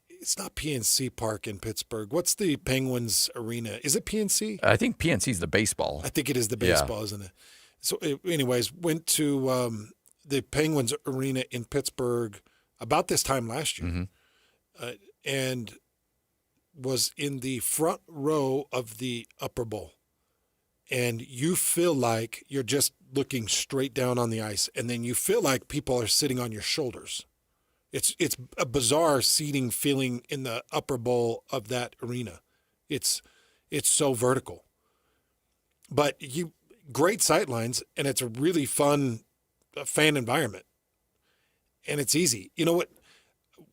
Speaker 8: it's not PNC Park in Pittsburgh. What's the Penguins arena? Is it PNC?
Speaker 27: I think PNC is the baseball.
Speaker 8: I think it is the baseball, isn't it? So, anyways, went to the Penguins arena in Pittsburgh about this time last year, and was in the front row of the upper bowl. And you feel like you're just looking straight down on the ice, and then you feel like people are sitting on your shoulders. It's a bizarre seating feeling in the upper bowl of that arena. It's so vertical. But great sight lines, and it's a really fun fan environment. And it's easy. You know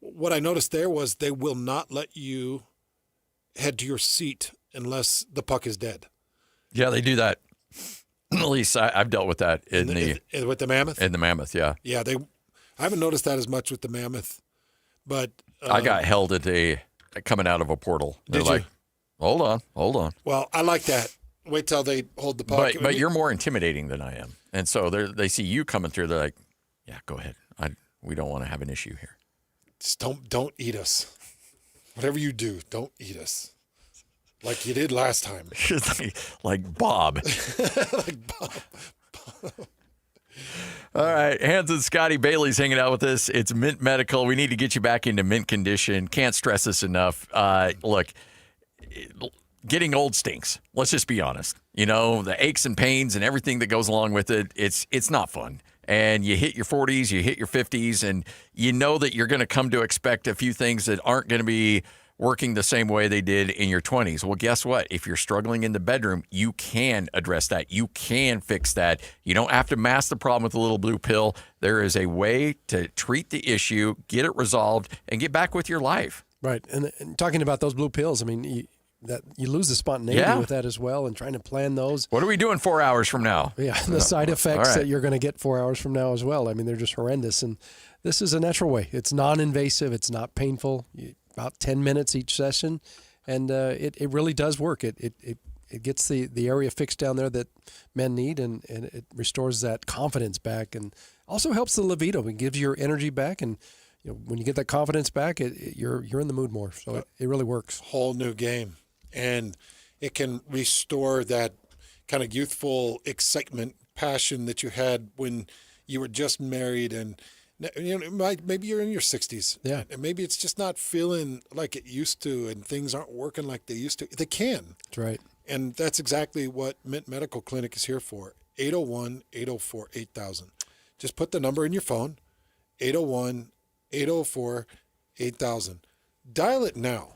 Speaker 8: what I noticed there was they will not let you head to your seat unless the puck is dead.
Speaker 27: Yeah, they do that. At least I've dealt with that
Speaker 8: with the Mammoth.
Speaker 27: In the Mammoth, yeah.
Speaker 8: Yeah, I haven't noticed that as much with the Mammoth, but
Speaker 27: I got held coming out of a portal. They're
Speaker 8: Did you?
Speaker 27: Like, hold on.
Speaker 8: Well, I like that. Wait till they hold the puck.
Speaker 27: But you're more intimidating than I am, and so they see you coming through. They're like, yeah, go ahead. We don't want to have an issue here.
Speaker 8: Just don't eat us. Whatever you do, don't eat us. Like you did last time.
Speaker 27: like Bob.
Speaker 8: Like Bob.
Speaker 27: All right, Hans and Scotty Bailey's hanging out with us. It's Mint Medical. We need to get you back into mint condition. Can't stress this enough. Look, getting old stinks. Let's just be honest. The aches and pains and everything that goes along with it, it's not fun. And you hit your 40s, you hit your 50s, and you know that you're going to come to expect a few things that aren't going to be working the same way they did in your 20s. Well, guess what? If you're struggling in the bedroom, you can address that. You can fix that. You don't have to mask the problem with a little blue pill. There is a way to treat the issue, get it resolved, and get back with your life.
Speaker 3: Right. And talking about those blue pills, I mean, you lose the spontaneity with that as well, and trying to plan those.
Speaker 27: What are we doing 4 hours from now?
Speaker 3: Yeah, the side effects that you're going to get 4 hours from now as well. I mean, they're just horrendous. And this is a natural way. It's non-invasive. It's not painful. About 10 minutes each session, and it really does work. It gets the area fixed down there that men need, and it restores that confidence back, and also helps the libido. It gives your energy back, and when you get that confidence back, you're in the mood more. So it really works.
Speaker 8: Whole new game, and it can restore that kind of youthful excitement, passion that you had when you were just married and. Maybe you're in your 60s.
Speaker 3: Yeah.
Speaker 8: And maybe it's just not feeling like it used to, and things aren't working like they used to. They can.
Speaker 3: That's right.
Speaker 8: And that's exactly what Mint Medical Clinic is here for. 801-804-8000. Just put the number in your phone, 801-804-8000. Dial it now.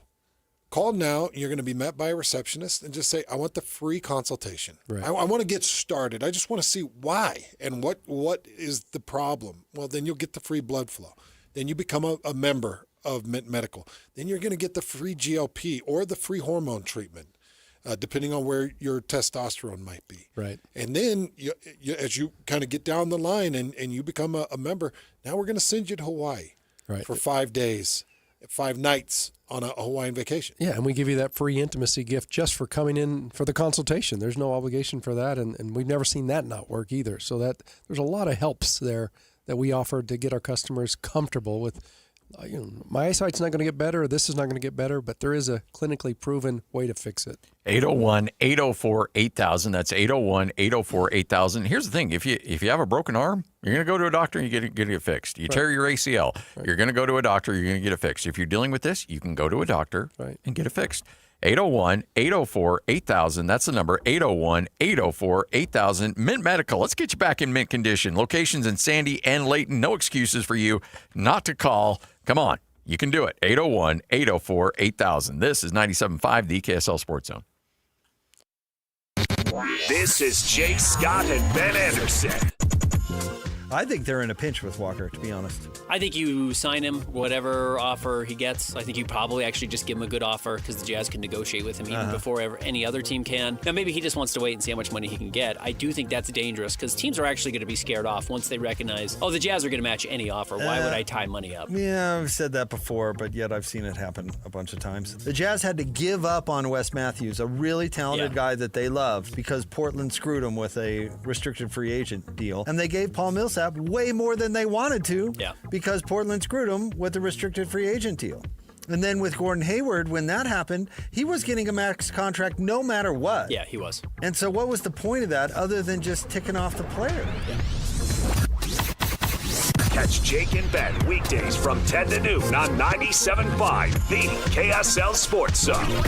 Speaker 8: Call now, and you're going to be met by a receptionist, and just say, I want the free consultation.
Speaker 3: Right.
Speaker 8: I want to get started. I just want to see why and what is the problem. Well, then you'll get the free blood flow. Then you become a member of Mint Medical. Then you're going to get the free GLP or the free hormone treatment, depending on where your testosterone might be.
Speaker 3: Right.
Speaker 8: And then as you kind of get down the line and you become a member, now we're going to send you to Hawaii for 5 days, 5 nights on a Hawaiian vacation.
Speaker 3: Yeah, and we give you that free intimacy gift just for coming in for the consultation. There's no obligation for that, and we've never seen that not work either. So there's a lot of helps there that we offer to get our customers comfortable with. My eyesight's not going to get better, or this is not going to get better, but there is a clinically proven way to fix it.
Speaker 27: 801-804-8000. That's 801-804-8000. Here's the thing. If you have a broken arm, you're going to go to a doctor and you get it fixed. You tear your ACL, you're going to go to a doctor, you're going to get it fixed. If you're dealing with this, you can go to a doctor and get it fixed. 801-804-8000. That's the number, 801-804-8000. Mint Medical. Let's get you back in mint condition. Locations in Sandy and Layton. No excuses for you not to call. Come on. You can do it. 801-804-8000. This is 97.5, the KSL Sports Zone.
Speaker 2: This is Jake Scott and Ben Anderson.
Speaker 18: I think they're in a pinch with Walker, to be honest.
Speaker 19: I think you sign him, whatever offer he gets. I think you probably actually just give him a good offer because the Jazz can negotiate with him even before any other team can. Now, maybe he just wants to wait and see how much money he can get. I do think that's dangerous because teams are actually going to be scared off once they recognize, the Jazz are going to match any offer. Why would I tie money up?
Speaker 18: Yeah, I've said that before, but yet I've seen it happen a bunch of times. The Jazz had to give up on Wes Matthews, a really talented guy that they loved, because Portland screwed him with a restricted free agent deal. And they gave Paul Millsap way more than they wanted to because Portland screwed him with the restricted free agent deal. And then with Gordon Hayward, when that happened, he was getting a max contract no matter what.
Speaker 19: Yeah, he was.
Speaker 18: And so what was the point of that other than just ticking off the player?
Speaker 2: Catch Jake and Ben weekdays from 10 to noon on 97.5, the KSL Sports Zone.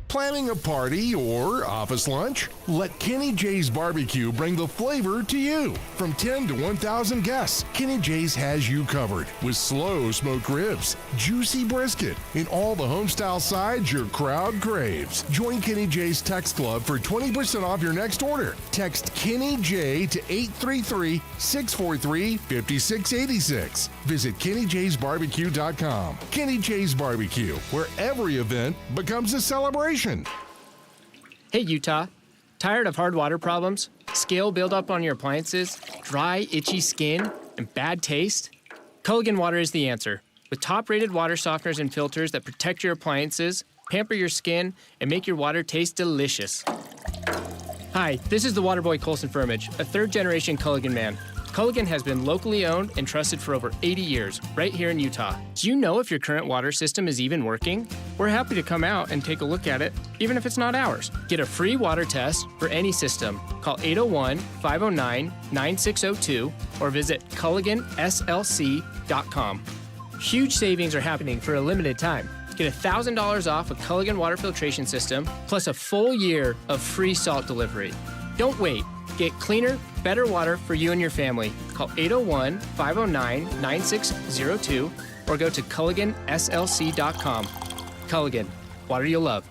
Speaker 20: Planning a party or office lunch? Let Kenny J's Barbecue bring the flavor to you. From 10 to 1,000 guests, Kenny J's has you covered with slow smoked ribs, juicy brisket, and all the homestyle sides your crowd craves. Join Kenny J's Text Club for 20% off your next order. Text Kenny J to 833-643-5686. Visit KennyJ'sBarbecue.com. Kenny J's Barbecue, where every event becomes a celebration.
Speaker 21: Hey, Utah. Tired of hard water problems, scale buildup on your appliances, dry, itchy skin, and bad taste? Culligan Water is the answer. With top-rated water softeners and filters that protect your appliances, pamper your skin, and make your water taste delicious. Hi, this is the Waterboy Colson Firmage, a third-generation Culligan man. Culligan has been locally owned and trusted for over 80 years, right here in Utah. Do you know if your current water system is even working? We're happy to come out and take a look at it, even if it's not ours. Get a free water test for any system. Call 801-509-9602 or visit CulliganSLC.com. Huge savings are happening for a limited time. Get $1,000 off a Culligan water filtration system, plus a full year of free salt delivery. Don't wait. Get cleaner, better water for you and your family. Call 801-509-9602 or go to CulliganSLC.com. Culligan, water you'll love.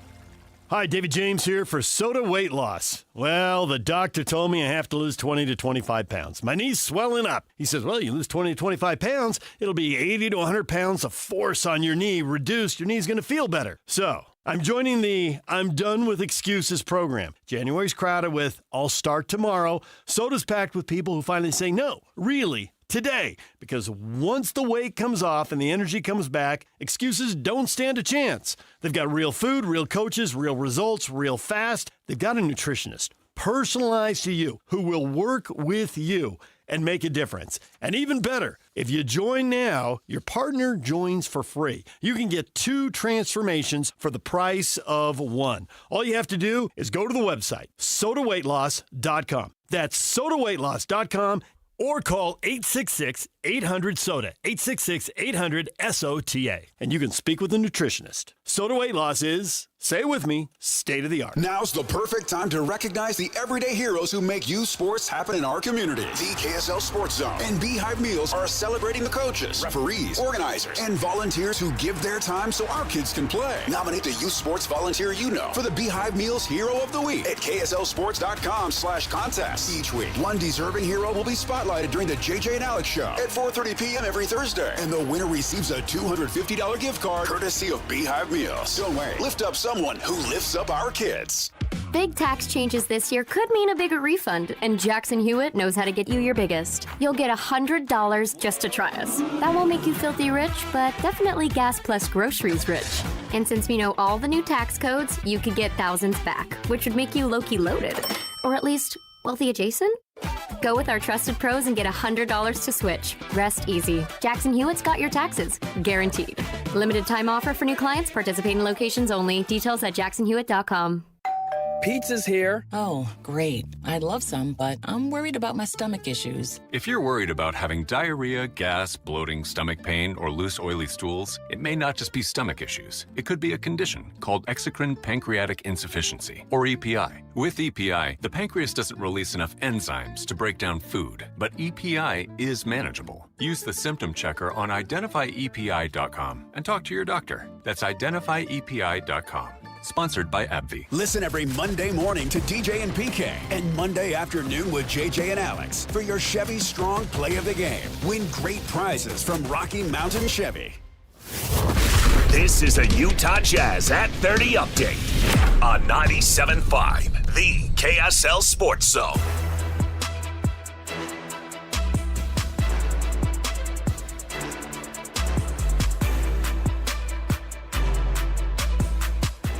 Speaker 11: Hi, David James here for Soda Weight Loss. Well, the doctor told me I have to lose 20 to 25 pounds. My knee's swelling up. He says, well, you lose 20 to 25 pounds, it'll be 80 to 100 pounds of force on your knee reduced. Your knee's going to feel better. So I'm joining the I'm Done With Excuses program. January's crowded with I'll start tomorrow. Soda's packed with people who finally say no, really, today. Because once the weight comes off and the energy comes back, excuses don't stand a chance. They've got real food, real coaches, real results, real fast. They've got a nutritionist, personalized to you, who will work with you and make a difference. And even better, if you join now, your partner joins for free. You can get 2 transformations for the price of 1. All you have to do is go to the website, sodaweightloss.com. That's sodaweightloss.com, or call 866-800-SODA, 866-800-SOTA, and you can speak with a nutritionist. Soda Weight Loss is, say it with me, state of the art.
Speaker 22: Now's the perfect time to recognize the everyday heroes who make youth sports happen in our communities. The KSL Sports Zone and Beehive Meals are celebrating the coaches, referees, organizers, and volunteers who give their time so our kids can play. Nominate the youth sports volunteer you know for the Beehive Meals Hero of the Week at KSLSports.com/contest. Each week, one deserving hero will be spotlighted during the JJ and Alex Show at 4:30 p.m. every Thursday. And the winner receives a $250 gift card courtesy of Beehive Meals. Don't wait. Lift up someone who lifts up our kids.
Speaker 23: Big tax changes this year could mean a bigger refund, and Jackson Hewitt knows how to get you your biggest. You'll get $100 just to try us. That won't make you filthy rich, but definitely gas plus groceries rich. And since we know all the new tax codes, you could get thousands back, which would make you low-key loaded. Or at least wealthy adjacent? Go with our trusted pros and get $100 to switch. Rest easy. Jackson Hewitt's got your taxes. Guaranteed. Limited time offer for new clients. Participating locations only. Details at jacksonhewitt.com.
Speaker 5: Pizza's here.
Speaker 9: Oh, great. I'd love some, but I'm worried about my stomach issues.
Speaker 15: If you're worried about having diarrhea, gas, bloating, stomach pain, or loose, oily stools, it may not just be stomach issues. It could be a condition called exocrine pancreatic insufficiency, or EPI. With EPI, the pancreas doesn't release enough enzymes to break down food, but EPI is manageable. Use the symptom checker on identifyepi.com and talk to your doctor. That's identifyepi.com. Sponsored by AbbVie.
Speaker 22: Listen every Monday morning to DJ and PK and Monday afternoon with JJ and Alex for your Chevy Strong Play of the Game. Win great prizes from Rocky Mountain Chevy.
Speaker 2: This is a Utah Jazz at 30 update on 97.5, the KSL Sports Zone.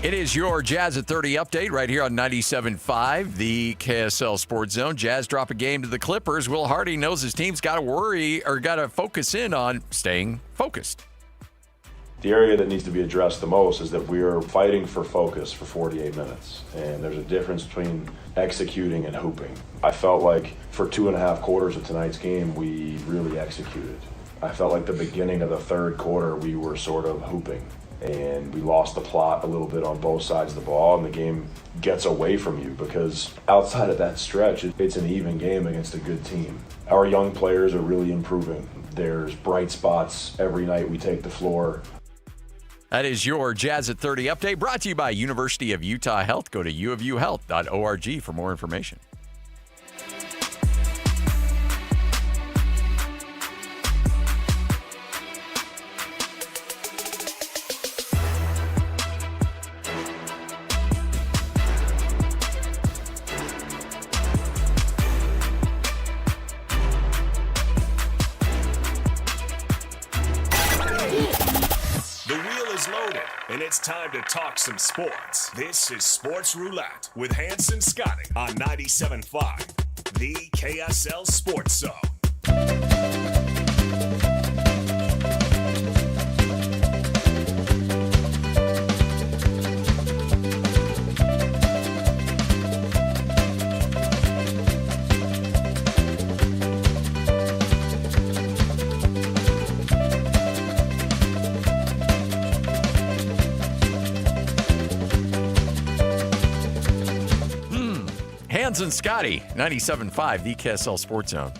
Speaker 27: It is your Jazz at 30 update right here on 97.5, the KSL Sports Zone. Jazz drop a game to the Clippers. Will Hardy knows his team's got to worry or got to focus in on staying focused.
Speaker 16: The area that needs to be addressed the most is that we are fighting for focus for 48 minutes. And there's a difference between executing and hooping. I felt like for 2.5 quarters of tonight's game, we really executed. I felt like the beginning of the third quarter, we were sort of hooping. And we lost the plot a little bit on both sides of the ball, and the game gets away from you because outside of that stretch, it's an even game against a good team. Our young players are really improving. There's bright spots every night we take the floor.
Speaker 27: That is your Jazz at 30 update, brought to you by University of Utah Health. Go to uofuhealth.org for more information.
Speaker 2: And it's time to talk some sports. This is Sports Roulette with Hanson Scotty on 97.5, the KSL Sports Zone.
Speaker 27: And Scotty, 97.5, the KSL Sports Zone.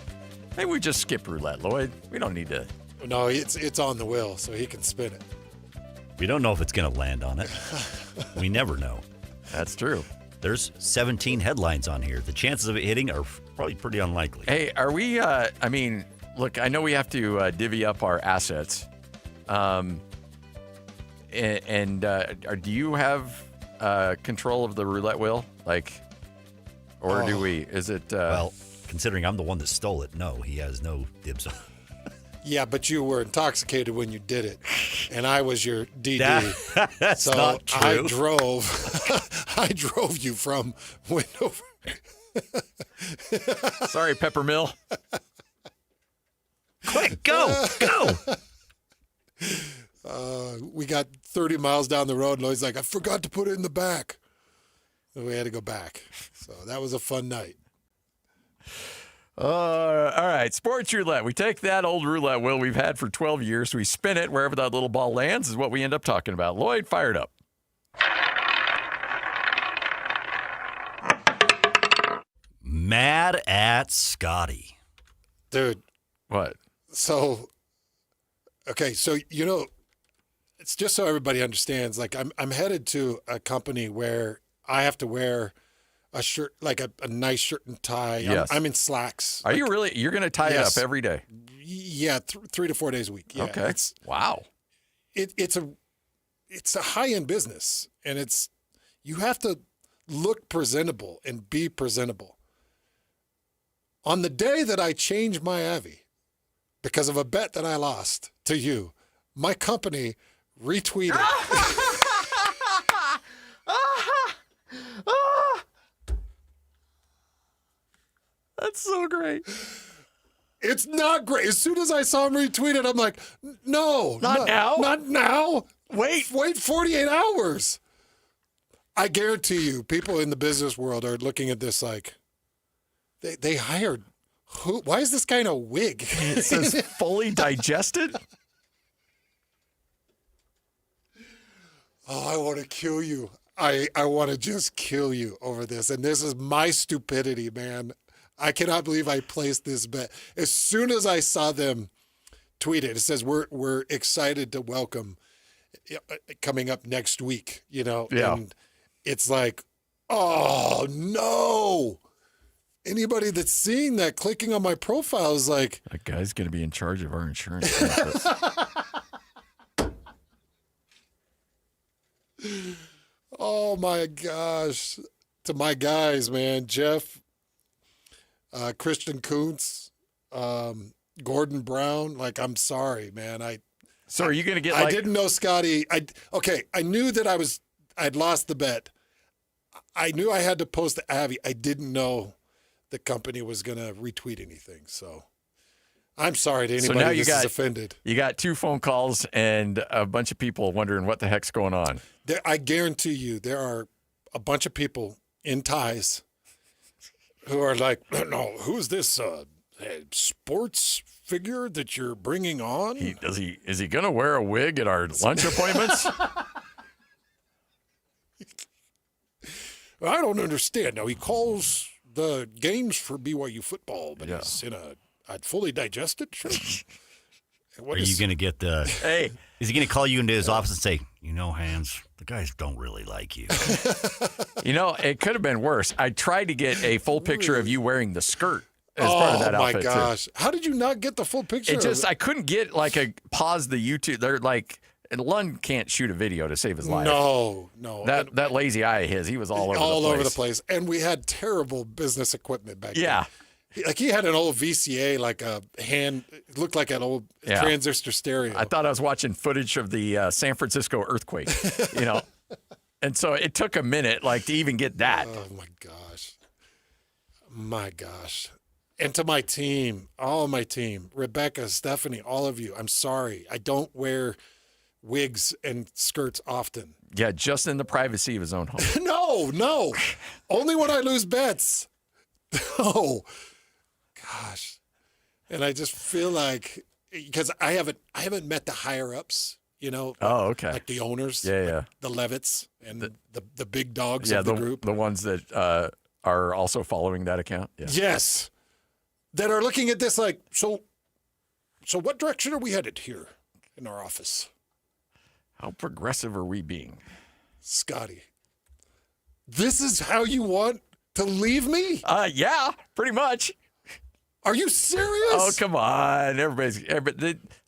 Speaker 27: Maybe we just skip roulette, Lloyd. We don't need to.
Speaker 8: No, it's on the wheel, so he can spin it.
Speaker 13: We don't know if it's going to land on it. We never know.
Speaker 27: That's true.
Speaker 13: There's 17 headlines on here. The chances of it hitting are probably pretty unlikely.
Speaker 27: Hey, are we, look, I know we have to divvy up our assets. Do you have control of the roulette wheel? Or do we? Is it?
Speaker 13: Well, considering I'm the one that stole it, no, he has no dibs on it.
Speaker 8: Yeah, but you were intoxicated when you did it, and I was your DD.
Speaker 13: That's
Speaker 8: so
Speaker 13: not true.
Speaker 8: I drove you from Windover.
Speaker 27: Sorry, Peppermill.
Speaker 13: Quick, go.
Speaker 8: We got 30 miles down the road, and Lloyd's like, I forgot to put it in the back. So we had to go back. So that was a fun night.
Speaker 27: All right, Sports Roulette. We take that old roulette wheel we've had for 12 years. We spin it wherever that little ball lands is what we end up talking about. Lloyd, fire it up.
Speaker 13: Mad at Scotty.
Speaker 8: Dude.
Speaker 27: What?
Speaker 8: So, okay, so, it's just so everybody understands, I'm headed to a company where I have to wear a shirt, a nice shirt and tie.
Speaker 27: Yes.
Speaker 8: I'm in slacks.
Speaker 27: Are you really? You're going to tie it up every day?
Speaker 8: Yeah, 3 to 4 days a week. Yeah,
Speaker 27: okay. Wow.
Speaker 8: It's a high-end business, and you have to look presentable and be presentable. On the day that I changed my Avi, because of a bet that I lost to you, my company retweeted.
Speaker 27: That's so great.
Speaker 8: It's not great. As soon as I saw him retweet it, I'm like, no.
Speaker 27: Not now?
Speaker 8: Not now.
Speaker 27: Wait
Speaker 8: 48 hours. I guarantee you, people in the business world are looking at this like, they hired who? Why is this guy in a wig?
Speaker 27: It says fully digested.
Speaker 8: Oh, I want to kill you. I want to just kill you over this. And this is my stupidity, man. I cannot believe I placed this bet. As soon as I saw them tweet it, it says we're excited to welcome coming up next week,
Speaker 27: Yeah.
Speaker 8: And it's like, oh no. Anybody that's seeing that, clicking on my profile is like,
Speaker 27: that guy's going to be in charge of our insurance benefits.
Speaker 8: Oh my gosh. To my guys, man. Jeff, Christian Kuntz, Gordon Brown. Like, I'm sorry, man.
Speaker 27: So are you going to get
Speaker 8: I didn't know Scotty. I knew that I'd lost the bet. I knew I had to post the Avi. I didn't know the company was going to retweet anything. So I'm sorry to anybody is offended.
Speaker 27: You got 2 phone calls and a bunch of people wondering what the heck's going on.
Speaker 8: I guarantee you there are a bunch of people in ties who are like, no, who's this sports figure that you're bringing on?
Speaker 27: Is he going to wear a wig at our lunch appointments?
Speaker 8: I don't understand. Now, he calls the games for BYU football, but he's in a fully digested shirt.
Speaker 13: Are you going to get the?
Speaker 27: Hey,
Speaker 13: is he going to call you into his office and say, Hans, the guys don't really like you?
Speaker 27: It could have been worse. I tried to get a full picture of you wearing the skirt as part of that outfit.
Speaker 8: Oh my gosh! How did you not get the full picture?
Speaker 27: I couldn't get pause the YouTube. They're like. And Lund can't shoot a video to save his life.
Speaker 8: No.
Speaker 27: That lazy eye of his, he was all over the place.
Speaker 8: And we had terrible business equipment back then.
Speaker 27: Yeah.
Speaker 8: He had an old VCA, like a hand, it looked like an old transistor stereo.
Speaker 27: I thought I was watching footage of the San Francisco earthquake, And so it took a minute, to even get that.
Speaker 8: Oh, my gosh. And to my team, all of my team, Rebecca, Stephanie, all of you, I'm sorry. I don't wear wigs and skirts often.
Speaker 27: Yeah, just in the privacy of his own home.
Speaker 8: No. Only when I lose bets. Oh, gosh. And I just feel like, because I haven't met the higher ups,
Speaker 27: Oh, okay.
Speaker 8: Like the owners.
Speaker 27: Yeah.
Speaker 8: The Levitts and the big dogs of the group.
Speaker 27: The ones that are also following that account. Yeah.
Speaker 8: Yes. That are looking at this like, so what direction are we headed here in our office?
Speaker 27: How progressive are we being?
Speaker 8: Scotty, this is how you want to leave me?
Speaker 27: Yeah, pretty much.
Speaker 8: Are you serious?
Speaker 27: Oh, come on.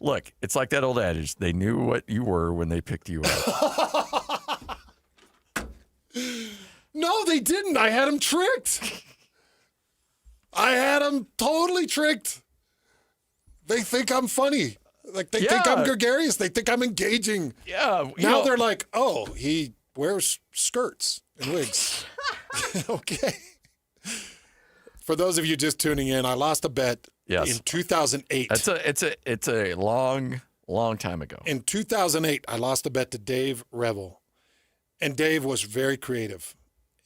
Speaker 27: Look, it's like that old adage. They knew what you were when they picked you up.
Speaker 8: No, they didn't. I had them tricked. I had them totally tricked. They think I'm funny. Like, they think I'm gregarious. They think I'm engaging.
Speaker 27: Yeah.
Speaker 8: Now they're like, oh, he wears skirts and wigs. Okay. For those of you just tuning in, I lost a bet in 2008.
Speaker 27: It's a long time ago.
Speaker 8: In 2008, I lost a bet to Dave Revel. And Dave was very creative.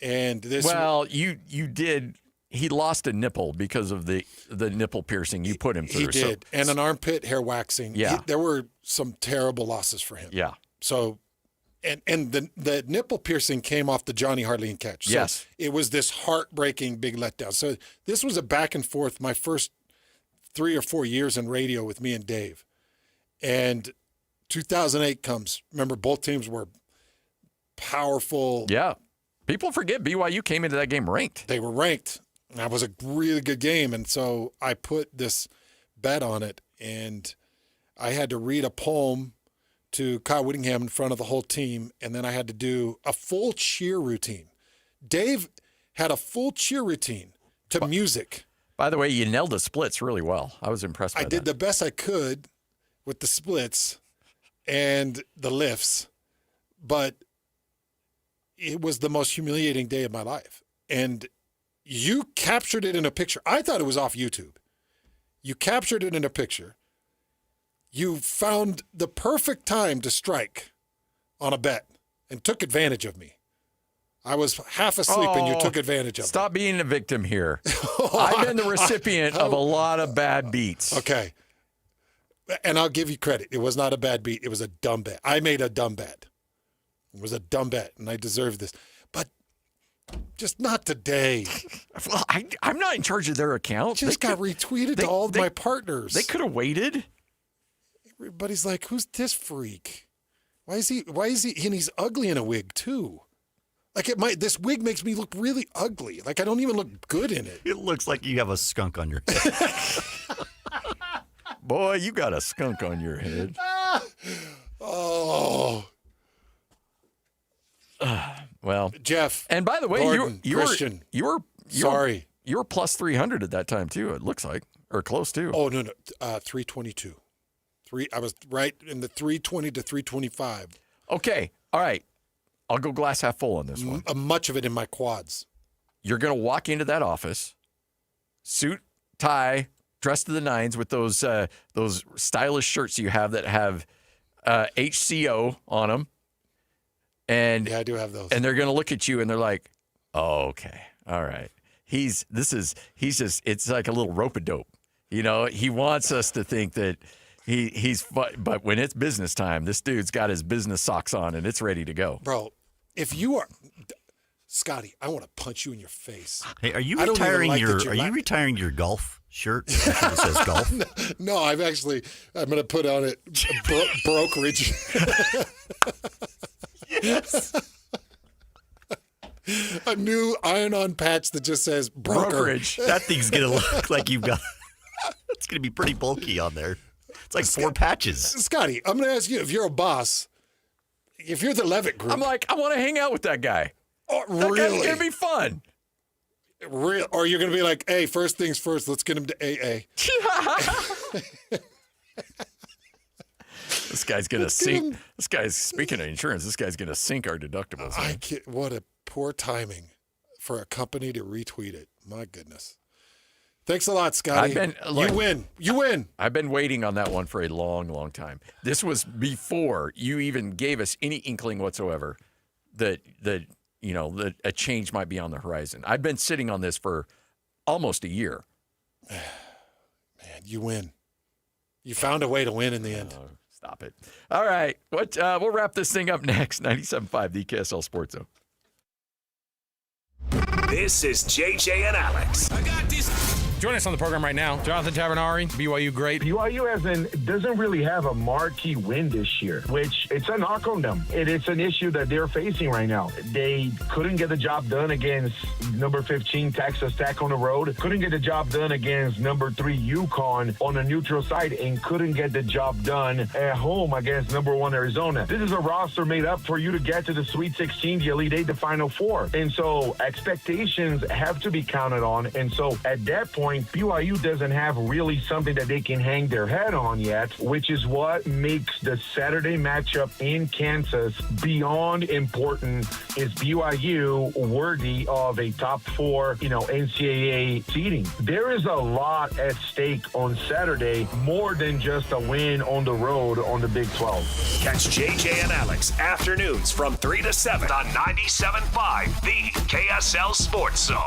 Speaker 8: And
Speaker 27: you did. He lost a nipple because of the nipple piercing you put him through.
Speaker 8: He did. And an armpit hair waxing.
Speaker 27: Yeah.
Speaker 8: There were some terrible losses for him.
Speaker 27: Yeah.
Speaker 8: So, and the nipple piercing came off the Johnny Harleen catch. So
Speaker 27: yes.
Speaker 8: It was this heartbreaking big letdown. So this was a back and forth my first 3 or 4 years in radio with me and Dave. And 2008 comes. Remember, both teams were powerful.
Speaker 27: Yeah. People forget BYU came into that game ranked.
Speaker 8: They were ranked. That was a really good game. And so I put this bet on it, and I had to read a poem to Kyle Whittingham in front of the whole team, and then I had to do a full cheer routine. Dave had a full cheer routine to music.
Speaker 27: By the way, you nailed the splits really well. I was impressed by that.
Speaker 8: I did the best I could with the splits and the lifts, but it was the most humiliating day of my life. And you captured it in a picture. I thought it was off YouTube. You captured it in a picture. You found the perfect time to strike on a bet and took advantage of me. I was half asleep and you took advantage of it.
Speaker 27: Stop being a victim here. I've been the recipient of a lot of bad beats.
Speaker 8: Okay. And I'll give you credit. It was not a bad beat. It was a dumb bet. I made a dumb bet. It was a dumb bet, and I deserve this. But just not today.
Speaker 27: Well, I'm not in charge of their account.
Speaker 8: Just got retweeted to all of my partners.
Speaker 27: They could have waited.
Speaker 8: Everybody's like, who's this freak? Why is he, and he's ugly in a wig too. Like this wig makes me look really ugly. Like I don't even look good in it.
Speaker 13: It looks like you have a skunk on your head.
Speaker 27: Boy, you got a skunk on your head.
Speaker 8: Oh.
Speaker 27: Well,
Speaker 8: Jeff.
Speaker 27: And by the way,
Speaker 8: Gordon,
Speaker 27: you were
Speaker 8: sorry.
Speaker 27: You were plus 300 at that time too. It looks like, or close to.
Speaker 8: Oh no, 322. I was right in the 320 to 325.
Speaker 27: Okay, all right. I'll go glass half full on this one.
Speaker 8: Much of it in my quads.
Speaker 27: You're going to walk into that office, suit, tie, dressed to the nines with those stylish shirts you have that have HCO on them. And
Speaker 8: yeah, I do have those.
Speaker 27: And they're going to look at you and they're like, "Oh, okay, all right. He's just it's like a little rope-a-dope. You know, he wants us to think that he's but when it's business time, this dude's got his business socks on and it's ready to go."
Speaker 8: Bro, if you are Scotty, I want to punch you in your face.
Speaker 13: Hey, are you retiring retiring your golf shirt that says golf?
Speaker 8: No, I'm going to put on it brokerage.
Speaker 27: Yes.
Speaker 8: A new iron-on patch that just says brokerage.
Speaker 13: That thing's going to look like you've got it's going to be pretty bulky on there. It's like 4 patches.
Speaker 8: Scotty, I'm going to ask you, if you're a boss, if you're the Levitt Group.
Speaker 27: I'm like, I want to hang out with that guy.
Speaker 8: Oh,
Speaker 27: that
Speaker 8: really?
Speaker 27: guy's going to be fun.
Speaker 8: Real? Or you're going to be like, hey, first things first, let's get him to AA.
Speaker 27: This guy's going to sink. This guy's, speaking of insurance, this guy's going to sink our deductibles.
Speaker 8: What a poor timing for a company to retweet it. My goodness. Thanks a lot, Scotty. You win.
Speaker 27: I've been waiting on that one for a long, long time. This was before you even gave us any inkling whatsoever that a change might be on the horizon. I've been sitting on this for almost a year.
Speaker 8: Man, you win. You found a way to win in the end.
Speaker 27: Stop it. All right. We'll wrap this thing up next. 97.5, the KSL Sports Zone.
Speaker 2: This is JJ and Alex. I got this.
Speaker 1: Join us on the program right now. Jonathan Tavernari, BYU great.
Speaker 4: BYU doesn't really have a marquee win this year, which it's a knock on them. It's an issue that they're facing right now. They couldn't get the job done against number 15 Texas Tech on the road, couldn't get the job done against number 3 UConn on the neutral side, and couldn't get the job done at home against number 1 Arizona. This is a roster made up for you to get to the Sweet 16, the Elite 8, the Final Four. And so expectations have to be counted on. And so at that point, BYU doesn't have really something that they can hang their head on yet, which is what makes the Saturday matchup in Kansas beyond important. Is BYU worthy of a top 4, NCAA seeding? There is a lot at stake on Saturday, more than just a win on the road on the Big 12.
Speaker 2: Catch JJ and Alex afternoons from 3 to 7 on 97.5, the KSL Sports Zone.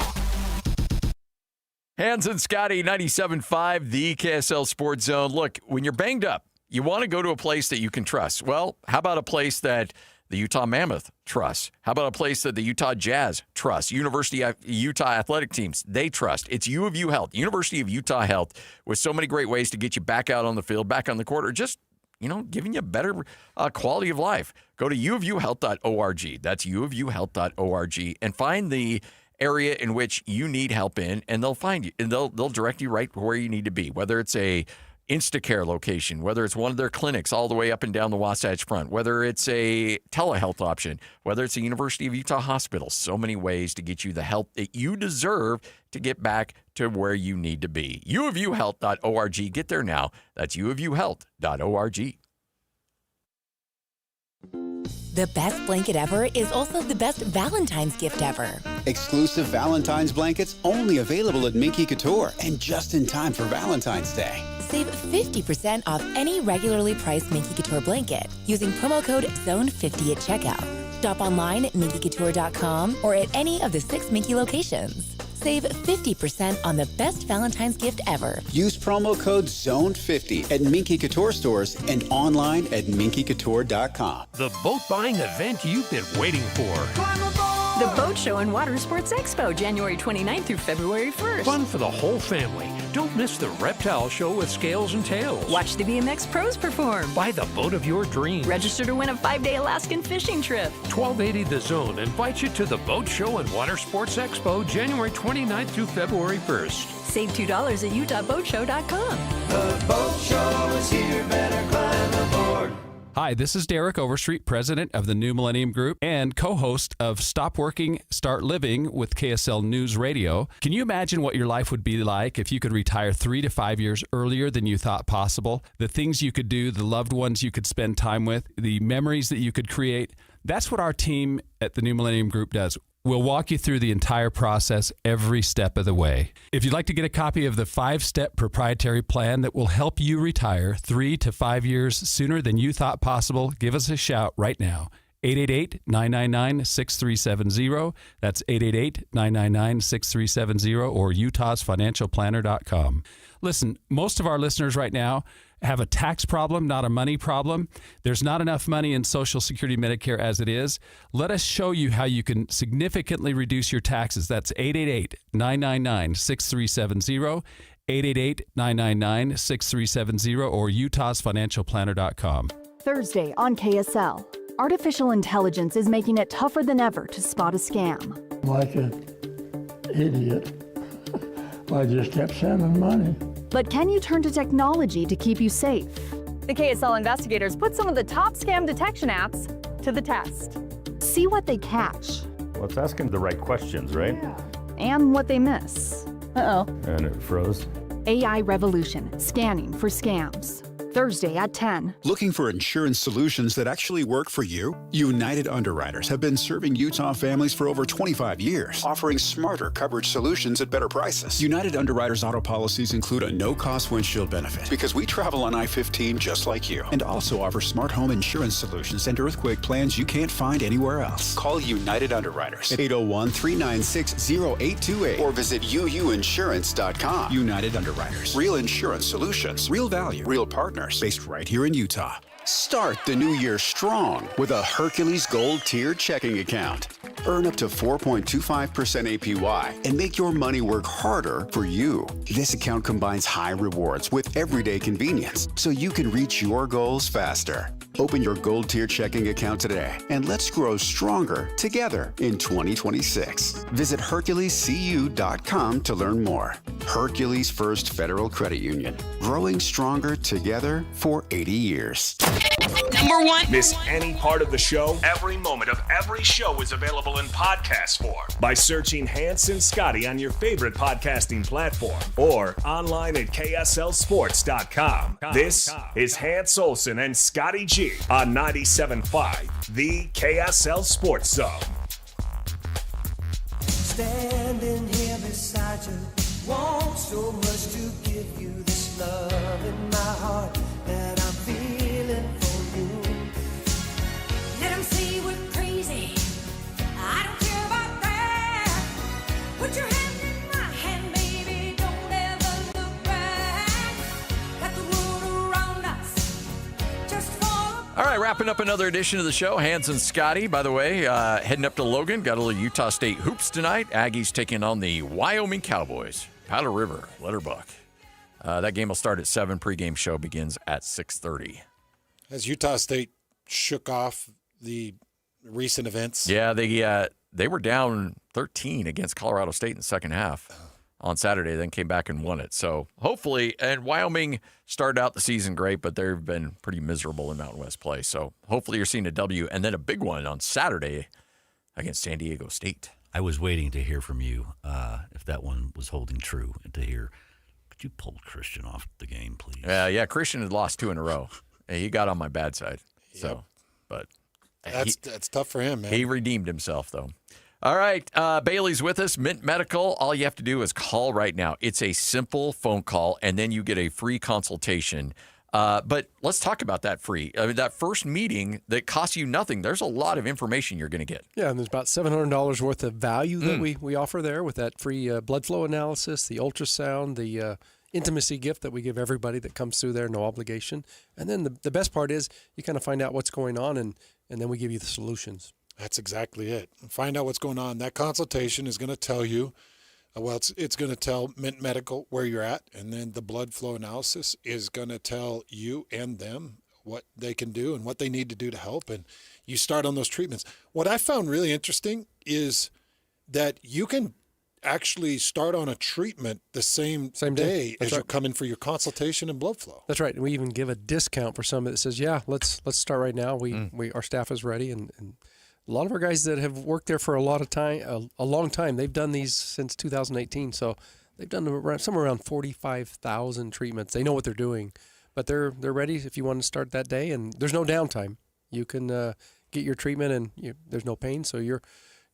Speaker 27: Hans and Scotty, 97.5, the KSL Sports Zone. Look, when you're banged up, you want to go to a place that you can trust. Well, how about a place that the Utah Mammoth trusts? How about a place that the Utah Jazz trusts? University of Utah athletic teams, they trust. It's U of U Health, University of Utah Health, with so many great ways to get you back out on the field, back on the court, or just, giving you a better quality of life. Go to uofuhealth.org. That's uofuhealth.org and find the area in which you need help in, and they'll find you, and they'll direct you right where you need to be, whether it's a Instacare location, whether it's one of their clinics all the way up and down the Wasatch Front, whether it's a telehealth option, whether it's a University of Utah hospital. So many ways to get you the help that you deserve to get back to where you need to be. uofuhealth.org. Get there now. That's uofuhealth.org.
Speaker 5: The best blanket ever is also the best Valentine's gift ever.
Speaker 10: Exclusive Valentine's blankets only available at Minky Couture and just in time for Valentine's Day.
Speaker 5: Save 50% off any regularly priced Minky Couture blanket using promo code ZONE50 at checkout. Shop online at minkycouture.com or at any of the 6 Minky locations. Save 50% on the best Valentine's gift ever.
Speaker 10: Use promo code ZONE50 at Minky Couture stores and online at minkycouture.com.
Speaker 6: The boat buying event you've been waiting for.
Speaker 7: The Boat Show and Water Sports Expo, January 29th through February 1st.
Speaker 6: Fun for the whole family. Don't miss the reptile show with scales and tails.
Speaker 7: Watch the BMX pros perform.
Speaker 6: Buy the boat of your dreams.
Speaker 7: Register to win a 5-day Alaskan fishing trip.
Speaker 6: 1280 The Zone invites you to the Boat Show and Water Sports Expo, January 29th through February 1st.
Speaker 7: Save $2 at utahboatshow.com.
Speaker 12: The boat show is here, better climb aboard.
Speaker 17: Hi, this is Derek Overstreet, president of the New Millennium Group and co-host of Stop Working, Start Living with KSL News Radio. Can you imagine what your life would be like if you could retire 3 to 5 years earlier than you thought possible? The things you could do, the loved ones you could spend time with, the memories that you could create. That's what our team at the New Millennium Group does. We'll walk you through the entire process every step of the way. If you'd like to get a copy of the 5-step proprietary plan that will help you retire 3 to 5 years sooner than you thought possible, give us a shout right now. 888-999-6370. That's 888-999-6370 or utahsfinancialplanner.com. Listen, most of our listeners right now have a tax problem, not a money problem. There's not enough money in Social Security Medicare as it is. Let us show you how you can significantly reduce your taxes. That's 888-999-6370, 888-999-6370 or utahsfinancialplanner.com.
Speaker 24: Thursday on KSL. Artificial intelligence is making it tougher than ever to spot a scam.
Speaker 25: Like an idiot, I just kept sending money.
Speaker 24: But can you turn to technology to keep you safe?
Speaker 26: The KSL investigators put some of the top scam detection apps to the test.
Speaker 24: See what they catch.
Speaker 28: Well, it's asking the right questions, right?
Speaker 24: Yeah. And what they miss.
Speaker 26: Uh-oh.
Speaker 28: And it froze.
Speaker 24: AI Revolution, scanning for scams. Thursday at 10.
Speaker 22: Looking for insurance solutions that actually work for you? United Underwriters have been serving Utah families for over 25 years, offering smarter coverage solutions at better prices. United Underwriters auto policies include a no-cost windshield benefit because we travel on I-15 just like you, and also offer smart home insurance solutions and earthquake plans you can't find anywhere else. Call United Underwriters at 801-396-0828 or visit uuinsurance.com. United Underwriters. Real insurance solutions. Real value. Real partners. Based right here in Utah. Start the new year strong with a Hercules Gold Tier checking account. Earn up to 4.25% APY and make your money work harder for you. This account combines high rewards with everyday convenience so you can reach your goals faster. Open your Gold Tier checking account today and let's grow stronger together in 2026. Visit HerculesCU.com to learn more. Hercules First Federal Credit Union. Growing stronger together for 80 years.
Speaker 2: Number one. Miss any part of the show? Every moment of every show is available in podcast form by searching Hanson Scotty on your favorite podcasting platform or online at KSLSports.com. This is Hans Olsen and Scotty G on 97.5, the KSL Sports Zone.
Speaker 12: Standing here beside you, want so much to give you this love in my heart that I'm feeling for you.
Speaker 29: Let them say we're crazy. I don't care about that. Put your hand in my hand, baby. Don't ever look back. Got the world around us just for
Speaker 27: All right, wrapping up another edition of the show. Hans and Scotty, by the way, heading up to Logan. Got a little Utah State hoops tonight. Aggies taking on the Wyoming Cowboys. Powder River, Letterbuck. That game will start at 7. Pre-game show begins at 6:30.
Speaker 8: Has Utah State shook off the recent events?
Speaker 27: Yeah, they were down 13 against Colorado State in the second half on Saturday, then came back and won it. So hopefully, and Wyoming started out the season great, but they've been pretty miserable in Mountain West play. So hopefully you're seeing a W, and then a big one on Saturday against San Diego State.
Speaker 13: I was waiting to hear from you if that one was holding true, and to hear, could you pull Christian off the game, please?
Speaker 27: Yeah, Christian had lost 2 in a row. He got on my bad side. So, but
Speaker 8: that's tough for him, man.
Speaker 27: He redeemed himself, though. All right, Bailey's with us. Mint Medical. All you have to do is call right now. It's a simple phone call, and then you get a free consultation. But let's talk about that free. I mean, that first meeting that costs you nothing. There's a lot of information you're going to get.
Speaker 3: Yeah, and there's about $700 worth of value that we offer there with that free blood flow analysis, the ultrasound, the intimacy gift that we give everybody that comes through there, no obligation. And then the best part is you kind of find out what's going on, and then we give you the solutions.
Speaker 8: That's exactly it. Find out what's going on. That consultation is going to tell you, it's going to tell Mint Medical where you're at, and then the blood flow analysis is going to tell you and them what they can do and what they need to do to help, and you start on those treatments. What I found really interesting is that you can actually start on a treatment the same day as you come in for your consultation and blood flow.
Speaker 3: That's right. And we even give a discount for somebody that says, yeah, let's start right now. Our staff is ready, and a lot of our guys that have worked there for a long time, they've done these since 2018. So they've done somewhere around 45,000 treatments. They know what they're doing, but they're ready if you want to start that day. And there's no downtime. You can get your treatment, and there's no pain, so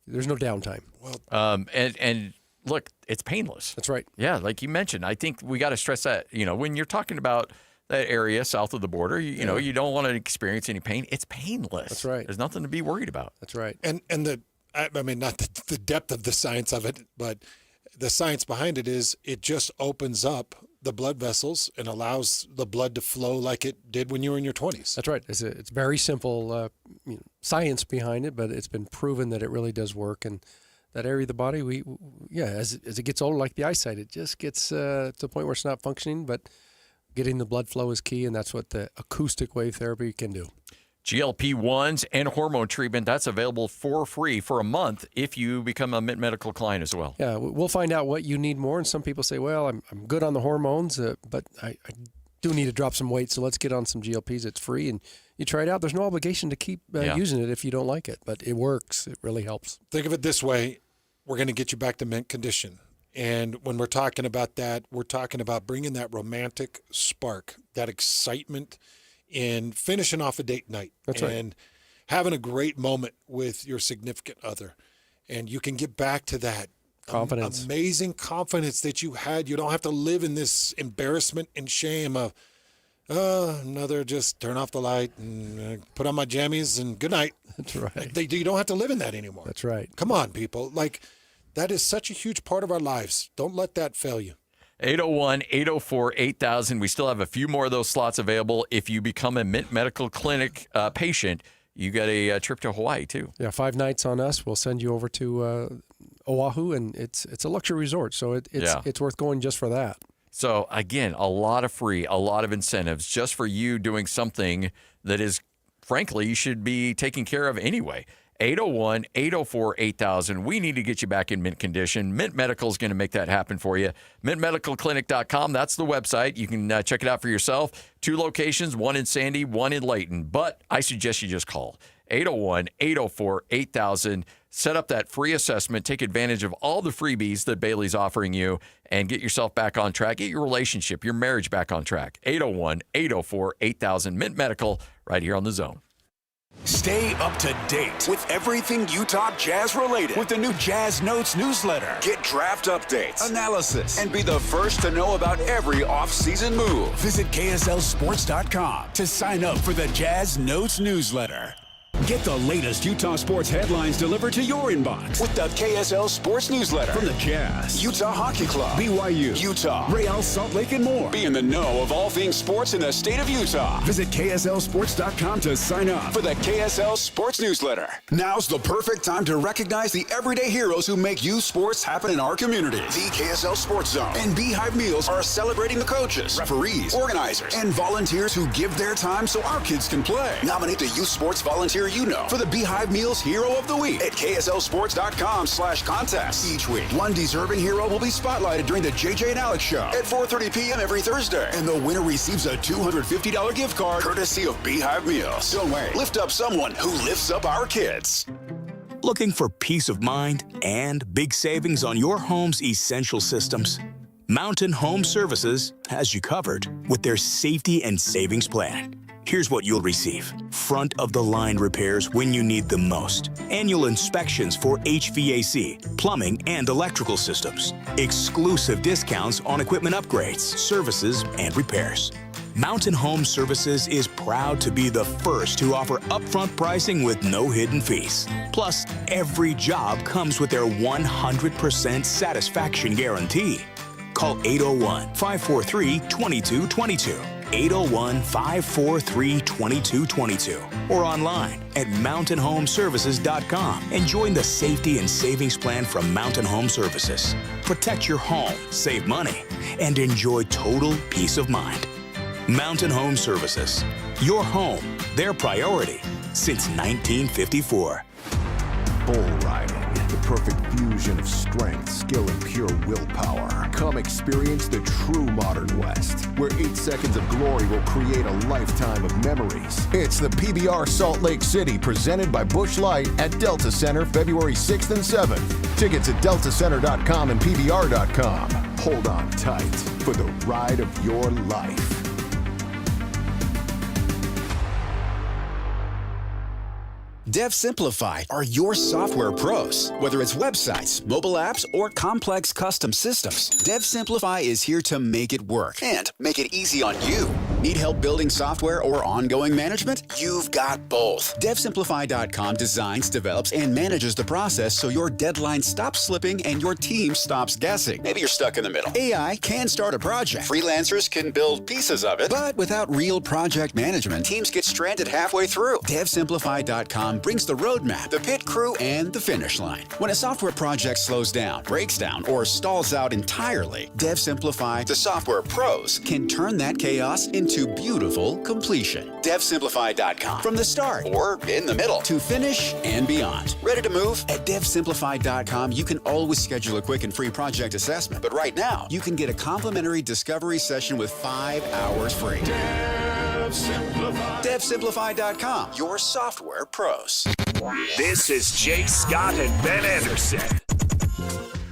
Speaker 3: there's no downtime.
Speaker 27: Well, and look, it's painless.
Speaker 3: That's right.
Speaker 27: Yeah, like you mentioned, I think we got to stress that. When you're talking about that area south of the border, you know, you don't want to experience any pain. It's painless.
Speaker 3: That's right.
Speaker 27: There's nothing to be worried about.
Speaker 3: That's right.
Speaker 8: And I mean, not the depth of the science of it, but the science behind it is it just opens up the blood vessels and allows the blood to flow like it did when you were in your 20s.
Speaker 3: That's right. It's very simple science behind it, but it's been proven that it really does work. And that area of the body, as it gets older, like the eyesight, it just gets to the point where it's not functioning, but getting the blood flow is key, and that's what the acoustic wave therapy can do.
Speaker 27: GLP-1s and hormone treatment, that's available for free for a month if you become a Mint Medical client as well.
Speaker 3: Yeah, we'll find out what you need more, and some people say, well, I'm good on the hormones, but I do need to drop some weight, so let's get on some GLPs. It's free, and you try it out. There's no obligation to keep using it if you don't like it, but it works. It really helps.
Speaker 8: Think of it this way. We're going to get you back to mint condition. And when we're talking about that, we're talking about bringing that romantic spark, that excitement in finishing off a date night.
Speaker 3: That's right.
Speaker 8: And having a great moment with your significant other. And you can get back to that
Speaker 3: confidence,
Speaker 8: amazing confidence that you had. You don't have to live in this embarrassment and shame of, another just turn off the light and put on my jammies and good night.
Speaker 3: That's right.
Speaker 8: You don't have to live in that anymore.
Speaker 3: That's right.
Speaker 8: Come on, people. That is such a huge part of our lives. Don't let that fail you.
Speaker 27: 801-804-8000. We still have a few more of those slots available. If you become a Mint Medical Clinic patient, you get a trip to Hawaii, too.
Speaker 3: Yeah, 5 nights on us. We'll send you over to Oahu, and it's a luxury resort, so it's worth going just for that.
Speaker 27: So, again, a lot of free, a lot of incentives just for you doing something that is, frankly, you should be taking care of anyway. 801-804-8000. We need to get you back in mint condition. Mint Medical is going to make that happen for you. MintMedicalClinic.com. That's the website. You can check it out for yourself. 2 locations, one in Sandy, one in Layton. But I suggest you just call 801-804-8000. Set up that free assessment. Take advantage of all the freebies that Bailey's offering you and get yourself back on track. Get your relationship, your marriage back on track. 801-804-8000. Mint Medical right here on The Zone.
Speaker 22: Stay up to date with everything Utah Jazz related with the new Jazz Notes newsletter. Get draft updates, analysis, and be the first to know about every offseason move. Visit KSLSports.com to sign up for the Jazz Notes newsletter. Get the latest Utah sports headlines delivered to your inbox with the KSL Sports Newsletter from the Jazz, Utah Hockey Club, BYU, Utah, Real Salt Lake, and more. Be in the know of all things sports in the state of Utah. Visit KSLSports.com to sign up for the KSL Sports Newsletter. Now's the perfect time to recognize the everyday heroes who make youth sports happen in our community. The KSL Sports Zone and Beehive Meals are celebrating the coaches, referees, organizers, and volunteers who give their time so our kids can play. Nominate the youth sports volunteer you know for the Beehive Meals Hero of the Week at KSLSports.com/contest. Each week, one deserving hero will be spotlighted during the JJ and Alex Show at 4:30 p.m. every Thursday. And the winner receives a $250 gift card courtesy of Beehive Meals. Don't wait. Lift up someone who lifts up our kids.
Speaker 9: Looking for peace of mind and big savings on your home's essential systems? Mountain Home Services has you covered with their safety and savings plan. Here's what you'll receive. Front-of-the-line repairs when you need them most. Annual inspections for HVAC, plumbing, and electrical systems. Exclusive discounts on equipment upgrades, services, and repairs. Mountain Home Services is proud to be the first to offer upfront pricing with no hidden fees. Plus, every job comes with their 100% satisfaction guarantee. Call 801-543-2222. 801-543-2222 or online at mountainhomeservices.com and join the safety and savings plan from Mountain Home Services. Protect your home, save money, and enjoy total peace of mind. Mountain Home Services. Your home, their priority since 1954.
Speaker 11: Bull riding, the perfect fusion of strength, skill, and pure willpower. Come experience the true modern West, where 8 seconds of glory will create a lifetime of memories. It's the PBR Salt Lake City, presented by Busch Light at Delta Center, February 6th and 7th. Tickets at deltacenter.com and pbr.com. Hold on tight for the ride of your life.
Speaker 10: Dev Simplify are your software pros. Whether it's websites, mobile apps, or complex custom systems, Dev Simplify is here to make it work and make it easy on you. Need help building software or ongoing management? You've got both. DevSimplify.com designs, develops, and manages the process so your deadline stops slipping and your team stops guessing. Maybe you're stuck in the middle. AI can start a project. Freelancers can build pieces of it. But without real project management, teams get stranded halfway through. DevSimplify.com brings the roadmap, the pit crew, and the finish line. When a software project slows down, breaks down, or stalls out entirely, DevSimplify, the software pros, can turn that chaos into beautiful completion. DevSimplify.com. From the start, or in the middle, to finish and beyond. Ready to move? At DevSimplify.com, you can always schedule a quick and free project assessment. But right now, you can get a complimentary discovery session with 5 hours free. DevSimplify.com. Your software pros.
Speaker 2: This is Jake Scott and Ben Anderson.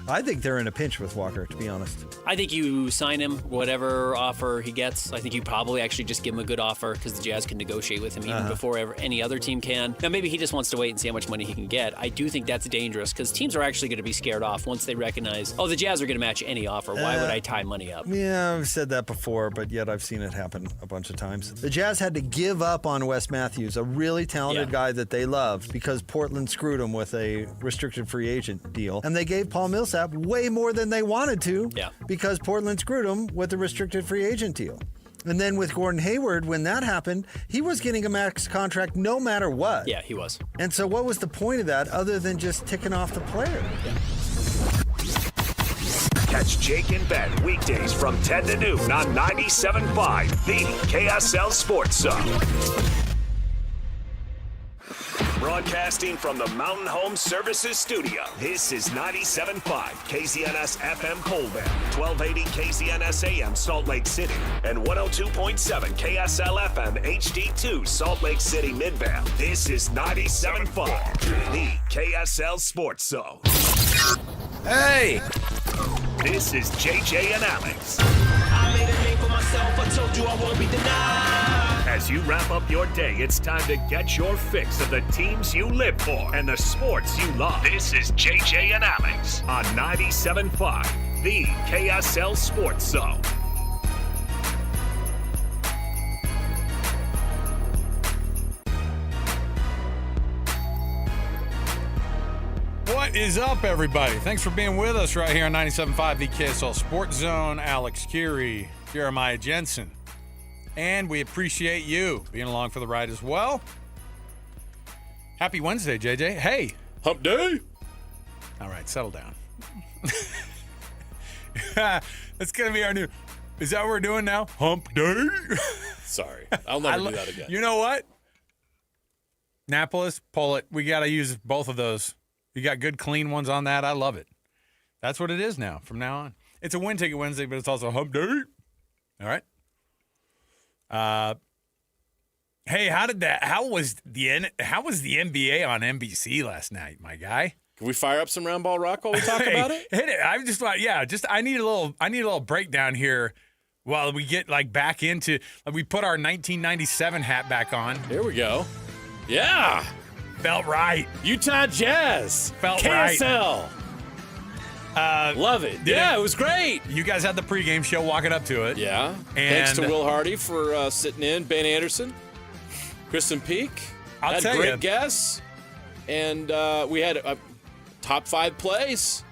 Speaker 14: I think they're in a pinch with Walker, to be honest.
Speaker 15: I think you sign him, whatever offer he gets. I think you probably actually just give him a good offer because the Jazz can negotiate with him even before any other team can. Now, maybe he just wants to wait and see how much money he can get. I do think that's dangerous because teams are actually going to be scared off once they recognize, oh, the Jazz are going to match any offer. Why would I tie money up?
Speaker 14: Yeah, I've said that before, but yet I've seen it happen a bunch of times. The Jazz had to give up on Wes Matthews, a really talented guy that they loved, because Portland screwed him with a restricted free agent deal. And they gave Paul Millsap way more than they wanted to because Portland screwed him with a restricted free agent deal. And then with Gordon Hayward, when that happened, he was getting a max contract no matter what.
Speaker 15: Yeah, he was.
Speaker 14: And so what was the point of that other than just ticking off the player?
Speaker 2: Catch Jake and Ben weekdays from 10 to noon on 97.5, the KSL Sports Zone. Broadcasting from the Mountain Home Services Studio, this is 97.5 KZNS FM Colbert, 1280 KZNS AM Salt Lake City, and 102.7 KSL FM HD2 Salt Lake City Midvale. This is 97.5, the KSL Sports Zone.
Speaker 27: Hey!
Speaker 2: This is JJ and Alex.
Speaker 12: I made a name for myself, I told you I won't be denied.
Speaker 2: As you wrap up your day, it's time to get your fix of the teams you live for and the sports you love. This is JJ and Alex on 97.5, the KSL Sports Zone.
Speaker 1: What is up, everybody? Thanks for being with us right here on 97.5, the KSL Sports Zone. Alex Curie, Jeremiah Jensen. And we appreciate you being along for the ride as well. Happy Wednesday, JJ. Hey.
Speaker 27: Hump day.
Speaker 1: All right, settle down. That's going to be our new... Is that what we're doing now? Hump day?
Speaker 27: Sorry. I'll never do that again.
Speaker 1: You know what? Napolis, pull it. We got to use both of those. You got good, clean ones on that. I love it. That's what it is now, from now on. It's a Win Ticket Wednesday, but it's also Hump Day. All right. Hey, how was the NBA on NBC last night, my guy?
Speaker 27: Can we fire up some round ball rock while we talk about it?
Speaker 1: Hit it. I just thought, I need a little breakdown here while we get back into, we put our 1997 hat back on.
Speaker 27: Here we go. Yeah.
Speaker 1: Felt right.
Speaker 27: Utah Jazz.
Speaker 1: Felt
Speaker 27: KSL.
Speaker 1: right.
Speaker 4: Love it. Yeah, it was great.
Speaker 1: You guys had the pregame show walking up to it.
Speaker 4: Yeah.
Speaker 1: And
Speaker 4: thanks to Will Hardy for sitting in. Ben Anderson, Kristen Peak.
Speaker 1: I'll
Speaker 4: had
Speaker 1: tell
Speaker 4: great
Speaker 1: you.
Speaker 4: guests. And we had top 5 plays.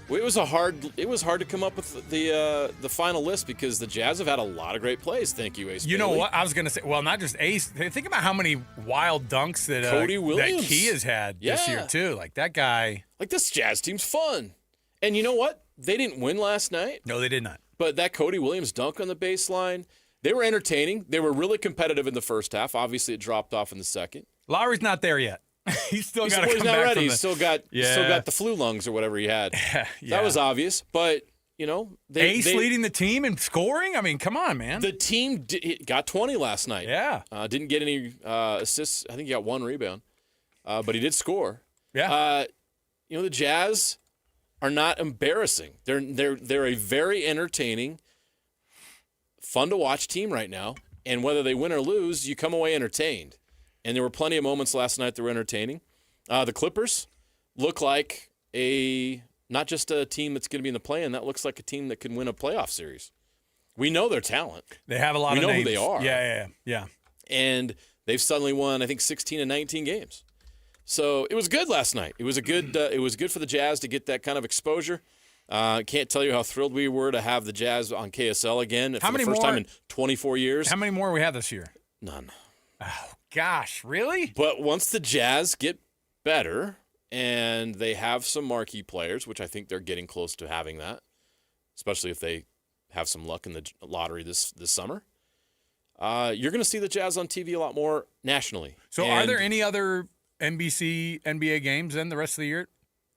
Speaker 4: It was hard to come up with the final list because the Jazz have had a lot of great plays. Thank you, Ace.
Speaker 1: You know
Speaker 4: Bailey.
Speaker 1: what? I was going to say, well, not just Ace. Think about how many wild dunks that
Speaker 4: Cody Williams.
Speaker 1: that Key has had this year, too. Like, that guy.
Speaker 4: Like, this Jazz team's fun. And you know what? They didn't win last night.
Speaker 1: No, they did not.
Speaker 4: But that Cody Williams dunk on the baseline, they were entertaining. They were really competitive in the first half. Obviously, it dropped off in the second.
Speaker 1: Lowry's not there yet. He's still got to come
Speaker 4: He's
Speaker 1: back
Speaker 4: not ready.
Speaker 1: from
Speaker 4: He's still got the flu lungs or whatever he had. That was obvious. But, you know.
Speaker 1: Ace leading the team in scoring? I mean, come on, man.
Speaker 4: The team got 20 last night.
Speaker 1: Yeah.
Speaker 4: Didn't get any assists. I think he got 1 rebound. But he did score.
Speaker 1: Yeah.
Speaker 4: You know, the Jazz are not embarrassing. They're a very entertaining, fun-to-watch team right now. And whether they win or lose, you come away entertained. And there were plenty of moments last night that were entertaining. The Clippers look like not just a team that's going to be in the play-in. That looks like a team that can win a playoff series. We know their talent.
Speaker 1: They have a lot
Speaker 4: of
Speaker 1: names.
Speaker 4: We know who they are.
Speaker 1: Yeah.
Speaker 4: And they've suddenly won, I think, 16 and 19 games. So it was good last night. It was it was good for the Jazz to get that kind of exposure. Can't tell you how thrilled we were to have the Jazz on KSL again for the first time in 24 years.
Speaker 1: How many more we have this year?
Speaker 4: None.
Speaker 1: Oh, gosh, really?
Speaker 4: But once the Jazz get better and they have some marquee players, which I think they're getting close to having that, especially if they have some luck in the lottery this summer, you're going to see the Jazz on TV a lot more nationally.
Speaker 1: So are there any other NBC, NBA games then the rest of the year?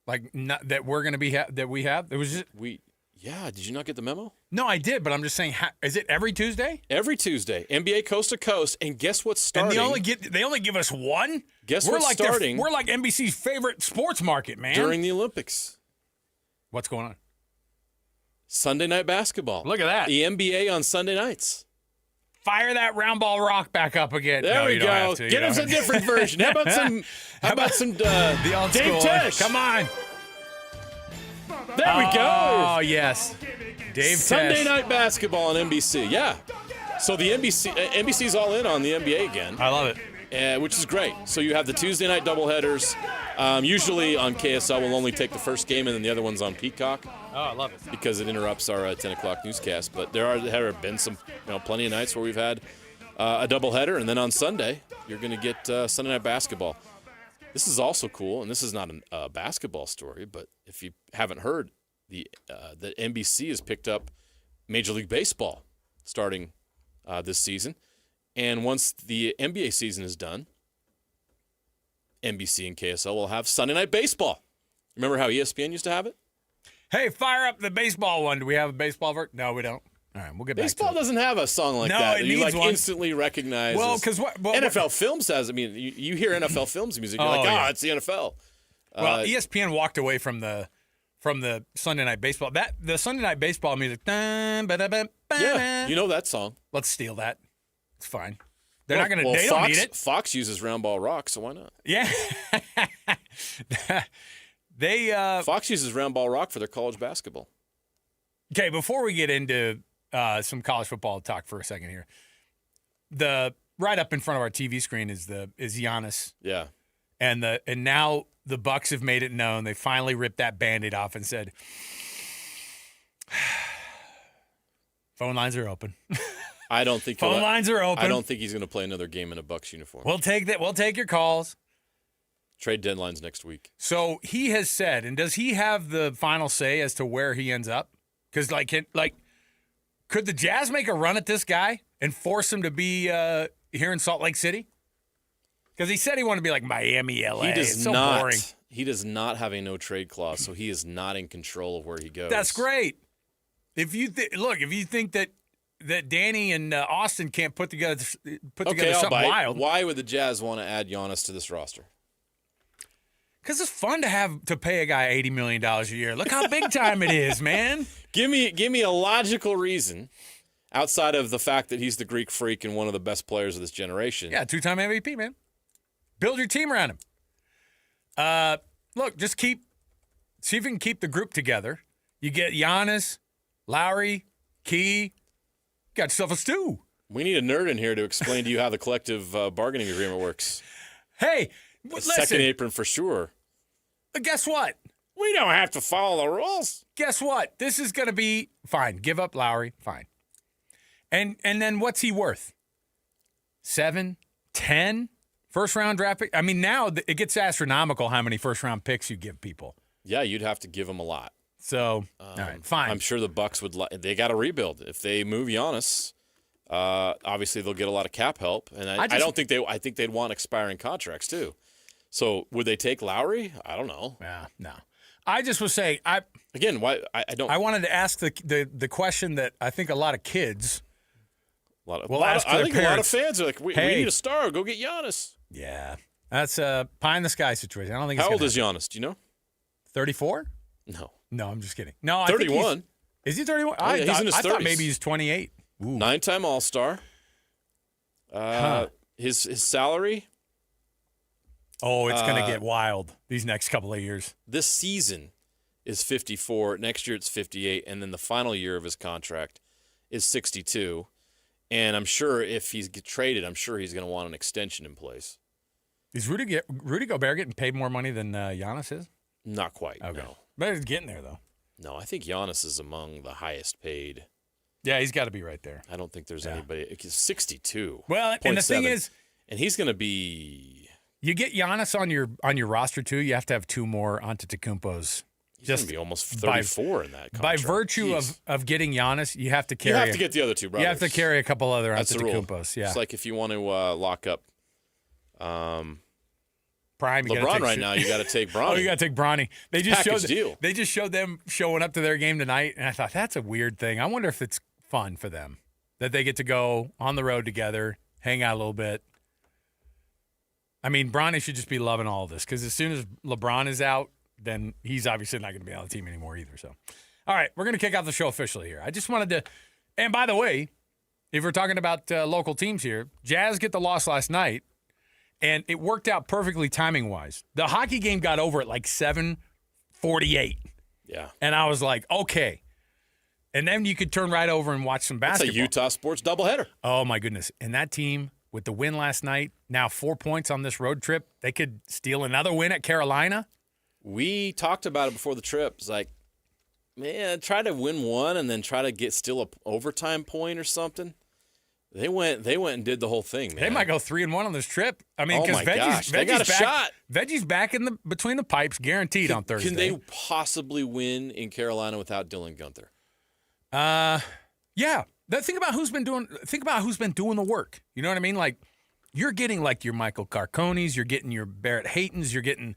Speaker 1: Like that we're going to be that we have? It was just
Speaker 4: Yeah, did you not get the memo?
Speaker 1: No, I did, but I'm just saying, is it every Tuesday?
Speaker 4: Every Tuesday, NBA coast to coast, and guess what's starting?
Speaker 1: And they only give us one.
Speaker 4: Guess what's starting?
Speaker 1: We're like NBC's favorite sports market, man.
Speaker 4: During the Olympics.
Speaker 1: What's going on?
Speaker 4: Sunday night basketball.
Speaker 1: Look at that.
Speaker 4: The NBA on Sunday nights.
Speaker 1: Fire that round ball rock back up again.
Speaker 4: There we go. Get us a different version. How about some
Speaker 1: the old
Speaker 4: Dave
Speaker 1: school?
Speaker 4: Tesh?
Speaker 1: Come on.
Speaker 4: There we go.
Speaker 1: Oh, yes. Dave
Speaker 4: Sunday
Speaker 1: Tesh.
Speaker 4: night basketball on NBC. Yeah. So the NBC's all in on the NBA again.
Speaker 1: I love
Speaker 4: it. Which is great. So you have the Tuesday night doubleheaders. Usually on KSL, we'll only take the first game, and then the other one's on Peacock.
Speaker 1: Oh, I love it.
Speaker 4: Because it interrupts our 10 o'clock newscast. But there have been some, plenty of nights where we've had a doubleheader, and then on Sunday, you're going to get Sunday night basketball. This is also cool, and this is not a basketball story, but if you haven't heard, the NBC has picked up Major League Baseball starting this season. And once the NBA season is done, NBC and KSL will have Sunday Night Baseball. Remember how ESPN used to have it?
Speaker 1: Hey, fire up the baseball one. Do we have a baseball version? No, we don't. All right, we'll get back to it.
Speaker 4: Baseball doesn't have a song like
Speaker 1: No,
Speaker 4: that.
Speaker 1: it
Speaker 4: You
Speaker 1: needs one.
Speaker 4: instantly recognize.
Speaker 1: Well, 'cause
Speaker 4: NFL Films has. I mean, you hear NFL Films music, you're like,
Speaker 1: yeah.
Speaker 4: it's the NFL.
Speaker 1: Well, ESPN walked away from the Sunday Night Baseball. The Sunday Night Baseball music.
Speaker 4: Yeah, you know that song.
Speaker 1: Let's steal that. It's fine. They're not going to. They don't need it.
Speaker 4: Fox uses Round Ball Rock, so why not?
Speaker 1: Yeah.
Speaker 4: Fox uses Round Ball Rock for their college basketball.
Speaker 1: Okay, before we get into some college football talk for a second here, right up in front of our TV screen is Giannis.
Speaker 4: Yeah.
Speaker 1: And now the Bucks have made it known. They finally ripped that Band-Aid off and said, phone lines are open.
Speaker 4: I don't think
Speaker 1: phone lines are open.
Speaker 4: I don't think he's going to play another game in a Bucks uniform.
Speaker 1: We'll take that. We'll take your calls.
Speaker 4: Trade deadline's next week.
Speaker 1: So he has said, and does he have the final say as to where he ends up? Because could the Jazz make a run at this guy and force him to be here in Salt Lake City? Because he said he wanted to be like Miami, LA. It's so boring.
Speaker 4: He does not have a no trade clause, so he is not in control of where he goes.
Speaker 1: That's great. If you think that Danny and Austin can't put together something wild,
Speaker 4: why would the Jazz want to add Giannis to this roster?
Speaker 1: Because it's fun to pay a guy $80 million a year. Look how big time it is, man.
Speaker 4: Give me a logical reason outside of the fact that he's the Greek freak and one of the best players of this generation.
Speaker 1: Yeah, 2-time MVP, man. Build your team around him. Look, just keep See if you can keep the group together. You get Giannis, Lowry, Key. Got yourself a stew.
Speaker 4: We need a nerd in here to explain to you how the collective bargaining agreement works.
Speaker 1: Hey,
Speaker 4: Second apron for sure.
Speaker 1: Guess what?
Speaker 4: We don't have to follow the rules.
Speaker 1: Guess what? This is going to be fine. Give up Lowry, fine. And then what's he worth? 7, 10 first-round draft pick? I mean, now it gets astronomical how many first-round picks you give people.
Speaker 4: Yeah, you'd have to give them a lot.
Speaker 1: So, all right, fine.
Speaker 4: I'm sure the Bucks would. They got to rebuild if they move Giannis. Obviously, they'll get a lot of cap help, and I don't think I think they'd want expiring contracts too. So, would they take Lowry? I don't know.
Speaker 1: Yeah, no. I just was saying.
Speaker 4: Why I don't.
Speaker 1: I wanted to ask the question that I think a lot of kids.
Speaker 4: I think a lot of fans are like, we need a star. Go get Giannis.
Speaker 1: Yeah, that's a pie in the sky situation. I don't think.
Speaker 4: How
Speaker 1: it's
Speaker 4: old is Giannis? Do you know?
Speaker 1: 34?
Speaker 4: No,
Speaker 1: I'm just kidding. No,
Speaker 4: 31.
Speaker 1: Is he 31?
Speaker 4: Oh, yeah, he's in his 30s.
Speaker 1: I thought maybe he's 28. Ooh.
Speaker 4: 9-time All-Star. His salary.
Speaker 1: Oh, it's going to get wild these next couple of years.
Speaker 4: This season is 54. Next year it's 58, and then the final year of his contract is 62. And I'm sure if he's traded, I'm sure he's going to want an extension in place.
Speaker 1: Is Rudy Gobert getting paid more money than Giannis is?
Speaker 4: Not quite.
Speaker 1: Okay.
Speaker 4: No.
Speaker 1: But he's getting there, though.
Speaker 4: No, I think Giannis is among the highest paid.
Speaker 1: Yeah, he's got to be right there.
Speaker 4: I don't think there's anybody. He's 62.
Speaker 1: Well, and the thing is,
Speaker 4: and he's going to be.
Speaker 1: You get Giannis on your roster too. You have to have 2 more Antetokounmpos.
Speaker 4: He's going to be almost 34 in that contract.
Speaker 1: By virtue of getting Giannis, you have to carry.
Speaker 4: You have to get the other 2 brothers.
Speaker 1: You have to carry a couple other
Speaker 4: Antetokounmpos.
Speaker 1: Yeah,
Speaker 4: it's like if you want to lock up.
Speaker 1: Prime,
Speaker 4: LeBron right now, you got to take Bronny.
Speaker 1: Oh, you got to take Bronny. They
Speaker 4: They
Speaker 1: just showed them showing up to their game tonight, and I thought that's a weird thing. I wonder if it's fun for them that they get to go on the road together, hang out a little bit. I mean, Bronny should just be loving all of this because as soon as LeBron is out, then he's obviously not going to be on the team anymore either. So, all right, we're going to kick off the show officially here. I just wanted to, and by the way, if we're talking about local teams here, Jazz get the loss last night. And it worked out perfectly timing-wise. The hockey game got over at like 7:48.
Speaker 4: Yeah.
Speaker 1: And I was like, okay. And then you could turn right over and watch some basketball.
Speaker 4: It's a Utah Sports doubleheader.
Speaker 1: Oh, my goodness. And that team, with the win last night, now 4 points on this road trip, they could steal another win at Carolina.
Speaker 4: We talked about it before the trip. It's like, man, try to win one and then try to get still an overtime point or something. They went and did the whole thing, man.
Speaker 1: They might go 3-1 on this trip. I mean, because
Speaker 4: they got a shot.
Speaker 1: Veggie's back in between the pipes, guaranteed on Thursday.
Speaker 4: Can they possibly win in Carolina without Dylan Guenther?
Speaker 1: Yeah. Think about who's been doing the work. You know what I mean? Like, you're getting like your Michael Carconis, you're getting your Barrett Haytons, you're getting,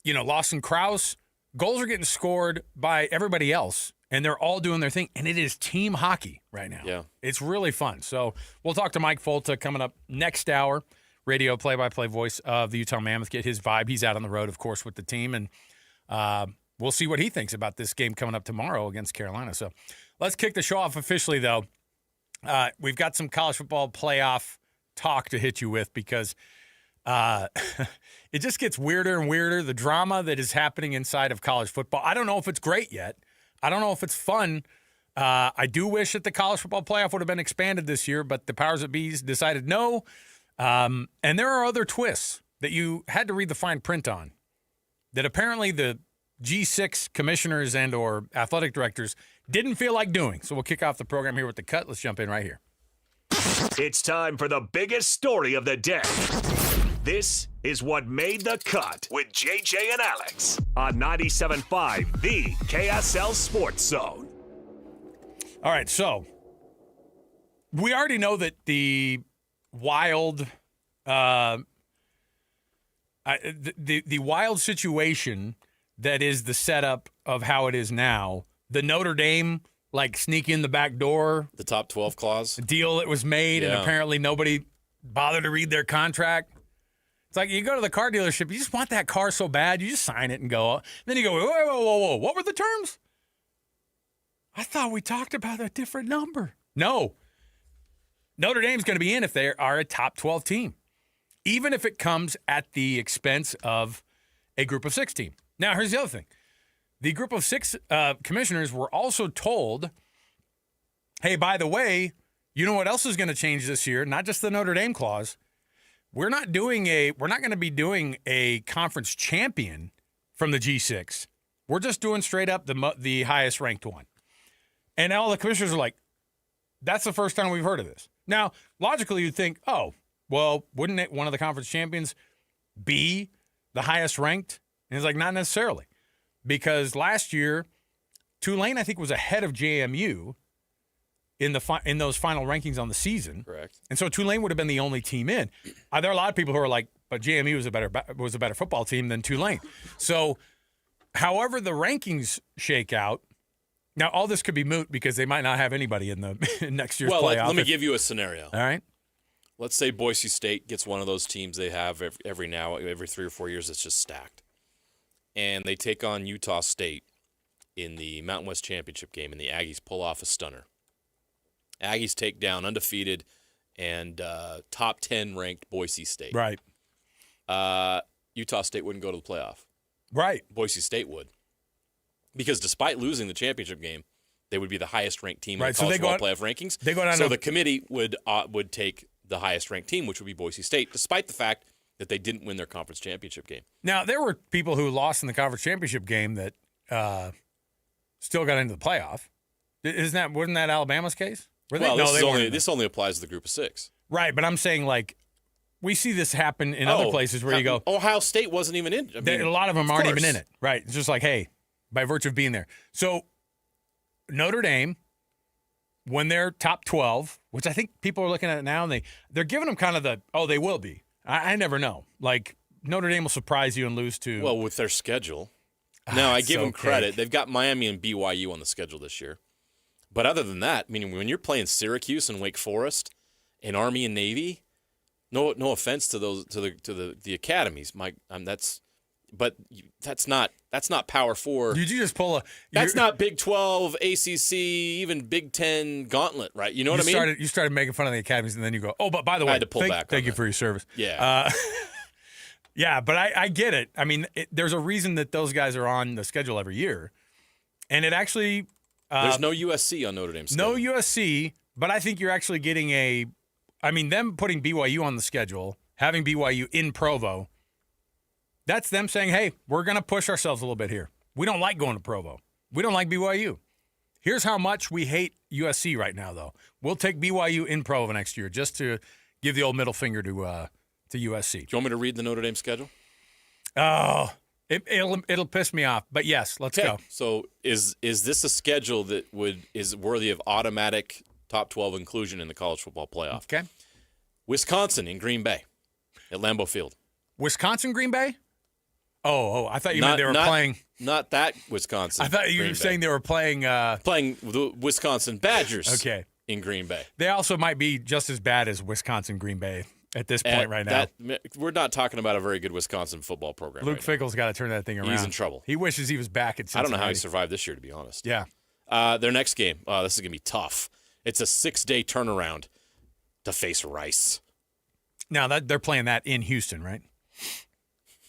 Speaker 1: Lawson Krause. Goals are getting scored by everybody else. And they're all doing their thing, and it is team hockey right now.
Speaker 4: Yeah.
Speaker 1: It's really fun. So we'll talk to Mike Folta coming up next hour, radio play-by-play voice of the Utah Mammoth, get his vibe. He's out on the road, of course, with the team, and we'll see what he thinks about this game coming up tomorrow against Carolina. So let's kick the show off officially, though. We've got some college football playoff talk to hit you with because it just gets weirder and weirder, the drama that is happening inside of college football. I don't know if it's great yet. I don't know if it's fun. I do wish that the college football playoff would have been expanded this year, but the powers that be decided no. And there are other twists that you had to read the fine print on that apparently the G6 commissioners and or athletic directors didn't feel like doing. So we'll kick off the program here with the cut. Let's jump in right here.
Speaker 2: It's time for the biggest story of the day. This is what made the cut with JJ and Alex on 97.5, the KSL Sports Zone.
Speaker 1: All right, so we already know that the wild, the wild situation that is the setup of how it is now, the Notre Dame sneak in the back door,
Speaker 4: the top 12 clause
Speaker 1: deal that was made, and apparently nobody bothered to read their contract. It's like you go to the car dealership, you just want that car so bad, you just sign it and go. And then you go, whoa, what were the terms? I thought we talked about a different number. No. Notre Dame's going to be in if they are a top 12 team, even if it comes at the expense of a group of 6 team. Now, here's the other thing. The group of 6 commissioners were also told, hey, by the way, you know what else is going to change this year? Not just the Notre Dame clause. We're not going to be doing a conference champion from the G6. We're just doing straight up the highest ranked one. And all the commissioners are like, that's the first time we've heard of this. Now, logically, you'd think, oh, well, wouldn't one of the conference champions be the highest ranked? And it's like, not necessarily. Because last year, Tulane, I think, was ahead of JMU in those final rankings on the season.
Speaker 4: Correct.
Speaker 1: And so Tulane would have been the only team in. There are a lot of people who are like, but JMU was a better football team than Tulane. So, however the rankings shake out, now all this could be moot because they might not have anybody in the in next year's playoff.
Speaker 4: Well, let me give you a scenario.
Speaker 1: All right.
Speaker 4: Let's say Boise State gets one of those teams they have every 3 or 4 years that's just stacked. And they take on Utah State in the Mountain West Championship game, and the Aggies pull off a stunner. Aggies take down undefeated and top 10 ranked Boise State.
Speaker 1: Right.
Speaker 4: Utah State wouldn't go to the playoff.
Speaker 1: Right.
Speaker 4: Boise State would. Because despite losing the championship game, they would be the highest ranked team in the college football playoff rankings.
Speaker 1: They go down
Speaker 4: so the committee would take the highest ranked team, which would be Boise State, despite the fact that they didn't win their conference championship game.
Speaker 1: Now, there were people who lost in the conference championship game that still got into the playoff. Wasn't that Alabama's case?
Speaker 4: This only applies to the group of 6.
Speaker 1: Right, but I'm saying, like, we see this happen in other places where you go,
Speaker 4: Ohio State wasn't even in.
Speaker 1: A lot of them aren't even in it. Right. It's just like, hey, by virtue of being there. So Notre Dame, when they're top 12, which I think people are looking at it now, and they're giving them kind of they will be. I never know. Like, Notre Dame will surprise you and lose to.
Speaker 4: Well, with their schedule. Now, I give them credit. They've got Miami and BYU on the schedule this year. But other than that, meaning when you're playing Syracuse and Wake Forest and Army and Navy, no offense to those to the academies, Mike. That's not Power 4.
Speaker 1: Did you just pull a?
Speaker 4: That's not Big 12, ACC, even Big 10 gauntlet, right? You know what I mean?
Speaker 1: You started making fun of the academies, and then you go, oh, but by the way,
Speaker 4: I had to pull back.
Speaker 1: Thank you for your service.
Speaker 4: Yeah.
Speaker 1: Yeah, but I get it. I mean, there's a reason that those guys are on the schedule every year, and it actually.
Speaker 4: There's no USC on Notre Dame's schedule.
Speaker 1: No USC, but I think you're actually getting them putting BYU on the schedule, having BYU in Provo, that's them saying, hey, we're going to push ourselves a little bit here. We don't like going to Provo. We don't like BYU. Here's how much we hate USC right now, though. We'll take BYU in Provo next year just to give the old middle finger to USC.
Speaker 4: Do you want me to read the Notre Dame schedule?
Speaker 1: Oh, it'll piss me off. But yes, let's go.
Speaker 4: So is this a schedule that is worthy of automatic top 12 inclusion in the college football playoff?
Speaker 1: Okay.
Speaker 4: Wisconsin in Green Bay at Lambeau Field.
Speaker 1: Wisconsin, Green Bay? Oh, I thought you meant they were playing.
Speaker 4: Not that Wisconsin.
Speaker 1: I thought you were saying they were playing.
Speaker 4: Playing the Wisconsin Badgers.
Speaker 1: Okay.
Speaker 4: In Green Bay.
Speaker 1: They also might be just as bad as Wisconsin, Green Bay at this point right now.
Speaker 4: We're not talking about a very good Wisconsin football program.
Speaker 1: Luke Fickell's got to turn that thing around.
Speaker 4: He's in trouble.
Speaker 1: He wishes he was back at Cincinnati.
Speaker 4: I don't know how he survived this year, to be honest.
Speaker 1: Yeah.
Speaker 4: Their next game, this is going to be tough. It's a 6-day turnaround to face Rice.
Speaker 1: Now, they're playing that in Houston, right?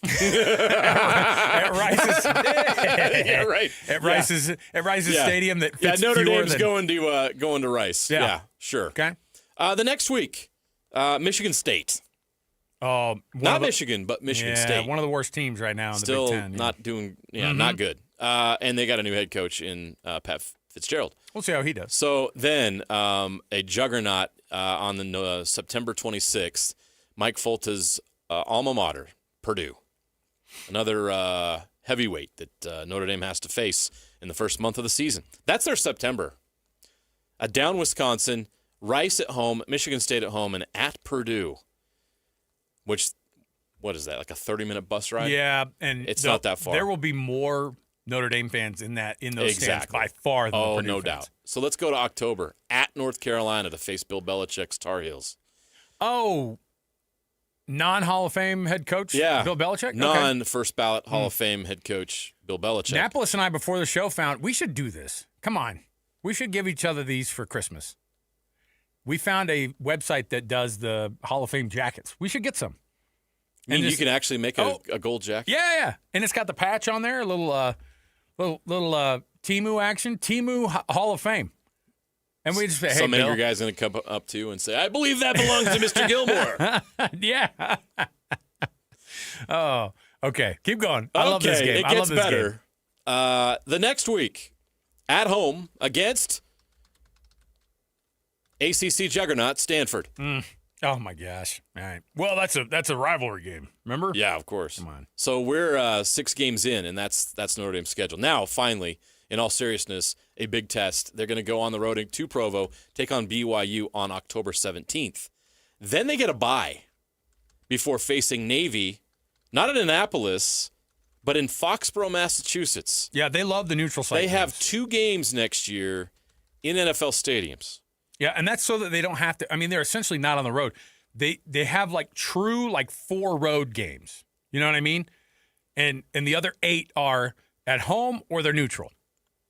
Speaker 1: At Rice's,
Speaker 4: yeah, right.
Speaker 1: At Rice's stadium that fits
Speaker 4: Notre Dame's
Speaker 1: going
Speaker 4: to Rice. Yeah, sure.
Speaker 1: Okay.
Speaker 4: The next week, Michigan State.
Speaker 1: Oh,
Speaker 4: not Michigan, but Michigan State.
Speaker 1: One of the worst teams right now in
Speaker 4: Still
Speaker 1: the Big Ten.
Speaker 4: Not doing, not good. And they got a new head coach in Pat Fitzgerald.
Speaker 1: We'll see how he does.
Speaker 4: So then, a juggernaut on the September 26th, Mike Folta's alma mater, Purdue. Another heavyweight that Notre Dame has to face in the first month of the season. That's their September. Down Wisconsin, Rice at home, Michigan State at home, and at Purdue. Which, what is that, like a 30-minute bus ride?
Speaker 1: Yeah, and
Speaker 4: it's not that far.
Speaker 1: There will be more Notre Dame fans in those stands by far than the Purdue fans.
Speaker 4: Doubt. So let's go to October. At North Carolina to face Bill Belichick's Tar Heels.
Speaker 1: Oh, non-Hall of Fame head coach Bill Belichick?
Speaker 4: Non-first ballot Hall of Fame head coach Bill Belichick.
Speaker 1: Napolis and I, before the show, found we should do this. Come on. We should give each other these for Christmas. We found a website that does the Hall of Fame jackets. We should get some.
Speaker 4: You can actually make a gold jacket?
Speaker 1: Yeah. And it's got the patch on there, a little Temu action, Temu Hall of Fame. And we just say, hey,
Speaker 4: some
Speaker 1: Bill.
Speaker 4: angry guy's going to come up to you and say, I believe that belongs to Mr. Gilmore.
Speaker 1: Yeah. Oh, okay. Keep going. I love this game.
Speaker 4: It gets better. The next week, at home against ACC juggernaut Stanford.
Speaker 1: Oh my gosh! All right. Well, that's a rivalry game. Remember?
Speaker 4: Yeah, of course.
Speaker 1: Come on.
Speaker 4: So we're 6 games in, and that's Notre Dame's schedule. Now, finally, in all seriousness, a big test. They're going to go on the road to Provo, take on BYU on October 17th. Then they get a bye before facing Navy, not in Annapolis, but in Foxborough, Massachusetts.
Speaker 1: Yeah, they love the neutral site.
Speaker 4: They have 2 games next year in NFL stadiums.
Speaker 1: Yeah, and that's so that they don't have to. I mean, they're essentially not on the road. They have true 4 road games. You know what I mean? And the other 8 are at home or they're neutral,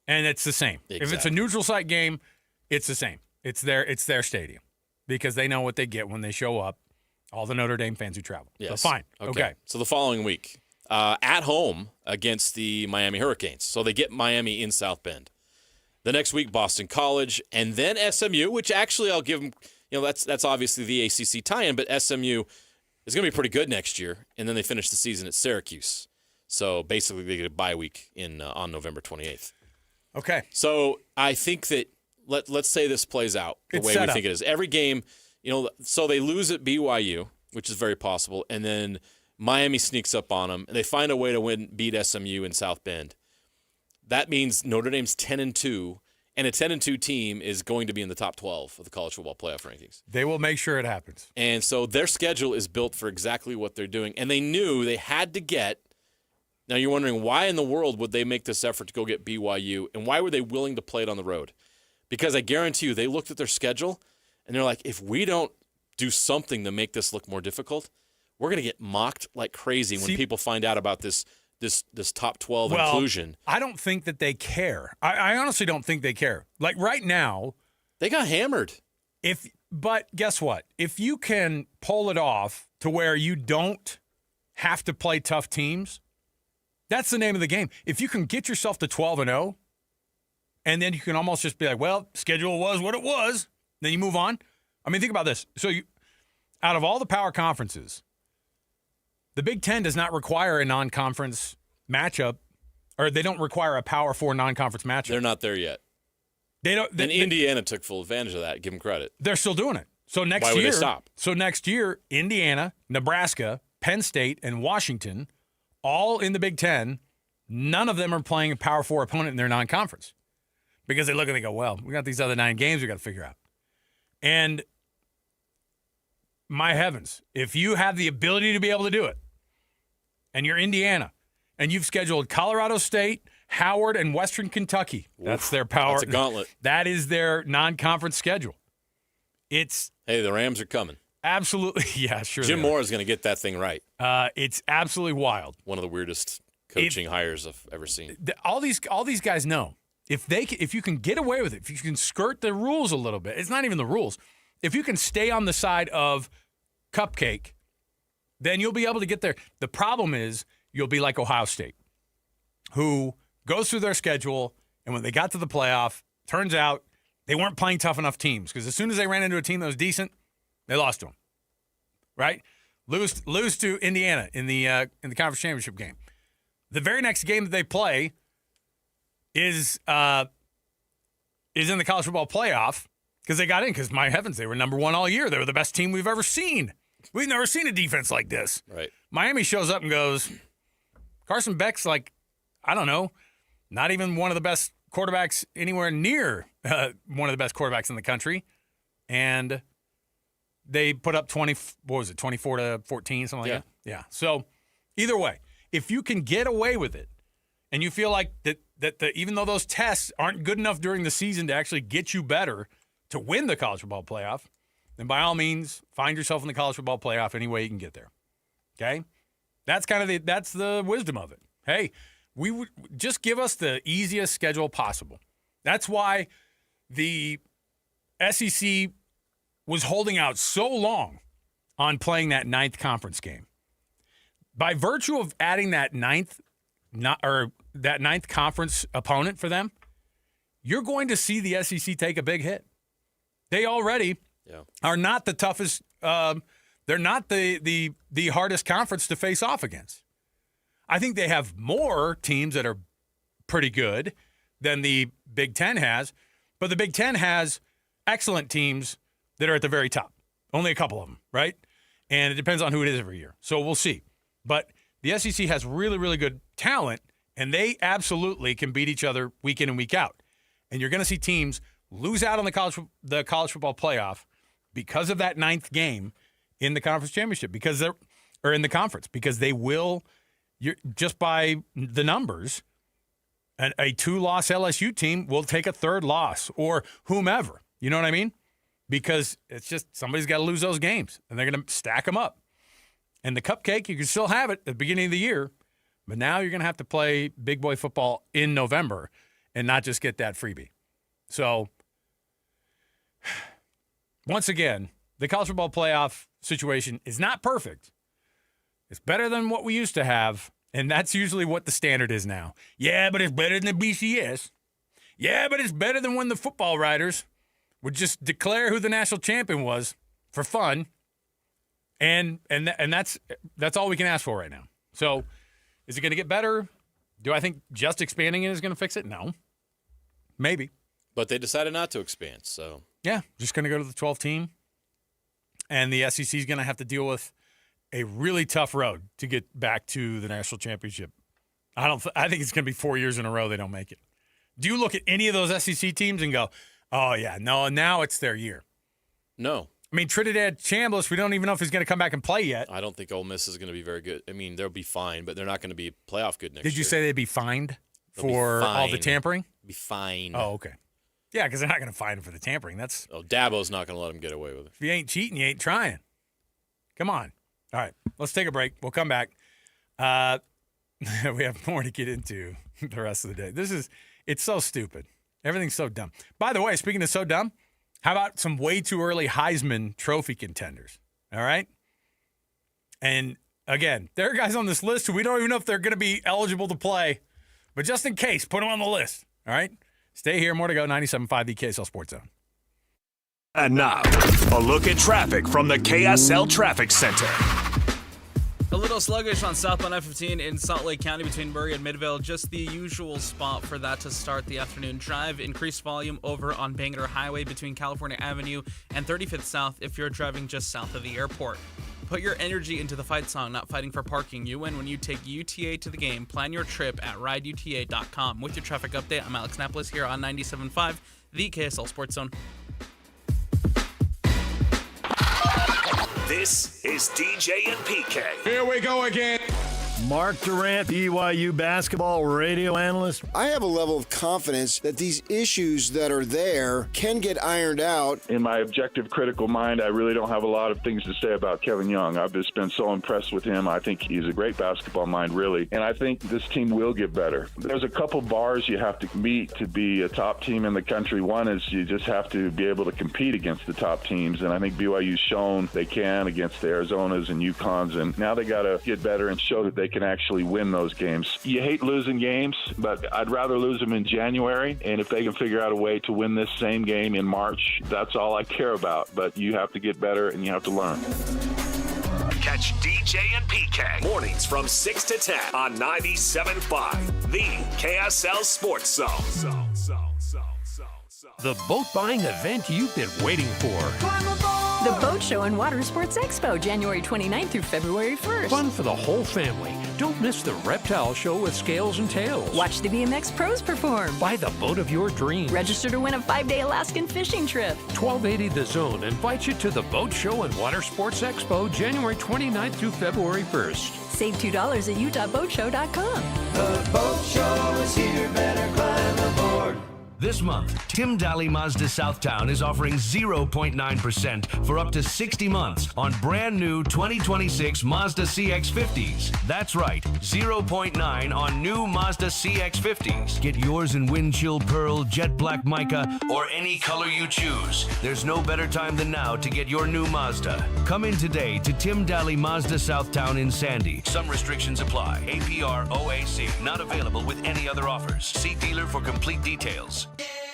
Speaker 1: and it's the same.
Speaker 4: Exactly.
Speaker 1: If it's a neutral site game, it's the same. It's their stadium because they know what they get when they show up. All the Notre Dame fans who travel.
Speaker 4: Yes.
Speaker 1: So fine. Okay.
Speaker 4: So the following week, at home against the Miami Hurricanes. So they get Miami in South Bend. The next week, Boston College, and then SMU, which actually I'll give them, that's obviously the ACC tie-in, but SMU is going to be pretty good next year, and then they finish the season at Syracuse. So basically they get a bye week on November 28th.
Speaker 1: Okay.
Speaker 4: So I think that, let's say this plays out the way we think it is. Every game, so they lose at BYU, which is very possible, and then Miami sneaks up on them, and they find a way to beat SMU in South Bend. That means Notre Dame's 10-2, and a 10-2 team is going to be in the top 12 of the college football playoff rankings.
Speaker 1: They will make sure it happens.
Speaker 4: And so their schedule is built for exactly what they're doing, and they knew they had to get. Now you're wondering why in the world would they make this effort to go get BYU, and why were they willing to play it on the road? Because I guarantee you, they looked at their schedule, and they're like, if we don't do something to make this look more difficult, we're going to get mocked like crazy when people find out about this top 12 inclusion.
Speaker 1: I don't think that they care. I honestly don't think they care. Like right now,
Speaker 4: they got hammered.
Speaker 1: But guess what? If you can pull it off to where you don't have to play tough teams, that's the name of the game. If you can get yourself to 12-0, and then you can almost just be like, well, schedule was what it was, then you move on. I mean, think about this. So out of all the power conferences, the Big Ten does not require a non-conference matchup, or they don't require a Power 4 non-conference matchup.
Speaker 4: They're not there yet.
Speaker 1: They don't.
Speaker 4: Indiana took full advantage of that. Give them credit.
Speaker 1: They're still doing it. So next
Speaker 4: Why
Speaker 1: year,
Speaker 4: would they stop?
Speaker 1: So next year, Indiana, Nebraska, Penn State, and Washington, all in the Big Ten. None of them are playing a Power 4 opponent in their non-conference because they look and they go, well, we got these other 9 games we got to figure out. And my heavens, if you have the ability to be able to do it, and you're Indiana, and you've scheduled Colorado State, Howard, and Western Kentucky. That's their power.
Speaker 4: That's a gauntlet.
Speaker 1: That is their non-conference schedule.
Speaker 4: Hey, the Rams are coming.
Speaker 1: Absolutely. Yeah, sure.
Speaker 4: Jim Moore is going to get that thing right.
Speaker 1: It's absolutely wild.
Speaker 4: One of the weirdest coaching hires I've ever seen.
Speaker 1: All these guys know if you can get away with it, if you can skirt the rules a little bit, it's not even the rules. If you can stay on the side of cupcake, then you'll be able to get there. The problem is you'll be like Ohio State, who goes through their schedule, and when they got to the playoff, turns out they weren't playing tough enough teams because as soon as they ran into a team that was decent, they lost to them. Right? Lose to Indiana in the conference championship game. The very next game that they play is in the college football playoff because they got in because, my heavens, they were number 1 all year. They were the best team we've ever seen. We've never seen a defense like this.
Speaker 4: Right.
Speaker 1: Miami shows up and goes, Carson Beck's like, I don't know, not even one of the best quarterbacks anywhere near one of the best quarterbacks in the country. And they put up 24-14, something like that. Yeah. So either way, if you can get away with it and you feel like that even though those tests aren't good enough during the season to actually get you better to win the college football playoff, then by all means, find yourself in the college football playoff any way you can get there. Okay? That's that's the wisdom of it. Hey, we would just give us the easiest schedule possible. That's why the SEC was holding out so long on playing that 9th conference game. by virtue of adding that ninth conference opponent for them, you're going to see the SEC take a big hit. They already are not the toughest. They're not the hardest conference to face off against. I think they have more teams that are pretty good than the Big Ten has, but the Big Ten has excellent teams that are at the very top. Only a couple of them, right? And it depends on who it is every year. So we'll see. But the SEC has really, really good talent, and they absolutely can beat each other week in and week out. And you're going to see teams lose out on the college football playoff because of that ninth game in the conference championship, because they will, just by the numbers, a 2-loss LSU team will take a third loss or whomever. You know what I mean? Because it's just somebody's got to lose those games, and they're going to stack them up. And the cupcake, you can still have it at the beginning of the year, but now you're going to have to play big boy football in November and not just get that freebie. So, once again, the college football playoff situation is not perfect. It's better than what we used to have, and that's usually what the standard is now. Yeah, but it's better than the BCS. Yeah, but it's better than when the football writers would just declare who the national champion was for fun, and that's all we can ask for right now. So, is it going to get better? Do I think just expanding it is going to fix it? No. Maybe.
Speaker 4: But they decided not to expand, so.
Speaker 1: Yeah, just going to go to the 12 team. And the SEC is going to have to deal with a really tough road to get back to the national championship. I think it's going to be 4 years in a row they don't make it. Do you look at any of those SEC teams and go, oh, yeah, no, now it's their year?
Speaker 4: No.
Speaker 1: I mean, Trinidad Chambliss, we don't even know if he's going to come back and play yet.
Speaker 4: I don't think Ole Miss is going to be very good. I mean, they'll be fine, but they're not going to be playoff good next year.
Speaker 1: Did you say they'd be fined for all the tampering?
Speaker 4: Be fine.
Speaker 1: Oh, okay. Yeah, because they're not going to fine him for the tampering.
Speaker 4: Dabo's not going to let him get away with it.
Speaker 1: If you ain't cheating, you ain't trying. Come on. All right, let's take a break. We'll come back. We have more to get into the rest of the day. It's so stupid. Everything's so dumb. By the way, speaking of so dumb, how about some way too early Heisman Trophy contenders? All right? And, again, there are guys on this list who we don't even know if they're going to be eligible to play. But just in case, put them on the list. All right? Stay here. More to go. 97.5, the KSL Sports Zone.
Speaker 2: And now, a look at traffic from the KSL Traffic Center.
Speaker 5: A little sluggish on southbound I-15 in Salt Lake County between Murray and Midvale. Just the usual spot for that to start the afternoon drive. Increased volume over on Bangor Highway between California Avenue and 35th South if you're driving just south of the airport. Put your energy into the fight song, not fighting for parking. You win when you take UTA to the game. Plan your trip at rideuta.com. With your traffic update, I'm Alex Napolis here on 97.5, the KSL Sports Zone.
Speaker 2: This is DJ and PK.
Speaker 6: Here we go again.
Speaker 7: Mark Durant, BYU basketball radio analyst.
Speaker 16: I have a level of confidence that these issues that are there can get ironed out.
Speaker 18: In my objective, critical mind, I really don't have a lot of things to say about Kevin Young. I've just been so impressed with him. I think he's a great basketball mind, really. And I think this team will get better. There's a couple bars you have to meet to be a top team in the country. One is you just have to be able to compete against the top teams. And I think BYU's shown they can against the Arizonas and UConns. And now they got to get better and show that they can actually win those games. You hate losing games, but I'd rather lose them in January. And if they can figure out a way to win this same game in March, that's all I care about. But you have to get better and you have to learn.
Speaker 2: Catch DJ and PK mornings from 6 to 10 on 97.5, the KSL Sports Zone.
Speaker 19: The boat buying event you've been waiting for.
Speaker 20: The Boat Show and Water Sports Expo, January 29th through February 1st.
Speaker 19: Fun for the whole family. Don't miss the reptile show with scales and tails.
Speaker 20: Watch the BMX pros perform.
Speaker 19: Buy the boat of your dreams.
Speaker 20: Register to win a 5-day Alaskan fishing trip.
Speaker 19: 1280 The Zone invites you to the Boat Show and Water Sports Expo, January 29th through February 1st.
Speaker 20: Save $2 at utahboatshow.com.
Speaker 12: The boat show is here, better climb aboard.
Speaker 6: This month, Tim Daly Mazda Southtown is offering 0.9% for up to 60 months on brand new 2026 Mazda CX-50s. That's right, 0.9 on new Mazda CX-50s. Get yours in wind chill pearl, jet black mica, or any color you choose. There's no better time than now to get your new Mazda. Come in today to Tim Daly Mazda Southtown in Sandy. Some restrictions apply. APR OAC. Not available with any other offers. See dealer for complete details.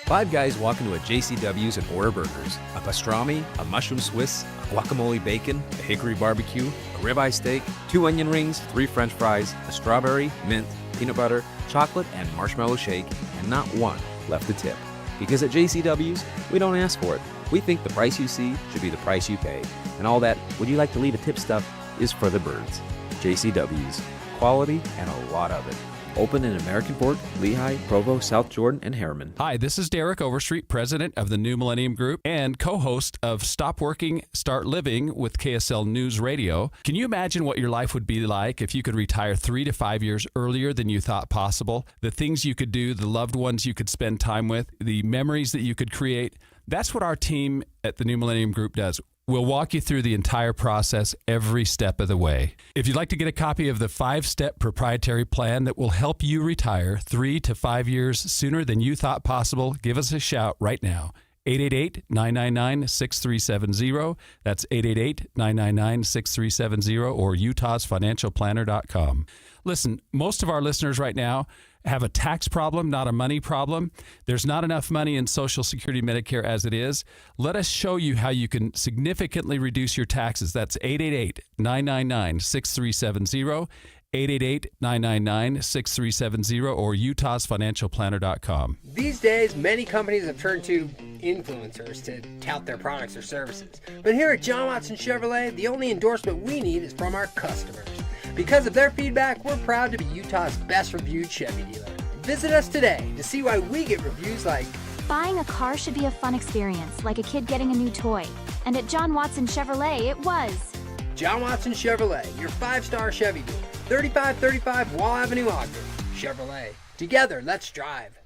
Speaker 17: Five guys walk into a JCW's and order burgers. A pastrami, a mushroom Swiss, a guacamole bacon, a hickory barbecue, a ribeye steak, 2 onion rings, 3 french fries, a strawberry, mint, peanut butter, chocolate, and marshmallow shake, and not one left to tip. Because at JCW's, we don't ask for it. We think the price you see should be the price you pay. And all that, would you like to leave a tip stuff, is for the birds. JCW's. Quality and a lot of it. Open in American Fork, Lehigh, Provo, South Jordan, and Harriman.
Speaker 21: Hi, this is Derek Overstreet, president of the New Millennium Group and co-host of Stop Working, Start Living with KSL News Radio. Can you imagine what your life would be like if you could retire 3 to 5 years earlier than you thought possible? The things you could do, the loved ones you could spend time with, the memories that you could create. That's what our team at the New Millennium Group does. We'll walk you through the entire process every step of the way. If you'd like to get a copy of the 5-step proprietary plan that will help you retire 3 to 5 years sooner than you thought possible, give us a shout right now. 888-999-6370. That's 888-999-6370 or utahsfinancialplanner.com. Listen, most of our listeners right now have a tax problem, not a money problem. There's not enough money in Social Security Medicare as it is. Let us show you how you can significantly reduce your taxes. That's 888-999-6370, 888-999-6370, or utahsfinancialplanner.com.
Speaker 23: These days, many companies have turned to influencers to tout their products or services. But here at John Watson Chevrolet, the only endorsement we need is from our customers. Because of their feedback, we're proud to be Utah's best reviewed Chevy dealer. Visit us today to see why we get reviews like,
Speaker 24: buying a car should be a fun experience, like a kid getting a new toy. And at John Watson Chevrolet, it was.
Speaker 23: John Watson Chevrolet, your 5-star Chevy dealer. 3535 Wall Avenue, Ogden. Chevrolet. Together, let's drive.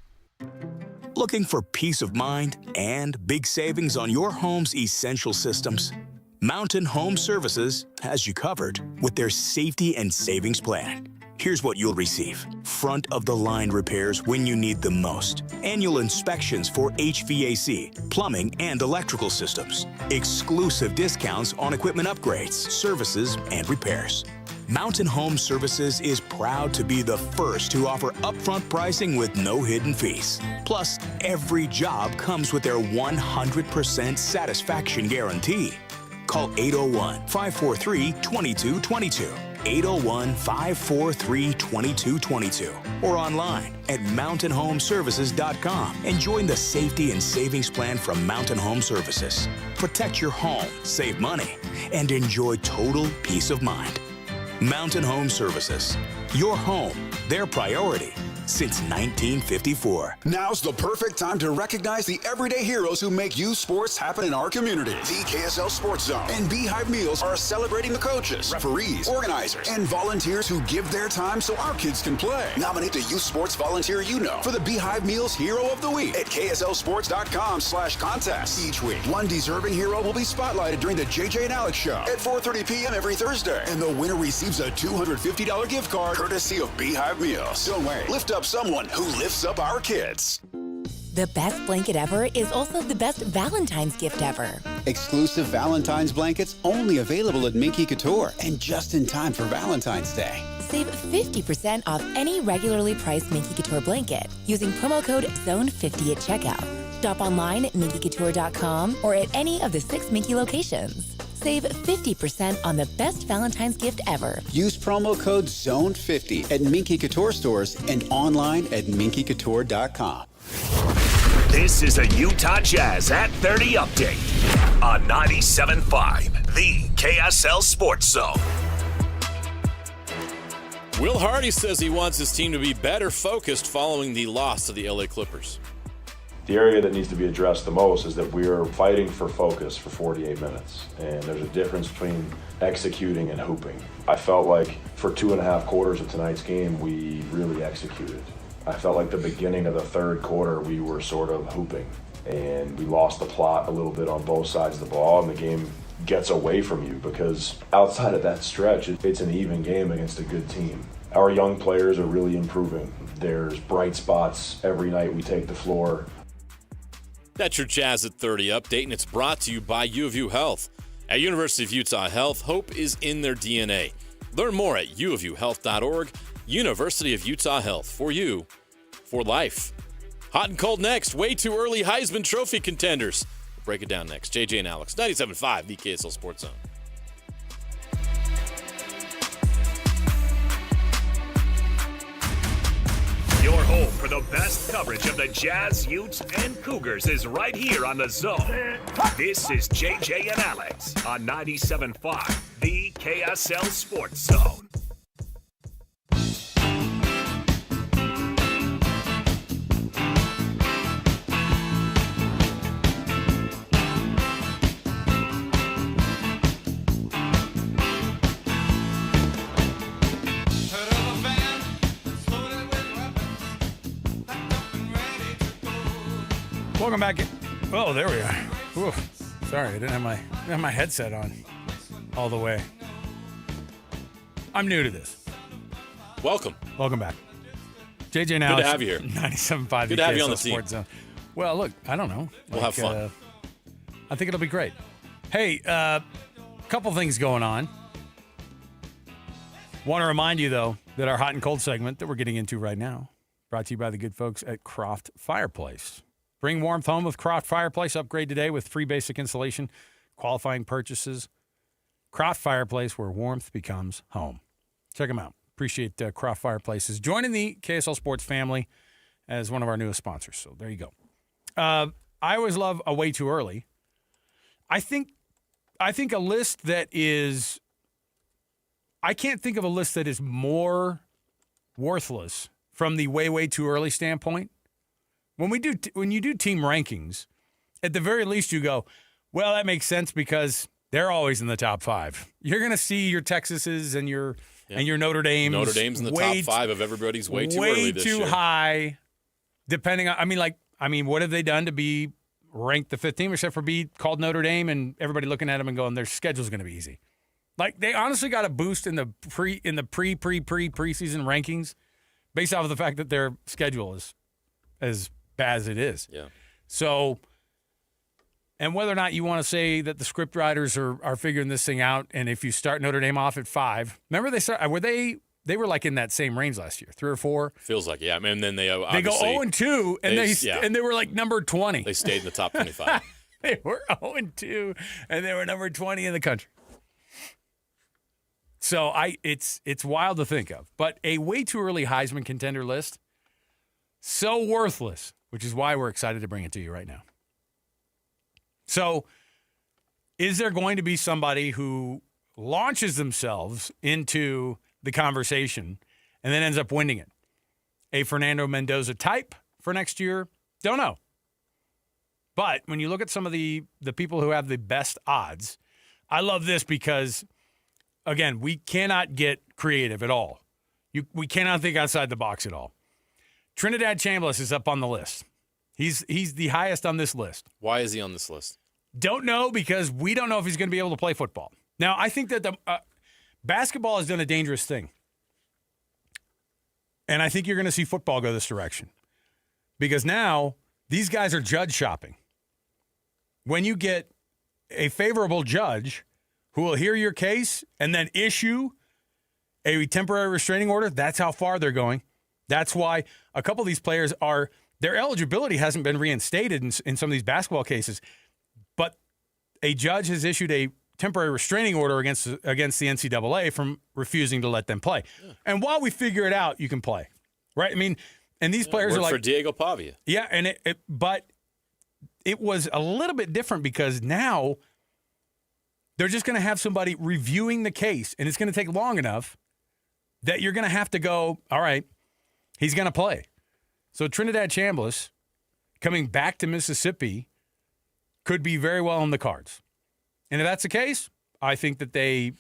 Speaker 9: Looking for peace of mind and big savings on your home's essential systems? Mountain Home Services has you covered with their safety and savings plan. Here's what you'll receive. Front-of-the-line repairs when you need them most. Annual inspections for HVAC, plumbing, and electrical systems. Exclusive discounts on equipment upgrades, services, and repairs. Mountain Home Services is proud to be the first to offer upfront pricing with no hidden fees. Plus, every job comes with their 100% satisfaction guarantee. Call 801-543-2222, 801-543-2222, or online at mountainhomeservices.com and join the safety and savings plan from Mountain Home Services. Protect your home, save money, and enjoy total peace of mind. Mountain Home Services. Your home, their priority. Since 1954.
Speaker 22: Now's the perfect time to recognize the everyday heroes who make youth sports happen in our community. The KSL Sports Zone and Beehive Meals are celebrating the coaches, referees, organizers, and volunteers who give their time so our kids can play. Nominate the youth sports volunteer you know for the Beehive Meals Hero of the Week at kslsports.com/contest. Each week, one deserving hero will be spotlighted during the JJ and Alex Show at 4:30 p.m. every Thursday. And the winner receives a $250 gift card courtesy of Beehive Meals. Don't wait. Lift up someone who lifts up our kids.
Speaker 25: The best blanket ever is also the best Valentine's gift ever.
Speaker 10: Exclusive Valentine's blankets only available at Minky Couture and just in time for Valentine's Day.
Speaker 25: Save 50% off any regularly priced Minky Couture blanket using promo code ZONE50 at checkout. Shop online at minkycouture.com or at any of the 6 Minky locations. Save 50% on the best Valentine's gift ever.
Speaker 10: Use promo code ZONE50 at Minky Couture stores and online at minkycouture.com.
Speaker 2: This is a Utah Jazz at 30 update on 97.5, the KSL Sports Zone.
Speaker 4: Will Hardy says he wants his team to be better focused following the loss to the LA Clippers.
Speaker 26: The area that needs to be addressed the most is that we are fighting for focus for 48 minutes, and there's a difference between executing and hooping. I felt like for 2.5 quarters of tonight's game, we really executed. I felt like the beginning of the third quarter, we were sort of hooping, and we lost the plot a little bit on both sides of the ball, and the game gets away from you because outside of that stretch, it's an even game against a good team. Our young players are really improving. There's bright spots every night we take the floor.
Speaker 4: That's your Jazz at 30 update, and it's brought to you by U of U Health. At University of Utah Health, hope is in their DNA. Learn more at uofuhealth.org. University of Utah Health, for you, for life. Hot and cold next. Way too early Heisman Trophy contenders. We'll break it down next. JJ and Alex, 97.5, the KSL Sports Zone.
Speaker 2: Your home for the best coverage of the Jazz, Utes, and Cougars is right here on the Zone. This is JJ and Alex on 97.5, the KSL Sports Zone.
Speaker 1: Welcome back. Oh, there we are. Oof. Sorry, I didn't have my headset on all the way. I'm new to this.
Speaker 4: Welcome
Speaker 1: back. JJ and
Speaker 4: Alex. Good to have you here.
Speaker 1: 97.5.
Speaker 4: Good to have you on the team.
Speaker 1: Zone. Well, look, I don't know.
Speaker 4: We'll have fun.
Speaker 1: I think it'll be great. Hey, couple things going on. Want to remind you, though, that our hot and cold segment that we're getting into right now, brought to you by the good folks at Croft Fireplace. Bring warmth home with Croft Fireplace. Upgrade today with free basic installation, qualifying purchases. Croft Fireplace, where warmth becomes home. Check them out. Appreciate Croft Fireplaces joining the KSL Sports family as one of our newest sponsors. So there you go. I always love a way too early. I think a list that is – I can't think of a list that is more worthless from the way too early standpoint. When you do team rankings, at the very least you go, well, that makes sense because they're always in the top 5. You're going to see your Texases and your Notre Dames.
Speaker 4: Notre Dame's in the top 5 of everybody's way too early this year.
Speaker 1: Way too high, depending on, what have they done to be ranked the 5th team except for be called Notre Dame and everybody looking at them and going, their schedule's going to be easy. Like, they honestly got a boost in the preseason rankings based off of the fact that their schedule is as bad as it is.
Speaker 4: Yeah.
Speaker 1: So, and whether or not you want to say that the script writers are figuring this thing out, and if you start Notre Dame off at 5, remember they were like in that same range last year, 3 or 4.
Speaker 4: Feels like it, yeah. And then they go
Speaker 1: 0-2, and they were like number 20.
Speaker 4: They stayed in the top 25.
Speaker 1: They were 0-2, and they were number 20 in the country. So it's wild to think of, but a way too early Heisman contender list, so worthless, which is why we're excited to bring it to you right now. So, is there going to be somebody who launches themselves into the conversation and then ends up winning it? A Fernando Mendoza type for next year? Don't know. But when you look at some of the people who have the best odds, I love this because, again, we cannot get creative at all. We cannot think outside the box at all. Trinidad Chambliss is up on the list. He's the highest on this list.
Speaker 4: Why is he on this list?
Speaker 1: Don't know, because we don't know if he's going to be able to play football. Now, I think that the basketball has done a dangerous thing. And I think you're going to see football go this direction. Because now these guys are judge shopping. When you get a favorable judge who will hear your case and then issue a temporary restraining order, that's how far they're going. That's why a couple of these players their eligibility hasn't been reinstated in some of these basketball cases, but a judge has issued a temporary restraining order against the NCAA from refusing to let them play. Yeah. And while we figure it out, you can play, right? I mean, and these players are like
Speaker 4: for Diego Pavia.
Speaker 1: Yeah, and but it was a little bit different because now they're just going to have somebody reviewing the case, and it's going to take long enough that you're going to have to go, all right, he's going to play. So Trinidad Chambliss coming back to Mississippi could be very well on the cards. And if that's the case, I think that they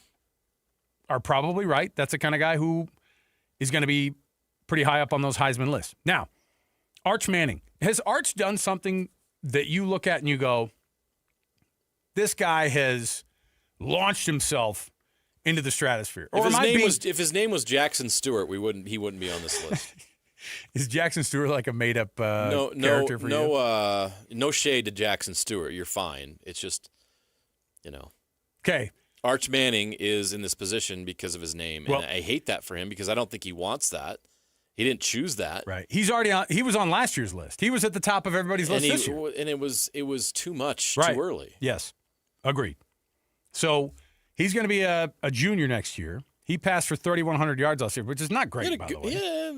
Speaker 1: are probably right. That's the kind of guy who is going to be pretty high up on those Heisman lists. Now, Arch Manning. Has Arch done something that you look at and you go, this guy has launched himself into the stratosphere? Or
Speaker 4: if his name was Jackson Stewart, he wouldn't be on this list.
Speaker 1: Is Jackson Stewart like a made-up character for you?
Speaker 4: No shade to Jackson Stewart. You're fine. It's just,
Speaker 1: Okay.
Speaker 4: Arch Manning is in this position because of his name, and I hate that for him because I don't think he wants that. He didn't choose that.
Speaker 1: Right. He's already on. He was on last year's list. He was at the top of everybody's list this year.
Speaker 4: And it was too much
Speaker 1: right.
Speaker 4: too early.
Speaker 1: Yes. Agreed. So he's going to be a junior next year. He passed for 3,100 yards last year, which is not great, by the way.
Speaker 4: Yeah,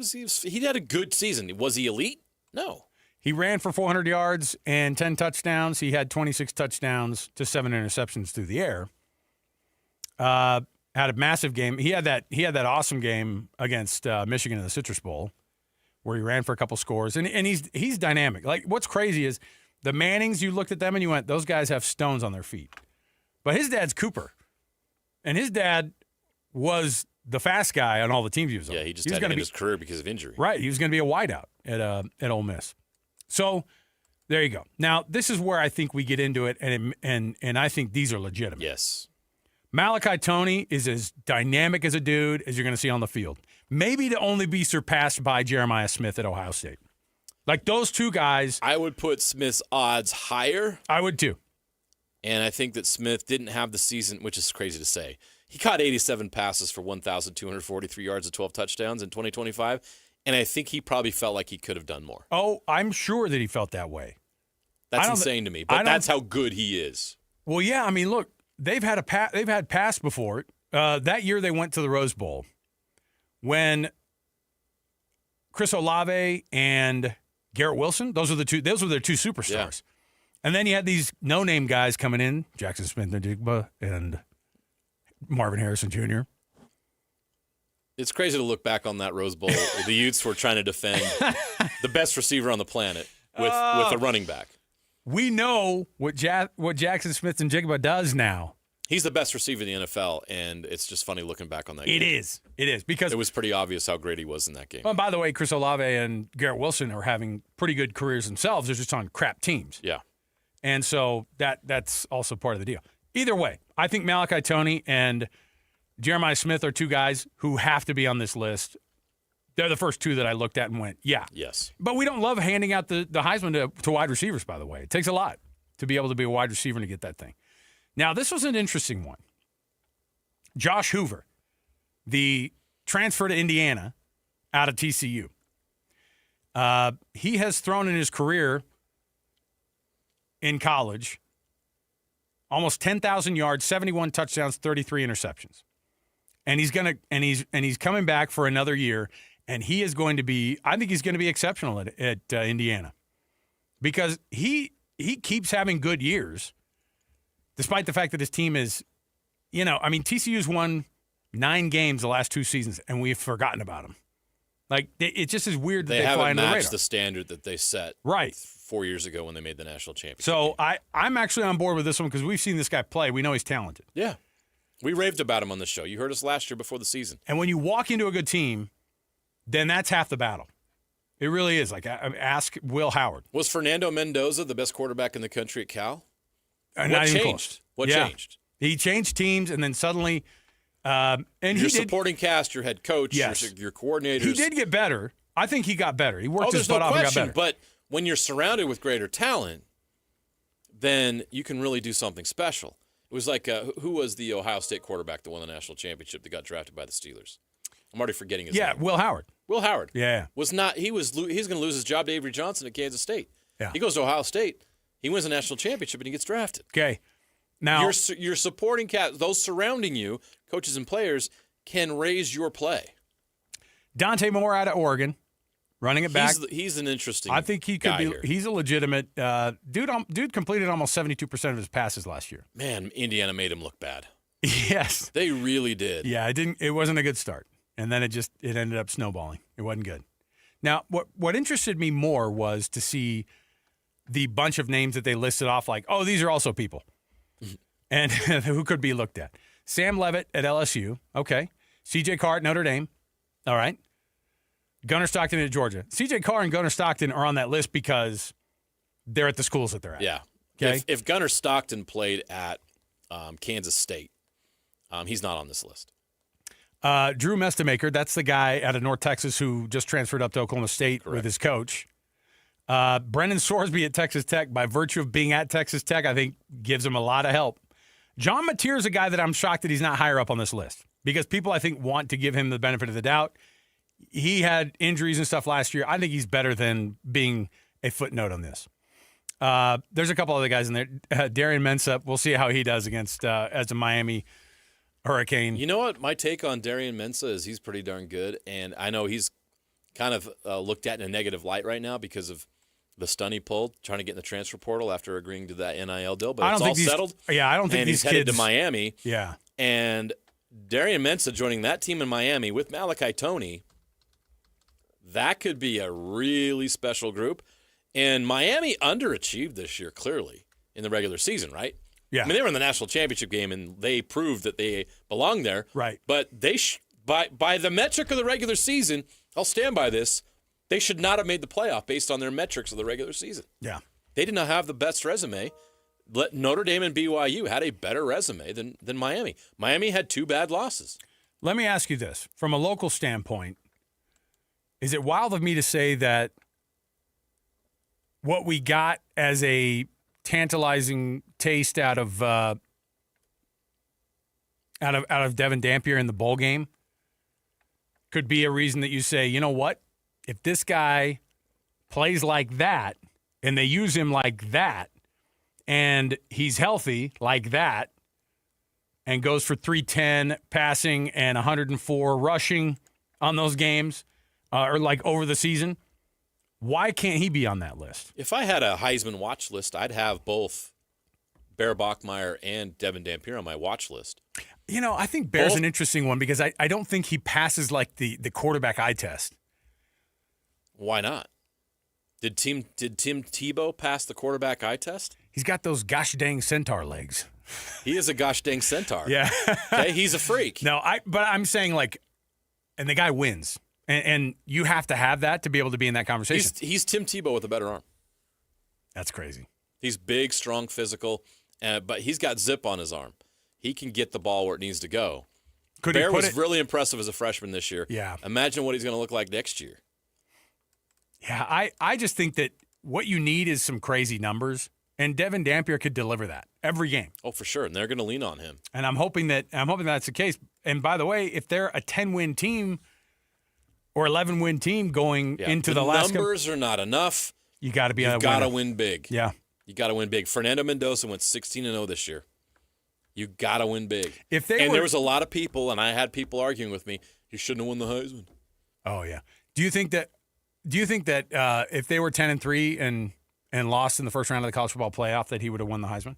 Speaker 4: he had a good season. Was he elite? No.
Speaker 1: He ran for 400 yards and 10 touchdowns. He had 26 touchdowns to 7 interceptions through the air. Had a massive game. He had that awesome game against Michigan in the Citrus Bowl where he ran for a couple scores. And he's dynamic. Like, what's crazy is the Mannings, you looked at them and you went, those guys have stones on their feet. But his dad's Cooper. And his dad was the fast guy on all the teams he was on.
Speaker 4: Yeah, he just had to end his career because of injury.
Speaker 1: Right. He was going to be a wideout at Ole Miss. So there you go. Now, this is where I think we get into it, and I think these are legitimate.
Speaker 4: Yes.
Speaker 1: Malachi Toney is as dynamic as a dude as you're going to see on the field. Maybe to only be surpassed by Jeremiah Smith at Ohio State. Like those two guys.
Speaker 4: I would put Smith's odds higher.
Speaker 1: I would too.
Speaker 4: And I think that Smith didn't have the season, which is crazy to say. He caught 87 passes for 1,243 yards and 12 touchdowns in 2025, and I think he probably felt like he could have done more.
Speaker 1: Oh, I'm sure that he felt that way.
Speaker 4: That's insane to me, but that's how good he is.
Speaker 1: Well, yeah, I mean, look, they've had pass before. That year they went to the Rose Bowl when Chris Olave and Garrett Wilson, those were their two superstars. Yeah. And then you had these no-name guys coming in, Jackson Smith-Njigba and Marvin Harrison Jr.
Speaker 4: It's crazy to look back on that Rose Bowl. The Utes were trying to defend the best receiver on the planet with a running back.
Speaker 1: We know what Jackson Smith-Njigba does now.
Speaker 4: He's the best receiver in the NFL, and it's just funny looking back on that game.
Speaker 1: It is. Because
Speaker 4: it was pretty obvious how great he was in that game.
Speaker 1: Well, by the way, Chris Olave and Garrett Wilson are having pretty good careers themselves. They're just on crap teams.
Speaker 4: Yeah.
Speaker 1: And so that's also part of the deal. Either way, I think Malachi Toney and Jeremiah Smith are two guys who have to be on this list. They're the first two that I looked at and went, yeah.
Speaker 4: Yes.
Speaker 1: But we don't love handing out the Heisman to wide receivers, by the way. It takes a lot to be able to be a wide receiver and to get that thing. Now, this was an interesting one. Josh Hoover, the transfer to Indiana out of TCU. He has thrown in his career in college almost 10,000 yards, 71 touchdowns, 33 interceptions. And he's coming back for another year, and he is going to be, I think he's going to be exceptional at Indiana. Because he keeps having good years, despite the fact that his team is, TCU's won 9 games the last 2 seasons, and we've forgotten about them. Like, it just is weird that they fly under the radar.
Speaker 4: Haven't matched the standard that they set 4 years ago when they made the national championship.
Speaker 1: So I'm actually on board with this one because we've seen this guy play. We know he's talented.
Speaker 4: Yeah. We raved about him on the show. You heard us last year before the season.
Speaker 1: And when you walk into a good team, then that's half the battle. It really is. Like, ask Will Howard.
Speaker 4: Was Fernando Mendoza the best quarterback in the country at Cal?
Speaker 1: What changed?
Speaker 4: What changed?
Speaker 1: He changed teams, and then suddenly
Speaker 4: your supporting cast, your head coach, your coordinators.
Speaker 1: He did get better. I think he got better. He worked his butt off and got better.
Speaker 4: But when you're surrounded with greater talent, then you can really do something special. It was like, who was the Ohio State quarterback that won the national championship that got drafted by the Steelers? I'm already forgetting his name.
Speaker 1: Yeah, Will Howard.
Speaker 4: Will Howard.
Speaker 1: Yeah.
Speaker 4: He's going to lose his job to Avery Johnson at Kansas State.
Speaker 1: Yeah.
Speaker 4: He goes to Ohio State. He wins a national championship, and he gets drafted.
Speaker 1: Okay. Now,
Speaker 4: your supporting cast, those surrounding you, coaches and players, can raise your play.
Speaker 1: Dante Moore out of Oregon, running it back.
Speaker 4: He's an interesting
Speaker 1: I think he could be.
Speaker 4: Here.
Speaker 1: He's a legitimate dude. Dude completed almost 72% of his passes last year.
Speaker 4: Man, Indiana made him look bad.
Speaker 1: Yes,
Speaker 4: they really did.
Speaker 1: Yeah, it wasn't a good start, and then it ended up snowballing. It wasn't good. Now, what interested me more was to see the bunch of names that they listed off, like, oh, these are also people, and who could be looked at. Sam Leavitt at LSU, okay. C.J. Carr at Notre Dame, all right. Gunnar Stockton at Georgia. C.J. Carr and Gunnar Stockton are on that list because they're at the schools that they're at.
Speaker 4: Yeah.
Speaker 1: Okay.
Speaker 4: If Gunnar Stockton played at Kansas State, he's not on this list.
Speaker 1: Drew Mestamaker, that's the guy out of North Texas who just transferred up to Oklahoma State with his coach. Brennan Sorsby at Texas Tech, by virtue of being at Texas Tech, I think gives him a lot of help. John Mateer is a guy that I'm shocked that he's not higher up on this list because people, I think, want to give him the benefit of the doubt. He had injuries and stuff last year. I think he's better than being a footnote on this. There's a couple other guys in there. Darian Mensah, we'll see how he does against as a Miami Hurricane.
Speaker 4: You know what? My take on Darian Mensah is he's pretty darn good, and I know he's kind of looked at in a negative light right now because of the stunt he pulled, trying to get in the transfer portal after agreeing to that NIL deal, but it's all settled.
Speaker 1: Yeah, I don't think
Speaker 4: and
Speaker 1: these
Speaker 4: he's headed
Speaker 1: kids,
Speaker 4: to Miami.
Speaker 1: Yeah.
Speaker 4: And Darian Mensah joining that team in Miami with Malachi Toney, that could be a really special group. And Miami underachieved this year, clearly, in the regular season, right?
Speaker 1: Yeah.
Speaker 4: I mean, they were in the national championship game, and they proved that they belong there.
Speaker 1: Right.
Speaker 4: But they by the metric of the regular season, I'll stand by this, they should not have made the playoff based on their metrics of the regular season.
Speaker 1: Yeah.
Speaker 4: They did not have the best resume. Notre Dame and BYU had a better resume than Miami. Miami had 2 bad losses.
Speaker 1: Let me ask you this. From a local standpoint, is it wild of me to say that what we got as a tantalizing taste out of Devin Dampier in the bowl game could be a reason that you say, you know what? If this guy plays like that and they use him like that and he's healthy like that and goes for 310 passing and 104 rushing on those games or like over the season, why can't he be on that list?
Speaker 4: If I had a Heisman watch list, I'd have both Bear Bachmeier and Devin Dampier on my watch list.
Speaker 1: You know, I think Bear's an interesting one because I don't think he passes like the quarterback eye test.
Speaker 4: Why not? Did Tim Tebow pass the quarterback eye test?
Speaker 1: He's got those gosh dang centaur legs.
Speaker 4: He is a gosh dang centaur.
Speaker 1: Yeah.
Speaker 4: Okay, he's a freak.
Speaker 1: No, but I'm saying like, and the guy wins. And you have to have that to be able to be in that conversation.
Speaker 4: He's Tim Tebow with a better arm.
Speaker 1: That's crazy.
Speaker 4: He's big, strong, physical, but he's got zip on his arm. He can get the ball where it needs to go. Bear was really impressive as a freshman this year.
Speaker 1: Yeah.
Speaker 4: Imagine what he's going to look like next year.
Speaker 1: Yeah, I just think that what you need is some crazy numbers, and Devin Dampier could deliver that every game.
Speaker 4: Oh, for sure, and they're going to lean on him.
Speaker 1: And I'm hoping that's the case. And by the way, if they're a 10-win team or 11-win team going into the last
Speaker 4: numbers are not enough.
Speaker 1: You got to be.
Speaker 4: You got to win big.
Speaker 1: Yeah,
Speaker 4: you got to win big. Fernando Mendoza went 16-0 this year. You got to win big. There was a lot of people, and I had people arguing with me. He shouldn't have won the Heisman.
Speaker 1: Oh yeah. Do you think that if they were 10-3 and lost in the first round of the college football playoff, that he would have won the Heisman?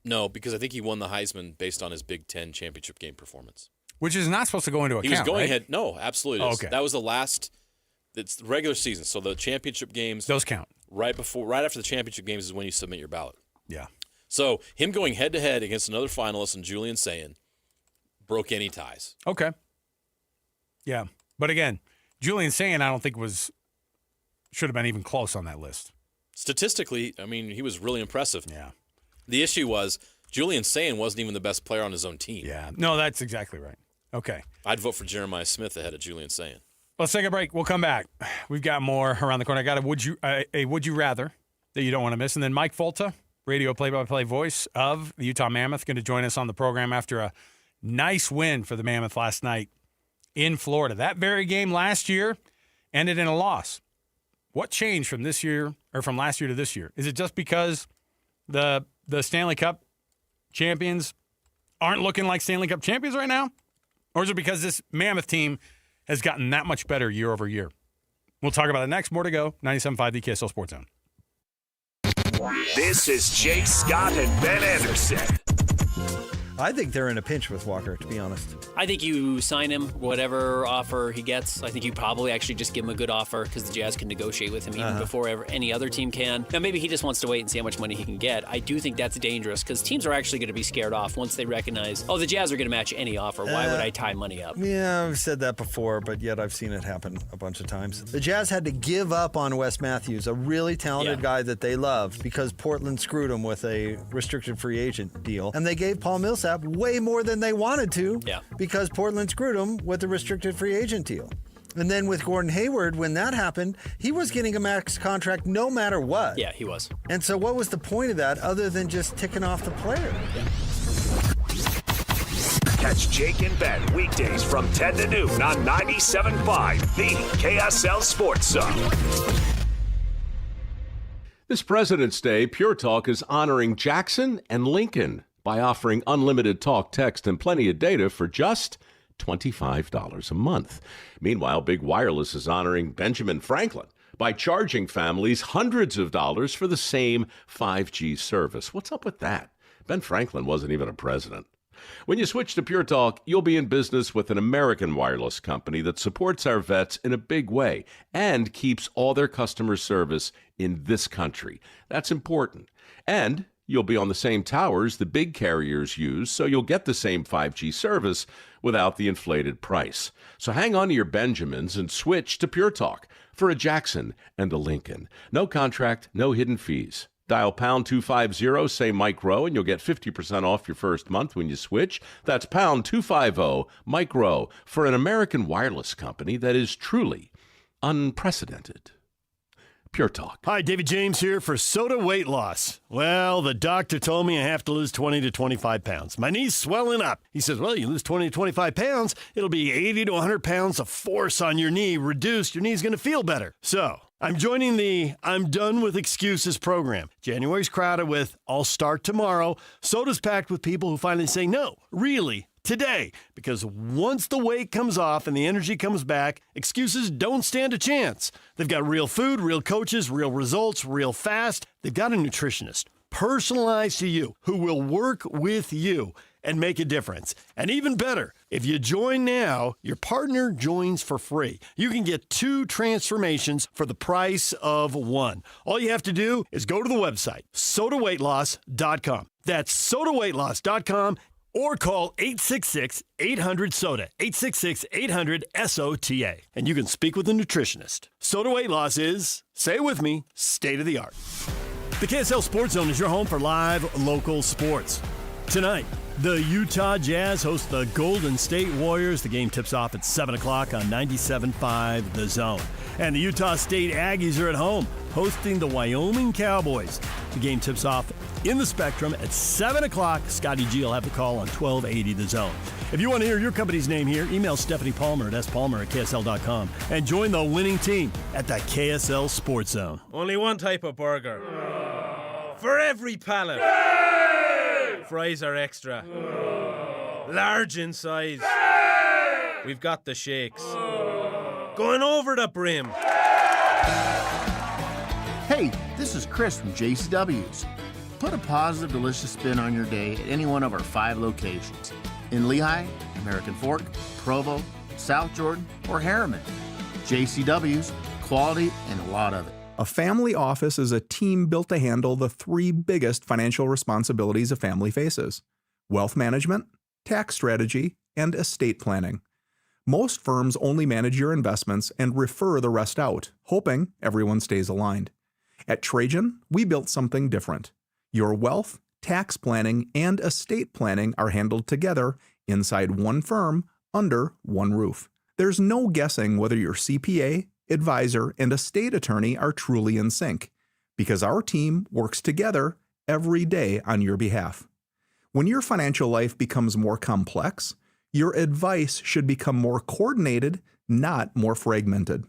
Speaker 4: No, because I think he won the Heisman based on his Big Ten championship game performance.
Speaker 1: After is not supposed to go into account.
Speaker 4: He was going
Speaker 1: right?
Speaker 4: ahead. No, absolutely.
Speaker 1: Oh, okay.
Speaker 4: That was the last. It's the regular season, so the championship games.
Speaker 1: Those count.
Speaker 4: Right after the championship games is when you submit your ballot.
Speaker 1: Yeah.
Speaker 4: So him going head to head against another finalist and Julian Sayin broke any ties.
Speaker 1: Okay. Yeah, but again, Julian Sayin I don't think should have been even close on that list.
Speaker 4: Statistically, I mean, he was really impressive.
Speaker 1: Yeah.
Speaker 4: The issue was Julian Sayin wasn't even the best player on his own team.
Speaker 1: Yeah. No, that's exactly right. Okay.
Speaker 4: I'd vote for Jeremiah Smith ahead of Julian Sayin.
Speaker 1: Let's take a break. We'll come back. We've got more around the corner. I got a would you rather that you don't want to miss. And then Mike Folta, radio play-by-play voice of the Utah Mammoth, going to join us on the program after a nice win for the Mammoth last night in Florida. That very game last year ended in a loss. What changed from this year or from last year to this year? Is it just because the Stanley Cup champions aren't looking like Stanley Cup champions right now? Or is it because this Mammoth team has gotten that much better year over year? We'll talk about it next. More to go. 97.5 the KSL Sports Zone.
Speaker 2: This is Jake Scott and Ben Anderson.
Speaker 3: I think they're in a pinch with Walker, to be honest.
Speaker 8: I think you sign him, whatever offer he gets. I think you probably actually just give him a good offer because the Jazz can negotiate with him even before any other team can. Now, maybe he just wants to wait and see how much money he can get. I do think that's dangerous because teams are actually going to be scared off once they recognize, the Jazz are going to match any offer. Why would I tie money up?
Speaker 3: Yeah, I've said that before, but yet I've seen it happen a bunch of times. The Jazz had to give up on Wes Matthews, a really talented guy that they loved, because Portland screwed him with a restricted free agent deal. And they gave Paul Millsap way more than they wanted to because Portland screwed him with the restricted free agent deal. And then with Gordon Hayward, when that happened, he was getting a max contract no matter what.
Speaker 8: Yeah, he was.
Speaker 3: And so what was the point of that other than just ticking off the player?
Speaker 2: Catch Jake and Ben weekdays from 10 to noon on 97.5, the KSL Sports Zone.
Speaker 11: This President's Day, Pure Talk is honoring Jackson and Lincoln by offering unlimited talk, text, and plenty of data for just $25 a month. Meanwhile, Big Wireless is honoring Benjamin Franklin by charging families hundreds of dollars for the same 5G service. What's up with that? Ben Franklin wasn't even a president. When you switch to Pure Talk, you'll be in business with an American wireless company that supports our vets in a big way and keeps all their customer service in this country. That's important. And you'll be on the same towers the big carriers use, so you'll get the same 5G service without the inflated price. So hang on to your Benjamins and switch to Pure Talk for a Jackson and a Lincoln. No contract, no hidden fees. Dial pound 250, say Mike Rowe, and you'll get 50% off your first month when you switch. That's pound 250, Mike Rowe, for an American wireless company that is truly unprecedented. Pure Talk.
Speaker 7: Hi, David James here for Soda Weight Loss. Well, the doctor told me I have to lose 20 to 25 pounds. My knee's swelling up. He says, well, you lose 20 to 25 pounds, it'll be 80 to 100 pounds of force on your knee reduced. Your knee's going to feel better. So I'm joining the I'm Done With Excuses program. January's crowded with I'll Start Tomorrow. Soda's packed with people who finally say no, really, today. Because once the weight comes off and the energy comes back, excuses don't stand a chance. They've got real food, real coaches, real results, real fast. They've got a nutritionist, personalized to you, who will work with you and make a difference. And even better, if you join now, your partner joins for free. You can get 2 transformations for the price of 1. All you have to do is go to the website, sodaweightloss.com. That's sodaweightloss.com, or call 866-800-SODA, 866-800-SOTA. And you can speak with a nutritionist. Soda Weight Loss is, say it with me, state-of-the-art. The KSL Sports Zone is your home for live local sports. Tonight, the Utah Jazz host the Golden State Warriors. The game tips off at 7 o'clock on 97.5 The Zone. And the Utah State Aggies are at home hosting the Wyoming Cowboys. The game tips off in the Spectrum at 7 o'clock. Scotty G will have the call on 1280 The Zone. If you want to hear your company's name here, email Stephanie Palmer at spalmer@ksl.com and join the winning team at the KSL Sports Zone.
Speaker 13: Only one type of burger. For every pallet. Fries are extra. Large in size. We've got the shakes. Going over the brim.
Speaker 14: Hey, this is Chris from JCW's. Put a positive, delicious spin on your day at any one of our 5 locations. In Lehigh, American Fork, Provo, South Jordan, or Harriman. JCW's, quality and a lot of it.
Speaker 15: A family office is a team built to handle the 3 biggest financial responsibilities a family faces: wealth management, tax strategy, and estate planning. Most firms only manage your investments and refer the rest out, hoping everyone stays aligned. At Trajan, we built something different. Your wealth, tax planning, and estate planning are handled together inside one firm under one roof. There's no guessing whether your CPA, advisor, and estate attorney are truly in sync, because our team works together every day on your behalf. When your financial life becomes more complex, your advice should become more coordinated, not more fragmented.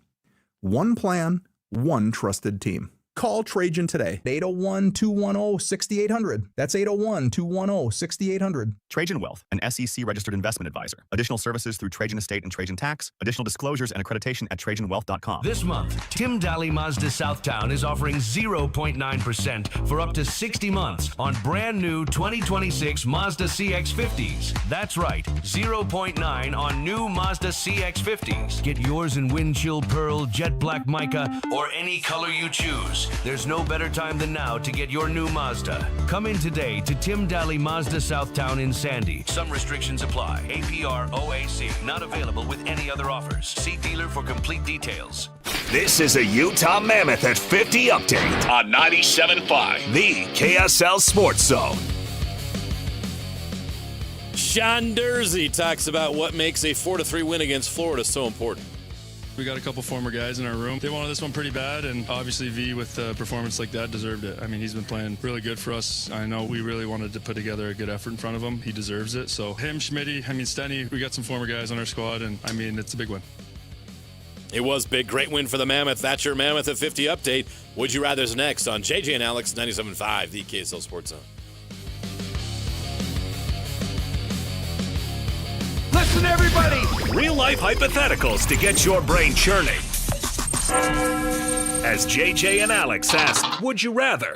Speaker 15: One plan, one trusted team. Call Trajan today. 801-210-6800. That's 801-210-6800.
Speaker 5: Trajan Wealth, an SEC-registered investment advisor. Additional services through Trajan Estate and Trajan Tax. Additional disclosures and accreditation at TrajanWealth.com.
Speaker 6: This month, Tim Daly Mazda Southtown is offering 0.9% for up to 60 months on brand new 2026 Mazda CX-50s. That's right, 0.9 on new Mazda CX-50s. Get yours in wind chill pearl, jet black mica, or any color you choose. There's no better time than now to get your new Mazda. Come in today to Tim Daly Mazda Southtown in Sandy. Some restrictions apply. APR OAC. Not available with any other offers. See dealer for complete details.
Speaker 2: This is a Utah Mammoth at 50 update on 97.5, the KSL Sports Zone.
Speaker 4: Sean Dursey talks about what makes a 4-3 win against Florida so important.
Speaker 12: We got a couple former guys in our room. They wanted this one pretty bad, and obviously V, with a performance like that, deserved it. I mean, he's been playing really good for us. I know we really wanted to put together a good effort in front of him. He deserves it. So him, Schmitty, Stenny, we got some former guys on our squad, and I mean, it's a big win.
Speaker 4: It was big. Great win for the Mammoth. That's your Mammoth at 50 update. Would You Rather's next on JJ and Alex 97.5, the KSL Sports Zone.
Speaker 2: Listen, everybody! Real-life hypotheticals to get your brain churning. As JJ and Alex ask, would you rather?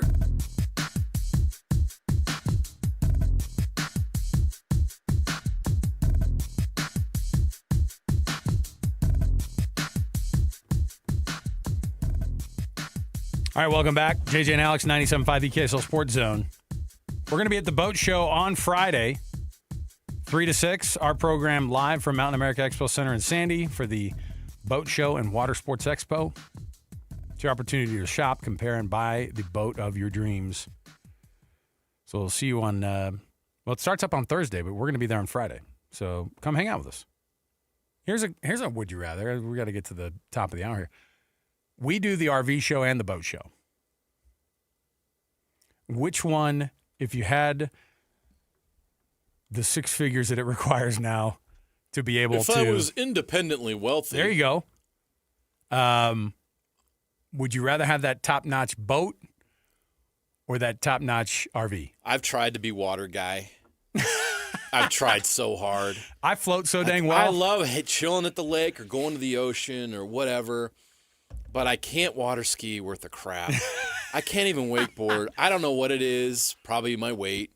Speaker 1: All right, welcome back. JJ and Alex, 97.5, the KSL Sports Zone. We're going to be at the boat show on Friday, 3 to 6, our program live from Mountain America Expo Center in Sandy for the Boat Show and Water Sports Expo. It's your opportunity to shop, compare, and buy the boat of your dreams. So we'll see you on, well, it starts up on Thursday, but we're going to be there on Friday. So come hang out with us. Here's a would you rather. We got to get to the top of the hour here. We do the RV show and the boat show. Which one, if you had the six figures that it requires now to be able
Speaker 4: if I was independently wealthy.
Speaker 1: There you go. Would you rather have that top-notch boat or that top-notch RV?
Speaker 4: I've tried to be water guy. I've tried so hard.
Speaker 1: I float so dang well.
Speaker 4: I love chilling at the lake or going to the ocean or whatever, but I can't water ski worth a crap. I can't even wakeboard. I don't know what it is. Probably my weight.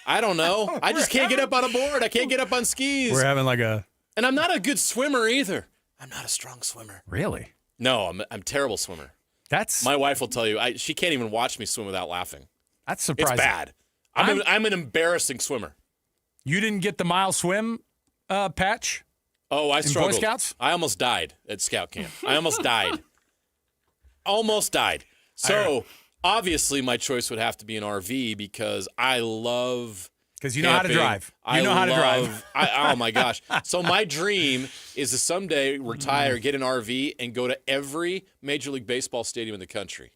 Speaker 4: I don't know. I just can't get up on a board. I can't get up on skis.
Speaker 1: We're having like a...
Speaker 4: And I'm not a good swimmer either. I'm not a strong swimmer.
Speaker 1: Really?
Speaker 4: No, I'm a terrible swimmer.
Speaker 1: That's...
Speaker 4: My wife will tell you. She can't even watch me swim without laughing.
Speaker 1: That's surprising.
Speaker 4: It's bad. I'm an embarrassing swimmer.
Speaker 1: You didn't get the mile swim patch?
Speaker 4: Oh, I struggled.
Speaker 1: Boy Scouts?
Speaker 4: I almost died at scout camp. I almost died. Almost died. So... Obviously, my choice would have to be an RV because I love
Speaker 1: Because you know how to drive. You know how to drive.
Speaker 4: Oh, my gosh. So my dream is to someday retire, get an RV, and go to every Major League Baseball stadium in the country.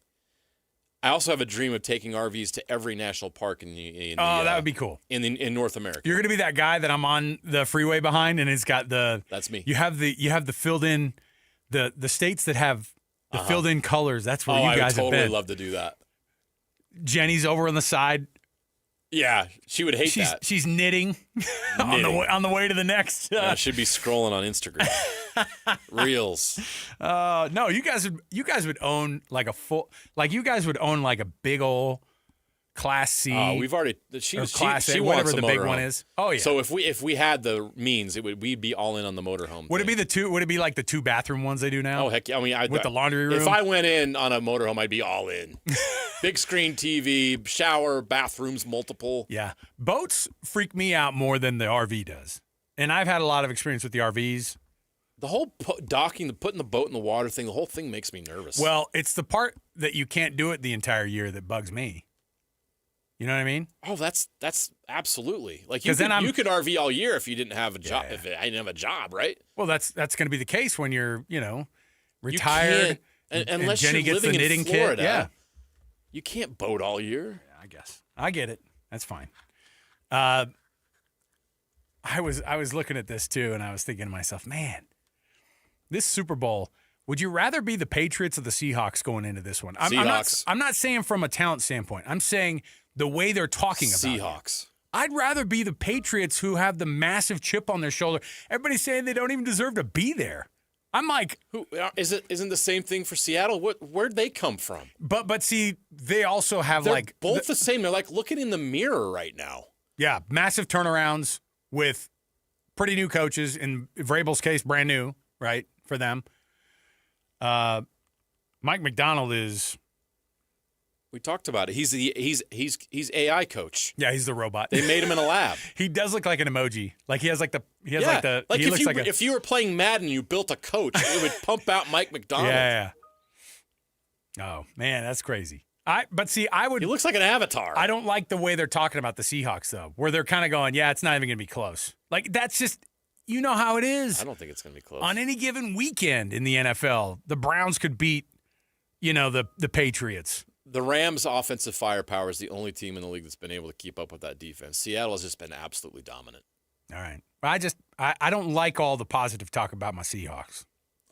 Speaker 4: I also have a dream of taking RVs to every national park
Speaker 1: that would be cool.
Speaker 4: In North America.
Speaker 1: You're going to be that guy that I'm on the freeway behind, and it's got the...
Speaker 4: That's me.
Speaker 1: You have the filled-in... The states that have the filled-in colors, that's where you guys have been.
Speaker 4: I would totally love to do that.
Speaker 1: Jenny's over on the side.
Speaker 4: Yeah, she would hate that.
Speaker 1: She's knitting, on the way to the next.
Speaker 4: She'd be scrolling on Instagram. Reels.
Speaker 1: No, you guys would own like a full, like you guys would own like a big old Class C.
Speaker 4: Oh, we've already. She
Speaker 1: Class A,
Speaker 4: she
Speaker 1: whatever
Speaker 4: wants
Speaker 1: the
Speaker 4: a
Speaker 1: big
Speaker 4: motorhome.
Speaker 1: one is. Oh yeah.
Speaker 4: So if we had the means, we'd be all in on the motorhome.
Speaker 1: Would it be the two? Would it be like the 2-bathroom ones they do now?
Speaker 4: Oh heck yeah! I mean,
Speaker 1: with the laundry room.
Speaker 4: If I went in on a motorhome, I'd be all in. Big screen TV, shower, bathrooms, multiple.
Speaker 1: Yeah, boats freak me out more than the RV does, and I've had a lot of experience with the RVs.
Speaker 4: The whole docking, putting the boat in the water thing, the whole thing makes me nervous.
Speaker 1: Well, it's the part that you can't do it the entire year that bugs me. You know what I mean?
Speaker 4: Oh, that's absolutely like you could RV all year if you didn't have a job. Yeah. If I didn't have a job, right?
Speaker 1: Well, that's going to be the case when you're retired.
Speaker 4: Unless
Speaker 1: Jenny
Speaker 4: you're
Speaker 1: gets
Speaker 4: living
Speaker 1: the knitting
Speaker 4: in Florida,
Speaker 1: kit. Yeah,
Speaker 4: you can't boat all year.
Speaker 1: Yeah, I guess I get it. That's fine. I was looking at this too, and I was thinking to myself, man, this Super Bowl Would you rather be the Patriots or the Seahawks going into this one?
Speaker 4: Seahawks.
Speaker 1: I'm not saying from a talent standpoint. I'm saying the way they're talking about
Speaker 4: Seahawks.
Speaker 1: it. I'd rather be the Patriots who have the massive chip on their shoulder. Everybody's saying they don't even deserve to be there. I'm like,
Speaker 4: Isn't the same thing for Seattle? Where'd they come from?
Speaker 1: But see, they also have
Speaker 4: They're
Speaker 1: like
Speaker 4: both the same. They're like looking in the mirror right now.
Speaker 1: Yeah, massive turnarounds with pretty new coaches. In Vrabel's case, brand new, right, for them. Mike McDonald is.
Speaker 4: We talked about it. He's AI coach.
Speaker 1: Yeah, he's the robot.
Speaker 4: They made him in a lab.
Speaker 1: He does look like an emoji. Like he has like the.
Speaker 4: If you were playing Madden, you built a coach, it would pump out Mike McDonald.
Speaker 1: Yeah. Oh man, that's crazy. I would.
Speaker 4: He looks like an avatar.
Speaker 1: I don't like the way they're talking about the Seahawks though, where they're kind of going, yeah, it's not even going to be close. Like that's just, you know how it is.
Speaker 4: I don't think it's going to be close.
Speaker 1: On any given weekend in the NFL, the Browns could beat, the Patriots.
Speaker 4: The Rams' offensive firepower is the only team in the league that's been able to keep up with that defense. Seattle has just been absolutely dominant.
Speaker 1: All right. I don't like all the positive talk about my Seahawks.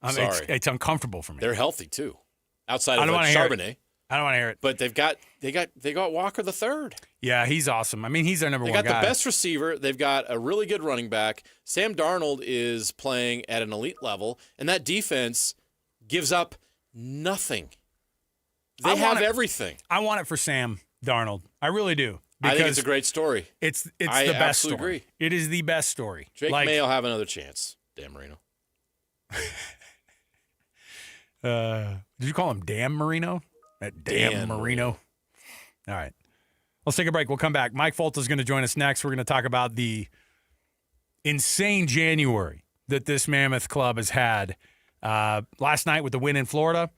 Speaker 4: Sorry.
Speaker 1: It's uncomfortable for me.
Speaker 4: They're healthy too. Outside of Charbonnet.
Speaker 1: I don't want to hear it.
Speaker 4: But they got Walker the third.
Speaker 1: Yeah, he's awesome. I mean, he's their number one guy.
Speaker 4: They got the best receiver. They've got a really good running back. Sam Darnold is playing at an elite level, and that defense gives up nothing. They have everything.
Speaker 1: I want it for Sam Darnold. I really do.
Speaker 4: I think it's a great story.
Speaker 1: It's the best story.
Speaker 4: Agree.
Speaker 1: It is the best story.
Speaker 4: Drake May will have another chance. Dan Marino.
Speaker 1: Did you call him Dan Marino? Dan Marino. All right. Let's take a break. We'll come back. Mike Folta is going to join us next. We're going to talk about the insane January that this Mammoth club has had. Last night with the win in Florida.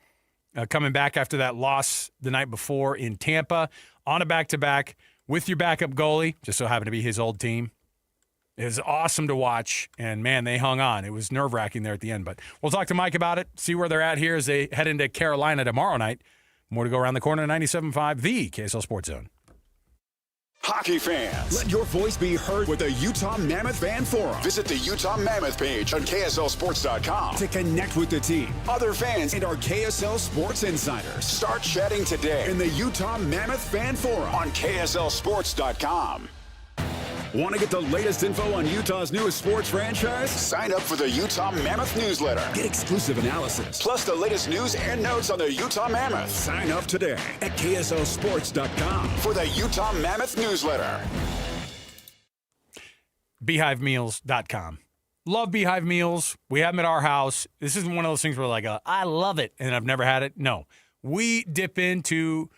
Speaker 1: Coming back after that loss the night before in Tampa, on a back-to-back with your backup goalie, just so happened to be his old team. It was awesome to watch, and, man, they hung on. It was nerve-wracking there at the end, but we'll talk to Mike about it, see where they're at here as they head into Carolina tomorrow night. More to go around the corner, 97.5, the KSL Sports Zone.
Speaker 22: Hockey fans, let your voice be heard with the Utah Mammoth Fan Forum. Visit the Utah Mammoth page on KSLSports.com to connect with the team, other fans, and our KSL Sports insiders. Start chatting today in the Utah Mammoth Fan Forum on KSLSports.com. Want to get the latest info on Utah's newest sports franchise? Sign up for the Utah Mammoth newsletter. Get exclusive analysis, plus the latest news and notes on the Utah Mammoth. Sign up today at KSLSports.com for the Utah Mammoth newsletter.
Speaker 1: BeehiveMeals.com. Love Beehive Meals. We have them at our house. This isn't one of those things where like, I love it and I've never had it. No. We dip into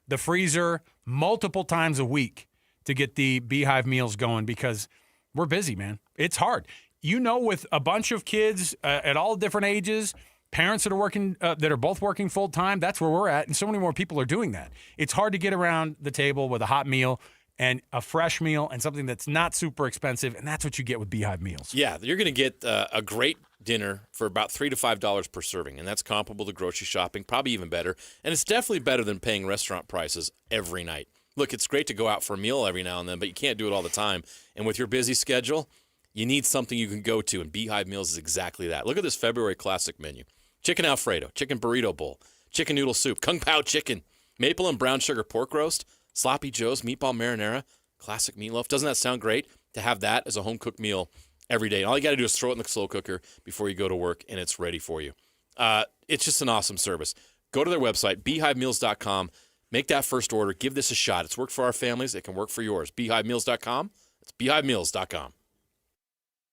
Speaker 1: the freezer multiple times a week to get the Beehive meals going because we're busy, man. It's hard. With a bunch of kids at all different ages, parents that are working, that are both working full time, that's where we're at. And so many more people are doing that. It's hard to get around the table with a hot meal and a fresh meal and something that's not super expensive. And that's what you get with Beehive meals.
Speaker 4: Yeah, you're going to get a great dinner for about $3 to $5 per serving. And that's comparable to grocery shopping, probably even better. And it's definitely better than paying restaurant prices every night. Look, it's great to go out for a meal every now and then, but you can't do it all the time. And with your busy schedule, you need something you can go to, and Beehive Meals is exactly that. Look at this February classic menu. Chicken Alfredo, chicken burrito bowl, chicken noodle soup, Kung Pao chicken, maple and brown sugar pork roast, Sloppy Joe's meatball marinara, classic meatloaf. Doesn't that sound great to have that as a home-cooked meal every day? And all you got to do is throw it in the slow cooker before you go to work, and it's ready for you. It's just an awesome service. Go to their website, beehivemeals.com. Make that first order. Give this a shot. It's worked for our families. It can work for yours. BeehiveMeals.com. It's BeehiveMeals.com.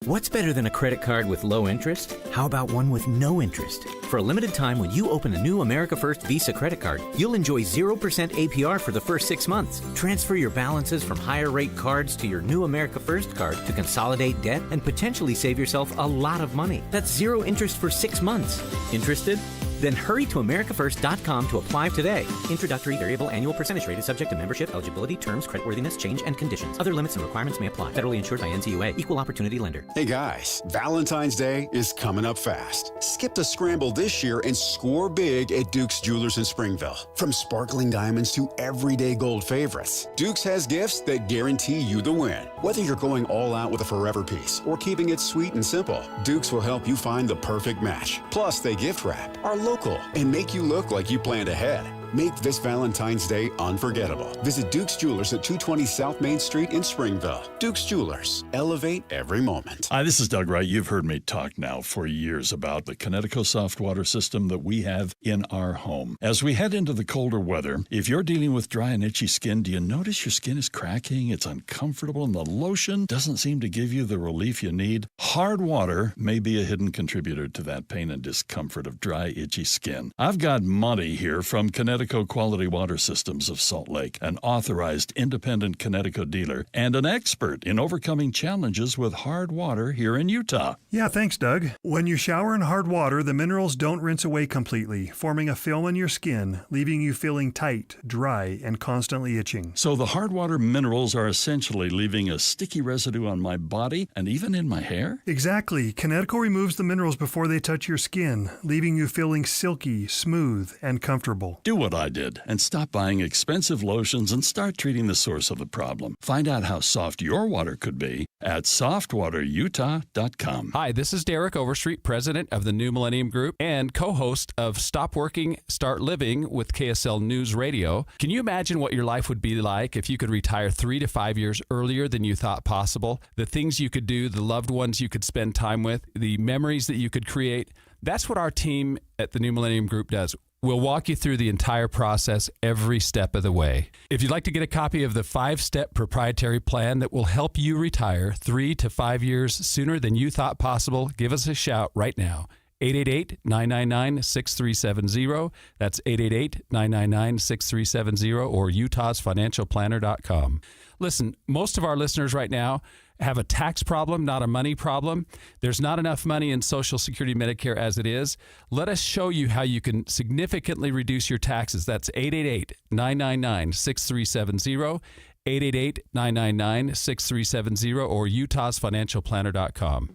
Speaker 16: What's better than a credit card with low interest? How about one with no interest? For a limited time, when you open a new America First Visa credit card, you'll enjoy 0% APR for the first 6 months. Transfer your balances from higher rate cards to your new America First card to consolidate debt and potentially save yourself a lot of money. That's zero interest for 6 months. Interested? Then hurry to americafirst.com to apply today. Introductory variable annual percentage rate is subject to membership, eligibility, terms, creditworthiness, change, and conditions. Other limits and requirements may apply. Federally insured by NCUA. Equal opportunity lender.
Speaker 22: Hey guys, Valentine's Day is coming up fast. Skip the scramble this year and score big at Duke's Jewelers in Springville. From sparkling diamonds to everyday gold favorites, Duke's has gifts that guarantee you the win. Whether you're going all out with a forever piece or keeping it sweet and simple, Duke's will help you find the perfect match. Plus, they gift wrap, are local, and make you look like you planned ahead. Make this Valentine's Day unforgettable. Visit Duke's Jewelers at 220 South Main Street in Springville. Duke's Jewelers. Elevate every moment.
Speaker 17: Hi, this is Doug Wright. You've heard me talk now for years about the Connecticut soft water system that we have in our home. As we head into the colder weather, if you're dealing with dry and itchy skin, do you notice your skin is cracking? It's uncomfortable and the lotion doesn't seem to give you the relief you need? Hard water may be a hidden contributor to that pain and discomfort of dry, itchy skin. I've got Monty here from Connecticut Quality Water Systems of Salt Lake, an authorized independent Connecticut dealer and an expert in overcoming challenges with hard water here in Utah.
Speaker 18: Yeah, thanks, Doug. When you shower in hard water, the minerals don't rinse away completely, forming a film in your skin, leaving you feeling tight, dry, and constantly itching.
Speaker 17: So the hard water minerals are essentially leaving a sticky residue on my body and even in my hair?
Speaker 18: Exactly. Connecticut removes the minerals before they touch your skin, leaving you feeling silky, smooth, and comfortable.
Speaker 17: Do what I did and stop buying expensive lotions and start treating the source of the problem. Find out how soft your water could be at softwaterutah.com.
Speaker 19: Hi, this is Derek Overstreet, president of the New Millennium Group and co-host of Stop Working, Start Living with KSL News Radio. Can you imagine what your life would be like if you could retire 3 to 5 years earlier than you thought possible? The things you could do, the loved ones you could spend time with, the memories that you could create. That's what our team at the New Millennium Group does. We'll walk you through the entire process every step of the way. If you'd like to get a copy of the 5-step proprietary plan that will help you retire 3 to 5 years sooner than you thought possible, give us a shout right now. 888-999-6370. That's 888-999-6370 or utahsfinancialplanner.com. Listen, most of our listeners right now have a tax problem, not a money problem. There's not enough money in Social Security Medicare as it is. Let us show you how you can significantly reduce your taxes. That's 888-999-6370, 888-999-6370 or utahsfinancialplanner.com.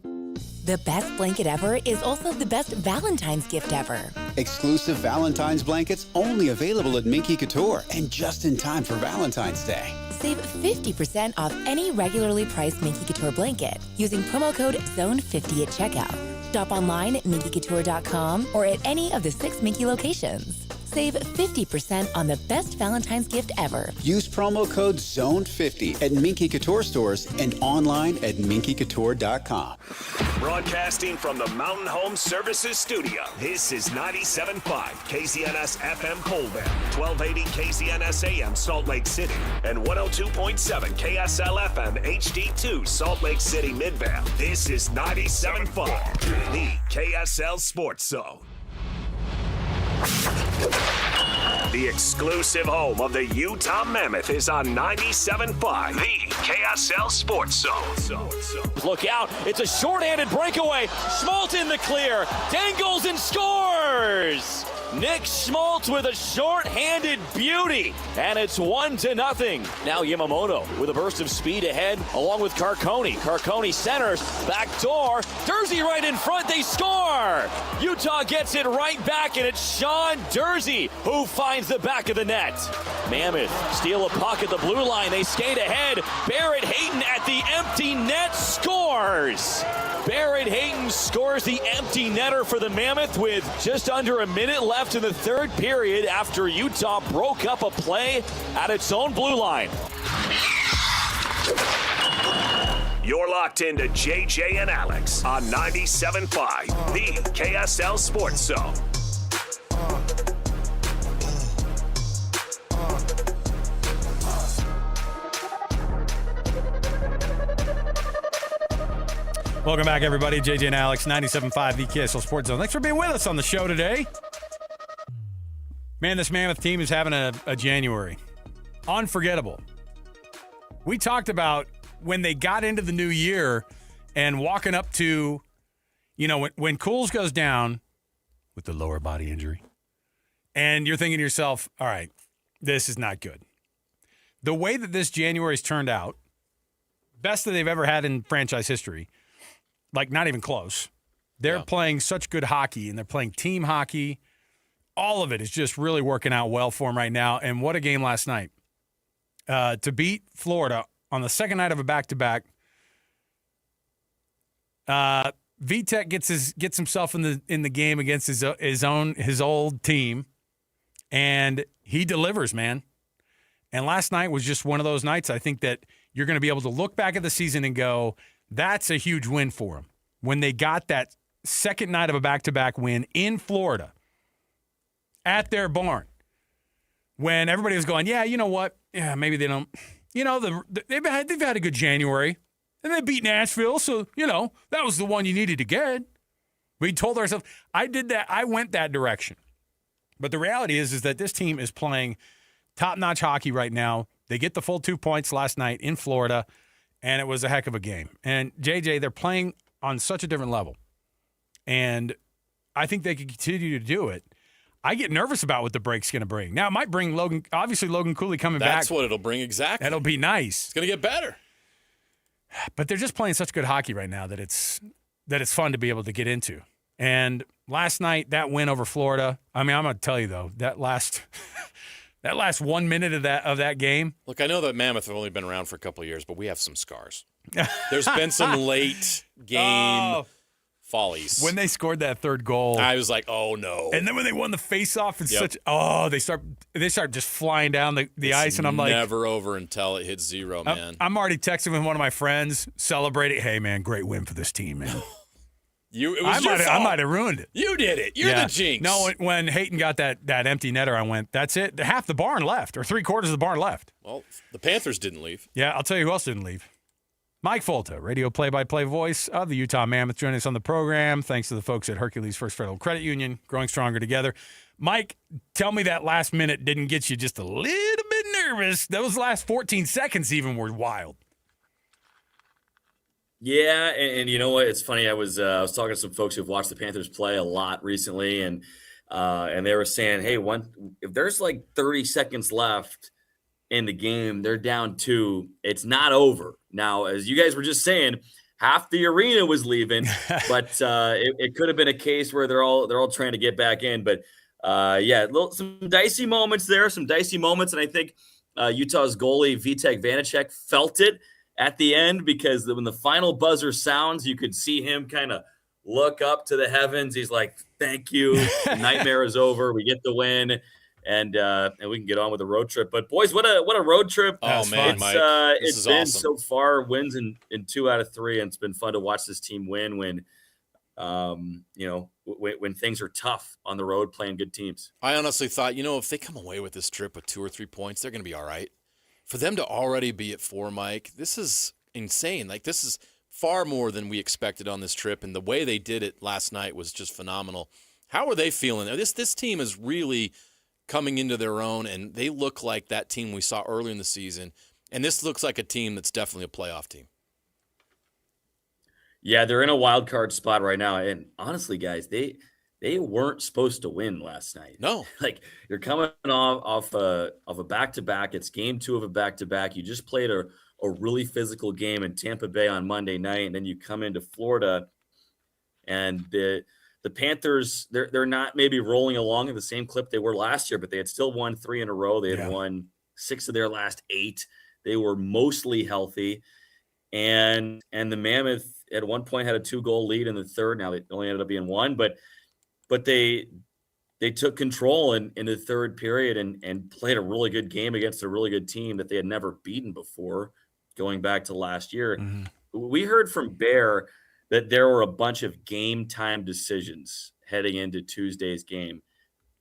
Speaker 25: The best blanket ever is also the best Valentine's gift ever.
Speaker 10: Exclusive Valentine's blankets only available at Minky Couture and just in time for Valentine's Day.
Speaker 25: Save 50% off any regularly priced Minky Couture blanket using promo code ZONE50 at checkout. Shop online at minkycouture.com or at any of the 6 Minky locations. Save 50% on the best Valentine's gift ever.
Speaker 10: Use promo code ZONE50 at Minky Couture stores and online at minkycouture.com.
Speaker 2: Broadcasting from the Mountain Home Services Studio, this is 97.5 KZNS FM Colville, 1280 KZNS AM Salt Lake City, and 102.7 KSL FM HD2 Salt Lake City Midvale. This is 97.5, the KSL Sports Zone. The exclusive home of the Utah Mammoth is on 97.5, the KSL Sports Zone.
Speaker 20: Look out, it's a shorthanded breakaway. Schmaltz in the clear, dangles and scores! Nick Schmaltz with a short-handed beauty, and it's 1-0. Now Yamamoto with a burst of speed ahead, along with Carcone. Carcone centers, back door, Dursey right in front, they score! Utah gets it right back, and it's Sean Dursey who finds the back of the net. Mammoth steal a puck at the blue line, they skate ahead, Barrett Hayton at the empty net scores! Barrett Hayton scores the empty netter for the Mammoth with just under a minute left in the third period after Utah broke up a play at its own blue line.
Speaker 2: You're locked into JJ and Alex on 97.5, the KSL Sports Zone.
Speaker 1: Welcome back, everybody. JJ and Alex, 97.5, the KSL Sports Zone. Thanks for being with us on the show today. Man, this Mammoth team is having a January. Unforgettable. We talked about when they got into the new year and walking up to, when Cools goes down, with the lower body injury. And you're thinking to yourself, all right, this is not good. The way that this January's turned out, best that they've ever had in franchise history, like not even close. They're playing such good hockey, and they're playing team hockey. All of it is just really working out well for them right now. And what a game last night. To beat Florida on the second night of a back-to-back. Vitek gets himself in the game against his old team, and he delivers, man. And last night was just one of those nights. I think that you're going to be able to look back at the season and go, that's a huge win for them. When they got that second night of a back-to-back win in Florida at their barn, when everybody was going, yeah, you know what? Yeah, maybe they don't. You know, they've had a good January, and they beat Nashville, so, you know, that was the one you needed to get. We told ourselves, I did that. I went that direction. But the reality is that this team is playing top-notch hockey right now. They get the full 2 points last night in Florida, and it was a heck of a game. And, JJ, they're playing on such a different level. And I think they can continue to do it. I get nervous about what the break's going to bring. Now, it might bring Logan Cooley coming back.
Speaker 4: That's what it'll bring, exactly.
Speaker 1: That'll be nice.
Speaker 4: It's going to get better.
Speaker 1: But they're just playing such good hockey right now that it's fun to be able to get into. And last night, that win over Florida, I mean, I'm going to tell you, though, that last 1 minute of that game.
Speaker 4: Look, I know that Mammoth have only been around for a couple of years, but we have some scars. There's been some late game follies.
Speaker 1: When they scored that third goal,
Speaker 4: I was like, oh, no.
Speaker 1: And then when they won the face-off, they start just flying down the ice, and I'm like,
Speaker 4: never over until it hits zero, man.
Speaker 1: I'm already texting with one of my friends, celebrating, hey, man, great win for this team, man. I might have ruined it.
Speaker 4: You did it. You're the jinx.
Speaker 1: No, when Hayton got that empty netter, I went, that's it. Half the barn left, or three-quarters of the barn left.
Speaker 4: Well, the Panthers didn't leave.
Speaker 1: Yeah, I'll tell you who else didn't leave. Mike Folta, radio play-by-play voice of the Utah Mammoth, joining us on the program. Thanks to the folks at Hercules First Federal Credit Union, growing stronger together. Mike, tell me that last minute didn't get you just a little bit nervous. Those last 14 seconds even were wild.
Speaker 8: Yeah, and you know what? It's funny. I was talking to some folks who've watched the Panthers play a lot recently, and they were saying, hey, if there's like 30 seconds left in the game, they're down 2. It's not over. Now, as you guys were just saying, half the arena was leaving, but it could have been a case where they're all trying to get back in. But some dicey moments there, and I think Utah's goalie Vitek Vanacek felt it at the end, because when the final buzzer sounds, you could see him kind of look up to the heavens. He's like, thank you. The nightmare is over. We get the win. And we can get on with the road trip. But boys, what a road trip!
Speaker 4: Oh man, Mike,
Speaker 8: it's been awesome. So far wins in 2 out of 3, and it's been fun to watch this team win when things are tough on the road playing good teams.
Speaker 4: I honestly thought, if they come away with this trip with 2 or 3 points, they're going to be all right. For them to already be at 4, Mike, this is insane. Like, this is far more than we expected on this trip, and the way they did it last night was just phenomenal. How are they feeling? This team is really coming into their own, and they look like that team we saw early in the season. And this looks like a team that's definitely a playoff team.
Speaker 8: Yeah, they're in a wild card spot right now. And honestly, guys, they weren't supposed to win last night.
Speaker 4: No.
Speaker 8: Like, you're coming off a back-to-back. It's game 2 of a back-to-back. You just played a really physical game in Tampa Bay on Monday night, and then you come into Florida, and the Panthers, they're not maybe rolling along at the same clip they were last year, but they had still won 3 in a row. They had won 6 of their last 8. They were mostly healthy. And the Mammoth at one point had a 2-goal lead in the third. Now they only ended up being 1, but they took control in the third period and played a really good game against a really good team that they had never beaten before, going back to last year. Mm-hmm. We heard from Bear that there were a bunch of game time decisions heading into Tuesday's game.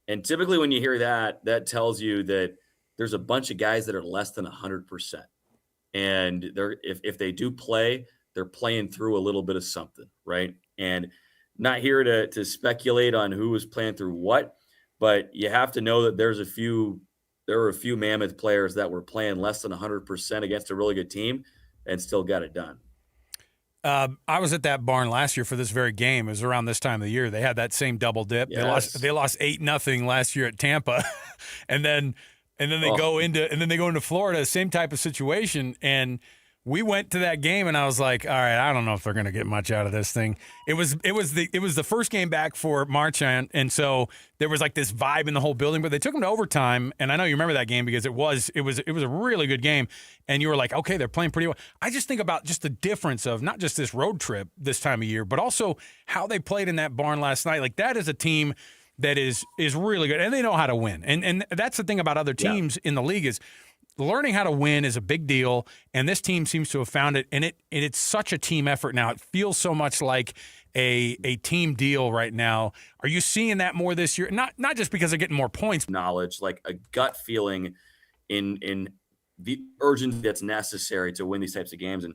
Speaker 8: And typically when you hear that tells you that there's a bunch of guys that are less than 100%. And if they do play, they're playing through a little bit of something, right? And not here to speculate on who was playing through what, but you have to know that there were a few Mammoth players that were playing less than 100% against a really good team and still got it done.
Speaker 1: I was at that barn last year for this very game. It was around this time of the year. They had that same double dip.
Speaker 8: Yes.
Speaker 1: They lost 8-0 last year at Tampa, and then they go into Florida, same type of situation. And we went to that game, and I was like, all right, I don't know if they're going to get much out of this thing. It was the first game back for Marchand, and so there was like this vibe in the whole building. But they took them to overtime, and I know you remember that game because it was a really good game, and you were like, okay, they're playing pretty well. I just think about just the difference of not just this road trip this time of year, but also how they played in that barn last night. Like that is a team that is really good, and they know how to win. And that's the thing about other teams in the league is learning how to win is a big deal, and this team seems to have found it. And it's such a team effort now. It feels so much like a team deal right now. Are you seeing that more this year? Not just because they're getting more points.
Speaker 8: Knowledge, like a gut feeling in the urgency that's necessary to win these types of games. And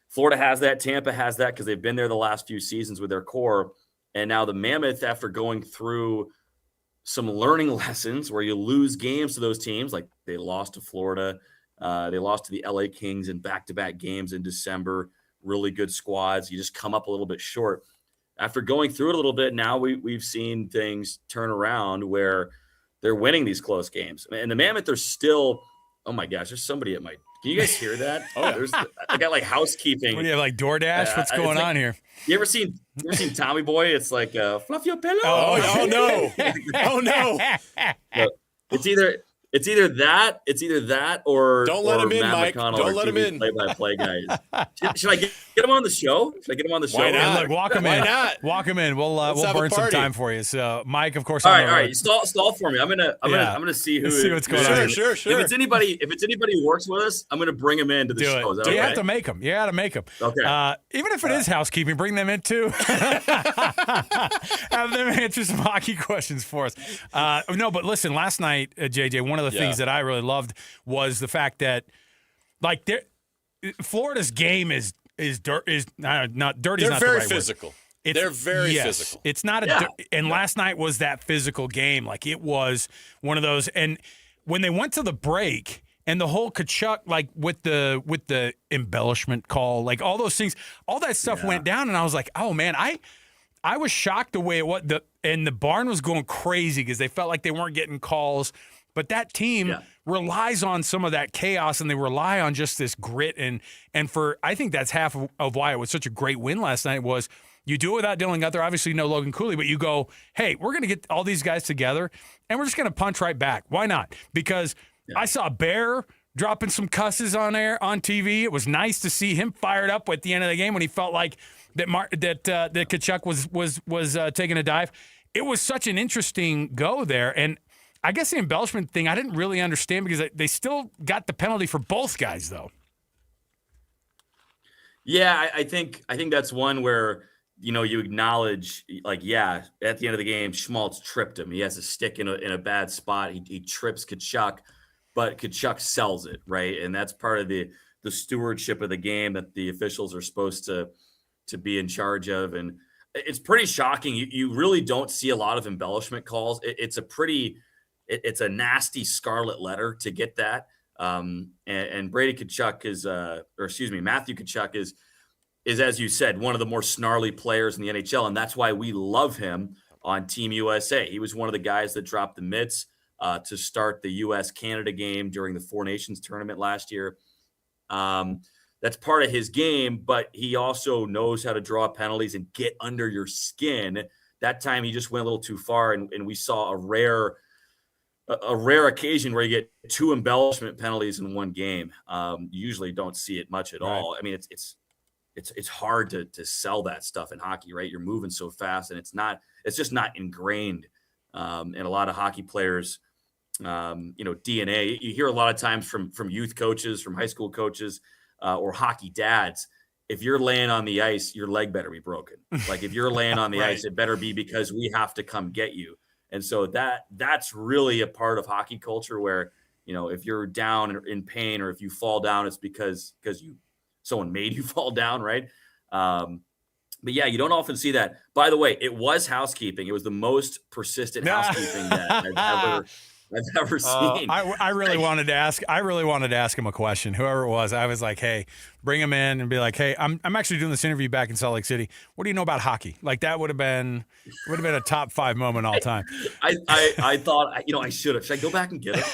Speaker 8: Florida has that. Tampa has that because they've been there the last few seasons with their core. And now the Mammoth, after going through some learning lessons where you lose games to those teams, like they lost to Florida, they lost to the LA Kings in back-to-back games in December, really good squads. You just come up a little bit short. After going through it a little bit, now we've seen things turn around where they're winning these close games. And the Mammoth are still, oh my gosh, there's somebody at my, can you guys hear that? I got like housekeeping.
Speaker 1: What do you have, like DoorDash? What's going on here?
Speaker 8: You ever seen Tommy Boy? It's like fluff your pillow.
Speaker 1: Oh no! Oh no!
Speaker 8: It's either that or
Speaker 4: don't let him in,
Speaker 8: Matt
Speaker 4: Mike.
Speaker 8: McConnell,
Speaker 4: Don't let him in.
Speaker 8: Play-by-play guys. Should I get him on the show?
Speaker 1: Why not? Look, walk him in. Why not? Walk him in. We'll burn some time for you. So, Mike, of course.
Speaker 8: All right. Stall for me. I'm gonna see who.
Speaker 1: Let's see what's going on.
Speaker 8: Sure. If it's anybody who works with us, I'm gonna bring him into the show.
Speaker 1: You have to make them. You got to make them.
Speaker 8: Okay.
Speaker 1: Even if it is housekeeping, bring them in too. Have them answer some hockey questions for us. No, but listen. Last night, JJ, one of the things that I really loved was the fact that, like, Florida's game is not dirty.
Speaker 4: They're
Speaker 1: not
Speaker 4: very
Speaker 1: the right
Speaker 4: physical.
Speaker 1: Word.
Speaker 4: They're very physical.
Speaker 1: It's not and last night was that physical game. Like it was one of those. And when they went to the break and the whole Tkachuk, like with the embellishment call, like all those things, all that stuff went down, and I was like, oh man, I was shocked the way it was. And the barn was going crazy because they felt like they weren't getting calls. But that team relies on some of that chaos, and they rely on just this grit. And I think that's half of why it was such a great win last night was you do it without Dylan Gunther, obviously no Logan Cooley, but you go, hey, we're going to get all these guys together, and we're just going to punch right back. Why not? Because I saw Bear dropping some cusses on TV. It was nice to see him fired up at the end of the game when he felt like that Tkachuk was taking a dive. It was such an interesting go there, and I guess the embellishment thing I didn't really understand because they still got the penalty for both guys, though.
Speaker 8: Yeah, I think that's one where, you acknowledge, like, at the end of the game, Schmaltz tripped him. He has a stick in a bad spot. He trips Tkachuk, but Tkachuk sells it, right? And that's part of the stewardship of the game that the officials are supposed to be in charge of. And it's pretty shocking. You really don't see a lot of embellishment calls. It's a nasty scarlet letter to get that. And Brady Tkachuk Matthew Tkachuk is, as you said, one of the more snarly players in the NHL. And that's why we love him on Team USA. He was one of the guys that dropped the mitts to start the US-Canada game during the Four Nations tournament last year. That's part of his game, but he also knows how to draw penalties and get under your skin. That time he just went a little too far, and we saw a rare occasion where you get 2 embellishment penalties in one game. You usually don't see it much at all. I mean, it's hard to sell that stuff in hockey, right? You're moving so fast, and it's just not ingrained in a lot of hockey players. DNA. You hear a lot of times from youth coaches, from high school coaches, or hockey dads. If you're laying on the ice, your leg better be broken. Like if you're laying on the ice, it better be because we have to come get you. And so that's really a part of hockey culture where, if you're down in pain or if you fall down, it's because someone made you fall down, right? But yeah, you don't often see that. By the way, it was housekeeping. It was the most persistent housekeeping that I've ever seen.
Speaker 1: I really wanted to ask him a question. Whoever it was, I was like, "Hey, bring him in and be like, hey, I'm actually doing this interview back in Salt Lake City. What do you know about hockey? Like, that would have been a top 5 moment all time.
Speaker 8: I thought, I should have. Should I go back and get it?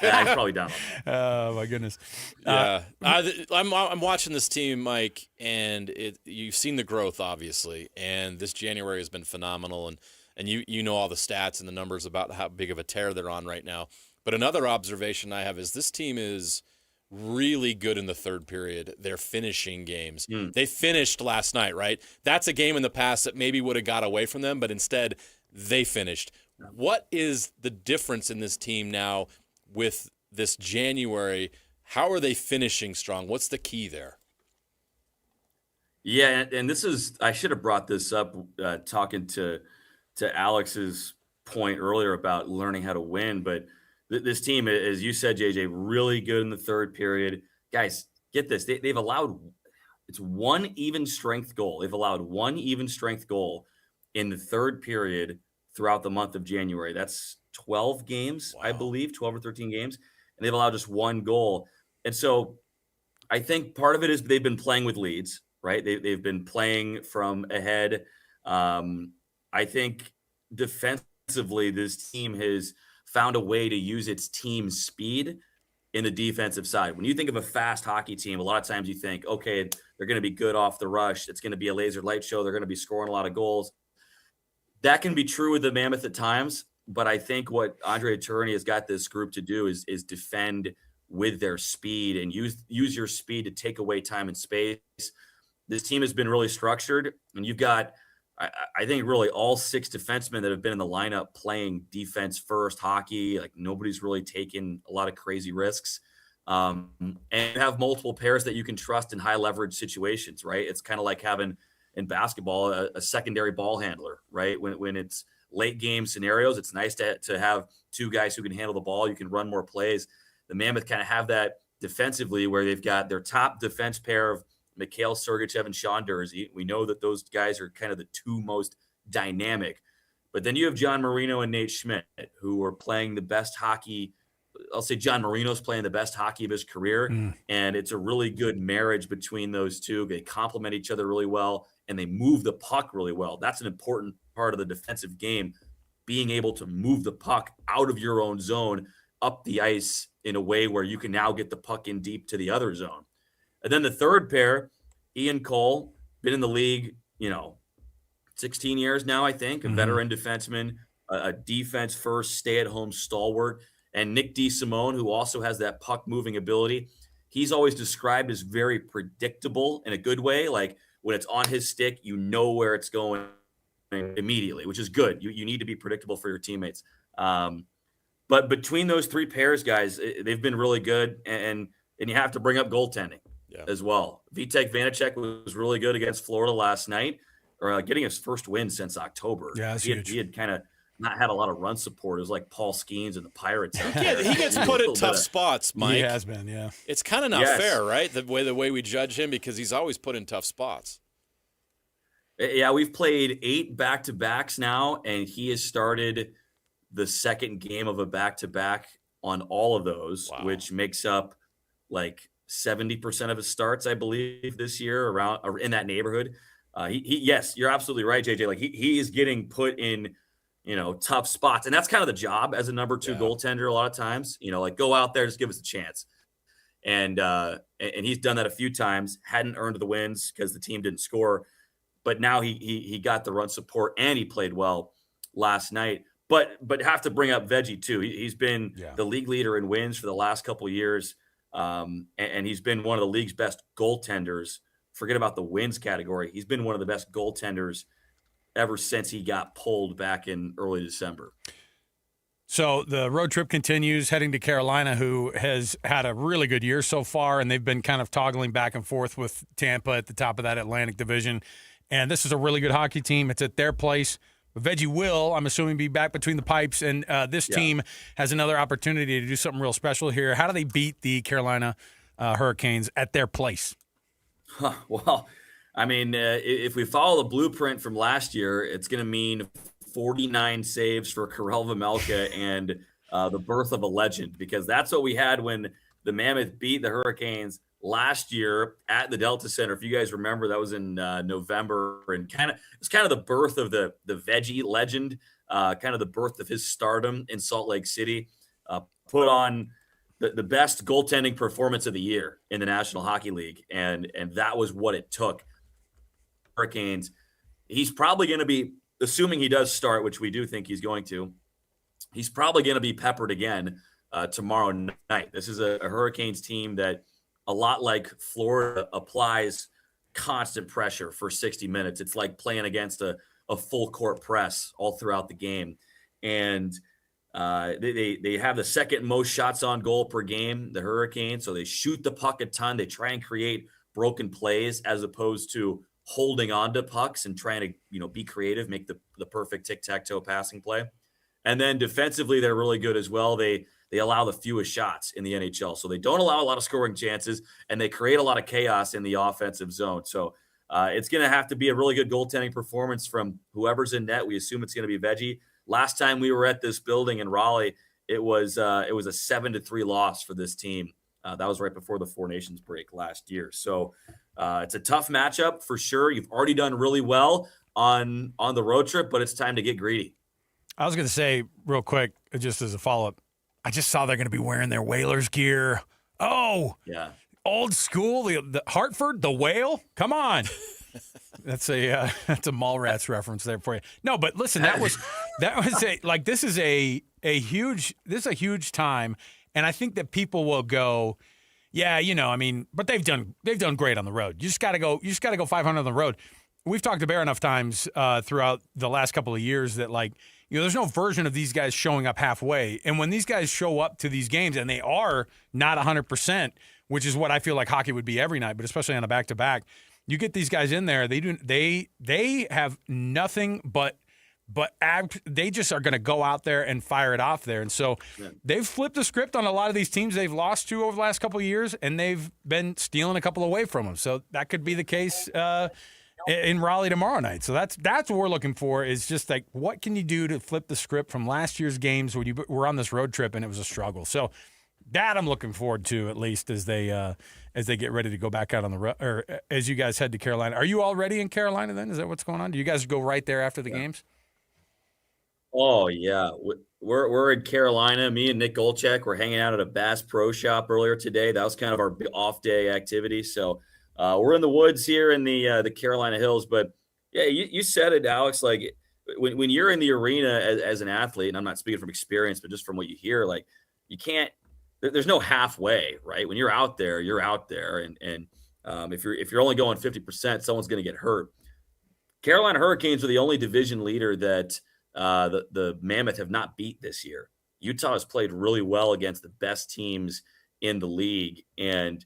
Speaker 8: Yeah, I'm probably down on that.
Speaker 1: Oh, my goodness.
Speaker 4: Yeah. I'm watching this team, Mike, and you've seen the growth, obviously, and this January has been phenomenal, and you know all the stats and the numbers about how big of a tear they're on right now. But another observation I have is this team is really good in the third period. They're finishing games. They finished last night, right? That's a game in the past that maybe would have got away from them, but instead they finished. What is the difference in this team now with this January? How are they finishing strong? What's the key there?
Speaker 8: Yeah, and this is, I should have brought this up talking to Alex's point earlier about learning how to win, but this team, as you said, JJ, really good in the third period. Guys, get this. They've allowed, it's one even strength goal. They've allowed one even strength goal in the third period throughout the month of January. That's 12 games, I believe, 12 or 13 games. And they've allowed just one goal. And so I think part of it is they've been playing with leads, right? They've been playing from ahead. I think defensively, this team has found a way to use its team speed in the defensive side. When you think of a fast hockey team, a lot of times you think, okay, they're going to be good off the rush. It's going to be a laser light show. They're going to be scoring a lot of goals. That can be true with the Mammoth at times, but I think what Andre Attorney has got this group to do is defend with their speed and use your speed to take away time and space. This team has been really structured, and you've got, I think, really all 6 defensemen that have been in the lineup playing defense first hockey. Like, nobody's really taken a lot of crazy risks, and have multiple pairs that you can trust in high leverage situations, right? It's kind of like having in basketball a secondary ball handler, right? When it's late game scenarios, it's nice to have 2 guys who can handle the ball. You can run more plays. The Mammoth kind of have that defensively, where they've got their top defense pair of Mikhail Sergachev and Sean Dursey. We know that those guys are kind of the 2 most dynamic. But then you have John Marino and Nate Schmidt, who are playing the best hockey. I'll say John Marino's playing the best hockey of his career, and it's a really good marriage between those 2. They complement each other really well, and they move the puck really well. That's an important part of the defensive game, being able to move the puck out of your own zone up the ice in a way where you can now get the puck in deep to the other zone. And then the third pair, Ian Cole, been in the league, 16 years now, I think, a veteran defenseman, a defense-first, stay-at-home stalwart, and Nick DeSimone, who also has that puck-moving ability. He's always described as very predictable in a good way. Like, when it's on his stick, you know where it's going immediately, which is good. You need to be predictable for your teammates. But between those 3 pairs, guys, they've been really good, and you have to bring up goaltending as well. Vitek Vanacek was really good against Florida last night, or getting his first win since October.
Speaker 1: Yeah,
Speaker 8: he had kind of not had a lot of run support. It was like Paul Skeens and the Pirates.
Speaker 4: He gets put in tough spots, Mike.
Speaker 1: He has been, yeah.
Speaker 4: It's kind of not fair, right? The way we judge him, because he's always put in tough spots.
Speaker 8: Yeah, we've played 8 back-to-backs now, and he has started the second game of a back-to-back on all of those, which makes up like 70% of his starts, I believe, this year, around or in that neighborhood. Yes, you're absolutely right, JJ. Like, he is getting put in, tough spots, and that's kind of the job as a number 2 goaltender. A lot of times, like, go out there, just give us a chance. And he's done that a few times. Hadn't earned the wins because the team didn't score, but now he got the run support, and he played well last night. But have to bring up Veggie too. He's been the league leader in wins for the last couple of years, and he's been one of the league's best goaltenders. Forget about the wins category. He's been one of the best goaltenders ever since he got pulled back in early December.
Speaker 1: So the road trip continues, heading to Carolina, who has had a really good year so far, and they've been kind of toggling back and forth with Tampa at the top of that Atlantic Division. And this is a really good hockey team. It's at their place. Veggie will, I'm assuming, be back between the pipes, and this team has another opportunity to do something real special here. How do they beat the Carolina Hurricanes at their place?
Speaker 8: Well, I mean, if we follow the blueprint from last year, it's going to mean 49 saves for Karel Vejmelka and the birth of a legend, because that's what we had when the Mammoth beat the Hurricanes last year at the Delta Center. If you guys remember, that was in November, and it's kind of the birth of the Veggie legend, kind of the birth of his stardom in Salt Lake City. Put on the best goaltending performance of the year in the National Hockey League, and that was what it took. Hurricanes. He's probably going to be, assuming he does start, which we do think he's going to. He's probably going to be peppered again tomorrow night. This is a Hurricanes team that, a lot like Florida, applies constant pressure for 60 minutes. It's like playing against a full court press all throughout the game. And they have the second most shots on goal per game, the Hurricanes. So they shoot the puck a ton. They try and create broken plays as opposed to holding on to pucks and trying to, be creative, make the perfect tic-tac-toe passing play. And then defensively, they're really good as well. They allow the fewest shots in the NHL. So they don't allow a lot of scoring chances, and they create a lot of chaos in the offensive zone. So it's going to have to be a really good goaltending performance from whoever's in net. We assume it's going to be Veggie. Last time we were at this building in Raleigh, it was a 7-3 loss for this team. That was right before the Four Nations break last year. So it's a tough matchup for sure. You've already done really well on the road trip, but it's time to get greedy.
Speaker 1: I was going to say real quick, just as a follow-up, I just saw they're going to be wearing their Whalers gear. Oh,
Speaker 8: yeah,
Speaker 1: old school. The Hartford, the whale. Come on, that's a Mallrats reference there for you. No, but listen, that was this is a huge time, and I think that people will go, yeah, but they've done great on the road. You just got to go 500 on the road. We've talked to Bear enough times throughout the last couple of years that there's no version of these guys showing up halfway. And when these guys show up to these games and they are not 100%, which is what I feel like hockey would be every night, but especially on a back-to-back, you get these guys in there, they have nothing but they just are going to go out there and fire it off there. And so they've flipped the script on a lot of these teams they've lost to over the last couple of years, and they've been stealing a couple away from them. So that could be the case in Raleigh tomorrow night. So that's what we're looking for, is just like, what can you do to flip the script from last year's games when you were on this road trip and it was a struggle. So that I'm looking forward to, at least as they get ready to go back out on the road, or as you guys head to Carolina. Are you already in Carolina then? Is that what's going on? Do you guys go right there after the games?
Speaker 8: Oh yeah, we're in Carolina. Me and Nick Golchek were hanging out at a Bass Pro Shop earlier today. That was kind of our off day activity. So we're in the woods here in the Carolina Hills. But yeah, you said it, Alex. Like when you're in the arena as an athlete, and I'm not speaking from experience, but just from what you hear, like you can't. There's no halfway, right? When you're out there, you're out there, and if you're only going 50%, someone's going to get hurt. Carolina Hurricanes are the only division leader that the Mammoth have not beat this year. Utah has played really well against the best teams in the league, and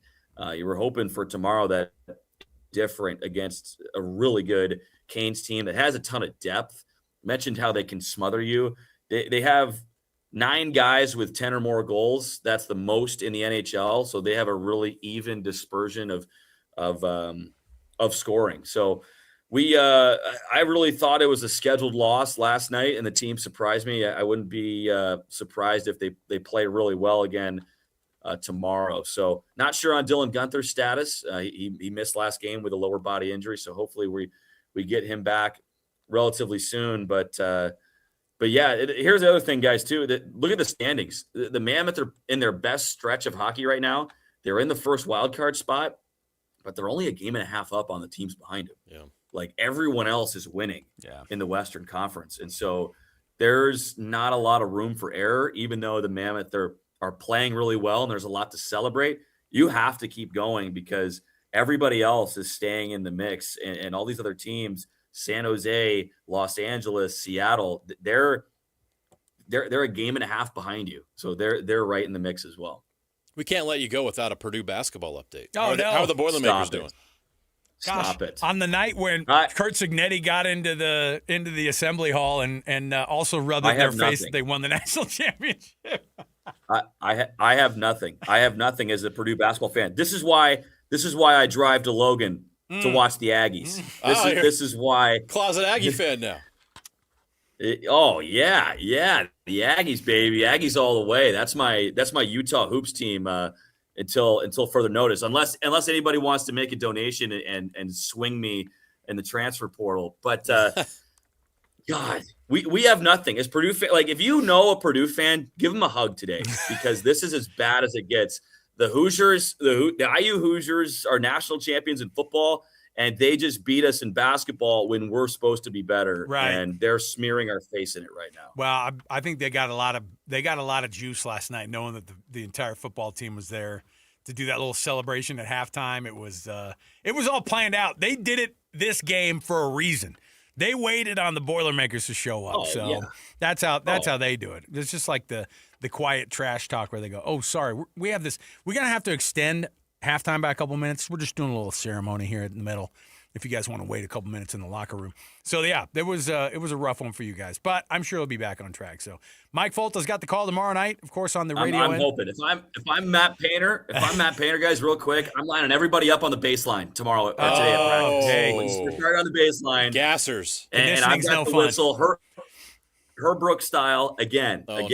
Speaker 8: you were hoping for tomorrow that different against a really good Canes team that has a ton of depth. Mentioned how they can smother you. They have 9 guys with 10 or more goals. That's the most in the NHL. So they have a really even dispersion of scoring. So I really thought it was a scheduled loss last night, and the team surprised me. I wouldn't be surprised if they play really well again tomorrow. So not sure on Dylan Guenther's status. He missed last game with a lower body injury. So hopefully we get him back relatively soon. But yeah, here's the other thing, guys, too. Look at the standings. The Mammoth are in their best stretch of hockey right now. They're in the first wild card spot, but they're only a game and a half up on the teams behind them.
Speaker 4: Yeah.
Speaker 8: Like everyone else is winning in the Western Conference. And so there's not a lot of room for error, even though the Mammoth are playing really well and there's a lot to celebrate. You have to keep going because everybody else is staying in the mix, and all these other teams, San Jose, Los Angeles, Seattle, they're a game and a half behind you. So they're right in the mix as well.
Speaker 4: We can't let you go without a Purdue basketball update.
Speaker 1: Oh, no.
Speaker 4: How are the Boilermakers doing?
Speaker 8: Stop it.
Speaker 1: On the night when Kurt Signetti got into the assembly hall and also rubbed in their face that they won the national championship.
Speaker 8: I have nothing. I have nothing as a Purdue basketball fan. This is why I drive to Logan to watch the Aggies. This is why.
Speaker 4: Closet Aggie fan now.
Speaker 8: Yeah, the Aggies, baby, Aggies all the way. That's my Utah hoops team. until further notice, unless anybody wants to make a donation and swing me in the transfer portal. But God, we have nothing. As Purdue fan, like if you know a Purdue fan, give them a hug today because this is as bad as it gets. The Hoosiers, the IU Hoosiers are national champions in football, and they just beat us in basketball when we're supposed to be better.
Speaker 1: Right.
Speaker 8: And they're smearing our face in it right now.
Speaker 1: Well, I think they got a lot of juice last night, knowing that the entire football team was there to do that little celebration at halftime. It was all planned out. They did it this game for a reason. They waited on the Boilermakers to show up. That's how they do it. It's just like the quiet trash talk where they go, "Oh, sorry, we have this. We're gonna have to extend halftime by a couple minutes. We're just doing a little ceremony here in the middle. If you guys want to wait a couple minutes in the locker room." So yeah, it was a rough one for you guys, but I'm sure it'll be back on track. So Mike Folta's got the call tomorrow night, of course, on the radio.
Speaker 8: I'm hoping. If I'm Matt Painter, guys, real quick, I'm lining everybody up on the baseline tomorrow today at practice.
Speaker 1: Hey,
Speaker 8: we start on the baseline,
Speaker 4: gassers,
Speaker 8: and I've got the whistle, Herbrooks style again.
Speaker 4: Oh,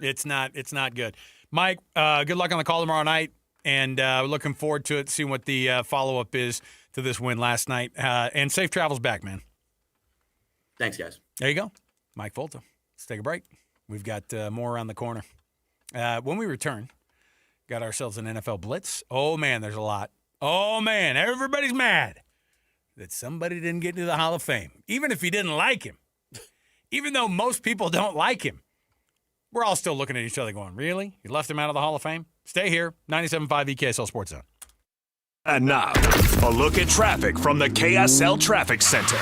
Speaker 1: it's not good. Mike, good luck on the call tomorrow night. And looking forward to it, seeing what the follow-up is to this win last night. And safe travels back, man.
Speaker 8: Thanks, guys.
Speaker 1: There you go. Mike Folta. Let's take a break. We've got more around the corner. When we return, got ourselves an NFL Blitz. Oh, man, there's a lot. Oh, man, everybody's mad that somebody didn't get into the Hall of Fame, even if he didn't like him. Even though most people don't like him. We're all still looking at each other going, really? You left him out of the Hall of Fame? Stay here. 97.5 KSL Sports Zone.
Speaker 2: And now, a look at traffic from the KSL Traffic Center.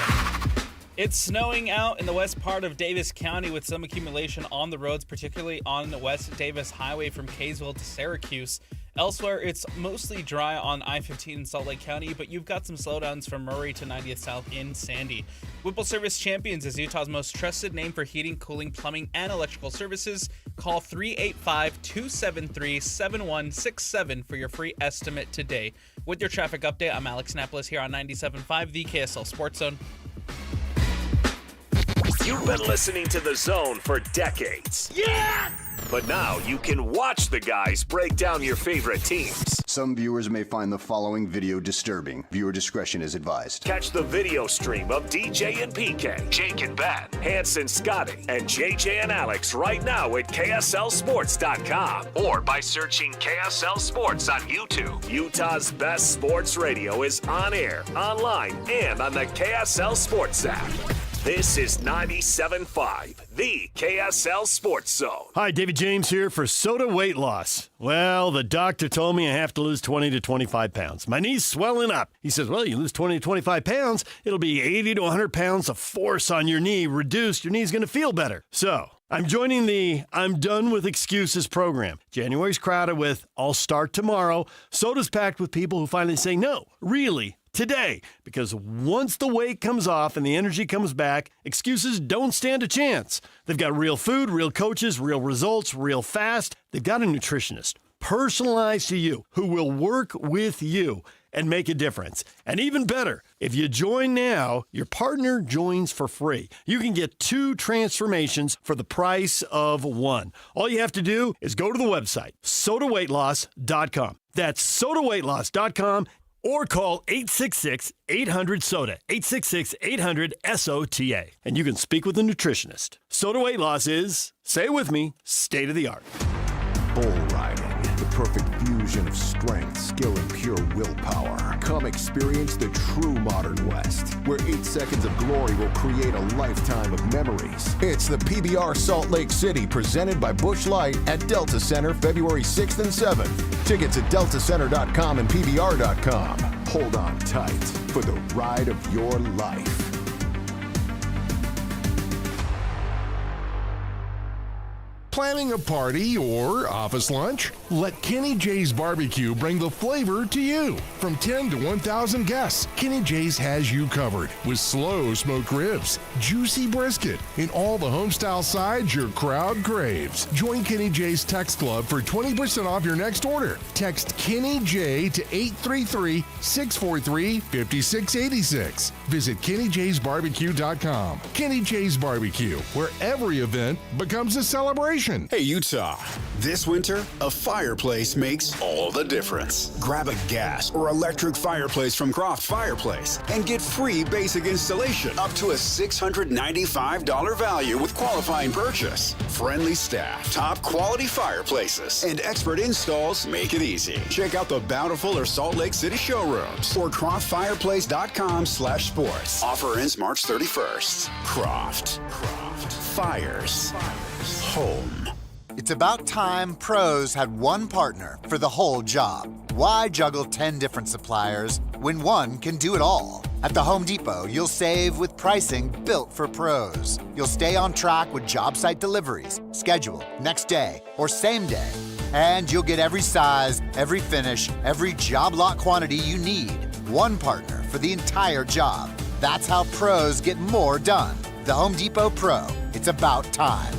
Speaker 3: It's snowing out in the west part of Davis County with some accumulation on the roads, particularly on the West Davis Highway from Kaysville to Syracuse. Elsewhere, it's mostly dry on I-15 in Salt Lake County, but you've got some slowdowns from Murray to 90th South in Sandy. Whipple Service Champions is Utah's most trusted name for heating, cooling, plumbing, and electrical services. Call 385-273-7167 for your free estimate today. With your traffic update, I'm Alex Napolis here on 97.5, the KSL Sports Zone.
Speaker 2: You've been listening to The Zone for decades.
Speaker 22: Yes!
Speaker 2: But now you can watch the guys break down your favorite teams.
Speaker 9: Some viewers may find the following video disturbing. Viewer discretion is advised.
Speaker 2: Catch the video stream of DJ and PK, Jake and Ben, Hanson, Scotty, and JJ and Alex right now at KSLSports.com or by searching KSL Sports on YouTube. Utah's best sports radio is on air, online, and on the KSL Sports app. This is 97.5, the KSL Sports Zone.
Speaker 7: Hi, David James here for Soda Weight Loss. Well, the doctor told me I have to lose 20 to 25 pounds. My knee's swelling up. He says, well, you lose 20 to 25 pounds, it'll be 80 to 100 pounds of force on your knee reduced. Your knee's going to feel better. So I'm joining the I'm Done With Excuses program. January's crowded with I'll start tomorrow. Soda's packed with people who finally say, no, really, today, because once the weight comes off and the energy comes back, excuses don't stand a chance. They've got real food, real coaches, real results, real fast. They've got a nutritionist, personalized to you, who will work with you and make a difference. And even better, if you join now, your partner joins for free. You can get 2 transformations for the price of 1. All you have to do is go to the website, sodaweightloss.com. That's sodaweightloss.com. Or call 866-800-SODA, 866-800-SOTA, and you can speak with a nutritionist. Soda Weight Loss is, say it with me, state of the art.
Speaker 21: Bull riding, the perfect fusion of strength, skill, and pure willpower. Come experience the true modern West, where 8 seconds of glory will create a lifetime of memories. It's the PBR Salt Lake City, presented by Busch Light at Delta Center, February 6th and 7th. Tickets at deltacenter.com and pbr.com. Hold on tight for the ride of your life.
Speaker 23: Planning a party or office lunch? Let Kenny J's Barbecue bring the flavor to you. From 10 to 1,000 guests, Kenny J's has you covered with slow smoked ribs, juicy brisket, and all the homestyle sides your crowd craves. Join Kenny J's Text Club for 20% off your next order. Text Kenny J to 833-643-5686. Visit KennyJ'sBarbecue.com. Kenny J's Barbecue, where every event becomes a celebration. insulation.
Speaker 10: Hey, Utah. This winter, a fireplace makes all the difference. Grab a gas or electric fireplace from Croft Fireplace and get free basic installation up to a $695 value with qualifying purchase. Friendly staff, top quality fireplaces, and expert installs make it easy. Check out the Bountiful or Salt Lake City showrooms or croftfireplace.com/sports. Offer ends March 31st. Croft. Fires. Home.
Speaker 11: It's about time pros had one partner for the whole job. Why juggle 10 different suppliers when one can do it all? At the Home Depot, you'll save with pricing built for pros. You'll stay on track with job site deliveries, schedule, next day, or same day. And you'll get every size, every finish, every job lot quantity you need. One partner for the entire job. That's how pros get more done. The Home Depot Pro. It's about time.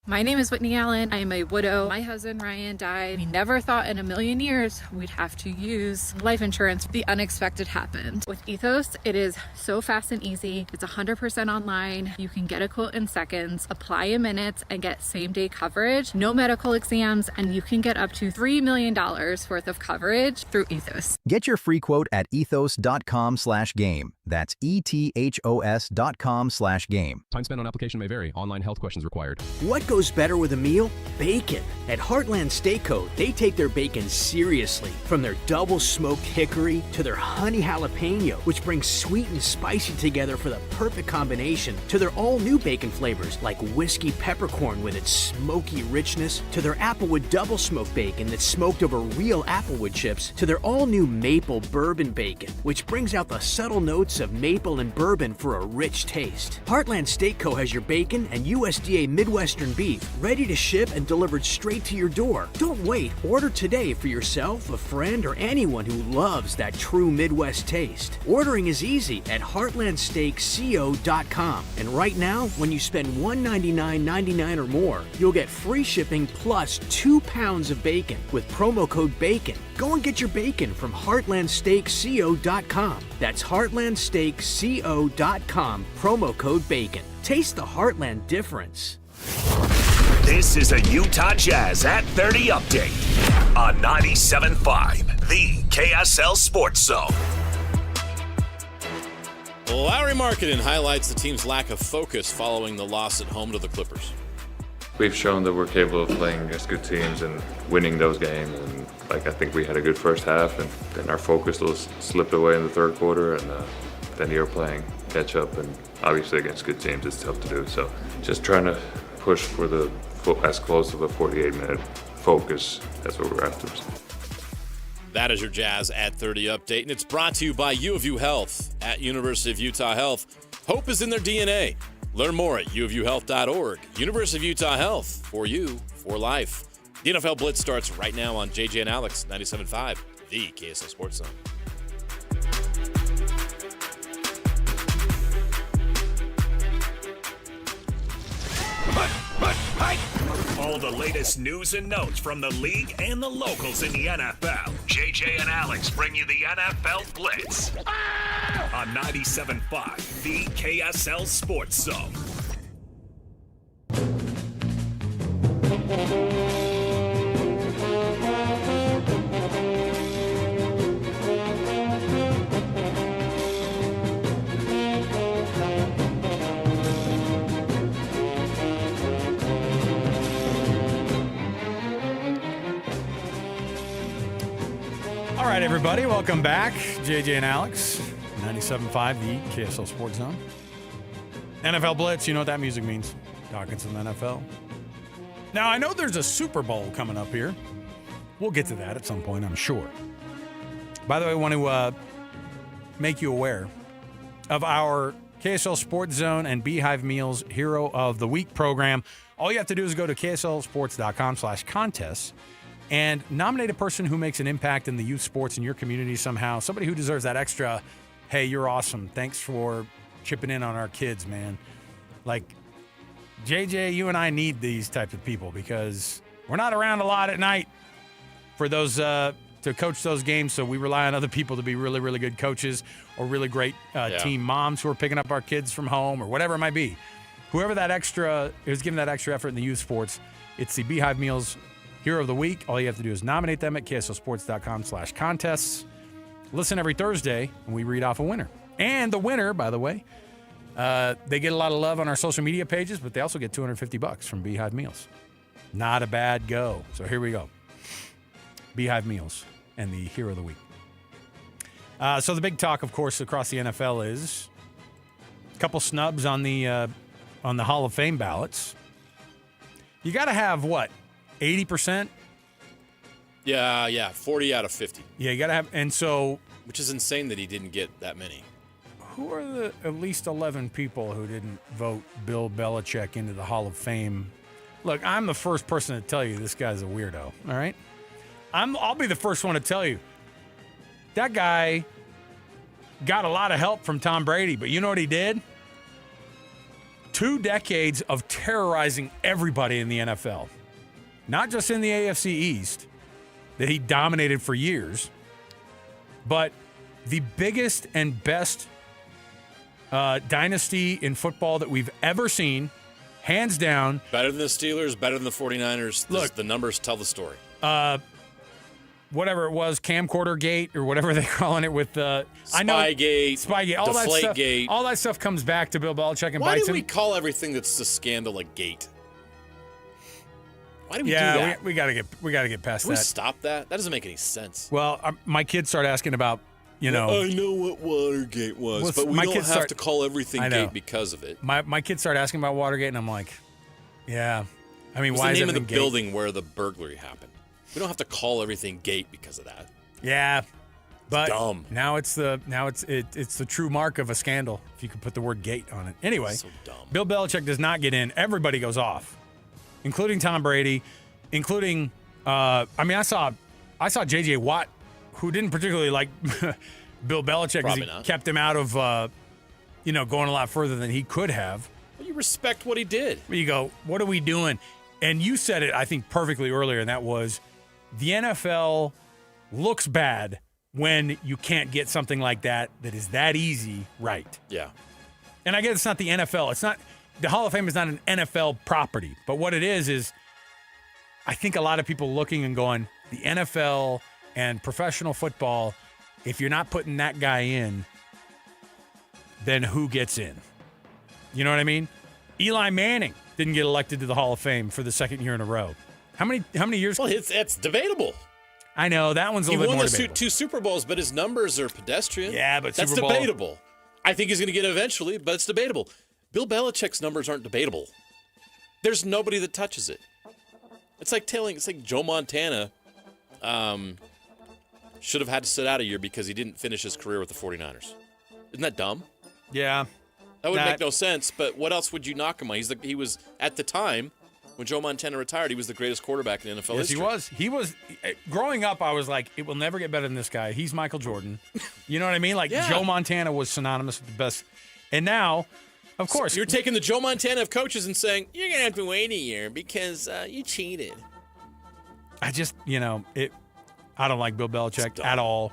Speaker 13: My name is Whitney Allen. I am a widow. My husband Ryan died. We never thought in a million years we'd have to use life insurance. The unexpected happened. With Ethos, it is so fast and easy. It's 100% online. You can get a quote in seconds, apply in minutes, and get same-day coverage. No medical exams, and you can get up to $3 million worth of coverage through Ethos.
Speaker 14: Get your free quote at ethos.com/game. That's ethos.com/game.
Speaker 15: Time spent on application may vary. Online health questions required.
Speaker 24: What goes better with a meal? Bacon. At Heartland Steak Co., they take their bacon seriously. From their double smoked hickory to their honey jalapeno, which brings sweet and spicy together for the perfect combination, to their all new bacon flavors like whiskey peppercorn with its smoky richness, to their applewood double smoked bacon that's smoked over real applewood chips, to their all new maple bourbon bacon, which brings out the subtle notes of maple and bourbon for a rich taste. Heartland Steak Co. has your bacon and USDA Midwestern beef ready to ship and delivered straight to your door. Don't wait. Order today for yourself, a friend, or anyone who loves that true Midwest taste. Ordering is easy at heartlandsteakco.com. And right now, when you spend $199.99 or more, you'll get free shipping plus 2 pounds of bacon with promo code BACON. Go and get your bacon from heartlandsteakco.com. That's heartlandsteakco.com, promo code BACON. Taste the Heartland difference.
Speaker 2: This is a Utah Jazz at 30 update on 97.5, the KSL Sports Zone.
Speaker 4: Larry Markkinen highlights the team's lack of focus following the loss at home to the Clippers.
Speaker 26: We've shown that we're capable of playing against good teams and winning those games. And I think we had a good first half, and then our focus slipped away in the third quarter, and then you're playing catch up, and obviously against good teams it's tough to do. So just trying to push for as close of a 48-minute focus. That's what we're after.
Speaker 4: That is your Jazz at 30 update, and it's brought to you by U of U Health. At University of Utah Health, hope is in their DNA. Learn more at uofuhealth.org. University of Utah Health, for you, for life. The NFL Blitz starts right now on JJ and Alex, 97.5, the KSL Sports Zone.
Speaker 2: All the latest news and notes from the league and the locals in the NFL. JJ and Alex bring you the NFL Blitz on 97.5, the KSL Sports Zone.
Speaker 1: All right, everybody, welcome back. JJ and Alex, 97.5, the KSL Sports Zone. NFL Blitz, you know what that music means. Talking some NFL. Now, I know there's a Super Bowl coming up here. We'll get to that at some point, I'm sure. By the way, I want to make you aware of our KSL Sports Zone and Beehive Meals Hero of the Week program. All you have to do is go to kslsports.com/contests and nominate a person who makes an impact in the youth sports in your community somehow. Somebody who deserves that extra, hey, you're awesome. Thanks for chipping in on our kids, man. Like, JJ, you and I need these types of people because we're not around a lot at night for those to coach those games, so we rely on other people to be really, really good coaches or really great team moms who are picking up our kids from home or whatever it might be. whoever that extra is giving that extra effort in the youth sports, it's the Beehive Meals Hero of the Week. All you have to do is nominate them at kslsports.com/contests. Listen every Thursday, and we read off a winner. And the winner, by the way, they get a lot of love on our social media pages, but they also get $250 from Beehive Meals. Not a bad go. So here we go. Beehive Meals and the Hero of the Week. So the big talk, of course, across the NFL is a couple snubs on the Hall of Fame ballots. You got to have, what, 80%?
Speaker 4: Yeah, 40 out of 50.
Speaker 1: Yeah, you got to have, and so...
Speaker 4: Which is insane that he didn't get that many.
Speaker 1: Who are the at least 11 people who didn't vote Bill Belichick into the Hall of Fame? Look, I'm the first person to tell you this guy's a weirdo, all right? I'll be the first one to tell you. That guy got a lot of help from Tom Brady, but you know what he did? 2 decades of terrorizing everybody in the NFL. Not just in the AFC East, that he dominated for years, but the biggest and best dynasty in football that we've ever seen, hands down.
Speaker 4: Better than the Steelers, better than the 49ers. Look, the numbers tell the story.
Speaker 1: Whatever it was, camcorder gate or whatever they're calling it with
Speaker 4: Spygate,
Speaker 1: all that stuff.
Speaker 4: Deflategate.
Speaker 1: All that stuff comes back to Bill Belichick and
Speaker 4: Why
Speaker 1: bites
Speaker 4: do
Speaker 1: him.
Speaker 4: we call everything that's a scandal a gate? Why do we do
Speaker 1: Yeah,
Speaker 4: that?
Speaker 1: we gotta get past
Speaker 4: Can we
Speaker 1: that.
Speaker 4: stop that? That doesn't make any sense.
Speaker 1: Well, my kids start asking about,
Speaker 4: I know what Watergate was, but we don't have to call everything gate because of it.
Speaker 1: My kids start asking about Watergate, and I'm like, yeah. I mean,
Speaker 4: What's
Speaker 1: why
Speaker 4: the
Speaker 1: is
Speaker 4: name of the
Speaker 1: everything
Speaker 4: building where the burglary happened? We don't have to call everything gate because of that.
Speaker 1: Yeah, but
Speaker 4: dumb.
Speaker 1: Now it's the true mark of a scandal if you could put the word gate on it. Anyway,
Speaker 4: So dumb.
Speaker 1: Bill Belichick does not get in. Everybody goes off, including Tom Brady, including I saw J.J. Watt, who didn't particularly like Bill Belichick because he kept him out of going a lot further than he could have.
Speaker 4: Well, you respect what he did.
Speaker 1: You go, what are we doing? And you said it, I think, perfectly earlier, and that was the NFL looks bad when you can't get something like that is that easy right.
Speaker 4: Yeah.
Speaker 1: And I guess it's not the NFL. It's not the Hall of Fame is not an NFL property. But what it is I think a lot of people looking and going, the NFL and professional football, if you're not putting that guy in, then who gets in? You know what I mean? Eli Manning didn't get elected to the Hall of Fame for the second year in a row. How many years?
Speaker 4: Well, it's debatable.
Speaker 1: I know that one's a little bit more debatable.
Speaker 4: He won the 2 Super Bowls, but his numbers are pedestrian.
Speaker 1: Yeah, but
Speaker 4: that's
Speaker 1: Super Bowl.
Speaker 4: debatable. I think he's going to get it eventually, but it's debatable. Bill Belichick's numbers aren't debatable. There's nobody that touches it. It's like Joe Montana should have had to sit out a year because he didn't finish his career with the 49ers. Isn't that dumb?
Speaker 1: Yeah.
Speaker 4: That would make no sense, but what else would you knock him on? He was, at the time, when Joe Montana retired, he was the greatest quarterback in NFL history.
Speaker 1: Yes, he was. Growing up, I was like, it will never get better than this guy. He's Michael Jordan. You know what I mean? Like, Joe Montana was synonymous with the best. And now, of course.
Speaker 4: So you're taking the Joe Montana of coaches and saying, you're going to have to wait a year because you cheated.
Speaker 1: I just, I don't like Bill Belichick at all.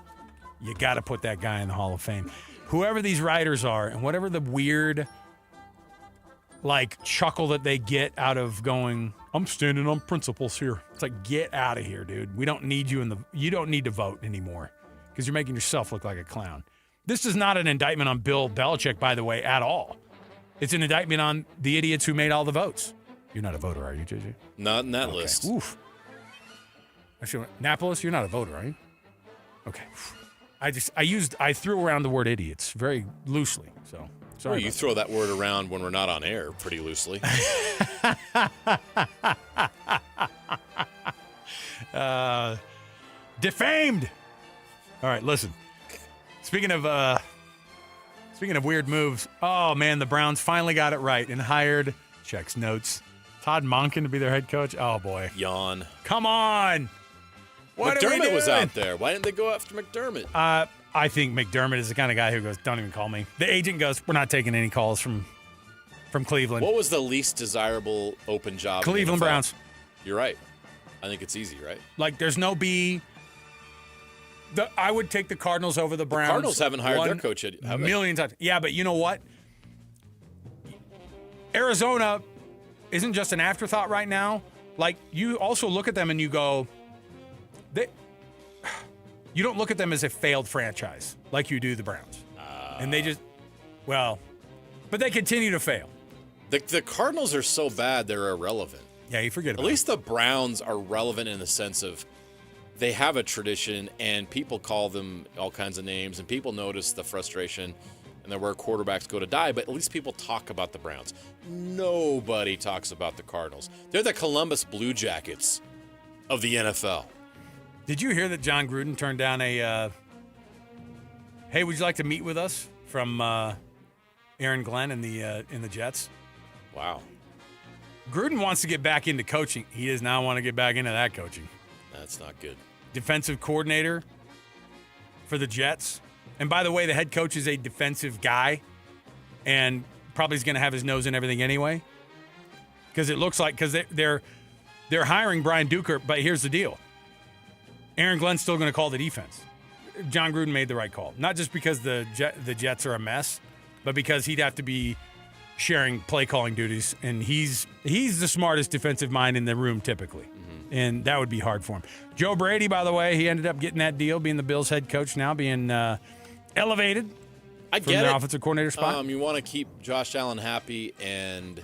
Speaker 1: You got to put that guy in the Hall of Fame. Whoever these writers are, and whatever the weird, chuckle that they get out of going, I'm standing on principles here. It's like, get out of here, dude. We don't need you you don't need to vote anymore because you're making yourself look like a clown. This is not an indictment on Bill Belichick, by the way, at all. It's an indictment on the idiots who made all the votes. You're not a voter, are you, JJ?
Speaker 4: Not in that list.
Speaker 1: Oof. Actually, Annapolis, you're not a voter, are you? Okay. I threw around the word idiots very loosely, so sorry.
Speaker 4: Well, you throw that word around when we're not on air pretty loosely.
Speaker 1: Defamed. All right, listen. Speaking of weird moves, oh man, the Browns finally got it right and hired, checks notes, Todd Monken to be their head coach. Oh boy.
Speaker 4: Yawn.
Speaker 1: Come on. What
Speaker 4: McDermott was out there. Why didn't they go after McDermott?
Speaker 1: I think McDermott is the kind of guy who goes, don't even call me. The agent goes, we're not taking any calls from Cleveland.
Speaker 4: What was the least desirable open job?
Speaker 1: Cleveland Browns.
Speaker 4: You're right. I think it's easy, right?
Speaker 1: Like, there's no B. I would take the Cardinals over the Browns.
Speaker 4: The Cardinals haven't hired their coach yet.
Speaker 1: A million times. Yeah, but you know what? Arizona isn't just an afterthought right now. Like, you also look at them and you go, you don't look at them as a failed franchise like you do the Browns. And they just, but they continue to fail.
Speaker 4: The Cardinals are so bad, they're irrelevant.
Speaker 1: Yeah, you forget about
Speaker 4: it. At least the Browns are relevant in the sense of they have a tradition and people call them all kinds of names and people notice the frustration and they're where quarterbacks go to die, but at least people talk about the Browns. Nobody talks about the Cardinals. They're the Columbus Blue Jackets of the NFL.
Speaker 1: Did you hear that John Gruden turned down a, hey, would you like to meet with us from Aaron Glenn and the Jets?
Speaker 4: Wow.
Speaker 1: Gruden wants to get back into coaching. He does not want to get back into that coaching.
Speaker 4: That's not good.
Speaker 1: Defensive coordinator for the Jets. And by the way, the head coach is a defensive guy and probably is going to have his nose in everything anyway. Because it looks like, because they're hiring Brian Duker, but here's the deal. Aaron Glenn's still going to call the defense. John Gruden made the right call. Not just because the Jets are a mess, but because he'd have to be sharing play calling duties, and he's the smartest defensive mind in the room typically. And that would be hard for him. Joe Brady, by the way, he ended up getting that deal, being the Bills head coach now, being elevated from the offensive coordinator spot.
Speaker 4: You want to keep Josh Allen happy, and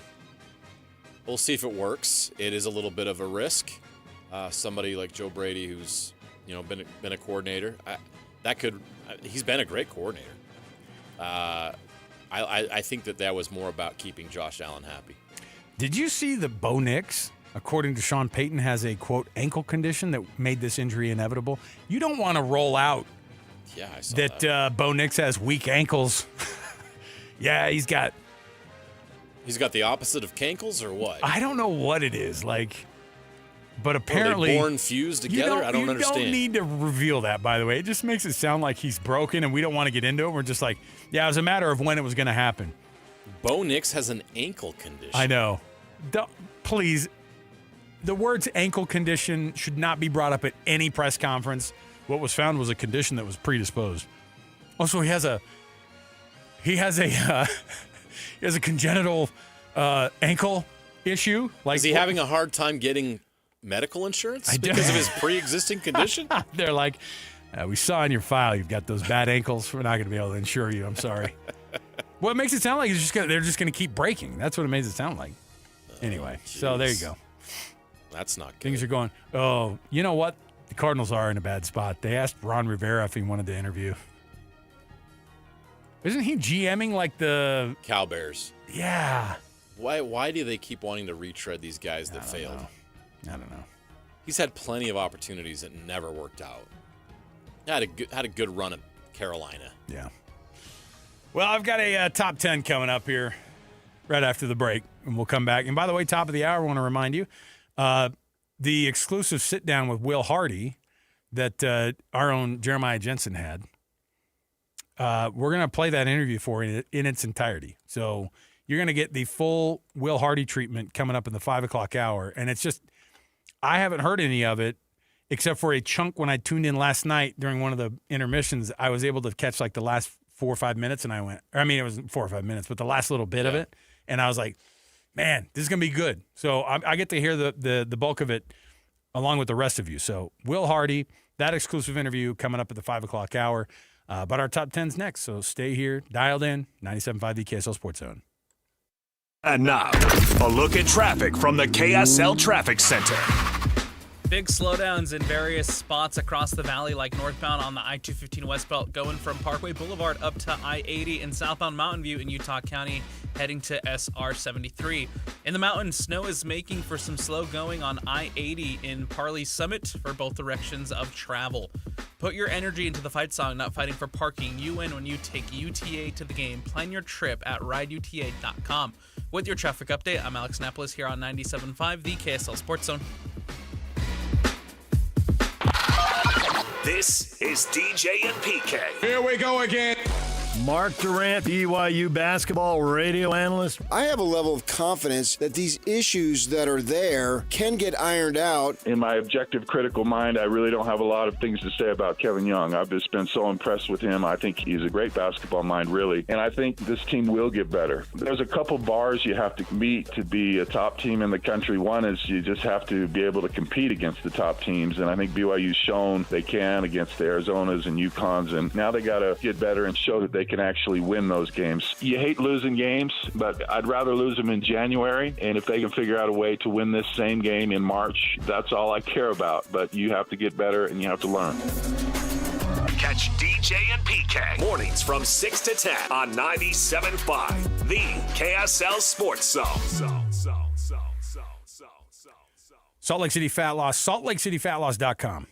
Speaker 4: we'll see if it works. It is a little bit of a risk. Somebody like Joe Brady, who's been a coordinator, he's been a great coordinator. I think that was more about keeping Josh Allen happy.
Speaker 1: Did you see that Bo Nix, according to Sean Payton, has a, quote, ankle condition that made this injury inevitable? You don't want to roll out
Speaker 4: I saw
Speaker 1: that. Bo Nix has weak ankles. Yeah, he's got
Speaker 4: the opposite of cankles or what?
Speaker 1: I don't know what it is. But apparently,
Speaker 4: are they born fused together? I don't understand.
Speaker 1: You don't need to reveal that, by the way. It just makes it sound like he's broken, and we don't want to get into it. We're just like, yeah, it was a matter of when it was going to happen.
Speaker 4: Bo Nix has an ankle condition.
Speaker 1: I know. Please, the words ankle condition should not be brought up at any press conference. What was found was a condition that was predisposed. Also, he has a congenital ankle issue.
Speaker 4: Is he having a hard time getting medical insurance because of his pre-existing condition?
Speaker 1: They're like, we saw in your file you've got those bad ankles. We're not going to be able to insure you. I'm sorry. Well, it makes it sound like they're just going to keep breaking. That's what it makes it sound like. Anyway, so there you go.
Speaker 4: That's not good.
Speaker 1: Things are going, you know what? The Cardinals are in a bad spot. They asked Ron Rivera if he wanted to interview. Isn't he GMing like the
Speaker 4: Cow Bears?
Speaker 1: Yeah.
Speaker 4: Why do they keep wanting to retread these guys that failed?
Speaker 1: I don't know.
Speaker 4: He's had plenty of opportunities that never worked out. Had a good run at Carolina.
Speaker 1: Yeah. Well, I've got a top 10 coming up here right after the break, and we'll come back. And by the way, top of the hour, I want to remind you, the exclusive sit-down with Will Hardy that our own Jeremiah Jensen had, we're going to play that interview for you in its entirety. So you're going to get the full Will Hardy treatment coming up in the 5 o'clock hour. And it's just, I haven't heard any of it except for a chunk when I tuned in last night during one of the intermissions. I was able to catch like the last 4 or 5 minutes, and it was 4 or 5 minutes, but the last little bit of it. And I was like, man, this is going to be good. So I get to hear the bulk of it along with the rest of you. So Will Hardy, that exclusive interview coming up at the 5 o'clock hour. But our top 10's next. So stay here, dialed in, 97.5 the KSL Sports Zone.
Speaker 2: And now, a look at traffic from the KSL Traffic Center.
Speaker 3: Big slowdowns in various spots across the valley, like northbound on the I-215 westbound going from Parkway Boulevard up to I-80, and southbound Mountain View in Utah County heading to SR-73. In the mountains, snow is making for some slow going on I-80 in Parley Summit for both directions of travel. Put your energy into the fight song, not fighting for parking. You win when you take UTA to the game. Plan your trip at rideuta.com. With your traffic update, I'm Alex Napolis here on 97.5, the KSL Sports Zone.
Speaker 2: This is DJ and PK.
Speaker 5: Here we go again.
Speaker 7: Mark Durant, BYU basketball radio analyst.
Speaker 5: I have a level of confidence that these issues that are there can get ironed out.
Speaker 6: In my objective, critical mind, I really don't have a lot of things to say about Kevin Young. I've just been so impressed with him. I think he's a great basketball mind, really. And I think this team will get better. There's a couple bars you have to meet to be a top team in the country. One is you just have to be able to compete against the top teams. And I think BYU's shown they can against the Arizonas and UConns. And now they got to get better and show that they can actually win those games. You hate losing games, but I'd rather lose them in January. And if they can figure out a way to win this same game in March, that's all I care about. But you have to get better and you have to learn.
Speaker 2: Catch DJ and PK mornings from 6 to 10 on 97.5, the KSL Sports Zone.
Speaker 1: Salt Lake City Fat Loss, saltlakeCityFatLoss.com.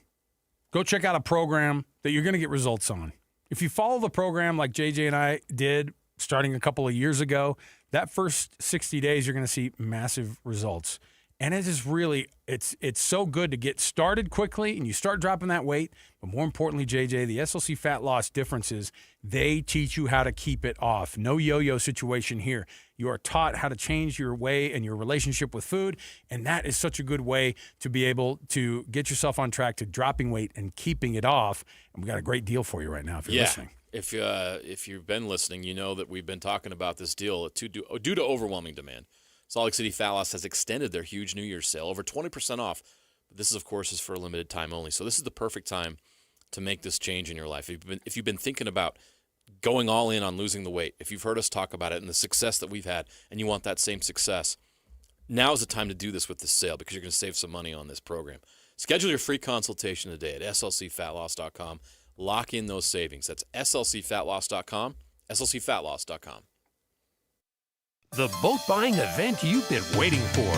Speaker 1: Go check out a program that you're going to get results on. If you follow the program like JJ and I did starting a couple of years ago, that first 60 days, you're going to see massive results. And it is really, it's so good to get started quickly and you start dropping that weight. But more importantly, JJ, the SLC Fat Loss difference is they teach you how to keep it off. No yo-yo situation here. You are taught how to change your way and your relationship with food. And that is such a good way to be able to get yourself on track to dropping weight and keeping it off. And we got a great deal for you right now if you're listening.
Speaker 4: If you've been listening, you know that we've been talking about this deal due to overwhelming demand. Salt Lake City Fat Loss has extended their huge New Year's sale, over 20% off. But this, of course, is for a limited time only. So this is the perfect time to make this change in your life. If you've been thinking about going all in on losing the weight, if you've heard us talk about it and the success that we've had, and you want that same success, now is the time to do this with this sale because you're going to save some money on this program. Schedule your free consultation today at slcfatloss.com. Lock in those savings. That's slcfatloss.com, slcfatloss.com.
Speaker 12: The boat buying event you've been waiting for.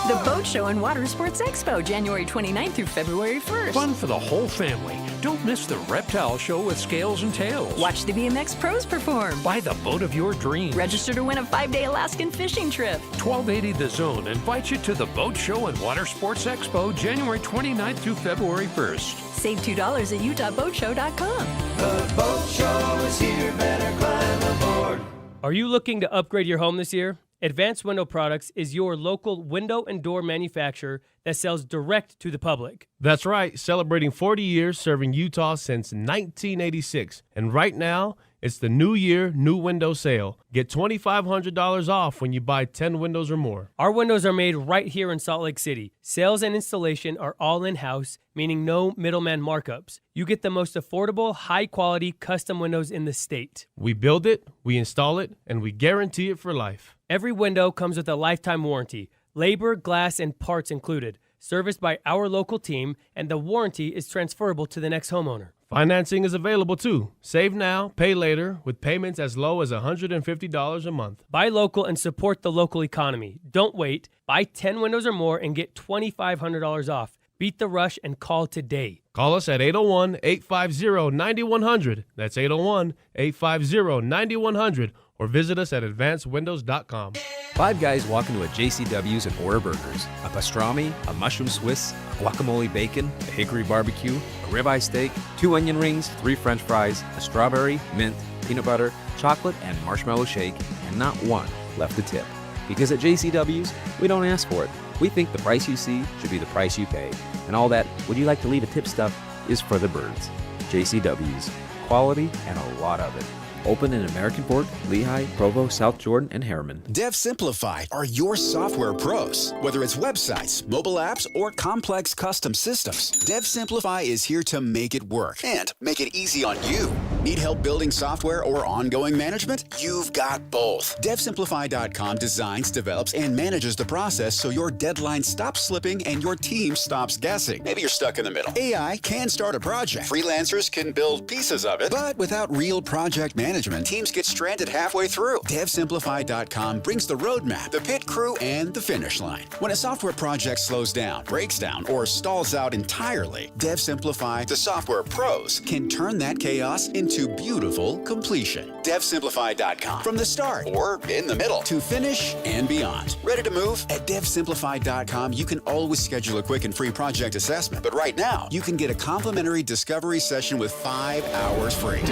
Speaker 16: The Boat Show and Water Sports Expo, January 29th through February 1st.
Speaker 12: Fun for the whole family. Don't miss the reptile show with scales and tails.
Speaker 16: Watch the BMX pros perform.
Speaker 12: Buy the boat of your dreams.
Speaker 16: Register to win a 5-day Alaskan fishing trip.
Speaker 12: 1280 The Zone invites you to the Boat Show and Water Sports Expo, January 29th through February 1st.
Speaker 16: Save $2 at utahboatshow.com.
Speaker 17: The boat show is here, better climb aboard.
Speaker 18: Are you looking to upgrade your home this year? Advanced Window Products is your local window and door manufacturer that sells direct to the public.
Speaker 27: That's right, celebrating 40 years serving Utah since 1986. And right now, it's the New Year, New Window sale. Get $2,500 off when you buy 10 windows or more.
Speaker 18: Our windows are made right here in Salt Lake City. Sales and installation are all in-house, meaning no middleman markups. You get the most affordable, high-quality custom windows in the state.
Speaker 27: We build it, we install it, and we guarantee it for life.
Speaker 18: Every window comes with a lifetime warranty, labor, glass, and parts included, serviced by our local team, and the warranty is transferable to the next homeowner.
Speaker 27: Financing is available too. Save now, pay later, with payments as low as $150 a month.
Speaker 18: Buy local and support the local economy. Don't wait. Buy 10 windows or more and get $2,500 off. Beat the rush and call today.
Speaker 27: Call us at 801-850-9100. That's 801-850-9100. Or visit us at advancedwindows.com.
Speaker 28: Five guys walk into a JCW's and order burgers. A pastrami, a mushroom Swiss, a guacamole bacon, a hickory barbecue, a ribeye steak, 2 onion rings, 3 french fries, a strawberry, mint, peanut butter, chocolate, and marshmallow shake, and not one left a tip. Because at JCW's, we don't ask for it. We think the price you see should be the price you pay. And all that, would you like to leave a tip stuff, is for the birds. JCW's. Quality and a lot of it. Open in American Fork, Lehigh, Provo, South Jordan, and Harriman.
Speaker 22: DevSimplify are your software pros. Whether it's websites, mobile apps, or complex custom systems, DevSimplify is here to make it work and make it easy on you. Need help building software or ongoing management? You've got both. DevSimplify.com designs, develops, and manages the process so your deadline stops slipping and your team stops guessing. Maybe you're stuck in the middle. AI can start a project. Freelancers can build pieces of it, but without real project management, teams get stranded halfway through. DevSimplify.com brings the roadmap, the pit crew, and the finish line. When a software project slows down, breaks down, or stalls out entirely, DevSimplify, the software pros, can turn that chaos into beautiful completion. DevSimplify.com. From the start, or in the middle, to finish and beyond. Ready to move? At DevSimplify.com, you can always schedule a quick and free project assessment. But right now, you can get a complimentary discovery session with 5 hours free.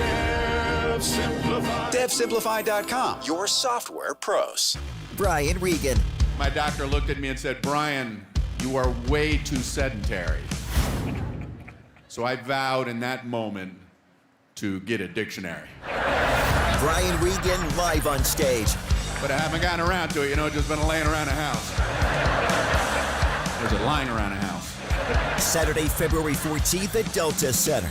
Speaker 22: DevSimplify.com, your software pros.
Speaker 8: Brian Regan.
Speaker 9: My doctor looked at me and said, Brian, you are way too sedentary. So I vowed in that moment to get a dictionary.
Speaker 8: Brian Regan live on stage.
Speaker 9: But I haven't gotten around to it, just been laying around the house. There's a lying around the house.
Speaker 8: Saturday, February 14th at Delta Center.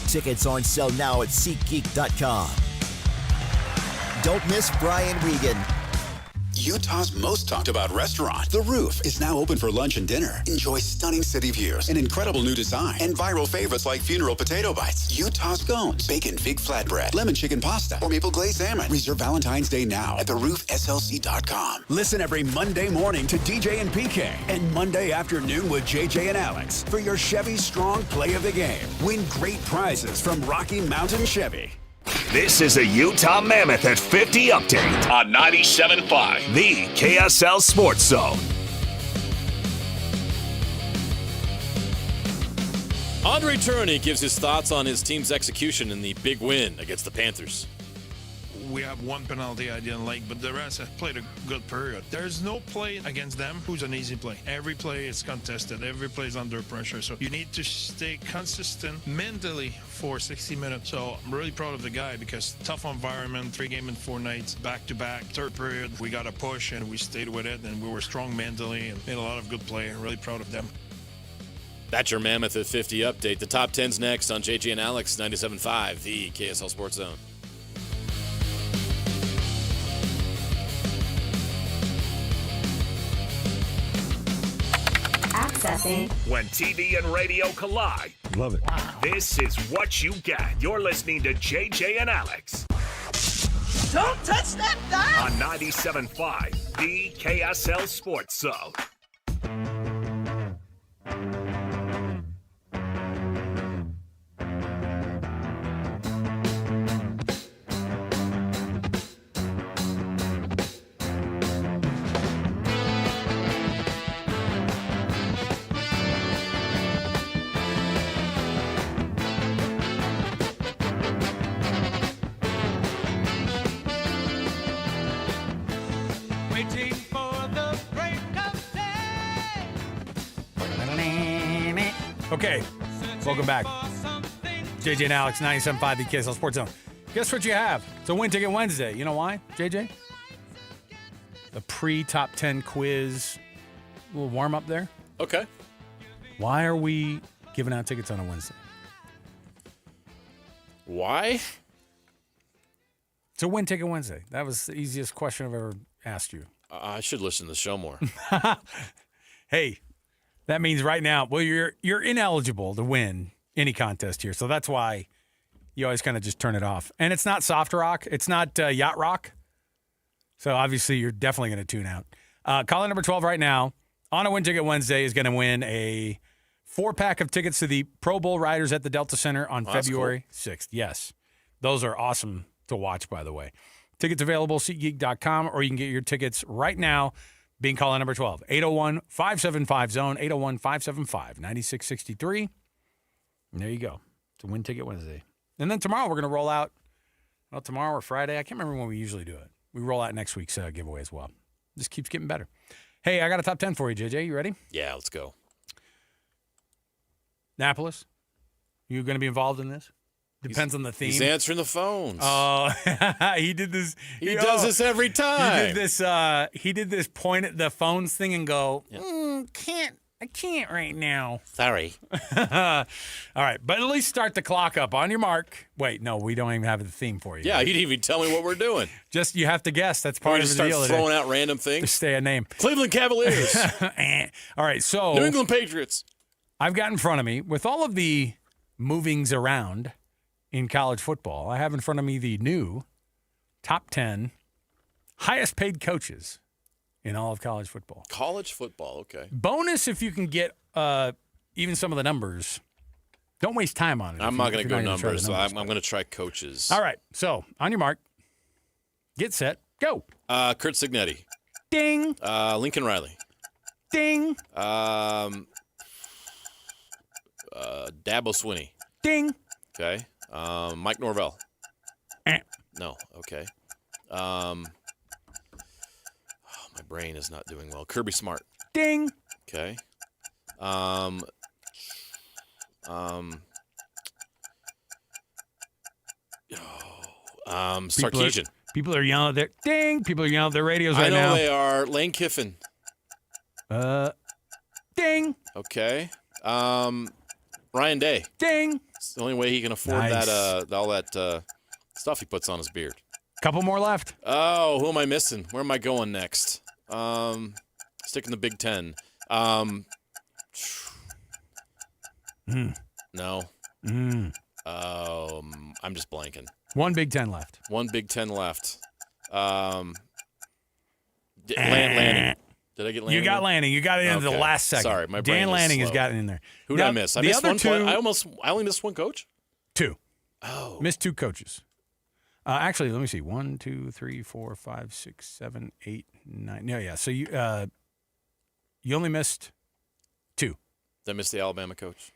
Speaker 8: Tickets on sale now at SeatGeek.com. Don't miss Brian Regan.
Speaker 22: Utah's most talked about restaurant, The Roof, is now open for lunch and dinner. Enjoy stunning city views, an incredible new design, and viral favorites like funeral potato bites, Utah scones, bacon fig flatbread, lemon chicken pasta, or maple glazed salmon. Reserve Valentine's Day now at theroofslc.com. Listen every Monday morning to DJ and PK and Monday afternoon with JJ and Alex for your Chevy Strong Play of the Game. Win great prizes from Rocky Mountain Chevy.
Speaker 2: This is a Utah Mammoth at 50 update on 97.5, the KSL Sports Zone.
Speaker 4: Andre Turney gives his thoughts on his team's execution in the big win against the Panthers.
Speaker 10: We have one penalty I didn't like, but the rest have played a good period. There's no play against them who's an easy play. Every play is contested. Every play is under pressure. So you need to stay consistent mentally for 60 minutes. So I'm really proud of the guy because tough environment, 3 games in 4 nights, back-to-back. Third period, we got a push and we stayed with it and we were strong mentally and made a lot of good play. I'm really proud of them.
Speaker 4: That's your Mammoth at 50 update. The top 10's next on JJ and Alex, 97.5, the KSL Sports Zone.
Speaker 2: Accessing. When TV and radio collide.
Speaker 7: Love it.
Speaker 2: This is what you get. You're listening to JJ and Alex.
Speaker 17: Don't touch that dial!
Speaker 2: On 97.5, the KSL Sports Zone.
Speaker 1: Okay, welcome back. JJ and Alex, 97.5, the KSL Sports Zone. Guess what you have? It's a Win Ticket Wednesday. You know why, JJ? The pre-top 10 quiz. A little warm-up there.
Speaker 4: Okay.
Speaker 1: Why are we giving out tickets on a Wednesday?
Speaker 4: Why?
Speaker 1: It's a Win Ticket Wednesday. That was the easiest question I've ever asked you.
Speaker 4: I should listen to the show more.
Speaker 1: Hey, that means right now, well, you're ineligible to win any contest here. So that's why you always kind of just turn it off. And it's not soft rock. It's not yacht rock. So obviously you're definitely going to tune out. Caller number 12 right now on a Win Ticket Wednesday is going to win a 4-pack of tickets to the Pro Bowl Riders at the Delta Center on February 6th. Yes. Those are awesome to watch, by the way. Tickets available, SeatGeek.com, or you can get your tickets right now. Being caller number 12, 801-575-ZONE, 801-575-9663. And there you go. It's a Win Ticket Wednesday. And then tomorrow we're going to roll out, tomorrow or Friday. I can't remember when we usually do it. We roll out next week's giveaway as well. Just keeps getting better. Hey, I got a top 10 for you, JJ. You ready?
Speaker 4: Yeah, let's go.
Speaker 1: Annapolis, you going to be involved in this? Depends on the theme.
Speaker 4: He's answering the phones.
Speaker 1: Oh, he did this.
Speaker 4: He does this every time.
Speaker 1: He did this point at the phones thing and go, I can't right now.
Speaker 4: Sorry.
Speaker 1: All right, but at least start the clock up. On your mark. Wait, no, we don't even have the theme for you.
Speaker 4: Yeah, you didn't even tell me what we're doing.
Speaker 1: Just you have to guess. That's part of the deal.
Speaker 4: Start throwing out random things.
Speaker 1: Just stay a name.
Speaker 4: Cleveland Cavaliers.
Speaker 1: All right, so
Speaker 4: New England Patriots.
Speaker 1: I've got in front of me, with all of the movings around in college football, I have in front of me the new top 10 highest paid coaches in all of college football.
Speaker 4: College football, okay.
Speaker 1: Bonus if you can get even some of the numbers. Don't waste time on it.
Speaker 4: I'm not going to go numbers, so I'm going to try coaches.
Speaker 1: All right, so on your mark, get set, go.
Speaker 4: Kurt Signetti.
Speaker 1: Ding.
Speaker 4: Lincoln Riley.
Speaker 1: Ding.
Speaker 4: Dabo Swinney.
Speaker 1: Ding.
Speaker 4: Okay. Mike Norvell. No. Okay. My brain is not doing well. Kirby Smart.
Speaker 1: Ding.
Speaker 4: Okay. Sarkisian.
Speaker 1: People are yelling at their ding. People are yelling at their radios
Speaker 4: I
Speaker 1: right
Speaker 4: know
Speaker 1: now.
Speaker 4: they are. Lane Kiffin.
Speaker 1: Ding.
Speaker 4: Okay. Ryan Day.
Speaker 1: Ding.
Speaker 4: It's the only way he can afford
Speaker 1: Nice.
Speaker 4: that all that stuff he puts on his beard.
Speaker 1: Couple more left.
Speaker 4: Oh, who am I missing? Where am I going next? Stick in the Big Ten. No. I'm just blanking.
Speaker 1: One Big Ten left.
Speaker 4: One Big Ten left. Lanning. Did I get Lanning?
Speaker 1: You got Lanning. You got it into the last second.
Speaker 4: Sorry, my brain
Speaker 1: Dan
Speaker 4: is
Speaker 1: Lanning
Speaker 4: slow.
Speaker 1: has gotten in there.
Speaker 4: Who did I miss? I missed one
Speaker 1: two.
Speaker 4: I only missed one coach?
Speaker 1: Two.
Speaker 4: Oh.
Speaker 1: Missed two coaches. Actually, let me see. 1, 2, 3, 4, 5, 6, 7, 8, 9. No, yeah. So you only missed two.
Speaker 4: Did I miss the Alabama coach?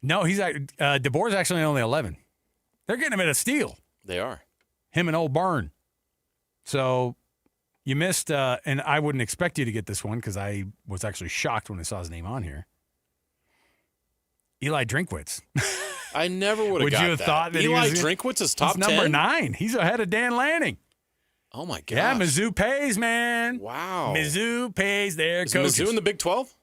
Speaker 1: No, DeBoer's actually only 11. They're getting him at a steal.
Speaker 4: They are.
Speaker 1: Him and old Byrne. So you missed, and I wouldn't expect you to get this one because I was actually shocked when I saw his name on here. Eli Drinkwitz.
Speaker 4: I never would have got that.
Speaker 1: Would you have thought that
Speaker 4: Eli
Speaker 1: he was
Speaker 4: Drinkwitz is top 10?
Speaker 1: number 9. He's ahead of Dan Lanning.
Speaker 4: Oh, my gosh.
Speaker 1: Yeah, Mizzou pays, man.
Speaker 4: Wow.
Speaker 1: Mizzou pays their
Speaker 4: Is
Speaker 1: coaches.
Speaker 4: Mizzou in the Big 12?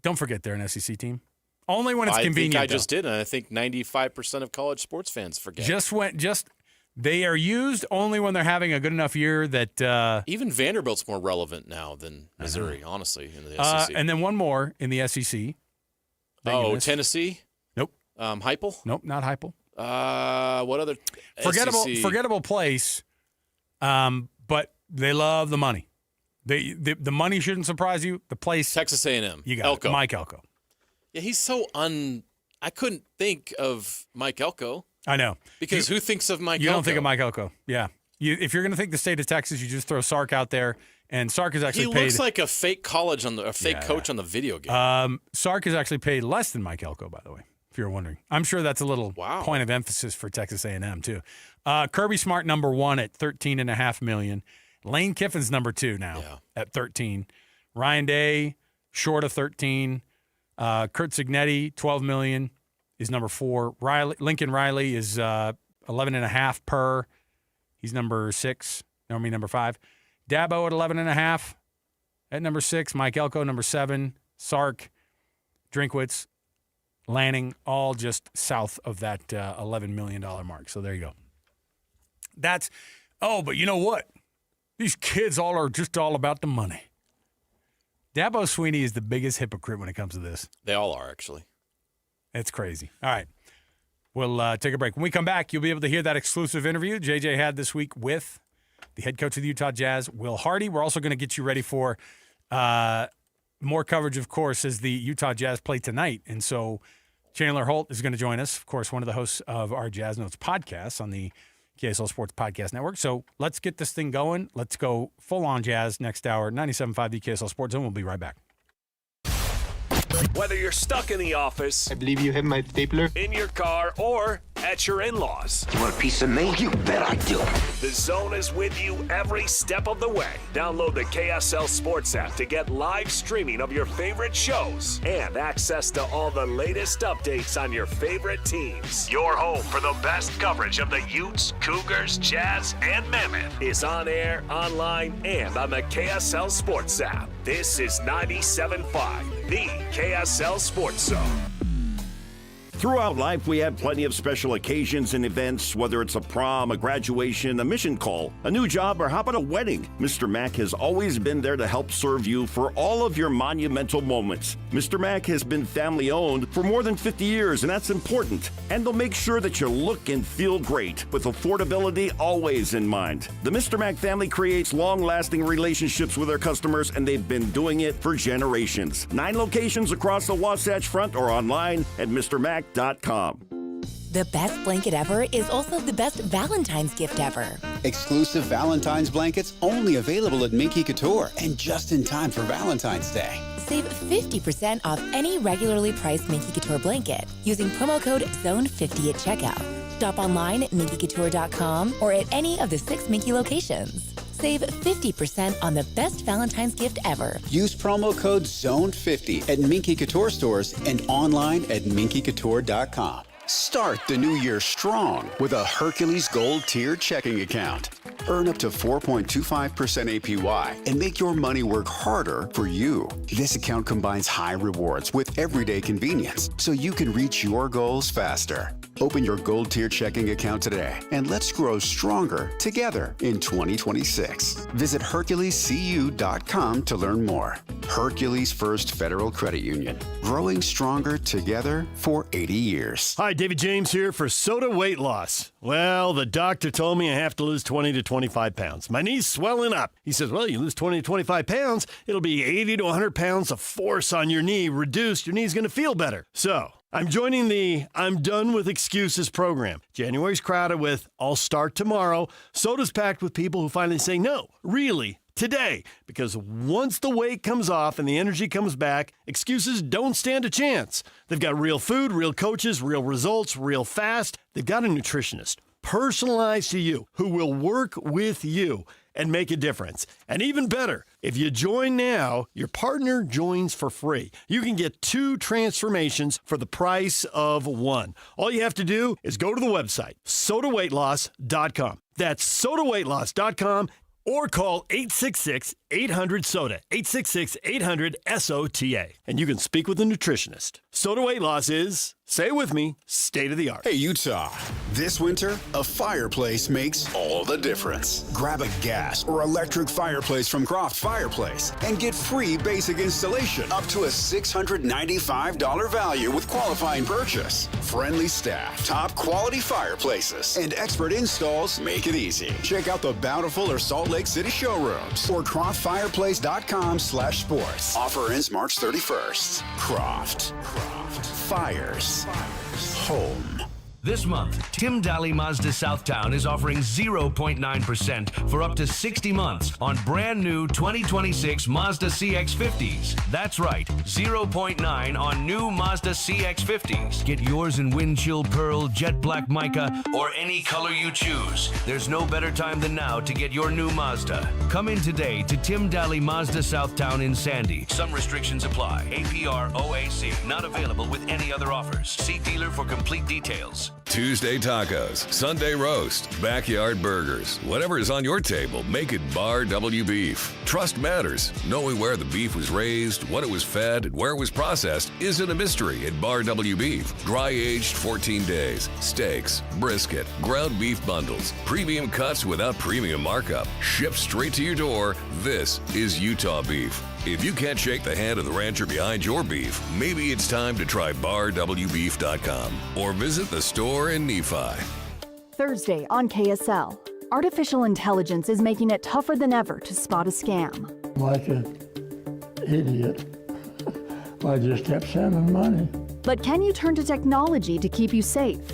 Speaker 1: Don't forget they're an SEC team. Only when it's convenient.
Speaker 4: I think I just did, and I think 95% of college sports fans forget.
Speaker 1: They are used only when they're having a good enough year that
Speaker 4: even Vanderbilt's more relevant now than Missouri, honestly, in the SEC.
Speaker 1: And then one more in the SEC.
Speaker 4: Tennessee?
Speaker 1: Nope.
Speaker 4: Heupel?
Speaker 1: Nope, not Heupel.
Speaker 4: What other
Speaker 1: forgettable place? But they love the money. The money shouldn't surprise you. The place,
Speaker 4: Texas A&M.
Speaker 1: You got
Speaker 4: Elko.
Speaker 1: it. Mike Elko.
Speaker 4: Yeah, he's so I couldn't think of Mike Elko.
Speaker 1: I know.
Speaker 4: Because who thinks of Mike Elko?
Speaker 1: You don't think of Mike Elko. Yeah. If you're going to think the state of Texas, you just throw Sark out there, and Sark is actually paid.
Speaker 4: He looks like a fake coach on the video game.
Speaker 1: Sark is actually paid less than Mike Elko, by the way, if you're wondering. I'm sure that's a little point of emphasis for Texas A&M, too. Kirby Smart, number 1 at $13.5 million. Lane Kiffin's number 2 now at 13. Ryan Day, short of 13. Kurt Signetti, $12 million, is number 4. Lincoln Riley is $11.5 per. He's number 5. Dabo at $11.5 at number 6. Mike Elko, number 7. Sark, Drinkwitz, Lanning, all just south of that $11 million mark. So there you go. But you know what? These kids are just all about the money. Dabo Swinney is the biggest hypocrite when it comes to this.
Speaker 4: They all are, actually.
Speaker 1: It's crazy. All right. We'll take a break. When we come back, you'll be able to hear that exclusive interview JJ had this week with the head coach of the Utah Jazz, Will Hardy. We're also going to get you ready for more coverage, of course, as the Utah Jazz play tonight. And so Chandler Holt is going to join us, of course, one of the hosts of our Jazz Notes podcast on the KSL Sports Podcast Network. So let's get this thing going. Let's go full-on Jazz next hour. 97.5 the KSL Sports Zone. We'll be right back.
Speaker 2: Whether you're stuck in the office,
Speaker 11: I believe you have my stapler,
Speaker 2: in your car, or at your in-laws.
Speaker 11: You want a piece of me? You bet I do.
Speaker 2: The Zone is with you every step of the way. Download the KSL Sports app to get live streaming of your favorite shows and access to all the latest updates on your favorite teams. Your home for the best coverage of the Utes, Cougars, Jazz, and Mammoth is on air, online, and on the KSL Sports app. This is 97.5, the KSL Sports Zone.
Speaker 13: Throughout life, we have plenty of special occasions and events, whether it's a prom, a graduation, a mission call, a new job, or how about a wedding? Mr. Mac has always been there to help serve you for all of your monumental moments. Mr. Mac has been family-owned for more than 50 years, and that's important. And they'll make sure that you look and feel great, with affordability always in mind. The Mr. Mac family creates long-lasting relationships with their customers, and they've been doing it for generations. 9 locations across the Wasatch Front or online at MrMac.com.
Speaker 14: The best blanket ever is also the best Valentine's gift ever.
Speaker 19: Exclusive Valentine's blankets only available at Minky Couture and just in time for Valentine's Day.
Speaker 14: Save 50% off any regularly priced Minky Couture blanket using promo code ZONE50 at checkout. Shop online at minkycouture.com or at any of the 6 Minky locations. Save 50% on the best Valentine's gift ever.
Speaker 19: Use promo code ZONE50 at Minky Couture stores and online at minkycouture.com. Start the new year strong with a Hercules Gold Tier checking account. Earn up to 4.25% APY and make your money work harder for you. This account combines high rewards with everyday convenience so you can reach your goals faster. Open your Gold Tier checking account today and let's grow stronger together in 2026. Visit HerculesCU.com to learn more. Hercules First Federal Credit Union. Growing stronger together for 80 years.
Speaker 7: Hi, David James here for Soda Weight Loss. Well, the doctor told me I have to lose 20 to 25 pounds. My knee's swelling up. He says, well, you lose 20 to 25 pounds, it'll be 80 to 100 pounds of force on your knee reduced. Your knee's going to feel better. So I'm joining the I'm Done With Excuses program. January's crowded with I'll start tomorrow. Soda's packed with people who finally say no, really, today. Because once the weight comes off and the energy comes back, excuses don't stand a chance. They've got real food, real coaches, real results, real fast. They've got a nutritionist, personalized to you, who will work with you and make a difference. And even better, if you join now, your partner joins for free. You can get 2 transformations for the price of 1. All you have to do is go to the website, sodaweightloss.com. That's sodaweightloss.com or call 866-800-SODA, 866-800-SOTA, and you can speak with a nutritionist. Soda Weight Loss is, say it with me, state of the art.
Speaker 22: Hey, Utah. This winter, a fireplace makes all the difference. Grab a gas or electric fireplace from Croft Fireplace and get free basic installation up to a $695 value with qualifying purchase. Friendly staff, top quality fireplaces, and expert installs make it easy. Check out the Bountiful or Salt Lake City showrooms or croftfireplace.com/sports. Offer ends March 31st. Croft. Fires. Home.
Speaker 3: This month, Tim Daly Mazda Southtown is offering 0.9% for up to 60 months on brand new 2026 Mazda CX-50s. That's right, 0.9 on new Mazda CX-50s. Get yours in wind chill pearl, jet black mica, or any color you choose. There's no better time than now to get your new Mazda. Come in today to Tim Daly Mazda Southtown in Sandy. Some restrictions apply. APR OAC. Not available with any other offers. See dealer for complete details.
Speaker 15: Tuesday tacos, Sunday roast, backyard burgers. Whatever is on your table, make it Bar W Beef. Trust matters. Knowing where the beef was raised, what it was fed, and where it was processed isn't a mystery at Bar W Beef. Dry aged 14 days, steaks, brisket, ground beef bundles, premium cuts without premium markup, shipped straight to your door. This is Utah beef. If you can't shake the hand of the rancher behind your beef, maybe it's time to try BarWBeef.com or visit the store in Nephi.
Speaker 20: Thursday on KSL, artificial intelligence is making it tougher than ever to spot a scam.
Speaker 21: Like an idiot, I just kept sending money.
Speaker 20: But can you turn to technology to keep you safe?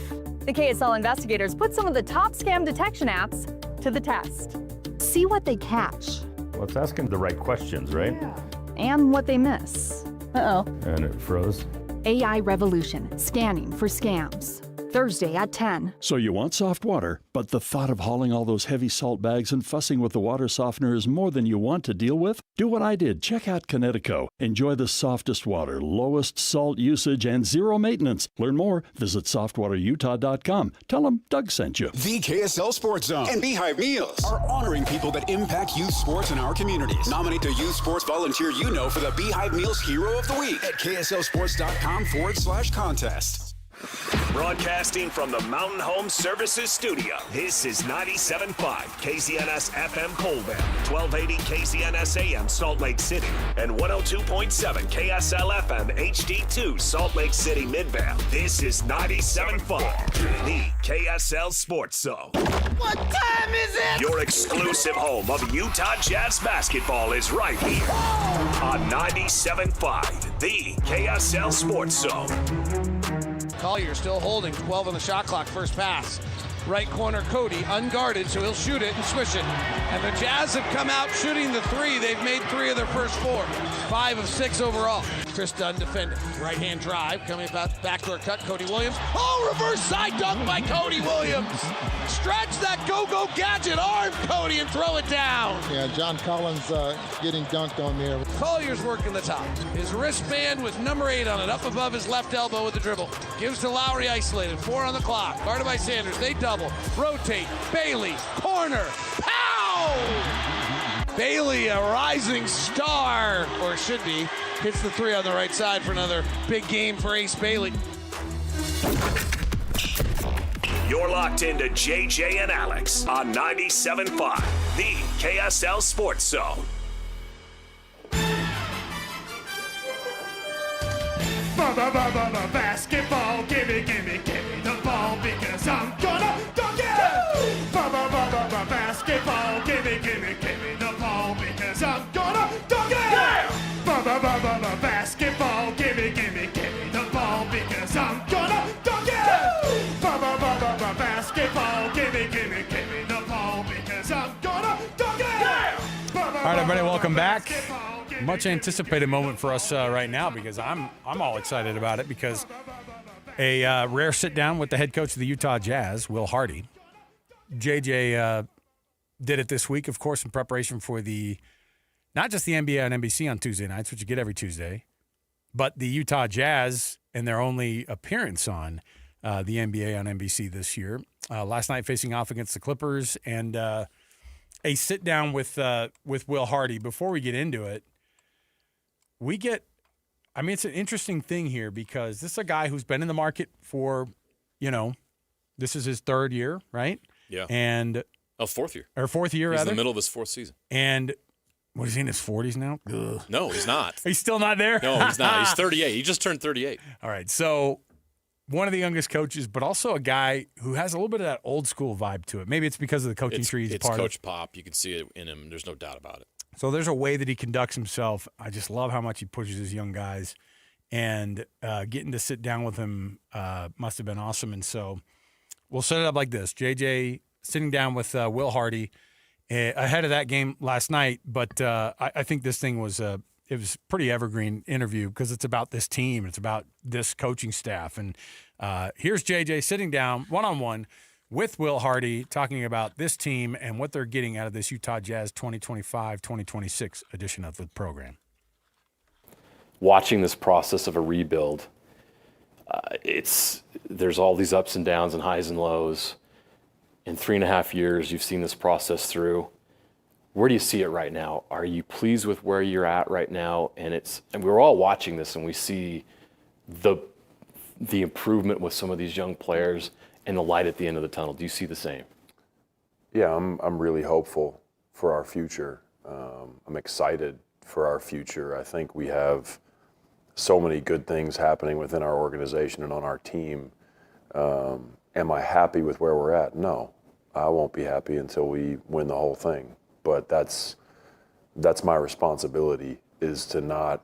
Speaker 23: The KSL investigators put some of the top scam detection apps to the test.
Speaker 20: See what they catch.
Speaker 24: Well, it's asking the right questions, right?
Speaker 20: Yeah. And what they miss. Uh-oh.
Speaker 24: And it froze.
Speaker 20: AI Revolution, scanning for scams. Thursday at 10.
Speaker 25: So you want soft water, but the thought of hauling all those heavy salt bags and fussing with the water softener is more than you want to deal with? Do what I did. Check out Connecticut. Enjoy the softest water, lowest salt usage, and zero maintenance. Learn more. Visit softwaterutah.com. Tell them Doug sent you.
Speaker 22: The KSL Sports Zone and Beehive Meals are honoring people that impact youth sports in our communities. Nominate the youth sports volunteer you know for the Beehive Meals Hero of the Week at kslsports.com/contest.
Speaker 2: Broadcasting from the Mountain Home Services Studio, this is 97.5 KZNS FM Colville, 1280 KZNS AM Salt Lake City, and 102.7 KSL FM HD2 Salt Lake City Midvale. This is 97.5, the KSL Sports Zone.
Speaker 17: What time is it?
Speaker 2: Your exclusive home of Utah Jazz basketball is right here on 97.5, the KSL Sports Zone.
Speaker 26: Collier still holding, 12 on the shot clock, first pass. Right corner, Cody, unguarded, so he'll shoot it and swish it. And the Jazz have come out shooting the three. They've made 3 of their first 4. 5 of 6 overall. Chris Dunn defending. Right-hand drive. Coming about backdoor cut. Cody Williams. Oh, reverse side dunk by Cody Williams. Stretch that go-go gadget arm, Cody, and throw it down.
Speaker 5: Yeah, John Collins getting dunked on there.
Speaker 26: Collier's working the top. His wristband with number 8 on it, up above his left elbow with the dribble. Gives to Lowry isolated. 4 on the clock. Guarded by Sanders. They double. Rotate. Bailey. Corner. Pow! Bailey, a rising star, or should be, hits the 3 on the right side for another big game for Ace Bailey.
Speaker 2: You're locked into JJ and Alex on 97.5, the KSL Sports Zone.
Speaker 17: Basketball, gimme the ball because I'm gonna dunk it. Basketball, gimme the ball because I'm gonna dunk it. Basketball, gimme the ball because I'm gonna dunk it. Basketball, gimme the ball because I'm gonna dunk it.
Speaker 1: All right, everybody, welcome back. Much anticipated moment for us right now because I'm all excited about it because a rare sit down with the head coach of the Utah Jazz, Will Hardy. JJ did it this week, of course, in preparation for not just the NBA on NBC on Tuesday nights, which you get every Tuesday, but the Utah Jazz and their only appearance on the NBA on NBC this year. Last night facing off against the Clippers, and a sit down with Will Hardy. Before we get into it, it's an interesting thing here because this is a guy who's been in the market for, this is his 3rd year, right?
Speaker 4: Yeah.
Speaker 1: And
Speaker 4: 4th year.
Speaker 1: Or 4th year,
Speaker 4: He's
Speaker 1: rather.
Speaker 4: in the middle of his 4th season.
Speaker 1: And what is he in his 40s now? Ugh.
Speaker 4: No, he's not.
Speaker 1: He's still not there?
Speaker 4: No, he's not. He's 38. He just turned 38.
Speaker 1: All right. So one of the youngest coaches, but also a guy who has a little bit of that old school vibe to it. Maybe it's because of the coaching tree he's part of.
Speaker 4: It's Coach Pop. You can see it in him. There's no doubt about it.
Speaker 1: So there's a way that he conducts himself. I just love how much he pushes his young guys. And getting to sit down with him must have been awesome. And so we'll set it up like this. JJ sitting down with Will Hardy ahead of that game last night. But I think this thing was it was a pretty evergreen interview because it's about this team. It's about this coaching staff. And here's JJ sitting down one-on-one with Will Hardy talking about this team and what they're getting out of this Utah Jazz 2025-2026 edition of the program.
Speaker 6: Watching this process of a rebuild, there's all these ups and downs and highs and lows. In 3.5 years, you've seen this process through. Where do you see it right now? Are you pleased with where you're at right now? And we're all watching this, and we see the improvement with some of these young players and the light at the end of the tunnel. Do you see the same?
Speaker 9: Yeah, I'm really hopeful for our future. I'm excited for our future. I think we have so many good things happening within our organization and on our team. Am I happy with where we're at? No, I won't be happy until we win the whole thing. But that's my responsibility, is to not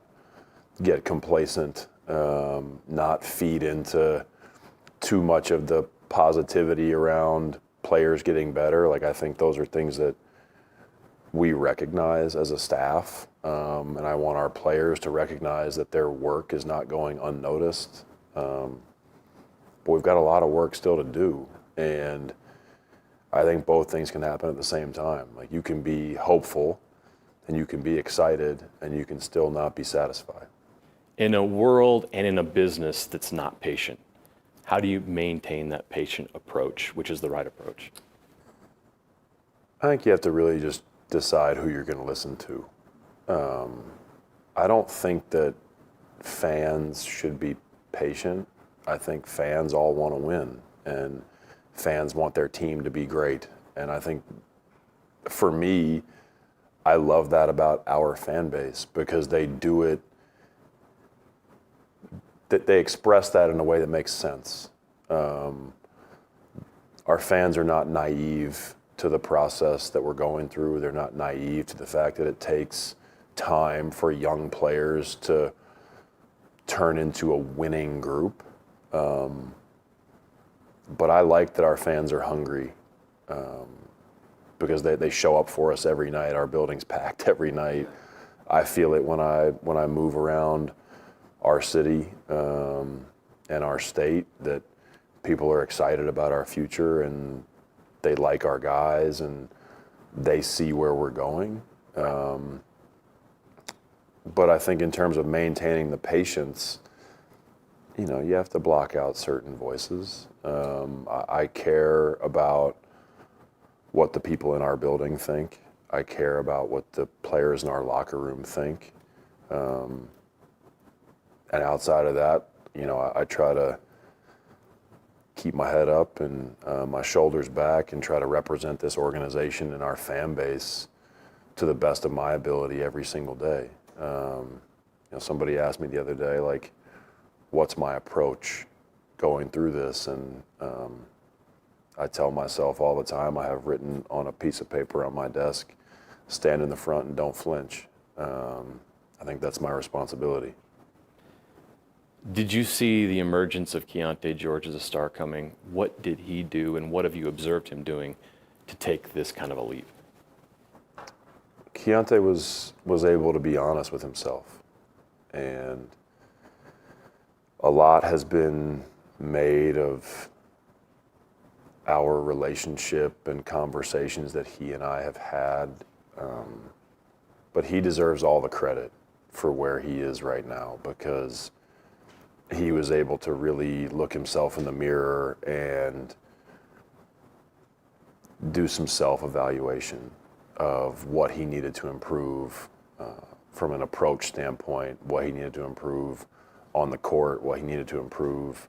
Speaker 9: get complacent, not feed into too much of the positivity around players getting better. Like, I think those are things that we recognize as a staff, and I want our players to recognize that their work is not going unnoticed. But we've got a lot of work still to do, and I think both things can happen at the same time. Like, you can be hopeful and you can be excited and you can still not be satisfied.
Speaker 6: In a world and in a business that's not patient, how do you maintain that patient approach, which is the right approach?
Speaker 9: I think you have to really just decide who you're going to listen to. I don't think that fans should be patient. I think fans all want to win, and fans want their team to be great. And I think, for me, I love that about our fan base, because they do it, that they express that in a way that makes sense. Our fans are not naive to the process that we're going through. They're not naive to the fact that it takes time for young players to turn into a winning group. But I like that our fans are hungry. because they show up for us every night. Our building's packed every night. I feel it when I move around our city and our state, that people are excited about our future and they like our guys and they see where we're going. But I think in terms of maintaining the patience, you know, you have to block out certain voices. I care about what the people in our building think. I care about what the players in our locker room think. And outside of that, you know, I try to keep my head up and my shoulders back and try to represent this organization and our fan base to the best of my ability every single day. You know, somebody asked me the other day, like, what's my approach going through this? And I tell myself all the time, I have written on a piece of paper on my desk, stand in the front and don't flinch. I think that's my responsibility.
Speaker 6: Did you see the emergence of Keontae George as a star coming? What did he do, and what have you observed him doing to take this kind of a leap?
Speaker 9: Keontae was able to be honest with himself, and a lot has been made of our relationship and conversations that he and I have had, but he deserves all the credit for where he is right now, because he was able to really look himself in the mirror and do some self-evaluation of what he needed to improve from an approach standpoint, what he needed to improve on the court, what he needed to improve,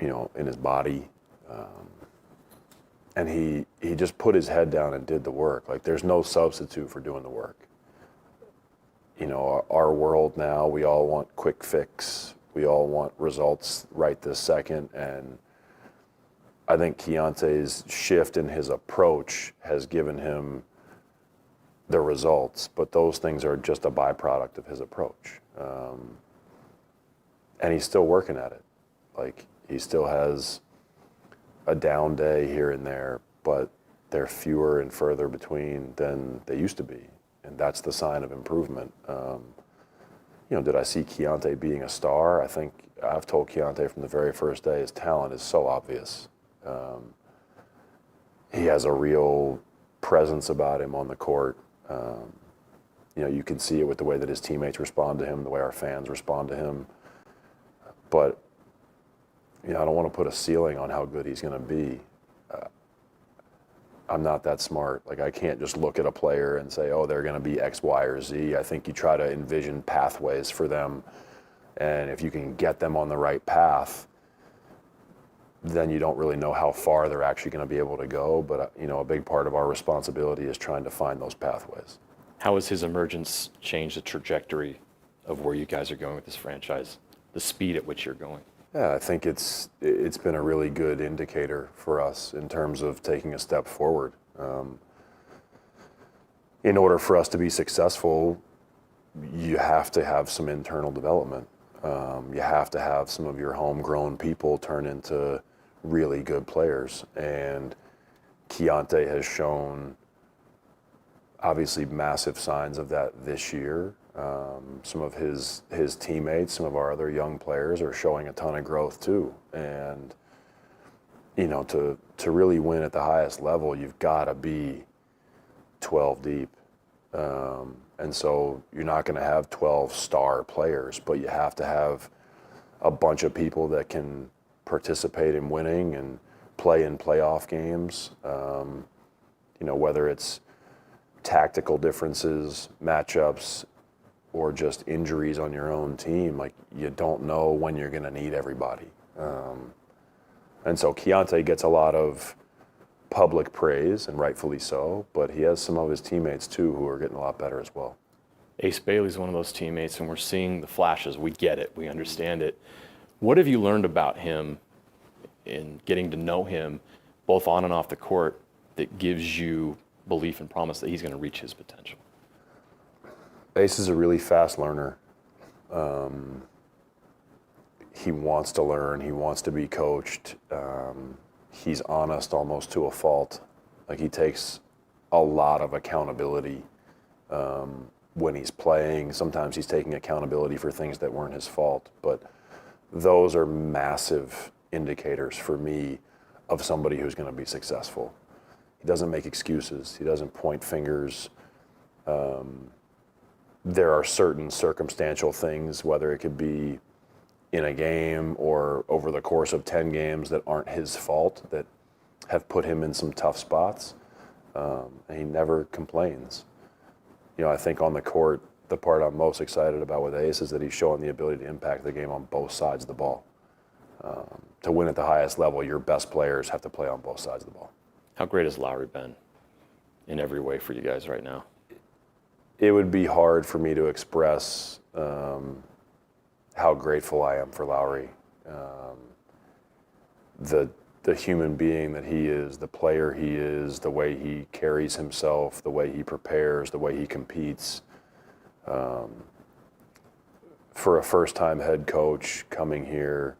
Speaker 9: you know, in his body. And he just put his head down and did the work. Like, there's no substitute for doing the work. You know, our world now, we all want quick fix. We all want results right this second. And I think Keontae's shift in his approach has given him the results, but those things are just a byproduct of his approach. And he's still working at it. Like, he still has a down day here and there, but they're fewer and further between than they used to be. And that's the sign of improvement. You know, did I see Keontae being a star? I think I've told Keontae from the very first day, his talent is so obvious. He has a real presence about him on the court. You know, you can see it with the way that his teammates respond to him, the way our fans respond to him. But, you know, I don't want to put a ceiling on how good he's going to be. I'm not that smart. Like, I can't just look at a player and say, oh, they're going to be X, Y, or Z. I think you try to envision pathways for them. And if you can get them on the right path, then you don't really know how far they're actually going to be able to go. But, you know, a big part of our responsibility is trying to find those pathways.
Speaker 6: How has his emergence changed the trajectory of where you guys are going with this franchise, the speed at which you're going?
Speaker 9: Yeah, I think it's been a really good indicator for us in terms of taking a step forward. In order for us to be successful, you have to have some internal development. You have to have some of your homegrown people turn into really good players. And Keontae has shown obviously massive signs of that this year. Some of his teammates, some of our other young players are showing a ton of growth too. And, you know, to really win at the highest level, you've got to be 12 deep. And so you're not going to have 12 star players, but you have to have a bunch of people that can participate in winning and play in playoff games. You know, whether it's tactical differences, matchups, or just injuries on your own team, like, you don't know when you're going to need everybody. And so Keontae gets a lot of public praise, and rightfully so, but he has some of his teammates too who are getting a lot better as well.
Speaker 6: Ace Bailey's one of those teammates, and we're seeing the flashes. We get it. We understand it. What have you learned about him in getting to know him, both on and off the court, that gives you belief and promise that he's going to reach his potential?
Speaker 9: Ace is a really fast learner. He wants to learn. He wants to be coached. He's honest almost to a fault. Like, he takes a lot of accountability when he's playing. Sometimes he's taking accountability for things that weren't his fault, but those are massive indicators for me of somebody who's going to be successful. He doesn't make excuses. He doesn't point fingers. There are certain circumstantial things, whether it could be in a game or over the course of 10 games, that aren't his fault, that have put him in some tough spots. And he never complains. You know, I think on the court, the part I'm most excited about with Ace is that he's showing the ability to impact the game on both sides of the ball. To win at the highest level, your best players have to play on both sides of the ball.
Speaker 6: How great has Lowry been in every way for you guys right now?
Speaker 9: It would be hard for me to express how grateful I am for Lowry. The human being that he is, the player he is, the way he carries himself, the way he prepares, the way he competes. For a first-time head coach coming here,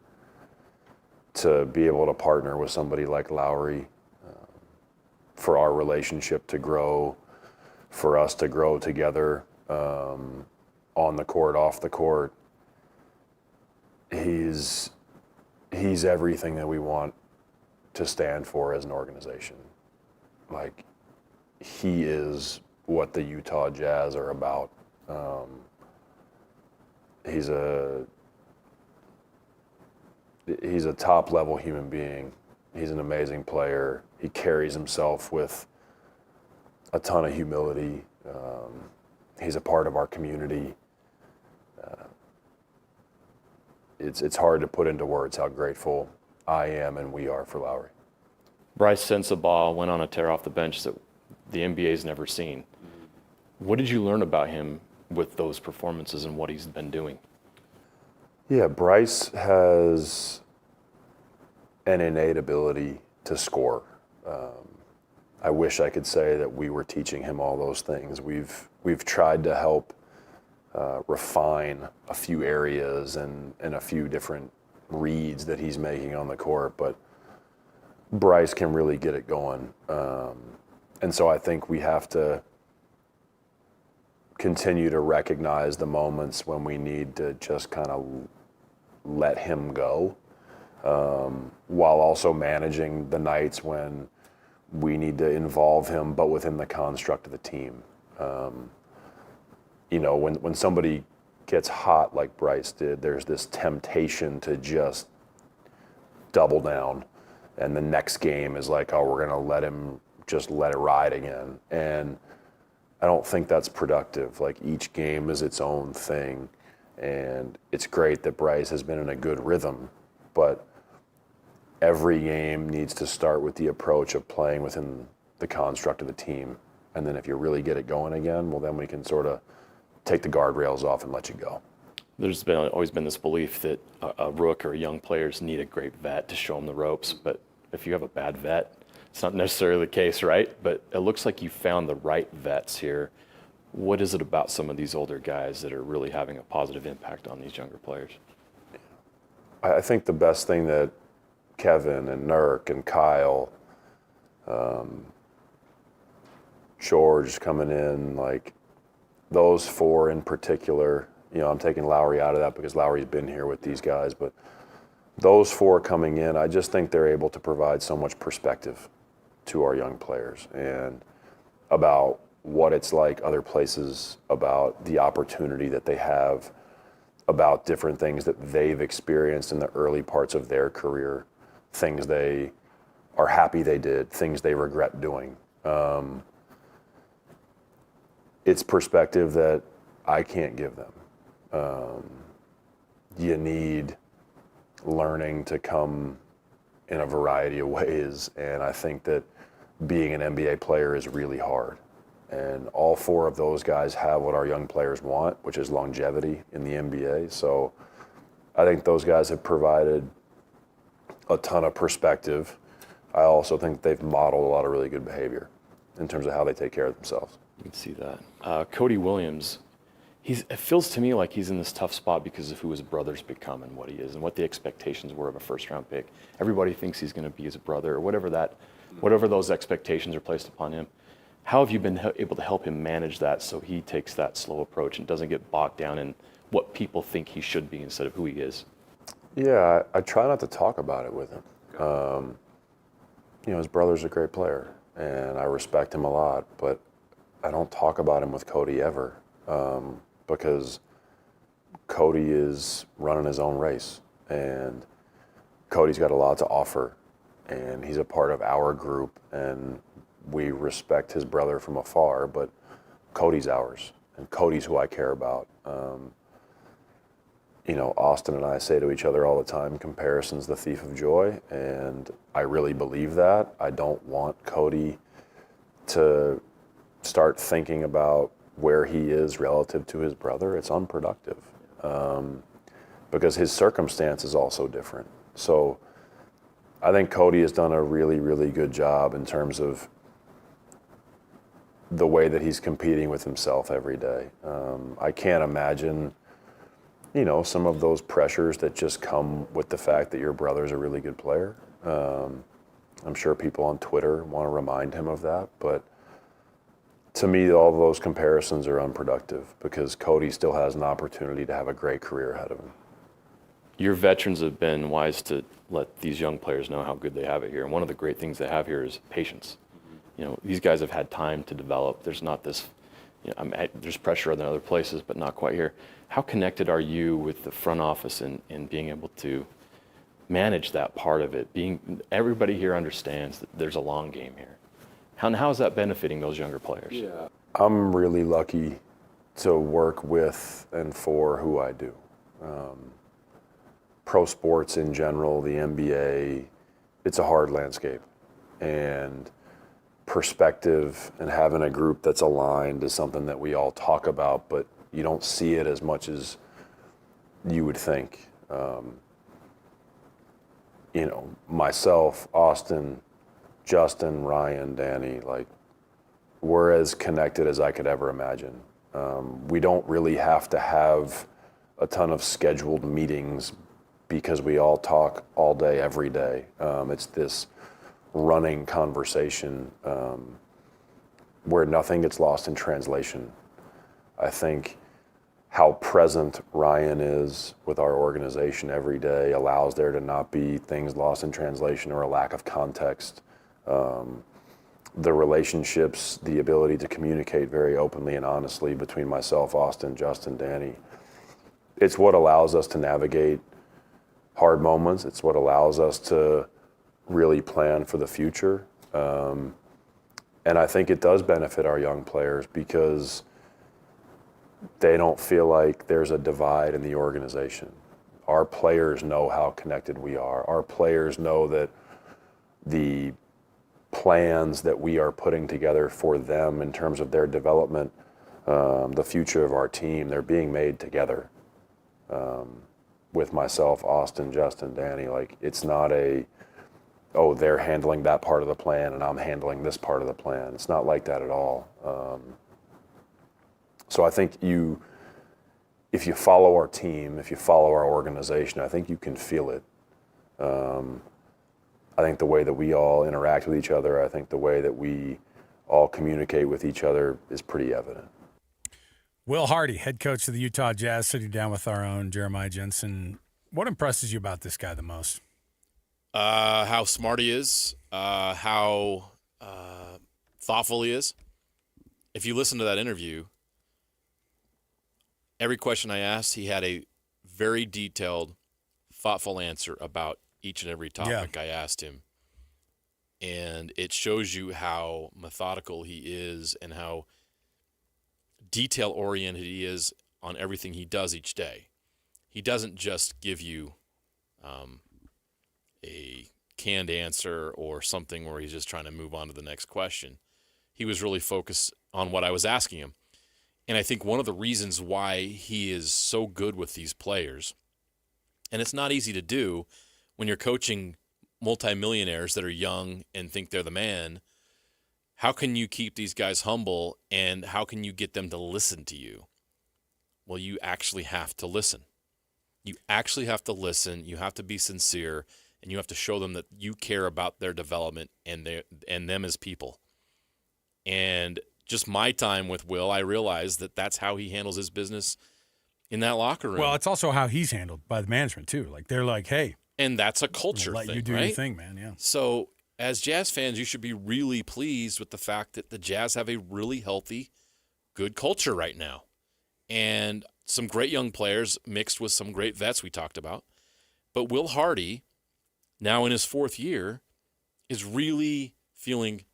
Speaker 9: to be able to partner with somebody like Lowry, for our relationship to grow, for us to grow together on the court, off the court. He's everything that we want to stand for as an organization. Like, he is what the Utah Jazz are about. He's a top-level human being. He's an amazing player. He carries himself with a ton of humility. He's a part of our community. It's hard to put into words how grateful I am and we are for Lowry.
Speaker 6: Bryce Sensabaugh went on a tear off the bench that the NBA's never seen. What did you learn about him with those performances and what he's been doing?
Speaker 9: Yeah, Bryce has an innate ability to score. I wish I could say that we were teaching him all those things. We've tried to help refine a few areas and a few different reads that he's making on the court, but Bryce can really get it going. And so I think we have to continue to recognize the moments when we need to just kind of let him go, while also managing the nights when we need to involve him, but within the construct of the team. You know, when somebody gets hot like Bryce did, there's this temptation to just double down. And the next game is like, oh, we're going to let it ride again. And I don't think that's productive. Like, each game is its own thing. And it's great that Bryce has been in a good rhythm, but every game needs to start with the approach of playing within the construct of the team. And then if you really get it going again, well, then we can sort of take the guardrails off and let you go.
Speaker 6: There's always been this belief that a rook or young players need a great vet to show them the ropes, but if you have a bad vet, it's not necessarily the case, right? But it looks like you found the right vets here. What is it about some of these older guys that are really having a positive impact on these younger players?
Speaker 9: I think the best thing that Kevin and Nurk and Kyle, George coming in, like those four in particular, you know, I'm taking Lowry out of that because Lowry's been here with these guys, but those four coming in, I just think they're able to provide so much perspective to our young players and about what it's like other places, about the opportunity that they have, about different things that they've experienced in the early parts of their career, things they are happy they did, things they regret doing. It's perspective that I can't give them. You need learning to come in a variety of ways, and I think that being an NBA player is really hard. And all four of those guys have what our young players want, which is longevity in the NBA. So I think those guys have provided a ton of perspective. I also think they've modeled a lot of really good behavior in terms of how they take care of themselves.
Speaker 6: You can see that. Cody Williams, it feels to me like he's in this tough spot because of who his brother's become and what he is and what the expectations were of a first-round pick. Everybody thinks he's going to be his brother or whatever that whatever those expectations are placed upon him. How have you been able to help him manage that so he takes that slow approach and doesn't get bogged down in what people think he should be instead of who he is?
Speaker 9: Yeah, I try not to talk about it with him. You know, his brother's a great player, and I respect him a lot, but I don't talk about him with Cody ever, because Cody is running his own race, and Cody's got a lot to offer, and he's a part of our group, and we respect his brother from afar, but Cody's ours, and Cody's who I care about. You know, Austin and I say to each other all the time, comparison's the thief of joy, and I really believe that. I don't want Cody to start thinking about where he is relative to his brother. It's unproductive, because his circumstance is also different. So I think Cody has done a really, really good job in terms of the way that he's competing with himself every day. I can't imagine, you know, some of those pressures that just come with the fact that your brother's a really good player. I'm sure people on Twitter want to remind him of that, but to me, all those comparisons are unproductive because Cody still has an opportunity to have a great career ahead of him.
Speaker 6: Your veterans have been wise to let these young players know how good they have it here. And one of the great things they have here is patience. You know, these guys have had time to develop. There's not this, you know, there's pressure in other places, but not quite here. How connected are you with the front office in being able to manage that part of it? Everybody here understands that there's a long game here. How is that benefiting those younger players?
Speaker 9: Yeah. I'm really lucky to work with and for who I do. Pro sports in general, the NBA, it's a hard landscape. And perspective and having a group that's aligned is something that we all talk about, but you don't see it as much as you would think. You know, myself, Austin, Justin, Ryan, Danny, like, we're as connected as I could ever imagine. We don't really have to have a ton of scheduled meetings because we all talk all day, every day. It's this running conversation where nothing gets lost in translation. I think how present Ryan is with our organization every day allows there to not be things lost in translation or a lack of context. The relationships, the ability to communicate very openly and honestly between myself, Austin, Justin, Danny, it's what allows us to navigate hard moments. It's what allows us to really plan for the future. And I think it does benefit our young players because they don't feel like there's a divide in the organization. Our players know how connected we are. Our players know that the plans that we are putting together for them in terms of their development, the future of our team, they're being made together. With myself, Austin, Justin, Danny, like, it's not oh, they're handling that part of the plan and I'm handling this part of the plan. It's not like that at all. So I think if you follow our team, if you follow our organization, I think you can feel it. I think the way that we all interact with each other, I think the way that we all communicate with each other is pretty evident.
Speaker 1: Will Hardy, head coach of the Utah Jazz, sitting down with our own Jeremiah Jensen. What impresses you about this guy the most?
Speaker 4: How smart he is, how thoughtful he is. If you listen to that interview, every question I asked, he had a very detailed, thoughtful answer about each and every topic I asked him. And it shows you how methodical he is and how detail-oriented he is on everything he does each day. He doesn't just give you a canned answer or something where he's just trying to move on to the next question. He was really focused on what I was asking him. And I think one of the reasons why he is so good with these players, and it's not easy to do when you're coaching multimillionaires that are young and think they're the man, how can you keep these guys humble and how can you get them to listen to you? Well, you actually have to listen. You actually have to listen. You have to be sincere, and you have to show them that you care about their development and them as people. And just my time with Will, I realized that that's how he handles his business in that locker room.
Speaker 1: Well, it's also how he's handled by the management too. Like they're like, hey,
Speaker 4: and that's a culture
Speaker 1: let
Speaker 4: thing,
Speaker 1: you do
Speaker 4: right?
Speaker 1: your thing, man. Yeah.
Speaker 4: So as Jazz fans, you should be really pleased with the fact that the Jazz have a really healthy, good culture right now. And some great young players mixed with some great vets we talked about. But Will Hardy, now in his 4th year, is really feeling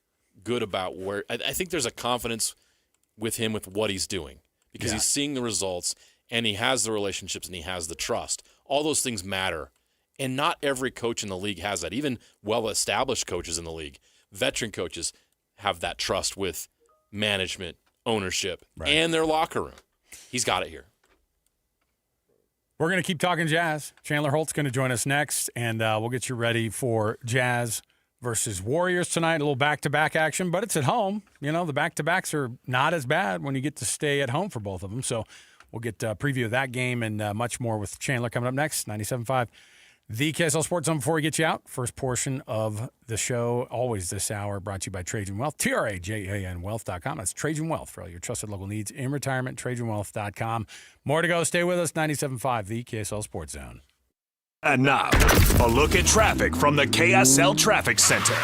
Speaker 4: good about where – I think there's a confidence with him with what he's doing because he's seeing the results and he has the relationships and he has the trust. All those things matter. And not every coach in the league has that. Even well-established coaches in the league, veteran coaches, have that trust with management, ownership, and their locker room. He's got it here.
Speaker 1: We're going to keep talking Jazz. Chandler Holt's going to join us next, and we'll get you ready for Jazz versus Warriors tonight. A little back-to-back action, but it's at home. You know, the back-to-backs are not as bad when you get to stay at home for both of them. So we'll get a preview of that game and much more with Chandler coming up next, 97.5. The KSL Sports Zone. Before we get you out, first portion of the show, always this hour, brought to you by Trajan Wealth, TRAJAN Wealth.com. That's Trajan Wealth for all your trusted local needs in retirement, TrajanWealth.com. More to go. Stay with us, 97.5, the KSL Sports Zone.
Speaker 2: And now, a look at traffic from the KSL Traffic Center.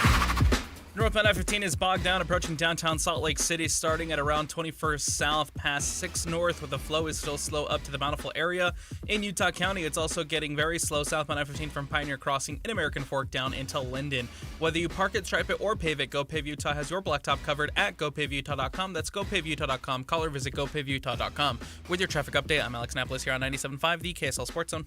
Speaker 8: Northbound I-15 is bogged down approaching downtown Salt Lake City starting at around 21st South past 6 North, where the flow is still slow up to the Bountiful area. In Utah County, it's also getting very slow southbound I-15 from Pioneer Crossing in American Fork down into Linden. Whether you park it, stripe it, or pave it, GoPave Utah has your blacktop covered at GoPaveUtah.com. That's GoPaveUtah.com. Call or visit GoPaveUtah.com. With your traffic update, I'm Alex Napolis here on 97.5, the KSL Sports Zone.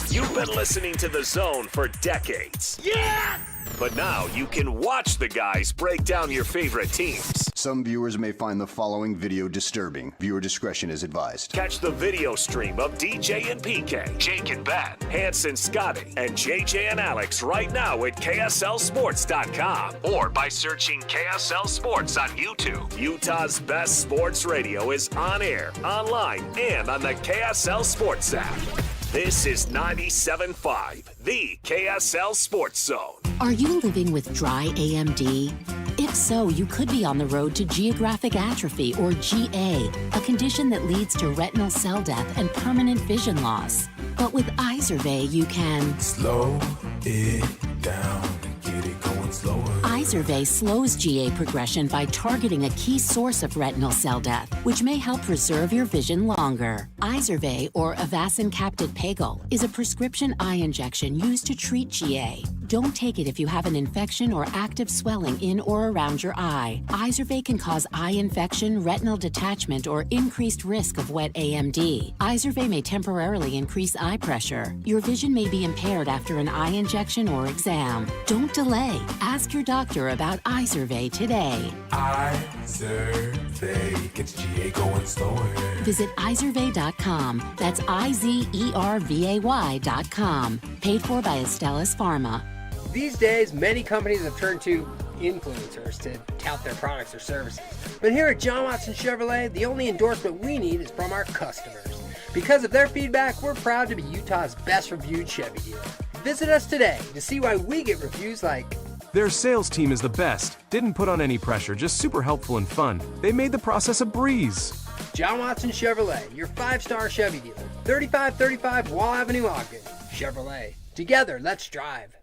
Speaker 2: You've been listening to The Zone for decades. Yes! But now you can watch the guys break down your favorite teams.
Speaker 10: Some viewers may find the following video disturbing. Viewer discretion is advised.
Speaker 2: Catch the video stream of DJ and PK, Jake and Ben, Hanson, Scotty, and JJ and Alex right now at KSLSports.com or by searching KSL Sports on YouTube. Utah's best sports radio is on air, online, and on the KSL Sports app. This is 97.5, the KSL Sports Zone.
Speaker 11: Are you living with dry AMD? If so, you could be on the road to geographic atrophy, or GA, a condition that leads to retinal cell death and permanent vision loss. But with Izervay, you can
Speaker 12: slow it down and get it going slower.
Speaker 11: Izervay slows GA progression by targeting a key source of retinal cell death, which may help preserve your vision longer. Izervay, or Avastin Capted Pagel, is a prescription eye injection used to treat GA. Don't take it if you have an infection or active swelling in or around your eye. Izervay can cause eye infection, retinal detachment, or increased risk of wet AMD. Izervay may temporarily increase eye pressure. Your vision may be impaired after an eye injection or exam. Don't delay. Ask your doctor about Izervay today.
Speaker 12: Izervay gets GA going slower.
Speaker 11: Visit Izervay.com. That's IZERVAY.com. Paid for by Astellas Pharma.
Speaker 16: These days, many companies have turned to influencers to tout their products or services. But here at John Watson Chevrolet, the only endorsement we need is from our customers. Because of their feedback, we're proud to be Utah's best reviewed Chevy dealer. Visit us today to see why we get reviews like,
Speaker 18: their sales team is the best. Didn't put on any pressure, just super helpful and fun. They made the process a breeze.
Speaker 16: John Watson Chevrolet, your 5-star Chevy dealer. 3535 Wall Avenue, Ogden. Chevrolet. Together, let's drive.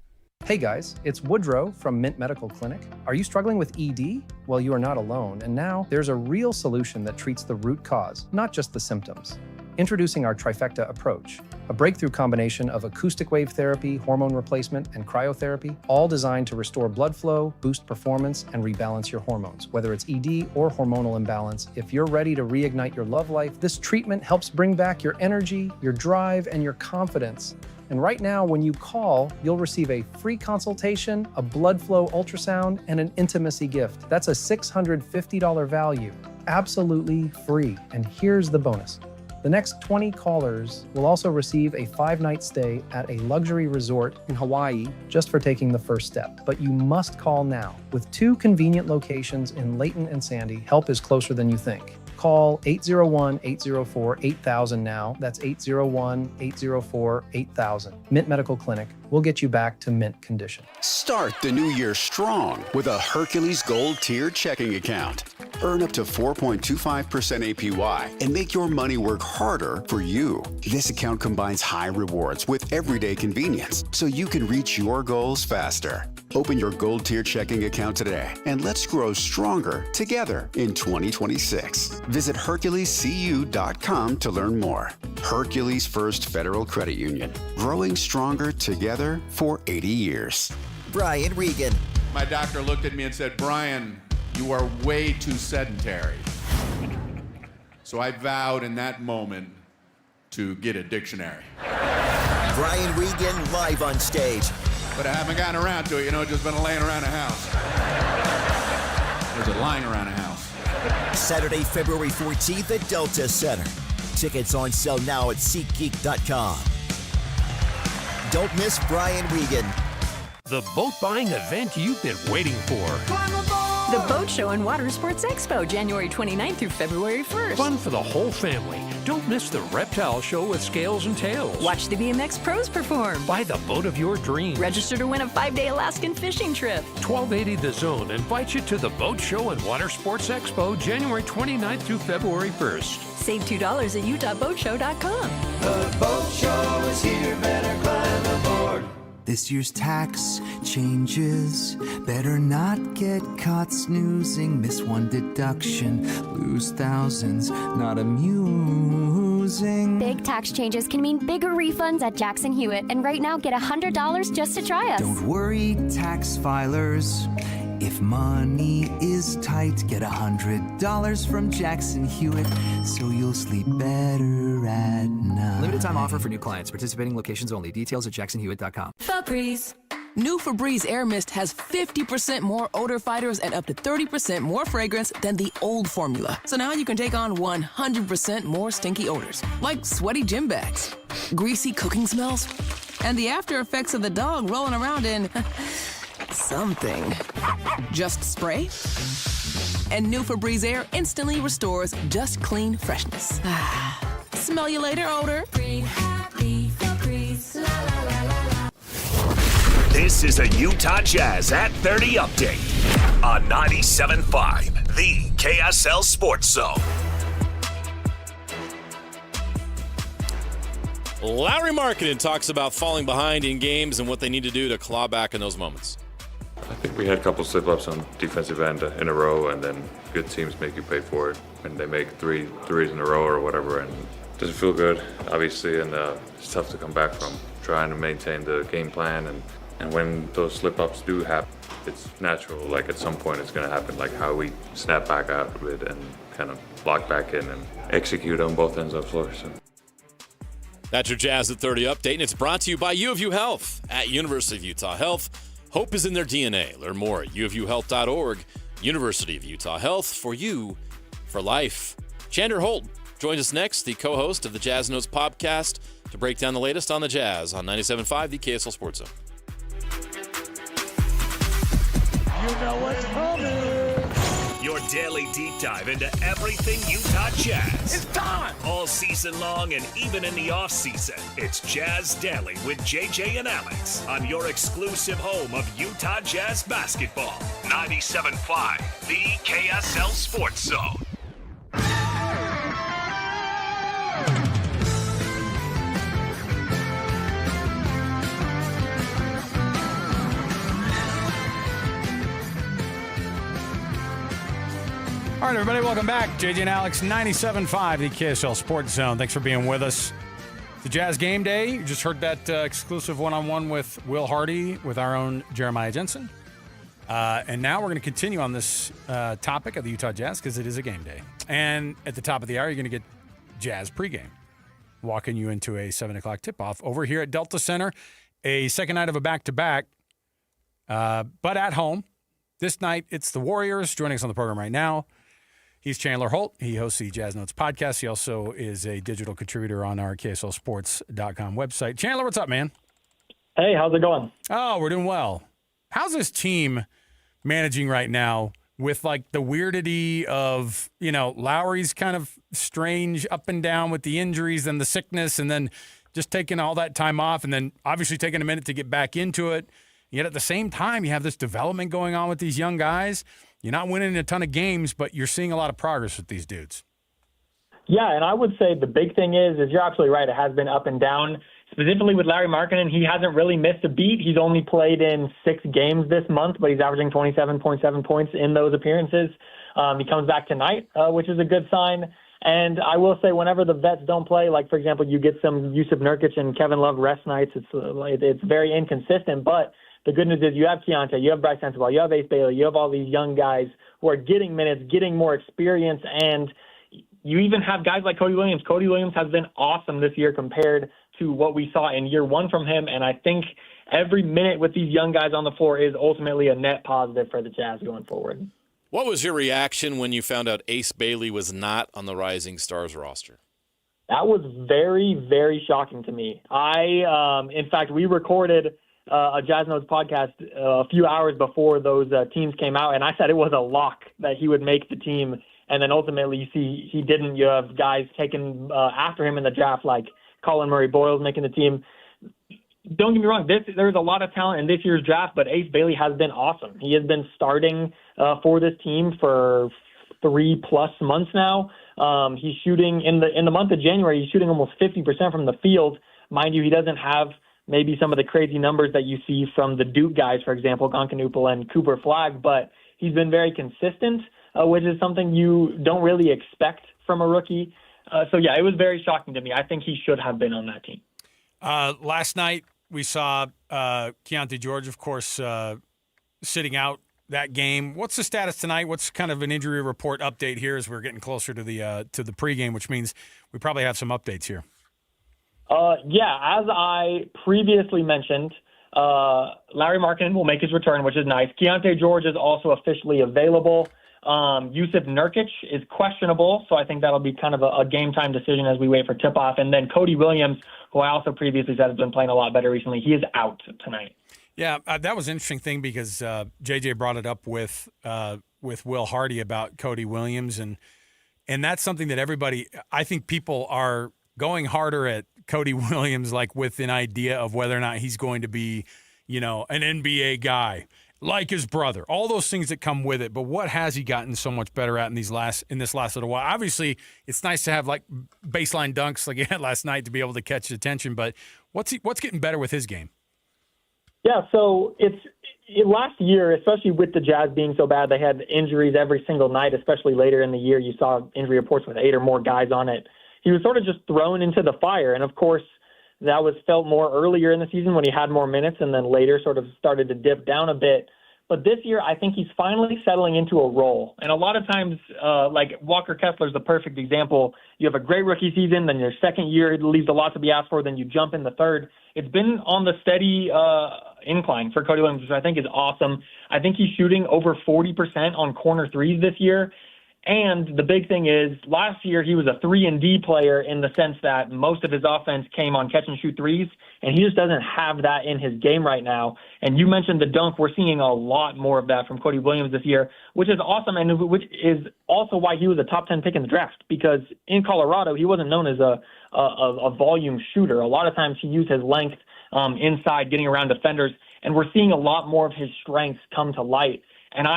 Speaker 27: Hey guys, it's Woodrow from Mint Medical Clinic. Are you struggling with ED? Well, you are not alone, and now there's a real solution that treats the root cause, not just the symptoms. Introducing our trifecta approach, a breakthrough combination of acoustic wave therapy, hormone replacement, and cryotherapy, all designed to restore blood flow, boost performance, and rebalance your hormones. Whether it's ED or hormonal imbalance, if you're ready to reignite your love life, this treatment helps bring back your energy, your drive, and your confidence. And right now, when you call, you'll receive a free consultation, a blood flow ultrasound, and an intimacy gift. That's a $650 value, absolutely free. And here's the bonus. The next 20 callers will also receive a 5-night stay at a luxury resort in Hawaii just for taking the first step. But you must call now. With 2 convenient locations in Layton and Sandy, help is closer than you think. Call 801-804-8000 now. That's 801-804-8000. Mint Medical Clinic. We'll get you back to mint condition.
Speaker 22: Start the new year strong with a Hercules Gold Tier checking account. Earn up to 4.25% APY and make your money work harder for you. This account combines high rewards with everyday convenience so you can reach your goals faster. Open your Gold Tier checking account today and let's grow stronger together in 2026. Visit HerculesCU.com to learn more. Hercules First Federal Credit Union. Growing stronger together for 80 years.
Speaker 3: Brian Regan.
Speaker 7: My doctor looked at me and said, "Brian, you are way too sedentary." So I vowed in that moment to get a dictionary.
Speaker 3: Brian Regan live on stage.
Speaker 7: But I haven't gotten around to it, just been laying around the house. Or is it lying around the house?
Speaker 3: Saturday, February 14th at Delta Center. Tickets on sale now at SeatGeek.com. Don't miss Brian Regan.
Speaker 13: The boat buying event you've been waiting for.
Speaker 14: The Boat Show and Water Sports Expo, January 29th through February 1st.
Speaker 13: Fun for the whole family. Don't miss the reptile show with scales and tails.
Speaker 14: Watch the BMX pros perform.
Speaker 13: Buy the boat of your dreams.
Speaker 14: Register to win a 5-day Alaskan fishing trip.
Speaker 13: 1280 The Zone invites you to the Boat Show and Water Sports Expo, January 29th through February 1st.
Speaker 14: Save $2 at UtahBoatShow.com.
Speaker 15: The boat show is here, better climb aboard.
Speaker 19: This year's tax changes. Better not get caught snoozing. Miss one deduction, lose thousands. Not amusing.
Speaker 21: Big tax changes can mean bigger refunds at Jackson Hewitt. And right now, get $100 just to try us.
Speaker 19: Don't worry, tax filers. If money is tight, get $100 from Jackson Hewitt, so you'll sleep better at night.
Speaker 28: Limited time offer for new clients. Participating locations only. Details at jacksonhewitt.com.
Speaker 29: Febreze. New Febreze Air Mist has 50% more odor fighters and up to 30% more fragrance than the old formula. So now you can take on 100% more stinky odors, like sweaty gym bags, greasy cooking smells, and the after effects of the dog rolling around in something. Just spray, and new Febreze Air instantly restores just clean freshness. Smell you later, odor. Breathe happy, Febreze. La, la, la, la, la.
Speaker 2: This is a Utah Jazz at 30 update on 97.5, the KSL Sports Zone.
Speaker 4: Lowry Markkanen talks about falling behind in games and what they need to do to claw back in those moments.
Speaker 30: I think we had a couple slip-ups on defensive end in a row, and then good teams make you pay for it when they make threes in a row or whatever, and it doesn't feel good, obviously, and it's tough to come back from trying to maintain the game plan, and when those slip-ups do happen, it's natural, like at some point it's going to happen, like how we snap back out of it and kind of lock back in and execute on both ends of the floor. So.
Speaker 4: That's your Jazz at 30 update, and it's brought to you by U of U Health. At University of Utah Health, hope is in their DNA. Learn more at uofuhealth.org. University of Utah Health, for you, for life. Chandler Holt joins us next, the co-host of the Jazz Notes podcast, to break down the latest on the Jazz on 97.5, the KSL Sports Zone.
Speaker 17: You know what's coming.
Speaker 2: Your daily deep dive into everything Utah Jazz.
Speaker 17: It's time!
Speaker 2: All season long and even in the off-season. It's Jazz Daily with JJ and Alex on your exclusive home of Utah Jazz basketball. 97.5, the KSL Sports Zone.
Speaker 1: All right, everybody, welcome back. JJ and Alex, 97.5, the KSL Sports Zone. Thanks for being with us. The Jazz Game Day. You just heard that exclusive one-on-one with Will Hardy with our own Jeremiah Jensen. And now we're going to continue on this topic of the Utah Jazz because it is a game day. And at the top of the hour, you're going to get Jazz pregame, walking you into a 7 o'clock tip-off over here at Delta Center, a second night of a back-to-back, but at home. This night, it's the Warriors joining us on the program right now. He's Chandler Holt. He hosts the Jazz Notes podcast. He also is a digital contributor on our KSLSports.com website. Chandler, what's up, man?
Speaker 31: Hey, how's it going?
Speaker 1: Oh, we're doing well. How's this team managing right now with like the weirdity of, Lowry's kind of strange up and down with the injuries and the sickness, and then just taking all that time off, and then obviously taking a minute to get back into it. Yet at the same time, you have this development going on with these young guys. You're not winning a ton of games, but you're seeing a lot of progress with these dudes.
Speaker 5: Yeah, and I would say the big thing is you're absolutely right. It has been up and down. Specifically with Larry Markkinen, he hasn't really missed a beat. He's only played in 6 games this month, but he's averaging 27.7 points in those appearances. He comes back tonight, which is a good sign. And I will say, whenever the vets don't play, like, for example, you get some Yusuf Nurkic and Kevin Love rest nights, it's very inconsistent. But the good news is you have Keontae, you have Bryce Sensabaugh, you have Ace Bailey, you have all these young guys who are getting minutes, getting more experience, and you even have guys like Cody Williams. Cody Williams has been awesome this year compared to what we saw in year 1 from him, and I think every minute with these young guys on the floor is ultimately a net positive for the Jazz going forward.
Speaker 4: What was your reaction when you found out Ace Bailey was not on the Rising Stars roster?
Speaker 5: That was very, very shocking to me. In fact, we recorded a Jazz Notes podcast a few hours before those teams came out, and I said it was a lock that he would make the team. And then ultimately, you see he didn't. You have guys taken after him in the draft, like Colin Murray-Boyles making the team. Don't get me wrong, there's a lot of talent in this year's draft, but Ace Bailey has been awesome. He has been starting for this team for 3+ months now. He's shooting in the month of January. He's shooting almost 50% from the field. Mind you, he doesn't have maybe some of the crazy numbers that you see from the Duke guys, for example, Gonkanupal and Cooper Flagg, but he's been very consistent, which is something you don't really expect from a rookie. So, yeah, it was very shocking to me. I think he should have been on that team.
Speaker 1: Last night we saw Keontae George, of course, sitting out that game. What's the status tonight? What's kind of an injury report update here as we're getting closer to the pregame, which means we probably have some updates here.
Speaker 5: Yeah, as I previously mentioned, Larry Markkinen will make his return, which is nice. Keontae George is also officially available. Yusuf Nurkic is questionable, so I think that'll be kind of a game-time decision as we wait for tip-off. And then Cody Williams, who I also previously said has been playing a lot better recently, he is out tonight.
Speaker 1: Yeah, that was an interesting thing because JJ brought it up with Will Hardy about Cody Williams, and that's something that everybody, I think people are going harder at Cody Williams, like with an idea of whether or not he's going to be, an NBA guy like his brother, all those things that come with it. But what has he gotten so much better at in this last little while? Obviously, it's nice to have like baseline dunks like he had last night to be able to catch attention. But what's getting better with his game?
Speaker 5: Yeah, so last year, especially with the Jazz being so bad, they had injuries every single night, especially later in the year. You saw injury reports with 8 or more guys on it. He was sort of just thrown into the fire. And, of course, that was felt more earlier in the season when he had more minutes and then later sort of started to dip down a bit. But this year, I think he's finally settling into a role. And a lot of times, like Walker Kessler's the perfect example. You have a great rookie season, then your second year leaves a lot to be asked for, then you jump in the third. It's been on the steady incline for Cody Williams, which I think is awesome. I think he's shooting over 40% on corner threes this year. And the big thing is last year he was a 3-and-D player in the sense that most of his offense came on catch-and-shoot threes, and he just doesn't have that in his game right now. And you mentioned the dunk. We're seeing a lot more of that from Cody Williams this year, which is awesome, and which is also why he was a top 10 pick in the draft, because in Colorado he wasn't known as a volume shooter. A lot of times he used his length inside, getting around defenders, and we're seeing a lot more of his strengths come to light. And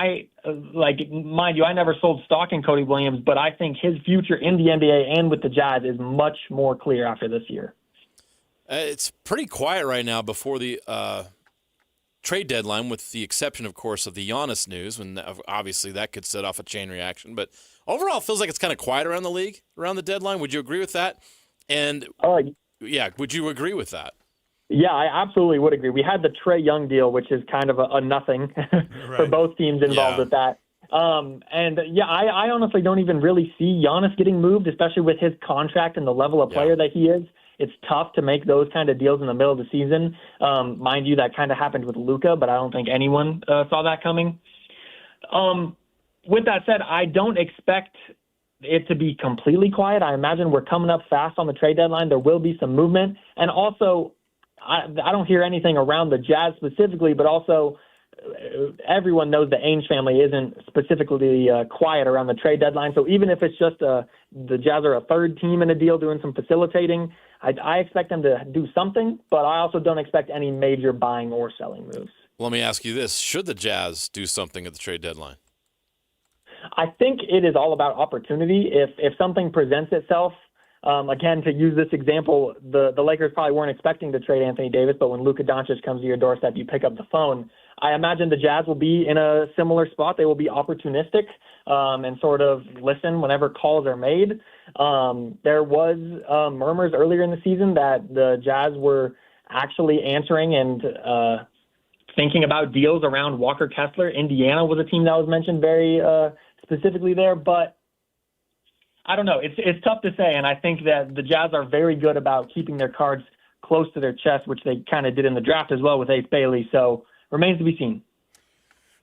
Speaker 5: mind you, I never sold stock in Cody Williams, but I think his future in the NBA and with the Jazz is much more clear after this year.
Speaker 4: It's pretty quiet right now before the trade deadline, with the exception, of course, of the Giannis news, when obviously that could set off a chain reaction. But overall, it feels like it's kind of quiet around the league, around the deadline. Would you agree with that? And, would you agree with that?
Speaker 5: Yeah, I absolutely would agree. We had the Trae Young deal, which is kind of a nothing for both teams involved with that. I honestly don't even really see Giannis getting moved, especially with his contract and the level of player that he is. It's tough to make those kind of deals in the middle of the season. Mind you, that kind of happened with Luka, but I don't think anyone saw that coming. With that said, I don't expect it to be completely quiet. I imagine we're coming up fast on the trade deadline. There will be some movement. And also, I don't hear anything around the Jazz specifically, but also everyone knows the Ainge family isn't specifically quiet around the trade deadline. So even if it's just the Jazz are a third team in a deal doing some facilitating, I expect them to do something, but I also don't expect any major buying or selling moves.
Speaker 4: Let me ask you this. Should the Jazz do something at the trade deadline?
Speaker 5: I think it is all about opportunity. If something presents itself, again, to use this example, the Lakers probably weren't expecting to trade Anthony Davis, but when Luka Doncic comes to your doorstep, you pick up the phone. I imagine the Jazz will be in a similar spot. They will be opportunistic and sort of listen whenever calls are made. There was murmurs earlier in the season that the Jazz were actually answering and thinking about deals around Walker Kessler. Indiana was a team that was mentioned very specifically there, but I don't know. It's tough to say, and I think that the Jazz are very good about keeping their cards close to their chest, which they kind of did in the draft as well with Ace Bailey. So remains to be seen.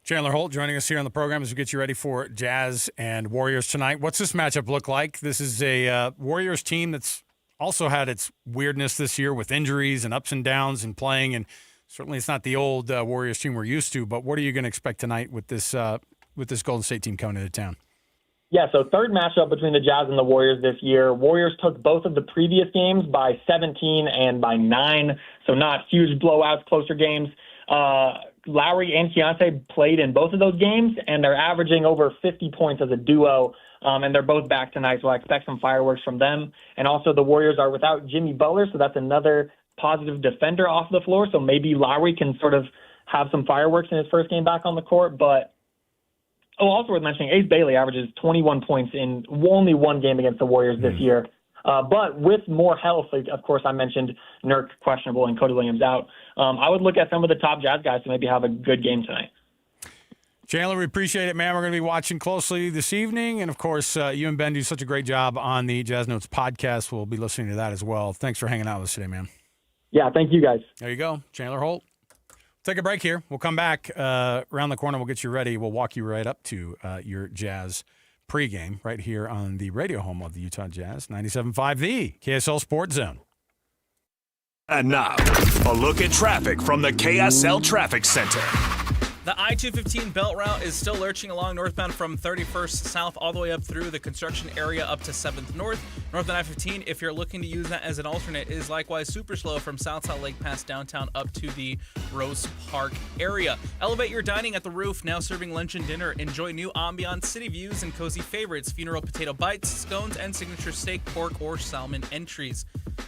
Speaker 1: Chandler Holt joining us here on the program as we get you ready for Jazz and Warriors tonight. What's this matchup look like? This is a Warriors team that's also had its weirdness this year with injuries and ups and downs and playing, and certainly it's not the old Warriors team we're used to. But what are you going to expect tonight with this Golden State team coming into town?
Speaker 5: Yeah, so third matchup between the Jazz and the Warriors this year. Warriors took both of the previous games by 17 and by 9, so not huge blowouts, closer games. Lowry and Keontae played in both of those games, and they're averaging over 50 points as a duo, and they're both back tonight, so I expect some fireworks from them. And also the Warriors are without Jimmy Butler, so that's another positive defender off the floor, so maybe Lowry can sort of have some fireworks in his first game back on the court. But also worth mentioning, Ace Bailey averages 21 points in only one game against the Warriors this year. But with more health, of course, I mentioned Nurk questionable and Cody Williams out. I would look at some of the top Jazz guys to maybe have a good game tonight.
Speaker 1: Chandler, we appreciate it, man. We're going to be watching closely this evening. And, of course, you and Ben do such a great job on the Jazz Notes podcast. We'll be listening to that as well. Thanks for hanging out with us today, man.
Speaker 5: Yeah, thank you, guys.
Speaker 1: There you go. Chandler Holt. Take a break here. We'll come back around the corner. We'll get you ready. We'll walk you right up to your Jazz pregame right here on the radio home of the Utah Jazz, 97.5 The KSL Sports Zone.
Speaker 2: And now, a look at traffic from the KSL Traffic Center.
Speaker 6: The I-215 belt route is still lurching along northbound from 31st south all the way up through the construction area up to 7th north. North on I-15, if you're looking to use that as an alternate, is likewise super slow from South Salt Lake past downtown up to the Rose Park area. Elevate your dining at the Roof, now serving lunch and dinner. Enjoy new ambiance, city views, and cozy favorites, funeral potato bites, scones, and signature steak, pork, or salmon entries.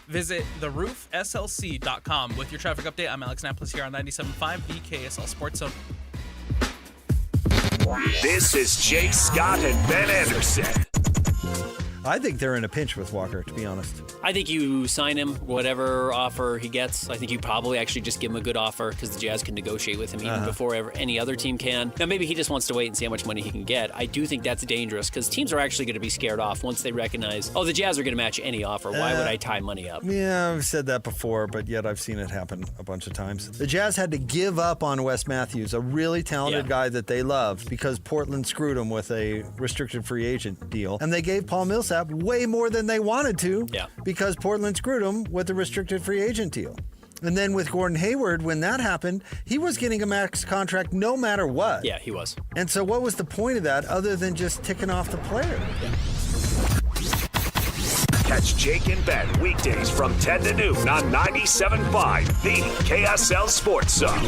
Speaker 6: Visit theroofslc.com. With your traffic update, I'm Alex Naples here on 97.5 The KSL Sports Zone.
Speaker 2: This is Jake Scott and Ben Anderson.
Speaker 8: I think they're in a pinch with Walker, to be honest.
Speaker 9: I think you sign him, whatever offer he gets. I think you probably actually just give him a good offer because the Jazz can negotiate with him even before any other team can. Now, maybe he just wants to wait and see how much money he can get. I do think that's dangerous because teams are actually going to be scared off once they recognize, oh, the Jazz are going to match any offer. Why would I tie money up?
Speaker 8: Yeah, I've said that before, but yet I've seen it happen a bunch of times. The Jazz had to give up on Wes Matthews, a really talented guy that they loved, because Portland screwed him with a restricted free agent deal. And they gave Paul Millsap way more than they wanted to because Portland screwed him with a restricted free agent deal. And then with Gordon Hayward, when that happened, he was getting a max contract no matter what.
Speaker 9: Yeah, he was.
Speaker 8: And so what was the point of that other than just ticking off the player?
Speaker 2: Catch Jake and Ben weekdays from 10 to noon on 97.5 The KSL Sports Zone.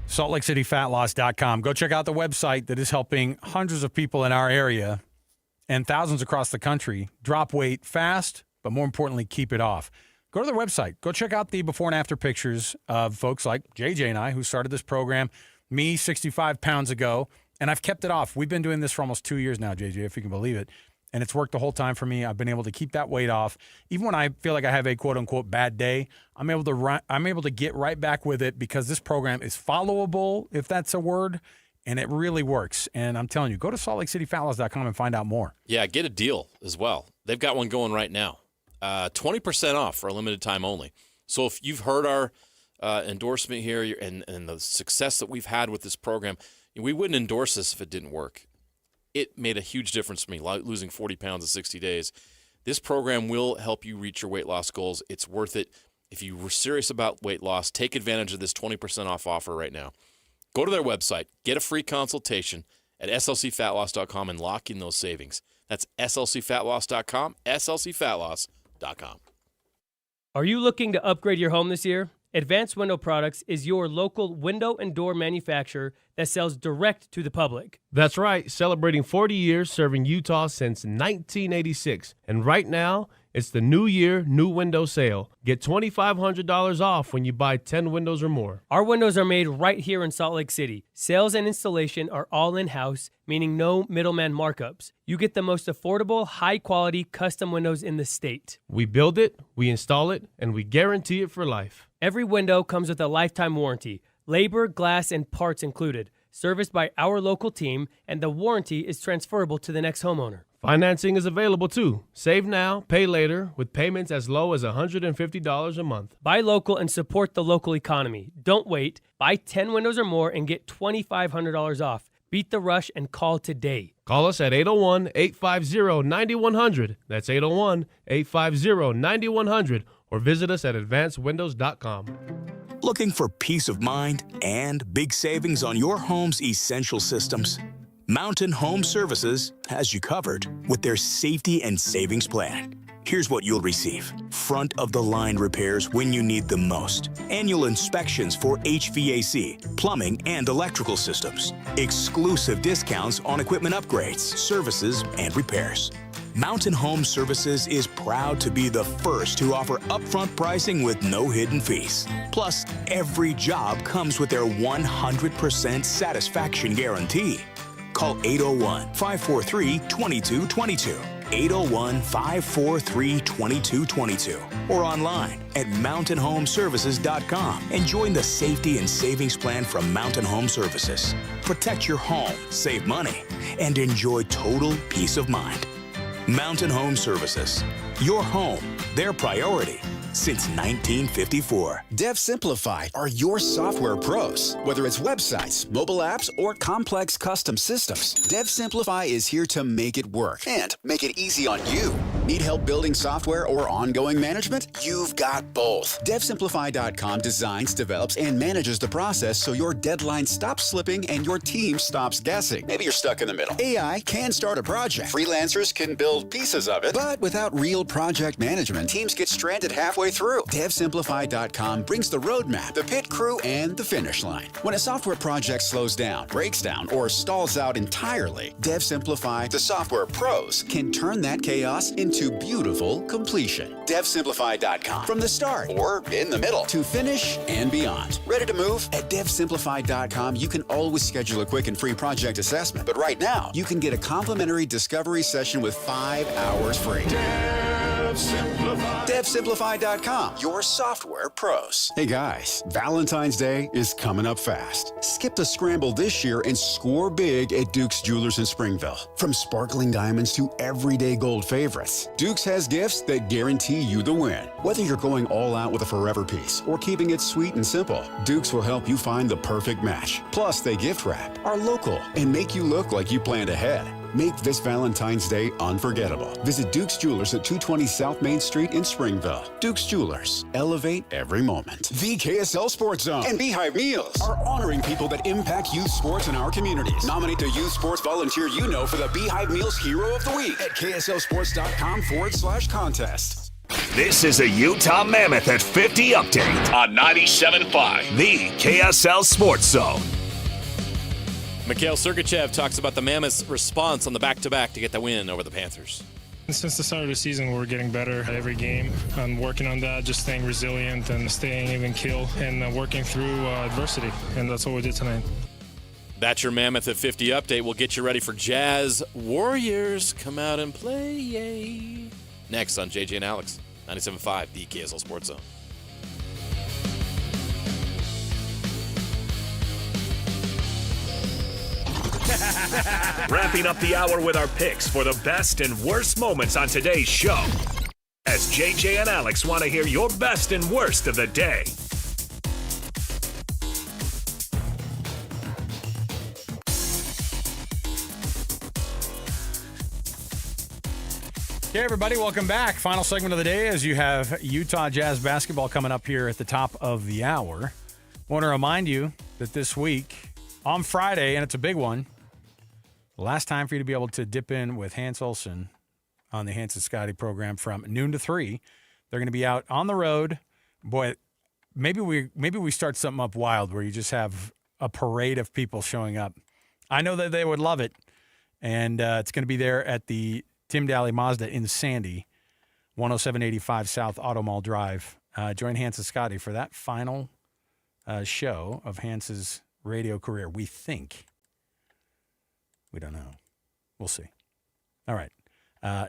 Speaker 1: SaltLakeCityFatLoss.com. Go check out the website that is helping hundreds of people in our area and thousands across the country drop weight fast, but more importantly, keep it off. Go to the website. Go check out the before and after pictures of folks like JJ and I who started this program, me 65 pounds ago, and I've kept it off. We've been doing this for almost 2 years now, JJ, if you can believe it, and it's worked the whole time for me. I've been able to keep that weight off. Even when I feel like I have a quote-unquote bad day, I'm able to get right back with it because this program is followable, if that's a word, and it really works. And I'm telling you, go to SaltLakeCityFatLoss.com and find out more.
Speaker 4: Yeah, get a deal as well. They've got one going right now. 20% off for a limited time only. So if you've heard our endorsement here and the success that we've had with this program, we wouldn't endorse this if it didn't work. It made a huge difference for me, losing 40 pounds in 60 days. This program will help you reach your weight loss goals. It's worth it. If you were serious about weight loss, take advantage of this 20% off offer right now. Go to their website, get a free consultation at slcfatloss.com and lock in those savings. That's slcfatloss.com, slcfatloss.com.
Speaker 10: Are you looking to upgrade your home this year? Advanced Window Products is your local window and door manufacturer that sells direct to the public.
Speaker 11: That's right, celebrating 40 years serving Utah since 1986. And right now, it's the New Year, New Window sale. Get $2,500 off when you buy 10 windows or more.
Speaker 10: Our windows are made right here in Salt Lake City. Sales and installation are all in-house, meaning no middleman markups. You get the most affordable, high-quality custom windows in the state.
Speaker 11: We build it, we install it, and we guarantee it for life.
Speaker 10: Every window comes with a lifetime warranty, labor, glass, and parts included, serviced by our local team, and the warranty is transferable to the next homeowner.
Speaker 11: Financing is available too. Save now, pay later, with payments as low as $150 a month.
Speaker 10: Buy local and support the local economy. Don't wait. Buy 10 windows or more and get $2,500 off. Beat the rush and call today.
Speaker 11: Call us at 801-850-9100. That's 801-850-9100. Or visit us at advancedwindows.com.
Speaker 12: Looking for peace of mind and big savings on your home's essential systems? Mountain Home Services has you covered with their safety and savings plan. Here's what you'll receive. Front-of-the-line repairs when you need them most. Annual inspections for HVAC, plumbing, and electrical systems. Exclusive discounts on equipment upgrades, services, and repairs. Mountain Home Services is proud to be the first to offer upfront pricing with no hidden fees. Plus, every job comes with their 100% satisfaction guarantee. Call 801-543-2222, 801-543-2222, or online at mountainhomeservices.com and join the safety and savings plan from Mountain Home Services. Protect your home, save money, and enjoy total peace of mind. Mountain Home Services. Your home, their priority. Since 1954.
Speaker 22: DevSimplify are your software pros. Whether it's websites, mobile apps, or complex custom systems, DevSimplify is here to make it work and make it easy on you. Need help building software or ongoing management? You've got both. DevSimplify.com designs, develops, and manages the process so your deadline stops slipping and your team stops guessing. Maybe you're stuck in the middle. AI can start a project. Freelancers can build pieces of it. But without real project management, teams get stranded halfway through. DevSimplify.com brings the roadmap, the pit crew, and the finish line. When a software project slows down, breaks down, or stalls out entirely, DevSimplify, the software pros, can turn that chaos into beautiful completion. DevSimplify.com. From the start, or in the middle, to finish and beyond. Ready to move? At DevSimplify.com, you can always schedule a quick and free project assessment. But right now, you can get a complimentary discovery session with 5 hours free. DevSimplify.com, your software pros. Hey guys, Valentine's Day is coming up fast. Skip the scramble this year and score big at Duke's Jewelers in Springville. From sparkling diamonds to everyday gold favorites, Duke's has gifts that guarantee you the win. Whether you're going all out with a forever piece or keeping it sweet and simple, Duke's will help you find the perfect match. Plus, they gift wrap, are local, and make you look like you planned ahead. Make this Valentine's Day unforgettable. Visit Duke's Jewelers at 220 South Main Street in Springville. Duke's Jewelers. Elevate every moment. The KSL Sports Zone and Beehive Meals are honoring people that impact youth sports in our communities. Nominate the youth sports volunteer you know for the Beehive Meals Hero of the Week at KSLSports.com/contest.
Speaker 2: This is a Utah Mammoth at 50 update on 97.5, the KSL Sports Zone.
Speaker 4: Mikhail Sergachev talks about the Mammoth's response on the back-to-back to get the win over the Panthers.
Speaker 16: Since the start of the season, we're getting better every game. I'm working on that, just staying resilient and staying even keel and working through adversity, and that's what we did tonight.
Speaker 4: That's your Mammoth at 50 update. We'll get you ready for Jazz Warriors. Come out and play. Yay. Next on JJ and Alex, 97.5, the KSL Sports Zone.
Speaker 2: Wrapping up the hour with our picks for the best and worst moments on today's show. As JJ and Alex want to hear your best and worst of the day.
Speaker 1: Hey, everybody, welcome back. Final segment of the day as you have Utah Jazz basketball coming up here at the top of the hour. Want to remind you that this week, on Friday, and it's a big one, the last time for you to be able to dip in with Hans Olsen on the Hans and Scotty program from noon to 3. They're going to be out on the road. Boy, maybe we start something up wild where you just have a parade of people showing up. I know that they would love it, and it's going to be there at the Tim Daly Mazda in Sandy, 10785 South Auto Mall Drive. Join Hans and Scotty for that final show of Hans's radio career. We think. We don't know. We'll see. All right.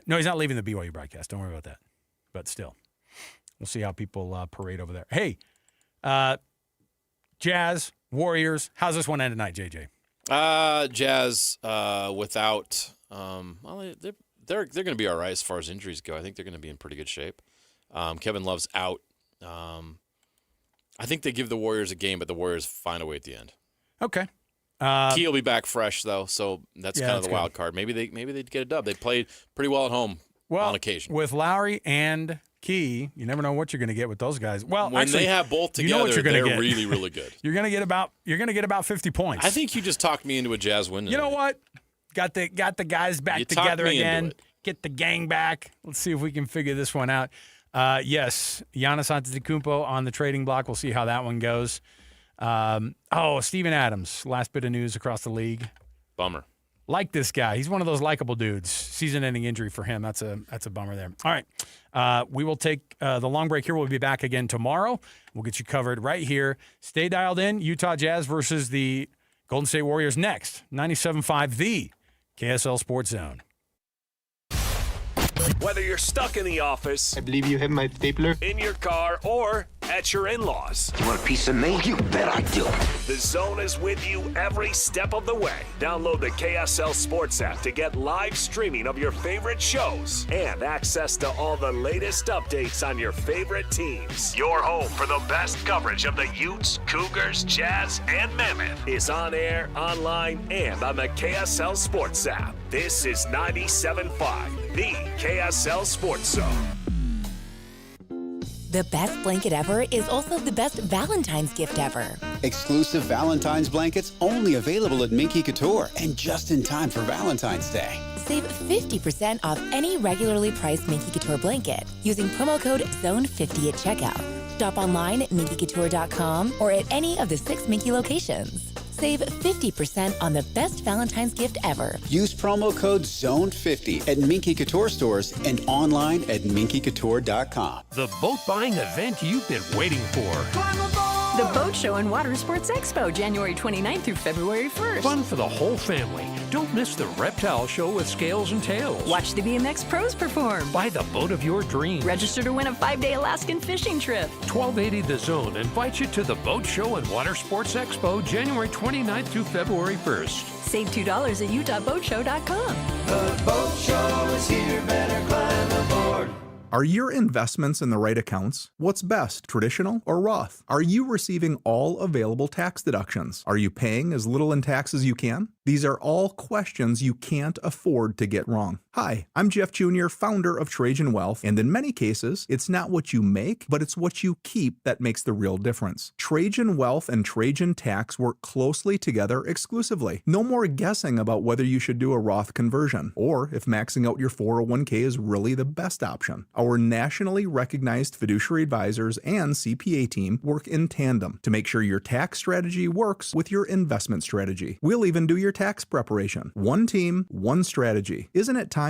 Speaker 1: No, he's not leaving the BYU broadcast. Don't worry about that. But still, we'll see how people parade over there. Hey, Jazz, Warriors. How's this one end tonight, JJ?
Speaker 4: Jazz without they're going to be all right as far as injuries go. I think they're going to be in pretty good shape. Kevin Love's out. I think they give the Warriors a game, but the Warriors find a way at the end.
Speaker 1: Okay.
Speaker 4: Key will be back fresh though, so that's kind of the wild card. Maybe they'd get a dub. They played pretty well at home on occasion.
Speaker 1: With Lowry and Key, you never know what you're going to get with those guys. Well,
Speaker 4: when
Speaker 1: actually,
Speaker 4: they have both together,
Speaker 1: you know what you're
Speaker 4: they're
Speaker 1: get.
Speaker 4: really, really good.
Speaker 1: You're going to get about 50 points.
Speaker 4: I think you just talked me into a Jazz win tonight.
Speaker 1: You know what? Got the guys back together again. Get the gang back. Let's see if we can figure this one out. Yes, Giannis Antetokounmpo on the trading block. We'll see how that one goes. Steven Adams, last bit of news across the league.
Speaker 4: Bummer.
Speaker 1: Like this guy. He's one of those likable dudes. Season-ending injury for him. That's a bummer there. All right. We will take the long break here. We'll be back again tomorrow. We'll get you covered right here. Stay dialed in. Utah Jazz versus the Golden State Warriors next. 97.5, the KSL Sports Zone.
Speaker 2: Whether you're stuck in the office,
Speaker 3: I believe you have my stapler,
Speaker 2: in your car, or at your in-laws.
Speaker 3: You want a piece of me? You bet I do.
Speaker 2: The Zone is with you every step of the way. Download the KSL Sports app to get live streaming of your favorite shows and access to all the latest updates on your favorite teams. Your home for the best coverage of the Utes, Cougars, Jazz, and Mammoth is on air, online, and on the KSL Sports app. This is 97.5, the KSL Sports Zone.
Speaker 7: The best blanket ever is also the best Valentine's gift ever.
Speaker 13: Exclusive Valentine's blankets only available at Minky Couture and just in time for Valentine's Day.
Speaker 7: Save 50% off any regularly priced Minky Couture blanket using promo code ZONE50 at checkout. Shop online at minkycouture.com or at any of the 6 Minky locations. Save 50% on the best Valentine's gift ever.
Speaker 13: Use promo code ZONE50 at Minky Couture stores and online at minkycouture.com.
Speaker 18: The boat buying event you've been waiting for.
Speaker 14: The Boat Show and Water Sports Expo, January 29th through February 1st.
Speaker 18: Fun for the whole family. Don't miss the reptile show with scales and tails.
Speaker 14: Watch the BMX pros perform.
Speaker 18: Buy the boat of your dreams.
Speaker 14: Register to win a 5-day Alaskan fishing trip.
Speaker 18: 1280 The Zone invites you to the Boat Show and Water Sports Expo, January 29th through February 1st.
Speaker 14: Save $2 at utahboatshow.com.
Speaker 15: The boat show is here, better climb aboard.
Speaker 20: Are your investments in the right accounts? What's best, traditional or Roth? Are you receiving all available tax deductions? Are you paying as little in tax as you can? These are all questions you can't afford to get wrong. Hi, I'm Jeff Jr., founder of Trajan Wealth, and in many cases, it's not what you make, but it's what you keep that makes the real difference. Trajan Wealth and Trajan Tax work closely together exclusively. No more guessing about whether you should do a Roth conversion, or if maxing out your 401k is really the best option. Our nationally recognized fiduciary advisors and CPA team work in tandem to make sure your tax strategy works with your investment strategy. We'll even do your tax preparation. One team, one strategy. Isn't it time